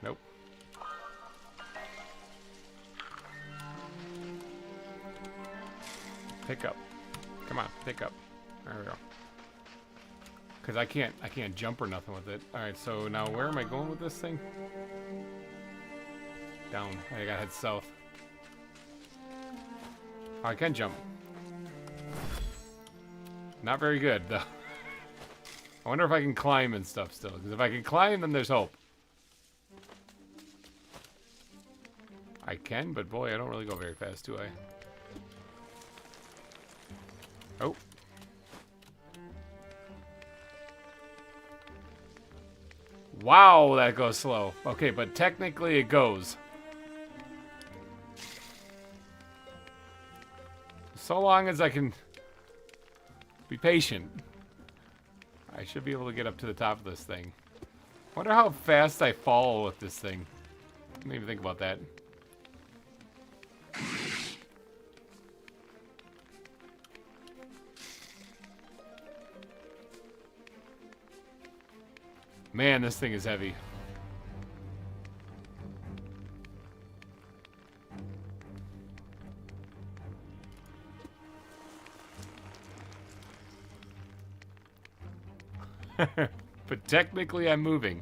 [SPEAKER 1] Nope. Pick up. Come on, pick up. There we go. Because I can't jump or nothing with it. Alright, so now where am I going with this thing? Down. I gotta head south. Oh, I can jump. Not very good, though. I wonder if I can climb and stuff still. Because if I can climb, then there's hope. I can, but boy, I don't really go very fast, do I? Oh. Wow, that goes slow. Okay, but technically it goes. So long as I can be patient, I should be able to get up to the top of this thing. Wonder how fast I fall with this thing. I didn't even think about that. Man, this thing is heavy. But technically I'm moving.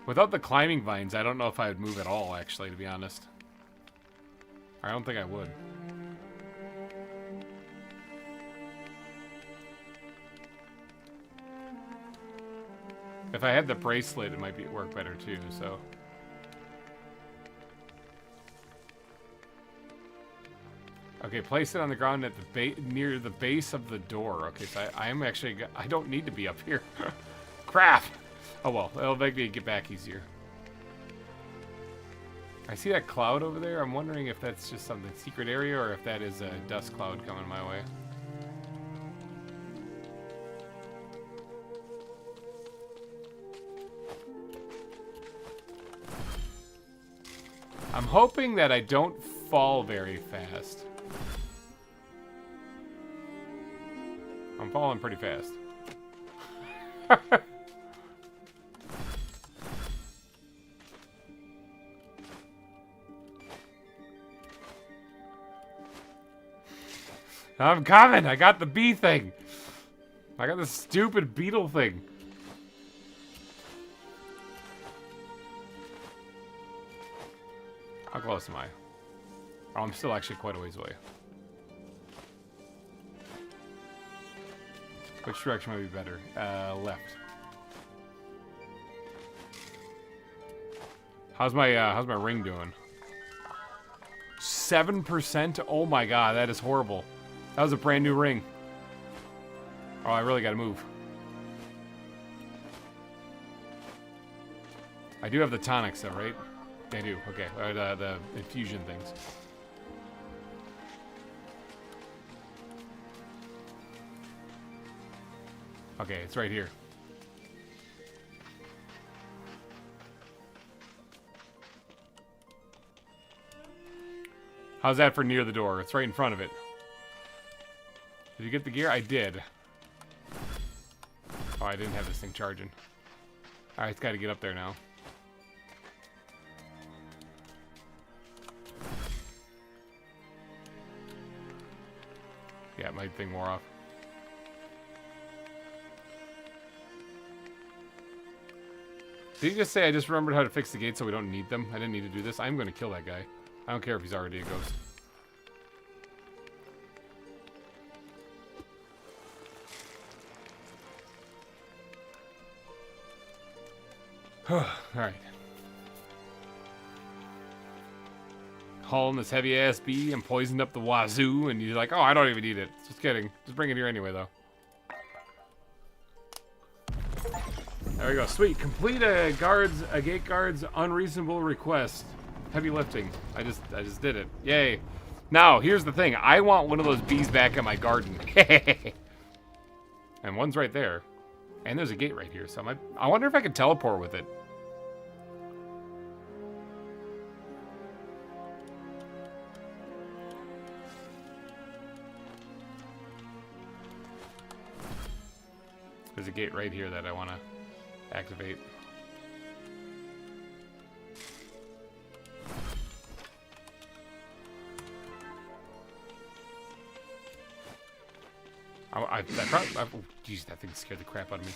[SPEAKER 1] Without the climbing vines, I don't know if I would move at all, actually, to be honest. I don't think I would. If I had the bracelet, it might work better too, so... Okay, place it on the ground at the near the base of the door. Okay, so I am actually... I don't need to be up here. Crap! Oh well, it'll make me get back easier. I see that cloud over there. I'm wondering if that's just something secret area or if that is a dust cloud coming my way. I'm hoping that I don't fall very fast. I'm falling pretty fast. I'm coming! I got the bee thing! I got the stupid beetle thing. How close am I? Oh, I'm still actually quite a ways away. Which direction might be better? Left. How's my ring doing? 7%? Oh my god, that is horrible. That was a brand new ring. Oh, I really gotta move. I do have the tonics though, right? I do, okay. The infusion things. Okay, it's right here. How's that for near the door? It's right in front of it. Did you get the gear? I did. Oh, I didn't have this thing charging. Alright, it's got to get up there now. Yeah, my thing wore off. Did you just say I just remembered how to fix the gate so we don't need them? I didn't need to do this. I'm going to kill that guy. I don't care if he's already a ghost. Alright. hauling this heavy ass bee and poisoned up the wazoo, and you're like, oh, I don't even need it. Just kidding. Just bring it here anyway, though. There we go. Sweet. Complete a gate guard's unreasonable request. Heavy lifting. I just did it. Yay. Now, here's the thing. I want one of those bees back in my garden. And one's right there. And there's a gate right here. So I wonder if I could teleport with it. There's a gate right here that I want to activate. Oh, geez, that thing scared the crap out of me.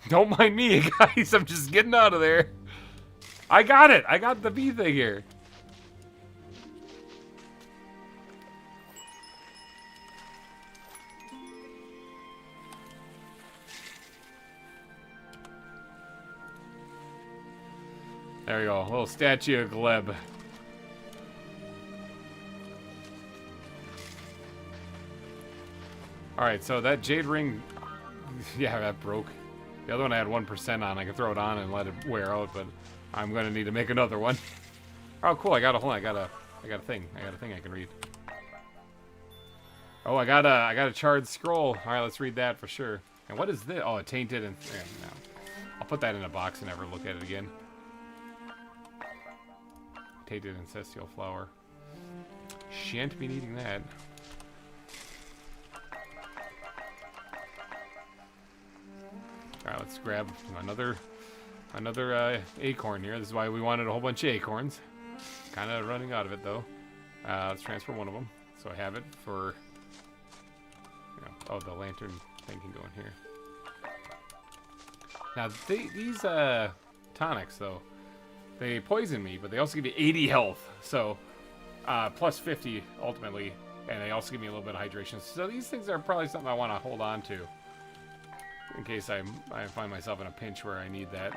[SPEAKER 1] Don't mind me, guys. I'm just getting out of there. I got it. I got the bee thing here. There we go, a little statue of Gleb. Alright, so that jade ring, yeah, that broke. The other one I had 1% on. I could throw it on and let it wear out, but I'm gonna need to make another one. Oh, cool! I got a thing. I got a thing I can read. Oh, I got a charred scroll. All right, let's read that for sure. And what is this? Oh, a tainted and no. I'll put that in a box and never look at it again. Tainted ancestral flower. Shan't be needing that. All right, let's grab another acorn here. This is why we wanted a whole bunch of acorns. Kind of running out of it though. Let's transfer one of them, so I have it for. You know, oh, the lantern thing can go in here. Now these tonics though, they poison me, but they also give me 80 health, so plus 50 ultimately, and they also give me a little bit of hydration. So these things are probably something I want to hold on to in case I find myself in a pinch where I need that.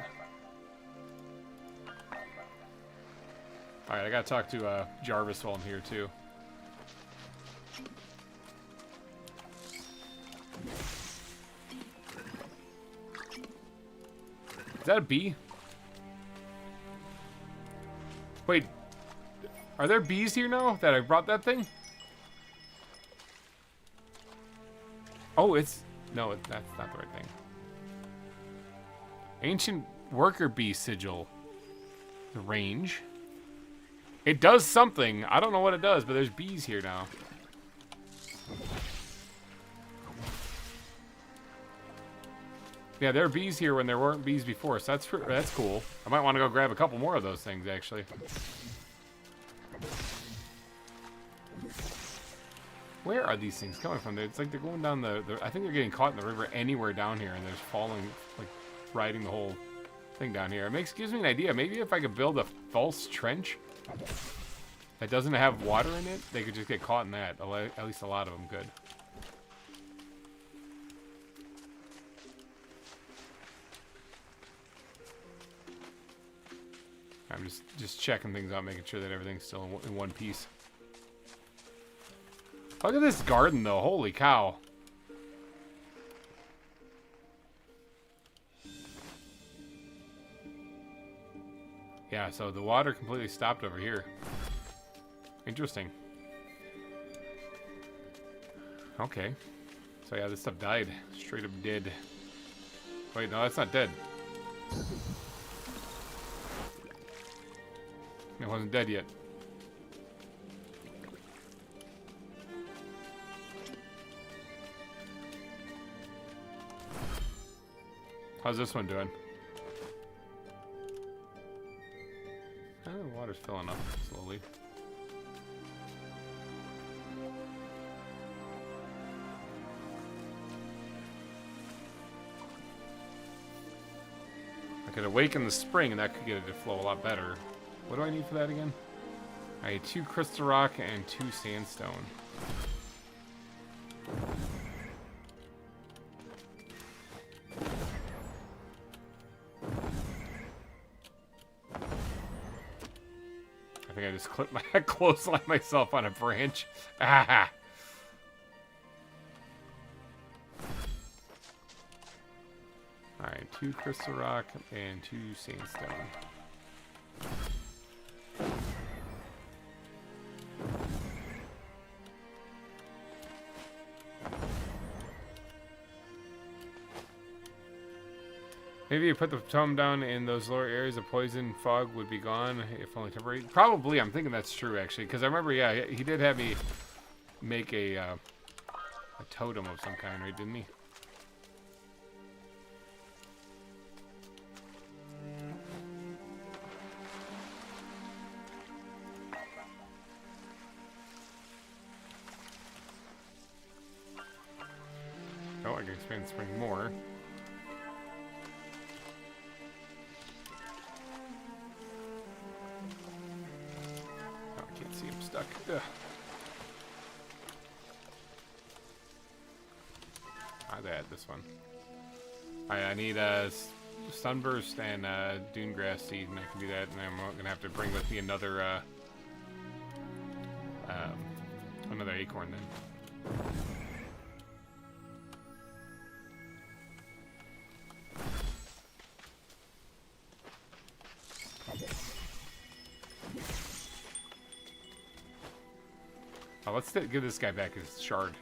[SPEAKER 1] All right, I gotta talk to Jarvis while I'm here too. Is that a bee? Wait, are there bees here now that I brought that thing? Oh, it's... No, that's not the right thing. Ancient worker bee sigil. The range. It does something. I don't know what it does, but there's bees here now. Yeah, there are bees here when there weren't bees before, so that's cool. I might want to go grab a couple more of those things, actually. Where are these things coming from? It's like they're going down the... I think they're getting caught in the river anywhere down here, and they're just falling, like, riding the whole thing down here. Gives me an idea. Maybe if I could build a false trench that doesn't have water in it, they could just get caught in that. At least a lot of them could. I'm just checking things out, making sure that everything's still in one piece. Look at this garden, though. Holy cow. Yeah, so the water completely stopped over here. Interesting. Okay. So yeah, this stuff died. Straight up dead. Wait, no, that's not dead. It wasn't dead yet. How's this one doing? The water's filling up slowly. I could awaken the spring and that could get it to flow a lot better. What do I need for that again? I need 2 crystal rock and 2 sandstone. I think I just clipped my clothesline myself on a branch. Ah! Alright, 2 crystal rock and 2 sandstone. Maybe you put the tome down in those lower areas, the poison fog would be gone, if only temporary. Probably, I'm thinking that's true, actually. Because I remember, yeah, he did have me make a totem of some kind, right, didn't he? Oh, I can expand the spring more. See him stuck. Ugh. I'd add this one. Alright, I need sunburst and dune grass seed, and I can do that. And I'm gonna have to bring with me another acorn then. Oh, let's give this guy back his shard.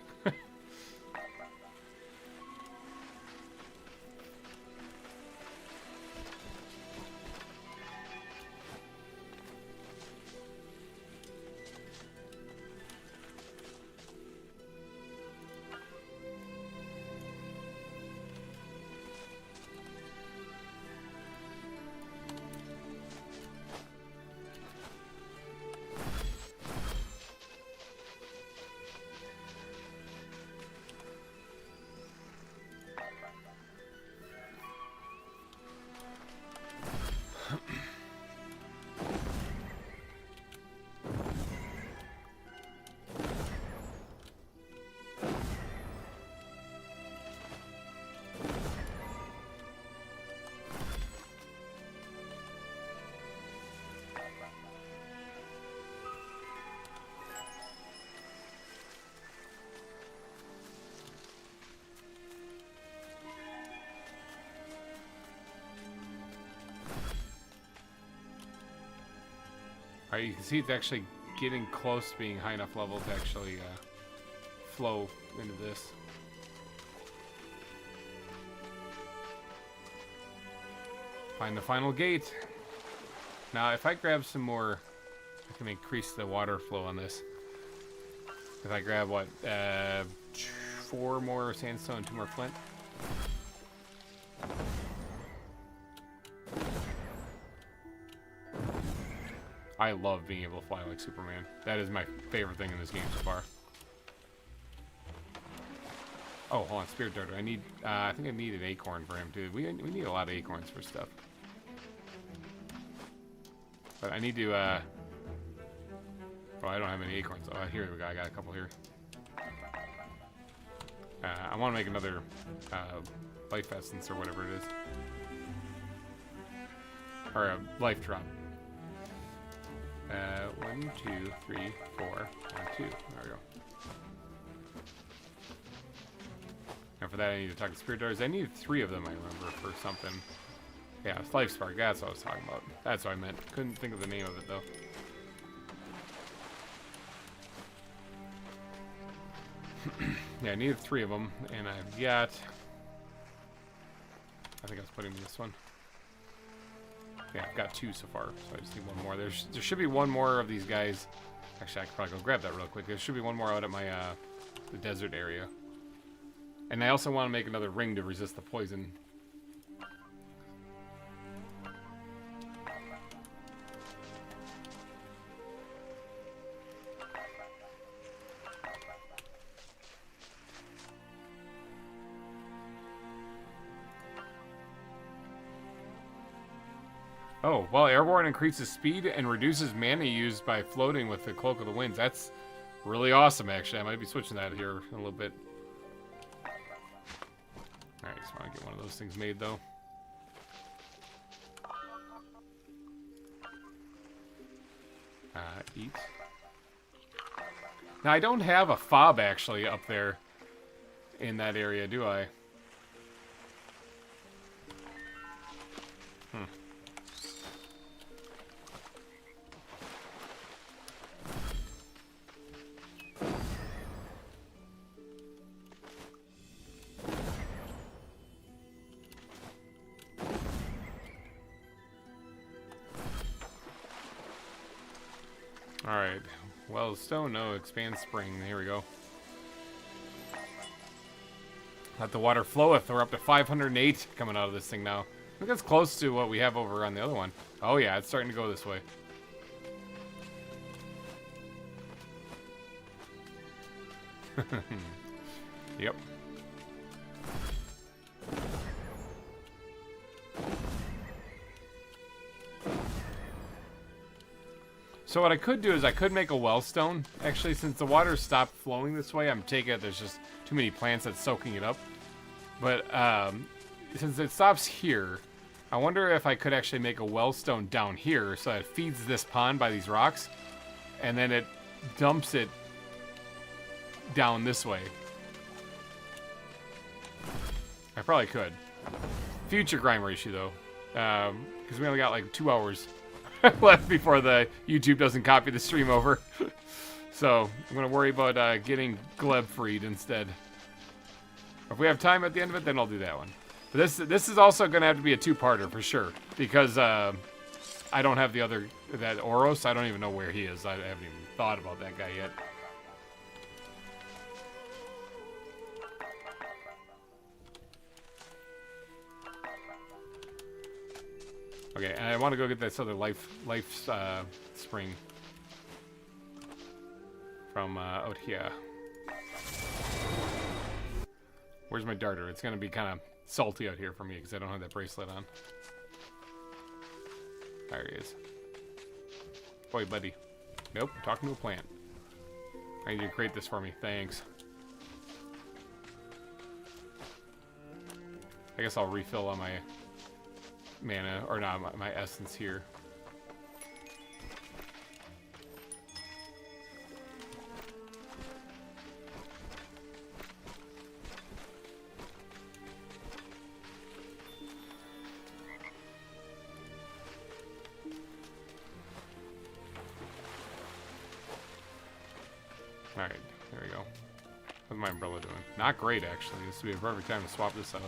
[SPEAKER 1] Alright, you can see it's actually getting close to being high enough level to actually flow into this. Find the final gate. Now, if I grab some more, I can increase the water flow on this. If I grab, what, 4 more sandstone, 2 more flint. I love being able to fly like Superman. That is my favorite thing in this game so far. Oh, hold on, Spirit Darter. I need, I think I need an acorn for him, too. We need a lot of acorns for stuff. But I need to, oh, I don't have any acorns. Oh, here we go. I got a couple here. I want to make another, life essence or whatever it is. Or a life drop. 1, 2, 3, 4, 1, 2. There we go. And for that, I need to talk to Spirit Darters. I need 3 of them, I remember, for something. Yeah, it's Life Spark. That's what I was talking about. That's what I meant. Couldn't think of the name of it, though. Yeah, I needed 3 of them, and I've got... I think I was putting this one. Yeah, I've got 2 so far, so I just need 1 more. There should be 1 more of these guys. Actually, I could probably go grab that real quick. There should be 1 more out at my the desert area. And I also want to make another ring to resist the poison. Oh, well, Airborne increases speed and reduces mana used by floating with the Cloak of the Winds. That's really awesome, actually. I might be switching that here in a little bit. Alright, just want to get one of those things made, though. Eat. Now, I don't have a fob, actually, up there in that area, do I? Alright. Well, stone, no. Expand spring. Here we go. Let the water floweth. We're up to 508 coming out of this thing now. I think that's close to what we have over on the other one. Oh, yeah. It's starting to go this way. Yep. So what I could do is I could make a wellstone. Actually, since the water stopped flowing this way, I'm taking it there's just too many plants that's soaking it up. But since it stops here, I wonder if I could actually make a wellstone down here so that it feeds this pond by these rocks, and then it dumps it down this way. I probably could. Future GReimer issue, though. Because we only got like 2 hours left before the YouTube doesn't copy the stream over. So I'm going to worry about getting Gleb freed instead. If we have time at the end of it, then I'll do that one. But this is also going to have to be a two-parter for sure. Because I don't have that Oros. I don't even know where he is. I haven't even thought about that guy yet. Okay, and I want to go get this other life spring from out here. Where's my darter? It's going to be kind of salty out here for me because I don't have that bracelet on. There he is. Boy, buddy. Nope, I'm talking to a plant. I need you to create this for me. Thanks. I guess I'll refill on my mana, or not, my essence here. Alright, there we go. How's my umbrella doing? Not great, actually. This would be a perfect time to swap this out.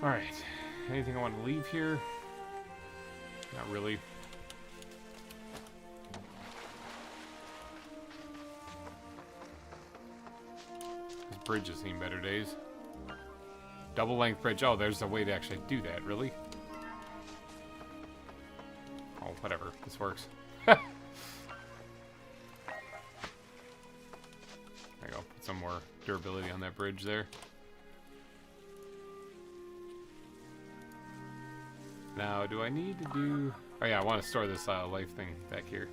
[SPEAKER 1] Alright, anything I want to leave here? Not really. This bridge has seen better days. Double length bridge. Oh, there's a way to actually do that, really? Oh, whatever. This works. There you go. Put some more durability on that bridge there. Now, do I need to do... Oh yeah, I want to store this life thing back here.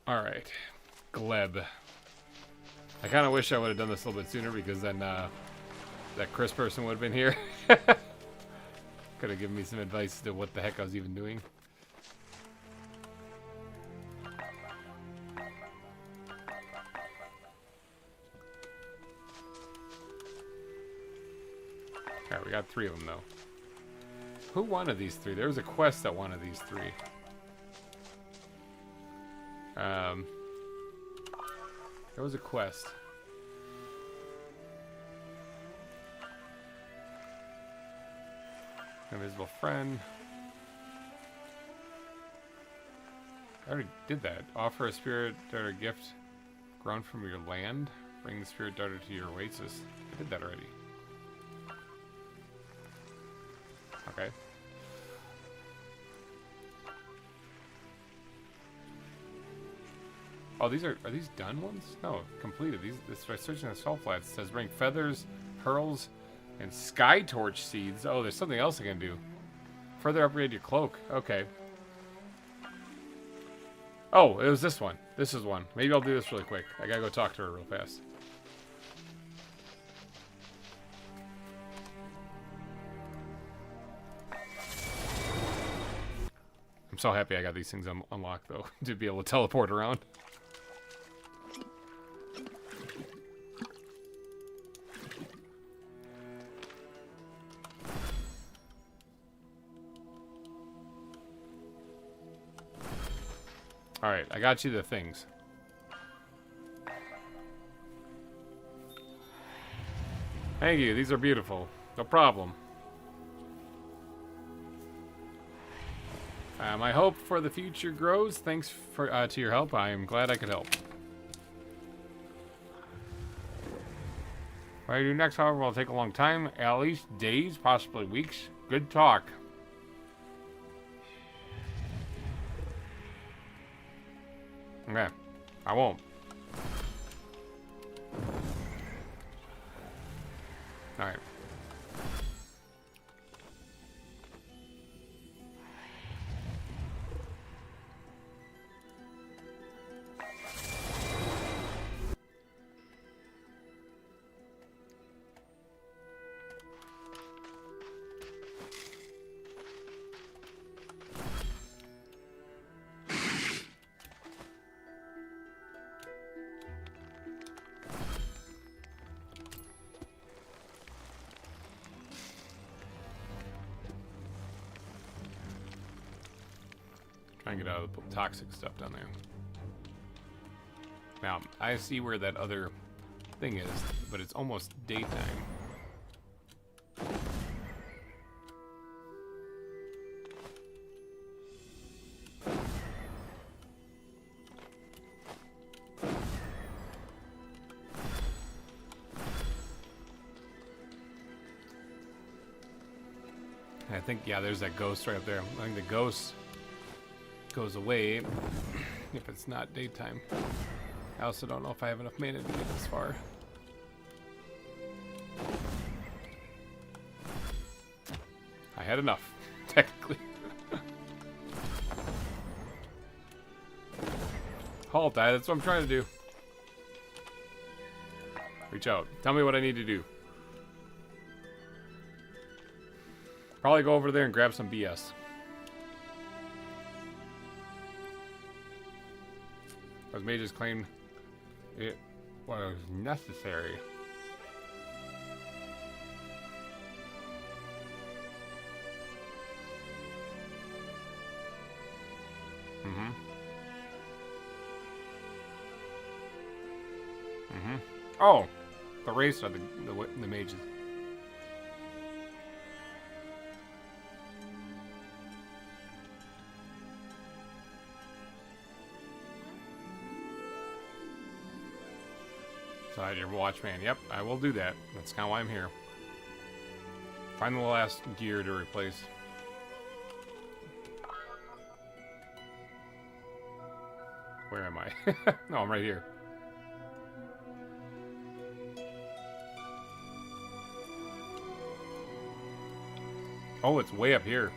[SPEAKER 1] Alright. Gleb. I kind of wish I would have done this a little bit sooner because then that Chris person would have been here. Could have given me some advice to what the heck I was even doing. Alright, we got 3 of them, though. Who wanted these 3? There was a quest that wanted these 3. There was a quest. Invisible friend. I already did that. Offer a spirit darter gift grown from your land. Bring the spirit darter to your oasis. I did that already. Okay. Oh, are these done ones? No, completed. This by searching the salt flats. It says bring feathers, pearls, and sky torch seeds. Oh, there's something else I can do. Further upgrade your cloak. Okay. Oh, it was this one. This is one. Maybe I'll do this really quick. I gotta go talk to her real fast. so happy I got these things unlocked, though, to be able to teleport around. Alright, I got you the things. Thank you, these are beautiful. No problem. My hope for the future grows. Thanks for to your help. I am glad I could help. What I do next, however, will take a long time. At least days, possibly weeks. Good talk. Okay, I won't. Alright. Try and get out of the toxic stuff down there. Now, I see where that other thing is, but it's almost daytime. I think, yeah, there's that ghost right up there. I think the ghost goes away if it's not daytime. I also don't know if I have enough mana to get this far. I had enough, technically. Halt that, that's what I'm trying to do. Reach out. Tell me what I need to do. Probably go over there and grab some BS. Those mages claimed it was necessary. Oh, the race are the mages. Side your watchman. Yep, I will do that. That's kind of why I'm here. Find the last gear to replace. Where am I? No, I'm right here. Oh, it's way up here.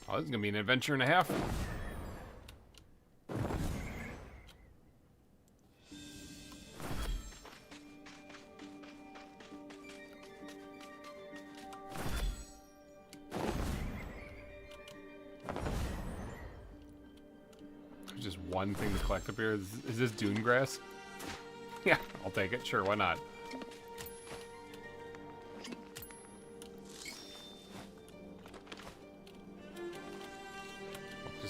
[SPEAKER 1] Oh, this is gonna be an adventure and a half. There's just one thing to collect up here. Is this dune grass? Yeah, I'll take it. Sure, why not?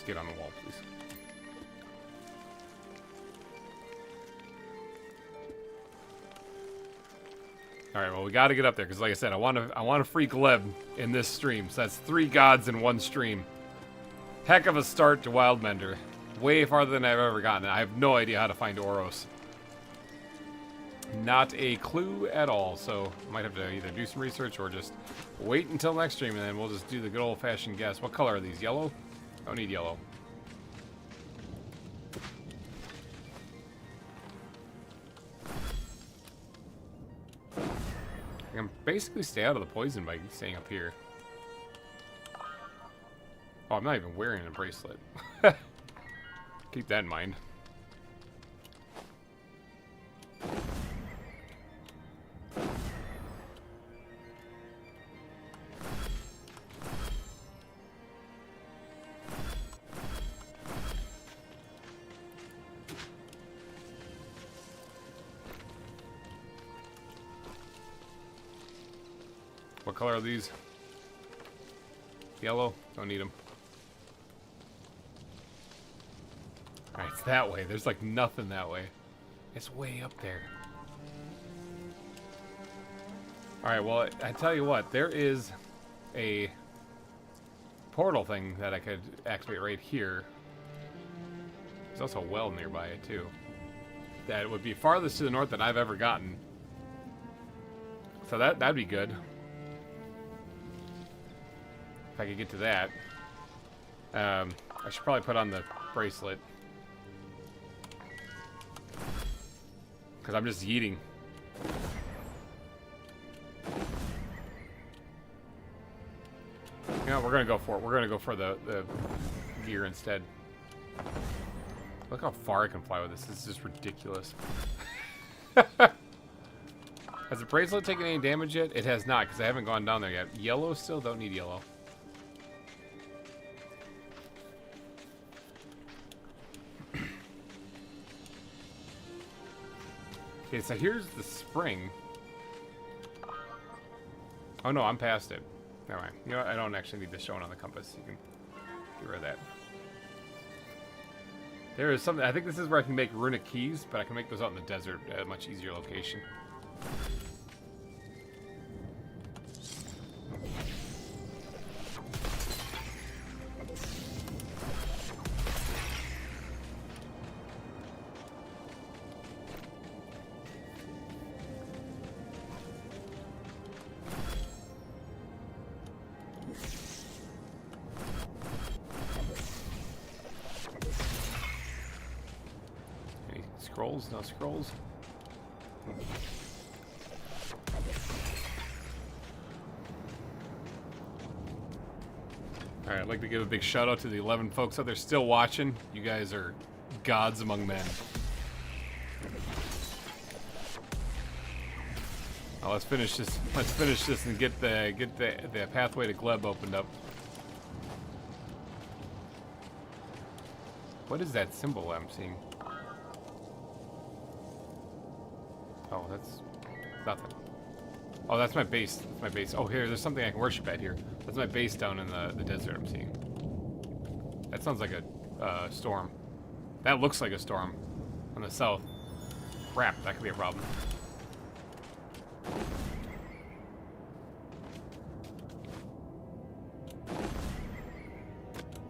[SPEAKER 1] Get on the wall, please. All right, well, we got to get up there because, like I said, I want to free Gleb in this stream. So that's 3 gods in one stream. Heck of a start to Wildmender. Way farther than I've ever gotten. I have no idea how to find Oros. Not a clue at all. So I might have to either do some research or just wait until next stream, and then we'll just do the good old-fashioned guess. What color are these? Yellow? Don't need yellow. I can basically stay out of the poison by staying up here. Oh, I'm not even wearing a bracelet. Keep that in mind. What color are these? Yellow? Don't need them. Alright, it's that way. There's like nothing that way. It's way up there. Alright, well, I tell you what. There is a portal thing that I could activate right here. There's also a well nearby it, too. That would be farthest to the north than I've ever gotten. So that'd be good. If I could get to that. I should probably put on the bracelet. Because I'm just yeeting. You know, we're going to go for it. We're going to go for the gear instead. Look how far I can fly with this. This is just ridiculous. Has the bracelet taken any damage yet? It has not, because I haven't gone down there yet. Yellow still? Don't need yellow. Okay, so here's the spring. Oh no, I'm past it. Never mind. You know what? I don't actually need this showing on the compass. You can get rid of that. There is something. I think this is where I can make runic keys, but I can make those out in the desert at a much easier location. Scrolls? No scrolls? Alright, I'd like to give a big shout out to the 11 folks out there still watching. You guys are gods among men. Well, let's finish this. Let's finish this and get the pathway to Gleb opened up. What is that symbol I'm seeing? Oh, that's nothing. Oh, that's my base. That's my base. Oh, here, there's something I can worship at here. That's my base down in the desert I'm seeing. That sounds like a storm. That looks like a storm on the south. Crap, that could be a problem.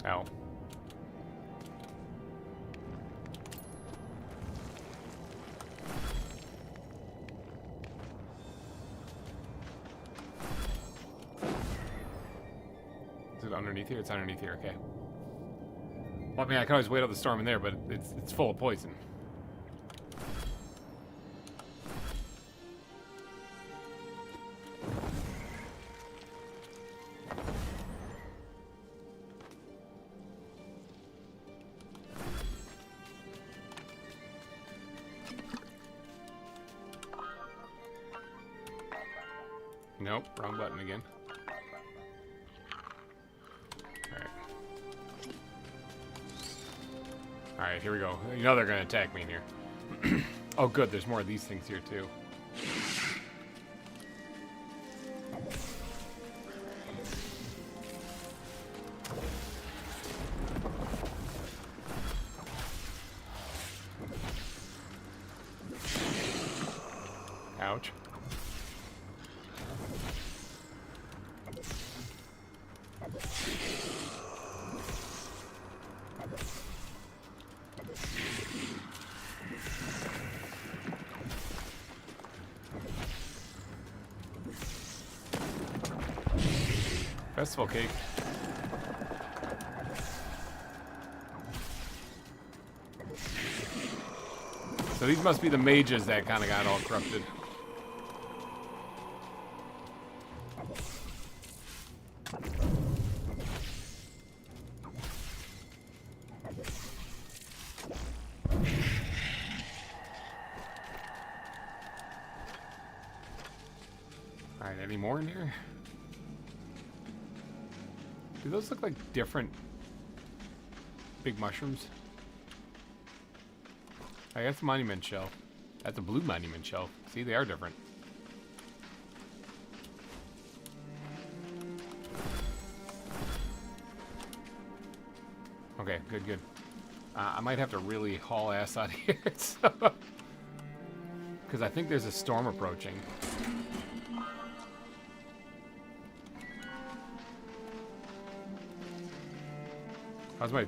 [SPEAKER 1] Ow. Underneath here? It's underneath here, okay. Well, I mean, I can always wait out the storm in there, but it's full of poison. Nope, wrong button again. Alright, here we go. You know they're going to attack me in here. Oh, good. There's more of these things here, too. Ouch. Festival cake. So these must be the mages that kind of got all corrupted. Alright, any more in here? Do those look like different big mushrooms? I got the monument shell. That's a blue monument shell. See, they are different. Okay, good, good. I might have to really haul ass out of here. Because I think there's a storm approaching. How's my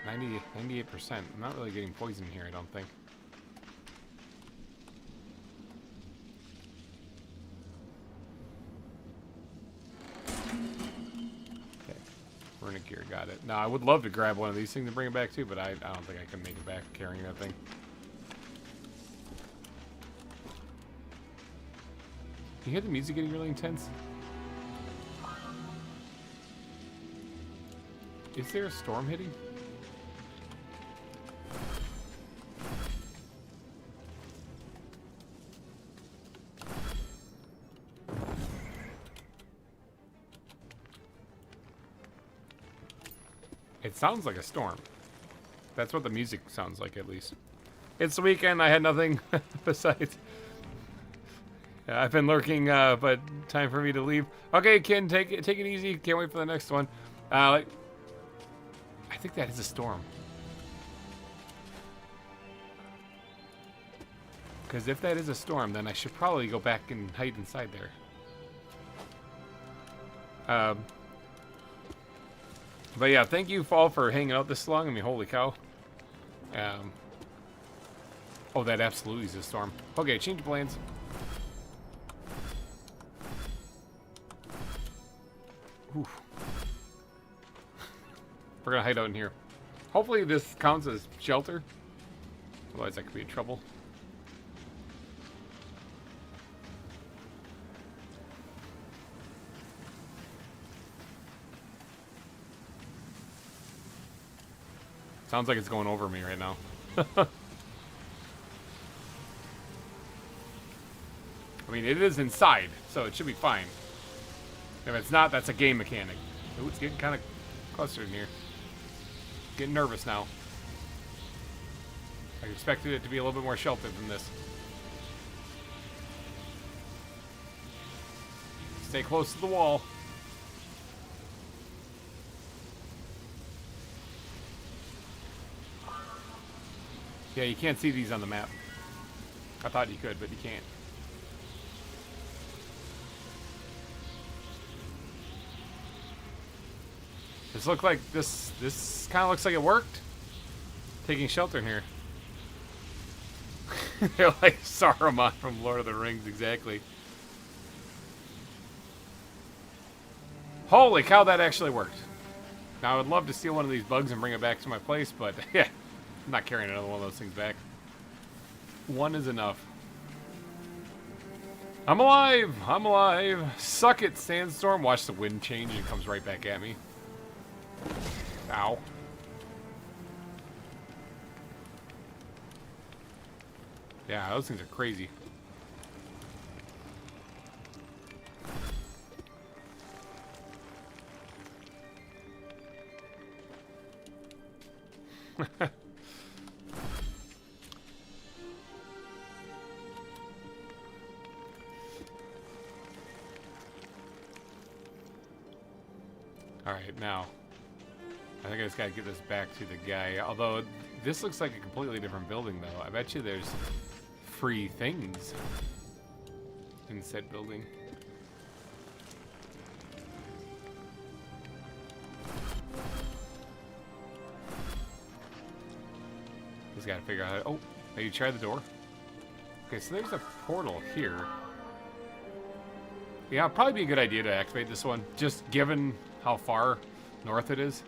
[SPEAKER 1] 98%? I'm not really getting poison here, I don't think. Okay. Runic gear, got it. Now, I would love to grab one of these things and bring it back too, but I don't think I can make it back carrying that thing. You hear the music getting really intense? Is there a storm hitting? It sounds like a storm. That's what the music sounds like, at least. It's the weekend. I had nothing besides... I've been lurking, but time for me to leave. Okay, Ken, take it easy. Can't wait for the next one. I think that is a storm. Because if that is a storm, then I should probably go back and hide inside there. But yeah, thank you all for hanging out this long. I mean, holy cow. Oh, that absolutely is a storm. Okay, change plans. Oof. We're gonna hide out in here. Hopefully this counts as shelter. Otherwise I could be in trouble. Sounds like it's going over me right now. I mean, it is inside, so it should be fine. If it's not, that's a game mechanic. Ooh, it's getting kind of clustered in here. Getting nervous now. I expected it to be a little bit more sheltered than this. Stay close to the wall. Yeah, you can't see these on the map. I thought you could, but you can't. This looked like this kind of looks like it worked. Taking shelter in here. They're like Saruman from Lord of the Rings, exactly. Holy cow, that actually worked. Now I would love to steal one of these bugs and bring it back to my place, but yeah, I'm not carrying another one of those things back. One is enough. I'm alive! I'm alive! Suck it, sandstorm. Watch the wind change and it comes right back at me. Ow. Yeah, those things are crazy. Alright, now. I think I just gotta get this back to the guy. Although, this looks like a completely different building, though. I bet you there's free things in said building. Just gotta figure out how to... Oh, maybe try the door. Okay, so there's a portal here. Yeah, it'd probably be a good idea to activate this one, just given how far north it is.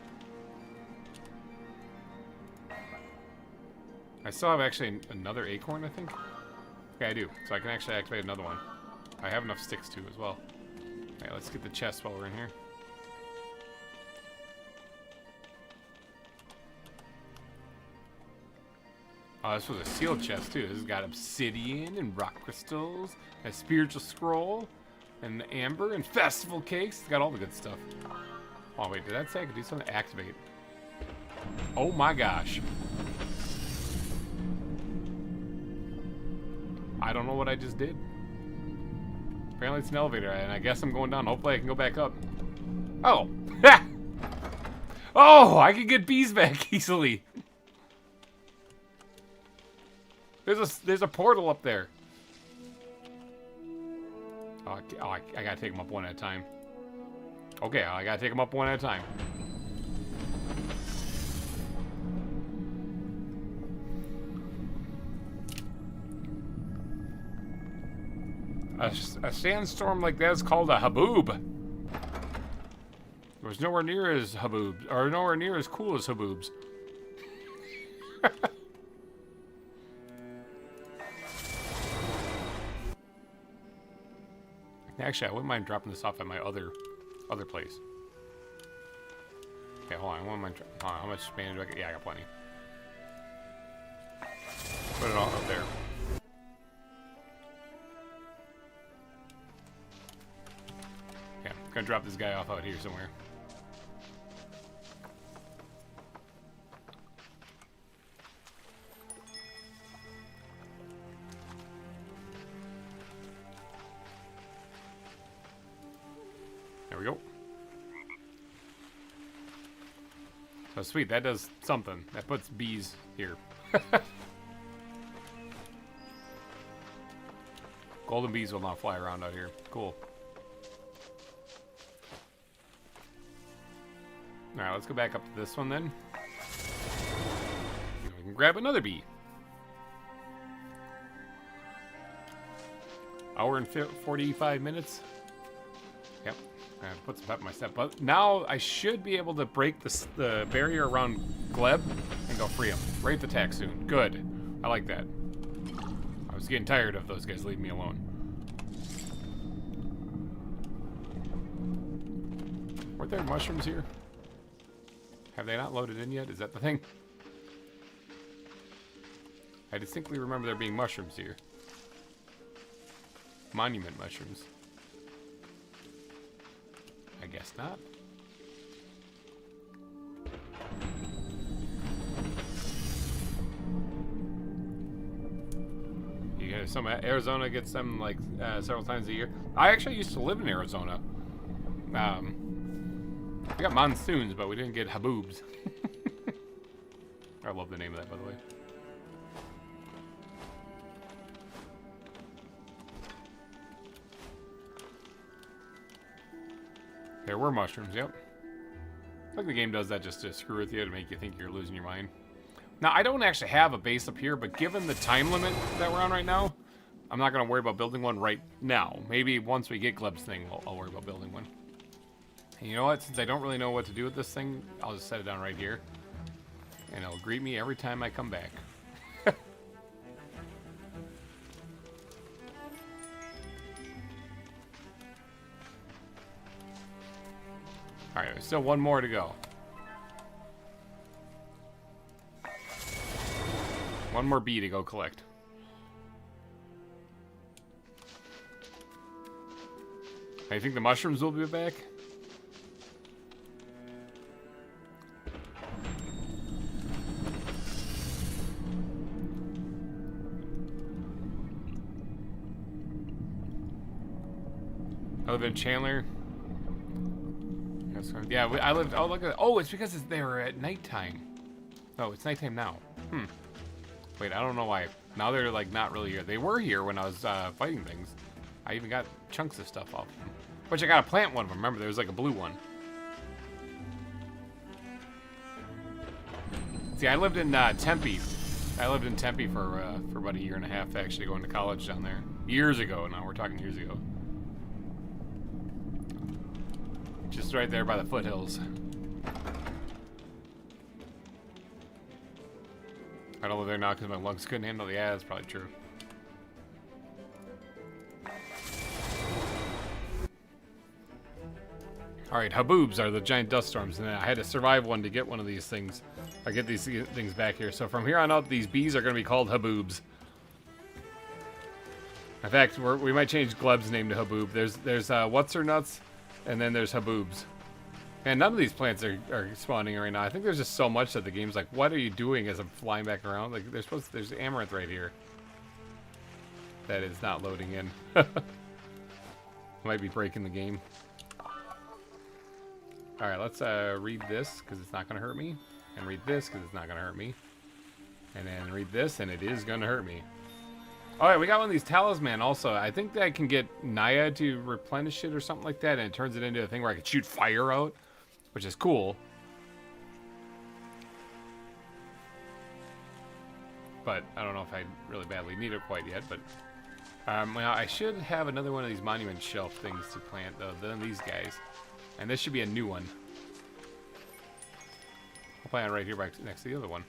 [SPEAKER 1] I still have actually another acorn, I think. Okay, I do. So I can actually activate another one. I have enough sticks too as well. Alright, let's get the chest while we're in here. Oh, this was a sealed chest too. This has got obsidian and rock crystals, a spiritual scroll, and amber and festival cakes. It's got all the good stuff. Oh wait, did that say I could do something? Activate. Oh my gosh. I don't know what I just did. Apparently it's an elevator, and I guess I'm going down. Hopefully I can go back up. Oh! Oh, I can get bees back easily. There's a portal up there. Oh, I gotta take them up one at a time. Okay, I gotta take them up one at a time. A sandstorm like that is called a haboob. It was nowhere near as haboobs, or nowhere near as cool as haboobs. Actually, I wouldn't mind dropping this off at my other place. Okay, hold on. I wouldn't mind. Hold on, how much Spanish do I get? Yeah, I got plenty. Put it all up there. Yeah, I'm gonna drop this guy off out here somewhere. There we go. So sweet, that does something. That puts bees here. Golden bees will not fly around out here. Cool. Alright, let's go back up to this one then. We can grab another bee. Hour and 45 minutes. Yep. I have to put some pep in my step. But now I should be able to break the barrier around Gleb and go free him. Right at the tack soon. Good. I like that. I was getting tired of those guys leaving me alone. Weren't there mushrooms here? Have they not loaded in yet? Is that the thing? I distinctly remember there being mushrooms here. Monument mushrooms. I guess not. You get some Arizona gets them like several times a year. I actually used to live in Arizona. We got monsoons, but we didn't get haboobs. I love the name of that, by the way. There were mushrooms, yep. I think the game does that just to screw with you, to make you think you're losing your mind. Now, I don't actually have a base up here, but given the time limit that we're on right now, I'm not going to worry about building one right now. Maybe once we get Gleb's thing, I'll worry about building one. And you know what? Since I don't really know what to do with this thing, I'll just set it down right here. And it'll greet me every time I come back. Alright, there's still one more to go. One more bee to go collect. I think the mushrooms will be back. I live in Chandler. Yeah, I lived. Oh, look at that. Oh, it's because they were at nighttime. Oh, it's nighttime now. Wait, I don't know why. Now they're like not really here. They were here when I was fighting things. I even got chunks of stuff off them. Which I got to plant one of them. Remember, there was like a blue one. See, I lived in Tempe. I lived in Tempe for about a year and a half, actually, going to college down there. Years ago. Now we're talking years ago. Just right there by the foothills. I don't live there now because my lungs couldn't handle it. Yeah, that's probably true. Alright, haboobs are the giant dust storms, and I had to survive one to get one of these things. I get these things back here. So from here on out, these bees are going to be called haboobs. In fact, we might change Gleb's name to haboob. There's what's-her-nuts, and then there's haboobs. And none of these plants are spawning right now. I think there's just so much that the game's like, what are you doing as I'm flying back around? Like, there's amaranth right here. That is not loading in. Might be breaking the game. Alright, let's read this, because it's not going to hurt me. And read this, because it's not going to hurt me. And then read this, and it is going to hurt me. Alright, we got one of these talisman also. I think that I can get Naya to replenish it or something like that, and it turns it into a thing where I can shoot fire out, which is cool. But I don't know if I really badly need it quite yet, but... well, I should have another one of these monument shelf things to plant, though, than these guys. And this should be a new one. I'll plant it right here next to the other one.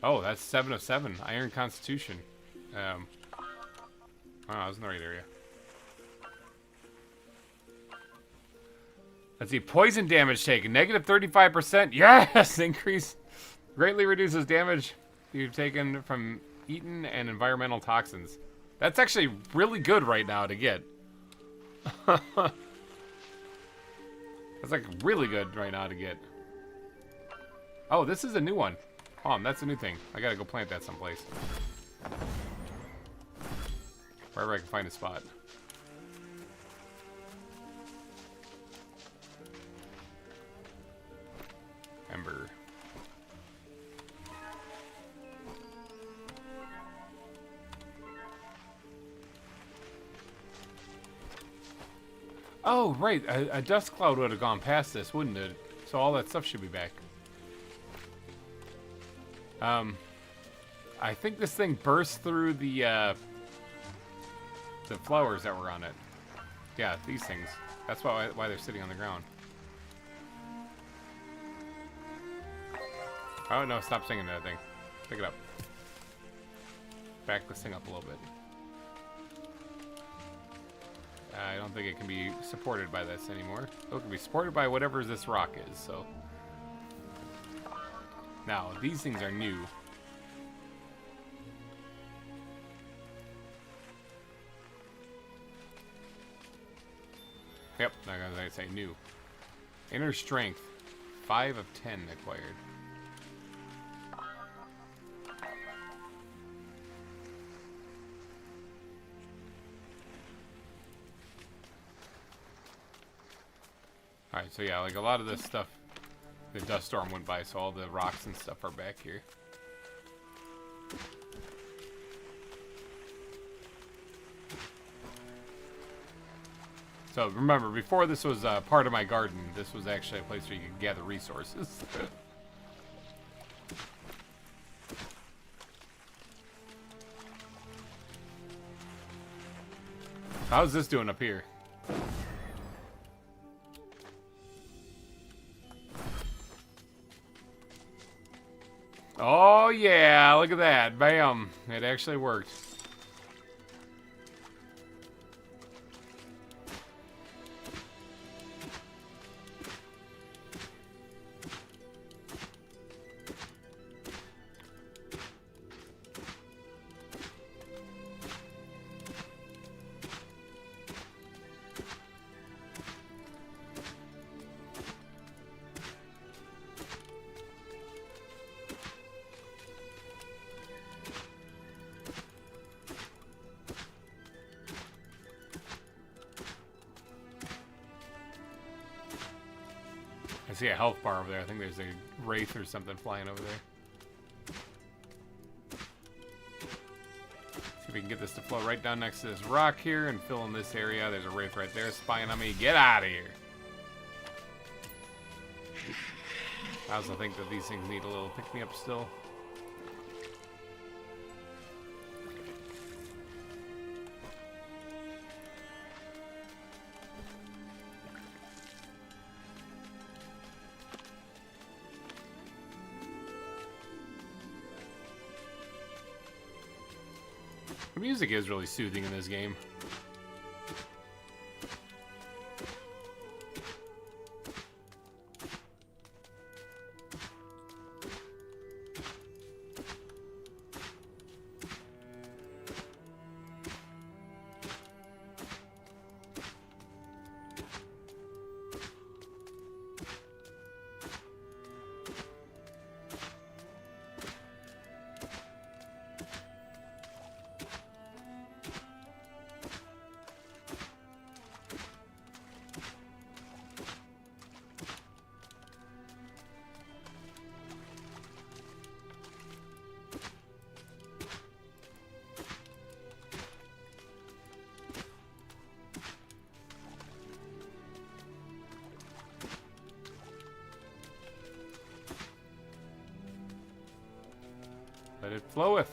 [SPEAKER 1] Oh, that's 7 of 7. Iron Constitution. Oh, I was in the right area. Let's see. Poison damage taken. Negative 35%. Yes! Increase. Greatly reduces damage you've taken from eaten and environmental toxins. That's actually really good right now to get. That's like really good right now to get. Oh, this is a new one. That's a new thing. I gotta go plant that someplace. Wherever I can find a spot. Ember. Oh, right. A dust cloud would have gone past this, wouldn't it? So all that stuff should be back. I think this thing burst through the flowers that were on it. Yeah, these things. That's why they're sitting on the ground. Oh, no, stop singing that thing. Pick it up. Back this thing up a little bit. I don't think it can be supported by this anymore. Oh, it can be supported by whatever this rock is, so. Now, these things are new. Yep, as I say, new. Inner strength, 5 of 10 acquired. Alright, so yeah, like a lot of this stuff, the dust storm went by, so all the rocks and stuff are back here. So remember, before this was part of my garden, this was actually a place where you could gather resources. How's this doing up here? Oh yeah, look at that. Bam. It actually worked. I see a health bar over there. I think there's a wraith or something flying over there. See if we can get this to flow right down next to this rock here and fill in this area. There's a wraith right there spying on me. Get out of here. I also think that these things need a little pick-me-up still. The music is really soothing in this game. Let it floweth.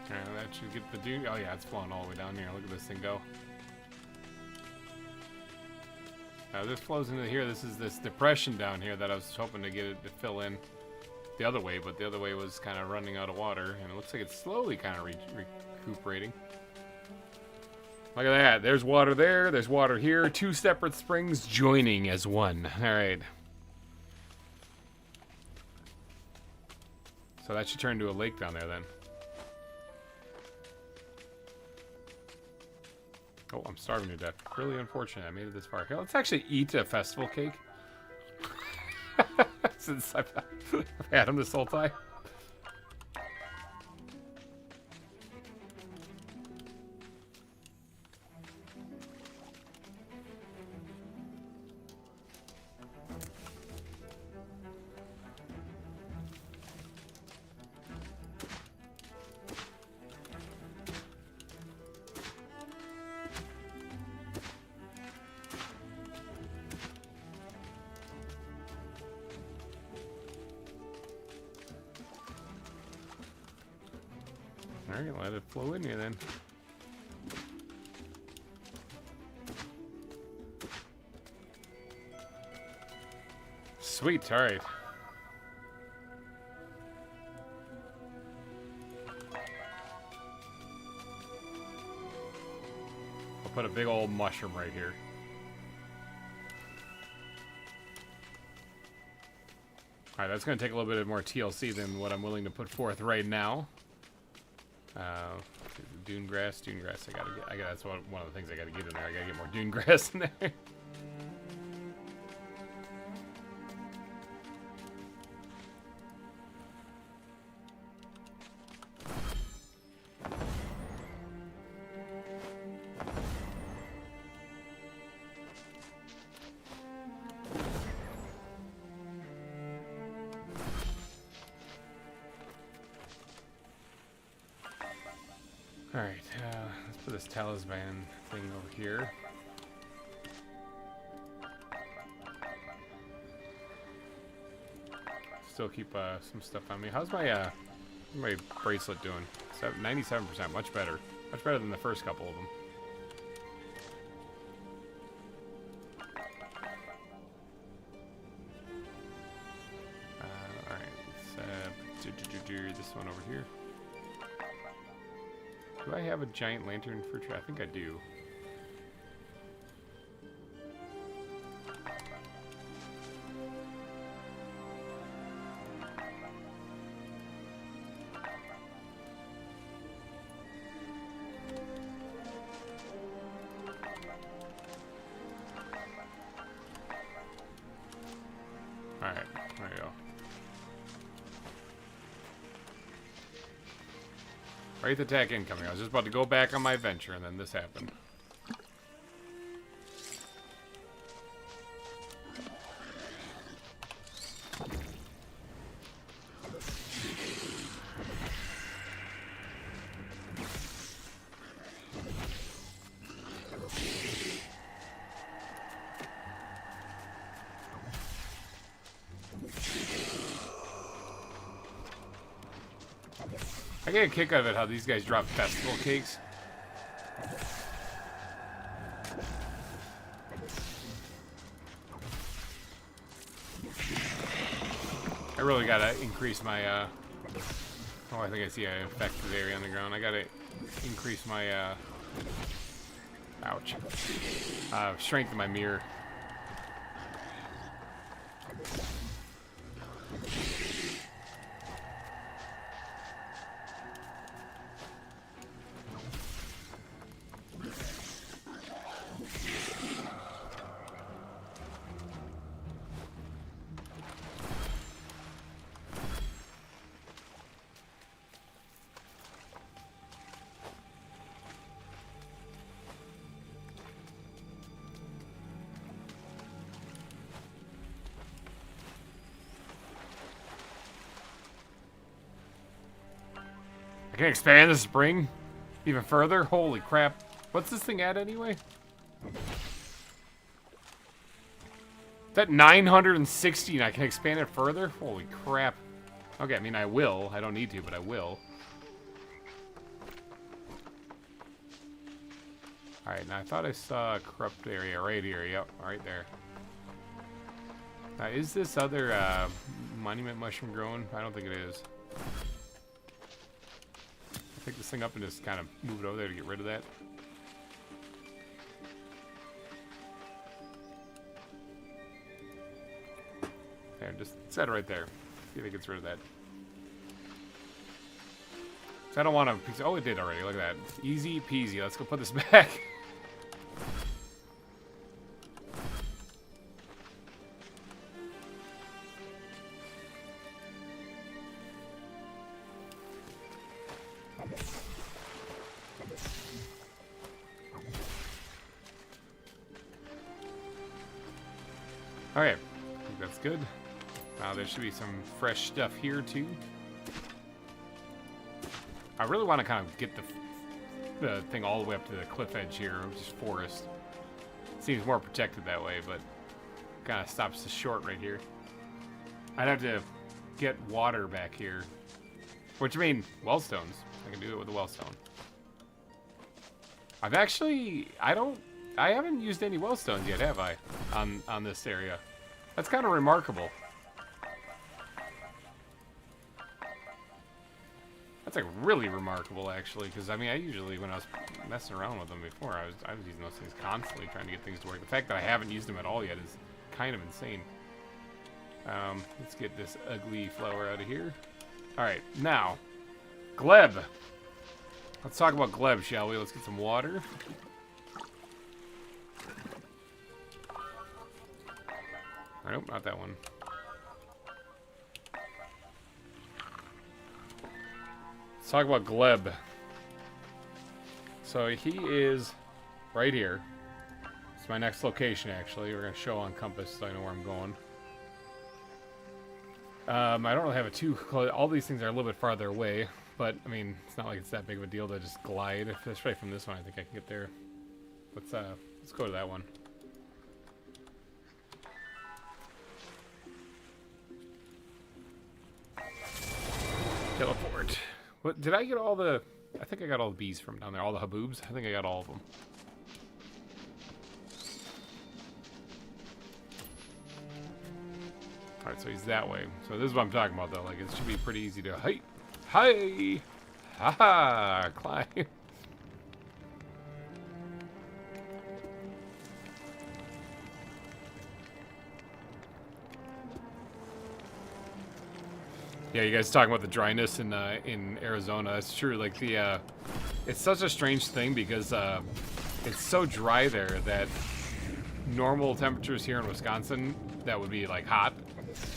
[SPEAKER 1] That should get the dune. Oh yeah, it's flowing all the way down here. Look at this thing go. Now this flows into here. This is this depression down here that I was hoping to get it to fill in the other way, but the other way was kind of running out of water, and it looks like it's slowly kind of recuperating. Look at that. There's water there. There's water here. Two separate springs joining as one. All right. So that should turn into a lake down there then. Oh, I'm starving to death. Really unfortunate I made it this far. Here, let's actually eat a festival cake. Since I've had them this whole time. Alright, let it flow in here then. Sweet, alright. I'll put a big old mushroom right here. Alright, that's going to take a little bit more TLC than what I'm willing to put forth right now. Dune grass. That's one of the things I gotta get in there. I gotta get more dune grass in there. Alright, let's put this talisman thing over here. Still keep some stuff on me. How's my bracelet doing? 97%, much better. Much better than the first couple of them. Alright, let's do this one over here. Do I have a giant lantern for tree? I think I do. Alright, there you go. Wraith attack incoming. I was just about to go back on my venture, and then this happened. I get a kick out of it how these guys drop festival cakes. I really gotta increase my oh, I think I see an affected area on the ground. I gotta increase my ouch, strength of my mirror. can expand the spring even further? Holy crap. What's this thing at anyway? It's at 960 and I can expand it further? Holy crap. Okay, I mean, I will. I don't need to, but I will. Alright, now I thought I saw a corrupt area right here. Yep, right there. Now, is this other monument mushroom growing? I don't think it is. Pick this thing up and just kind of move it over there to get rid of that. There, just set it right there. See if it gets rid of that. So I don't want to... Oh, it did already. Look at that. Easy peasy. Let's go put this back. Okay, I think that's good. There should be some fresh stuff here too. I really want to kind of get the thing all the way up to the cliff edge here, which is forest. Seems more protected that way, but kind of stops the short right here. I'd have to get water back here, which I mean, wellstones. I can do it with a wellstone. I've actually, I haven't used any wellstones yet, have I? On this area. That's kind of remarkable. That's like really remarkable, actually, because I mean, I usually, when I was messing around with them before, I was using those things constantly, trying to get things to work. The fact that I haven't used them at all yet is kind of insane. Let's get this ugly flower out of here. All right, now, gleb. Let's talk about gleb, shall we? Let's get some water. Nope, not that one. Let's talk about gleb. So he is right here. It's my next location, actually. We're going to show on compass so I know where I'm going. I don't really have it too close. All these things are a little bit farther away, but I mean, it's not like it's that big of a deal to just glide. If it's right from this one, I think I can get there. Let's go to that one. Teleport. What did I get all the... I think I got all the bees from down there. All the haboobs. I think I got all of them. Alright, so he's that way. So this is what I'm talking about, though. Like, it should be pretty easy to... Hey! Hi! Ha-ha! Climb. Yeah, you guys talking about the dryness in Arizona. That's true. Like the, it's such a strange thing because it's so dry there that normal temperatures here in Wisconsin that would be like hot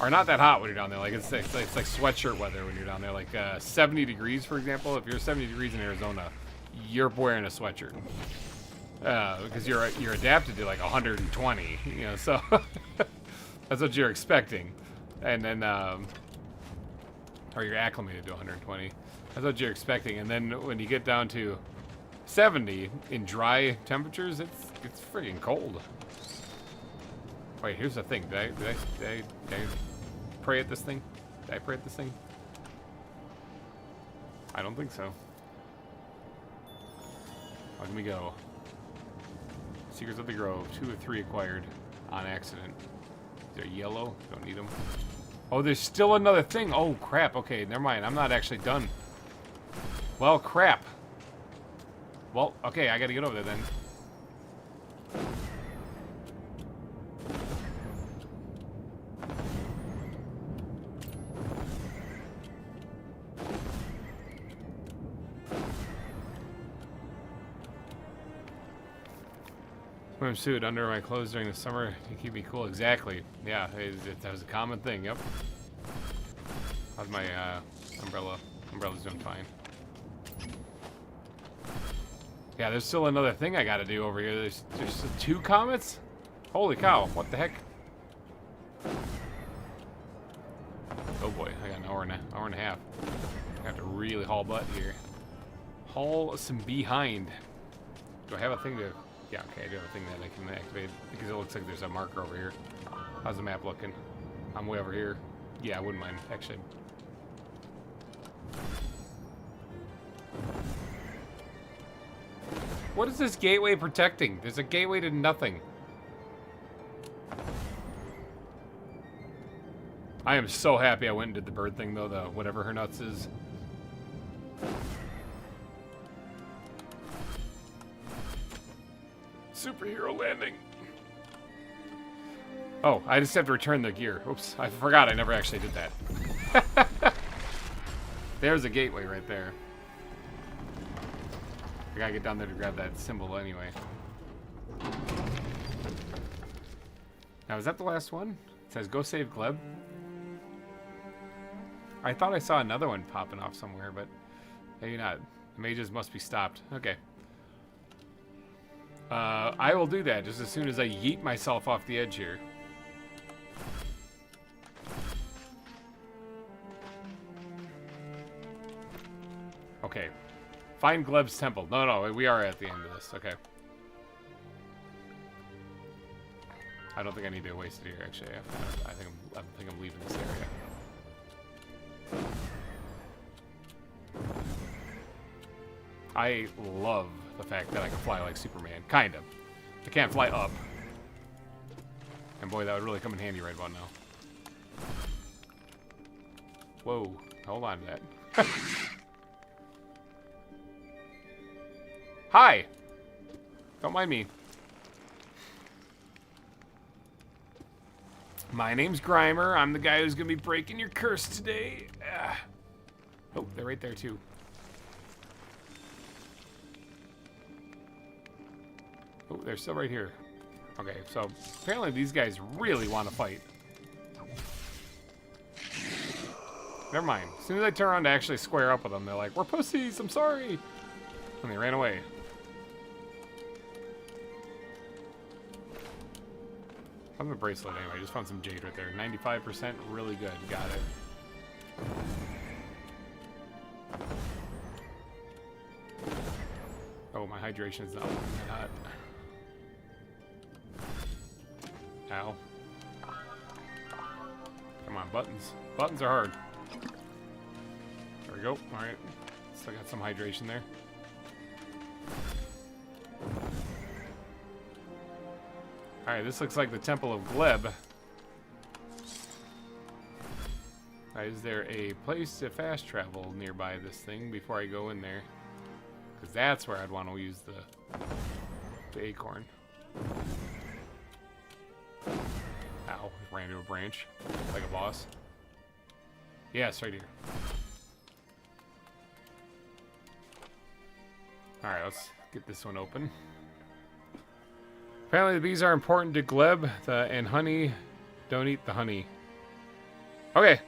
[SPEAKER 1] are not that hot when you're down there. Like it's like sweatshirt weather when you're down there. Like 70 degrees, for example. If you're 70 degrees in Arizona, you're wearing a sweatshirt because you're adapted to like 120. You know, so that's what you're expecting, and then. Or you're acclimated to 120. That's what you're expecting. And then when you get down to 70 in dry temperatures, it's freaking cold. Wait, here's the thing. Did I pray at this thing? Did I pray at this thing? I don't think so. Let me go. Secrets of the Grove. 2 of 3 acquired on accident. They're yellow. Don't need them. Oh, there's still another thing. Oh, crap. Okay, never mind. I'm not actually done. Well, crap. Well, okay, I gotta get over there then. Swimsuit under my clothes during the summer to keep me cool. Exactly. Yeah, that was a common thing. Yep. How's my umbrella? Umbrella's doing fine. Yeah, there's still another thing I gotta do over here. There's 2 comets? Holy cow, what the heck? Oh boy, I got an hour and a half. I have to really haul butt here. Haul some behind. Do I have a thing to... Yeah, okay, I do have a thing that I can activate. Because it looks like there's a marker over here. How's the map looking? I'm way over here. Yeah, I wouldn't mind, actually. What is this gateway protecting? There's a gateway to nothing. I am so happy I went and did the bird thing, though, the whatever her nuts is. Superhero landing. Oh, I just have to return the gear. Oops, I forgot I never actually did that. There's a gateway right there. I gotta get down there to grab that symbol anyway. Now, is that the last one? It says, go save Gleb. I thought I saw another one popping off somewhere, but maybe not. The mages must be stopped. Okay. I will do that just as soon as I yeet myself off the edge here. Okay. Find Gleb's temple. No, we are at the end of this. Okay. I don't think I need to waste it here, actually. I think I'm leaving this area. I love the fact that I can fly like Superman. Kind of. I can't fly up. And boy, that would really come in handy right about now. Whoa. Hold on to that. Hi! Don't mind me. My name's GReimer. I'm the guy who's gonna be breaking your curse today. Oh, they're right there too. Oh, they're still right here. Okay, so apparently these guys really want to fight. Never mind. As soon as I turn around to actually square up with them, they're like, we're pussies, I'm sorry. And they ran away. I'm a bracelet anyway. I just found some jade right there. 95%, really good. Got it. Oh, my hydration is not working hot. Ow. Come on, buttons. Buttons are hard. There we go. Alright. Still got some hydration there. Alright, this looks like the Temple of Gleb. Is there a place to fast travel nearby this thing before I go in there? Because that's where I'd want to use the acorn. Ow, ran into a branch like a boss. Yes, right here. Alright, let's get this one open. Apparently the bees are important to Gleb, and honey, don't eat the honey. Okay.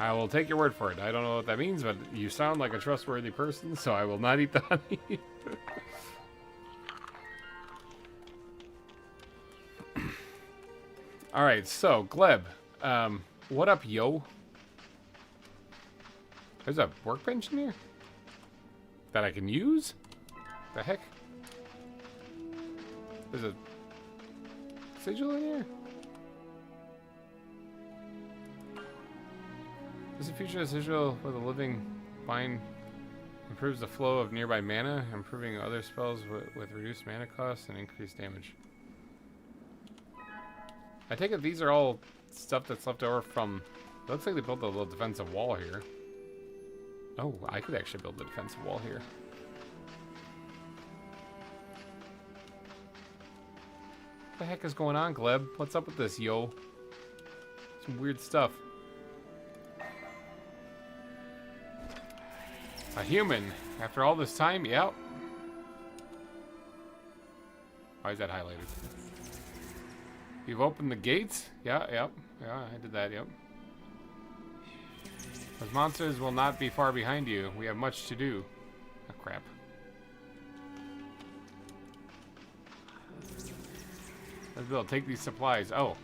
[SPEAKER 1] I will take your word for it. I don't know what that means, but you sound like a trustworthy person, so I will not eat the honey. Alright, so, Gleb. What up, yo? There's a workbench in here? That I can use? The heck? There's a sigil in here? This is a future sigil with a living vine. Improves the flow of nearby mana, improving other spells with reduced mana costs and increased damage. I take it these are all stuff that's left over from... It looks like they built a little defensive wall here. Oh, I could actually build a defensive wall here. What the heck is going on, Gleb? What's up with this, yo? Some weird stuff. A human. After all this time? Yep. Why is that highlighted? You've opened the gates? Yeah, yep. Yeah, I did that, yep. Those monsters will not be far behind you. We have much to do. Oh, crap. Let's build. Take these supplies. Oh.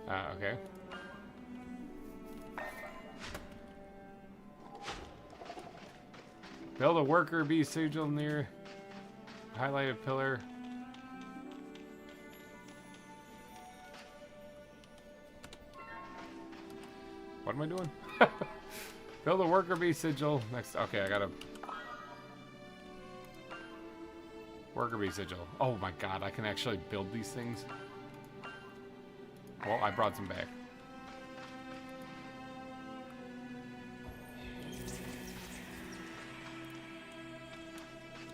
[SPEAKER 1] Okay. Build a worker bee sigil near highlighted pillar. What am I doing? Build a worker bee sigil next. Okay, I gotta. Worker bee sigil. Oh my god, I can actually build these things. Well, I brought some back.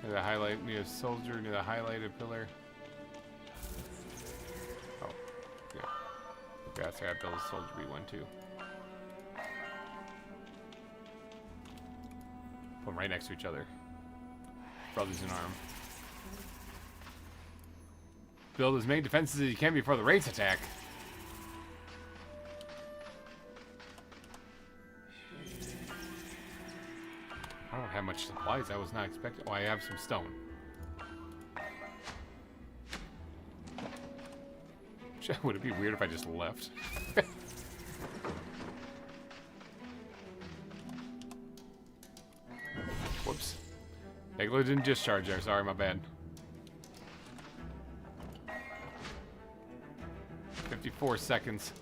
[SPEAKER 1] Near the highlight, near a soldier, near the highlighted pillar. Oh, yeah. Yeah, so I gotta build a soldier bee one too. Put them right next to each other. Brothers in arm. Build as many defenses as you can before the raids attack. I don't have much supplies. I was not expecting. Oh, I have some stone. Would it be weird if I just left? Whoops. Negligent didn't discharge there. Sorry, my bad. 54 seconds.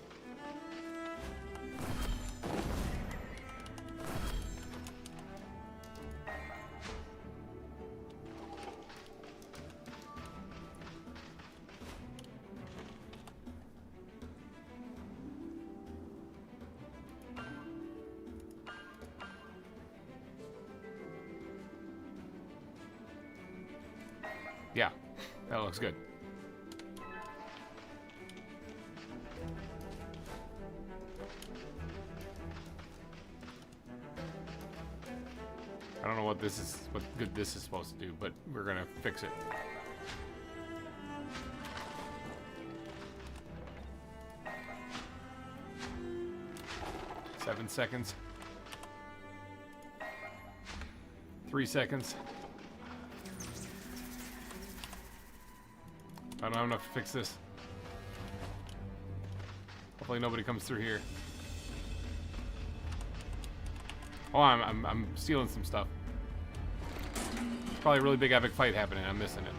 [SPEAKER 1] Yeah, that looks good. I don't know what this is, what good this is supposed to do, but we're gonna fix it. Seven seconds. 3 seconds. I don't have enough to fix this. Hopefully nobody comes through here. Oh, I'm stealing some stuff. Probably a really big epic fight happening. I'm missing it.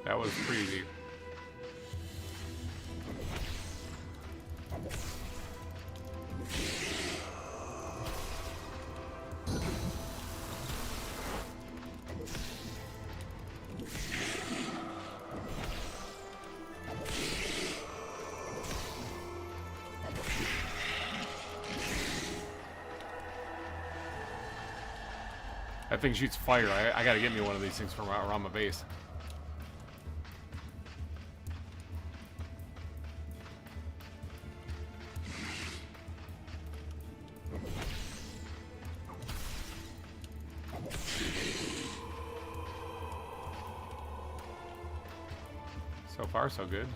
[SPEAKER 1] That was pretty easy. That thing shoots fire. I gotta get me one of these things from around my base. So far, so good.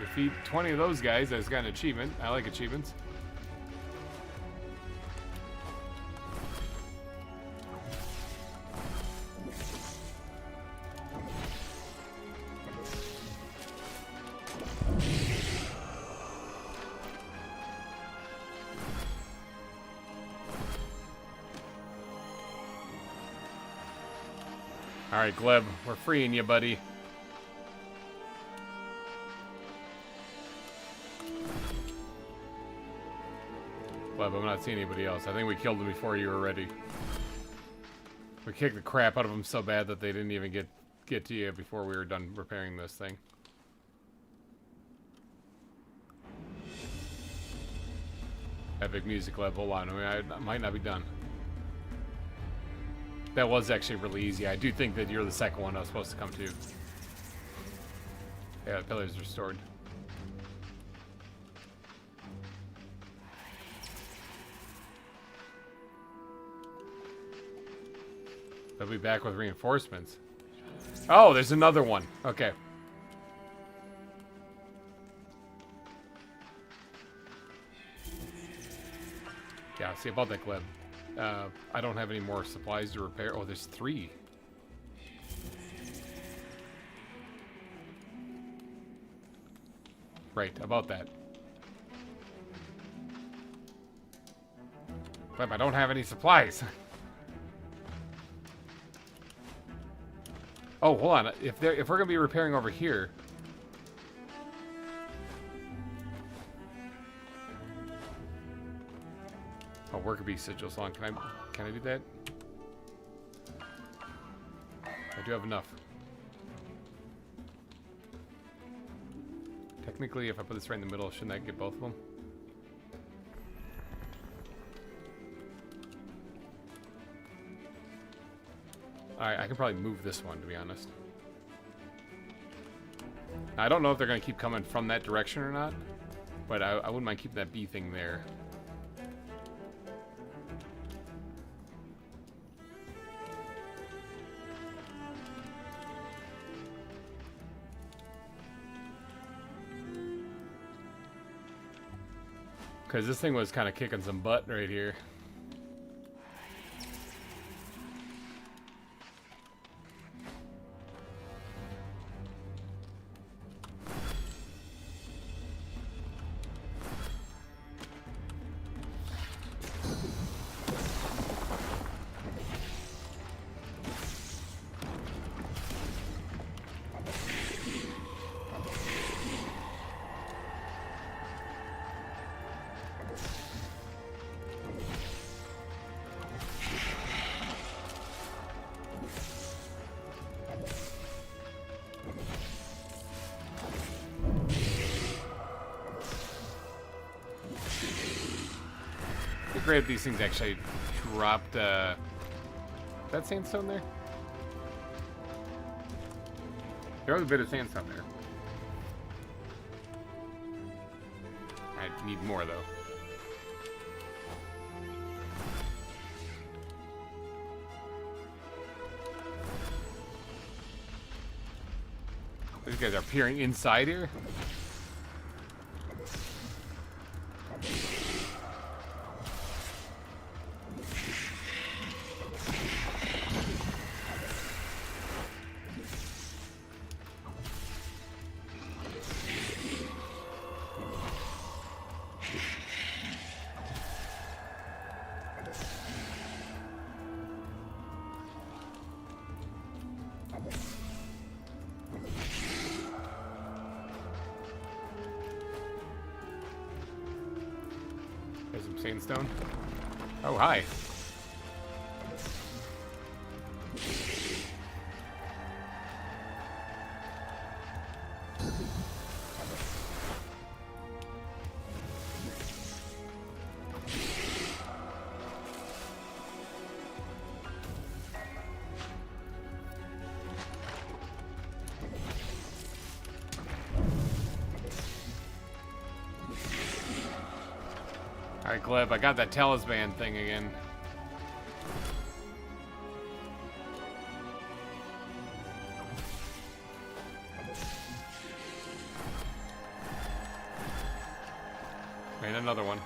[SPEAKER 1] Defeat 20 of those guys. That's got an achievement. I like achievements. Alright, Gleb, we're freeing you, buddy. Gleb, I'm not seeing anybody else. I think we killed them before you were ready. We kicked the crap out of them so bad that they didn't even get to you before we were done repairing this thing. Epic music level. Hold on, I might not be done. That was actually really easy. I do think that you're the second one I was supposed to come to. Yeah, the pillar's restored. They'll be back with reinforcements. Oh, there's another one. Okay. Yeah, see about that, Gleb. I don't have any more supplies to repair. Oh, there's 3. Right, about that. Gleb, I don't have any supplies. Oh, hold on. If we're gonna be repairing over here. Oh, worker bee sigils on. Can I do that? I do have enough. Technically, if I put this right in the middle, shouldn't that get both of them? Alright, I can probably move this one, to be honest. I don't know if they're going to keep coming from that direction or not, but I wouldn't mind keeping that bee thing there. Because this thing was kind of kicking some butt right here. Great if these things actually dropped that sandstone there? There was a bit of sandstone there. I need more though. These guys are peering inside here? There's some sandstone. Oh, hi. Alright, Gleb, I got that talisman thing again. And another one.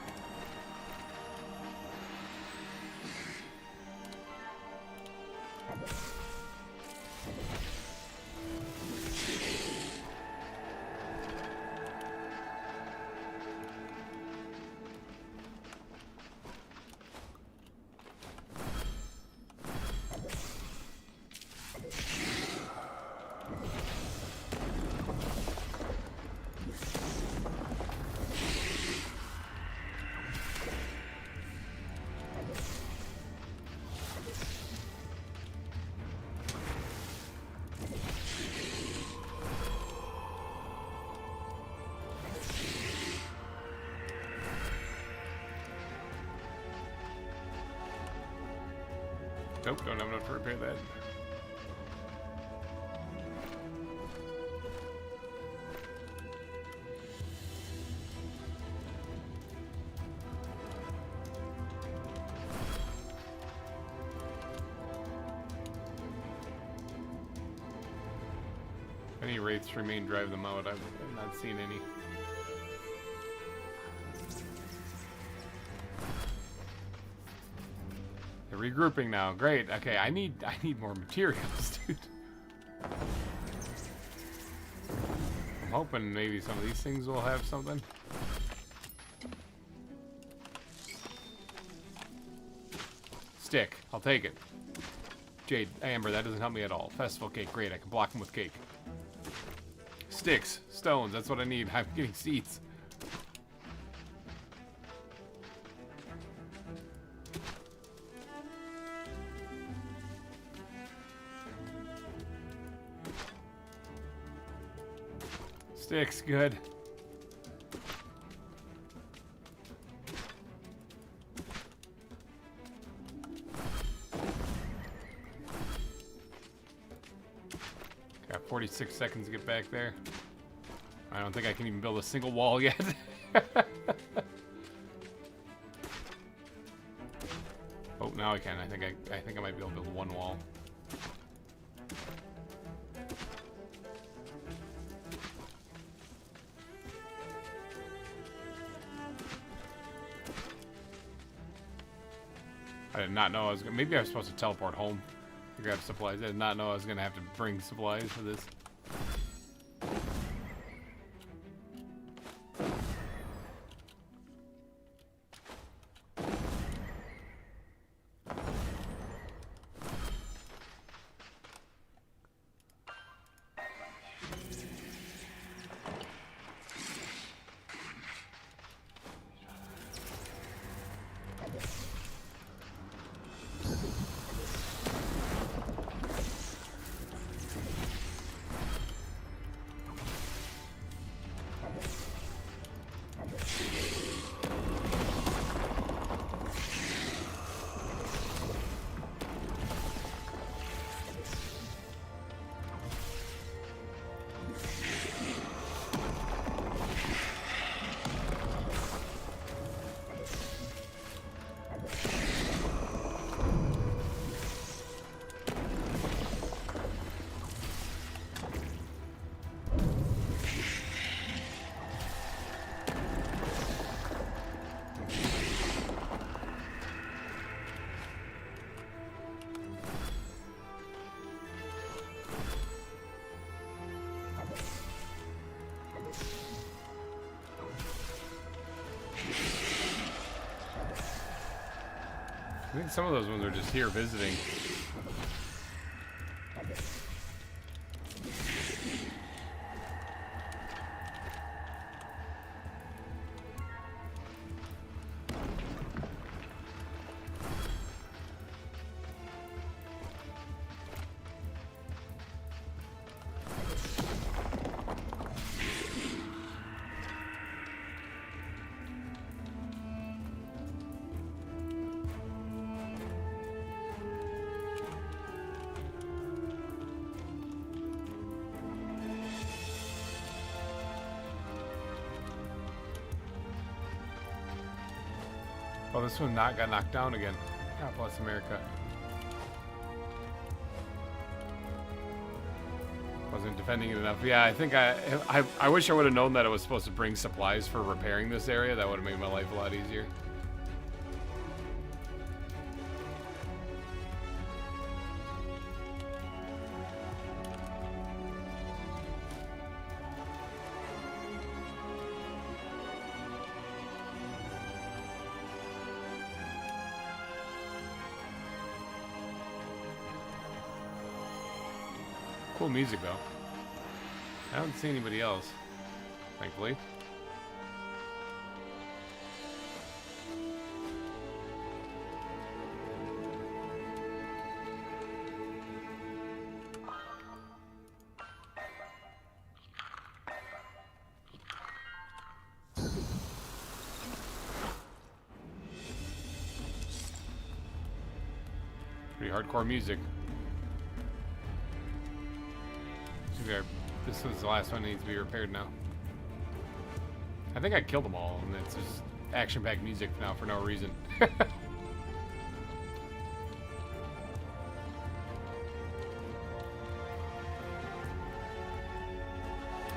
[SPEAKER 1] Nope, don't have enough to repair that. Any wraiths remain, drive them out. I've not seen any. They're regrouping now. Great. Okay, I need more materials, dude. I'm hoping maybe some of these things will have something. Stick. I'll take it. Jade, Amber, that doesn't help me at all. Festival cake. Great. I can block them with cake. Sticks, stones, that's what I need. I'm getting seeds. Sticks, good. Got 46 seconds to get back there. I don't think I can even build a single wall yet. Oh, now I can. I think I might be able to build one wall. I did not know I was gonna, maybe I was supposed to teleport home to grab supplies. I did not know I was gonna have to bring supplies for this. I think some of those ones are just here visiting. Oh, this one got knocked down again. God bless America. Wasn't defending it enough. Yeah, I think I wish I would have known that I was supposed to bring supplies for repairing this area. That would have made my life a lot easier. Cool music, though. I don't see anybody else, thankfully. Pretty hardcore music. This was the last one that needs to be repaired now. I think I killed them all, and it's just action-packed music now for no reason.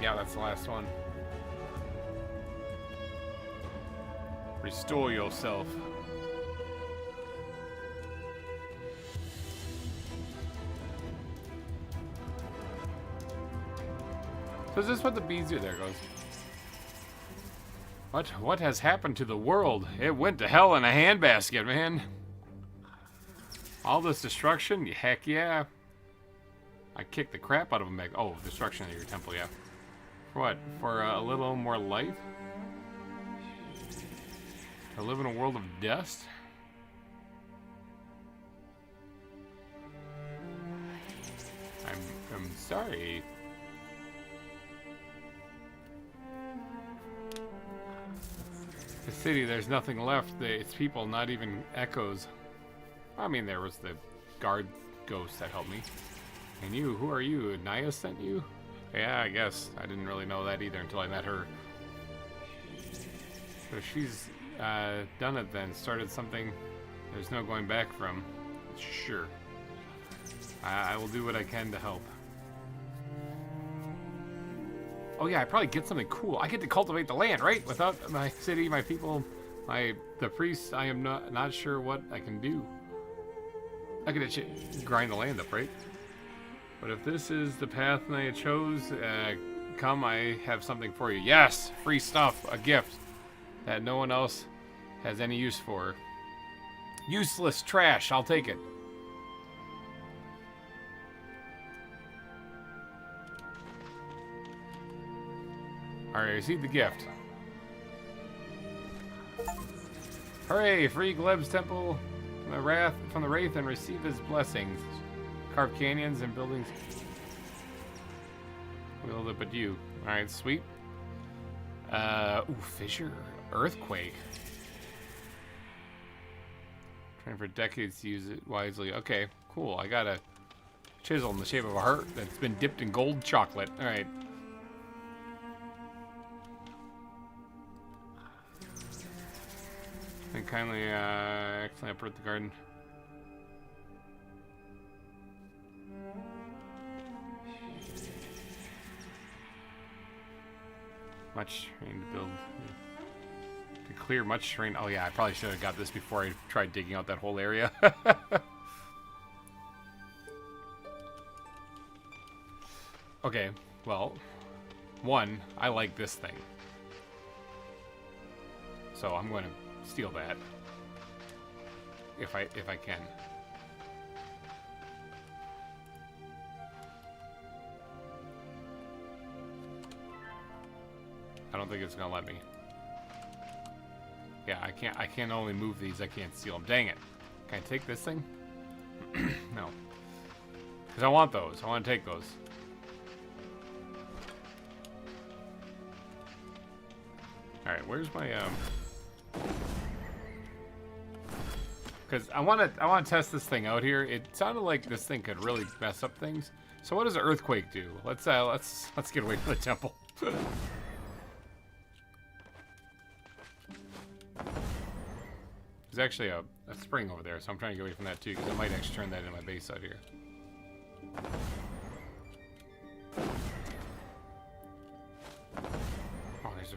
[SPEAKER 1] Yeah, that's the last one. Restore yourself. So is this what the bees do? There it goes. What has happened to the world? It went to hell in a handbasket, man. All this destruction? Heck yeah. I kicked the crap out of them back. Oh, destruction of your temple, yeah. For what? For a little more light? To live in a world of dust? I'm sorry. The city, there's nothing left. Its people, not even echoes. I mean, there was the guard ghost that helped me. And you, who are you? Naya sent you? Yeah, I guess. I didn't really know that either until I met her. So she's done it then. Started something there's no going back from. Sure. I will do what I can to help. Oh yeah, I probably get something cool. I get to cultivate the land, right? Without my city, my people, the priests, I am not sure what I can do. I get to grind the land up, right? But if this is the path I chose, come, I have something for you. Yes! Free stuff, a gift that no one else has any use for. Useless trash, I'll take it. Alright, receive the gift. Hooray! Free Gleb's temple from the Wraith and receive his blessings. Carve canyons and buildings. Wield it but you. Alright, sweet. Ooh, fissure. Earthquake. Trying for decades to use it wisely. Okay, cool. I got a chisel in the shape of a heart that's been dipped in gold chocolate. Alright. And kindly, excellently uproot the garden. Much terrain to build. To clear much terrain. Oh yeah, I probably should have got this before I tried digging out that whole area. Okay, well, one, I like this thing. So I'm going to steal that if I can. I don't think it's gonna let me. Yeah, I can't only move these, I can't steal them. Dang it. Can I take this thing? No. Because I want those. I want to take those. Alright, where's my because I want to test this thing out here. It sounded like this thing could really mess up things. So what does an earthquake do? Let's get away from the temple. There's actually a spring over there, so I'm trying to get away from that too, because I might actually turn that into my base out here. Oh, there's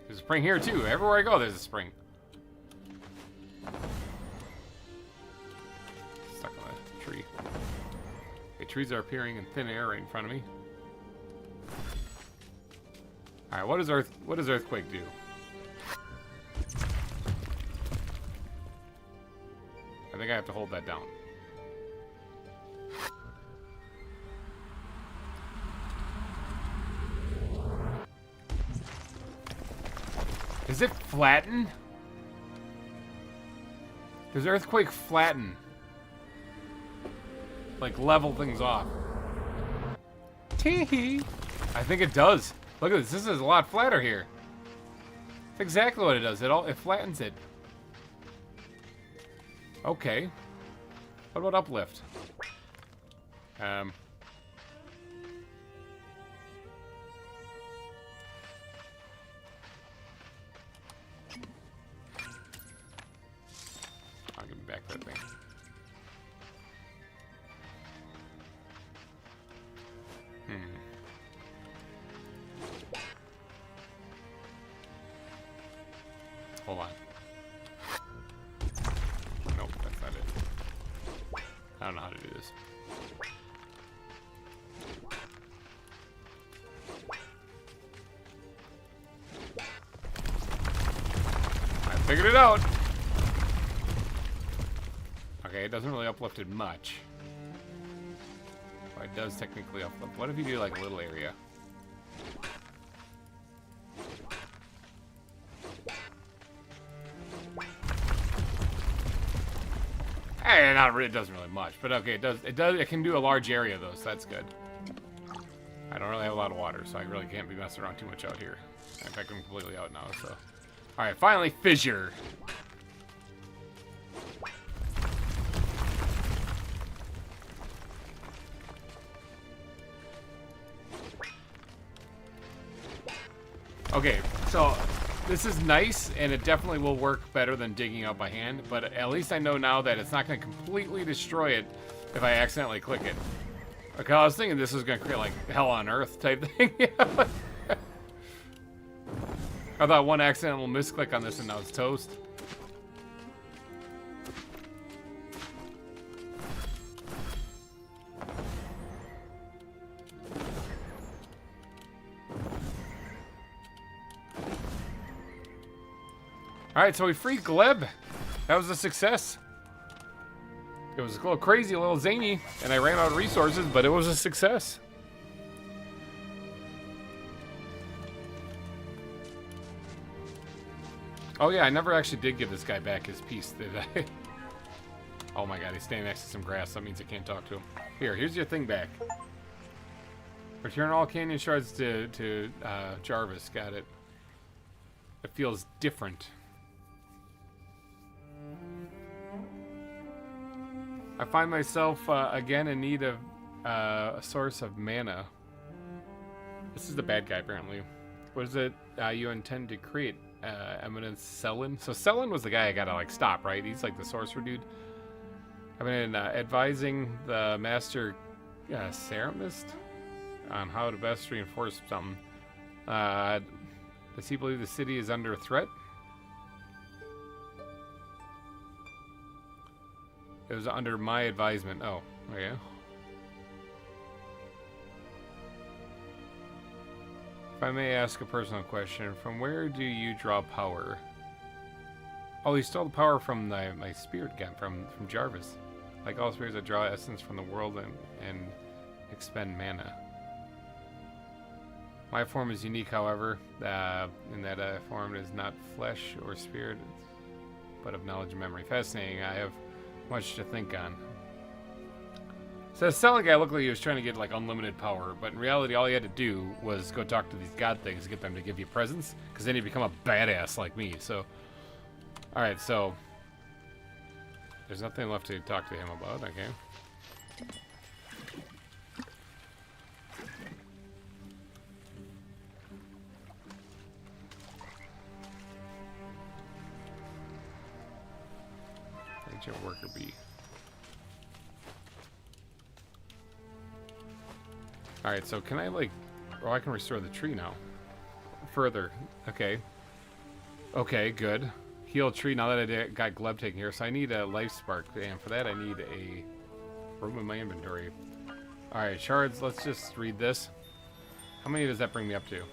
[SPEAKER 1] a spring here too. Everywhere I go, there's a spring. Stuck on a tree. Okay, trees are appearing in thin air right in front of me. All right, what does earthquake do? I think I have to hold that down. Does it flatten? Does earthquake flatten? Like level things off? Tee-hee. I think it does. Look at this. This is a lot flatter here. That's exactly what it does. It flattens it. Okay. What about uplift? I'll give me back that thing. Hold on. Nope, that's not it. I don't know how to do this. I figured it out. Okay, it doesn't really uplift it much. But it does technically uplift. What if you do like a little area? Not really, it doesn't really much, but okay, it can do a large area though, so that's good. I don't really have a lot of water, so I really can't be messing around too much out here. In fact, I'm completely out now, so. Alright, finally, fissure. Okay, so this is nice, and it definitely will work better than digging out by hand, but at least I know now that it's not going to completely destroy it if I accidentally click it. Okay, I was thinking this was going to create, like, hell on earth type thing. I thought one accidental misclick on this and now it's toast. Alright, so we freed Gleb. That was a success. It was a little crazy, a little zany, and I ran out of resources, but it was a success. Oh yeah, I never actually did give this guy back his piece, did I? Oh my god, he's standing next to some grass. That means I can't talk to him. Here's your thing back. Return all canyon shards to Jarvis. Got it. It feels different. I find myself again in need of a source of mana. This is the bad guy, apparently. What is it you intend to create? Eminence Selin? So Selin was the guy I gotta like stop, right? He's like the sorcerer dude. I've been advising the master ceramist on how to best reinforce something. Does he believe the city is under threat? It was under my advisement. Oh, yeah. If I may ask a personal question, from where do you draw power? Oh, he stole the power from my spirit gem from Jarvis. Like all spirits, I draw essence from the world and expend mana. My form is unique, however, in that I form is not flesh or spirit, but of knowledge and memory. Fascinating. I have much to think on. So the selling guy looked like he was trying to get like unlimited power, but in reality all he had to do was go talk to these god things to get them to give you presents, because then you become a badass like me. So, alright, so there's nothing left to talk to him about, okay. Agent worker bee. Alright, so can I like... Oh, I can restore the tree now. Further. Okay. Okay, good. Heal tree now that I got Gleb taken here. So I need a life spark. And for that I need a room in my inventory. Alright, shards. Let's just read this. How many does that bring me up to?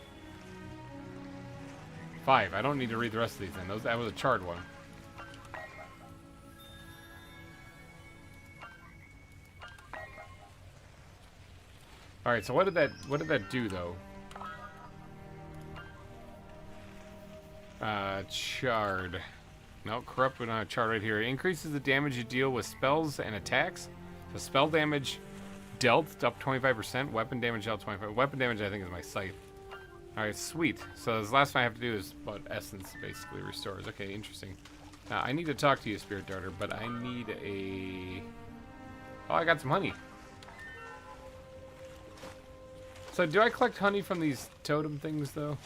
[SPEAKER 1] 5. I don't need to read the rest of these then. That was a charred one. All right, so what did that do though? Chard. No, corrupt. We don't have chard right here. It increases the damage you deal with spells and attacks. So spell damage dealt up 25%. Weapon damage dealt 25%. Weapon damage I think is my scythe. All right, sweet. So this last thing I have to do is what essence basically restores. Okay, interesting. Now I need to talk to you, Spirit Darter, but I need a Oh, I got some honey. So do I collect honey from these totem things, though?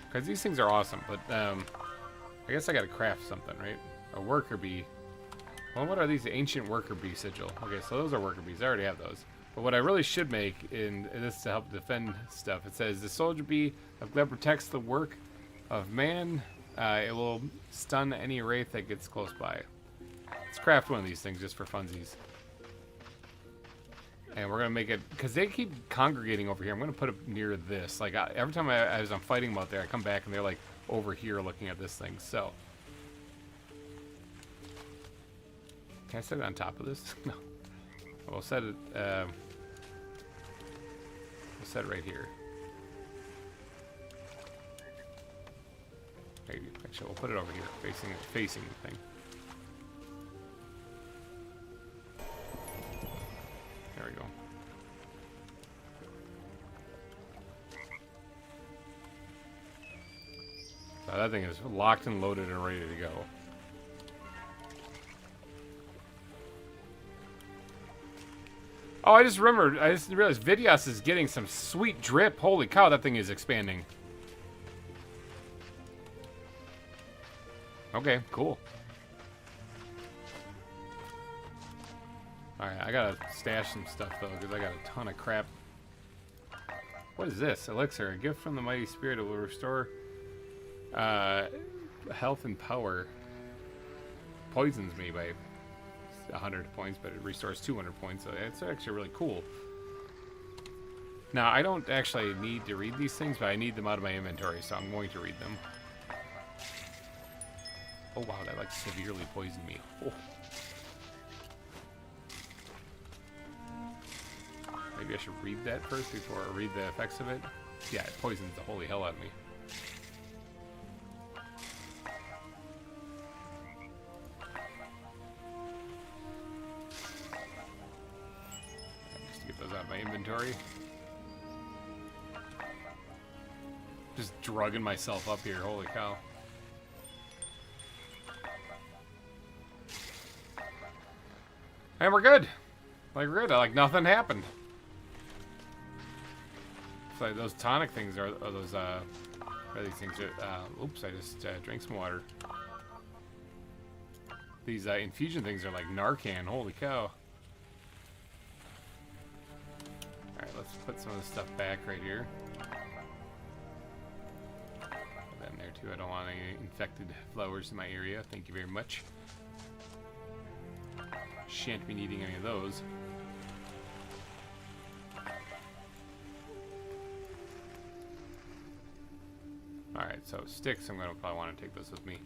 [SPEAKER 1] Because these things are awesome, but I guess I gotta craft something, right? A worker bee. Well, what are these? Ancient worker bee sigil. Okay, so those are worker bees. I already have those. But what I really should make, in this to help defend stuff, it says the soldier bee of Gleb protects the work of man. It will stun any wraith that gets close by. Let's craft one of these things just for funsies. And we're gonna make it, because they keep congregating over here. I'm gonna put it near this. Like every time as I'm fighting them out there, I come back and they're like over here looking at this thing. So can I set it on top of this? No. We'll set it. We'll set it right here. Maybe actually we'll put it over here, facing the thing. There we go. So that thing is locked and loaded and ready to go. Oh, I just remembered. I just realized Vidios is getting some sweet drip. Holy cow, that thing is expanding. Okay, cool. Alright, I gotta stash some stuff, though, because I got a ton of crap. What is this? Elixir. A gift from the mighty spirit. It will restore health and power. Poisons me by 100 points, but it restores 200 points, so it's actually really cool. Now, I don't actually need to read these things, but I need them out of my inventory, so I'm going to read them. Oh wow, that like severely poisoned me. Oh. Maybe I should read that first before I read the effects of it. Yeah, it poisons the holy hell out of me. Just to get those out of my inventory. Just drugging myself up here, holy cow. And we're good. Like, we're good. Like, nothing happened. It's like those tonic things are those, what are these things? Oops, I just drank some water. These infusion things are like Narcan. Holy cow. Alright, let's put some of this stuff back right here. Put that in there, too. I don't want any infected flowers in my area. Thank you very much. Shan't be needing any of those. Alright, so sticks, I'm gonna probably want to take those with me.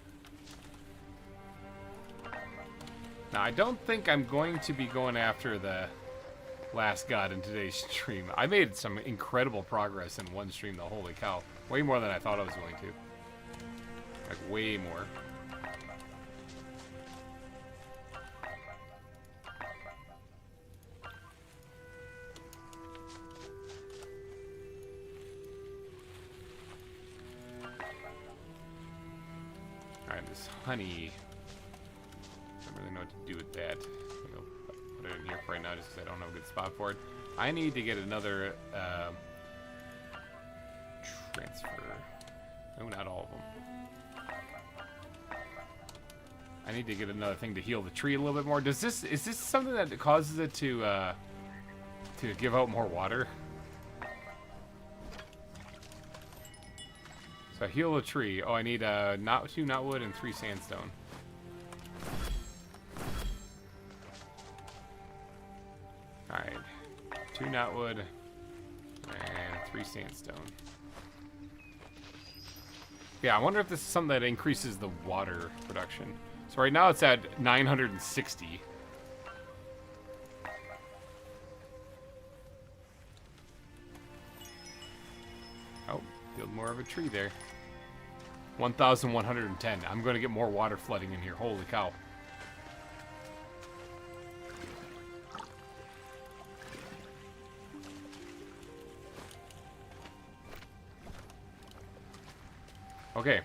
[SPEAKER 1] Now, I don't think I'm going to be going after the last god in today's stream. I made some incredible progress in one stream, though. Holy cow. Way more than I thought I was going to. Like, way more. Honey. I don't really know what to do with that. I'll put it in here for right now just because I don't have a good spot for it. I need to get another transfer. No, not all of them. I need to get another thing to heal the tree a little bit more. Is this something that causes it to give out more water? So heal the tree. Oh, I need 2 knotwood and 3 sandstone. Alright. 2 knotwood and 3 sandstone. Yeah, I wonder if this is something that increases the water production. So right now it's at 960. Oh, build more of a tree there. 1,110. I'm going to get more water flooding in here. Holy cow. Okay.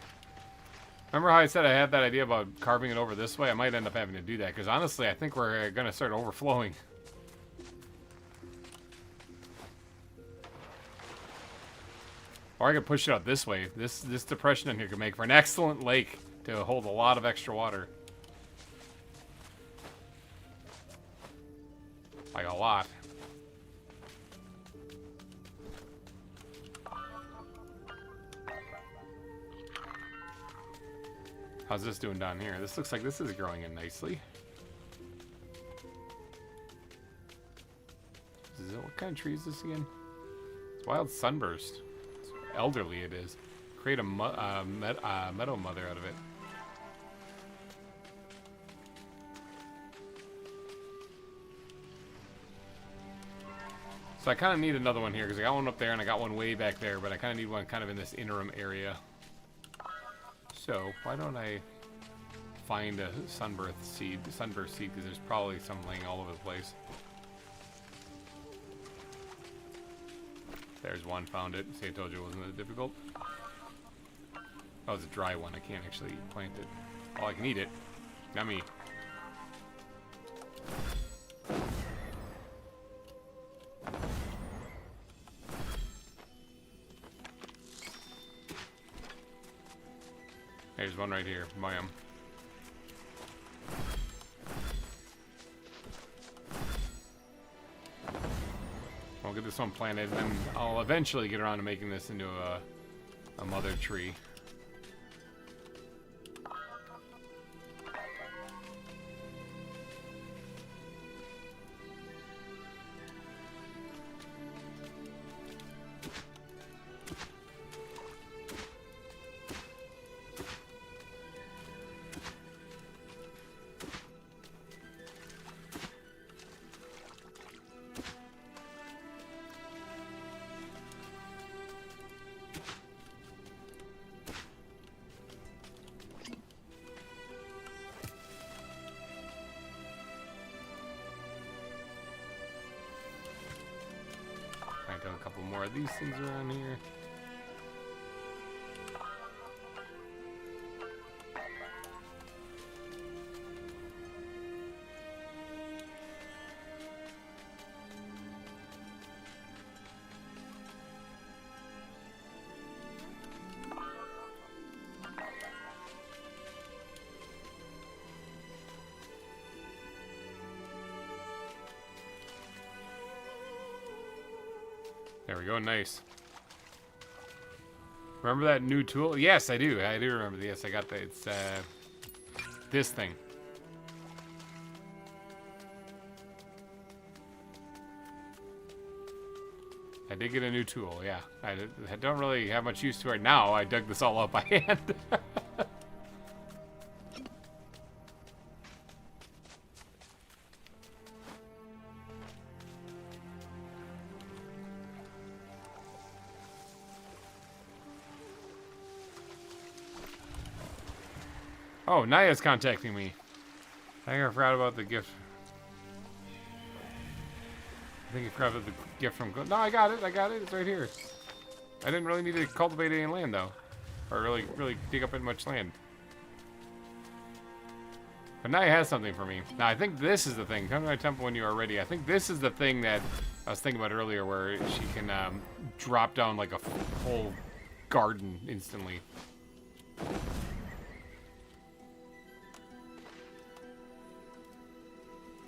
[SPEAKER 1] Remember how I said I had that idea about carving it over this way? I might end up having to do that, because honestly, I think we're going to start overflowing. Or I could push it out this way. This depression in here could make for an excellent lake to hold a lot of extra water. Like a lot. How's this doing down here? This looks like this is growing in nicely. What kind of tree is this again? It's wild sunburst. It's elderly it is. Create a meadow mother out of it. So I kind of need another one here because I got one up there and I got one way back there, but I kind of need one kind of in this interim area. So why don't I find a sunburst seed because there's probably some laying all over the place. There's one, found it. See, I told you it wasn't that difficult. Oh, it's a dry one. I can't actually plant it. Oh, I can eat it. Yummy. There's one right here. Bam. I'll get this one planted, and then I'll eventually get around to making this into a mother tree. A couple more of these things around here. There we go, nice. Remember that new tool? Yes, I do. I do remember. Yes, I got that. It's this thing. I did get a new tool, yeah. I don't really have much use to it now. I dug this all up by hand. Oh, Naya's contacting me. I think I forgot about the gift. I think I forgot about the gift from... No, I got it. It's right here. I didn't really need to cultivate any land, though. Or really dig up much land. But Naya has something for me. Now, I think this is the thing. Come to my temple when you are ready. I think this is the thing that I was thinking about earlier, where she can drop down like a whole garden instantly.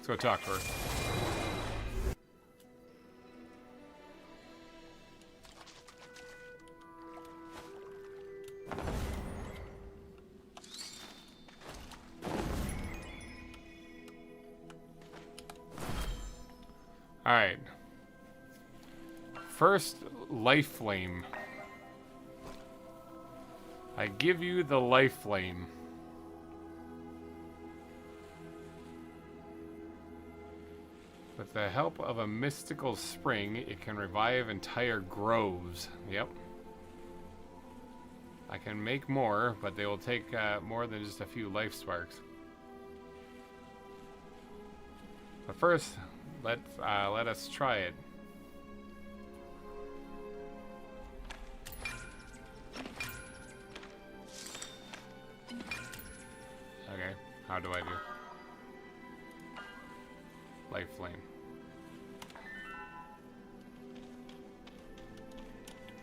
[SPEAKER 1] Let's go talk to her. Alright. First, life flame. I give you the life flame. With the help of a mystical spring, it can revive entire groves. Yep. I can make more, but they will take more than just a few life sparks. But first, let us try it. How do I do? Light flame.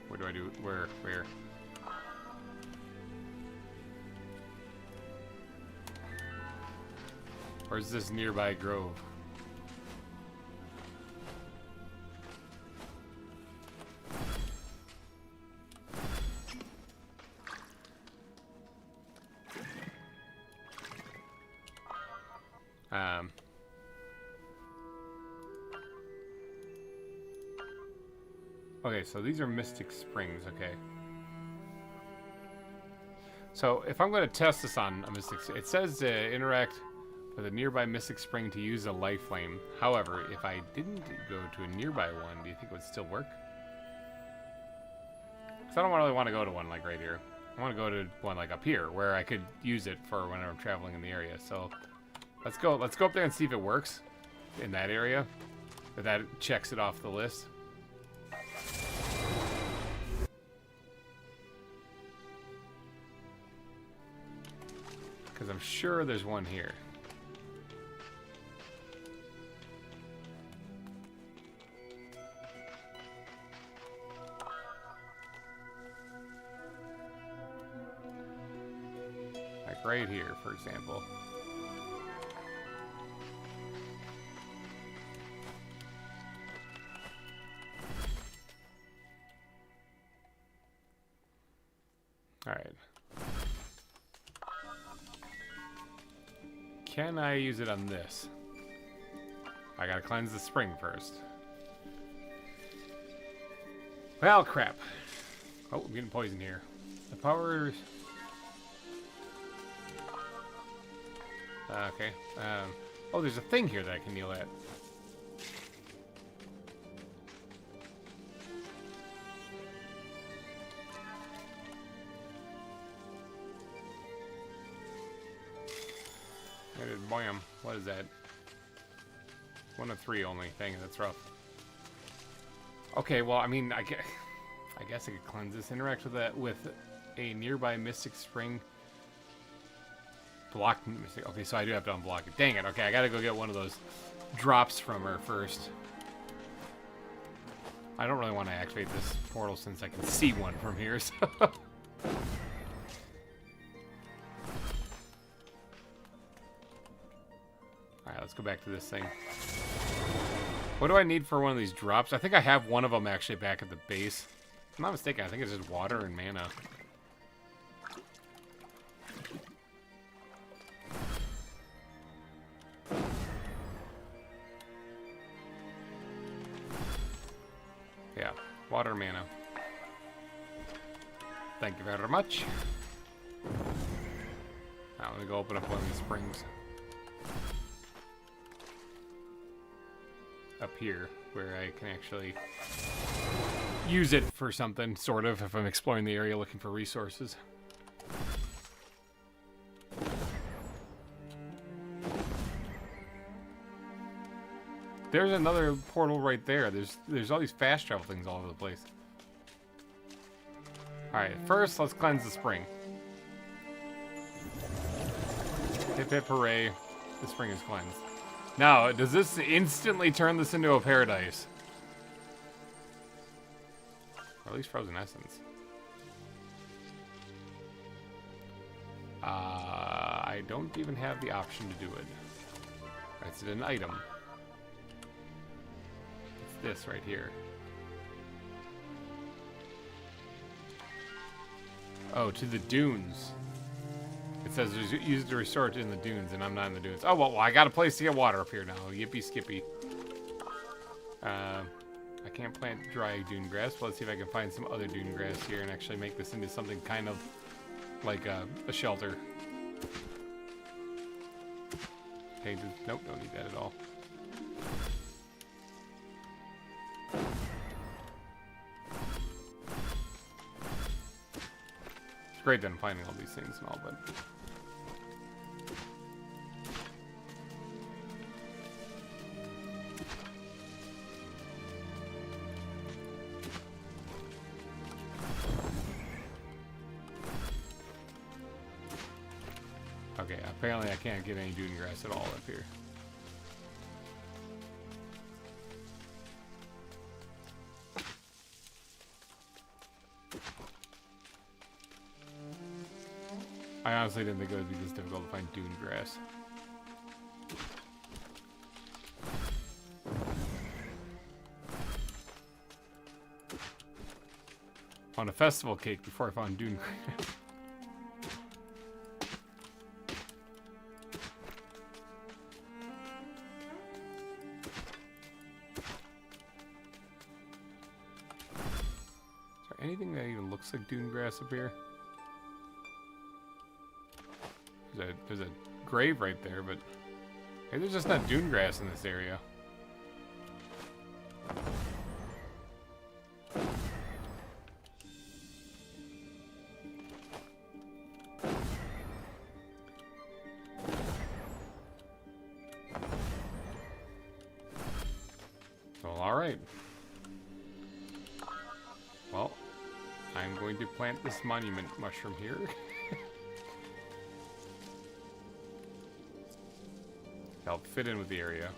[SPEAKER 1] What do I do? Where? Where's this nearby grove? Okay, so these are Mystic Springs, okay. So if I'm going to test this on a Mystic, it says interact with a nearby Mystic Spring to use a light flame. However, if I didn't go to a nearby one, do you think it would still work? Because I don't really want to go to one like right here. I want to go to one like up here where I could use it for whenever I'm traveling in the area. So let's go up there and see if it works in that area. If that checks it off the list. Because I'm sure there's one here. Like right here, for example. All right. Can I use it on this? I gotta cleanse the spring first. Well, crap. Oh, I'm getting poisoned here. The power... okay. Oh, there's a thing here that I can kneel at. Bam. What is that? 1 of 3 only. Dang, that's rough. Okay, well, I mean, I guess I could cleanse this. Interact with that with a nearby Mystic Spring. Block Mystic. Okay, so I do have to unblock it. Dang it. Okay, I gotta go get one of those drops from her first. I don't really want to activate this portal since I can see one from here, so... Let's go back to this thing. What do I need for one of these drops? I think I have one of them actually back at the base. If I'm not mistaken, I think it's just water and mana. Yeah, water, mana. Thank you very much. Now let me go open up one of these springs. Up here, where I can actually use it for something, sort of, if I'm exploring the area looking for resources. There's another portal right there. There's all these fast travel things all over the place. Alright, first let's cleanse the spring. Hip hip hooray, the spring is cleansed. Now, does this instantly turn this into a paradise? Or at least frozen essence. I don't even have the option to do it. It's an item. It's this right here. Oh, to the dunes. It says use to restore it in the dunes, and I'm not in the dunes. Oh, well, I got a place to get water up here now. Yippee skippy. I can't plant dry dune grass, but let's see if I can find some other dune grass here and actually make this into something kind of like a shelter. Painted. Nope, don't need that at all. It's great that I'm finding all these things and all, but... Okay, apparently I can't get any dune grass at all up here. I honestly didn't think it would be this difficult to find dune grass. On a festival cake before I found dune grass. Is there anything that even looks like dune grass up here? There's a grave right there, but hey, there's just not dune grass in this area. Well, alright. Well, I'm going to plant this monument mushroom here. Help fit in with the area.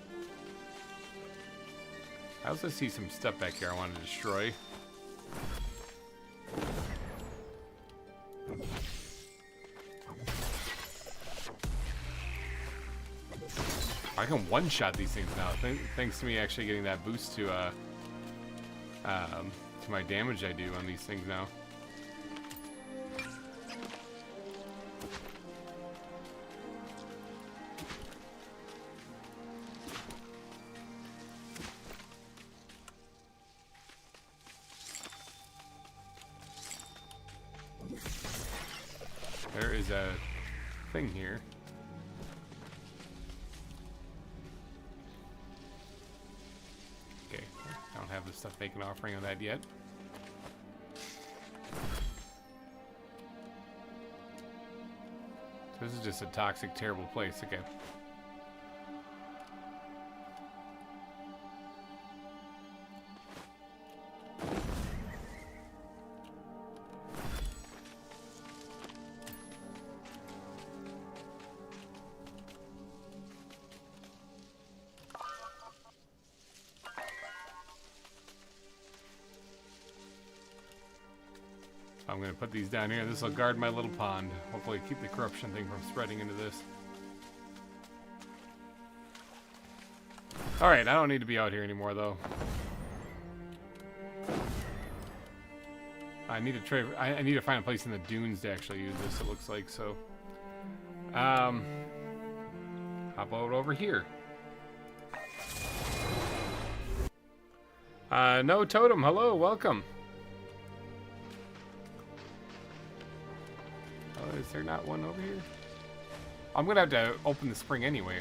[SPEAKER 1] I also see some stuff back here I want to destroy. I can one-shot these things now, thanks to me actually getting that boost to my damage I do on these things now. There is a thing here. Okay, I don't have the stuff making an offering on that yet. This is just a toxic, terrible place. Okay. I'm going to put these down here. This will guard my little pond. Hopefully keep the corruption thing from spreading into this. Alright, I don't need to be out here anymore, though. I need to try. I need to find a place in the dunes to actually use this, it looks like, so. Hop out over here. No totem, hello, welcome. Is there not one over here? I'm gonna have to open the spring anyway.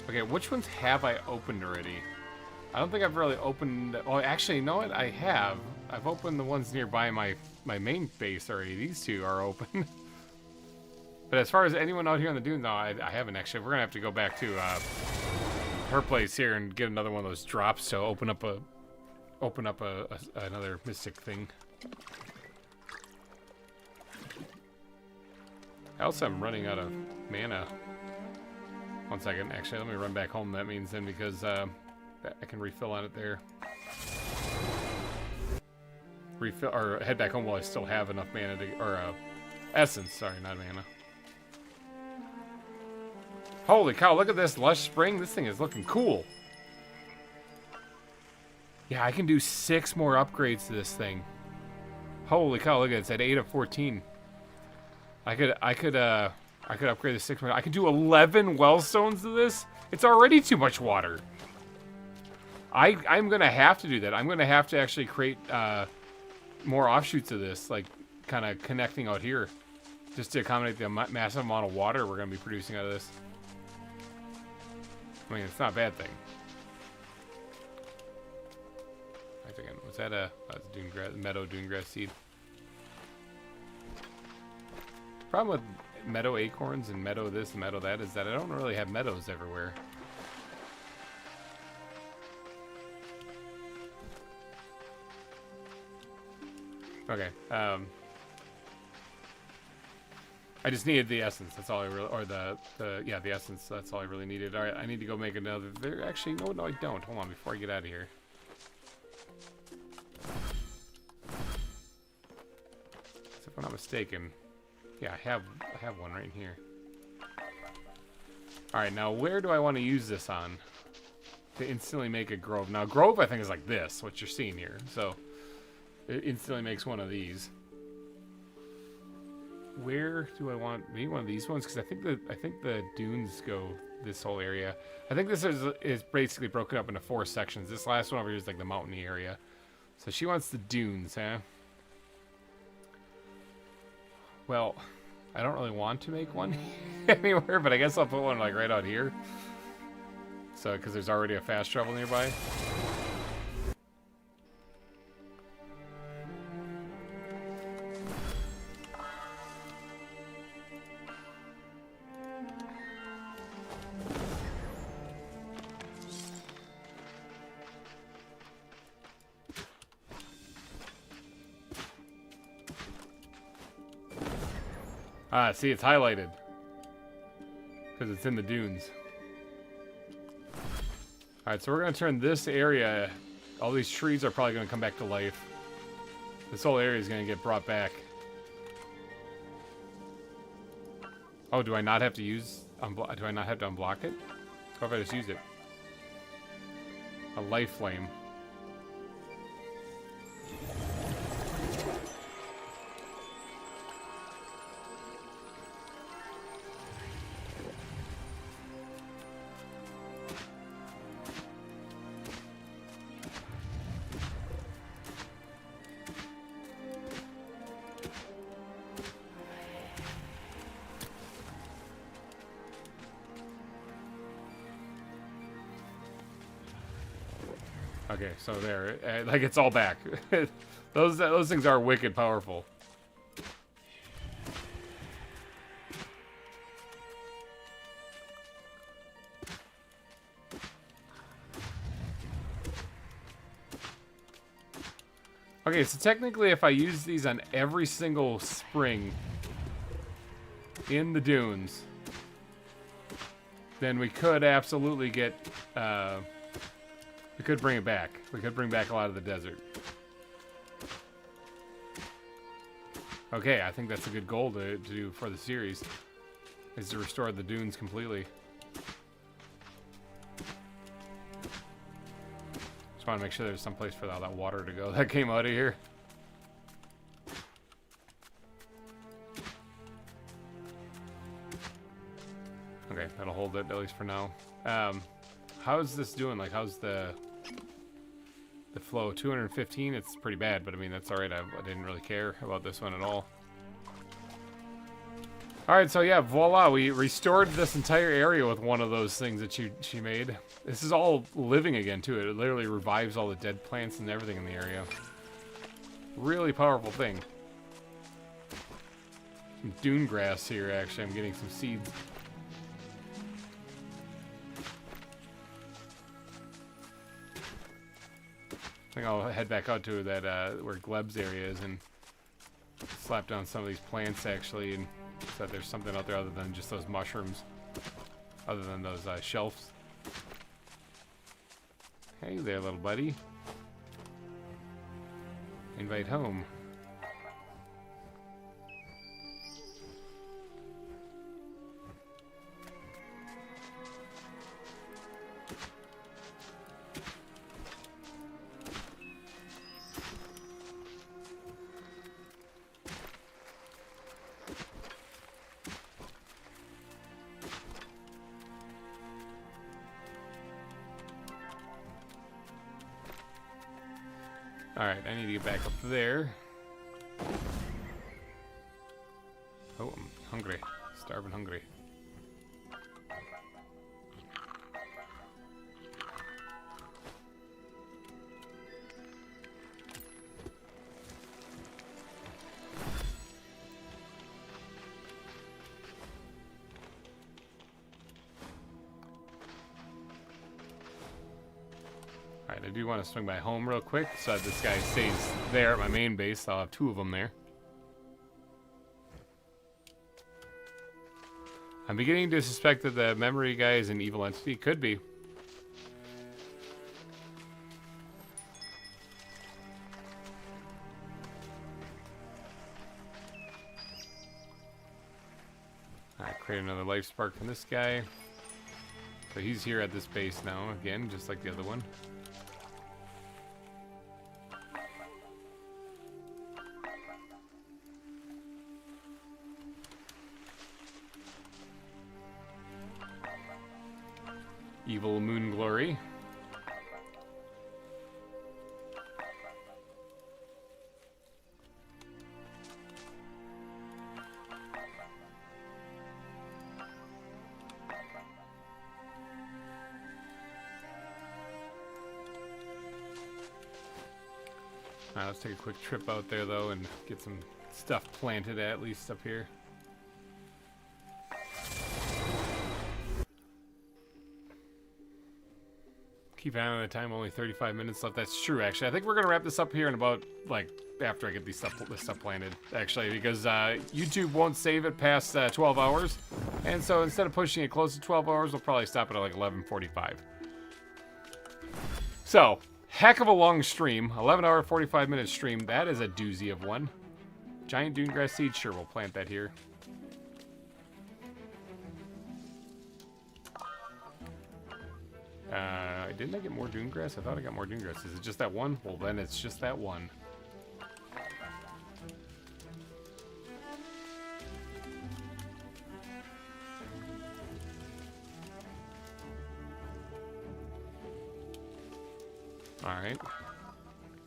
[SPEAKER 1] Okay, which ones have I opened already? I don't think I've really opened... Oh, actually, you know what? I have. I've opened the ones nearby my main base already. These two are open. But as far as anyone out here on the dunes, no, I haven't actually. We're gonna have to go back to her place here and get another one of those drops to open up another mystic thing. Also, I'm running out of mana. One second. Actually, let me run back home. That means then because I can refill on it there. Refill or head back home while I still have enough mana to, or essence. Sorry, not mana. Holy cow! Look at this lush spring. This thing is looking cool. Yeah, I can do 6 more upgrades to this thing. Holy cow! Look at it. It's at 8 of 14. I could upgrade the 6 more. I could do 11 wellstones to this. It's already too much water. I'm gonna have to do that. I'm gonna have to actually create more offshoots of this, like kind of connecting out here, just to accommodate the massive amount of water we're gonna be producing out of this. I mean, it's not a bad thing. Again, was that a dune grass, meadow dune grass seed? Problem with meadow acorns and meadow this and meadow that is that I don't really have meadows everywhere. Okay. I just needed the essence. That's all I really, or the yeah, the essence. That's all I really needed. All right, I need to go make another. There, actually, no, I don't. Hold on, before I get out of here. So if I'm not mistaken, yeah, I have one right here. All right, now where do I want to use this on to instantly make a grove? Now, grove I think is like this, what you're seeing here. So it instantly makes one of these. Where do I want maybe one of these ones? Because I think the dunes go this whole area. I think this is basically broken up into 4 sections. This last one over here is like the mountainy area. So she wants the dunes, huh? Well, I don't really want to make one anywhere, but I guess I'll put one like right out here. So because there's already a fast travel nearby. Ah, see, it's highlighted. Because it's in the dunes. Alright, so we're going to turn this area... All these trees are probably going to come back to life. This whole area is going to get brought back. Oh, do I not have to use... do I not have to unblock it? Or if I just use it? A life flame. Okay, so there, like it's all back. those things are wicked powerful. Okay, so technically if I use these on every single spring in the dunes, then we could absolutely get, we could bring it back. We could bring back a lot of the desert. Okay, I think that's a good goal to do for the series, is to restore the dunes completely. Just want to make sure there's some place for all that water to go that came out of here. Okay, that'll hold it at least for now. How's this doing? Like, how's the flow? 215, it's pretty bad, but I mean, that's alright. I didn't really care about this one at all. Alright, so yeah, voila, we restored this entire area with one of those things that she made. This is all living again, too. It literally revives all the dead plants and everything in the area. Really powerful thing. Some dune grass here, actually. I'm getting some seeds. I think I'll head back out to that where Gleb's area is and slap down some of these plants actually, and so that there's something out there other than just those mushrooms, other than those shelves. Hey there, little buddy. Invite home. Alright, I need to get back up there. Oh, I'm hungry. Starving hungry. Alright, I do want to swing by home real quick so that this guy stays there at my main base. I'll have 2 of them there. I'm beginning to suspect that the memory guy is an evil entity. Could be. Alright, create another life spark from this guy. So he's here at this base now, again, just like the other one. Evil Moon Glory. Alright, let's take a quick trip out there though and get some stuff planted at least up here. Keep an eye on the time, only 35 minutes left. That's true, actually. I think we're going to wrap this up here in about, like, after I get this stuff planted, actually, because YouTube won't save it past 12 hours. And so instead of pushing it close to 12 hours, we'll probably stop it at, like, 11:45. So, heck of a long stream. 11-hour, 45-minute stream. That is a doozy of one. Giant dune grass seed. Sure, we'll plant that here. Didn't I get more dune grass? I thought I got more dune grass. Is it just that one? Well, then it's just that one. Alright.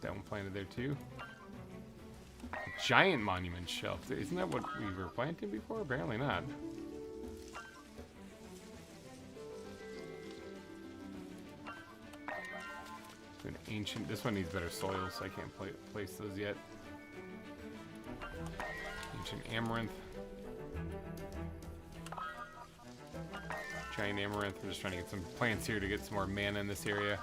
[SPEAKER 1] That one planted there too. Giant monument shelf. Isn't that what we were planting before? Apparently not. An ancient. This one needs better soil, so I can't place those yet. Ancient amaranth. Giant amaranth. I'm just trying to get some plants here to get some more mana in this area.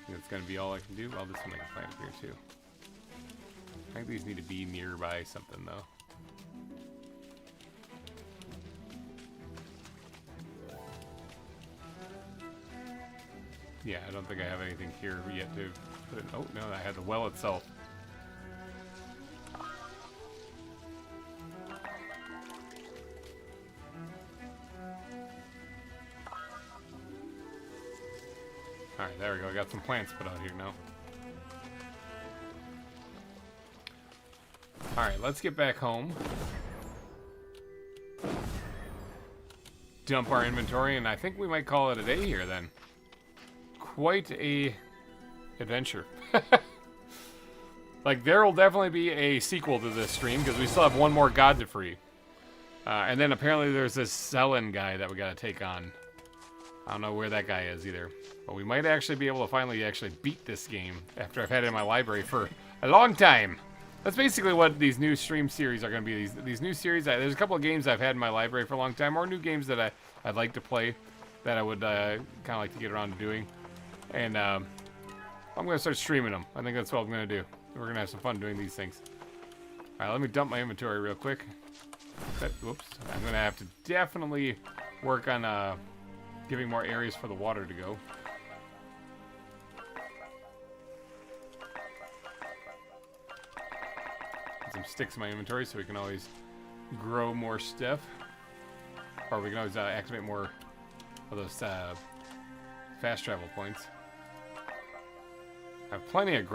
[SPEAKER 1] That's gonna be all I can do. Well, this one I can plant here too. I think these need to be nearby something, though. Yeah, I don't think I have anything here yet to put in. Oh, no, I had the well itself. Alright, there we go. I got some plants put out here now. Alright, let's get back home. Dump our inventory, and I think we might call it a day here then. Quite a adventure. Like, there will definitely be a sequel to this stream, because we still have one more god to free. And then apparently there's this Selen guy that we gotta take on. I don't know where that guy is either. But we might actually be able to finally beat this game after I've had it in my library for a long time. That's basically what these new stream series are going to be. These new series, there's a couple of games I've had in my library for a long time, or new games that I'd like to play that I would kind of like to get around to doing. And I'm going to start streaming them. I think that's what I'm going to do. We're going to have some fun doing these things. All right, let me dump my inventory real quick. Whoops. I'm going to have to definitely work on giving more areas for the water to go. Some sticks in my inventory so we can always grow more stuff, or we can always activate more of those fast travel points. I have plenty of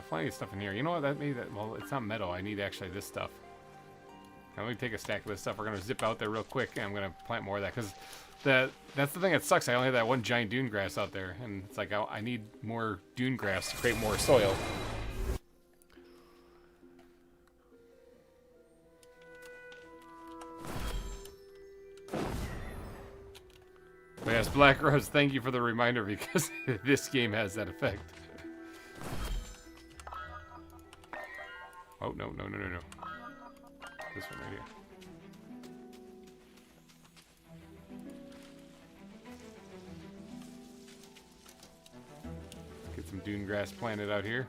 [SPEAKER 1] plenty of stuff in here. You know what? Well, it's not meadow. I need actually this stuff. Now, let me take a stack of this stuff. We're gonna zip out there real quick, and I'm gonna plant more of that because that's the thing that sucks. I only have that one giant dune grass out there, and it's like I need more dune grass to create more soil. But yes, Black Rose, thank you for the reminder because this game has that effect. Oh, no. This one right here. some dune grass planted out here.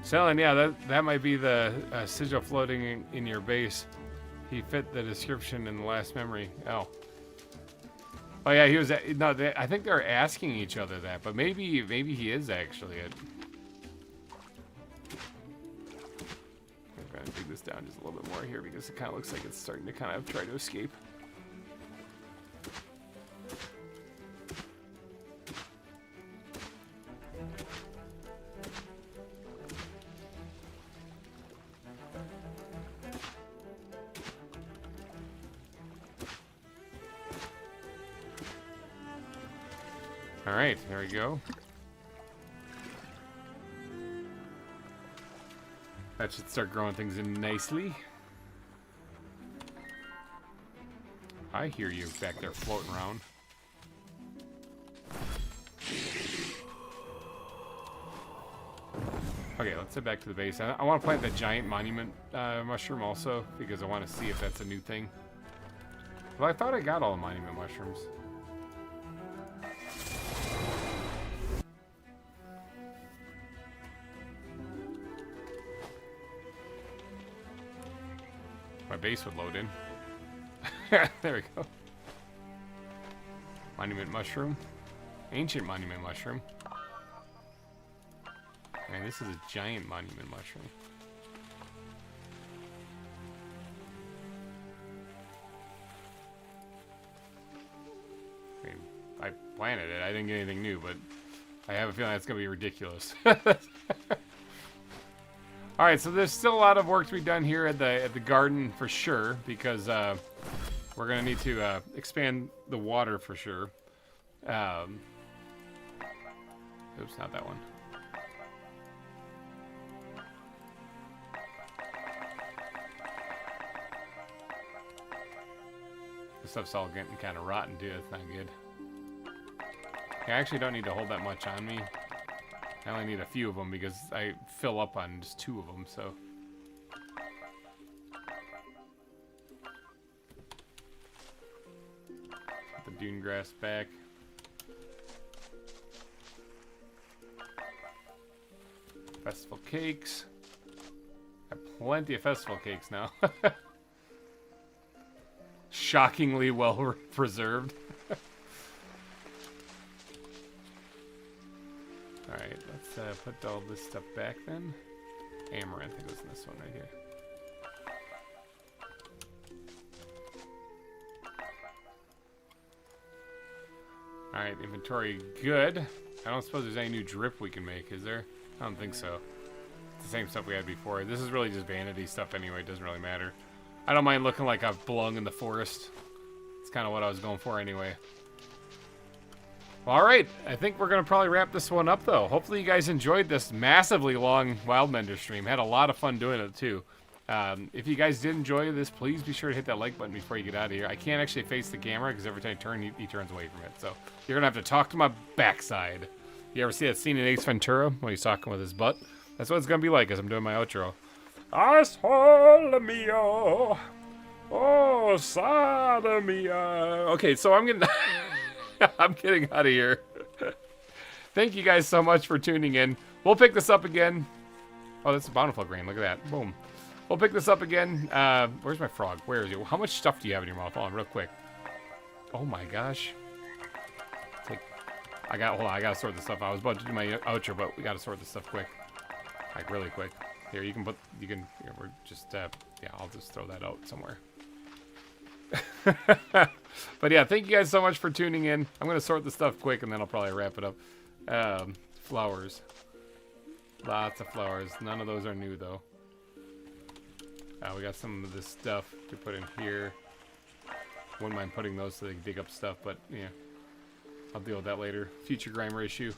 [SPEAKER 1] Selling, yeah, that might be the sigil floating in your base. He fit the description in the last memory. Oh. Oh yeah, he was. No, I think they're asking each other that, but maybe he is actually it. I'm gonna dig this down just a little bit more here because it kind of looks like it's starting to kind of try to escape. All right, there we go. That should start growing things in nicely. I hear you back there floating around. Okay, let's head back to the base. I want to plant the giant monument mushroom also because I want to see if that's a new thing. Well, I thought I got all the monument mushrooms. My base would load in. There we go. Monument mushroom. Ancient monument mushroom. Man, this is a giant monument mushroom. I mean, I planted it. I didn't get anything new, but I have a feeling it's going to be ridiculous. All right, so there's still a lot of work to be done here at the garden for sure, because we're gonna need to expand the water for sure. Oops, not that one. This stuff's all getting kind of rotten too. That's not good. I actually don't need to hold that much on me. I only need a few of them because I fill up on just 2 of them, so. Put the dune grass back. Festival cakes. Got plenty of festival cakes now. Shockingly well preserved. Alright, let's put all this stuff back then. Amaranth, it goes in this one right here. Alright, inventory good. I don't suppose there's any new drip we can make, is there? I don't think so. It's the same stuff we had before. This is really just vanity stuff anyway, it doesn't really matter. I don't mind looking like I belong in the forest. It's kind of what I was going for anyway. All right, I think we're going to probably wrap this one up, though. Hopefully you guys enjoyed this massively long Wildmender stream. Had a lot of fun doing it, too. If you guys did enjoy this, please be sure to hit that like button before you get out of here. I can't actually face the camera because every time I turn, he turns away from it. So you're going to have to talk to my backside. You ever see that scene in Ace Ventura when he's talking with his butt? That's what it's going to be like as I'm doing my outro. Asshole mio. Oh, sodomia. Okay, so I'm going to... I'm getting out of here. Thank you guys so much for tuning in. We'll pick this up again. Oh, that's a bountiful grain. Look at that. Boom. We'll pick this up again. Where's my frog? Where is it? How much stuff do you have in your mouth? Hold on, real quick. Oh my gosh. Hold on, I gotta sort this stuff out. I was about to do my outro, but we gotta sort this stuff quick. Like, really quick. Here, we're just, yeah, I'll just throw that out somewhere. But yeah, thank you guys so much for tuning in. I'm gonna sort the stuff quick and then I'll probably wrap it up. Flowers, lots of flowers. None of those are new though. We got some of this stuff to put in here. Wouldn't mind putting those so they can dig up stuff, but yeah, I'll deal with that later. Future GReimer issue.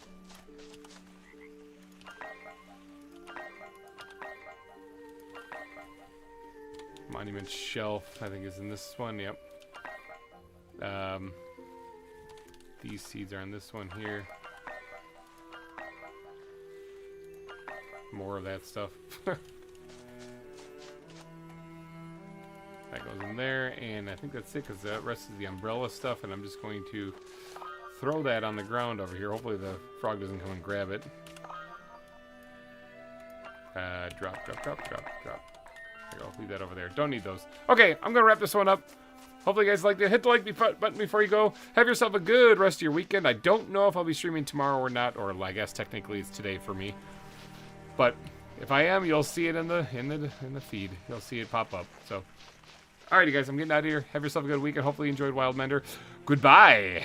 [SPEAKER 1] Monument shelf, I think, is in this one. Yep. These seeds are in this one here. More of that stuff. That Goes in there, and I think that's it, because the rest is the umbrella stuff, and I'm just going to throw that on the ground over here. Hopefully the frog doesn't come and grab it. Drop, drop, drop, drop, drop. There you go, leave that over there. Don't need those. Okay, I'm going to wrap this one up. Hopefully you guys liked it. Hit the like button before you go. Have yourself a good rest of your weekend. I don't know if I'll be streaming tomorrow or not, or I guess technically it's today for me. But if I am, you'll see it in the feed. You'll see it pop up. So, alrighty guys, I'm getting out of here. Have yourself a good weekend. Hopefully you enjoyed Wildmender. Goodbye.